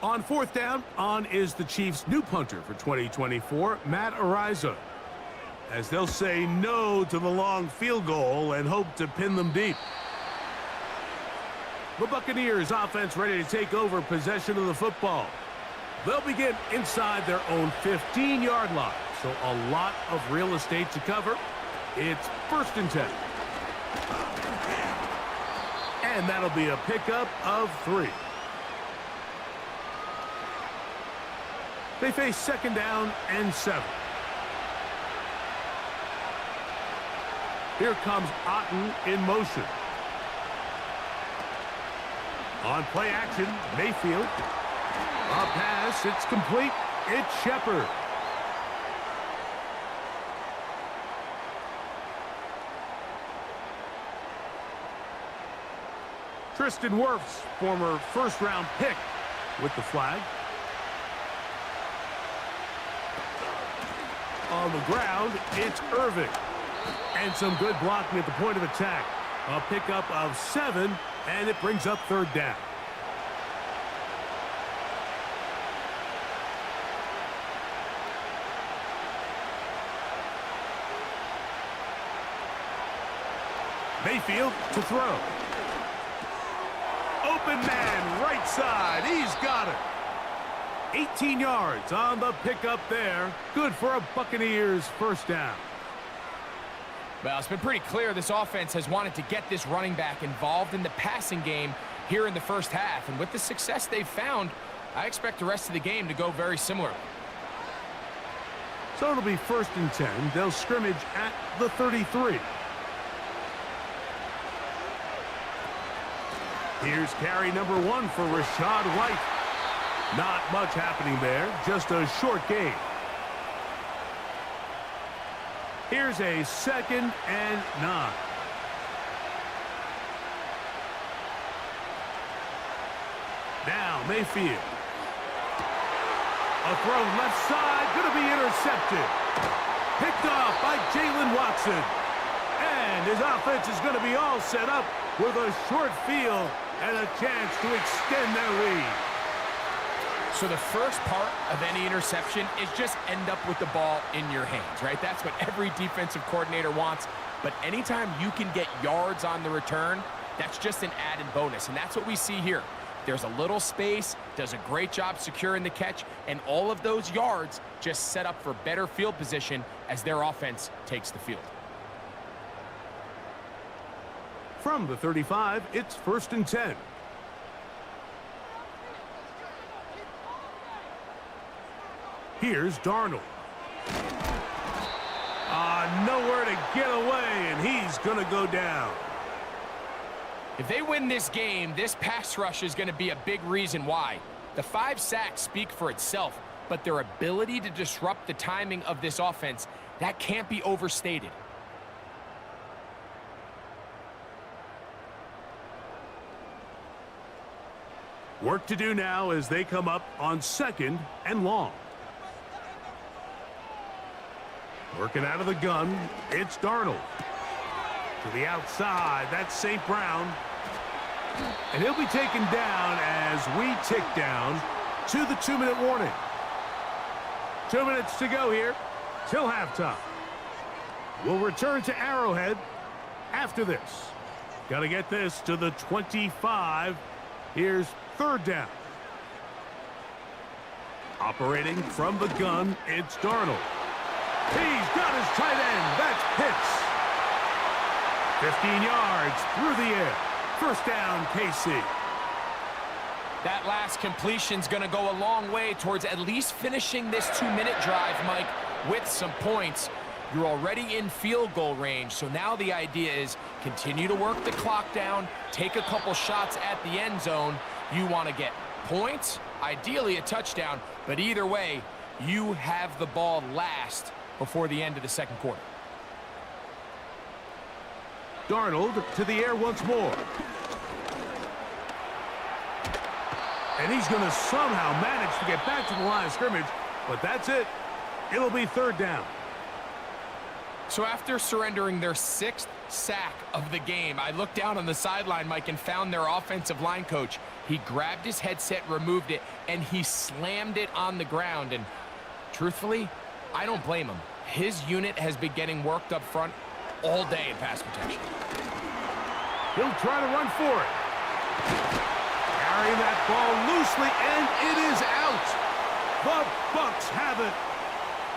On fourth down, on is the Chiefs' new punter for 2024, Matt Ariza, as they'll say no to the long field goal and hope to pin them deep. The Buccaneers offense ready to take over possession of the football. They'll begin inside their own 15-yard line, so a lot of real estate to cover. It's 1st and 10. And that'll be a pickup of 3. They face 2nd down and 7. Here comes Otten in motion. On play action, Mayfield. A pass, it's complete. It's Shepard. Tristan Wirfs, former first-round pick, with the flag. On the ground, it's Irving. And some good blocking at the point of attack. A pickup of 7, and it brings up 3rd down. Mayfield to throw. Open man, right side. He's got it. 18 yards on the pickup there. Good for a Buccaneers 1st down. Well, it's been pretty clear this offense has wanted to get this running back involved in the passing game here in the first half. And with the success they've found, I expect the rest of the game to go very similar. So it'll be 1st and 10. They'll scrimmage at the 33. Here's carry number 1 for Rashad White. Not much happening there, just a short gain. Here's a 2nd and 9. Now Mayfield. A throw left side, going to be intercepted. Picked off by Jalen Watson. And his offense is going to be all set up with a short field and a chance to extend their lead. So the first part of any interception is just end up with the ball in your hands, right? That's what every defensive coordinator wants. But anytime you can get yards on the return, that's just an added bonus. And that's what we see here. There's a little space, does a great job securing the catch, and all of those yards just set up for better field position as their offense takes the field. From the 35, it's 1st and 10. Here's Darnold. Nowhere to get away, and he's going to go down. If they win this game, this pass rush is going to be a big reason why. The 5 sacks speak for itself, but their ability to disrupt the timing of this offense, that can't be overstated. Work to do now as they come up on 2nd and long. Working out of the gun, it's Darnold. To the outside, that's St. Brown. And he'll be taken down as we tick down to the 2-minute warning. 2 minutes to go here till halftime. We'll return to Arrowhead after this. Got to get this to the 25. Here's 3rd down. Operating from the gun, it's Darnold. He's got his tight end. That's Pitts. 15 yards through the air. 1st down, KC. That last completion's going to go a long way towards at least finishing this 2-minute drive, Mike, with some points. You're already in field goal range, so now the idea is continue to work the clock down, take a couple shots at the end zone. You want to get points, ideally a touchdown, but either way, you have the ball last before the end of the 2nd quarter. Darnold to the air once more. And he's going to somehow manage to get back to the line of scrimmage, but that's it. It'll be third down. So after surrendering their 6th sack of the game, I looked down on the sideline, Mike, and found their offensive line coach. He grabbed his headset, removed it, and he slammed it on the ground. And truthfully, I don't blame him. His unit has been getting worked up front all day in pass protection. He'll try to run for it. Carrying that ball loosely, and it is out. The Bucs have it.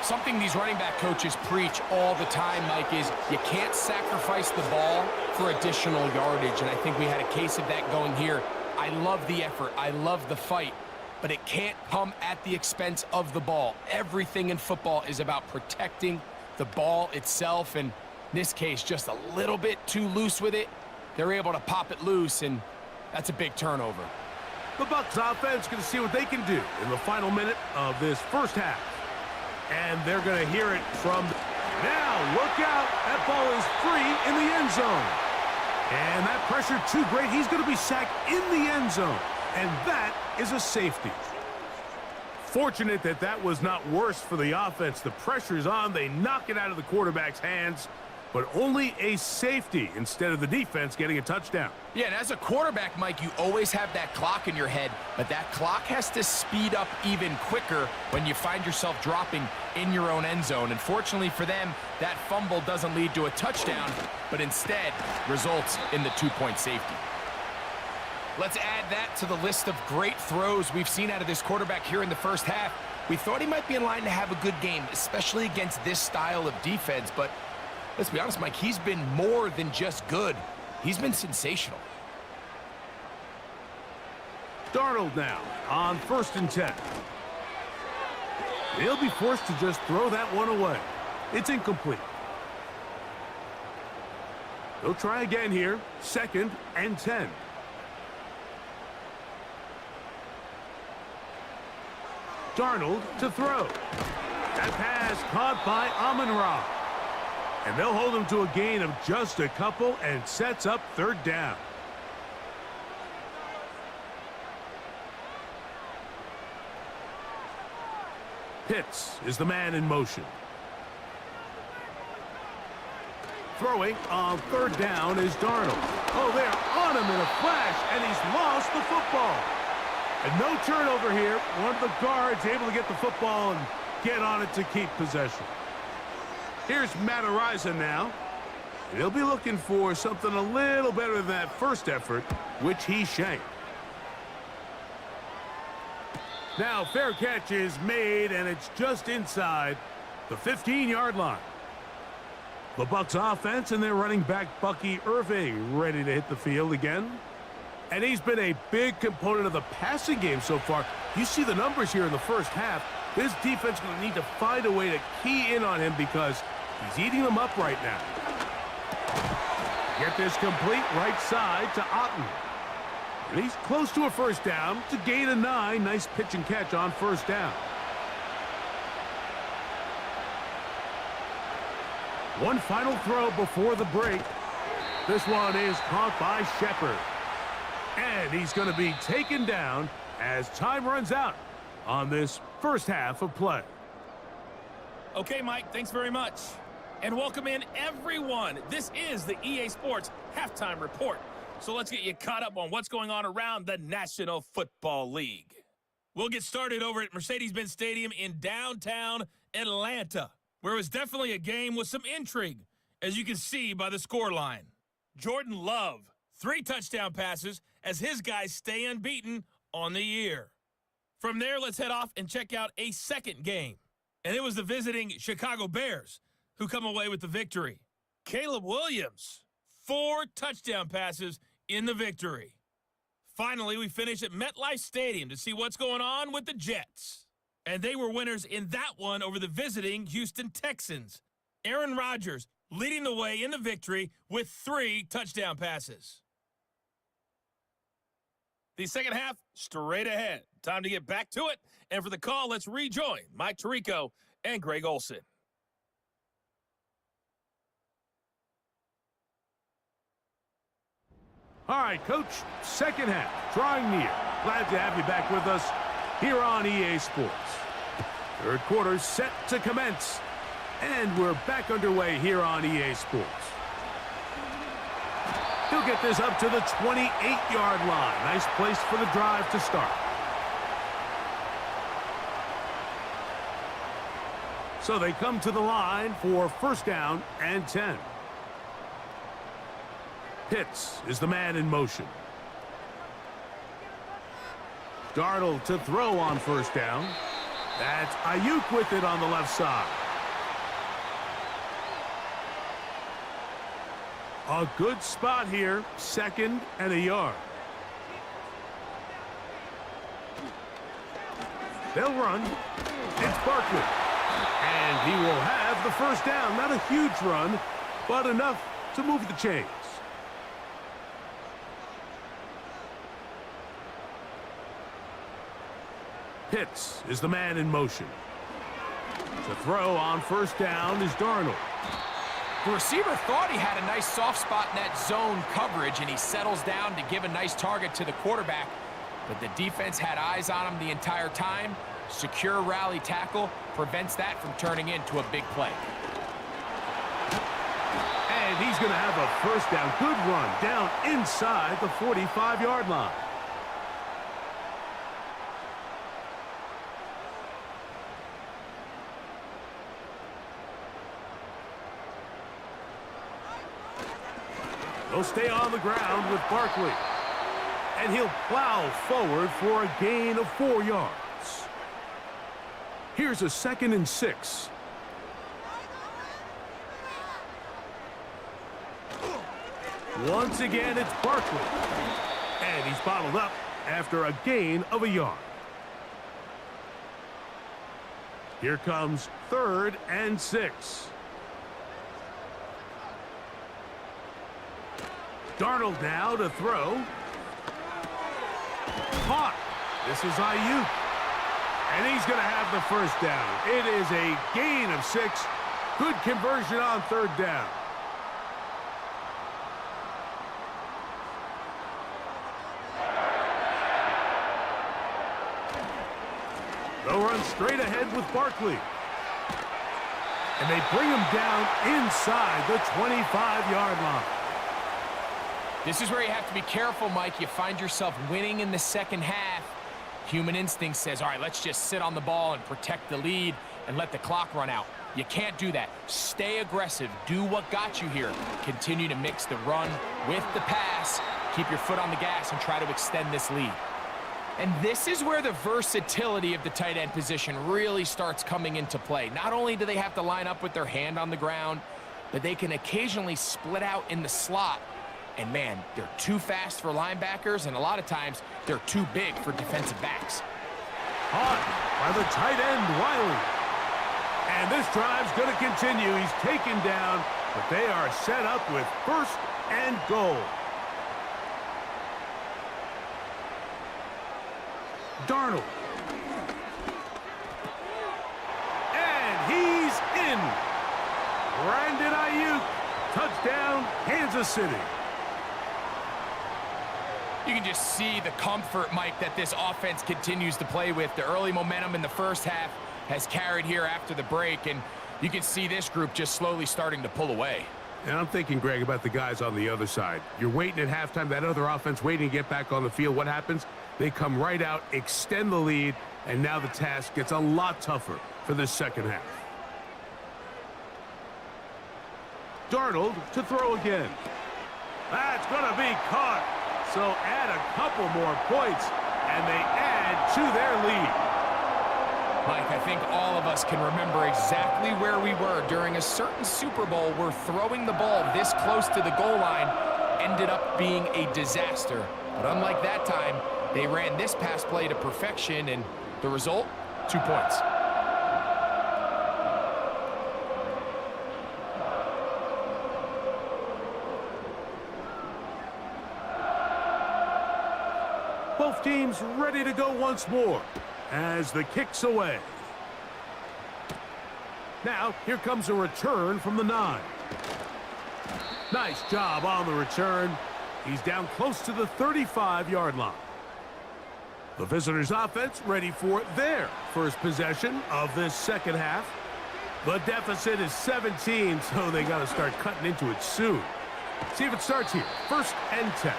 Something these running back coaches preach all the time, Mike, is you can't sacrifice the ball for additional yardage, and I think we had a case of that going here. I love the effort. I love the fight, but it can't come at the expense of the ball. Everything in football is about protecting the ball itself, and in this case, just a little bit too loose with it. They're able to pop it loose, and that's a big turnover. The Bucs offense going to see what they can do in the final minute of this first half. And they're going to hear it from... Now, look out. That ball is free in the end zone. And that pressure too great. He's going to be sacked in the end zone. And that is a safety. Fortunate that that was not worse for the offense. The pressure's on. They knock it out of the quarterback's hands. But only a safety instead of the defense getting a touchdown. Yeah, and as a quarterback, Mike, you always have that clock in your head, but that clock has to speed up even quicker when you find yourself dropping in your own end zone. And fortunately for them, that fumble doesn't lead to a touchdown, but instead results in the 2-point safety. Let's add that to the list of great throws we've seen out of this quarterback here in the first half. We thought he might be in line to have a good game, especially against this style of defense, but let's be honest, Mike, he's been more than just good. He's been sensational. Darnold now on 1st and 10. He'll be forced to just throw that one away. It's incomplete. He'll try again here. 2nd and 10. Darnold to throw. That pass caught by Amon-Ra. And they'll hold him to a gain of just a couple and sets up 3rd down. Pitts is the man in motion. Throwing on 3rd down is Darnold. Oh, they're on him in a flash, and he's lost the football. And no turnover here. One of the guards able to get the football and get on it to keep possession. Here's Matt Araiza now. He'll be looking for something a little better than that first effort, which he shanked. Now, fair catch is made, and it's just inside the 15-yard line. The Bucs offense and their running back, Bucky Irving, ready to hit the field again. And he's been a big component of the passing game so far. You see the numbers here in the first half. This defense is going to need to find a way to key in on him because he's eating them up right now. Get this complete right side to Otten. And he's close to a 1st down to gain a 9. Nice pitch and catch on 1st down. One final throw before the break. This one is caught by Shepard. And he's going to be taken down as time runs out on this first half of play. Okay, Mike, thanks very much. And welcome in, everyone. This is the EA Sports Halftime Report. So let's get you caught up on what's going on around the National Football League. We'll get started over at Mercedes-Benz Stadium in downtown Atlanta, where it was definitely a game with some intrigue, as you can see by the scoreline. Jordan Love, 3 touchdown passes as his guys stay unbeaten on the year. From there, let's head off and check out a second game. And it was the visiting Chicago Bears who come away with the victory. Caleb Williams, 4 touchdown passes in the victory. Finally, we finish at MetLife Stadium to see what's going on with the Jets. And they were winners in that one over the visiting Houston Texans. Aaron Rodgers leading the way in the victory with 3 touchdown passes. The second half, straight ahead. Time to get back to it. And for the call, let's rejoin Mike Tirico and Greg Olson. All right, Coach, second half, drawing near. Glad to have you back with us here on EA Sports. Third quarter set to commence, and we're back underway here on EA Sports. He'll get this up to the 28-yard line. Nice place for the drive to start. So they come to the line for first down and 10. Pitts is the man in motion. Darnold to throw on first down. That's Ayuk with it on the left side. A good spot here, second and a yard. They'll run. It's Barkley. And he will have the first down. Not a huge run, but enough to move the chains. Pitts is the man in motion. To throw on first down is Darnold. The receiver thought he had a nice soft spot in that zone coverage, and he settles down to give a nice target to the quarterback. But the defense had eyes on him the entire time. Secure rally tackle prevents that from turning into a big play. And he's going to have a first down. Good run down inside the 45-yard line. He'll stay on the ground with Barkley. And he'll plow forward for a gain of 4 yards. Here's a 2nd and 6. Once again, it's Barkley. And he's bottled up after a gain of a yard. Here comes 3rd and 6. Darnold now to throw. Caught. This is Ayuk. And he's going to have the first down. It is a gain of 6. Good conversion on 3rd down. They'll run straight ahead with Barkley. And they bring him down inside the 25-yard line. This is where you have to be careful, Mike. You find yourself winning in the second half. Human instinct says, all right, let's just sit on the ball and protect the lead and let the clock run out. You can't do that. Stay aggressive. Do what got you here. Continue to mix the run with the pass. Keep your foot on the gas and try to extend this lead. And this is where the versatility of the tight end position really starts coming into play. Not only do they have to line up with their hand on the ground, but they can occasionally split out in the slot. And man, they're too fast for linebackers, and a lot of times they're too big for defensive backs. Caught by the tight end, Wiley. And this drive's going to continue. He's taken down, but they are set up with 1st and goal. Darnold. And he's in. Brandon Ayuk. Touchdown, Kansas City. You can just see the comfort, Mike, that this offense continues to play with. The early momentum in the first half has carried here after the break, and you can see this group just slowly starting to pull away. And I'm thinking, Greg, about the guys on the other side. You're waiting at halftime, that other offense waiting to get back on the field. What happens? They come right out, extend the lead, and now the task gets a lot tougher for this second half. Darnold to throw again. That's going to be caught. So add a couple more points, and they add to their lead. Mike, I think all of us can remember exactly where we were during a certain Super Bowl where throwing the ball this close to the goal line ended up being a disaster. But unlike that time, they ran this pass play to perfection, and the result, 2 points. Both teams ready to go once more as the kick's away. Now, here comes a return from the 9. Nice job on the return. He's down close to the 35-yard line. The visitors' offense ready for their first possession of this second half. The deficit is 17, so they got to start cutting into it soon. See if it starts here. 1st and 10.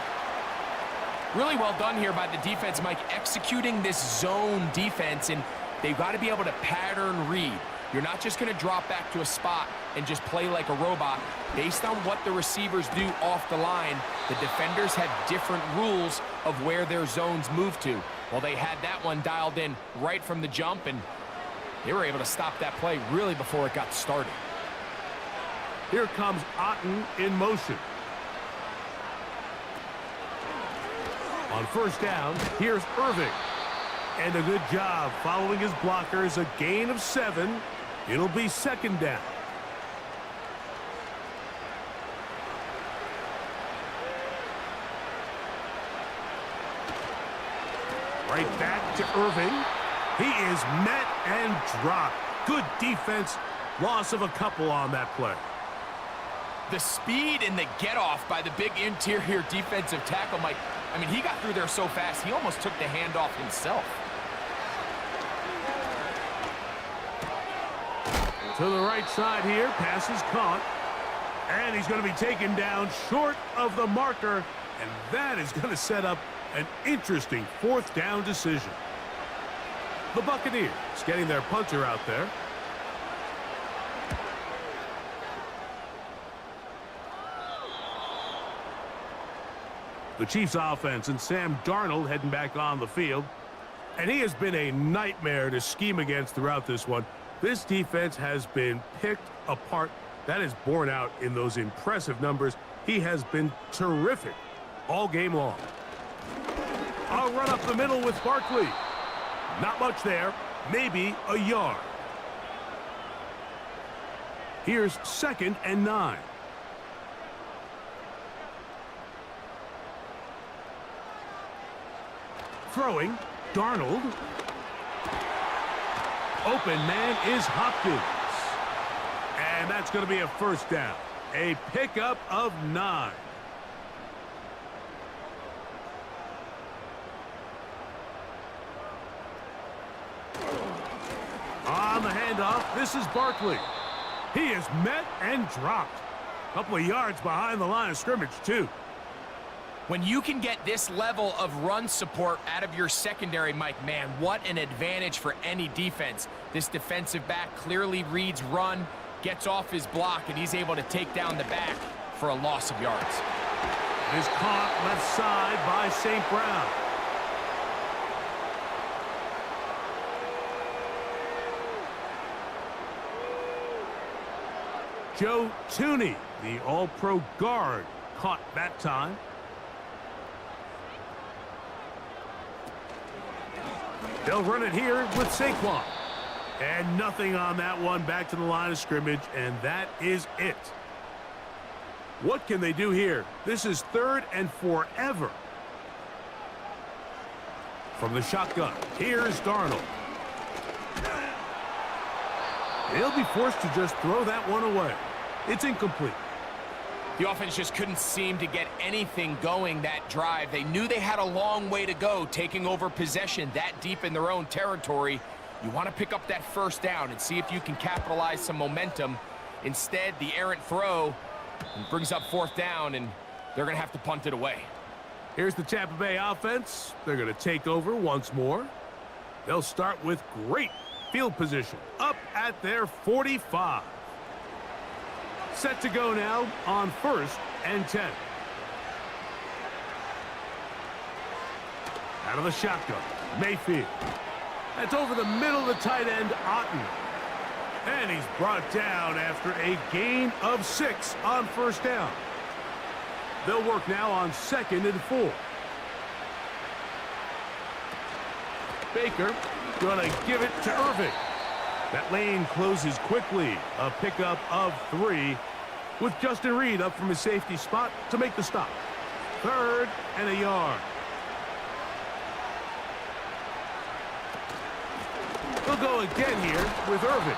Really well done here by the defense, Mike, executing this zone defense, and they've got to be able to pattern read. You're not just going to drop back to a spot and just play like a robot. Based on what the receivers do off the line, the defenders have different rules of where their zones move to. Well, they had that one dialed in right from the jump, and they were able to stop that play really before it got started. Here comes Otten in motion. On 1st down, here's Irving. And a good job following his blockers, a gain of 7. It'll be 2nd down. Right back to Irving. He is met and dropped. Good defense. Loss of a couple on that play. The speed and the get-off by the big interior defensive tackle, Mike. I mean, he got through there so fast, he almost took the handoff himself. To the right side here, pass is caught. And he's going to be taken down short of the marker. And that is going to set up an interesting 4th down decision. The Buccaneers getting their punter out there. The Chiefs offense and Sam Darnold heading back on the field. And he has been a nightmare to scheme against throughout this one. This defense has been picked apart. That is borne out in those impressive numbers. He has been terrific all game long. I'll run up the middle with Barkley. Not much there. Maybe a yard. Here's 2nd and 9. Throwing, Darnold. Open man is Hopkins. And that's going to be a 1st down. A pickup of 9. On the handoff, this is Barkley. He is met and dropped. A couple of yards behind the line of scrimmage, too. When you can get this level of run support out of your secondary, Mike, man, what an advantage for any defense. This defensive back clearly reads run, gets off his block, and he's able to take down the back for a loss of yards. It is caught left side by St. Brown. Joe Tooney, the all-pro guard, caught that time. They'll run it here with Saquon. And nothing on that one, back to the line of scrimmage, and that is it. What can they do here? This is 3rd and forever. From the shotgun, here's Darnold. He'll be forced to just throw that one away. It's incomplete. The offense just couldn't seem to get anything going that drive. They knew they had a long way to go, taking over possession that deep in their own territory. You want to pick up that 1st down and see if you can capitalize some momentum. Instead, the errant throw brings up 4th down, and they're going to have to punt it away. Here's the Tampa Bay offense. They're going to take over once more. They'll start with great field position up at their 45. Set to go now on 1st and 10. Out of the shotgun, Mayfield. That's over the middle of the tight end, Otten. And he's brought down after a gain of 6 on 1st down. They'll work now on 2nd and 4. Baker gonna give it to Irving. That lane closes quickly. A pickup of 3 with Justin Reed up from his safety spot to make the stop. 3rd and a yard. He'll go again here with Irving.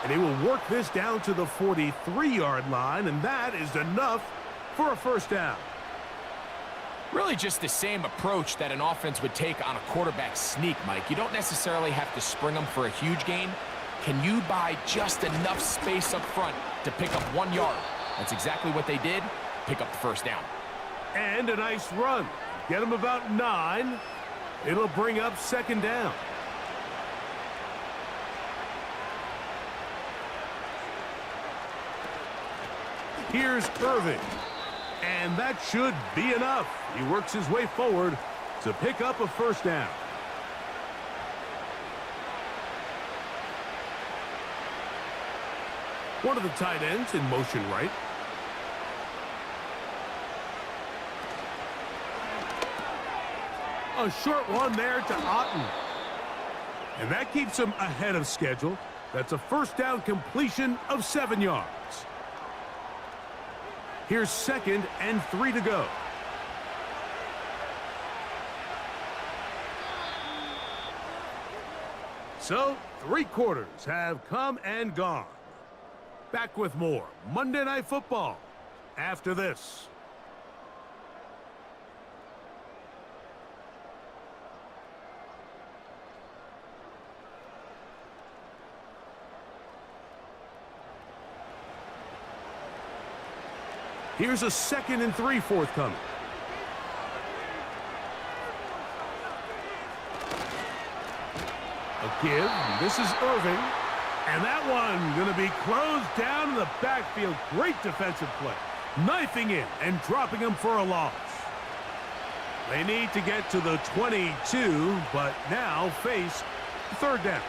And he will work this down to the 43-yard line, and that is enough for a 1st down. Really just the same approach that an offense would take on a quarterback sneak, Mike. You don't necessarily have to spring them for a huge gain. Can you buy just enough space up front to pick up 1 yard? That's exactly what they did. Pick up the first down. And a nice run. Get them about 9. It'll bring up second down. Here's Irving. And that should be enough. He works his way forward to pick up a first down. One of the tight ends in motion right. A short one there to Otten. And that keeps him ahead of schedule. That's a first down completion of 7 yards. Here's 2nd and 3 to go. So, 3 quarters have come and gone. Back with more Monday Night Football after this. Here's a 2nd and 3 forthcoming. A give. This is Irving. And that one going to be closed down in the backfield. Great defensive play. Knifing in and dropping him for a loss. They need to get to the 22, but now face third down.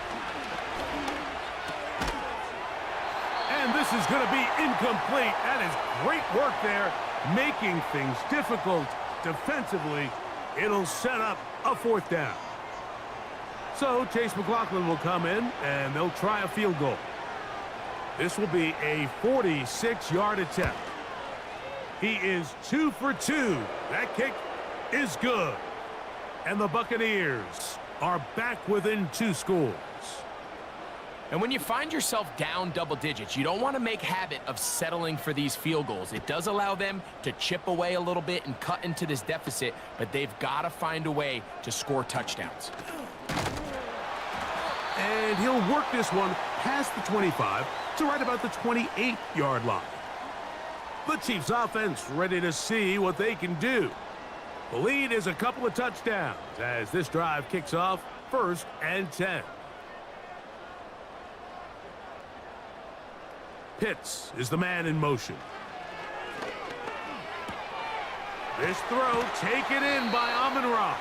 And this is going to be incomplete. That is great work there, making things difficult defensively. It'll set up a 4th down. So Chase McLaughlin will come in, and they'll try a field goal. This will be a 46-yard attempt. He is 2 for 2. That kick is good. And the Buccaneers are back within 2 scores. And when you find yourself down double digits, you don't want to make habit of settling for these field goals. It does allow them to chip away a little bit and cut into this deficit, but they've got to find a way to score touchdowns. And he'll work this one past the 25 to right about the 28-yard line. The Chiefs offense ready to see what they can do. The lead is a couple of touchdowns as this drive kicks off 1st and 10. Pitts is the man in motion. This throw taken in by Amon-Ra.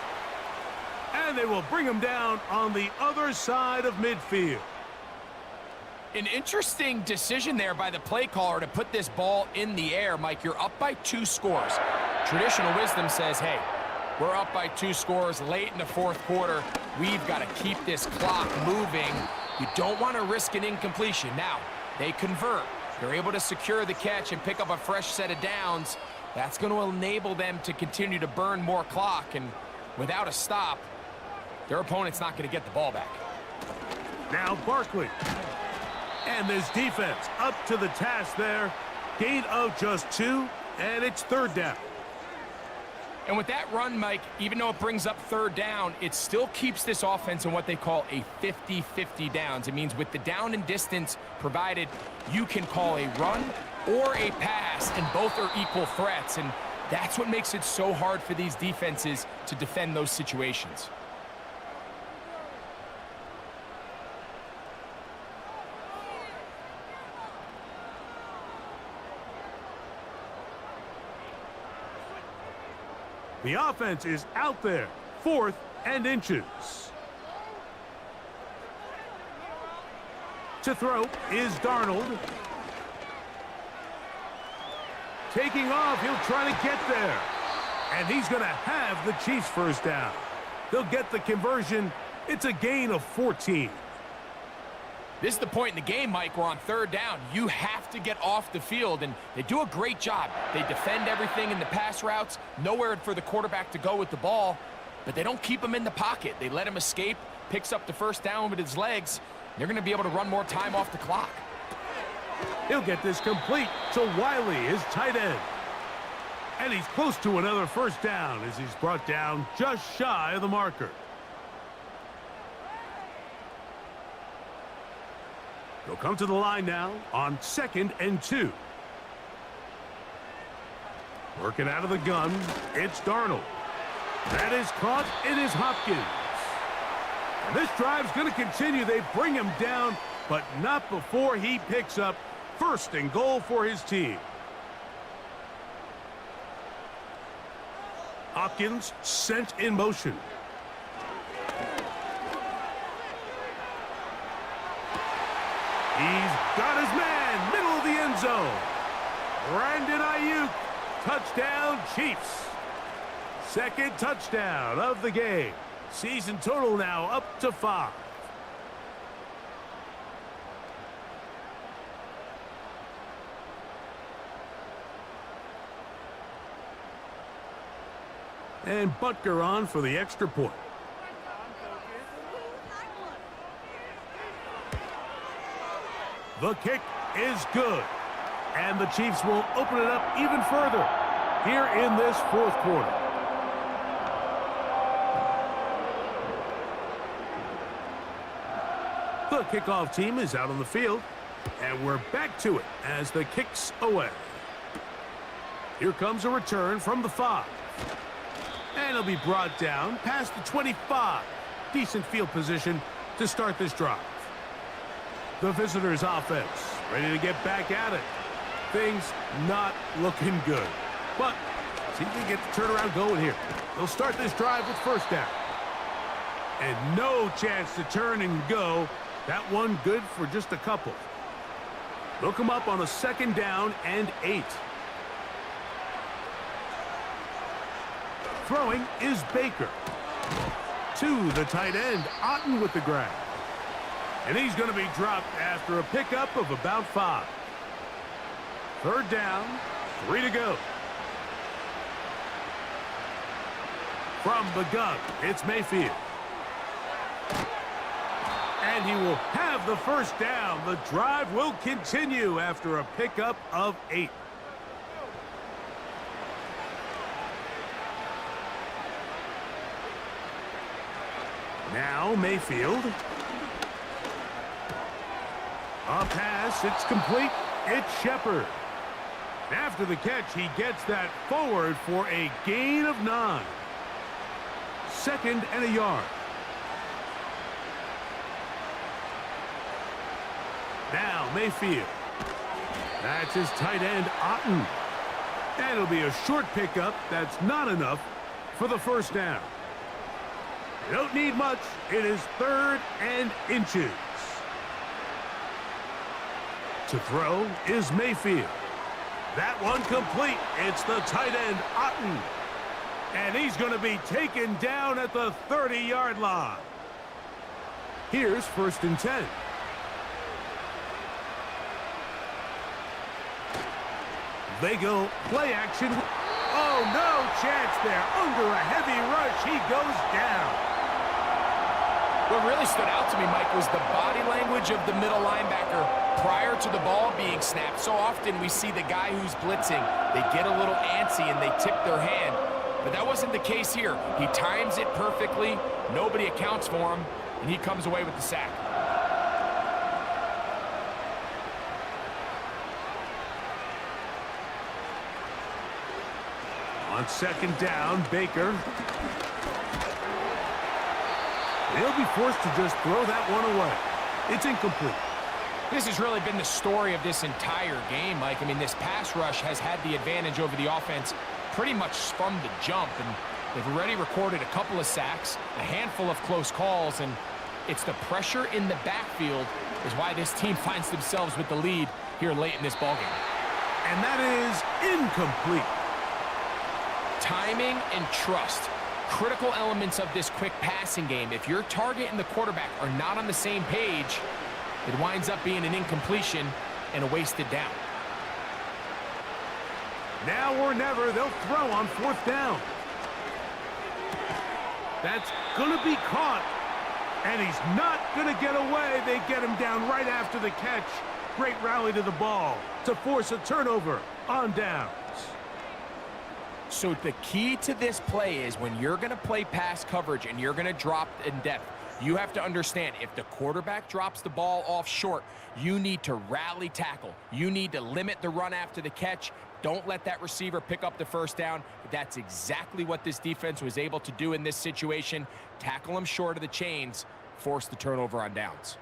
And they will bring him down on the other side of midfield. An interesting decision there by the play caller to put this ball in the air. Mike, you're up by 2 scores. Traditional wisdom says, hey, we're up by 2 scores late in the 4th quarter. We've got to keep this clock moving. You don't want to risk an incompletion. Now, they convert. They're able to secure the catch and pick up a fresh set of downs. That's going to enable them to continue to burn more clock. And without a stop, their opponent's not going to get the ball back. Now Barkley. And this defense up to the task there. Gain of just 2, and it's 3rd down. And with that run, Mike, even though it brings up 3rd down, it still keeps this offense in what they call a 50-50 downs. It means with the down and distance provided, you can call a run or a pass, and both are equal threats. And that's what makes it so hard for these defenses to defend those situations. The offense is out there, 4th and inches. To throw is Darnold. Taking off, he'll try to get there. And he's going to have the Chiefs first down. They'll get the conversion. It's a gain of 14. This is the point in the game, Mike, where on 3rd down, you have to get off the field, and they do a great job. They defend everything in the pass routes, nowhere for the quarterback to go with the ball, but they don't keep him in the pocket. They let him escape, picks up the first down with his legs. They're going to be able to run more time off the clock. He'll get this complete to Wiley, his tight end. And he's close to another first down as he's brought down just shy of the marker. They'll come to the line now on 2nd and 2. Working out of the gun, it's Darnold. That is caught. It is Hopkins. And this drive's going to continue. They bring him down, but not before he picks up 1st and goal for his team. Hopkins sent in motion. He's got his man, middle of the end zone. Brandon Ayuk, touchdown Chiefs. 2nd touchdown of the game. Season total now up to 5. And Butker on for the extra point. The kick is good. And the Chiefs will open it up even further here in this 4th quarter. The kickoff team is out on the field. And we're back to it as the kick's away. Here comes a return from the 5. And he'll be brought down past the 25. Decent field position to start this drive. The visitors' offense ready to get back at it. Things not looking good. But see if they get the turnaround going here. They'll start this drive with 1st down. And no chance to turn and go. That one good for just a couple. They'll come up on a 2nd down and 8. Throwing is Baker. To the tight end, Otten with the grab. And he's going to be dropped after a pickup of about 5. 3rd down, 3 to go. From the gun, it's Mayfield. And he will have the 1st down. The drive will continue after a pickup of 8. Now Mayfield. A pass, it's complete. It's Shepard. After the catch, he gets that forward for a gain of 9. 2nd and a yard. Now Mayfield. That's his tight end, Otten. And it'll be a short pickup. That's not enough for the 1st down. You don't need much. It is 3rd and inches. To throw is Mayfield. That one complete. It's the tight end, Otten. And he's going to be taken down at the 30-yard line. Here's 1st and 10. They go play action. Oh, no chance there. Under a heavy rush, he goes down. What really stood out to me, Mike, was the body language of the middle linebacker prior to the ball being snapped. So often we see the guy who's blitzing, they get a little antsy and they tip their hand. But that wasn't the case here. He times it perfectly, nobody accounts for him, and he comes away with the sack. On 2nd down, Baker. He'll be forced to just throw that one away. It's incomplete. This has really been the story of this entire game, Mike. I mean, this pass rush has had the advantage over the offense pretty much from the jump, and they've already recorded a couple of sacks, a handful of close calls, and it's the pressure in the backfield is why this team finds themselves with the lead here late in this ballgame. And that is incomplete. Timing and trust, critical elements of this quick passing game. If your target and the quarterback are not on the same page, it winds up being an incompletion and a wasted down. Now or never, they'll throw on 4th down. That's going to be caught. And he's not going to get away. They get him down right after the catch. Great rally to the ball to force a turnover on downs. So the key to this play is when you're going to play pass coverage and you're going to drop in depth, you have to understand if the quarterback drops the ball off short, you need to rally tackle. You need to limit the run after the catch. Don't let that receiver pick up the first down. That's exactly what this defense was able to do in this situation. Tackle them short of the chains, force the turnover on downs.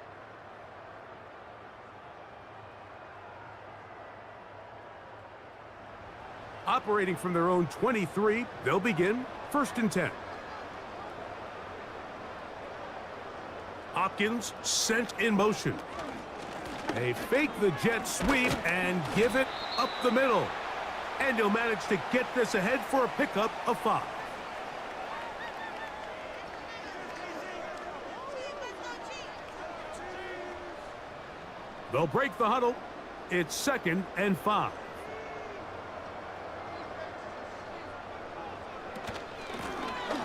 Operating from their own 23, they'll begin 1st and 10. Hopkins sent in motion. They fake the jet sweep and give it up the middle. And he'll manage to get this ahead for a pickup of 5. They'll break the huddle. It's 2nd and 5.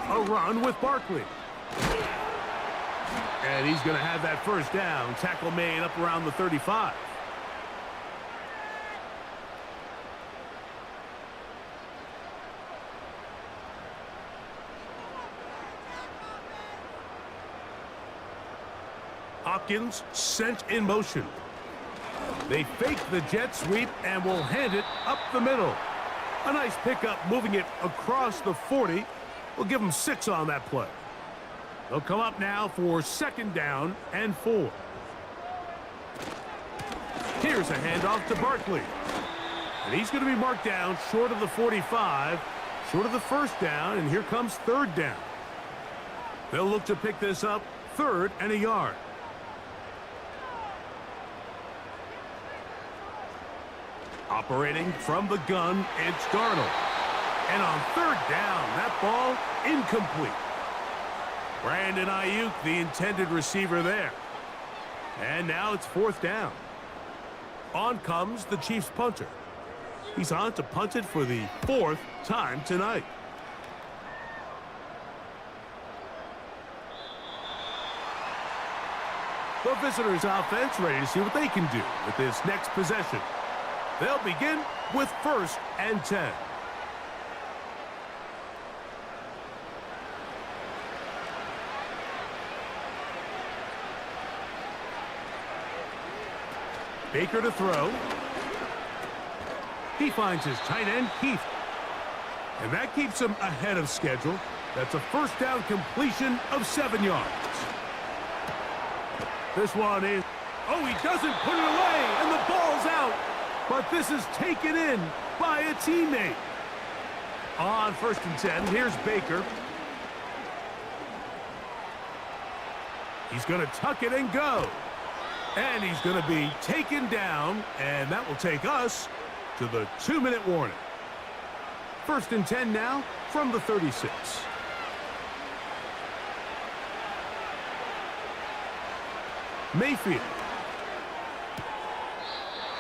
A run with Barkley. And he's going to have that first down. Tackle made up around the 35. Hopkins sent in motion. They fake the jet sweep and will hand it up the middle. A nice pickup moving it across the 40. We'll give them 6 on that play. They'll come up now for 2nd down and 4. Here's a handoff to Barkley. And he's going to be marked down short of the 45, short of the first down, and here comes 3rd down. They'll look to pick this up 3rd and a yard. Operating from the gun, it's Darnold. And on 3rd down, that ball incomplete. Brandon Ayuk, the intended receiver there. And now it's 4th down. On comes the Chiefs punter. He's on to punt it for the 4th time tonight. The visitors' offense ready to see what they can do with this next possession. They'll begin with 1st and 10. Baker to throw. He finds his tight end, Heath. And that keeps him ahead of schedule. That's a first down completion of 7 yards. This one is... Oh, he doesn't put it away, and the ball's out. But this is taken in by a teammate. On 1st and 10, here's Baker. He's going to tuck it and go. And he's going to be taken down, and that will take us to the 2-minute warning. 1st and 10 now from the 36. Mayfield.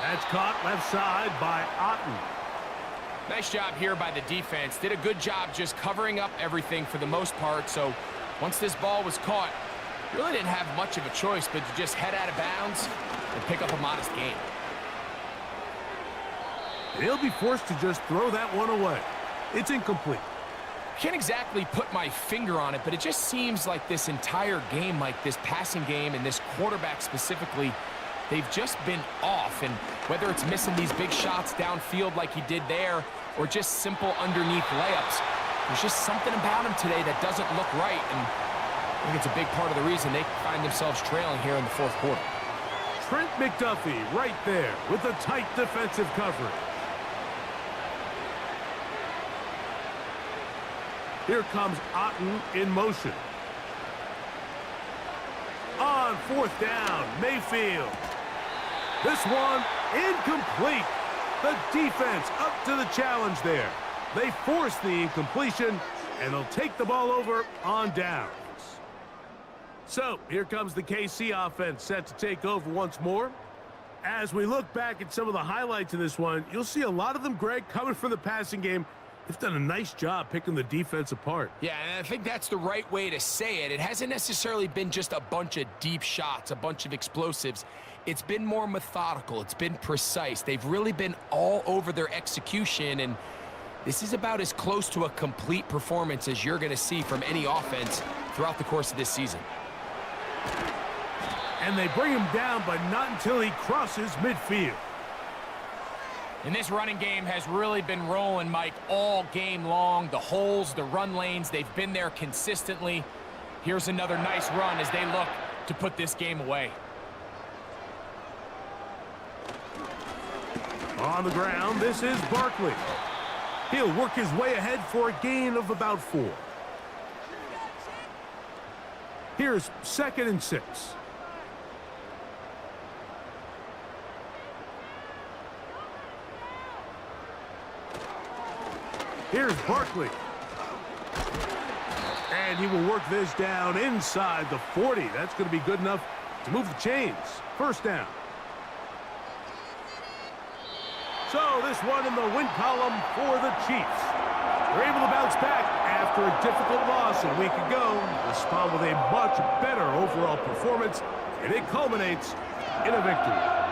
That's caught left side by Otten. Nice job here by the defense. Did a good job just covering up everything for the most part. So once this ball was caught, you really didn't have much of a choice but to just head out of bounds and pick up a modest gain. He'll be forced to just throw that one away. It's incomplete. Can't exactly put my finger on it, but it just seems like this entire game, like this passing game and this quarterback specifically, they've just been off. And whether it's missing these big shots downfield like he did there or just simple underneath layups, there's just something about him today that doesn't look right. And I think it's a big part of the reason they find themselves trailing here in the 4th quarter. Trent McDuffie right there with a tight defensive coverage. Here comes Otten in motion. On 4th down, Mayfield. This one incomplete. The defense up to the challenge there. They force the incompletion, and they'll take the ball over on downs. So here comes the KC offense set to take over once more. As we look back at some of the highlights in this one, you'll see a lot of them, Greg, coming from the passing game. They've done a nice job picking the defense apart. Yeah, and I think that's the right way to say it. It hasn't necessarily been just a bunch of deep shots, a bunch of explosives. It's been more methodical. It's been precise. They've really been all over their execution, and This is about as close to a complete performance as you're going to see from any offense throughout the course of this season. And they bring him down, but not until he crosses midfield. And this running game has really been rolling, Mike, all game long. The holes, the run lanes, they've been there consistently. Here's another nice run as they look to put this game away. On the ground, this is Barkley. He'll work his way ahead for a gain of about 4. Here's 2nd and 6. Here's Barkley. And he will work this down inside the 40. That's going to be good enough to move the chains. 1st down. So this one in the win column for the Chiefs. They're able to bounce back after a difficult loss a week ago. Respond with a much better overall performance, and it culminates in a victory.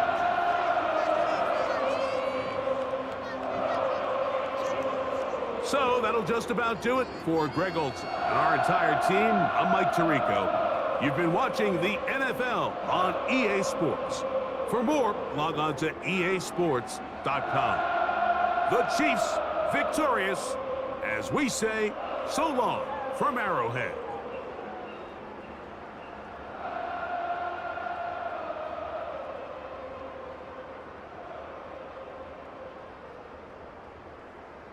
So that'll just about do it for Greg Olson and our entire team. I'm Mike Tirico. You've been watching the NFL on EA Sports. For more, log on to easports.com. The Chiefs victorious, as we say, so long from Arrowhead.